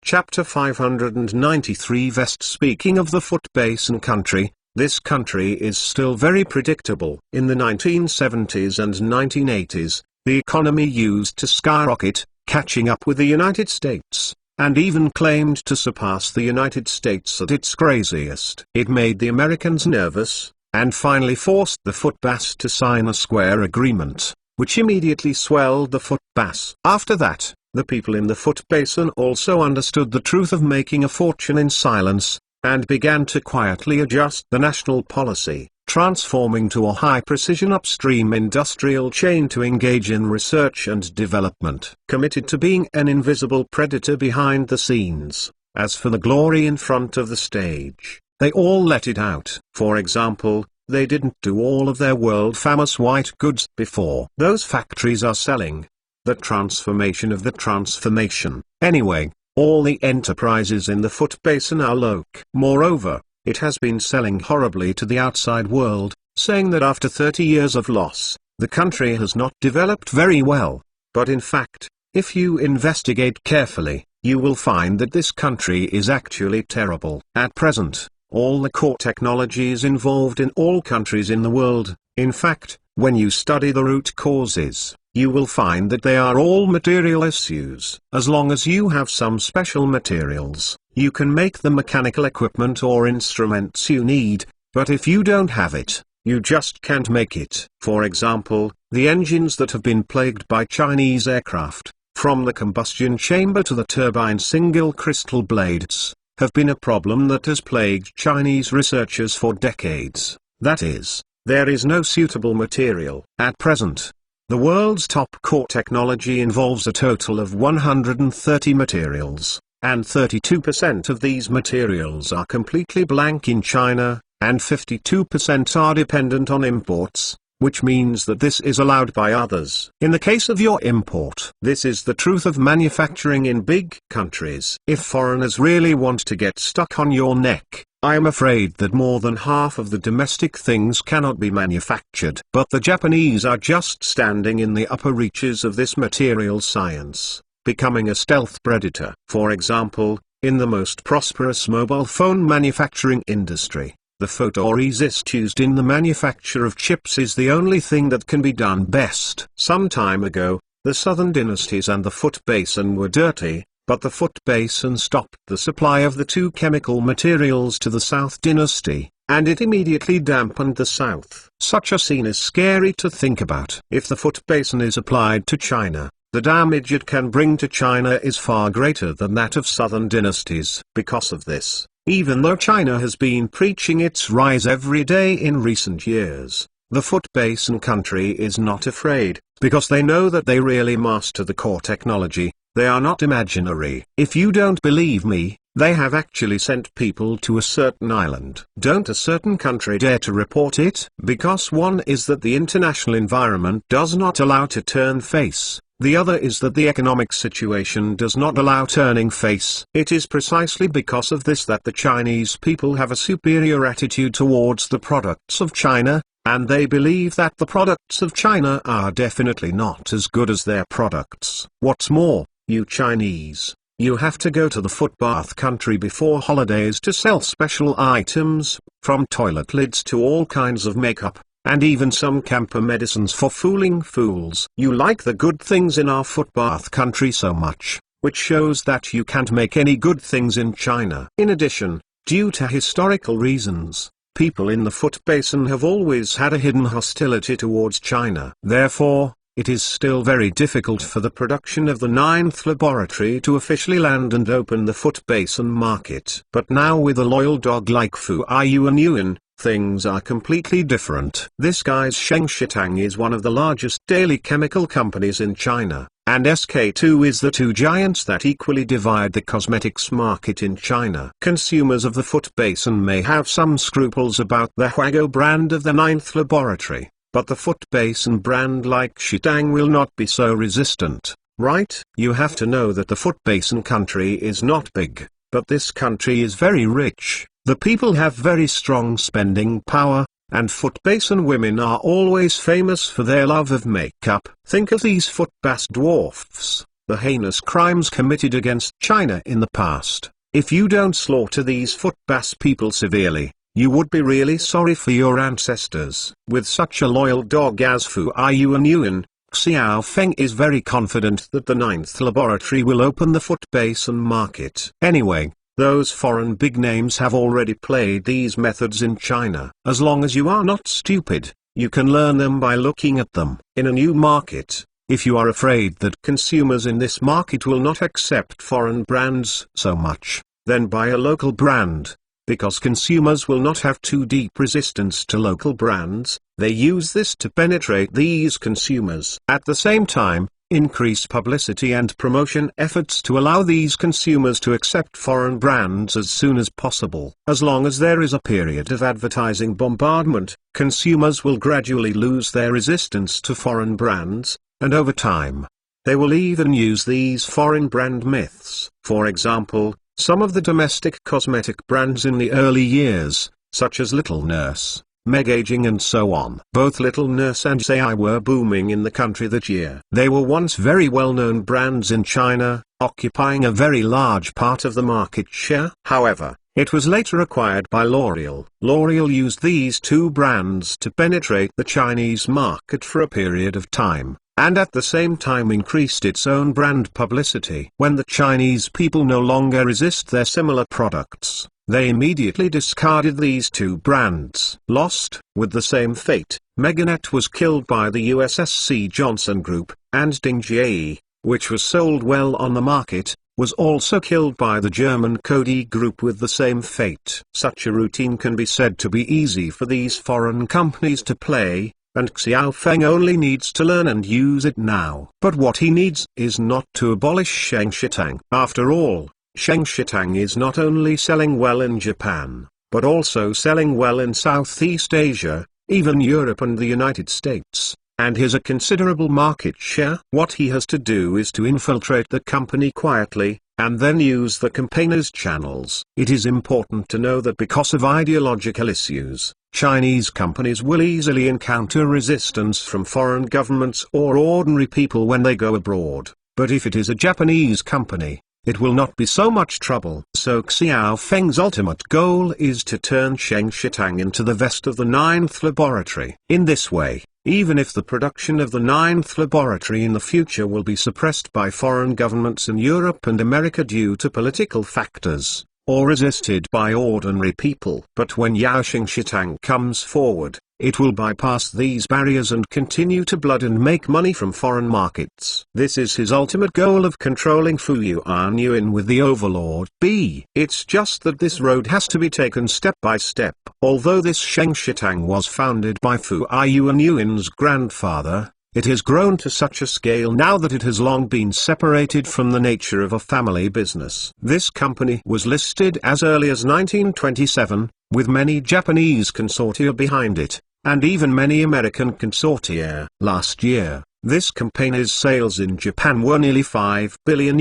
Chapter 593 Vest. Speaking of the Foot Basin country, this country is still very predictable. In the 1970s and 1980s, the economy used to skyrocket, catching up with the United States, and even claimed to surpass the United States at its craziest. It made the Americans nervous, and finally forced the Foot Bass to sign a square agreement, which immediately swelled the Foot Bass. After that, the people in the Foot Basin also understood the truth of making a fortune in silence, and began to quietly adjust the national policy, transforming to a high-precision upstream industrial chain to engage in research and development, committed to being an invisible predator behind the scenes. As for the glory in front of the stage, they all let it out. For example, they didn't do all of their world-famous white goods before. Those factories are selling. The transformation of the transformation. Anyway, all the enterprises in the Foot Basin are loc. Moreover, it has been selling horribly to the outside world, saying that after 30 years of loss, the country has not developed very well. But in fact, if you investigate carefully, you will find that this country is actually terrible. At present, all the core technologies involved in all countries in the world, in fact, when you study the root causes, you will find that they are all material issues. As long as you have some special materials, you can make the mechanical equipment or instruments you need, but if you don't have it, you just can't make it. For example, the engines that have been plagued by Chinese aircraft, from the combustion chamber to the turbine single crystal blades, have been a problem that has plagued Chinese researchers for decades. That is, there is no suitable material. At present, the world's top core technology involves a total of 130 materials, and 32% of these materials are completely blank in China, and 52% are dependent on imports, which means that this is allowed by others. In the case of your import, this is the truth of manufacturing in big countries. If foreigners really want to get stuck on your neck, I am afraid that more than half of the domestic things cannot be manufactured. But the Japanese are just standing in the upper reaches of this material science, becoming a stealth predator. For example, in the most prosperous mobile phone manufacturing industry, the photoresist used in the manufacture of chips is the only thing that can be done best. Some time ago, the southern dynasties and the Foot Basin were dirty, but the Foot Basin stopped the supply of the two chemical materials to the South dynasty, and it immediately dampened the South. Such a scene is scary to think about. If the Foot Basin is applied to China, the damage it can bring to China is far greater than that of southern dynasties. Because of this, even though China has been preaching its rise every day in recent years, the Foot Basin country is not afraid, because they know that they really master the core technology. They are not imaginary. If you don't believe me, they have actually sent people to a certain island. Don't a certain country dare to report it? Because one is that the international environment does not allow to turn face. The other is that the economic situation does not allow turning face. It is precisely because of this that the Chinese people have a superior attitude towards the products of China, and they believe that the products of China are definitely not as good as their products. What's more, you Chinese, you have to go to the footbath country before holidays to sell special items, from toilet lids to all kinds of makeup, and even some camphor medicines for fooling fools. You like the good things in our footbath country so much, which shows that you can't make any good things in China. In addition, due to historical reasons, people in the Foot Basin have always had a hidden hostility towards China. Therefore, it is still very difficult for the production of the 9th laboratory to officially land and open the Foot Basin market. But now with a loyal dog like Fu Yuan, things are completely different. This guy's Sheng Shitang is one of the largest daily chemical companies in China, and SK2 is the two giants that equally divide the cosmetics market in China. Consumers of the Foot Basin may have some scruples about the Huago brand of the 9th laboratory, but the Foot Basin brand like Shitang will not be so resistant, right? You have to know that the Foot Basin country is not big, but this country is very rich. The people have very strong spending power, and Foot Basin women are always famous for their love of makeup. Think of these foot-bass dwarfs, the heinous crimes committed against China in the past. If you don't slaughter these foot-bass people severely, you would be really sorry for your ancestors. With such a loyal dog as Fu Yuan, Xiao Feng is very confident that the 9th laboratory will open the Foot Basin market. Anyway, those foreign big names have already played these methods in China. As long as you are not stupid, you can learn them by looking at them. In a new market, if you are afraid that consumers in this market will not accept foreign brands so much, then buy a local brand. Because consumers will not have too deep resistance to local brands, they use this to penetrate these consumers. At the same time, increase publicity and promotion efforts to allow these consumers to accept foreign brands as soon as possible. As long as there is a period of advertising bombardment, consumers will gradually lose their resistance to foreign brands, and over time, they will even use these foreign brand myths. For example, some of the domestic cosmetic brands in the early years, such as Little Nurse, Meg Aging and so on. Both Little Nurse and Sai were booming in the country that year. They were once very well-known brands in China, occupying a very large part of the market share. However, it was later acquired by L'Oreal. L'Oreal used these two brands to penetrate the Chinese market for a period of time, and at the same time increased its own brand publicity. When the Chinese people no longer resist their similar products, they immediately discarded these two brands. Lost, with the same fate, Meganet was killed by the USSC Johnson Group, and Ding Jie, which was sold well on the market, was also killed by the German Coty Group with the same fate. Such a routine can be said to be easy for these foreign companies to play, and Xiaofeng only needs to learn and use it now. But what he needs is not to abolish Sheng Shitang. After all, Sheng Shitang is not only selling well in Japan, but also selling well in Southeast Asia, even Europe and the United States, and has a considerable market share. What he has to do is to infiltrate the company quietly, and then use the campaigners' channels. It is important to know that because of ideological issues, Chinese companies will easily encounter resistance from foreign governments or ordinary people when they go abroad, but if it is a Japanese company, it will not be so much trouble. So Xiaofeng's ultimate goal is to turn Sheng Shitang into the vest of the ninth laboratory. In this way, even if the production of the ninth laboratory in the future will be suppressed by foreign governments in Europe and America due to political factors, or resisted by ordinary people. But when Yao Sheng Shitang comes forward, it will bypass these barriers and continue to blood and make money from foreign markets. This is his ultimate goal of controlling Fu Yuanyuan with the Overlord B. It's just that this road has to be taken step by step. Although this Sheng Shitang was founded by Fu Yuanyuan's grandfather, it has grown to such a scale now that it has long been separated from the nature of a family business. This company was listed as early as 1927, with many Japanese consortia behind it, and even many American consortia. Last year, this company's sales in Japan were nearly $5 billion,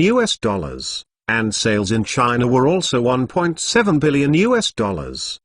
and sales in China were also $1.7 billion.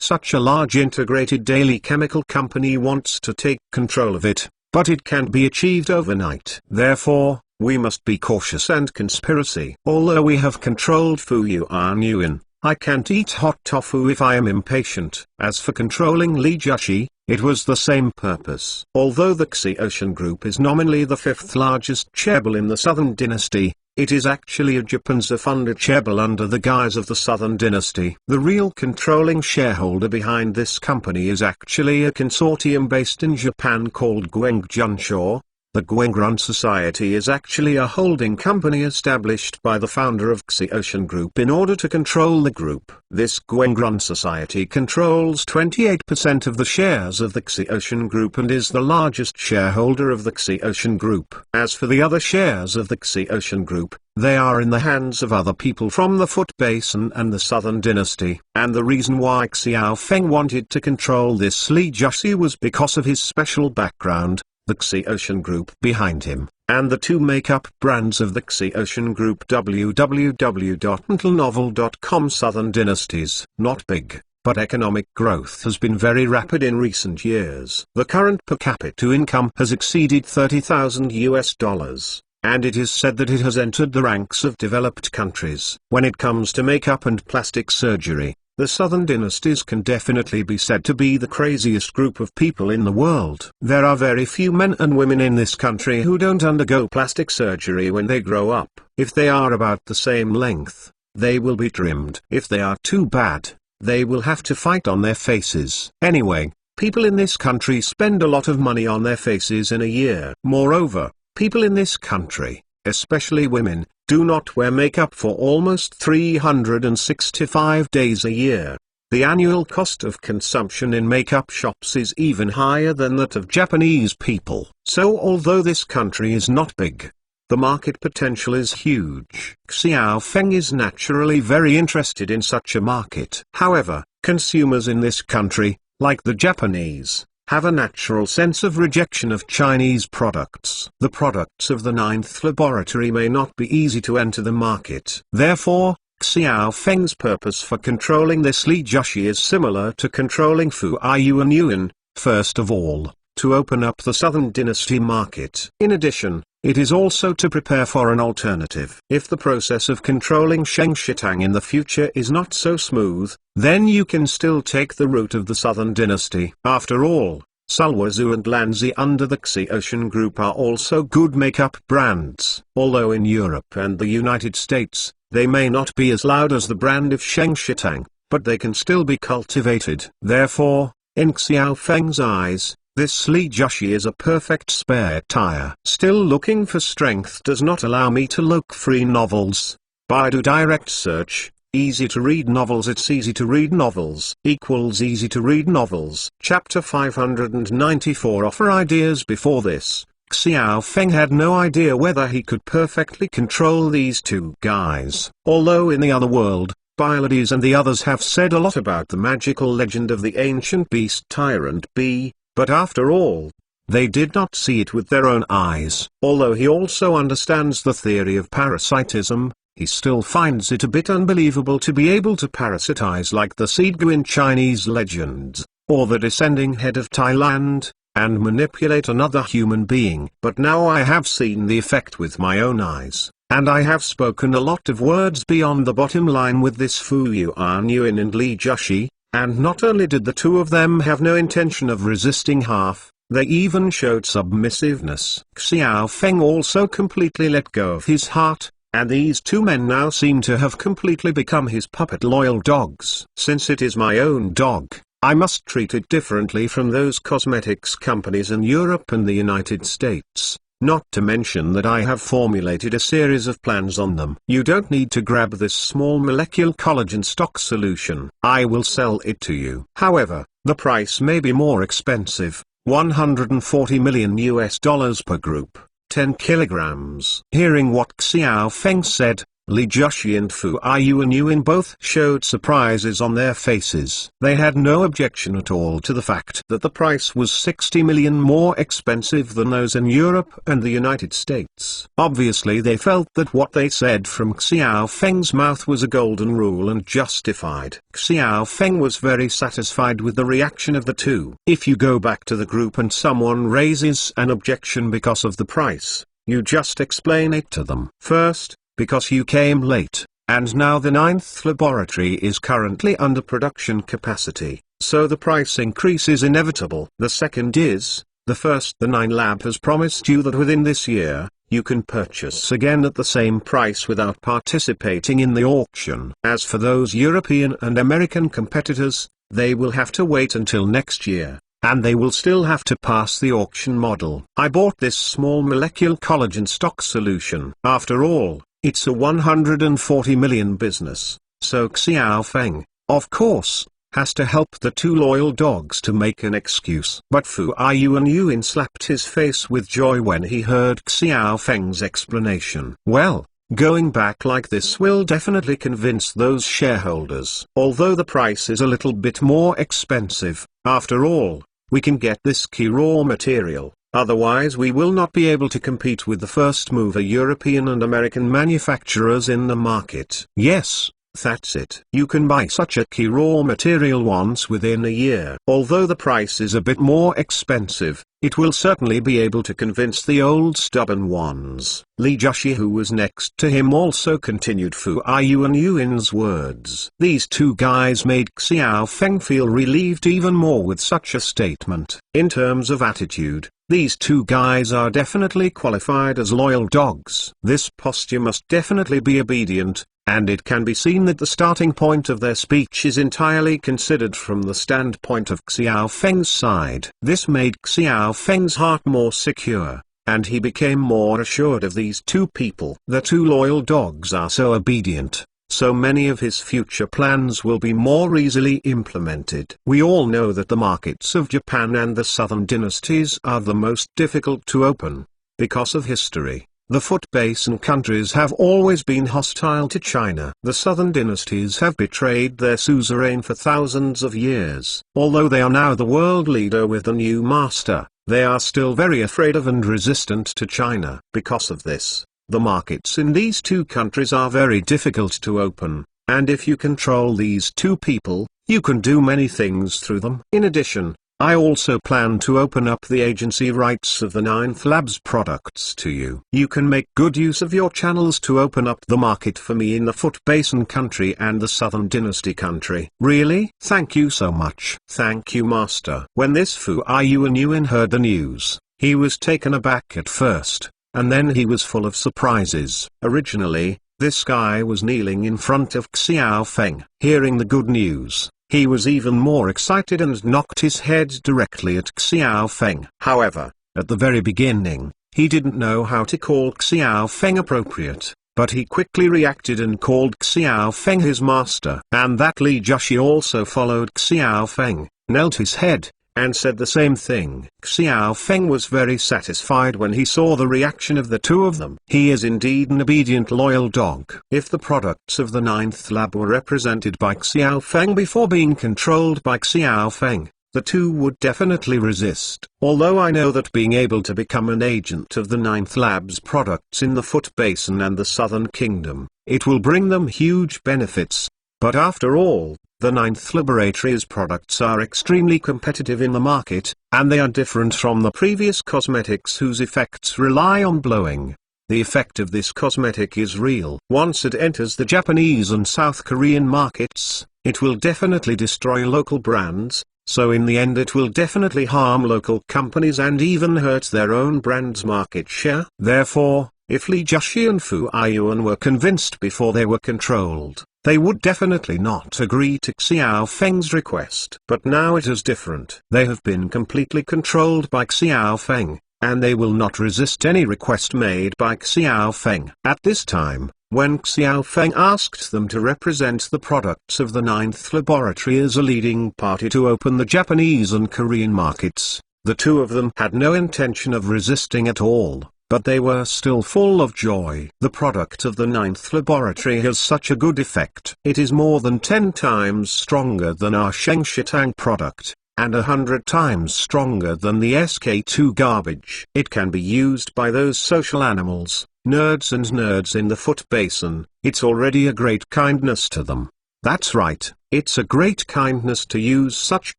Such a large integrated daily chemical company wants to take control of it, but it can't be achieved overnight. Therefore, we must be cautious and conspiracy. Although we have controlled Fu Yuanyuan, I can't eat hot tofu if I am impatient. As for controlling Li Jiaxi, it was the same purpose. Although the Xiaoshen Group is nominally the fifth largest chaebol in the Southern Dynasty, it is actually a Japanese-funded chaebol under the guise of the Southern Dynasty. The real controlling shareholder behind this company is actually a consortium based in Japan called Guengjunshaw. The Guengrun Society is actually a holding company established by the founder of Xiaoshen Group in order to control the group. This Guengrun Society controls 28% of the shares of the Xiaoshen Group and is the largest shareholder of the Xiaoshen Group. As for the other shares of the Xiaoshen Group, they are in the hands of other people from the Foot Basin and the Southern Dynasty. And the reason why Xiaofeng wanted to control this Li Jiaxi was because of his special background, the Xiaoshen Group behind him, and the two makeup brands of the Xiaoshen Group. www.mentalnovel.com. Southern Dynasties. Not big, but economic growth has been very rapid in recent years. The current per capita income has exceeded $30,000, and it is said that it has entered the ranks of developed countries. When it comes to makeup and plastic surgery, the Southern Dynasties can definitely be said to be the craziest group of people in the world. There are very few men and women in this country who don't undergo plastic surgery when they grow up. If they are about the same length, they will be trimmed. If they are too bad, they will have to fight on their faces. Anyway, people in this country spend a lot of money on their faces in a year. Moreover, people in this country, especially women, do not wear makeup for almost 365 days a year. The annual cost of consumption in makeup shops is even higher than that of Japanese people. So although this country is not big, the market potential is huge. Xiaofeng is naturally very interested in such a market. However, consumers in this country, like the Japanese, have a natural sense of rejection of Chinese products. The products of the ninth laboratory may not be easy to enter the market. Therefore, Xiaofeng's purpose for controlling this Li Jiaxi is similar to controlling Fu Yuanyuan. First of all, to open up the Southern Dynasty market. In addition, it is also to prepare for an alternative. If the process of controlling Sheng Shitang in the future is not so smooth, then you can still take the route of the Southern Dynasty. After all, Sulwhasoo and Lanzi under the Xi Ocean Group are also good makeup brands. Although in Europe and the United States, they may not be as loud as the brand of Sheng Shitang, but they can still be cultivated. Therefore, in Xiao Feng's eyes, this Li Jushi is a perfect spare tire. Still looking for strength does not allow me to look free novels. Baidu direct search, easy to read novels. It's easy to read novels equals easy to read novels. Chapter 594 Offer ideas. Before this, Xiao Feng had no idea whether he could perfectly control these two guys. Although in the other world, Pylades and the others have said a lot about the magical legend of the ancient beast Tyrant Bee, but after all, they did not see it with their own eyes. Although he also understands the theory of parasitism, he still finds it a bit unbelievable to be able to parasitize like the Seedgu in Chinese legends, or the descending head of Thailand, and manipulate another human being. But now I have seen the effect with my own eyes, and I have spoken a lot of words beyond the bottom line with this Fu Yuan and Li Jushi, and not only did the two of them have no intention of resisting half, they even showed submissiveness. Xiao Feng also completely let go of his heart, and these two men now seem to have completely become his puppet loyal dogs. Since it is my own dog, I must treat it differently from those cosmetics companies in Europe and the United States. Not to mention that I have formulated a series of plans on them. You don't need to grab this small molecular collagen stock solution. I will sell it to you. However, the price may be more expensive, $140 million per group, 10 kilograms. Hearing what Xiao Feng said, Li Jushi and Fu Yuan both showed surprises on their faces. They had no objection at all to the fact that the price was 60 million more expensive than those in Europe and the United States. Obviously they felt that what they said from Xiao Feng's mouth was a golden rule and justified. Xiao Feng was very satisfied with the reaction of the two. If you go back to the group and someone raises an objection because of the price, you just explain it to them. First, because you came late, and now the 9th laboratory is currently under production capacity, so the price increase is inevitable. The second is, the 9 lab has promised you that within this year, you can purchase again at the same price without participating in the auction. As for those European and American competitors, they will have to wait until next year, and they will still have to pass the auction model. I bought this small molecular collagen stock solution. After all, it's a 140 million business, so Xiao Feng, of course, has to help the two loyal dogs to make an excuse. But Fu Yuan slapped his face with joy when he heard Xiao Feng's explanation. Well, going back like this will definitely convince those shareholders. Although the price is a little bit more expensive, after all, we can get this key raw material. Otherwise we will not be able to compete with the first mover European and American manufacturers in the market. Yes, that's it. You can buy such a key raw material once within a year. Although the price is a bit more expensive, it will certainly be able to convince the old stubborn ones. Li Jushi, who was next to him, also continued Fu Yuan's words. These two guys made Xiao Feng feel relieved even more with such a statement. In terms of attitude, these two guys are definitely qualified as loyal dogs. This posture must definitely be obedient, and it can be seen that the starting point of their speech is entirely considered from the standpoint of Xiao Feng's side. This made Xiao Feng's heart more secure, and he became more assured of these two people. The two loyal dogs are so obedient, so many of his future plans will be more easily implemented. We all know that the markets of Japan and the southern dynasties are the most difficult to open. Because of history, the Foot Basin countries have always been hostile to China. The southern dynasties have betrayed their suzerain for thousands of years. Although they are now the world leader with the new master, they are still very afraid of and resistant to China. Because of this, the markets in these two countries are very difficult to open, and if you control these two people, you can do many things through them. In addition, I also plan to open up the agency rights of the Ninth Labs products to you. You can make good use of your channels to open up the market for me in the Foot Basin country and the Southern Dynasty country. Really? Thank you so much. Thank you, Master. When this Fu Yuan heard the news, he was taken aback at first, and then he was full of surprises. Originally, this guy was kneeling in front of Xiao Feng. Hearing the good news, he was even more excited and knocked his head directly at Xiao Feng. However, at the very beginning, he didn't know how to call Xiao Feng appropriate, but he quickly reacted and called Xiao Feng his master. And that Li Jiaxi also followed Xiao Feng, knelt his head, and said the same thing. Xiao Feng was very satisfied when he saw the reaction of the two of them. He is indeed an obedient loyal dog. If the products of the Ninth Lab were represented by Xiao Feng before being controlled by Xiao Feng, the two would definitely resist. Although I know that being able to become an agent of the Ninth Lab's products in the Foot Basin and the Southern Kingdom, it will bring them huge benefits. But after all, the Ninth Laboratory's products are extremely competitive in the market, and they are different from the previous cosmetics whose effects rely on blowing. The effect of this cosmetic is real. Once it enters the Japanese and South Korean markets, it will definitely destroy local brands, so in the end it will definitely harm local companies and even hurt their own brand's market share. Therefore, if Li Jiaxi and Fu Yuan were convinced before they were controlled, they would definitely not agree to Xiao Feng's request. But now it is different. They have been completely controlled by Xiao Feng, and they will not resist any request made by Xiao Feng. At this time, when Xiao Feng asked them to represent the products of the Ninth Laboratory as a leading party to open the Japanese and Korean markets, the two of them had no intention of resisting at all. But they were still full of joy. The product of the Ninth Laboratory has such a good effect. It is more than 10 times stronger than our Sheng Shitang product, and 100 times stronger than the SK2 garbage. It can be used by those social animals, nerds in the Foot Basin. It's already a great kindness to them. That's right. It's a great kindness to use such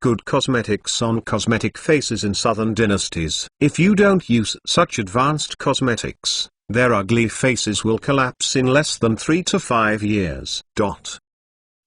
good cosmetics on cosmetic faces in southern dynasties. If you don't use such advanced cosmetics, their ugly faces will collapse in less than 3 to 5 years.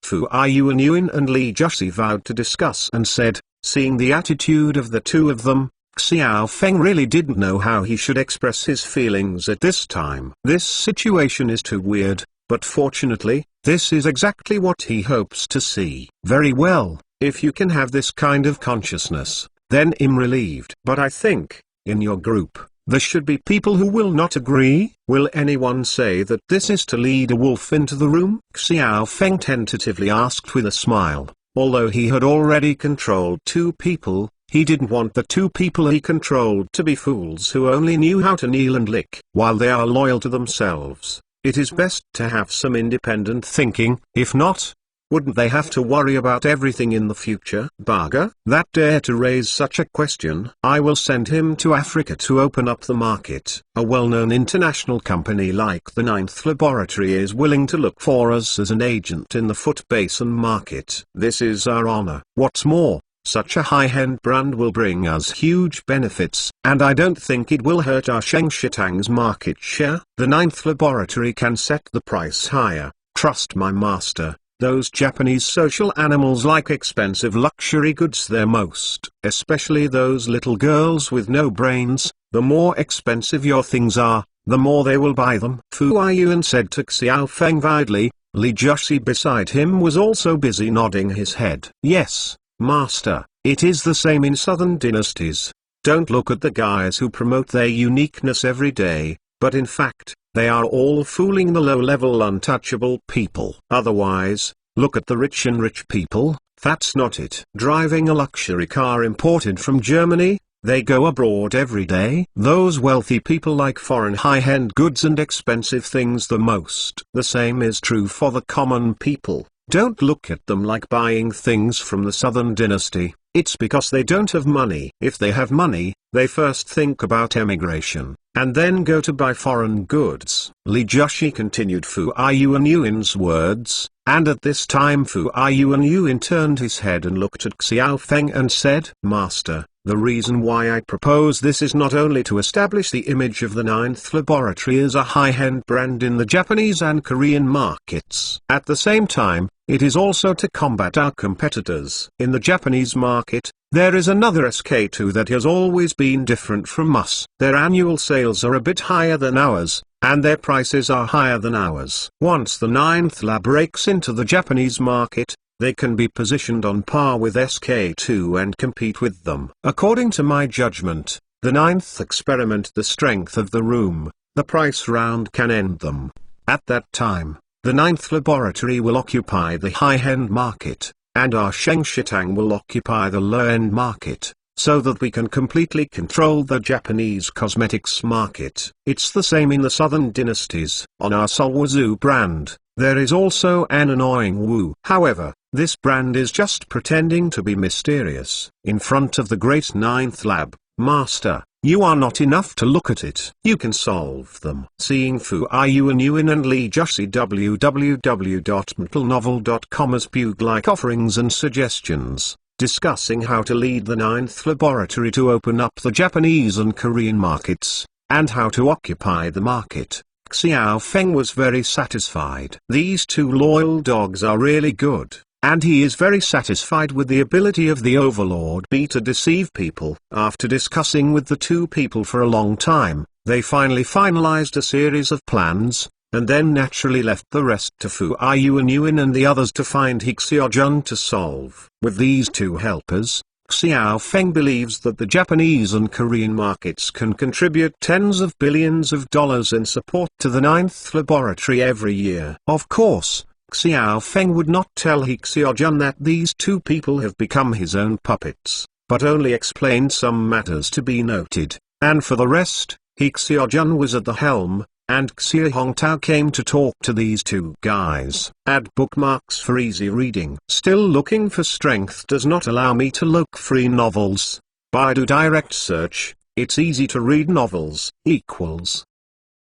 Fu Yuan and Li Jiaxi vowed to discuss and said, seeing the attitude of the two of them, Xiao Feng really didn't know how he should express his feelings at this time. This situation is too weird. But fortunately, this is exactly what he hopes to see. Very well, if you can have this kind of consciousness, then I'm relieved. But I think, in your group, there should be people who will not agree. Will anyone say that this is to lead a wolf into the room? Xiao Feng tentatively asked with a smile. Although he had already controlled 2 people, he didn't want the 2 people he controlled to be fools who only knew how to kneel and lick. While they are loyal to themselves, it is best to have some independent thinking. If not, wouldn't they have to worry about everything in the future? Baga, that dare to raise such a question, I will send him to Africa to open up the market. A well-known international company like the Ninth Laboratory is willing to look for us as an agent in the Foot Basin market. This is our honor. What's more, such a high-end brand will bring us huge benefits, and I don't think it will hurt our Sheng Shitang's market share. The Ninth Laboratory can set the price higher. Trust my master, those Japanese social animals like expensive luxury goods the most, especially those little girls with no brains. The more expensive your things are, the more they will buy them. Fu Yuan said to Xiao Feng vividly. Li Jiaxi beside him was also busy nodding his head. Yes, Master, it is the same in southern dynasties. Don't look at the guys who promote their uniqueness every day, but in fact, they are all fooling the low-level untouchable people. Otherwise, look at the rich and rich people. That's not it. Driving a luxury car imported from Germany, they go abroad every day. Those wealthy people like foreign high-end goods and expensive things the most. The same is true for the common people. Don't look at them like buying things from the Southern Dynasty. It's because they don't have money. If they have money, they first think about emigration, and then go to buy foreign goods. Li Jushi continued Fu Yuanyuan's words, and at this time Fu Yuanyuan turned his head and looked at Xiao Feng and said, "Master, the reason why I propose this is not only to establish the image of the Ninth Laboratory as a high-end brand in the Japanese and Korean markets. At the same time, it is also to combat our competitors. In the Japanese market, there is another SK2 that has always been different from us. Their annual sales are a bit higher than ours, and their prices are higher than ours. Once the Ninth Lab breaks into the Japanese market, they can be positioned on par with SK2 and compete with them. According to my judgment, the ninth experiment, the strength of the room, the price round can end them. At that time, the ninth laboratory will occupy the high-end market, and our Shengshitang will occupy the low-end market, so that we can completely control the Japanese cosmetics market. It's the same in the southern dynasties. On our Sulwazoo brand, there is also an annoying Wu. However, this brand is just pretending to be mysterious. In front of the great ninth lab, Master, you are not enough to look at it. You can solve them. Seeing Fu Yuanyuan and Li Jushi, www.mentalnovel.com as Puke-like offerings and suggestions, discussing how to lead the ninth laboratory to open up the Japanese and Korean markets, and how to occupy the market. Xiao Feng was very satisfied. These two loyal dogs are really good, and he is very satisfied with the ability of the Overlord B to deceive people. After discussing with the two people for a long time, they finally finalized a series of plans, and then naturally left the rest to Fu Yuanyuan and the others to find Hixia-jun to solve. With these two helpers, Xiao Feng believes that the Japanese and Korean markets can contribute tens of billions of dollars in support to the ninth laboratory every year. Of course, Xiao Feng would not tell Hixia-jun that these two people have become his own puppets, but only explained some matters to be noted, and for the rest, Hixia-jun was at the helm, and Xie Hongtao came to talk to these two guys. Add bookmarks for easy reading. Still looking for strength does not allow me to look free novels. Baidu direct search, it's easy to read novels, equals.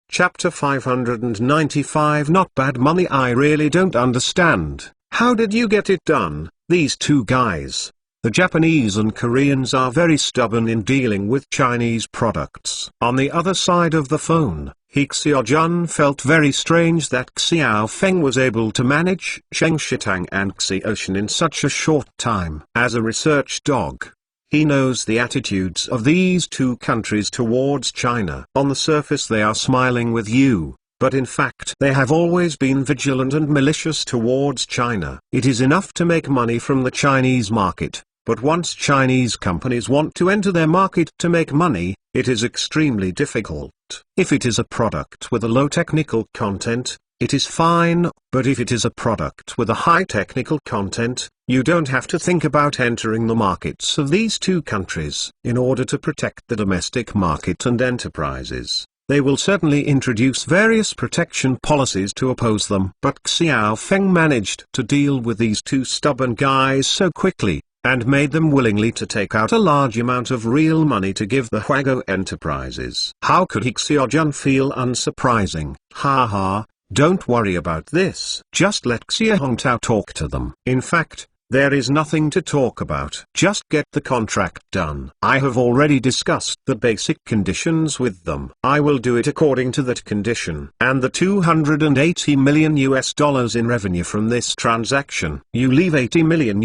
Chapter 595. Not bad money. I really don't understand. How did you get it done? These two guys. The Japanese and Koreans are very stubborn in dealing with Chinese products. On the other side of the phone, Hixia-jun felt very strange that Xiao Feng was able to manage Shengshitang and Xiaoshan in such a short time. As a research dog, he knows the attitudes of these two countries towards China. On the surface they are smiling with you, but in fact they have always been vigilant and malicious towards China. It is enough to make money from the Chinese market, but once Chinese companies want to enter their market to make money, it is extremely difficult. If it is a product with a low technical content, it is fine, but if it is a product with a high technical content, you don't have to think about entering the markets of these two countries. In order to protect the domestic market and enterprises, they will certainly introduce various protection policies to oppose them. But Xiao Feng managed to deal with these two stubborn guys so quickly, and made them willingly to take out a large amount of real money to give the Huago enterprises. How could Hixia-jun feel unsurprising? Ha ha, don't worry about this. Just let Xie Hongtao talk to them. In fact, there is nothing to talk about. Just get the contract done. I have already discussed the basic conditions with them. I will do it according to that condition. And the $280 million in revenue from this transaction. You leave $80 million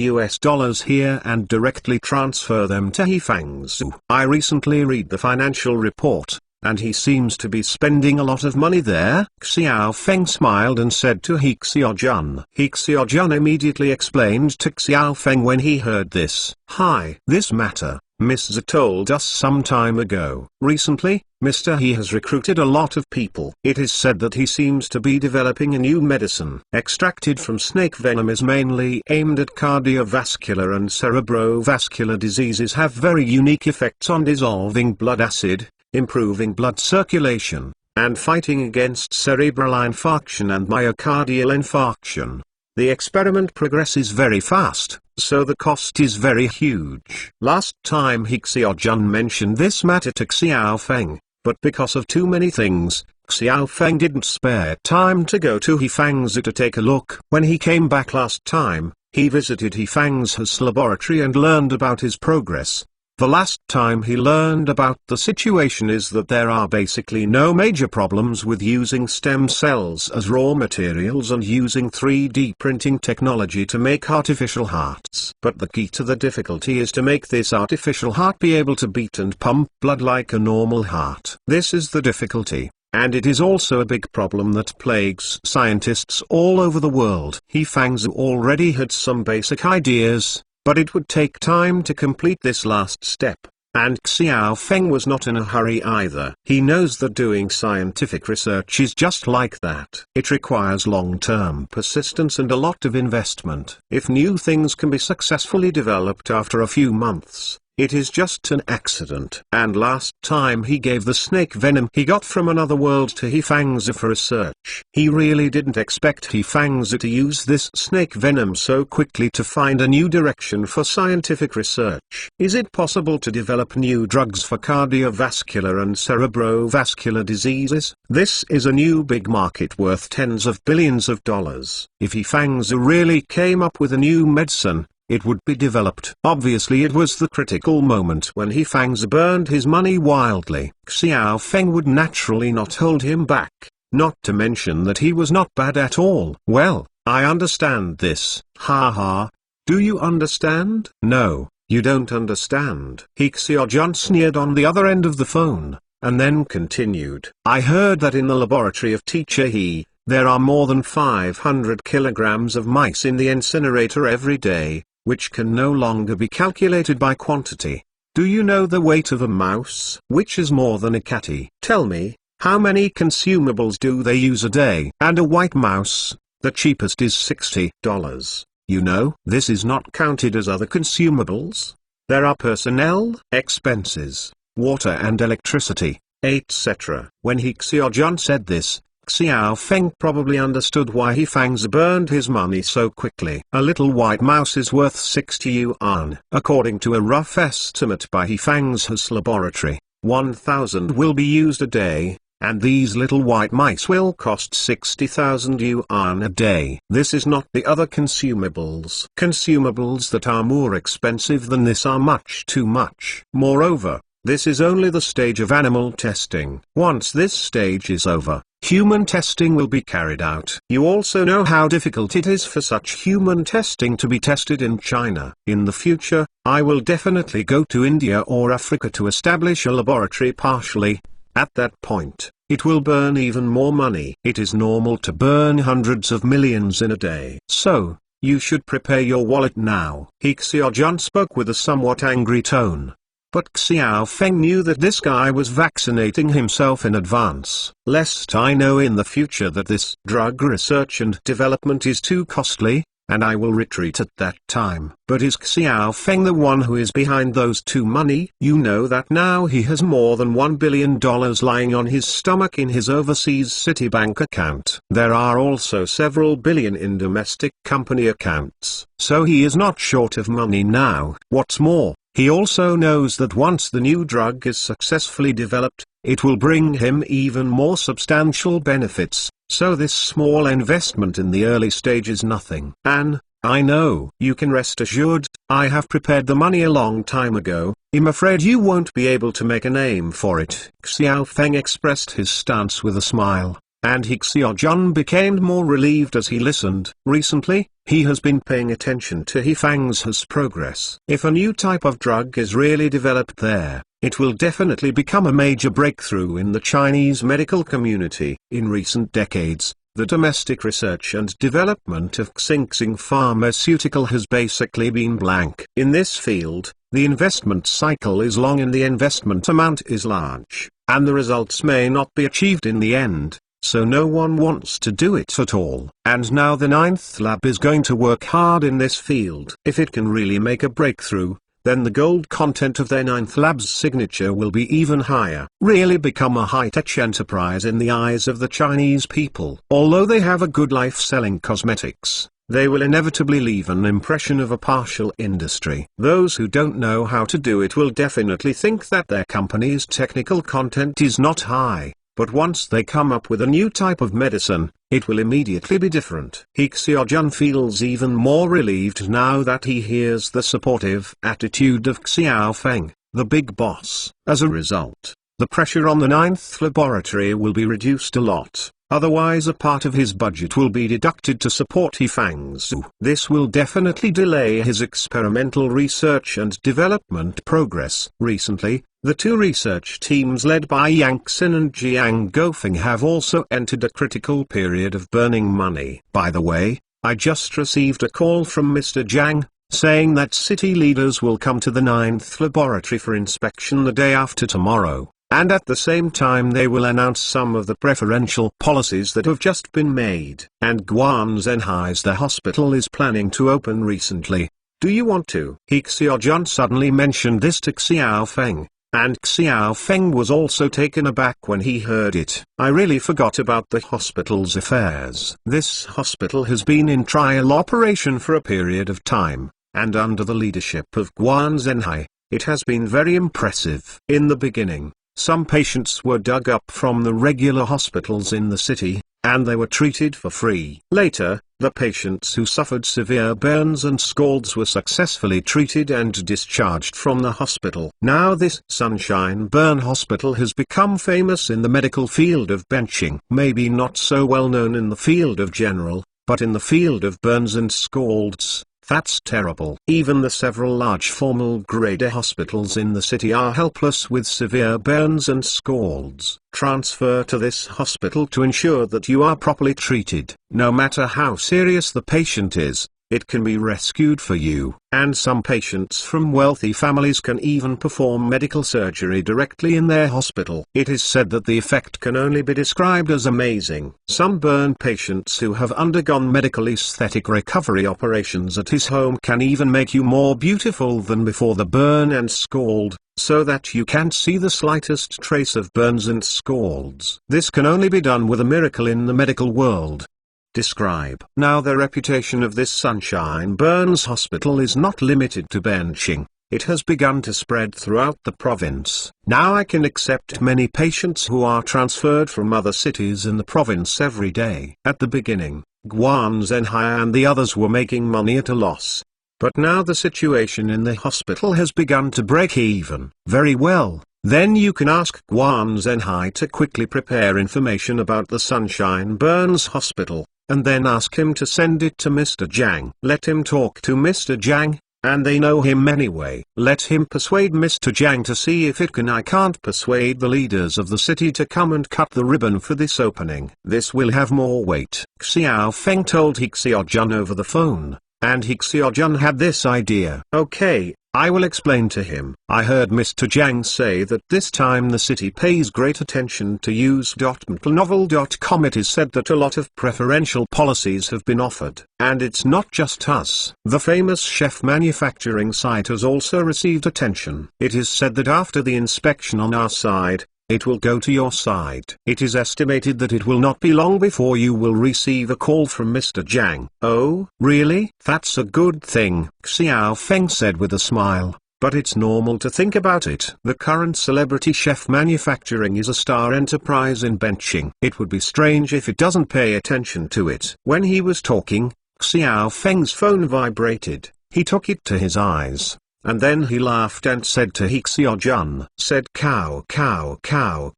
here and directly transfer them to Hifangzhou. I recently read the financial report, and he seems to be spending a lot of money there. Xiao Feng smiled and said to Hixia-jun. Hixia-jun immediately explained to Xiao Feng when he heard this. Hi. This matter, Miss Zhe told us some time ago. Recently, Mr. He has recruited a lot of people. It is said that he seems to be developing a new medicine. Extracted from snake venom is mainly aimed at cardiovascular and cerebrovascular diseases, have very unique effects on dissolving blood acid, improving blood circulation, and fighting against cerebral infarction and myocardial infarction. The experiment progresses very fast, so the cost is very huge. Last time Hixia-jun mentioned this matter to Xiao Feng, But because of too many things, Xiao Feng didn't spare time to go to He Fang's to take a look. When he came back last time, he visited He Fang's laboratory and learned about his progress. The last time he learned about the situation is that there are basically no major problems with using stem cells as raw materials and using 3D printing technology to make artificial hearts. But the key to the difficulty is to make this artificial heart be able to beat and pump blood like a normal heart. This is the difficulty. And it is also a big problem that plagues scientists all over the world. He Fang's already had some basic ideas, but it would take time to complete this last step. And Xiao Feng was not in a hurry either. He knows that doing scientific research is just like that. It requires long-term persistence and a lot of investment. If new things can be successfully developed after a few months, it is just an accident. And last time he gave the snake venom he got from another world to He Fang's for research. He really didn't expect He Fang's to use this snake venom so quickly to find a new direction for scientific research. Is it possible to develop new drugs for cardiovascular and cerebrovascular diseases? This is a new big market worth tens of billions of dollars. If He Fang's really came up with a new medicine, it would be developed. Obviously it was the critical moment when He Fang's burned his money wildly. Xiao Feng would naturally not hold him back, not to mention that he was not bad at all. Well, I understand this. Ha ha. Do you understand? No, you don't understand. He Xiaojun sneered on the other end of the phone, and then continued. I heard that in the laboratory of Teacher He, there are more than 500 kilograms of mice in the incinerator every day, which can no longer be calculated by quantity. Do you know the weight of a mouse? Which is more than a catty? Tell me, how many consumables do they use a day? And a white mouse, the cheapest is $60. You know, this is not counted as other consumables. There are personnel, expenses, water and electricity, etc. When He Xiaojun said this, Xiao Feng probably understood why He Fang's burned his money so quickly. A little white mouse is worth 60 yuan. According to a rough estimate by He Fang's laboratory, 1,000 will be used a day, and these little white mice will cost 60,000 yuan a day. This is not the other consumables. Consumables that are more expensive than this are much too much. Moreover, this is only the stage of animal testing. Once this stage is over, human testing will be carried out. You also know how difficult it is for such human testing to be tested in China. In the future, I will definitely go to India or Africa to establish a laboratory partially. At that point, it will burn even more money. It is normal to burn hundreds of millions in a day. So, you should prepare your wallet now. He Xiaojun spoke with a somewhat angry tone. But Xiao Feng knew that this guy was vaccinating himself in advance. Lest I know in the future that this drug research and development is too costly, and I will retreat at that time. But is Xiao Feng the one who is behind those two money? You know that now he has more than $1 billion lying on his stomach in his overseas Citibank account. There are also several billion in domestic company accounts. So he is not short of money now. What's more, he also knows that once the new drug is successfully developed, it will bring him even more substantial benefits, so this small investment in the early stage is nothing. And, I know, you can rest assured, I have prepared the money a long time ago. I'm afraid you won't be able to make a name for it. Xiao Feng expressed his stance with a smile, and He Xiaojun became more relieved as he listened. Recently, he has been paying attention to He Fang's progress. If a new type of drug is really developed there, it will definitely become a major breakthrough in the Chinese medical community. In recent decades, the domestic research and development of Xinxing Pharmaceutical has basically been blank. In this field, the investment cycle is long and the investment amount is large, and the results may not be achieved in the end. So no one wants to do it at all. And now the 9th lab is going to work hard in this field. If it can really make a breakthrough, then the gold content of their 9th lab's signature will be even higher. Really become a high-tech enterprise in the eyes of the Chinese people. Although they have a good life selling cosmetics, they will inevitably leave an impression of a partial industry. Those who don't know how to do it will definitely think that their company's technical content is not high, but once they come up with a new type of medicine, it will immediately be different. He Xiaojun feels even more relieved now that he hears the supportive attitude of Xiao Feng, the big boss. As a result, the pressure on the 9th laboratory will be reduced a lot. Otherwise a part of his budget will be deducted to support He Fangzhou. This will definitely delay his experimental research and development progress. Recently, the two research teams led by Yang Xin and Jiang Gofeng have also entered a critical period of burning money. By the way, I just received a call from Mr. Jiang, saying that city leaders will come to the 9th laboratory for inspection the day after tomorrow. And at the same time they will announce some of the preferential policies that have just been made. And Guanzhenhai's the hospital is planning to open recently. Do you want to? He Xiaojun suddenly mentioned this to Xiao Feng, and Xiao Feng was also taken aback when he heard it. I really forgot about the hospital's affairs. This hospital has been in trial operation for a period of time, and under the leadership of Guanzhenhai, it has been very impressive. In the beginning, some patients were dug up from the regular hospitals in the city, and they were treated for free. Later, the patients who suffered severe burns and scalds were successfully treated and discharged from the hospital. Now this Sunshine Burn Hospital has become famous in the medical field of benching. Maybe not so well known in the field of general, but in the field of burns and scalds, that's terrible. Even the several large formal grade A hospitals in the city are helpless with severe burns and scalds. Transfer to this hospital to ensure that you are properly treated. No matter how serious the patient is, it can be rescued for you. And some patients from wealthy families can even perform medical surgery directly in their hospital. It is said that the effect can only be described as amazing. Some burn patients who have undergone medical aesthetic recovery operations at his home can even make you more beautiful than before the burn and scald, so that you can't see the slightest trace of burns and scalds. This can only be done with a miracle in the medical world. Describe. Now the reputation of this Sunshine Burns Hospital is not limited to benching. It has begun to spread throughout the province. Now I can accept many patients who are transferred from other cities in the province every day. At the beginning, Guanzhenhai and the others were making money at a loss. But now the situation in the hospital has begun to break even. Very well. Then you can ask Guanzhenhai to quickly prepare information about the Sunshine Burns Hospital, and then ask him to send it to Mr. Jiang. Let him talk to Mr. Jiang, and they know him anyway. Let him persuade Mr. Jiang to see if it can. I can't persuade the leaders of the city to come and cut the ribbon for this opening. This will have more weight. Xiao Feng told He Xiaojun over the phone, and He Xiaojun had this idea. Okay, I will explain to him. I heard Mr. Jiang say that this time the city pays great attention to use.mplnovel.com. It is said that a lot of preferential policies have been offered. And it's not just us. The famous chef manufacturing site has also received attention. It is said that after the inspection on our side, it will go to your side. It is estimated that it will not be long before you will receive a call from Mr. Jiang. Oh, really? That's a good thing, Xiao Feng said with a smile. But it's normal to think about it. The current celebrity chef manufacturing is a star enterprise in benching. It would be strange if it doesn't pay attention to it. When he was talking, Xiao Feng's phone vibrated. He took it to his eyes. And then he laughed and said to He Xiaojun, said cow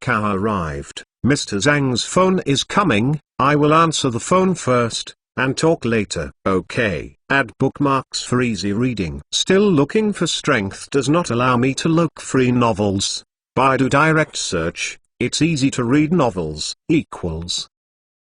arrived. Mr. Zhang's phone is coming, I will answer the phone first, and talk later. Okay. Add bookmarks for easy reading. Still looking for strength does not allow me to look free novels. Baidu direct search, it's easy to read novels, equals.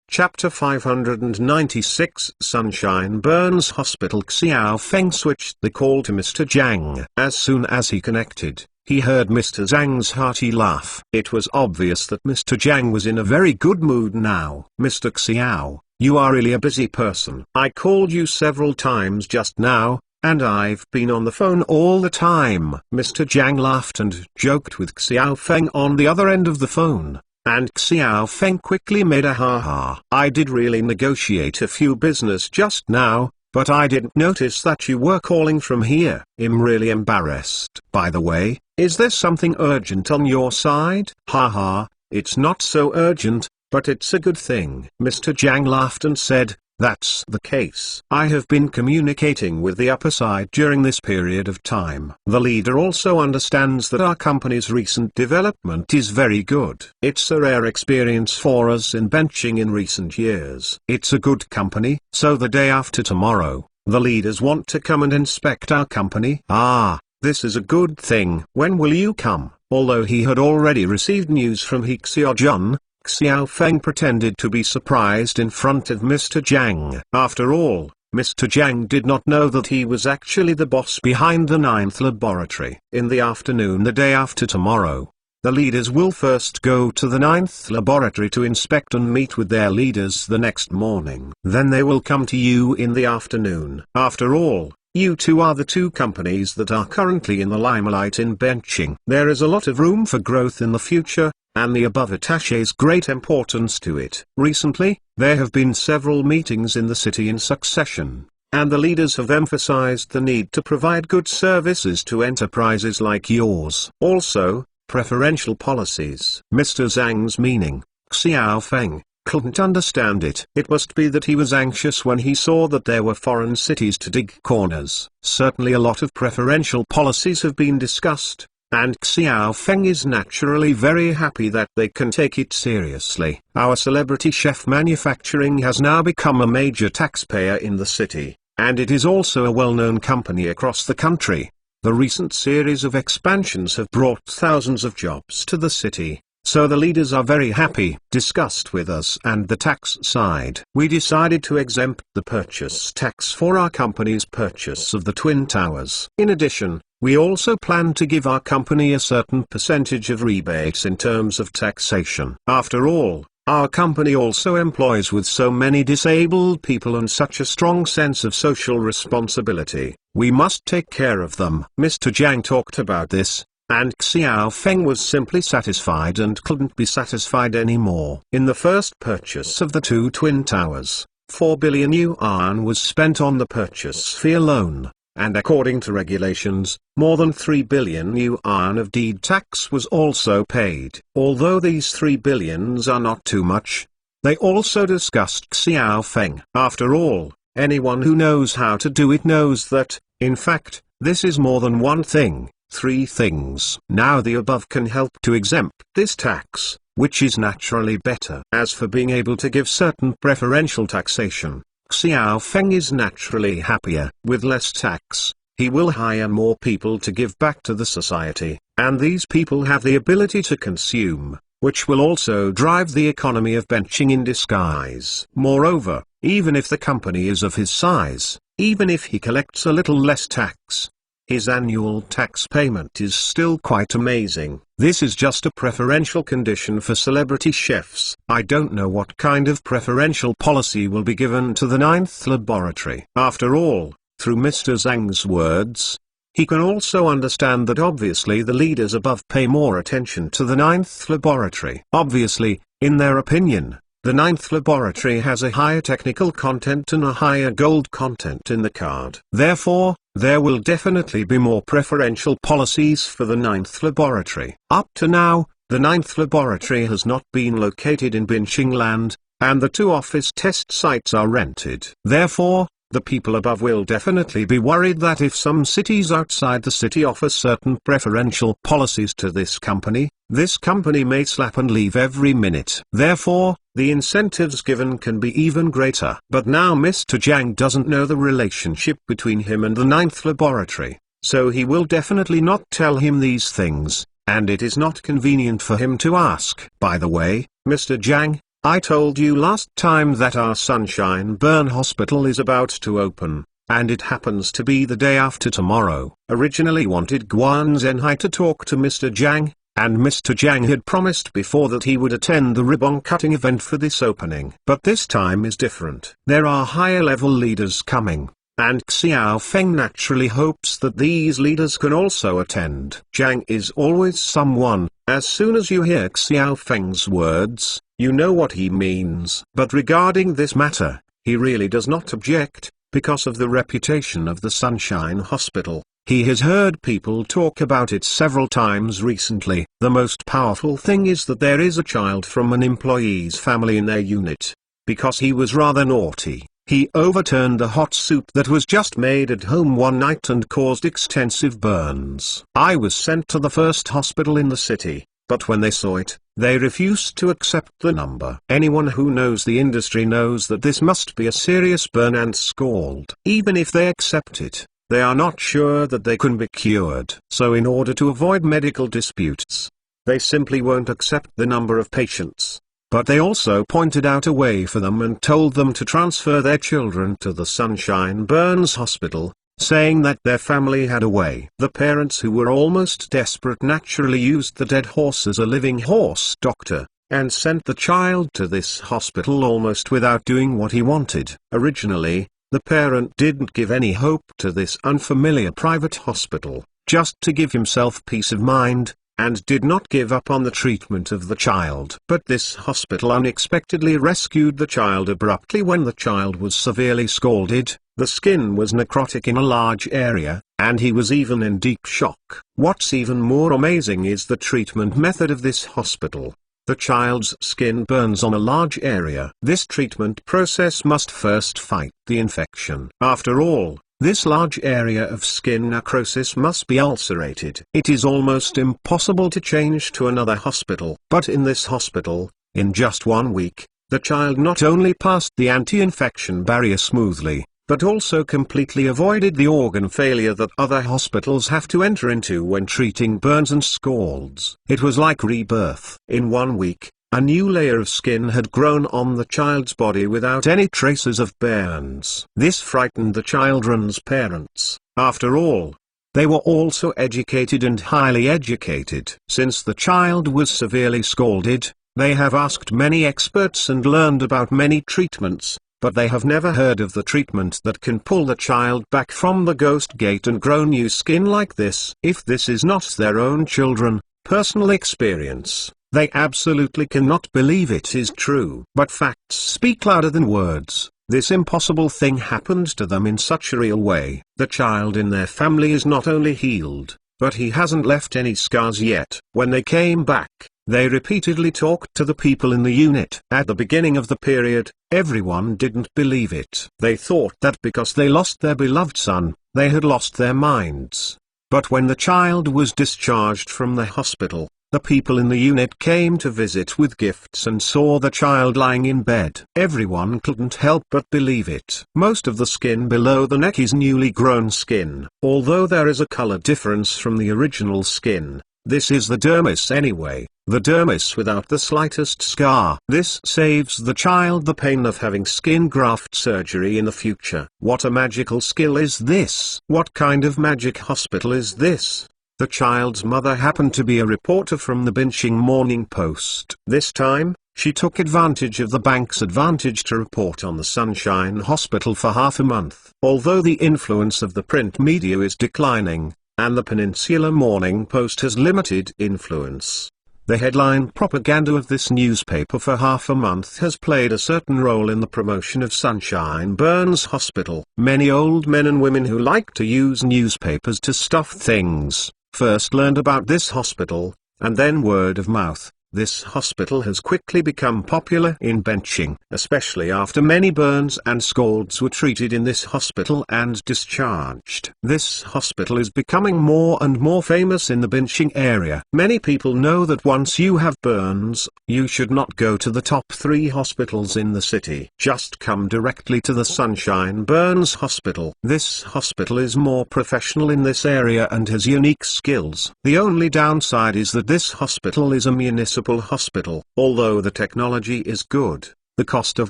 Chapter 596 Sunshine Burns Hospital. Xiao Feng switched the call to Mr. Jiang. As soon as he connected, he heard Mr. Zhang's hearty laugh. It was obvious that Mr. Jiang was in a very good mood now. Mr. Xiao, you are really a busy person. I called you several times just now, and I've been on the phone all the time. Mr. Jiang laughed and joked with Xiao Feng on the other end of the phone. and Xiao Feng quickly made a ha. I did really negotiate a few business just now, but I didn't notice that you were calling from here. I'm really embarrassed. By the way, is there something urgent on your side? Haha, it's not so urgent, but it's a good thing. Mr. Jiang laughed and said, that's the case. I have been communicating with the upper side during this period of time. The leader also understands that our company's recent development is very good. It's a rare experience for us in benching in recent years. It's a good company, so the day after tomorrow, the leaders want to come and inspect our company. Ah, this is a good thing. When will you come? Although he had already received news from He Xiaojun, Xiao Feng pretended to be surprised in front of Mr. Jiang. After all, Mr. Jiang did not know that he was actually the boss behind the 9th laboratory. In the afternoon the day after tomorrow, the leaders will first go to the 9th laboratory to inspect and meet with their leaders the next morning. Then they will come to you in the afternoon. After all, you two are the two companies that are currently in the limelight in benching. There is a lot of room for growth in the future, and the above attaches great importance to it. Recently, there have been several meetings in the city in succession, and the leaders have emphasized the need to provide good services to enterprises like yours. Also, preferential policies. Mr. Zhang's meaning, Xiao Feng, couldn't understand it. It must be that he was anxious when he saw that there were foreign cities to dig corners. Certainly a lot of preferential policies have been discussed, and Xiao Feng is naturally very happy that they can take it seriously. Our celebrity chef manufacturing has now become a major taxpayer in the city, and it is also a well-known company across the country. The recent series of expansions have brought thousands of jobs to the city, so the leaders are very happy. Discussed with us and the tax side, we decided to exempt the purchase tax for our company's purchase of the Twin Towers. In addition, we also plan to give our company a certain percentage of rebates in terms of taxation. After all, our company also employs with so many disabled people and such a strong sense of social responsibility. We must take care of them. Mr. Jiang talked about this, and Xiao Feng was simply satisfied and couldn't be satisfied anymore. In the first purchase of the two Twin Towers, 4 billion yuan was spent on the purchase fee alone. And according to regulations, more than 3 billion yuan of deed tax was also paid. Although these 3 billions are not too much, they also discussed Xiao Feng. After all, anyone who knows how to do it knows that, in fact, this is more than one thing, 3 things. Now the above can help to exempt this tax, which is naturally better. As for being able to give certain preferential taxation, Xiao Feng is naturally happier. With less tax, he will hire more people to give back to the society, and these people have the ability to consume, which will also drive the economy of benching in disguise. Moreover, even if the company is of his size, even if he collects a little less tax, his annual tax payment is still quite amazing. This is just a preferential condition for celebrity chefs. I don't know what kind of preferential policy will be given to the 9th laboratory. After all, through Mr. Zhang's words, he can also understand that obviously the leaders above pay more attention to the 9th laboratory. Obviously, in their opinion, the 9th laboratory has a higher technical content and a higher gold content in the card. Therefore, there will definitely be more preferential policies for the 9th laboratory. Up to now, the 9th laboratory has not been located in Binching land, and the 2 office test sites are rented. Therefore, the people above will definitely be worried that if some cities outside the city offer certain preferential policies to this company may slap and leave every minute. Therefore, the incentives given can be even greater. But now Mr. Jiang doesn't know the relationship between him and the 9th laboratory, so he will definitely not tell him these things, and it is not convenient for him to ask. By the way, Mr. Jiang, I told you last time that our Sunshine Burn Hospital is about to open, and it happens to be the day after tomorrow. Originally wanted Guan Zhenhai to talk to Mr. Jiang, and Mr. Jiang had promised before that he would attend the ribbon-cutting event for this opening. But this time is different. There are higher-level leaders coming, and Xiao Feng naturally hopes that these leaders can also attend. Jiang is always someone, as soon as you hear Xiao Feng's words, you know what he means. But regarding this matter, he really does not object, because of the reputation of the Sunshine Hospital. He has heard people talk about it several times recently. The most powerful thing is that there is a child from an employee's family in their unit. Because he was rather naughty, he overturned a hot soup that was just made at home one night and caused extensive burns. I was sent to the first hospital in the city, but when they saw it, they refused to accept the number. Anyone who knows the industry knows that this must be a serious burn and scald. Even if they accept it, they are not sure that they can be cured. So in order to avoid medical disputes, they simply won't accept the number of patients. But they also pointed out a way for them and told them to transfer their children to the Sunshine Burns Hospital, saying that their family had a way. The parents, who were almost desperate, naturally used the dead horse as a living horse doctor, and sent the child to this hospital almost without doing what he wanted. Originally, the parent didn't give any hope to this unfamiliar private hospital, just to give himself peace of mind, and did not give up on the treatment of the child. But this hospital unexpectedly rescued the child abruptly when the child was severely scalded. The skin was necrotic in a large area, and he was even in deep shock. What's even more amazing is the treatment method of this hospital. The child's skin burns on a large area. This treatment process must first fight the infection. After all, this large area of skin necrosis must be ulcerated. It is almost impossible to change to another hospital. But in this hospital, in just 1 week, the child not only passed the anti-infection barrier smoothly, but also completely avoided the organ failure that other hospitals have to enter into when treating burns and scalds. It was like rebirth. In 1 week, a new layer of skin had grown on the child's body without any traces of burns. This frightened the children's parents. After all, they were also educated and highly educated. Since the child was severely scalded, they have asked many experts and learned about many treatments, but they have never heard of the treatment that can pull the child back from the ghost gate and grow new skin like this. If this is not their own children, personal experience, they absolutely cannot believe it is true. But facts speak louder than words. This impossible thing happened to them in such a real way. The child in their family is not only healed, but he hasn't left any scars yet. When they came back, they repeatedly talked to the people in the unit. At the beginning of the period, everyone didn't believe it. They thought that because they lost their beloved son, they had lost their minds. But when the child was discharged from the hospital, the people in the unit came to visit with gifts and saw the child lying in bed. Everyone couldn't help but believe it. Most of the skin below the neck is newly grown skin. Although there is a color difference from the original skin, this is the dermis anyway, the dermis without the slightest scar. This saves the child the pain of having skin graft surgery in the future. What a magical skill is this? What kind of magic hospital is this? The child's mother happened to be a reporter from the Binching Morning Post. This time, she took advantage of the bank's advantage to report on the Sunshine Hospital for half a month. Although the influence of the print media is declining, and the Peninsular Morning Post has limited influence, the headline propaganda of this newspaper for half a month has played a certain role in the promotion of Sunshine Burns Hospital. Many old men and women who like to use newspapers to stuff things first learned about this hospital, and then word of mouth. This hospital has quickly become popular in Binching, especially after many burns and scalds were treated in this hospital and discharged. This hospital is becoming more and more famous in the Binching area. Many people know that once you have burns, you should not go to the top 3 hospitals in the city. Just come directly to the Sunshine Burns Hospital. This hospital is more professional in this area and has unique skills. The only downside is that this hospital is a municipal hospital. Although the technology is good, the cost of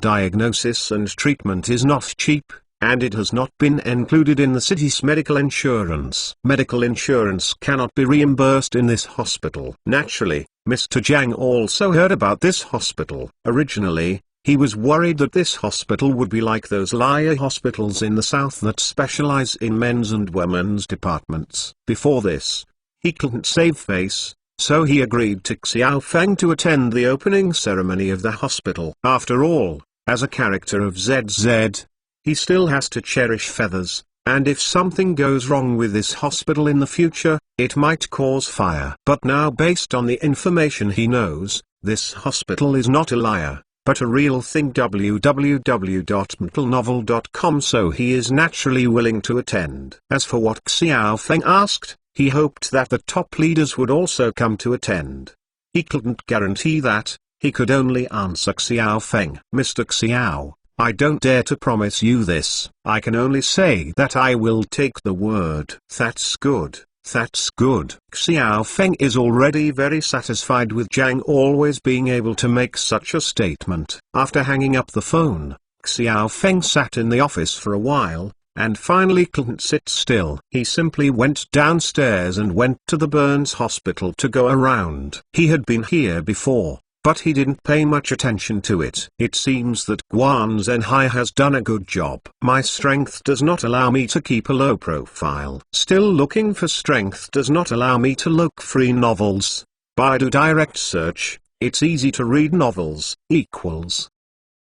diagnosis and treatment is not cheap, and it has not been included in the city's medical insurance. Medical insurance cannot be reimbursed in this hospital. Naturally, Mr. Jiang also heard about this hospital. Originally, He was worried that this hospital would be like those liar hospitals in the South that specialize in men's and women's departments. Before this, he couldn't save face, so he agreed to Xiao Feng to attend the opening ceremony of the hospital. After all, as a character of ZZ, he still has to cherish feathers, and if something goes wrong with this hospital in the future, it might cause fire. But now, based on the information he knows, this hospital is not a liar, but a real thing. www.mtlnovel.com. So he is naturally willing to attend. As for what Xiao Feng asked, he hoped that the top leaders would also come to attend. He couldn't guarantee that, he could only answer Xiao Feng. Mr. Xiao, I don't dare to promise you this. I can only say that I will take the word. That's good. That's good. Xiao Feng is already very satisfied with Zhang always being able to make such a statement. After hanging up the phone, Xiao Feng sat in the office for a while, and finally couldn't sit still. He simply went downstairs and went to the Burns Hospital to go around. He had been here before, but he didn't pay much attention to it. It seems that Guan Zhenhai has done a good job. My strength does not allow me to keep a low profile. Still looking for strength does not allow me to look free novels. Baidu direct search, it's easy to read novels, equals.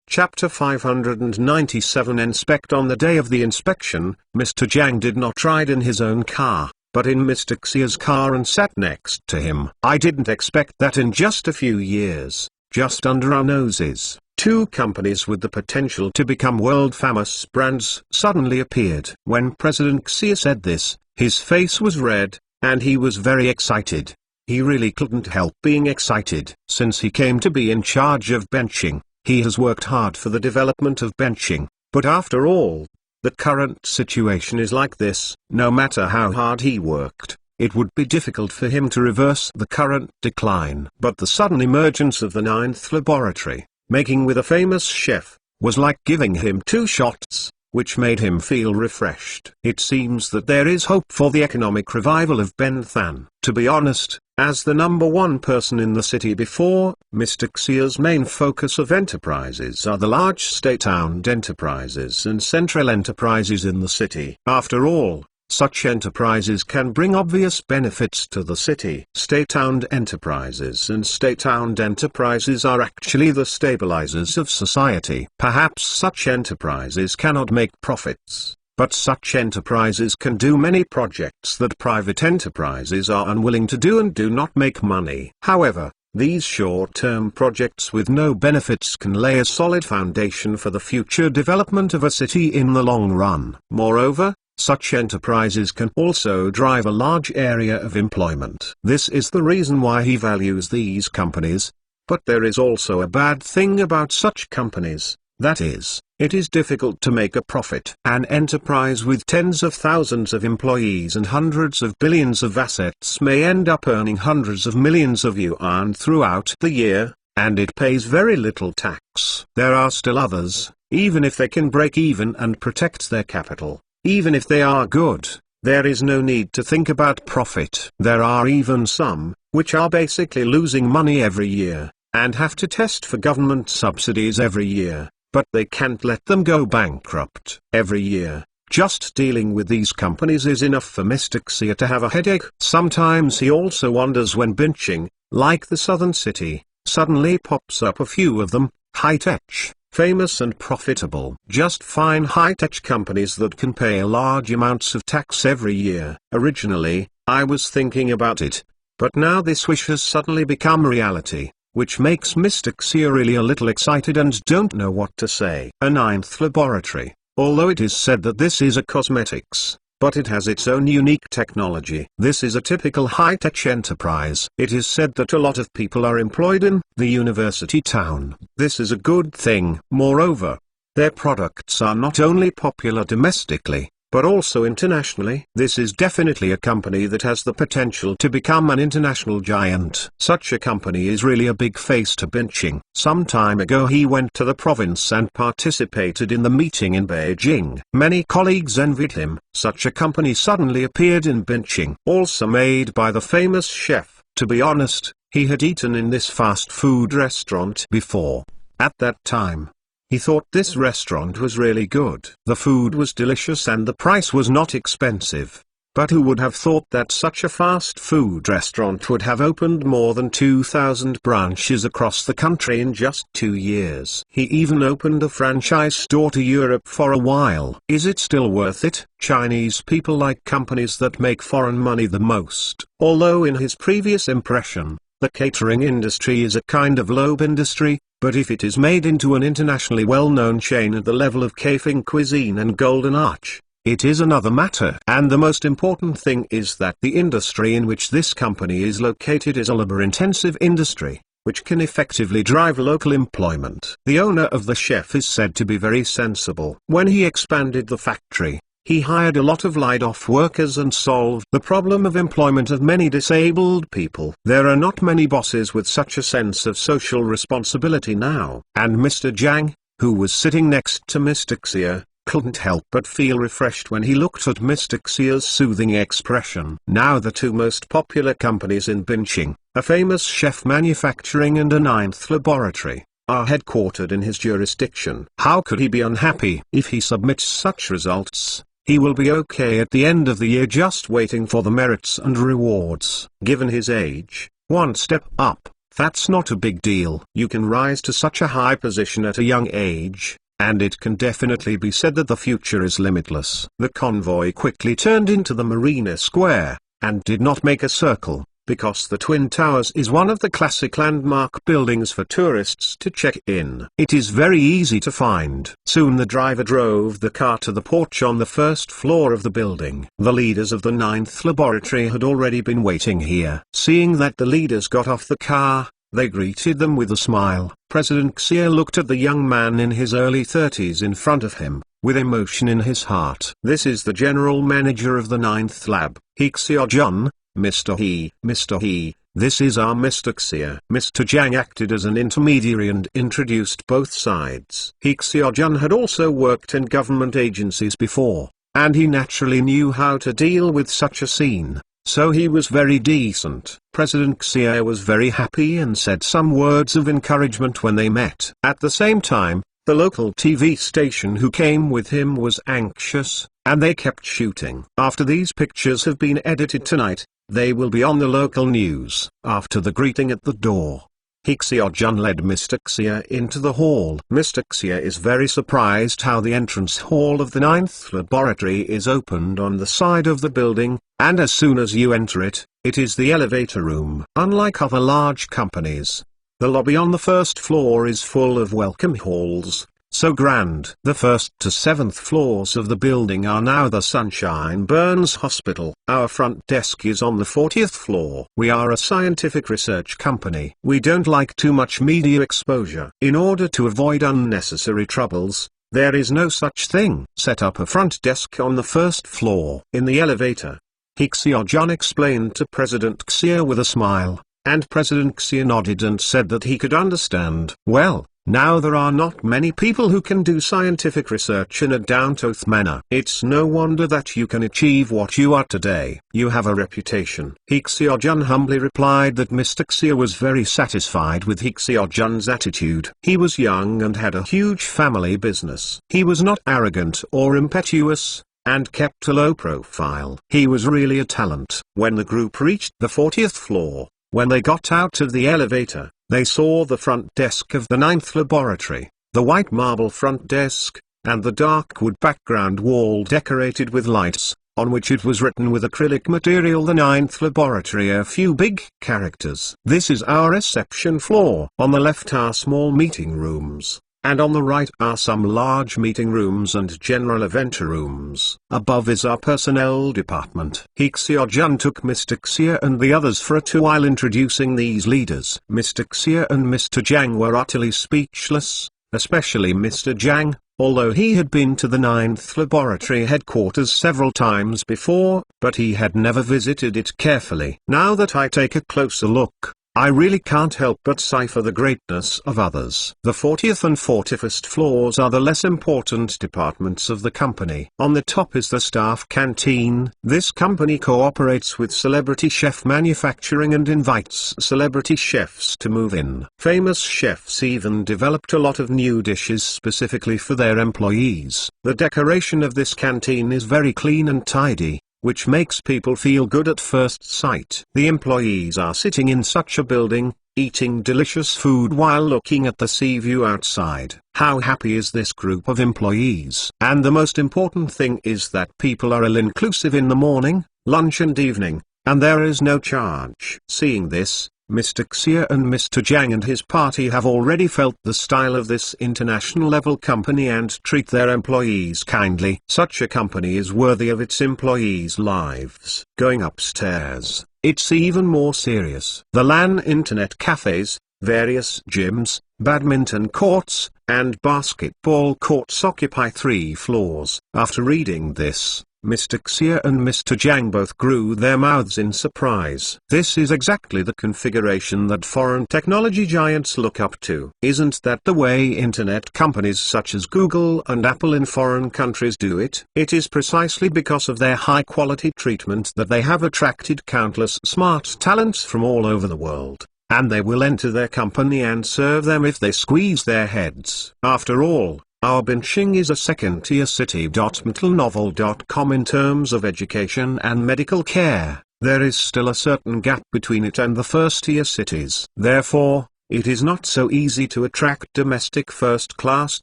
Chapter 597. Inspect. On the day of the inspection, Mr. Zhang did not ride in his own car, but in Mr. Xia's car and sat next to him. I didn't expect that in just a few years, just under our noses, two companies with the potential to become world-famous brands suddenly appeared. When President Xia said this, his face was red, and he was very excited. He really couldn't help being excited. Since he came to be in charge of benching, he has worked hard for the development of benching, but after all, the current situation is like this. No matter how hard he worked, it would be difficult for him to reverse the current decline. But the sudden emergence of the 9th laboratory, making with a famous chef, was like giving him 2 shots, which made him feel refreshed. It seems that there is hope for the economic revival of Benthan. To be honest, as the #1 person in the city before, Mr. Xia's main focus of enterprises are the large state-owned enterprises and central enterprises in the city. After all, such enterprises can bring obvious benefits to the city. State-owned enterprises and state-owned enterprises are actually the stabilizers of society. Perhaps such enterprises cannot make profits, but such enterprises can do many projects that private enterprises are unwilling to do and do not make money. However, these short-term projects with no benefits can lay a solid foundation for the future development of a city in the long run. Moreover, such enterprises can also drive a large area of employment. This is the reason why he values these companies. But there is also a bad thing about such companies, that is, it is difficult to make a profit. An enterprise with tens of thousands of employees and hundreds of billions of assets may end up earning hundreds of millions of yuan throughout the year, and it pays very little tax. There are still others, even if they can break even and protect their capital. Even if they are good, there is no need to think about profit. There are even some, which are basically losing money every year, and have to test for government subsidies every year, but they can't let them go bankrupt every year. Just dealing with these companies is enough for Mr. Xia to have a headache. Sometimes he also wonders when benching, like the southern city, suddenly pops up a few of them, high-tech, famous and profitable. Just fine high-tech companies that can pay large amounts of tax every year. Originally, I was thinking about it, but now this wish has suddenly become reality, which makes Mr. Xia really a little excited and don't know what to say. A 9th laboratory, although it is said that this is a cosmetics, but it has its own unique technology. This is a typical high-tech enterprise. It is said that a lot of people are employed in the university town. This is a good thing. Moreover, their products are not only popular domestically, but also internationally. This is definitely a company that has the potential to become an international giant. Such a company is really a big face to benching. Some time ago he went to the province and participated in the meeting in Beijing. Many colleagues envied him. Such a company suddenly appeared in benching, also made by the famous chef. To be honest, he had eaten in this fast food restaurant before, At that time, he thought this restaurant was really good. The food was delicious and the price was not expensive. But who would have thought that such a fast food restaurant would have opened more than 2,000 branches across the country in just 2 years? He even opened a franchise store to Europe for a while. Is it still worth it? Chinese people like companies that make foreign money the most. Although in his previous impression, the catering industry is a kind of lobe industry, but if it is made into an internationally well-known chain at the level of Kaifeng Cuisine and Golden Arch, it is another matter. And the most important thing is that the industry in which this company is located is a labor-intensive industry, which can effectively drive local employment. The owner of the chef is said to be very sensible. When he expanded the factory, he hired a lot of laid-off workers and solved the problem of employment of many disabled people. There are not many bosses with such a sense of social responsibility now. And Mr. Jiang, who was sitting next to Mr. Xie, couldn't help but feel refreshed when he looked at Mr. Xie's soothing expression. Now the two most popular companies in Bincheng, a famous chef manufacturing and a ninth laboratory, are headquartered in his jurisdiction. How could he be unhappy? If he submits such results, he will be okay at the end of the year, just waiting for the merits and rewards. Given his age, one step up, that's not a big deal. You can rise to such a high position at a young age, and it can definitely be said that the future is limitless. The convoy quickly turned into the Marina Square, and did not make a circle, because the Twin Towers is one of the classic landmark buildings for tourists to check in. It is very easy to find. Soon the driver drove the car to the porch on the first floor of the building. The leaders of the ninth laboratory had already been waiting here. Seeing that the leaders got off the car, they greeted them with a smile. President Xie looked at the young man in his early 30s in front of him, with emotion in his heart. This is the general manager of the ninth lab, He Xiaojun, Mr. He. Mr. He, this is our Mr. Xie. Mr. Jiang acted as an intermediary and introduced both sides. He Xiaojun had also worked in government agencies before, and he naturally knew how to deal with such a scene. So he was very decent. President Xie was very happy and said some words of encouragement when they met. At the same time, the local TV station who came with him was anxious, and they kept shooting. After these pictures have been edited tonight, they will be on the local news. After the greeting at the door, He Xiaojun led Mr. Xie into the hall. Mr. Xie is very surprised how the entrance hall of the ninth laboratory is opened on the side of the building, and as soon as you enter it, it is the elevator room. Unlike other large companies, the lobby on the first floor is full of welcome halls, so grand. The first to seventh floors of the building are now the Sunshine Burns Hospital. Our front desk is on the 40th floor. We are a scientific research company. We don't like too much media exposure. In order to avoid unnecessary troubles, there is no such thing. Set up a front desk on the first floor. In the elevator, He Xiaojun explained to President Xie with a smile, and President Xie nodded and said that he could understand. Well, now there are not many people who can do scientific research in a down-to-earth manner. It's no wonder that you can achieve what you are today. You have a reputation. He Xiaojun humbly replied that Mr. Xie was very satisfied with He Xiaojun's attitude. He was young and had a huge family business. He was not arrogant or impetuous, and kept a low profile. He was really a talent. When the group reached the 40th floor, when they got out of the elevator, they saw the front desk of the ninth laboratory, the white marble front desk, and the dark wood background wall decorated with lights, on which it was written with acrylic material, the ninth laboratory, a few big characters. This is our reception floor. On the left are small meeting rooms, and on the right are some large meeting rooms and general event rooms. Above is our personnel department. He Xiaojun took Mr. Xie and the others for a tour while introducing these leaders. Mr. Xie and Mr. Jiang were utterly speechless, especially Mr. Jiang, although he had been to the ninth laboratory headquarters several times before, but he had never visited it carefully. Now that I take a closer look, I really can't help but sigh for the greatness of others. The 40th and 41st floors are the less important departments of the company. On the top is the staff canteen. This company cooperates with Celebrity Chef Manufacturing and invites celebrity chefs to move in. Famous chefs even developed a lot of new dishes specifically for their employees. The decoration of this canteen is very clean and tidy, which makes people feel good at first sight. The employees are sitting in such a building, eating delicious food while looking at the sea view outside. How happy is this group of employees? And the most important thing is that people are all-inclusive in the morning, lunch and evening, and there is no charge. Seeing this, Mr. Xie and Mr. Zhang and his party have already felt the style of this international-level company and treat their employees kindly. Such a company is worthy of its employees' lives. Going upstairs, it's even more serious. The LAN internet cafes, various gyms, badminton courts, and basketball courts occupy 3 floors. After reading this, Mr. Xie and Mr. Zhang both grew their mouths in surprise. This is exactly the configuration that foreign technology giants look up to. Isn't that the way internet companies such as Google and Apple in foreign countries do it? It is precisely because of their high-quality treatment that they have attracted countless smart talents from all over the world, and they will enter their company and serve them if they squeeze their heads. After all, our Binching is a second-tier city. Mittelnovel.com in terms of education and medical care, there is still a certain gap between it and the first-tier cities. Therefore, it is not so easy to attract domestic first-class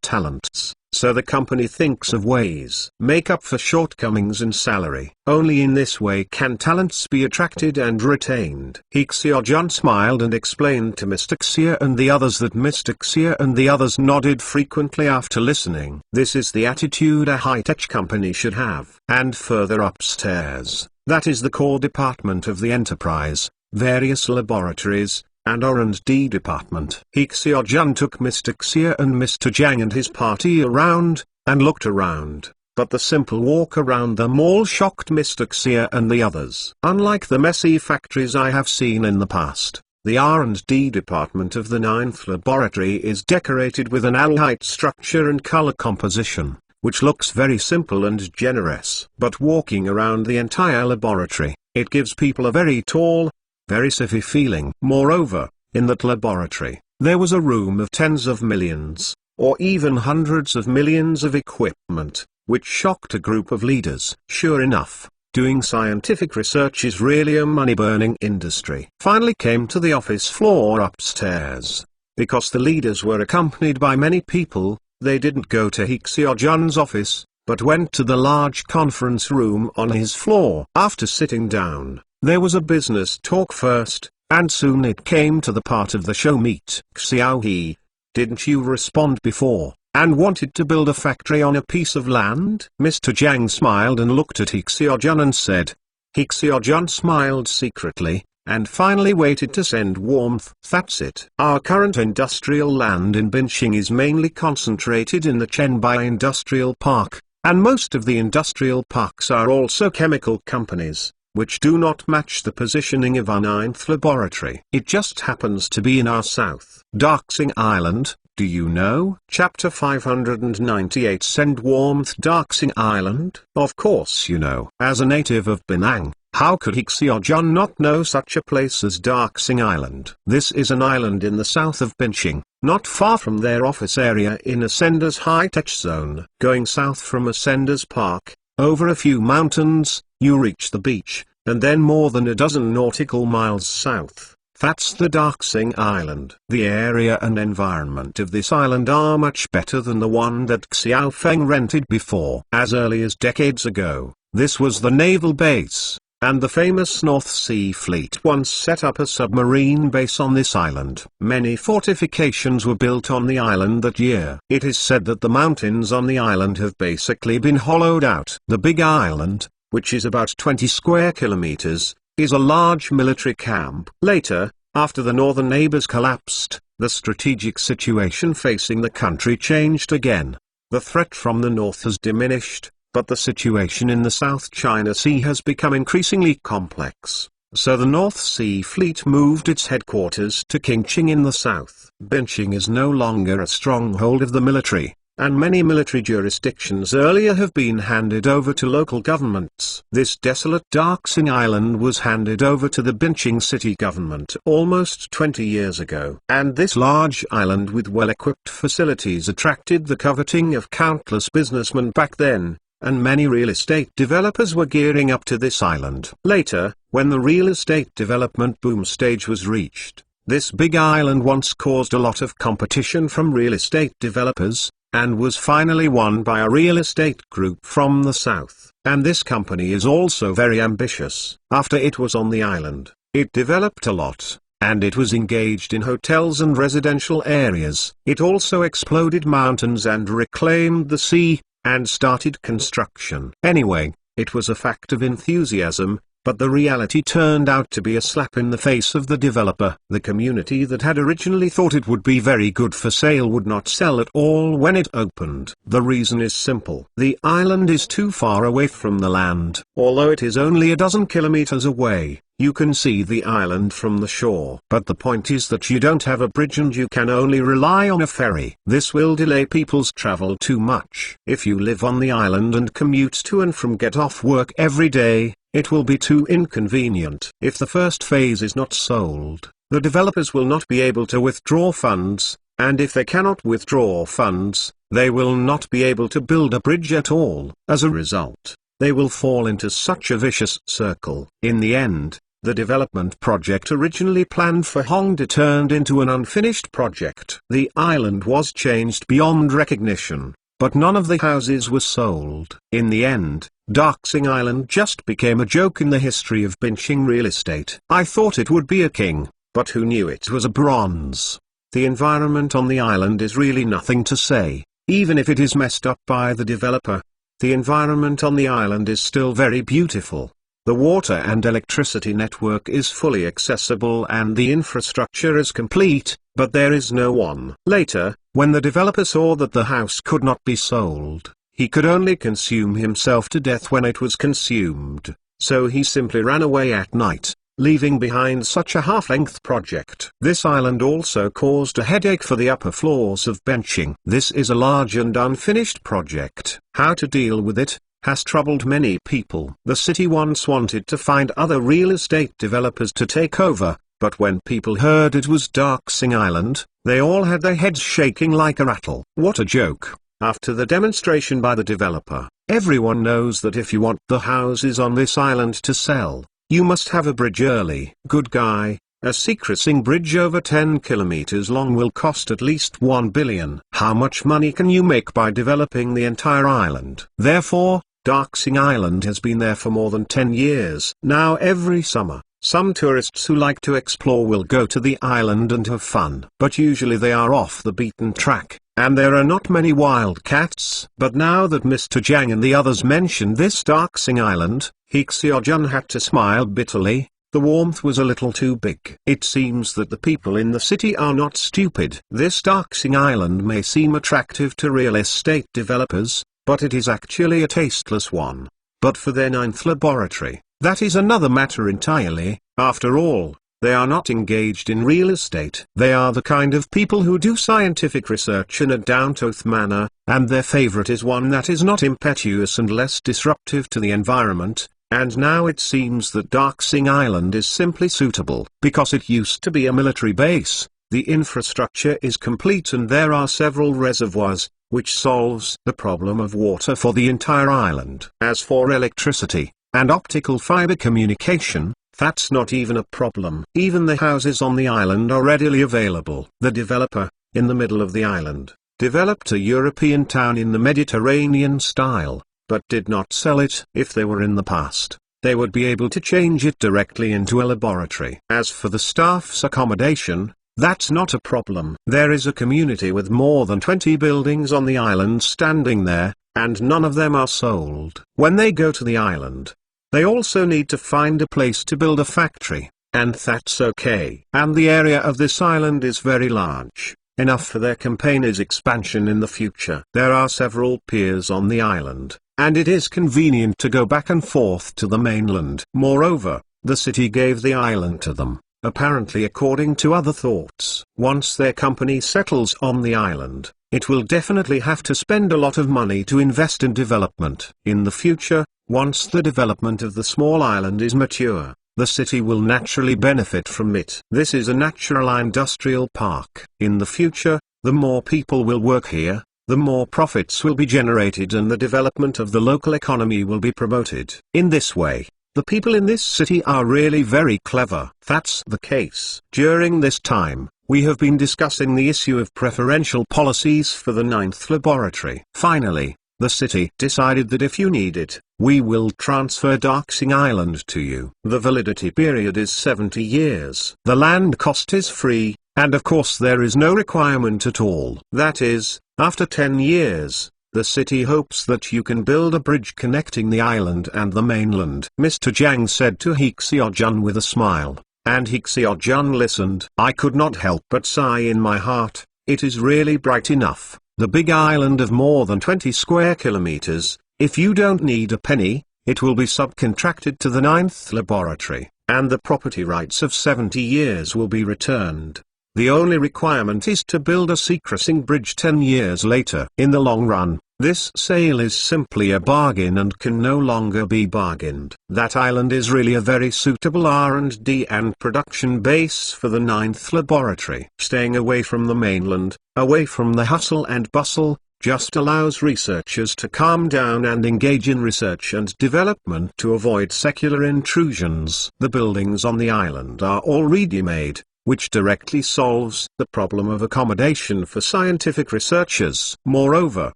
talents, so the company thinks of ways make up for shortcomings in salary. Only in this way can talents be attracted and retained. He Xiaojun smiled and explained to Mr. Xie and the others that Mr. Xie and the others nodded frequently after listening. This is the attitude a high-tech company should have. And further upstairs, that is the core department of the enterprise, various laboratories, and R&D department. He Xiaojun took Mr. Xie and Mr. Zhang and his party around, and looked around, but the simple walk around the mall shocked Mr. Xie and the others. Unlike the messy factories I have seen in the past, the R&D department of the 9th laboratory is decorated with an alhite structure and color composition, which looks very simple and generous. But walking around the entire laboratory, it gives people a very tall, very sci-fi feeling. Moreover, in that laboratory, there was a room of tens of millions, or even hundreds of millions of equipment, which shocked a group of leaders. Sure enough, doing scientific research is really a money-burning industry. Finally came to the office floor upstairs. Because the leaders were accompanied by many people, they didn't go to He Xiaojun's office, but went to the large conference room on his floor. After sitting down, there was a business talk first, and soon it came to the part of the show. Meet Xiao He. Didn't you respond before, and wanted to build a factory on a piece of land? Mr. Zhang smiled and looked at He Xiaojun and said. He Xiaojun smiled secretly, and finally waited to send warmth. That's it. Our current industrial land in Binching is mainly concentrated in the Chenbai Industrial Park, and most of the industrial parks are also chemical companies, which do not match the positioning of our 9th laboratory. It just happens to be in our south. Darksing Island, do you know? Chapter 598. Send warmth. Darksing Island? Of course you know. As a native of Penang, how could He Xiaojun not know such a place as Darksing Island? This is an island in the south of Binching, not far from their office area in Ascenda's high-tech zone. Going south from Ascenda's park, over a few mountains, you reach the beach, and then more than a dozen nautical miles south, that's the Darksing Island. The area and environment of this island are much better than the one that Xiao Feng rented before. As early as decades ago, this was the naval base, and the famous North Sea Fleet once set up a submarine base on this island. Many fortifications were built on the island that year. It is said that the mountains on the island have basically been hollowed out. The Big Island, which is about 20 square kilometers, is a large military camp. Later, after the northern neighbors collapsed, the strategic situation facing the country changed again. The threat from the north has diminished, but the situation in the South China Sea has become increasingly complex. So the North Sea Fleet moved its headquarters to Qingqing in the south. Binqing is no longer a stronghold of the military, and many military jurisdictions earlier have been handed over to local governments. This desolate Daxing Island was handed over to the Binqing city government almost 20 years ago. And this large island with well-equipped facilities attracted the coveting of countless businessmen back then, and many real estate developers were gearing up to this island. Later, when the real estate development boom stage was reached, this big island once caused a lot of competition from real estate developers, and was finally won by a real estate group from the south. And this company is also very ambitious. After it was on the island, it developed a lot, and it was engaged in hotels and residential areas. It also exploded mountains and reclaimed the sea, and started construction. Anyway, it was a fact of enthusiasm, but the reality turned out to be a slap in the face of the developer. The community that had originally thought it would be very good for sale would not sell at all when it opened. The reason is simple. The island is too far away from the land. Although it is only a dozen kilometers away, you can see the island from the shore. But the point is that you don't have a bridge and you can only rely on a ferry. This will delay people's travel too much. If you live on the island and commute to and from get off work every day, it will be too inconvenient. If the first phase is not sold, the developers will not be able to withdraw funds, and if they cannot withdraw funds, they will not be able to build a bridge at all. As a result, they will fall into such a vicious circle. In the end, the development project originally planned for Hongda turned into an unfinished project. The island was changed beyond recognition, but none of the houses were sold. In the end, Daxing Island just became a joke in the history of Binqing real estate. I thought it would be a king, but who knew it was a bronze? The environment on the island is really nothing to say, even if it is messed up by the developer. The environment on the island is still very beautiful. The water and electricity network is fully accessible and the infrastructure is complete, but there is no one. Later, when the developer saw that the house could not be sold, he could only consume himself to death when it was consumed, so he simply ran away at night, leaving behind such a half-length project. This island also caused a headache for the upper floors of Binqing. This is a large and unfinished project. How to deal with it has troubled many people. The city once wanted to find other real estate developers to take over, but when people heard it was Daxing Island, they all had their heads shaking like a rattle. What a joke. After the demonstration by the developer, everyone knows that if you want the houses on this island to sell, you must have a bridge early. Good guy, a sea crossing bridge over 10 kilometers long will cost at least 1 billion. How much money can you make by developing the entire island? Therefore, Daxing Island has been there for more than 10 years. Now every summer, some tourists who like to explore will go to the island and have fun. But usually they are off the beaten track, and there are not many wildcats. But now that Mr. Zhang and the others mentioned this Daxing Island, He Xiaojun had to smile bitterly. The warmth was a little too big. It seems that the people in the city are not stupid. This Daxing Island may seem attractive to real estate developers, but it is actually a tasteless one. But for their 9th laboratory, that is another matter entirely. After all, they are not engaged in real estate. They are the kind of people who do scientific research in a down-to-earth manner, and their favorite is one that is not impetuous and less disruptive to the environment. And now it seems that Daxing Island is simply suitable. Because it used to be a military base, the infrastructure is complete and there are several reservoirs, which solves the problem of water for the entire island. As for electricity and optical fiber communication, that's not even a problem. Even the houses on the island are readily available. The developer, in the middle of the island, developed a European town in the Mediterranean style, but did not sell it. If they were in the past, they would be able to change it directly into a laboratory. As for the staff's accommodation, that's not a problem. There is a community with more than 20 buildings on the island standing there, and none of them are sold. When they go to the island, they also need to find a place to build a factory, and that's okay. And the area of this island is very large, enough for their campaign's expansion in the future. There are several piers on the island, and it is convenient to go back and forth to the mainland. Moreover, The city gave the island to them, apparently according to other thoughts. Once their company settles on the island, it will definitely have to spend a lot of money to invest in development. In the future, once the development of the small island is mature, the city will naturally benefit from it. This is a natural industrial park. In the future, the more people will work here, the more profits will be generated and the development of the local economy will be promoted. In this way, the people in this city are really very clever. That's the case. During this time, we have been discussing the issue of preferential policies for the 9th laboratory. Finally, the city decided that if you need it, we will transfer Darksing Island to you. The validity period is 70 years. The land cost is free, and of course there is no requirement at all. That is, after 10 years, the city hopes that you can build a bridge connecting the island and the mainland. Mr. Jang said to Hixio-jun with a smile, and Hixio-jun listened. I could not help but sigh in my heart. It is really bright enough. The big island of more than 20 square kilometers. If you don't need a penny, it will be subcontracted to the 9th laboratory, and the property rights of 70 years will be returned. The only requirement is to build a sea crossing bridge 10 years later. In the long run, this sale is simply a bargain and can no longer be bargained. That island is really a very suitable R&D and production base for the 9th laboratory. Staying away from the mainland, away from the hustle and bustle, just allows researchers to calm down and engage in research and development to avoid secular intrusions. The buildings on the island are already made, which directly solves the problem of accommodation for scientific researchers. Moreover,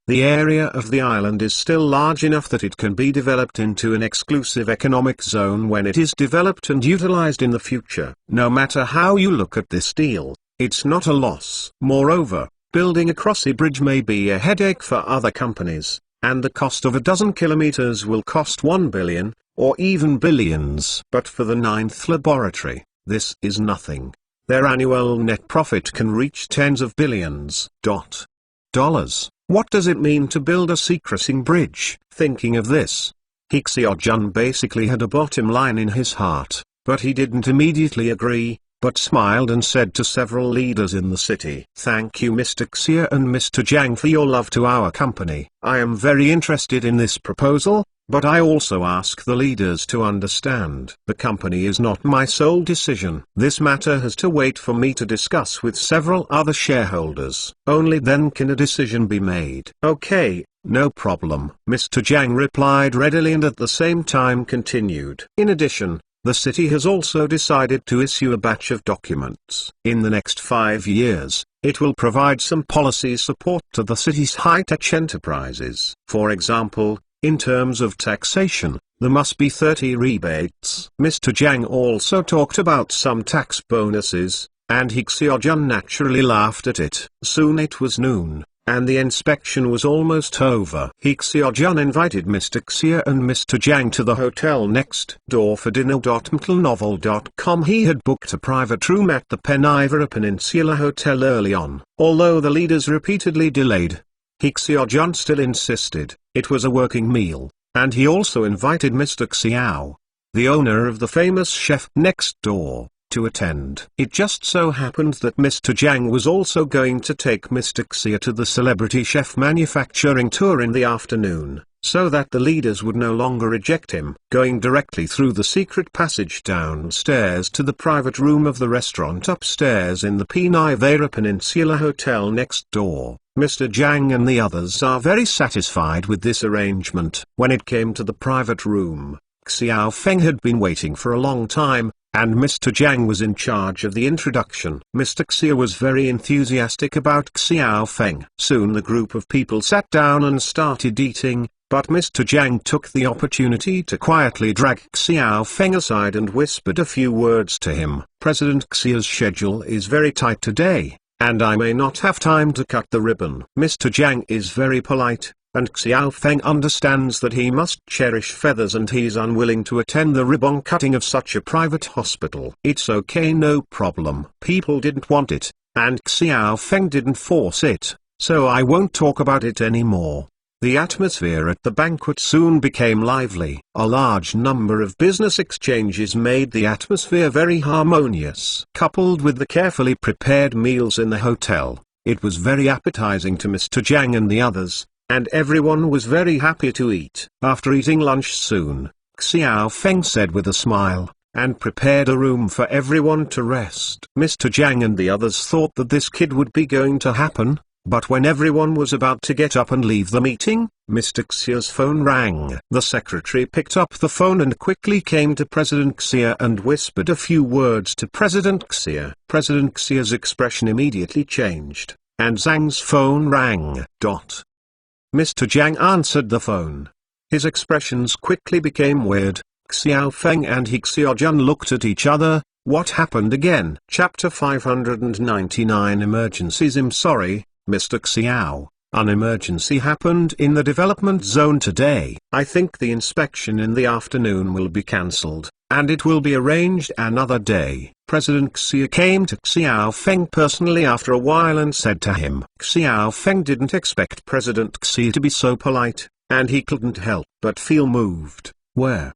the area of the island is still large enough that it can be developed into an exclusive economic zone when it is developed and utilized in the future. No matter how you look at this deal, it's not a loss. Moreover, building a crossing bridge may be a headache for other companies, and the cost of a dozen kilometers will cost 1 billion, or even billions. But for the 9th laboratory, this is nothing. Their annual net profit can reach tens of billions. Dollars. What does it mean to build a sea crossing bridge? Thinking of this, Hixio-jun basically had a bottom line in his heart, but he didn't immediately agree, but smiled and said to several leaders in the city, "Thank you Mr. Xia and Mr. Jang for your love to our company. I am very interested in this proposal, but I also ask the leaders to understand. The company is not my sole decision. This matter has to wait for me to discuss with several other shareholders. Only then can a decision be made." "Okay, no problem," Mr. Jang replied readily and at the same time continued. In addition, the city has also decided to issue a batch of documents. In the next 5 years, it will provide some policy support to the city's high-tech enterprises. For example, in terms of taxation, there must be 30 rebates. Mr. Jang also talked about some tax bonuses, and Hixio-jun naturally laughed at it. Soon it was noon, and the inspection was almost over. Hixio-jun invited Mr. Xia and Mr. Jang to the hotel next door for dinner. McLenovel.com. He had booked a private room at the Penivera Peninsula Hotel early on. Although the leaders repeatedly delayed, Hixio-jun still insisted. It was a working meal, and he also invited Mr. Xiao, the owner of the famous chef next door, to attend. It just so happened that Mr. Jang was also going to take Mr. Xia to the celebrity chef manufacturing tour in the afternoon, so that the leaders would no longer reject him. Going directly through the secret passage downstairs to the private room of the restaurant upstairs in the Penivera Peninsula Hotel next door, Mr. Jang and the others are very satisfied with this arrangement. When it came to the private room, Xiao Feng had been waiting for a long time, and Mr. Jang was in charge of the introduction. Mr. Xia was very enthusiastic about Xiao Feng. Soon the group of people sat down and started eating, but Mr. Jang took the opportunity to quietly drag Xiao Feng aside and whispered a few words to him. "President Xia's schedule is very tight today, and I may not have time to cut the ribbon." Mr. Jang is very polite, and Xiao Feng understands that he must cherish feathers and he is unwilling to attend the ribbon cutting of such a private hospital. "It's okay, no problem. People didn't want it, and Xiao Feng didn't force it, so I won't talk about it anymore. The atmosphere at the banquet soon became lively. A large number of business exchanges made the atmosphere very harmonious. Coupled with the carefully prepared meals in the hotel, it was very appetizing to Mr. Jiang and the others, and everyone was very happy to eat. After eating lunch soon, Xiao Feng said with a smile, and prepared a room for everyone to rest. Mr. Jiang and the others thought that this kid would be going to happen. But when everyone was about to get up and leave the meeting, Mr. Xia's phone rang. The secretary picked up the phone and quickly came to President Xia and whispered a few words to President Xia. President Xia's expression immediately changed, and Zhang's phone rang. Mr. Jiang answered the phone. His expressions quickly became weird. Xiao Feng and He Xiaojun looked at each other. What happened again? Chapter 599 Emergencies. I'm sorry, Mr. Xiao, an emergency happened in the development zone today. I think the inspection in the afternoon will be cancelled, and it will be arranged another day. President Xia came to Xiao Feng personally after a while and said to him. Xiao Feng didn't expect President Xia to be so polite, and he couldn't help but feel moved. Where,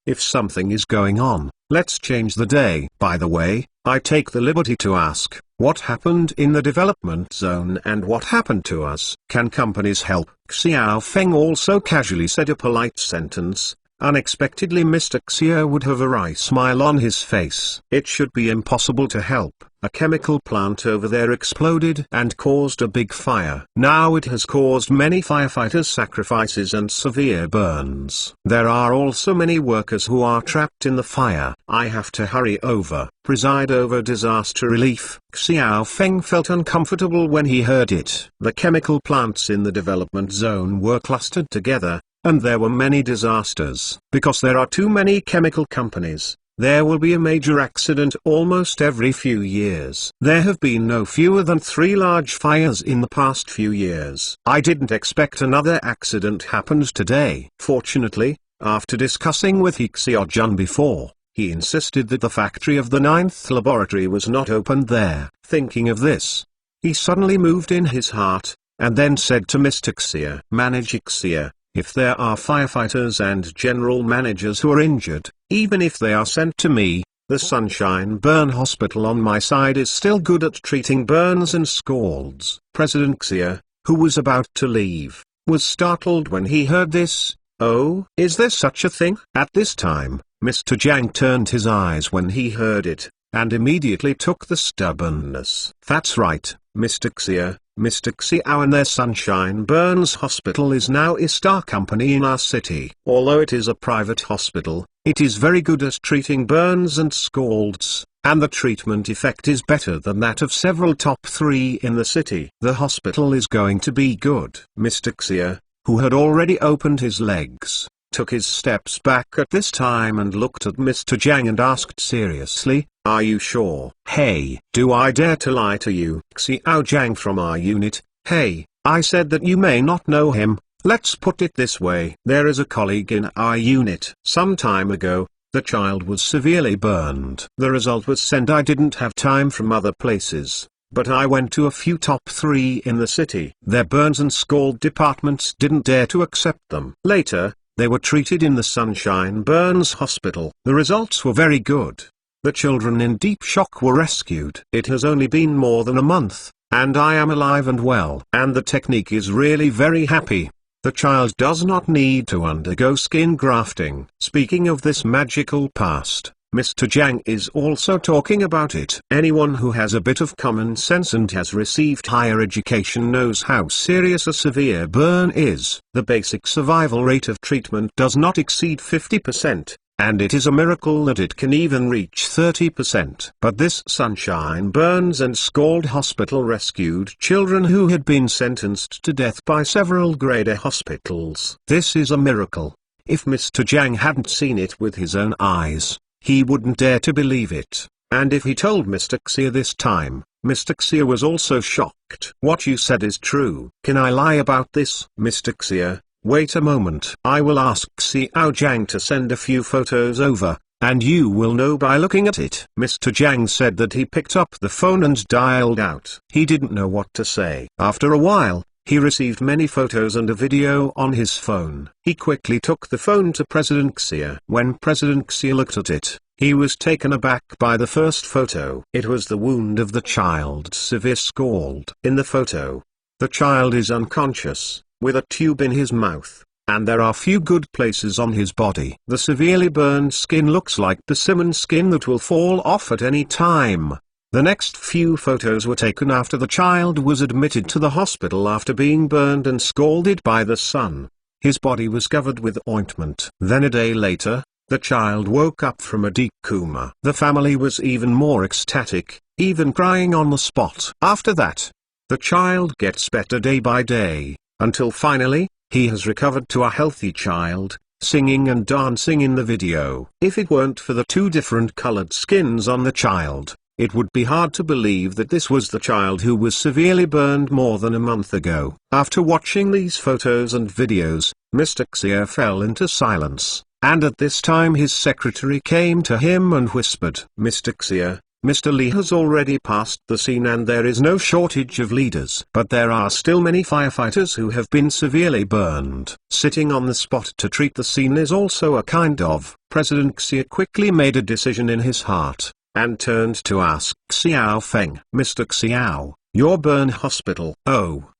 if something is going on, let's change the day. By the way, I take the liberty to ask, what happened in the development zone and what happened to us? Can companies help? Xiao Feng also casually said a polite sentence. Unexpectedly Mr. Xia would have a wry smile on his face. It should be impossible to help. A chemical plant over there exploded and caused a big fire. Now it has caused many firefighters' sacrifices and severe burns. There are also many workers who are trapped in the fire. I have to hurry over, preside over disaster relief. Xiao Feng felt uncomfortable when he heard it. The chemical plants in the development zone were clustered together, and there were many disasters. Because there are too many chemical companies, there will be a major accident almost every few years. There have been no fewer than 3 large fires in the past few years. I didn't expect another accident happened today. Fortunately, after discussing with He Xiaojun before, he insisted that the factory of the 9th laboratory was not opened there. Thinking of this, he suddenly moved in his heart, and then said to Mr. Xia, Manager Xia, if there are firefighters and general managers who are injured, even if they are sent to me, the Sunshine Burn Hospital on my side is still good at treating burns and scalds. President Xia, who was about to leave, was startled when he heard this. Oh, is there such a thing? At this time, Mr. Jiang turned his eyes when he heard it, and immediately took the stubbornness. That's right, Mr. Xia. Mr. Xiao and their Sunshine Burns Hospital is now a star company in our city. Although it is a private hospital, it is very good at treating burns and scalds, and the treatment effect is better than that of several top 3 in the city. The hospital is going to be good. Mr. Xia, who had already opened his legs, took his steps back at this time and looked at Mr. Jiang and asked seriously, are you sure? Hey, do I dare to lie to you? Xiao Jiang from our unit. Hey, I said that you may not know him. Let's put it this way. There is a colleague in our unit. Some time ago, the child was severely burned. The result was sent. I didn't have time from other places, but I went to a few top 3 in the city. Their burns and scald departments didn't dare to accept them. Later, they were treated in the Sunshine Burns Hospital. The results were very good. The children in deep shock were rescued. It has only been more than a month, and I am alive and well. And the technique is really very happy. The child does not need to undergo skin grafting. Speaking of this magical past, Mr. Jiang is also talking about it. Anyone who has a bit of common sense and has received higher education knows how serious a severe burn is. The basic survival rate of treatment does not exceed 50%. And it is a miracle that it can even reach 30%. But this Sunshine Burns and Scald Hospital rescued children who had been sentenced to death by several grade A hospitals. This is a miracle. If Mr. Jiang hadn't seen it with his own eyes, he wouldn't dare to believe it. And if he told Mr. Xia this time, Mr. Xia was also shocked. What you said is true. Can I lie about this? Mr. Xia, wait a moment. I will ask Xiao Jiang to send a few photos over, and you will know by looking at it. Mr. Jiang said that he picked up the phone and dialed out. He didn't know what to say. After a while, he received many photos and a video on his phone. He quickly took the phone to President Xia. When President Xia looked at it, he was taken aback by the first photo. It was the wound of the child's severe scald. In the photo, the child is unconscious, with a tube in his mouth, and there are few good places on his body. The severely burned skin looks like persimmon skin that will fall off at any time. The next few photos were taken after the child was admitted to the hospital after being burned and scalded by the sun. His body was covered with ointment. Then a day later, the child woke up from a deep coma. The family was even more ecstatic, even crying on the spot. After that, the child gets better day by day, until finally, he has recovered to a healthy child, singing and dancing in the video. If it weren't for the two different colored skins on the child, it would be hard to believe that this was the child who was severely burned more than a month ago. After watching these photos and videos, Mr. Xia fell into silence, and at this time his secretary came to him and whispered, "Mr. Xia, Mr. Li has already passed the scene and there is no shortage of leaders. But there are still many firefighters who have been severely burned. Sitting on the spot to treat the scene is also a kind of." President Xia quickly made a decision in his heart, and turned to ask Xiao Feng. "Mr. Xiao, your burn hospital?" "Oh,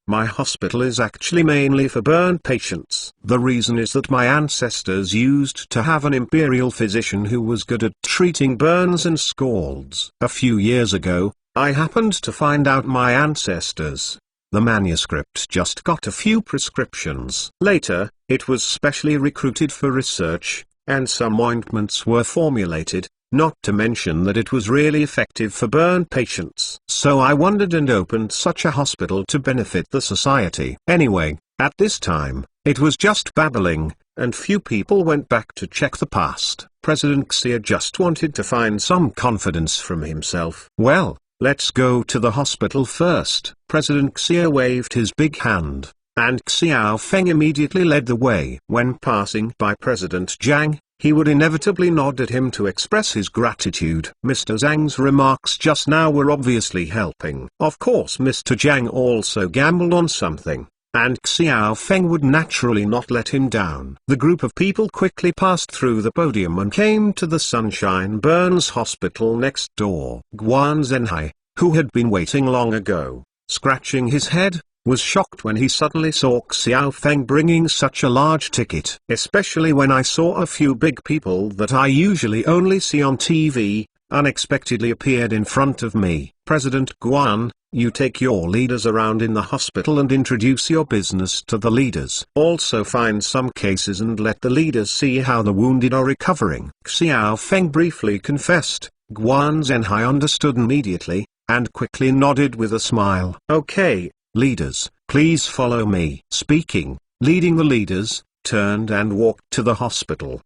my hospital is actually mainly for burn patients. The reason is that my ancestors used to have an imperial physician who was good at treating burns and scalds. A few years ago, I happened to find out my ancestors. The manuscript just got a few prescriptions. Later, it was specially recruited for research, and some ointments were formulated, not to mention that it was really effective for burn patients. So I wondered and opened such a hospital to benefit the society. Anyway, at this time, it was just babbling, and few people went back to check the past. President Xia just wanted to find some confidence from himself. Well, let's go to the hospital first." President Xia waved his big hand, and Xiao Feng immediately led the way. When passing by President Zhang, he would inevitably nod at him to express his gratitude. Mr. Zhang's remarks just now were obviously helping. Of course Mr. Zhang also gambled on something, and Xiao Feng would naturally not let him down. The group of people quickly passed through the podium and came to the Sunshine Burns Hospital next door. Guan Zhenhai, who had been waiting long ago, scratching his head, was shocked when he suddenly saw Xiao Feng bringing such a large ticket. "Especially when I saw a few big people that I usually only see on TV, unexpectedly appeared in front of me." "President Guan, you take your leaders around in the hospital and introduce your business to the leaders. Also find some cases and let the leaders see how the wounded are recovering." Xiao Feng briefly confessed. Guan Zhenhai understood immediately, and quickly nodded with a smile. "Okay, leaders, please follow me." Speaking, leading the leaders, turned and walked to the hospital.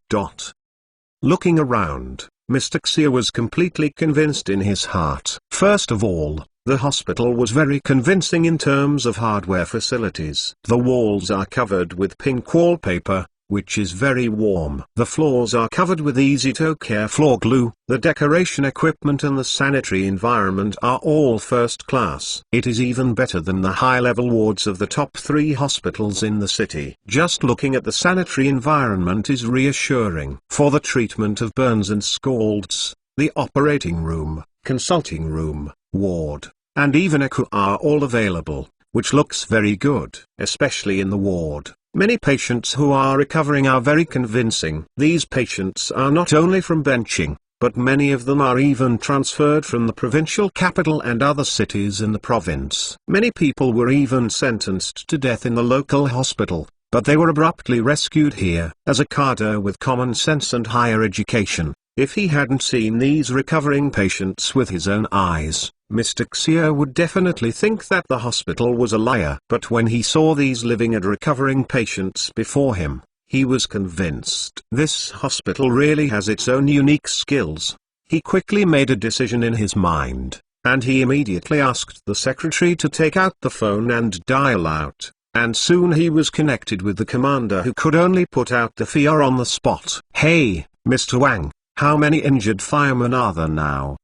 Looking around, Mr. Xia was completely convinced in his heart. First of all, the hospital was very convincing in terms of hardware facilities. The walls are covered with pink wallpaper, which is very warm. The floors are covered with easy-to-care floor glue. The decoration equipment and the sanitary environment are all first class. It is even better than the high-level wards of the top 3 hospitals in the city. Just looking at the sanitary environment is reassuring. For the treatment of burns and scalds, the operating room, consulting room, ward, and even a CU are all available, which looks very good. Especially in the ward, many patients who are recovering are very convincing. These patients are not only from benching, but many of them are even transferred from the provincial capital and other cities in the province. Many people were even sentenced to death in the local hospital, but they were abruptly rescued here. As a cadre with common sense and higher education, if he hadn't seen these recovering patients with his own eyes, Mr. Xia would definitely think that the hospital was a liar. But when he saw these living and recovering patients before him, he was convinced. This hospital really has its own unique skills. He quickly made a decision in his mind, and he immediately asked the secretary to take out the phone and dial out, and soon he was connected with the commander who could only put out the fire on the spot. "Hey, Mr. Wang, how many injured firemen are there now?"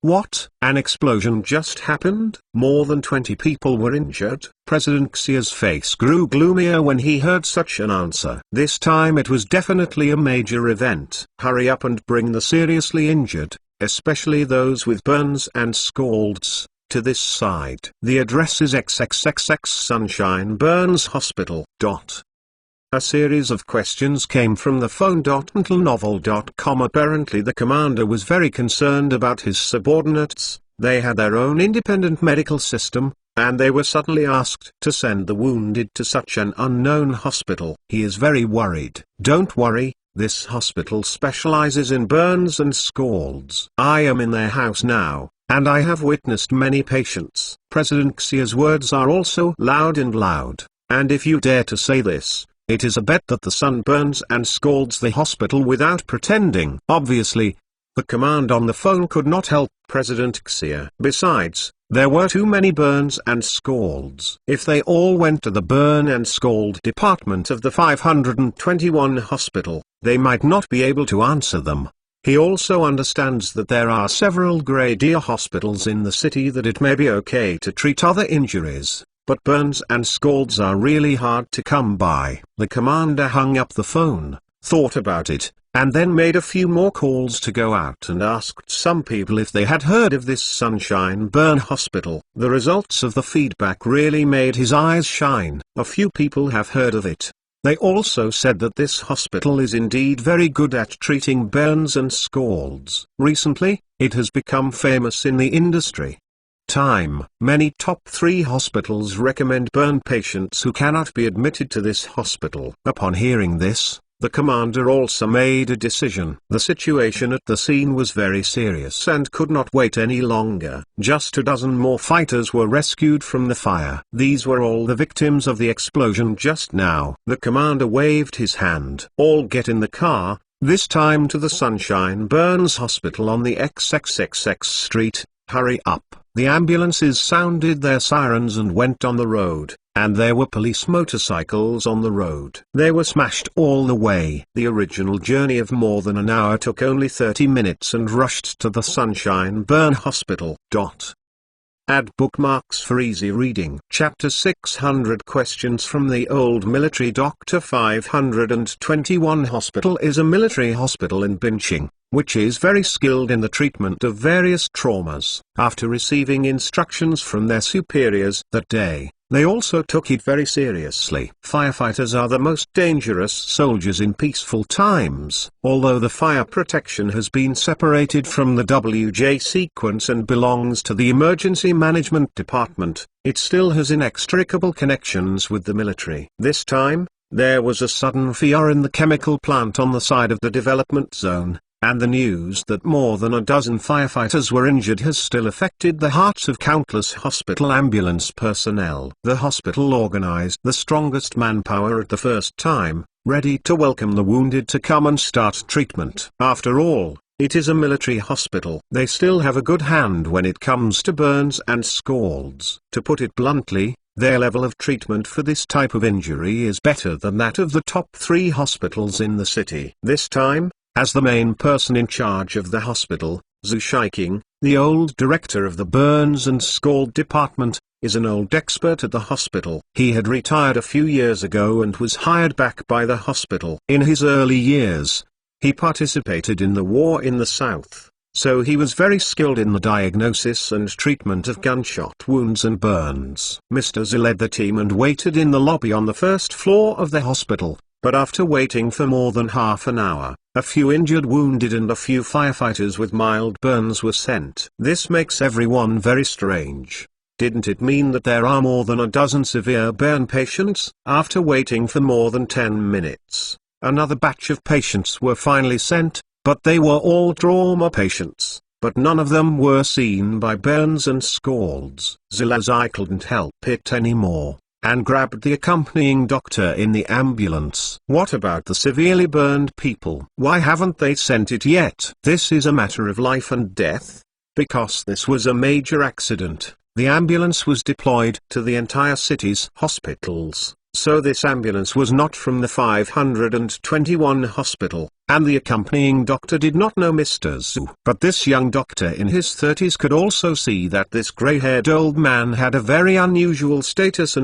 What? An explosion just happened? More than 20 people were injured? President Xia's face grew gloomier when he heard such an answer. This time it was definitely a major event. Hurry up and bring the seriously injured, especially those with burns and scalds, to this side. The address is XXXX Sunshine Burns Hospital. A series of questions came from the phone. Novel.com. Apparently the commander was very concerned about his subordinates. They had their own independent medical system, and they were suddenly asked to send the wounded to such an unknown hospital. He is very worried. Don't worry, this hospital specializes in burns and scalds. I am in their house now, and I have witnessed many patients. President Xia's words are also loud, and if you dare to say this, it is a bet that the sun burns and scalds the hospital without pretending. Obviously, the command on the phone could not help President Xia. Besides, there were too many burns and scalds. If they all went to the burn and scald department of the 521 hospital, they might not be able to answer them. He also understands that there are several grade A hospitals in the city, that it may be okay to treat other injuries, but burns and scalds are really hard to come by. The commander hung up the phone, thought about it, and then made a few more calls to go out and asked some people if they had heard of this Sunshine Burn Hospital. The results of the feedback really made his eyes shine. A few people have heard of it. They also said that this hospital is indeed very good at treating burns and scalds. Recently, it has become famous in the industry. Many top 3 hospitals recommend burn patients who cannot be admitted to this hospital. Upon hearing this, the commander also made a decision. The situation at the scene was very serious and could not wait any longer. Just a dozen more fighters were rescued from the fire. These were all the victims of the explosion just now. The commander waved his hand. All get in the car, this time to the Sunshine Burns Hospital on the XXXX street. Hurry up. The ambulances sounded their sirens and went on the road, and there were police motorcycles on the road. They were smashed all the way. The original journey of more than an hour took only 30 minutes and rushed to the Sunshine Burn Hospital. Add bookmarks for easy reading. Chapter 600 Questions from the Old Military Doctor. 521 Hospital is a military hospital in Bincheng, which is very skilled in the treatment of various traumas. After receiving instructions from their superiors that day, they also took it very seriously. Firefighters are the most dangerous soldiers in peaceful times. Although the fire protection has been separated from the WJ sequence and belongs to the Emergency Management Department, it still has inextricable connections with the military. This time, there was a sudden fire in the chemical plant on the side of the development zone, and the news that more than a dozen firefighters were injured has still affected the hearts of countless hospital ambulance personnel. The hospital organized the strongest manpower at the first time, ready to welcome the wounded to come and start treatment. After all, it is a military hospital. They still have a good hand when it comes to burns and scalds. To put it bluntly, their level of treatment for this type of injury is better than that of the top 3 hospitals in the city. This time, as the main person in charge of the hospital, Zhu Shiqing, the old director of the Burns and Scald department, is an old expert at the hospital. He had retired a few years ago and was hired back by the hospital. In his early years, he participated in the war in the south, so he was very skilled in the diagnosis and treatment of gunshot wounds and burns. Mr. Zhu led the team and waited in the lobby on the first floor of the hospital. But after waiting for more than half an hour, a few injured, wounded and a few firefighters with mild burns were sent. This makes everyone very strange. Didn't it mean that there are more than a dozen severe burn patients? After waiting for more than 10 minutes, another batch of patients were finally sent, but they were all trauma patients. But none of them were seen by burns and scalds. Zilazai couldn't help it anymore, and grabbed the accompanying doctor in the ambulance. What about the severely burned people? Why haven't they sent it yet? This is a matter of life and death. Because this was a major accident, the ambulance was deployed to the entire city's hospitals. So this ambulance was not from the 521 hospital, and the accompanying doctor did not know Mr. Zhu. But this young doctor in his 30s could also see that this grey-haired old man had a very unusual status,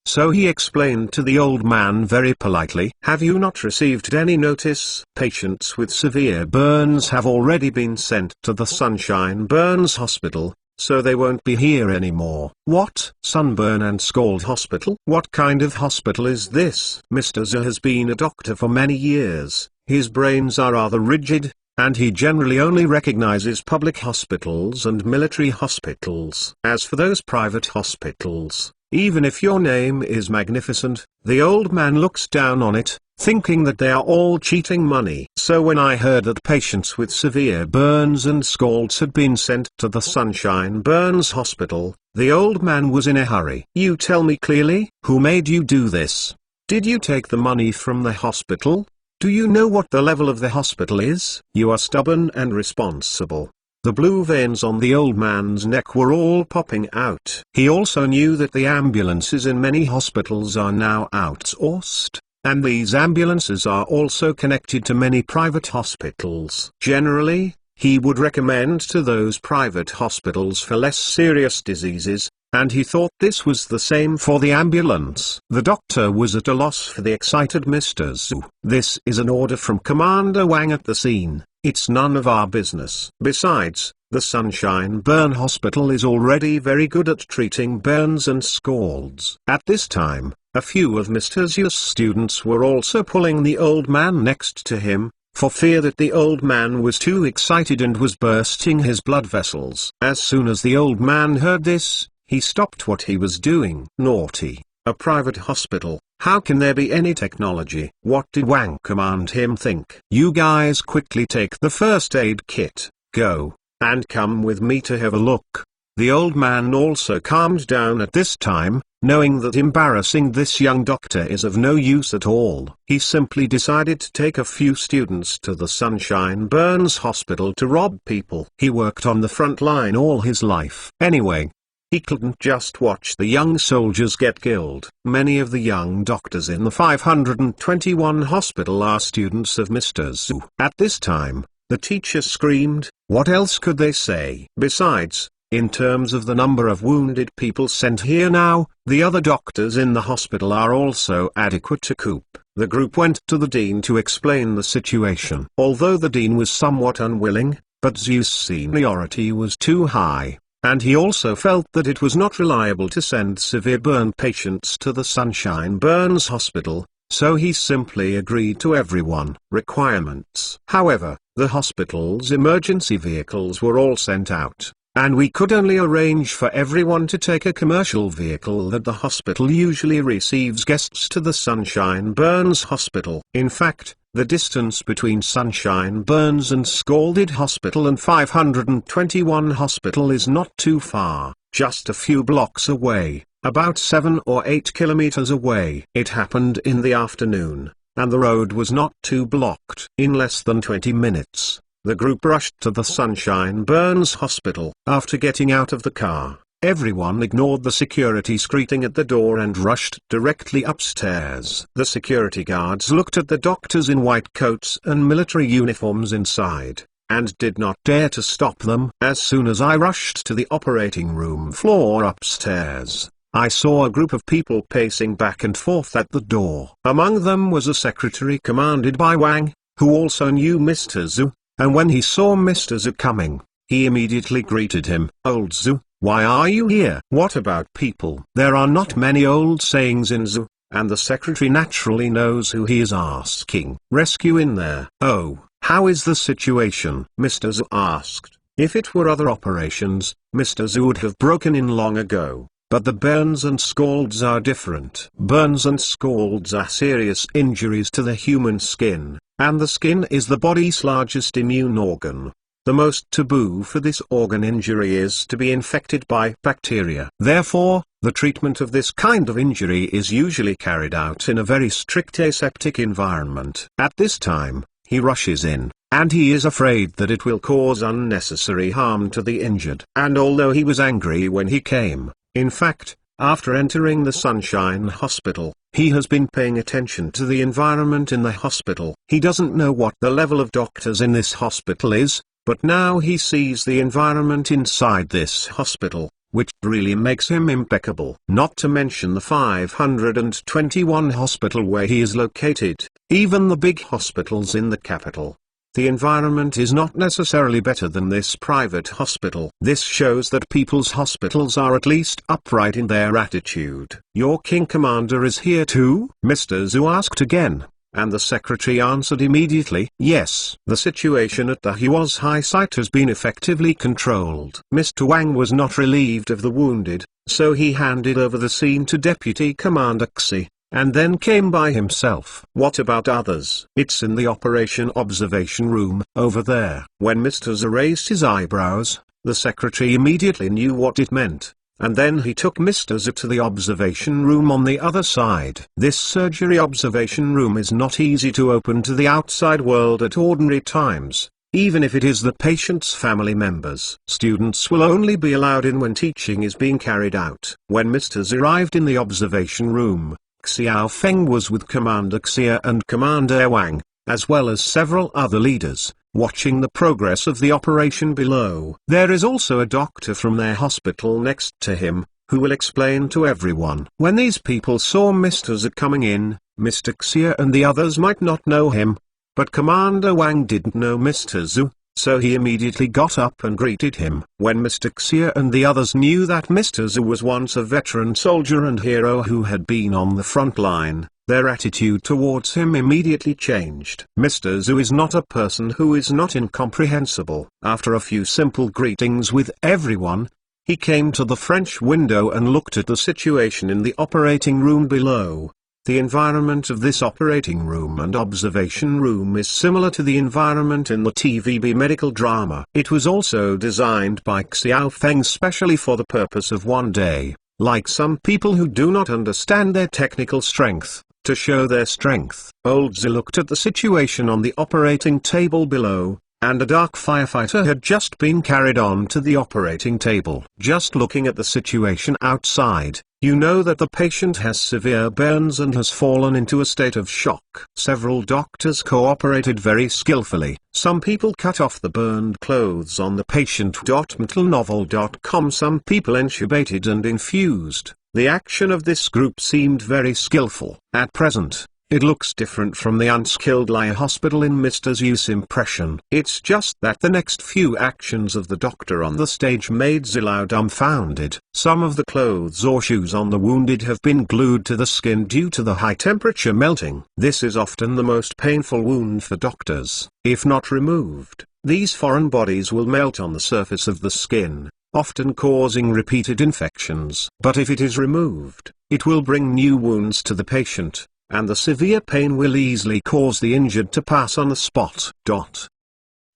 so he explained to the old man very politely, "Have you not received any notice? Patients with severe burns have already been sent to the Sunshine Burns Hospital, so they won't be here anymore." "What? Sunburn and Scald Hospital? What kind of hospital is this?" Mr. Zhu has been a doctor for many years, his brains are rather rigid, and he generally only recognizes public hospitals and military hospitals. As for those private hospitals, even if your name is magnificent, the old man looks down on it, thinking that they are all cheating money. So when I heard that patients with severe burns and scalds had been sent to the Sunshine Burns Hospital, the old man was in a hurry. "You tell me clearly, who made you do this? Did you take the money from the hospital? Do you know what the level of the hospital is? You are stubborn and responsible." The blue veins on the old man's neck were all popping out. He also knew that the ambulances in many hospitals are now outsourced, and these ambulances are also connected to many private hospitals. Generally, he would recommend to those private hospitals for less serious diseases, and he thought this was the same for the ambulance. The doctor was at a loss for the excited Mr. Zhu. "This is an order from Commander Wang at the scene. It's none of our business. Besides, the Sunshine Burn Hospital is already very good at treating burns and scalds." At this time, a few of Mr. Zhu's students were also pulling the old man next to him, for fear that the old man was too excited and was bursting his blood vessels. As soon as the old man heard this, he stopped what he was doing. "Naughty, a private hospital, how can there be any technology?" What did Wang command him think? "You guys quickly take the first aid kit, go, and come with me to have a look." The old man also calmed down at this time, knowing that embarrassing this young doctor is of no use at all. He simply decided to take a few students to the Sunshine Burns Hospital to rob people. He worked on the front line all his life. Anyway, he couldn't just watch the young soldiers get killed. Many of the young doctors in the 521 hospital are students of Mr. Zhu. At this time, the teacher screamed. What else could they say? Besides, in terms of the number of wounded people sent here now, the other doctors in the hospital are also adequate to cope. The group went to the dean to explain the situation. Although the dean was somewhat unwilling, but Zhu's seniority was too high, and he also felt that it was not reliable to send severe burn patients to the Sunshine Burns Hospital, so he simply agreed to everyone's requirements. However, the hospital's emergency vehicles were all sent out, and we could only arrange for everyone to take a commercial vehicle that the hospital usually receives guests to the Sunshine Burns Hospital. In fact, the distance between Sunshine Burns and Scalded Hospital and 521 Hospital is not too far, just a few blocks away, about 7 or 8 kilometers away. It happened in the afternoon, and the road was not too blocked. In less than 20 minutes, the group rushed to the Sunshine Burns Hospital. After getting out of the car, everyone ignored the security screeching at the door and rushed directly upstairs. The security guards looked at the doctors in white coats and military uniforms inside, and did not dare to stop them. As soon as I rushed to the operating room floor upstairs, I saw a group of people pacing back and forth at the door. Among them was a secretary commanded by Wang, who also knew Mr. Zhu, and when he saw Mr. Zhu coming, he immediately greeted him. "Old Zhu, why are you here?" "What about people?" There are not many old sayings in Zhu, and the secretary naturally knows who he is asking. "Rescue in there." "Oh, how is the situation?" Mr. Zhu asked. If it were other operations, Mr. Zhu would have broken in long ago. But the burns and scalds are different. Burns and scalds are serious injuries to the human skin, and the skin is the body's largest immune organ. The most taboo for this organ injury is to be infected by bacteria. Therefore, the treatment of this kind of injury is usually carried out in a very strict aseptic environment. At this time, he rushes in, and he is afraid that it will cause unnecessary harm to the injured. And although he was angry when he came, in fact, After entering the Sunshine Hospital, he has been paying attention to the environment in the hospital. He doesn't know what the level of doctors in this hospital is, but now he sees the environment inside this hospital, which really makes him impeccable. Not to mention the 521 hospital where he is located, even the big hospitals in the capital. The environment is not necessarily better than this private hospital. This shows that people's hospitals are at least upright in their attitude. "Your King Commander is here too?" Mr. Zhu asked again, and the secretary answered immediately, "Yes." The situation at the Huo's High site has been effectively controlled. Mr. Wang was not relieved of the wounded, so he handed over the scene to Deputy Commander Xi, and then came by himself. "What about others?" "It's in the operation observation room, over there." When Mr. Zhu raised his eyebrows, the secretary immediately knew what it meant, and then he took Mr. Zhu to the observation room on the other side. This surgery observation room is not easy to open to the outside world at ordinary times, even if it is the patient's family members. Students will only be allowed in when teaching is being carried out. When Mr. Zhu arrived in the observation room, Xiao Feng was with Commander Xia and Commander Wang, as well as several other leaders, watching the progress of the operation below. There is also a doctor from their hospital next to him, who will explain to everyone. When these people saw Mr. Zhu coming in, Mr. Xia and the others might not know him, but Commander Wang didn't know Mr. Zhu, so he immediately got up and greeted him. When Mr. Xia and the others knew that Mr. Zhu was once a veteran soldier and hero who had been on the front line, their attitude towards him immediately changed. Mr. Zhu is not a person who is not incomprehensible. After a few simple greetings with everyone, he came to the French window and looked at the situation in the operating room below. The environment of this operating room and observation room is similar to the environment in the TVB medical drama. It was also designed by Xiao Feng specially for the purpose of one day, like some people who do not understand their technical strength, to show their strength. Old Zhu looked at the situation on the operating table below, and a dark firefighter had just been carried on to the operating table. Just looking at the situation outside, you know that the patient has severe burns and has fallen into a state of shock. Several doctors cooperated very skillfully. Some people cut off the burned clothes on the patient. Mentalnovel.com. Some people intubated and infused. The action of this group seemed very skillful. At present, it looks different from the unskilled Lia Hospital in Mr. Zhu's impression. It's just that the next few actions of the doctor on the stage made Zilao dumbfounded. Some of the clothes or shoes on the wounded have been glued to the skin due to the high temperature melting. This is often the most painful wound for doctors. If not removed, these foreign bodies will melt on the surface of the skin, often causing repeated infections. But if it is removed, it will bring new wounds to the patient, and the severe pain will easily cause the injured to pass on the spot.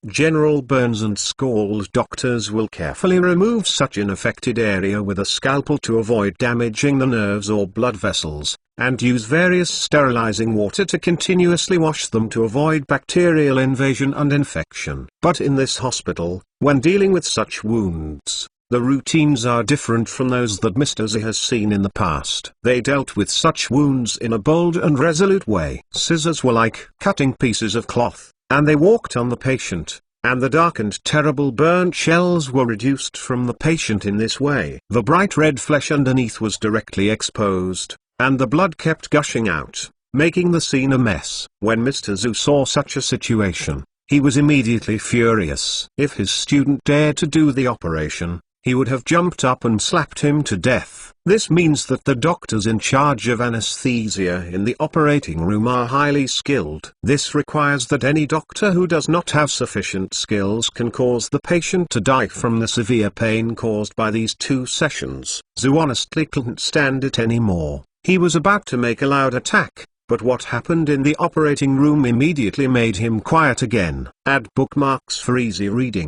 General burns and scald. Doctors will carefully remove such an affected area with a scalpel to avoid damaging the nerves or blood vessels, and use various sterilizing water to continuously wash them to avoid bacterial invasion and infection. But in this hospital, when dealing with such wounds, the routines are different from those that Mr. Zhu has seen in the past. They dealt with such wounds in a bold and resolute way. Scissors were like cutting pieces of cloth, and they walked on the patient, and the dark and terrible burnt shells were reduced from the patient in this way. The bright red flesh underneath was directly exposed, and the blood kept gushing out, making the scene a mess. When Mr. Zhu saw such a situation, he was immediately furious. If his student dared to do the operation, he would have jumped up and slapped him to death. This means that the doctors in charge of anesthesia in the operating room are highly skilled. This requires that any doctor who does not have sufficient skills can cause the patient to die from the severe pain caused by these 2 sessions. Zhu honestly couldn't stand it anymore. He was about to make a loud attack, but what happened in the operating room immediately made him quiet again. Add bookmarks for easy reading.